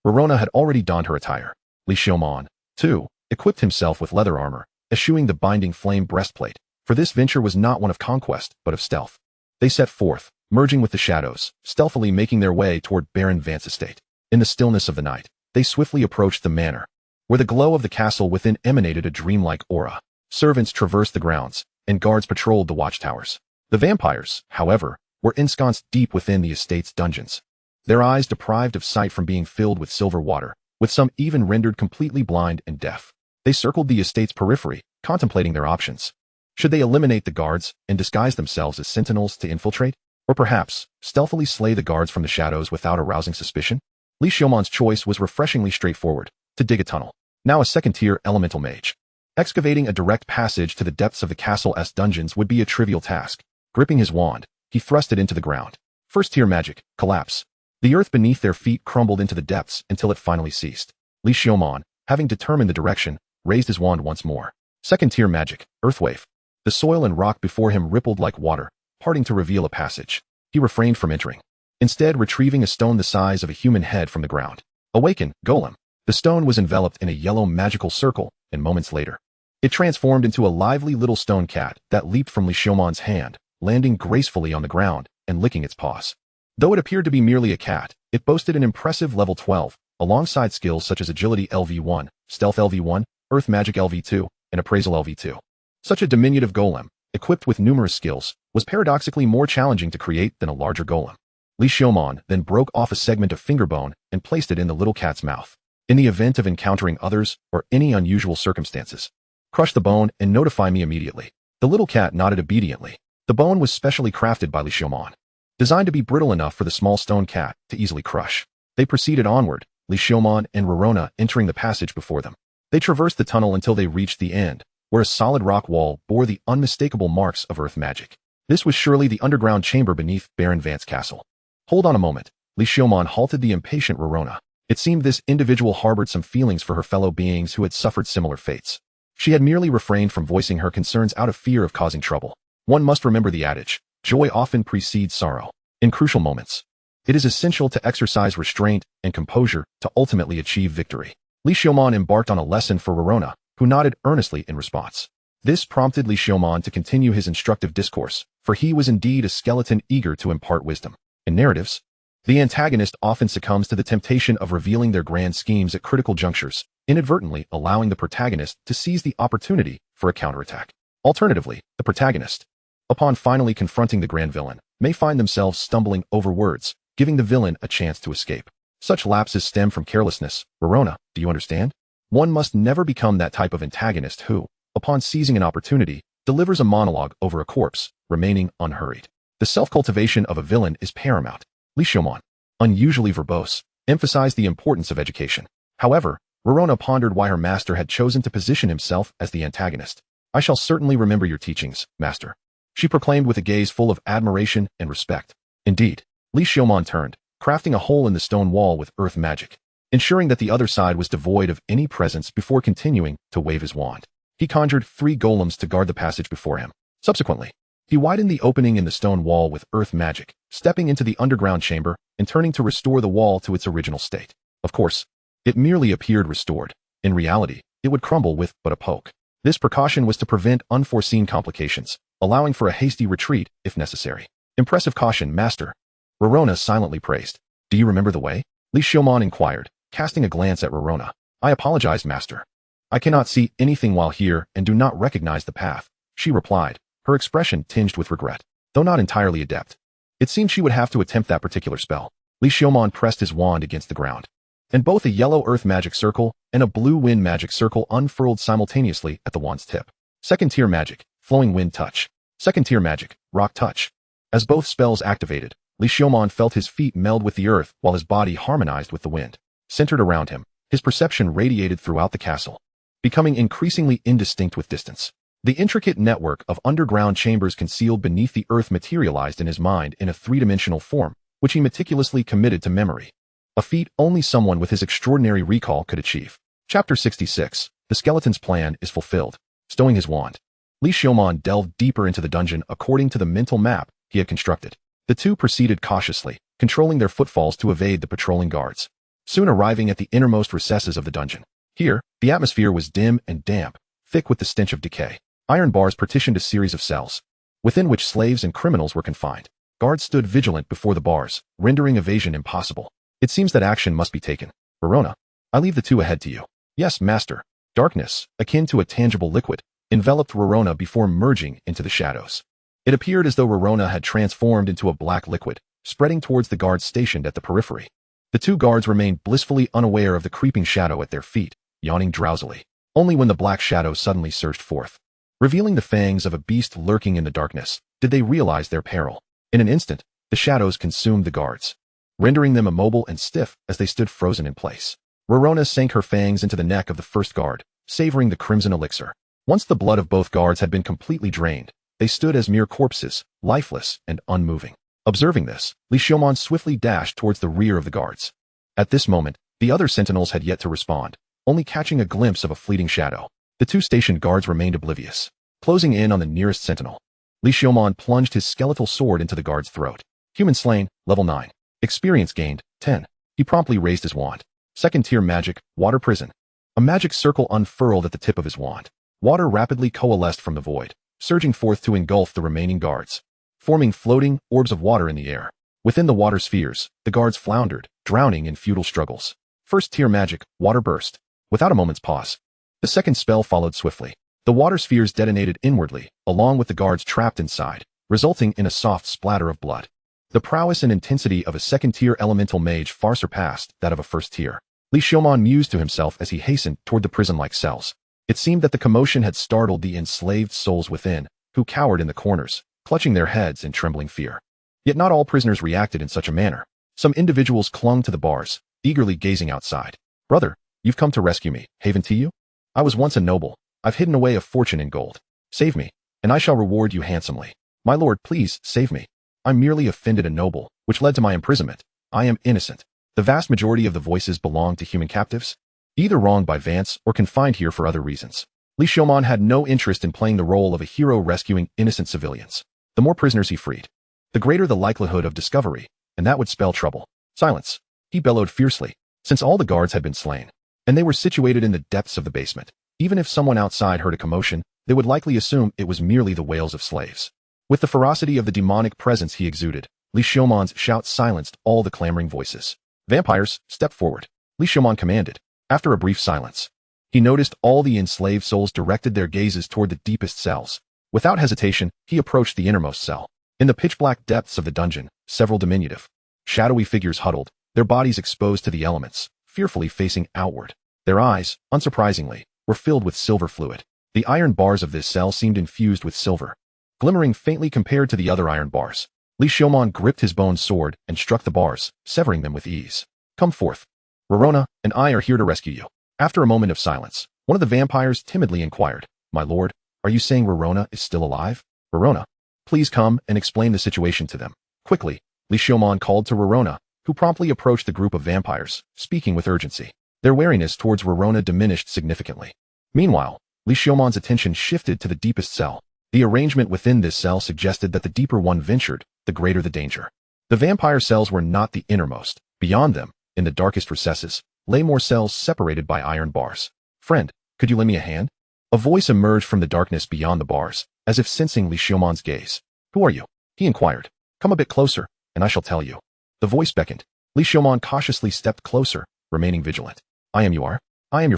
Rorona had already donned her attire. Li Xiaomon, too, equipped himself with leather armor, eschewing the binding flame breastplate, for this venture was not one of conquest, but of stealth. They set forth, merging with the shadows, stealthily making their way toward Baron Vance's estate. In the stillness of the night, they swiftly approached the manor, where the glow of the castle within emanated a dreamlike aura. Servants traversed the grounds, and guards patrolled the watchtowers. The vampires, however, were ensconced deep within the estate's dungeons. Their eyes deprived of sight from being filled with silver water, with some even rendered completely blind and deaf. They circled the estate's periphery, contemplating their options. Should they eliminate the guards and disguise themselves as sentinels to infiltrate? Or perhaps, stealthily slay the guards from the shadows without arousing suspicion? Li Xiaomon's choice was refreshingly straightforward: to dig a tunnel. Now a second-tier elemental mage. Excavating a direct passage to the depths of the castle's dungeons would be a trivial task. Gripping his wand, he thrust it into the ground. First-tier magic, collapse. The earth beneath their feet crumbled into the depths until it finally ceased. Li Xiaomon, having determined the direction, raised his wand once more. Second-tier magic, earthwave. The soil and rock before him rippled like water, parting to reveal a passage. He refrained from entering, instead retrieving a stone the size of a human head from the ground. Awaken, golem. The stone was enveloped in a yellow magical circle, and moments later, it transformed into a lively little stone cat that leaped from Li Xiaomon's hand, landing gracefully on the ground and licking its paws. Though it appeared to be merely a cat, it boasted an impressive level 12, alongside skills such as Agility LV1, Stealth LV1, Earth Magic LV2, and Appraisal LV2. Such a diminutive golem, equipped with numerous skills, was paradoxically more challenging to create than a larger golem. Li Xiaomon then broke off a segment of finger bone and placed it in the little cat's mouth. In the event of encountering others or any unusual circumstances, crush the bone and notify me immediately. The little cat nodded obediently. The bone was specially crafted by Li Xiaomon, designed to be brittle enough for the small stone cat to easily crush. They proceeded onward, Li Xiaomon and Rorona entering the passage before them. They traversed the tunnel until they reached the end, where a solid rock wall bore the unmistakable marks of earth magic. This was surely the underground chamber beneath Baron Vance's castle. Hold on a moment. Li Xiaomon halted the impatient Rorona. It seemed this individual harbored some feelings for her fellow beings who had suffered similar fates. She had merely refrained from voicing her concerns out of fear of causing trouble. One must remember the adage, joy often precedes sorrow. In crucial moments, it is essential to exercise restraint and composure to ultimately achieve victory. Li Xiaomon embarked on a lesson for Rorona, who nodded earnestly in response. This prompted Li Xiaomon to continue his instructive discourse, for he was indeed a skeleton eager to impart wisdom. In narratives, the antagonist often succumbs to the temptation of revealing their grand schemes at critical junctures, inadvertently allowing the protagonist to seize the opportunity for a counterattack. Alternatively, the protagonist, upon finally confronting the grand villain, may find themselves stumbling over words, giving the villain a chance to escape. Such lapses stem from carelessness. Rorona, do you understand? One must never become that type of antagonist who, upon seizing an opportunity, delivers a monologue over a corpse, remaining unhurried. The self-cultivation of a villain is paramount. Li Xiaomon, unusually verbose, emphasized the importance of education. However, Rorona pondered why her master had chosen to position himself as the antagonist. I shall certainly remember your teachings, master, she proclaimed with a gaze full of admiration and respect. Indeed, Li Xiaomon turned, crafting a hole in the stone wall with earth magic, ensuring that the other side was devoid of any presence before continuing to wave his wand. He conjured 3 golems to guard the passage before him. Subsequently, he widened the opening in the stone wall with earth magic, stepping into the underground chamber and turning to restore the wall to its original state. Of course, it merely appeared restored. In reality, it would crumble with but a poke. This precaution was to prevent unforeseen complications, allowing for a hasty retreat if necessary. Impressive caution, master. Rorona silently praised. Do you remember the way? Li Xiaomon inquired, casting a glance at Rorona. I apologize, master. I cannot see anything while here and do not recognize the path, she replied, her expression tinged with regret, though not entirely adept. It seemed she would have to attempt that particular spell. Li Xiaomon pressed his wand against the ground, and both a yellow earth magic circle and a blue wind magic circle unfurled simultaneously at the wand's tip. Second-tier magic, flowing wind touch. Second-tier magic, rock touch. As both spells activated, Li Xiaomon felt his feet meld with the earth while his body harmonized with the wind. Centered around him, his perception radiated throughout the castle, becoming increasingly indistinct with distance. The intricate network of underground chambers concealed beneath the earth materialized in his mind in a three-dimensional form, which he meticulously committed to memory. A feat only someone with his extraordinary recall could achieve. Chapter 66. The skeleton's plan is fulfilled. Stowing his wand, Li Xiaomon delved deeper into the dungeon according to the mental map he had constructed. The two proceeded cautiously, controlling their footfalls to evade the patrolling guards, soon arriving at the innermost recesses of the dungeon. Here, the atmosphere was dim and damp, thick with the stench of decay. Iron bars partitioned a series of cells, within which slaves and criminals were confined. Guards stood vigilant before the bars, rendering evasion impossible. It seems that action must be taken. Rorona, I leave the two ahead to you. Yes, master. Darkness, akin to a tangible liquid, enveloped Rorona before merging into the shadows. It appeared as though Rorona had transformed into a black liquid, spreading towards the guards stationed at the periphery. The two guards remained blissfully unaware of the creeping shadow at their feet, yawning drowsily. Only when the black shadow suddenly surged forth, revealing the fangs of a beast lurking in the darkness, did they realize their peril. In an instant, the shadows consumed the guards, rendering them immobile and stiff as they stood frozen in place. Rorona sank her fangs into the neck of the first guard, savoring the crimson elixir. Once the blood of both guards had been completely drained, they stood as mere corpses, lifeless and unmoving. Observing this, Li Xiaomon swiftly dashed towards the rear of the guards. At this moment, the other sentinels had yet to respond, only catching a glimpse of a fleeting shadow. The two stationed guards remained oblivious. Closing in on the nearest sentinel, Li Xiaomon plunged his skeletal sword into the guard's throat. Human slain, level 9. Experience gained, 10. He promptly raised his wand. Second-tier magic, water prison. A magic circle unfurled at the tip of his wand. Water rapidly coalesced from the void, surging forth to engulf the remaining guards, forming floating orbs of water in the air. Within the water spheres, the guards floundered, drowning in futile struggles. First-tier magic, water burst. Without a moment's pause, the second spell followed swiftly. The water spheres detonated inwardly, along with the guards trapped inside, resulting in a soft splatter of blood. The prowess and intensity of a second-tier elemental mage far surpassed that of a first-tier. Li Xiaomon mused to himself as he hastened toward the prison-like cells. It seemed that the commotion had startled the enslaved souls within, who cowered in the corners, clutching their heads in trembling fear. Yet not all prisoners reacted in such a manner. Some individuals clung to the bars, eagerly gazing outside. Brother, you've come to rescue me, haven't you? I was once a noble. I've hidden away a fortune in gold. Save me, and I shall reward you handsomely. My lord, please, save me. I merely offended a noble, which led to my imprisonment. I am innocent. The vast majority of the voices belong to human captives, either wronged by Vance or confined here for other reasons. Li Xiaomon had no interest in playing the role of a hero rescuing innocent civilians. The more prisoners he freed, the greater the likelihood of discovery, and that would spell trouble. Silence, he bellowed fiercely, since all the guards had been slain, and they were situated in the depths of the basement. Even if someone outside heard a commotion, they would likely assume it was merely the wails of slaves. With the ferocity of the demonic presence he exuded, Li Xiaomon's shout silenced all the clamoring voices. Vampires, step forward, Li Xiaomon commanded. After a brief silence, he noticed all the enslaved souls directed their gazes toward the deepest cells. Without hesitation, he approached the innermost cell. In the pitch-black depths of the dungeon, several diminutive, shadowy figures huddled, their bodies exposed to the elements, fearfully facing outward. Their eyes, unsurprisingly, were filled with silver fluid. The iron bars of this cell seemed infused with silver, glimmering faintly compared to the other iron bars. Li Xiaomon gripped his bone sword and struck the bars, severing them with ease. Come forth. Rorona and I are here to rescue you. After a moment of silence, one of the vampires timidly inquired, My lord, are you saying Rorona is still alive? Rorona, please come and explain the situation to them. Quickly, Li Xiaomon called to Rorona, who promptly approached the group of vampires, speaking with urgency. Their wariness towards Rorona diminished significantly. Meanwhile, Li Xiaomon's attention shifted to the deepest cell. The arrangement within this cell suggested that the deeper one ventured, the greater the danger. The vampire cells were not the innermost. Beyond them, in the darkest recesses, lay more cells separated by iron bars. Friend, could you lend me a hand? A voice emerged from the darkness beyond the bars, as if sensing Li Xiumon's gaze. "Who are you?" he inquired. "Come a bit closer, and I shall tell you." The voice beckoned. Li Xiumon cautiously stepped closer, remaining vigilant. "I am your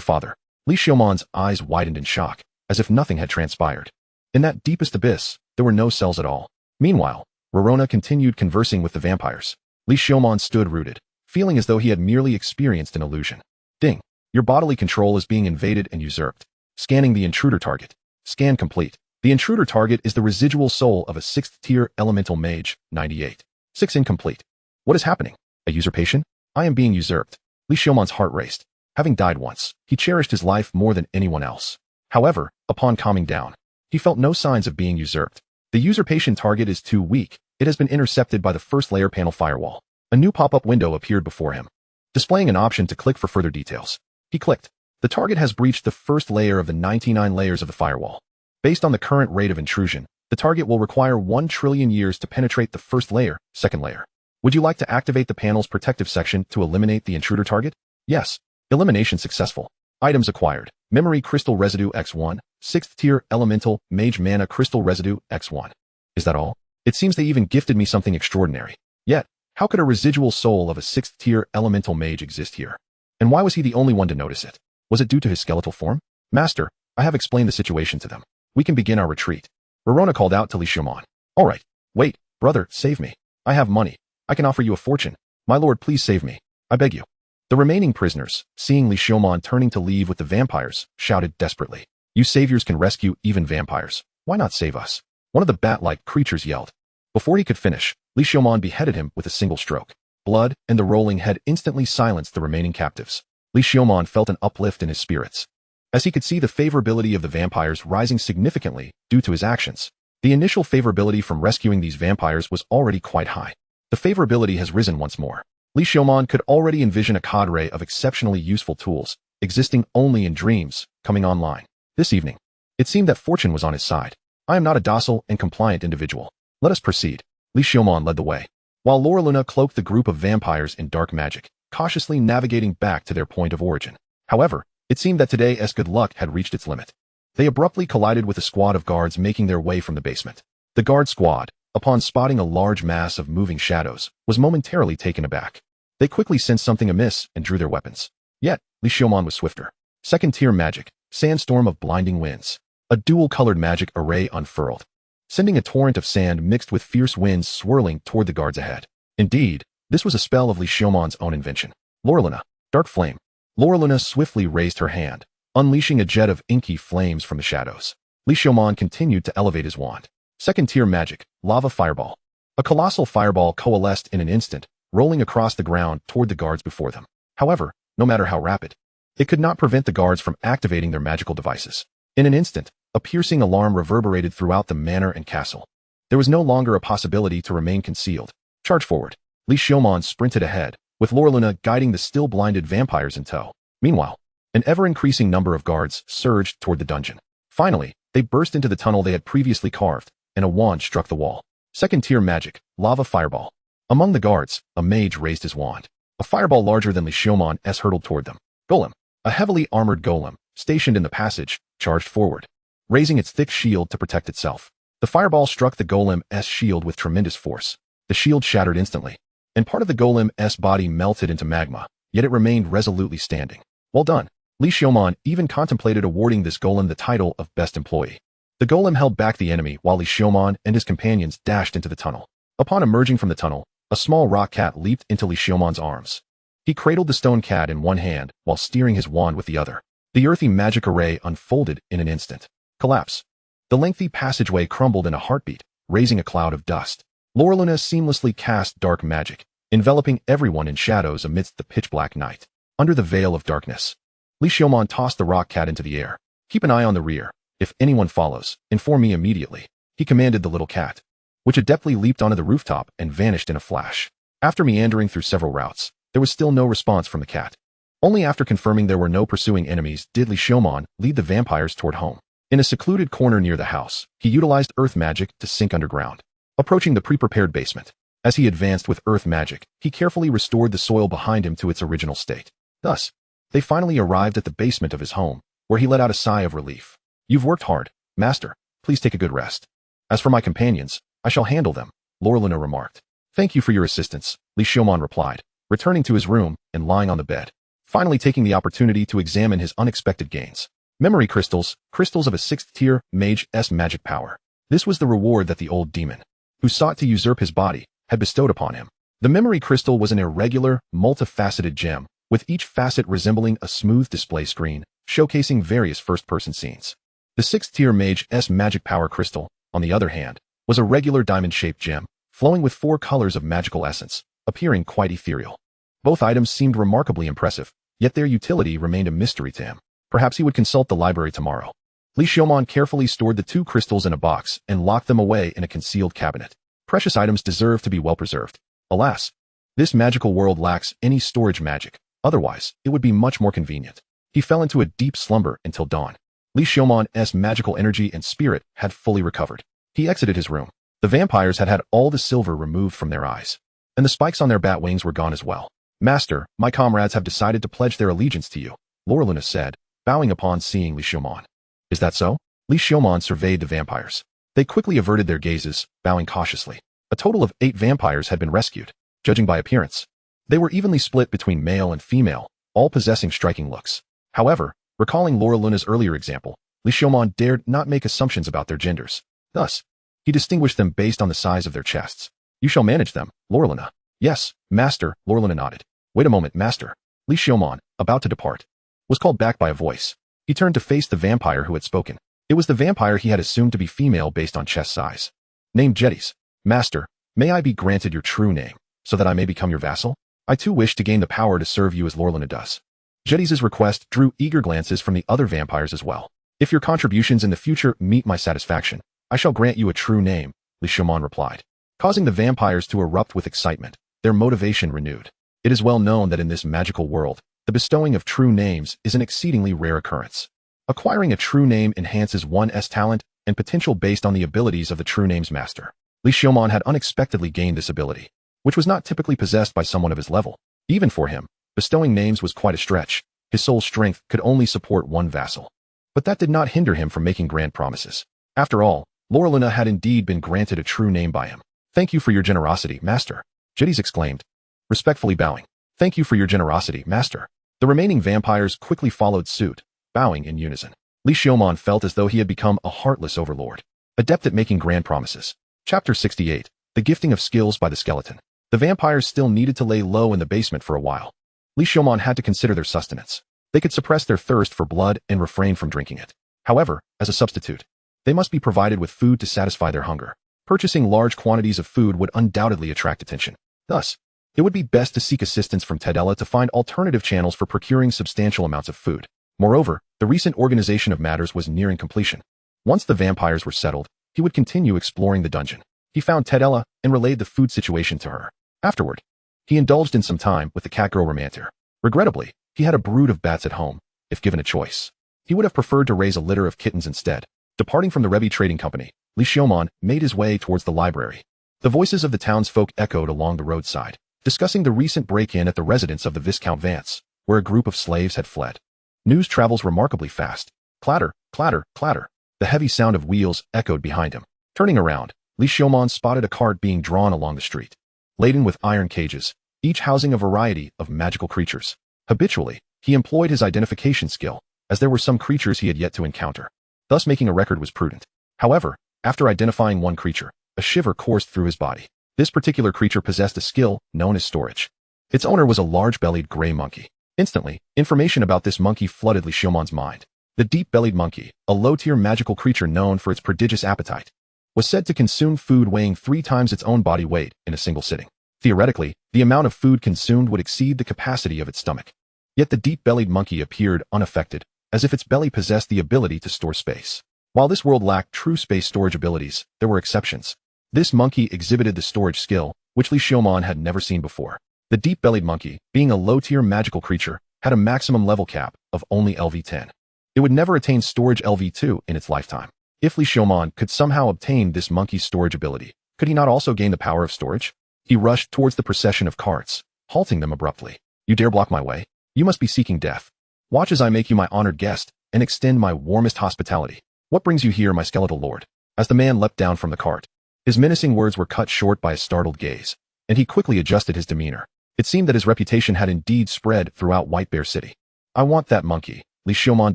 father." Li Xiumon's eyes widened in shock, as if nothing had transpired. In that deepest abyss, there were no cells at all. Meanwhile, Rorona continued conversing with the vampires. Li Xiumon stood rooted, feeling as though he had merely experienced an illusion. "Ding. Your bodily control is being invaded and usurped. Scanning the intruder target. Scan complete. The intruder target is the residual soul of a 6th-tier elemental mage, 98. 6 incomplete. What is happening? A usurpation? I am being usurped." Li Xiumon's heart raced. Having died once, he cherished his life more than anyone else. However, upon calming down, he felt no signs of being usurped. The usurpation target is too weak. It has been intercepted by the first layer panel firewall. A new pop-up window appeared before him, displaying an option to click for further details. He clicked. The target has breached the first layer of the 99 layers of the firewall. Based on the current rate of intrusion, the target will require 1 trillion years to penetrate the first layer, second layer. Would you like to activate the panel's protective section to eliminate the intruder target? Yes. Elimination successful. Items acquired. Memory Crystal Residue X1, 6th tier Elemental Mage Mana Crystal Residue X1. Is that all? It seems they even gifted me something extraordinary. Yet, how could a residual soul of a 6th tier Elemental Mage exist here? And why was he the only one to notice it? Was it due to his skeletal form? Master, I have explained the situation to them. We can begin our retreat. Rorona called out to Li Xiumon. All right. Wait, brother, save me. I have money. I can offer you a fortune. My lord, please save me. I beg you. The remaining prisoners, seeing Li Xiumon turning to leave with the vampires, shouted desperately. You saviors can rescue even vampires. Why not save us? One of the bat-like creatures yelled. Before he could finish, Li Xiumon beheaded him with a single stroke. Blood and the rolling head instantly silenced the remaining captives. Li Xiumon felt an uplift in his spirits, as he could see the favorability of the vampires rising significantly due to his actions. The initial favorability from rescuing these vampires was already quite high. The favorability has risen once more. Li Xiumon could already envision a cadre of exceptionally useful tools, existing only in dreams, coming online. This evening, it seemed that fortune was on his side. I am not a docile and compliant individual. Let us proceed. Li Xiumon led the way, while Loreluna cloaked the group of vampires in dark magic, cautiously navigating back to their point of origin. However, it seemed that today's good luck had reached its limit. They abruptly collided with a squad of guards making their way from the basement. The guard squad, upon spotting a large mass of moving shadows, was momentarily taken aback. They quickly sensed something amiss and drew their weapons. Yet, Li Xiumon was swifter. Second-tier magic, sandstorm of blinding winds. A dual-colored magic array unfurled, sending a torrent of sand mixed with fierce winds swirling toward the guards ahead. Indeed, this was a spell of Li Xiumon's own invention. Loreluna, Dark Flame. Loreluna swiftly raised her hand, unleashing a jet of inky flames from the shadows. Li Xiumon continued to elevate his wand. Second-tier magic, Lava Fireball. A colossal fireball coalesced in an instant, rolling across the ground toward the guards before them. However, no matter how rapid, it could not prevent the guards from activating their magical devices. In an instant, a piercing alarm reverberated throughout the manor and castle. There was no longer a possibility to remain concealed. Charge forward. Li Xiumon sprinted ahead, with Loreluna guiding the still blinded vampires in tow. Meanwhile, an ever-increasing number of guards surged toward the dungeon. Finally, they burst into the tunnel they had previously carved, and a wand struck the wall. Second-tier magic, Lava Fireball. Among the guards, a mage raised his wand. A fireball larger than Li Xiumon's hurtled toward them. Golem, a heavily armored golem, stationed in the passage, charged forward, raising its thick shield to protect itself. The fireball struck the golem's shield with tremendous force. The shield shattered instantly, and part of the golem's body melted into magma, yet it remained resolutely standing. Well done. Li Xiumon even contemplated awarding this golem the title of Best Employee. The golem held back the enemy while Li Xiumon and his companions dashed into the tunnel. Upon emerging from the tunnel, a small rock cat leaped into Li Xiumon's arms. He cradled the stone cat in one hand while steering his wand with the other. The earthy magic array unfolded in an instant. Collapse. The lengthy passageway crumbled in a heartbeat, raising a cloud of dust. Loreluna seamlessly cast dark magic, enveloping everyone in shadows amidst the pitch-black night. Under the veil of darkness, Li Xiumon tossed the rock cat into the air. Keep an eye on the rear. If anyone follows, inform me immediately. He commanded the little cat, which adeptly leaped onto the rooftop and vanished in a flash. After meandering through several routes, there was still no response from the cat. Only after confirming there were no pursuing enemies did Li Xiumon lead the vampires toward home. In a secluded corner near the house, he utilized earth magic to sink underground, approaching the pre-prepared basement. As he advanced with earth magic, he carefully restored the soil behind him to its original state. Thus, they finally arrived at the basement of his home, where he let out a sigh of relief. You've worked hard, master. Please take a good rest. As for my companions, I shall handle them, Laureluna remarked. Thank you for your assistance, Li Xiaomon replied, returning to his room and lying on the bed, finally taking the opportunity to examine his unexpected gains. Memory crystals, crystals of a 6th-tier mage's magic power. This was the reward that the old demon, who sought to usurp his body, had bestowed upon him. The memory crystal was an irregular, multifaceted gem, with each facet resembling a smooth display screen, showcasing various first-person scenes. The 6th-tier mage's magic power crystal, on the other hand, was a regular diamond-shaped gem, flowing with 4 colors of magical essence, appearing quite ethereal. Both items seemed remarkably impressive, yet their utility remained a mystery to him. Perhaps he would consult the library tomorrow. Li Xiaomon carefully stored the 2 crystals in a box and locked them away in a concealed cabinet. Precious items deserve to be well preserved. Alas, this magical world lacks any storage magic, otherwise it would be much more convenient. He fell into a deep slumber until dawn. Li Xiaomon's magical energy and spirit had fully recovered. He exited his room. The vampires had had all the silver removed from their eyes, and the spikes on their bat wings were gone as well. Master, my comrades have decided to pledge their allegiance to you, Laureluna said, bowing upon seeing Li Xiaomon. Is that so? Li Xiaomon surveyed the vampires. They quickly averted their gazes, bowing cautiously. A total of 8 vampires had been rescued, judging by appearance. They were evenly split between male and female, all possessing striking looks. However, recalling Laureluna's earlier example, Li Xiaomon dared not make assumptions about their genders. Thus, he distinguished them based on the size of their chests. You shall manage them, Laureluna. Yes, master, Laureluna nodded. Wait a moment, master. Li Xiaomon, about to depart, was called back by a voice. He turned to face the vampire who had spoken. It was the vampire he had assumed to be female based on chest size. Named Jedis. Master, may I be granted your true name, so that I may become your vassal? I too wish to gain the power to serve you as Laureluna does. Jedis' request drew eager glances from the other vampires as well. If your contributions in the future meet my satisfaction, I shall grant you a true name, Li Xiaomon replied, causing the vampires to erupt with excitement, their motivation renewed. It is well known that in this magical world, the bestowing of true names is an exceedingly rare occurrence. Acquiring a true name enhances one's talent and potential based on the abilities of the true name's master. Li Xiaomon had unexpectedly gained this ability, which was not typically possessed by someone of his level. Even for him, bestowing names was quite a stretch. His soul strength could only support one vassal. But that did not hinder him from making grand promises. After all, Laureluna had indeed been granted a true name by him. Thank you for your generosity, master, Jedis exclaimed, respectfully bowing. Thank you for your generosity, master. The remaining vampires quickly followed suit, bowing in unison. Li Xiaomon felt as though he had become a heartless overlord, adept at making grand promises. Chapter 68, The Gifting of Skills by the Skeleton. The vampires still needed to lay low in the basement for a while. Li Xiaomon had to consider their sustenance. They could suppress their thirst for blood and refrain from drinking it. However, as a substitute, they must be provided with food to satisfy their hunger. Purchasing large quantities of food would undoubtedly attract attention. Thus, it would be best to seek assistance from Tedella to find alternative channels for procuring substantial amounts of food. Moreover, the recent organization of matters was nearing completion. Once the vampires were settled, he would continue exploring the dungeon. He found Tedella and relayed the food situation to her. Afterward, he indulged in some time with the catgirl Romantir. Regrettably, he had a brood of bats at home. If given a choice, he would have preferred to raise a litter of kittens instead. Departing from the Rebi Trading Company, Li Xiaomon made his way towards the library. The voices of the townsfolk echoed along the roadside, discussing the recent break-in at the residence of the Viscount Vance, where a group of slaves had fled. News travels remarkably fast. Clatter, clatter, clatter. The heavy sound of wheels echoed behind him. Turning around, Li Xiaomon spotted a cart being drawn along the street, laden with iron cages, each housing a variety of magical creatures. Habitually, he employed his identification skill, as there were some creatures he had yet to encounter. Thus making a record was prudent. However, after identifying one creature, a shiver coursed through his body. This particular creature possessed a skill known as storage. Its owner was a large-bellied gray monkey. Instantly, information about this monkey flooded Li Xiaomon's mind. The deep-bellied monkey, a low-tier magical creature known for its prodigious appetite, was said to consume food weighing 3 times its own body weight in a single sitting. Theoretically, the amount of food consumed would exceed the capacity of its stomach. Yet the deep-bellied monkey appeared unaffected, as if its belly possessed the ability to store space. While this world lacked true space storage abilities, there were exceptions. This monkey exhibited the storage skill, which Li Xiaomon had never seen before. The deep-bellied monkey, being a low-tier magical creature, had a maximum level cap of only LV10. It would never attain storage LV2 in its lifetime. If Li Xiaomon could somehow obtain this monkey's storage ability, could he not also gain the power of storage? He rushed towards the procession of carts, halting them abruptly. You dare block my way? You must be seeking death. Watch as I make you my honored guest and extend my warmest hospitality. "What brings you here, my skeletal lord?" As the man leapt down from the cart. His menacing words were cut short by a startled gaze, and he quickly adjusted his demeanor. It seemed that his reputation had indeed spread throughout White Bear City. "I want that monkey," Li Xiaomon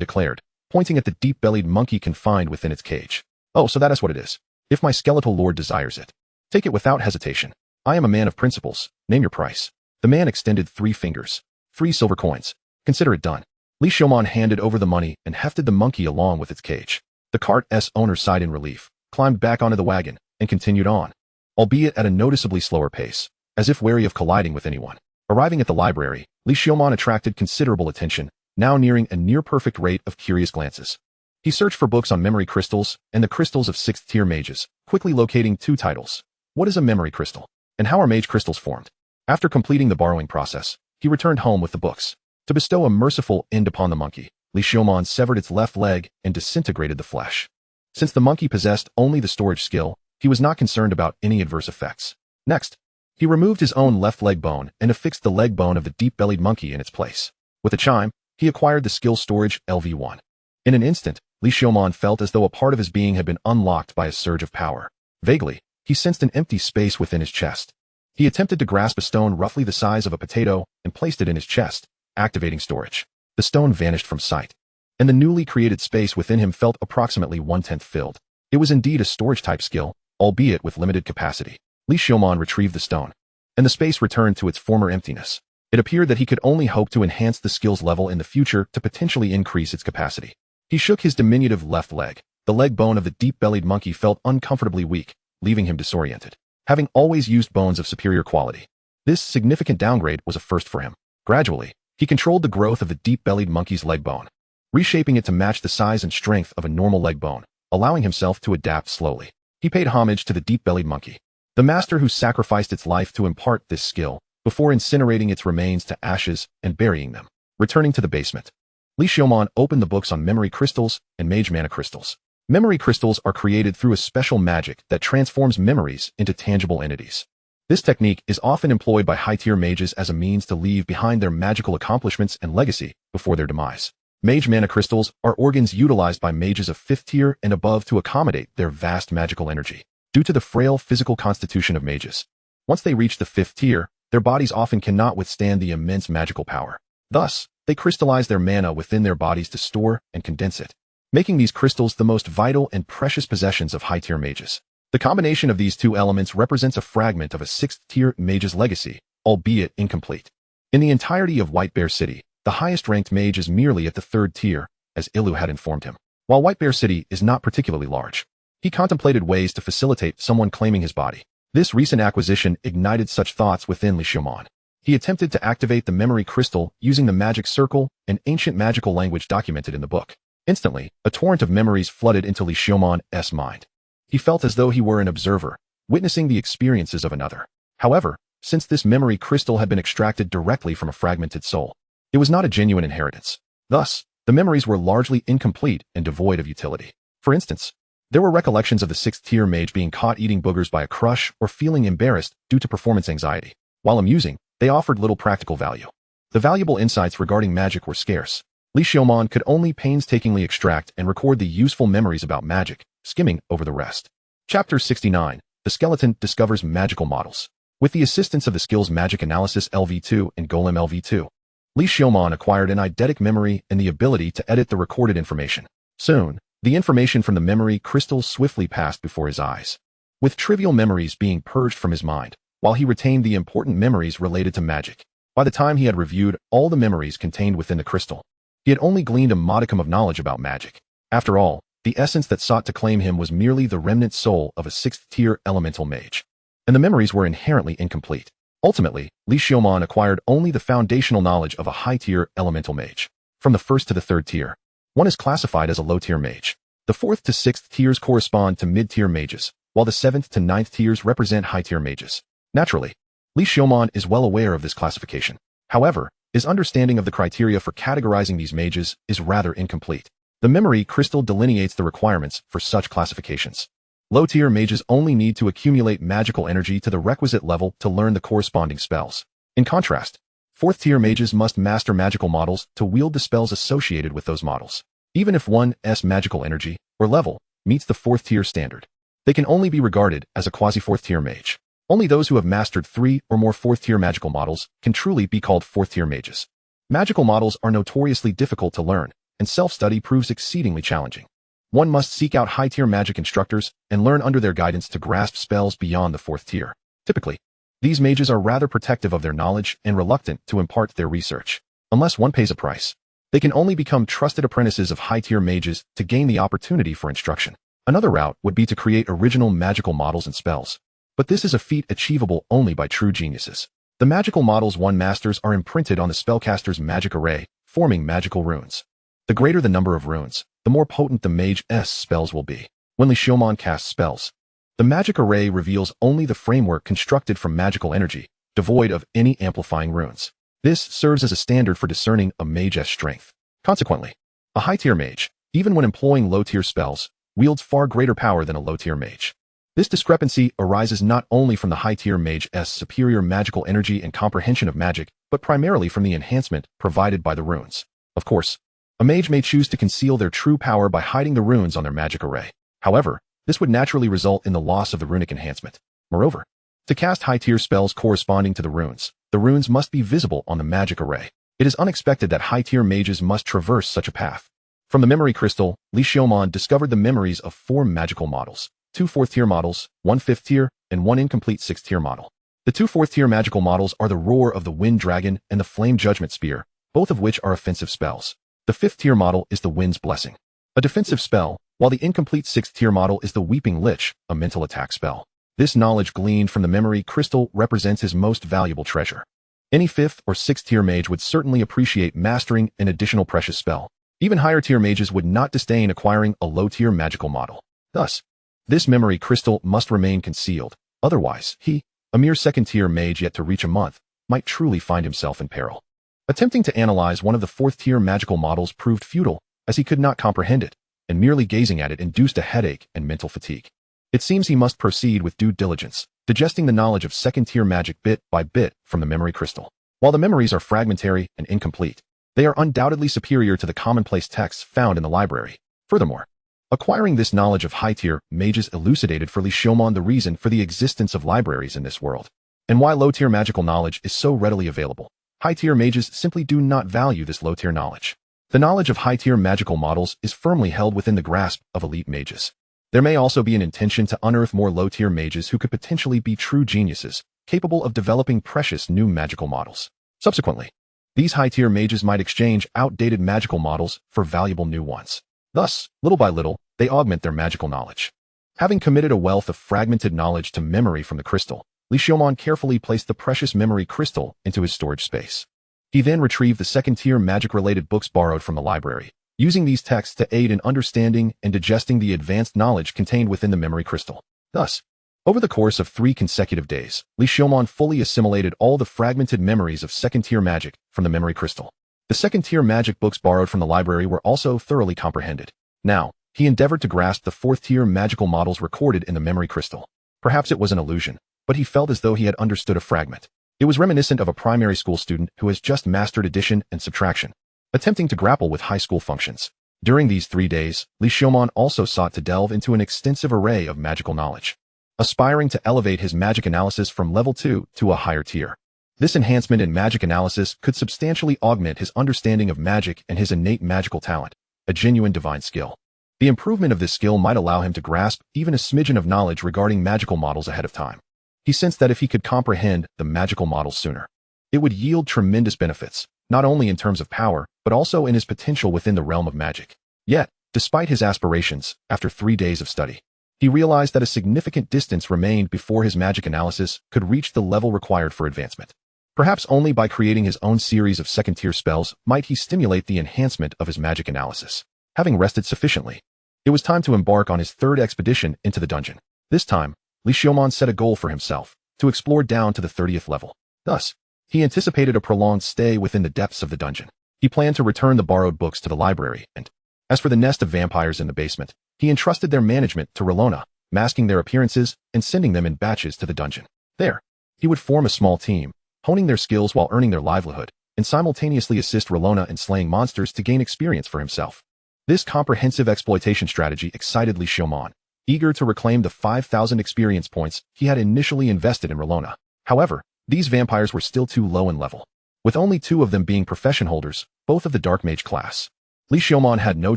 declared, pointing at the deep-bellied monkey confined within its cage. "Oh, so that is what it is. If my skeletal lord desires it, take it without hesitation. I am a man of principles. Name your price." The man extended 3 fingers. 3 silver coins. "Consider it done." Li Xiaomon handed over the money and hefted the monkey along with its cage. The cart's owner sighed in relief, climbed back onto the wagon, and continued on, albeit at a noticeably slower pace, as if wary of colliding with anyone. Arriving at the library, Li Xiaomon attracted considerable attention, now nearing a near-perfect rate of curious glances. He searched for books on memory crystals and the crystals of 6th-tier mages, quickly locating 2 titles. What is a memory crystal? And how are mage crystals formed? After completing the borrowing process, he returned home with the books. To bestow a merciful end upon the monkey, Li Xiaomon severed its left leg and disintegrated the flesh. Since the monkey possessed only the storage skill, he was not concerned about any adverse effects. Next, he removed his own left leg bone and affixed the leg bone of the deep-bellied monkey in its place. With a chime, he acquired the skill storage LV1. In an instant, Li Xiaomon felt as though a part of his being had been unlocked by a surge of power. Vaguely, he sensed an empty space within his chest. He attempted to grasp a stone roughly the size of a potato and placed it in his chest, activating storage. The stone vanished from sight, and the newly created space within him felt approximately 1/10 filled. It was indeed a storage-type skill, albeit with limited capacity. Li Xiaomon retrieved the stone, and the space returned to its former emptiness. It appeared that he could only hope to enhance the skill's level in the future to potentially increase its capacity. He shook his diminutive left leg. The leg bone of the deep-bellied monkey felt uncomfortably weak, leaving him disoriented. Having always used bones of superior quality, this significant downgrade was a first for him. Gradually, he controlled the growth of the deep-bellied monkey's leg bone, reshaping it to match the size and strength of a normal leg bone, allowing himself to adapt slowly. He paid homage to the deep-bellied monkey, the master who sacrificed its life to impart this skill, before incinerating its remains to ashes and burying them. Returning to the basement, Li Xiaomon opened the books on memory crystals and mage mana crystals. Memory crystals are created through a special magic that transforms memories into tangible entities. This technique is often employed by high-tier mages as a means to leave behind their magical accomplishments and legacy before their demise. Mage mana crystals are organs utilized by mages of 5th tier and above to accommodate their vast magical energy. Due to the frail physical constitution of mages, once they reach the 5th tier, their bodies often cannot withstand the immense magical power. Thus, they crystallize their mana within their bodies to store and condense it, making these crystals the most vital and precious possessions of high-tier mages. The combination of these 2 elements represents a fragment of a 6th-tier mage's legacy, albeit incomplete. In the entirety of White Bear City, the highest-ranked mage is merely at the 3rd tier, as Ilu had informed him. While White Bear City is not particularly large, he contemplated ways to facilitate someone claiming his body. This recent acquisition ignited such thoughts within Li Xiaomon. He attempted to activate the memory crystal using the magic circle, an ancient magical language documented in the book. Instantly, a torrent of memories flooded into Li Xiaomon's mind. He felt as though he were an observer, witnessing the experiences of another. However, since this memory crystal had been extracted directly from a fragmented soul, it was not a genuine inheritance. Thus, the memories were largely incomplete and devoid of utility. For instance, there were recollections of the 6th-tier mage being caught eating boogers by a crush or feeling embarrassed due to performance anxiety. While amusing, they offered little practical value. The valuable insights regarding magic were scarce. Li Xiaomon could only painstakingly extract and record the useful memories about magic, skimming over the rest. Chapter 69. The Skeleton Discovers Magical Models. With the assistance of the skills Magic Analysis LV2 and Golem LV2, Li Xiaomon acquired an eidetic memory and the ability to edit the recorded information. Soon, the information from the memory crystal swiftly passed before his eyes, with trivial memories being purged from his mind, while he retained the important memories related to magic. By the time he had reviewed all the memories contained within the crystal, he had only gleaned a modicum of knowledge about magic. After all, the essence that sought to claim him was merely the remnant soul of a 6th-tier elemental mage, and the memories were inherently incomplete. Ultimately, Li Xiaomon acquired only the foundational knowledge of a high-tier elemental mage. From the 1st to the 3rd tier, one is classified as a low-tier mage. The 4th to 6th tiers correspond to mid-tier mages, while the 7th to 9th tiers represent high-tier mages. Naturally, Li Xiaomon is well aware of this classification. However, his understanding of the criteria for categorizing these mages is rather incomplete. The memory crystal delineates the requirements for such classifications. Low-tier mages only need to accumulate magical energy to the requisite level to learn the corresponding spells. In contrast, 4th-tier mages must master magical models to wield the spells associated with those models. Even if one's magical energy or level, meets the 4th tier standard. They can only be regarded as a quasi-4th tier mage. Only those who have mastered 3 or more 4th tier magical models can truly be called 4th tier mages. Magical models are notoriously difficult to learn, and self-study proves exceedingly challenging. One must seek out high-tier magic instructors and learn under their guidance to grasp spells beyond the 4th tier. Typically, these mages are rather protective of their knowledge and reluctant to impart their research. Unless one pays a price, they can only become trusted apprentices of high-tier mages to gain the opportunity for instruction. Another route would be to create original magical models and spells. But this is a feat achievable only by true geniuses. The magical models one masters are imprinted on the spellcaster's magic array, forming magical runes. The greater the number of runes, the more potent the mage's spells will be. When Li casts spells, the magic array reveals only the framework constructed from magical energy, devoid of any amplifying runes. This serves as a standard for discerning a mage's strength. Consequently, a high-tier mage, even when employing low-tier spells, wields far greater power than a low-tier mage. This discrepancy arises not only from the high-tier mage's superior magical energy and comprehension of magic, but primarily from the enhancement provided by the runes. Of course, a mage may choose to conceal their true power by hiding the runes on their magic array. However, this would naturally result in the loss of the runic enhancement. Moreover, to cast high-tier spells corresponding to the runes must be visible on the magic array. It is unexpected that high-tier mages must traverse such a path. From the memory crystal, Li discovered the memories of 4 magical models, 2 4th-tier models, 1 5th-tier, and 1 incomplete 6th-tier model. The 2 4th-tier magical models are the Roar of the Wind Dragon and the Flame Judgment Spear, both of which are offensive spells. The 5th-tier model is the Wind's Blessing, a defensive spell, while the incomplete 6th-tier model is the Weeping Lich, a mental attack spell. This knowledge gleaned from the memory crystal represents his most valuable treasure. Any 5th or 6th-tier mage would certainly appreciate mastering an additional precious spell. Even higher-tier mages would not disdain acquiring a low-tier magical model. Thus, this memory crystal must remain concealed. Otherwise, he, a mere 2nd-tier mage yet to reach a month, might truly find himself in peril. Attempting to analyze one of the 4th-tier magical models proved futile, as he could not comprehend it, and merely gazing at it induced a headache and mental fatigue. It seems he must proceed with due diligence, digesting the knowledge of 2nd-tier magic bit by bit from the memory crystal. While the memories are fragmentary and incomplete, they are undoubtedly superior to the commonplace texts found in the library. Furthermore, acquiring this knowledge of high-tier mages elucidated for Li the reason for the existence of libraries in this world, and why low-tier magical knowledge is so readily available. High-tier mages simply do not value this low-tier knowledge. The knowledge of high-tier magical models is firmly held within the grasp of elite mages. There may also be an intention to unearth more low-tier mages who could potentially be true geniuses, capable of developing precious new magical models. Subsequently, these high-tier mages might exchange outdated magical models for valuable new ones. Thus, little by little, they augment their magical knowledge. Having committed a wealth of fragmented knowledge to memory from the crystal, Li carefully placed the precious memory crystal into his storage space. He then retrieved the 2nd-tier magic-related books borrowed from the library, using these texts to aid in understanding and digesting the advanced knowledge contained within the memory crystal. Thus, over the course of 3 consecutive days, Li fully assimilated all the fragmented memories of 2nd-tier magic from the memory crystal. The 2nd-tier magic books borrowed from the library were also thoroughly comprehended. Now, he endeavored to grasp the 4th-tier magical models recorded in the memory crystal. Perhaps it was an illusion, but he felt as though he had understood a fragment. It was reminiscent of a primary school student who has just mastered addition and subtraction, attempting to grapple with high school functions. During these 3 days, Li also sought to delve into an extensive array of magical knowledge, aspiring to elevate his magic analysis from level 2 to a higher tier. This enhancement in magic analysis could substantially augment his understanding of magic and his innate magical talent, a genuine divine skill. The improvement of this skill might allow him to grasp even a smidgen of knowledge regarding magical models ahead of time. He sensed that if he could comprehend the magical models sooner, it would yield tremendous benefits, not only in terms of power, but also in his potential within the realm of magic. Yet, despite his aspirations, after 3 days of study, he realized that a significant distance remained before his magic analysis could reach the level required for advancement. Perhaps only by creating his own series of 2nd-tier spells might he stimulate the enhancement of his magic analysis. Having rested sufficiently, it was time to embark on his 3rd expedition into the dungeon. This time, Li set a goal for himself, to explore down to the 30th level. Thus, he anticipated a prolonged stay within the depths of the dungeon. He planned to return the borrowed books to the library, and, as for the nest of vampires in the basement, he entrusted their management to Relona, masking their appearances and sending them in batches to the dungeon. There, he would form a small team, honing their skills while earning their livelihood, and simultaneously assist Relona in slaying monsters to gain experience for himself. This comprehensive exploitation strategy excited Li Xiaoman, eager to reclaim the 5,000 experience points he had initially invested in Relona. However, these vampires were still too low in level, with only 2 of them being profession holders, both of the Dark Mage class. Li Xiaoman had no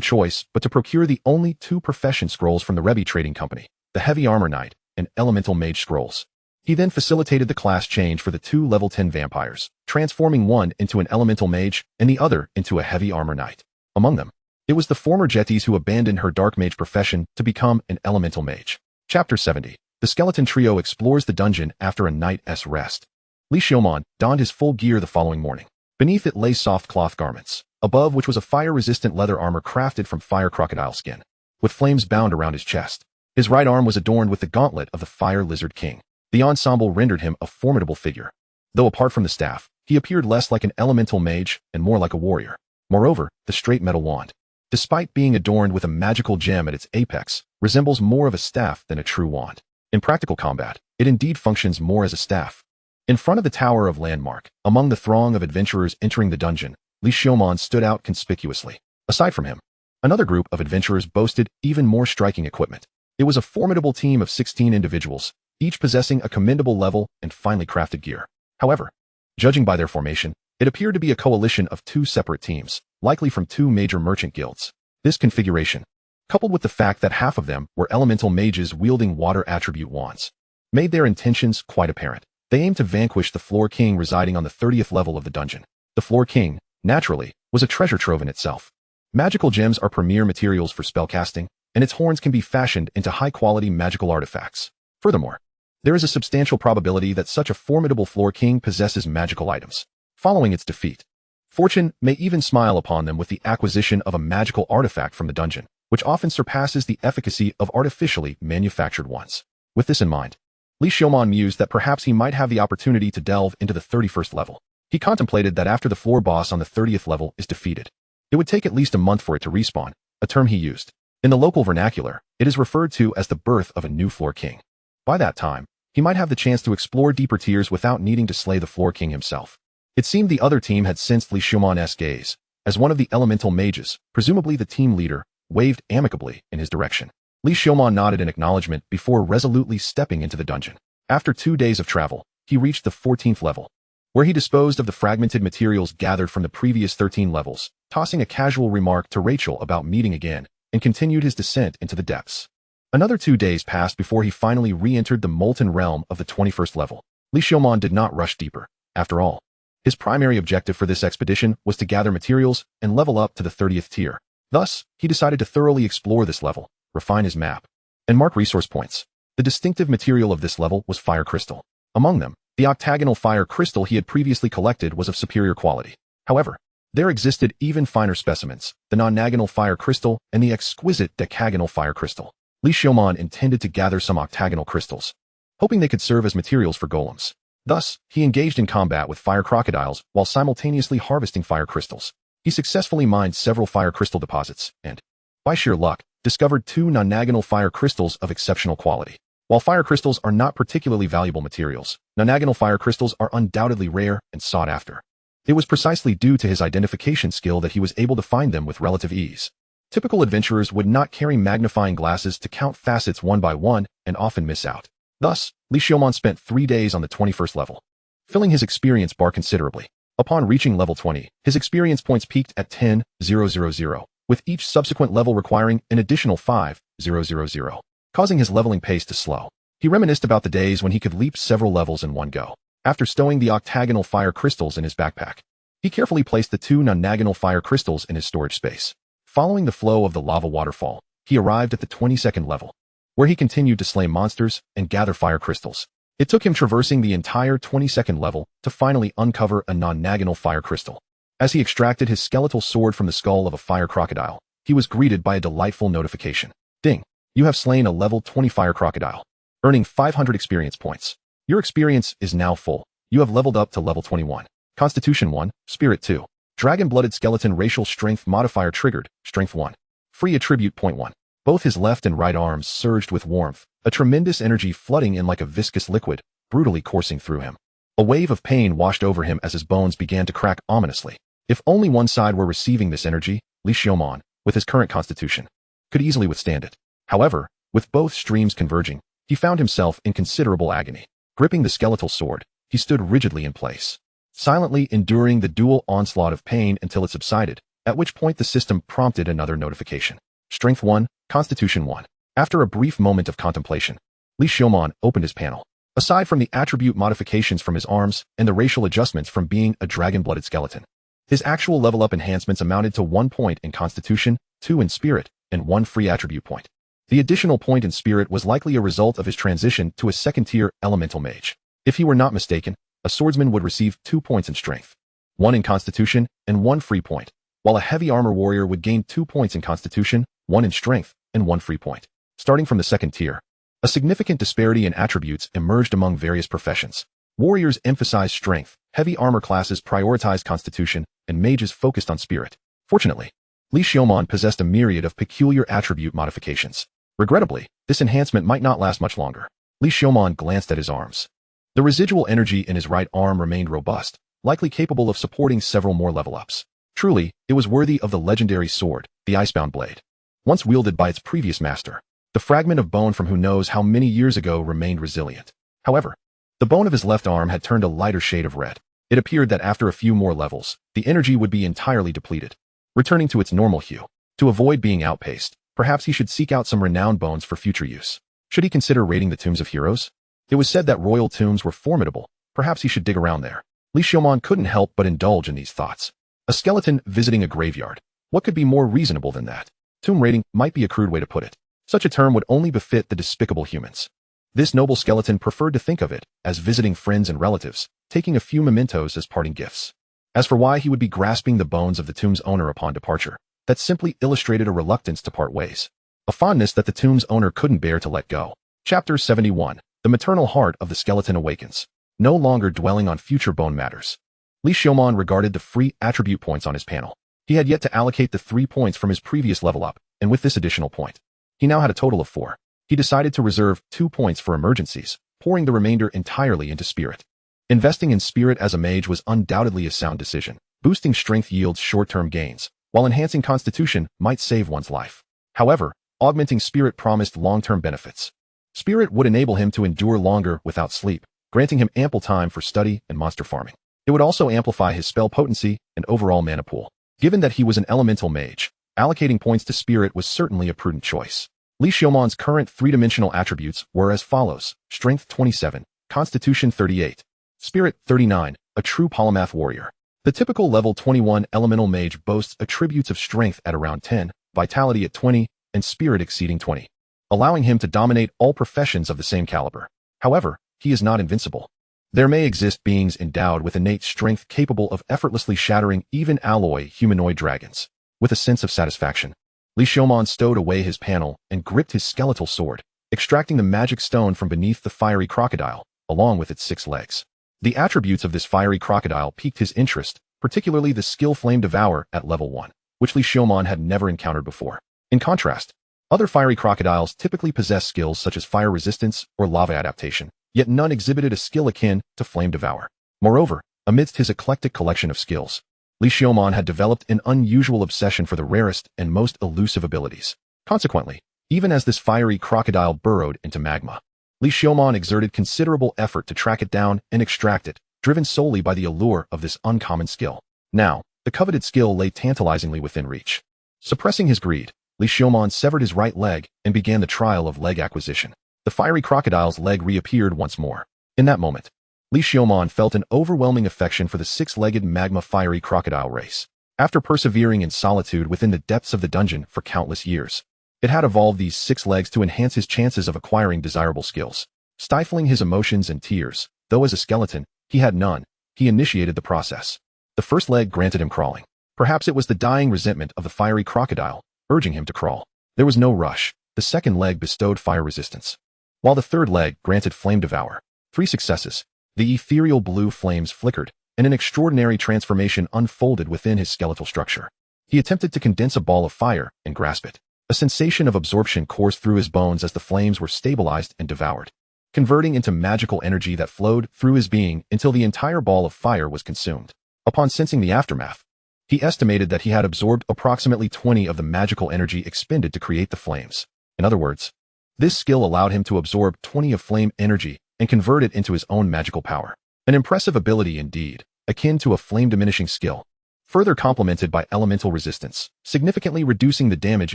choice but to procure the only 2 profession scrolls from the Rebbe Trading Company, the Heavy Armor Knight and Elemental Mage scrolls. He then facilitated the class change for the 2 level 10 vampires, transforming one into an Elemental Mage and the other into a Heavy Armor Knight. Among them, it was the former Jetties who abandoned her Dark Mage profession to become an Elemental Mage. Chapter 70. The Skeleton Trio explores the dungeon after a night's rest. Li Xiaoman donned his full gear the following morning. Beneath it lay soft cloth garments, above which was a fire-resistant leather armor crafted from fire crocodile skin, with flames bound around his chest. His right arm was adorned with the gauntlet of the Fire Lizard King. The ensemble rendered him a formidable figure. Though apart from the staff, he appeared less like an elemental mage and more like a warrior. Moreover, the straight metal wand, despite being adorned with a magical gem at its apex, resembles more of a staff than a true wand. In practical combat, it indeed functions more as a staff. In front of the Tower of Landmark, among the throng of adventurers entering the dungeon, Li Xiaoman stood out conspicuously. Aside from him, another group of adventurers boasted even more striking equipment. It was a formidable team of 16 individuals, each possessing a commendable level and finely crafted gear. However, judging by their formation, it appeared to be a coalition of 2 separate teams, likely from 2 major merchant guilds. This configuration, coupled with the fact that half of them were elemental mages wielding water attribute wands, made their intentions quite apparent. They aimed to vanquish the Floor King residing on the 30th level of the dungeon. The Floor King, naturally, was a treasure trove in itself. Magical gems are premier materials for spellcasting, and its horns can be fashioned into high-quality magical artifacts. Furthermore, there is a substantial probability that such a formidable Floor King possesses magical items. Following its defeat, fortune may even smile upon them with the acquisition of a magical artifact from the dungeon, which often surpasses the efficacy of artificially manufactured ones. With this in mind, Li Xiaoman mused that perhaps he might have the opportunity to delve into the 31st level. He contemplated that after the floor boss on the 30th level is defeated, it would take at least a month for it to respawn, a term he used. In the local vernacular, it is referred to as the birth of a new Floor King. By that time, he might have the chance to explore deeper tiers without needing to slay the Floor King himself. It seemed the other team had sensed Li Xiaoman's gaze, as one of the elemental mages, presumably the team leader, waved amicably in his direction. Li Xiaoman nodded in acknowledgement before resolutely stepping into the dungeon. After 2 days of travel, he reached the 14th level, where he disposed of the fragmented materials gathered from the previous 13 levels, tossing a casual remark to Rachel about meeting again, and continued his descent into the depths. Another 2 days passed before he finally re-entered the molten realm of the 21st level. Li Xiaoman did not rush deeper. After all, his primary objective for this expedition was to gather materials and level up to the 30th tier. Thus, he decided to thoroughly explore this level, refine his map, and mark resource points. The distinctive material of this level was fire crystal. Among them, the octagonal fire crystal he had previously collected was of superior quality. However, there existed even finer specimens, the nonagonal fire crystal and the exquisite decagonal fire crystal. Li Xiaoman intended to gather some octagonal crystals, hoping they could serve as materials for golems. Thus, he engaged in combat with fire crocodiles while simultaneously harvesting fire crystals. He successfully mined several fire crystal deposits and, by sheer luck, discovered 2 nonagonal fire crystals of exceptional quality. While fire crystals are not particularly valuable materials, nonagonal fire crystals are undoubtedly rare and sought after. It was precisely due to his identification skill that he was able to find them with relative ease. Typical adventurers would not carry magnifying glasses to count facets one by one and often miss out. Thus, Li Xiaoman spent 3 days on the 21st level, filling his experience bar considerably. Upon reaching level 20, his experience points peaked at 10,000, with each subsequent level requiring an additional 5,000, causing his leveling pace to slow. He reminisced about the days when he could leap several levels in one go. After stowing the octagonal fire crystals in his backpack, he carefully placed the 2 nonagonal fire crystals in his storage space. Following the flow of the lava waterfall, he arrived at the 22nd level, where he continued to slay monsters and gather fire crystals. It took him traversing the entire 22nd level to finally uncover a nonagonal fire crystal. As he extracted his skeletal sword from the skull of a fire crocodile, he was greeted by a delightful notification. Ding! You have slain a level 20 fire crocodile, earning 500 experience points. Your experience is now full. You have leveled up to level 21. Constitution 1, Spirit 2. Dragon-blooded skeleton racial strength modifier triggered, Strength 1. Free attribute point 1. Both his left and right arms surged with warmth, a tremendous energy flooding in like a viscous liquid, brutally coursing through him. A wave of pain washed over him as his bones began to crack ominously. If only one side were receiving this energy, Li Xiaoman, with his current constitution, could easily withstand it. However, with both streams converging, he found himself in considerable agony. Gripping the skeletal sword, he stood rigidly in place, silently enduring the dual onslaught of pain until it subsided, at which point the system prompted another notification. Strength 1, Constitution 1. After a brief moment of contemplation, Lee Xiaomon opened his panel. Aside from the attribute modifications from his arms and the racial adjustments from being a dragon-blooded skeleton, his actual level-up enhancements amounted to 1 point in Constitution, 2 in Spirit, and 1 free attribute point. The additional point in Spirit was likely a result of his transition to a second-tier elemental mage. If he were not mistaken, a swordsman would receive 2 points in Strength, 1 in Constitution, and 1 free point, while a heavy armor warrior would gain 2 points in Constitution, 1 in Strength, and 1 free point. Starting from the second tier, a significant disparity in attributes emerged among various professions. Warriors emphasized strength, heavy armor classes prioritized constitution, and mages focused on spirit. Fortunately, Lee Xiaomon possessed a myriad of peculiar attribute modifications. Regrettably, this enhancement might not last much longer. Lee Xiaomon glanced at his arms. The residual energy in his right arm remained robust, likely capable of supporting several more level-ups. Truly, it was worthy of the legendary sword, the Icebound Blade. Once wielded by its previous master, the fragment of bone from who knows how many years ago remained resilient. However, the bone of his left arm had turned a lighter shade of red. It appeared that after a few more levels, the energy would be entirely depleted, returning to its normal hue. To avoid being outpaced, perhaps he should seek out some renowned bones for future use. Should he consider raiding the tombs of heroes? It was said that royal tombs were formidable. Perhaps he should dig around there. Lee Xiaomon couldn't help but indulge in these thoughts. A skeleton visiting a graveyard. What could be more reasonable than that? Tomb raiding might be a crude way to put it. Such a term would only befit the despicable humans. This noble skeleton preferred to think of it as visiting friends and relatives, taking a few mementos as parting gifts. As for why he would be grasping the bones of the tomb's owner upon departure, that simply illustrated a reluctance to part ways. A fondness that the tomb's owner couldn't bear to let go. Chapter 71. The maternal heart of the skeleton awakens. No longer dwelling on future bone matters, Lee Xiaomon regarded the free attribute points on his panel. He had yet to allocate the 3 points from his previous level up, and with this additional point, he now had a total of 4. He decided to reserve 2 points for emergencies, pouring the remainder entirely into Spirit. Investing in Spirit as a mage was undoubtedly a sound decision. Boosting strength yields short-term gains, while enhancing constitution might save one's life. However, augmenting Spirit promised long-term benefits. Spirit would enable him to endure longer without sleep, granting him ample time for study and monster farming. It would also amplify his spell potency and overall mana pool. Given that he was an elemental mage, allocating points to Spirit was certainly a prudent choice. Lee Xiaomon's current 3-dimensional attributes were as follows: Strength 27, Constitution 38, Spirit 39, a true polymath warrior. The typical level 21 elemental mage boasts attributes of strength at around 10, vitality at 20, and spirit exceeding 20, allowing him to dominate all professions of the same caliber. However, he is not invincible. There may exist beings endowed with innate strength capable of effortlessly shattering even alloy humanoid dragons. With a sense of satisfaction, Lee Xiaomon stowed away his panel and gripped his skeletal sword, extracting the magic stone from beneath the fiery crocodile, along with its 6 legs. The attributes of this fiery crocodile piqued his interest, particularly the skill Flame Devour at level 1, which Lee Xiaomon had never encountered before. In contrast, other fiery crocodiles typically possess skills such as fire resistance or lava adaptation, yet none exhibited a skill akin to Flame Devour. Moreover, amidst his eclectic collection of skills, Lee Xiaomon had developed an unusual obsession for the rarest and most elusive abilities. Consequently, even as this fiery crocodile burrowed into magma, Lee Xiaomon exerted considerable effort to track it down and extract it, driven solely by the allure of this uncommon skill. Now, the coveted skill lay tantalizingly within reach. Suppressing his greed, Lee Xiaomon severed his right leg and began the trial of leg acquisition. The fiery crocodile's leg reappeared once more. In that moment, Lee Xiaomon felt an overwhelming affection for the 6-legged magma fiery crocodile race. After persevering in solitude within the depths of the dungeon for countless years, it had evolved these 6 legs to enhance his chances of acquiring desirable skills. Stifling his emotions and tears, though as a skeleton, he had none, he initiated the process. The first leg granted him crawling. Perhaps it was the dying resentment of the fiery crocodile, urging him to crawl. There was no rush. The second leg bestowed fire resistance, while the third leg granted Flame Devour. 3 successes. The ethereal blue flames flickered, and an extraordinary transformation unfolded within his skeletal structure. He attempted to condense a ball of fire and grasp it. A sensation of absorption coursed through his bones as the flames were stabilized and devoured, converting into magical energy that flowed through his being until the entire ball of fire was consumed. Upon sensing the aftermath, He estimated that he had absorbed approximately 20 of the magical energy expended to create the flames. In other words, this skill allowed him to absorb 20 of flame energy and convert it into his own magical power. An impressive ability indeed, akin to a flame-diminishing skill, further complemented by elemental resistance, significantly reducing the damage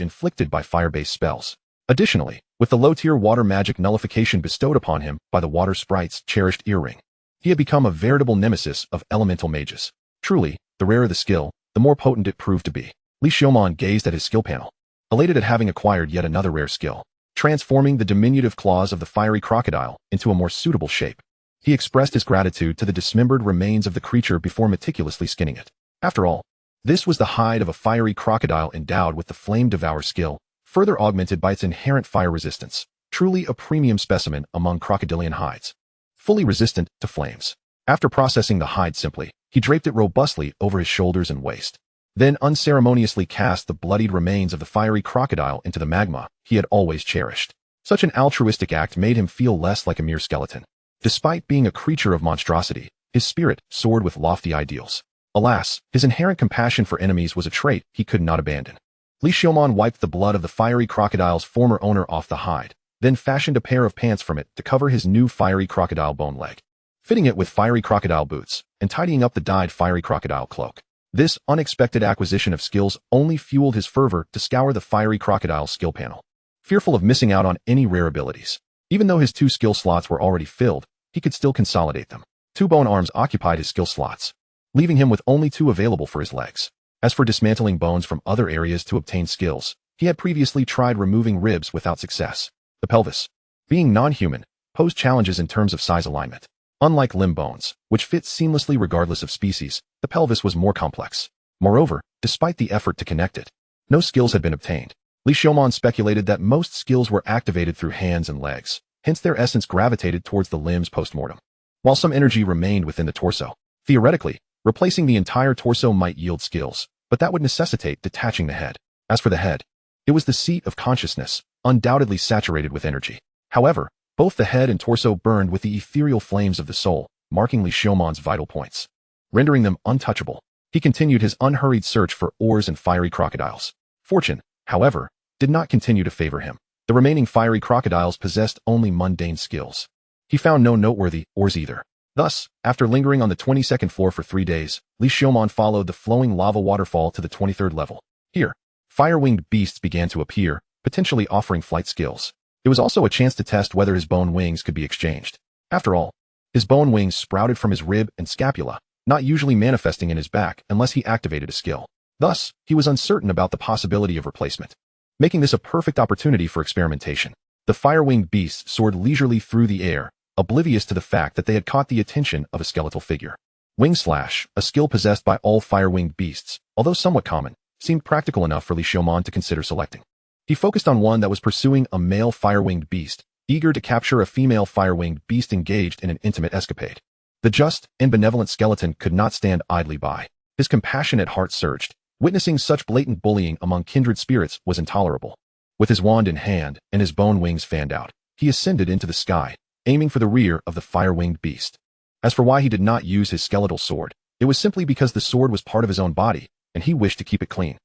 inflicted by fire-based spells. Additionally, with the low-tier water magic nullification bestowed upon him by the water sprite's cherished earring, he had become a veritable nemesis of elemental mages. Truly, the rarer the skill, the more potent it proved to be. Li Xiaomon gazed at his skill panel, elated at having acquired yet another rare skill, transforming the diminutive claws of the fiery crocodile into a more suitable shape. He expressed his gratitude to the dismembered remains of the creature before meticulously skinning it. After all, this was the hide of a fiery crocodile endowed with the Flame Devour skill, further augmented by its inherent fire resistance, truly a premium specimen among crocodilian hides. Fully resistant to flames. After processing the hide simply, he draped it robustly over his shoulders and waist, then unceremoniously cast the bloodied remains of the fiery crocodile into the magma he had always cherished. Such an altruistic act made him feel less like a mere skeleton. Despite being a creature of monstrosity, his spirit soared with lofty ideals. Alas, his inherent compassion for enemies was a trait he could not abandon. Li Xiaomon wiped the blood of the fiery crocodile's former owner off the hide, then fashioned a pair of pants from it to cover his new fiery crocodile bone leg, fitting it with fiery crocodile boots, and tidying up the dyed fiery crocodile cloak. This unexpected acquisition of skills only fueled his fervor to scour the fiery crocodile's skill panel, fearful of missing out on any rare abilities. Even though his 2 skill slots were already filled, he could still consolidate them. 2 bone arms occupied his skill slots, leaving him with only 2 available for his legs. As for dismantling bones from other areas to obtain skills, he had previously tried removing ribs without success. The pelvis, being non-human, posed challenges in terms of size alignment. Unlike limb bones, which fit seamlessly regardless of species, the pelvis was more complex. Moreover, despite the effort to connect it, no skills had been obtained. Li Xiaomon speculated that most skills were activated through hands and legs, hence their essence gravitated towards the limbs post-mortem, while some energy remained within the torso. Theoretically, replacing the entire torso might yield skills, but that would necessitate detaching the head. As for the head, it was the seat of consciousness, undoubtedly saturated with energy. However, both the head and torso burned with the ethereal flames of the soul, marking Li Xiaomon's vital points, rendering them untouchable. He continued his unhurried search for ores and fiery crocodiles. Fortune, however, did not continue to favor him. The remaining fiery crocodiles possessed only mundane skills. He found no noteworthy ores either. Thus, after lingering on the 22nd floor for 3 days, Li Xiaomon followed the flowing lava waterfall to the 23rd level. Here, fire-winged beasts began to appear, potentially offering flight skills. It was also a chance to test whether his bone wings could be exchanged. After all, his bone wings sprouted from his rib and scapula, not usually manifesting in his back unless he activated a skill. Thus, he was uncertain about the possibility of replacement, making this a perfect opportunity for experimentation. The fire-winged beasts soared leisurely through the air, oblivious to the fact that they had caught the attention of a skeletal figure. Wing Slash, a skill possessed by all fire-winged beasts, although somewhat common, seemed practical enough for Li Xiaomon to consider selecting. He focused on one that was pursuing a male fire-winged beast, eager to capture a female fire-winged beast engaged in an intimate escapade. The just and benevolent skeleton could not stand idly by. His compassionate heart surged. Witnessing such blatant bullying among kindred spirits was intolerable. With his wand in hand and his bone wings fanned out, he ascended into the sky, aiming for the rear of the fire-winged beast. As for why he did not use his skeletal sword, it was simply because the sword was part of his own body, and he wished to keep it clean.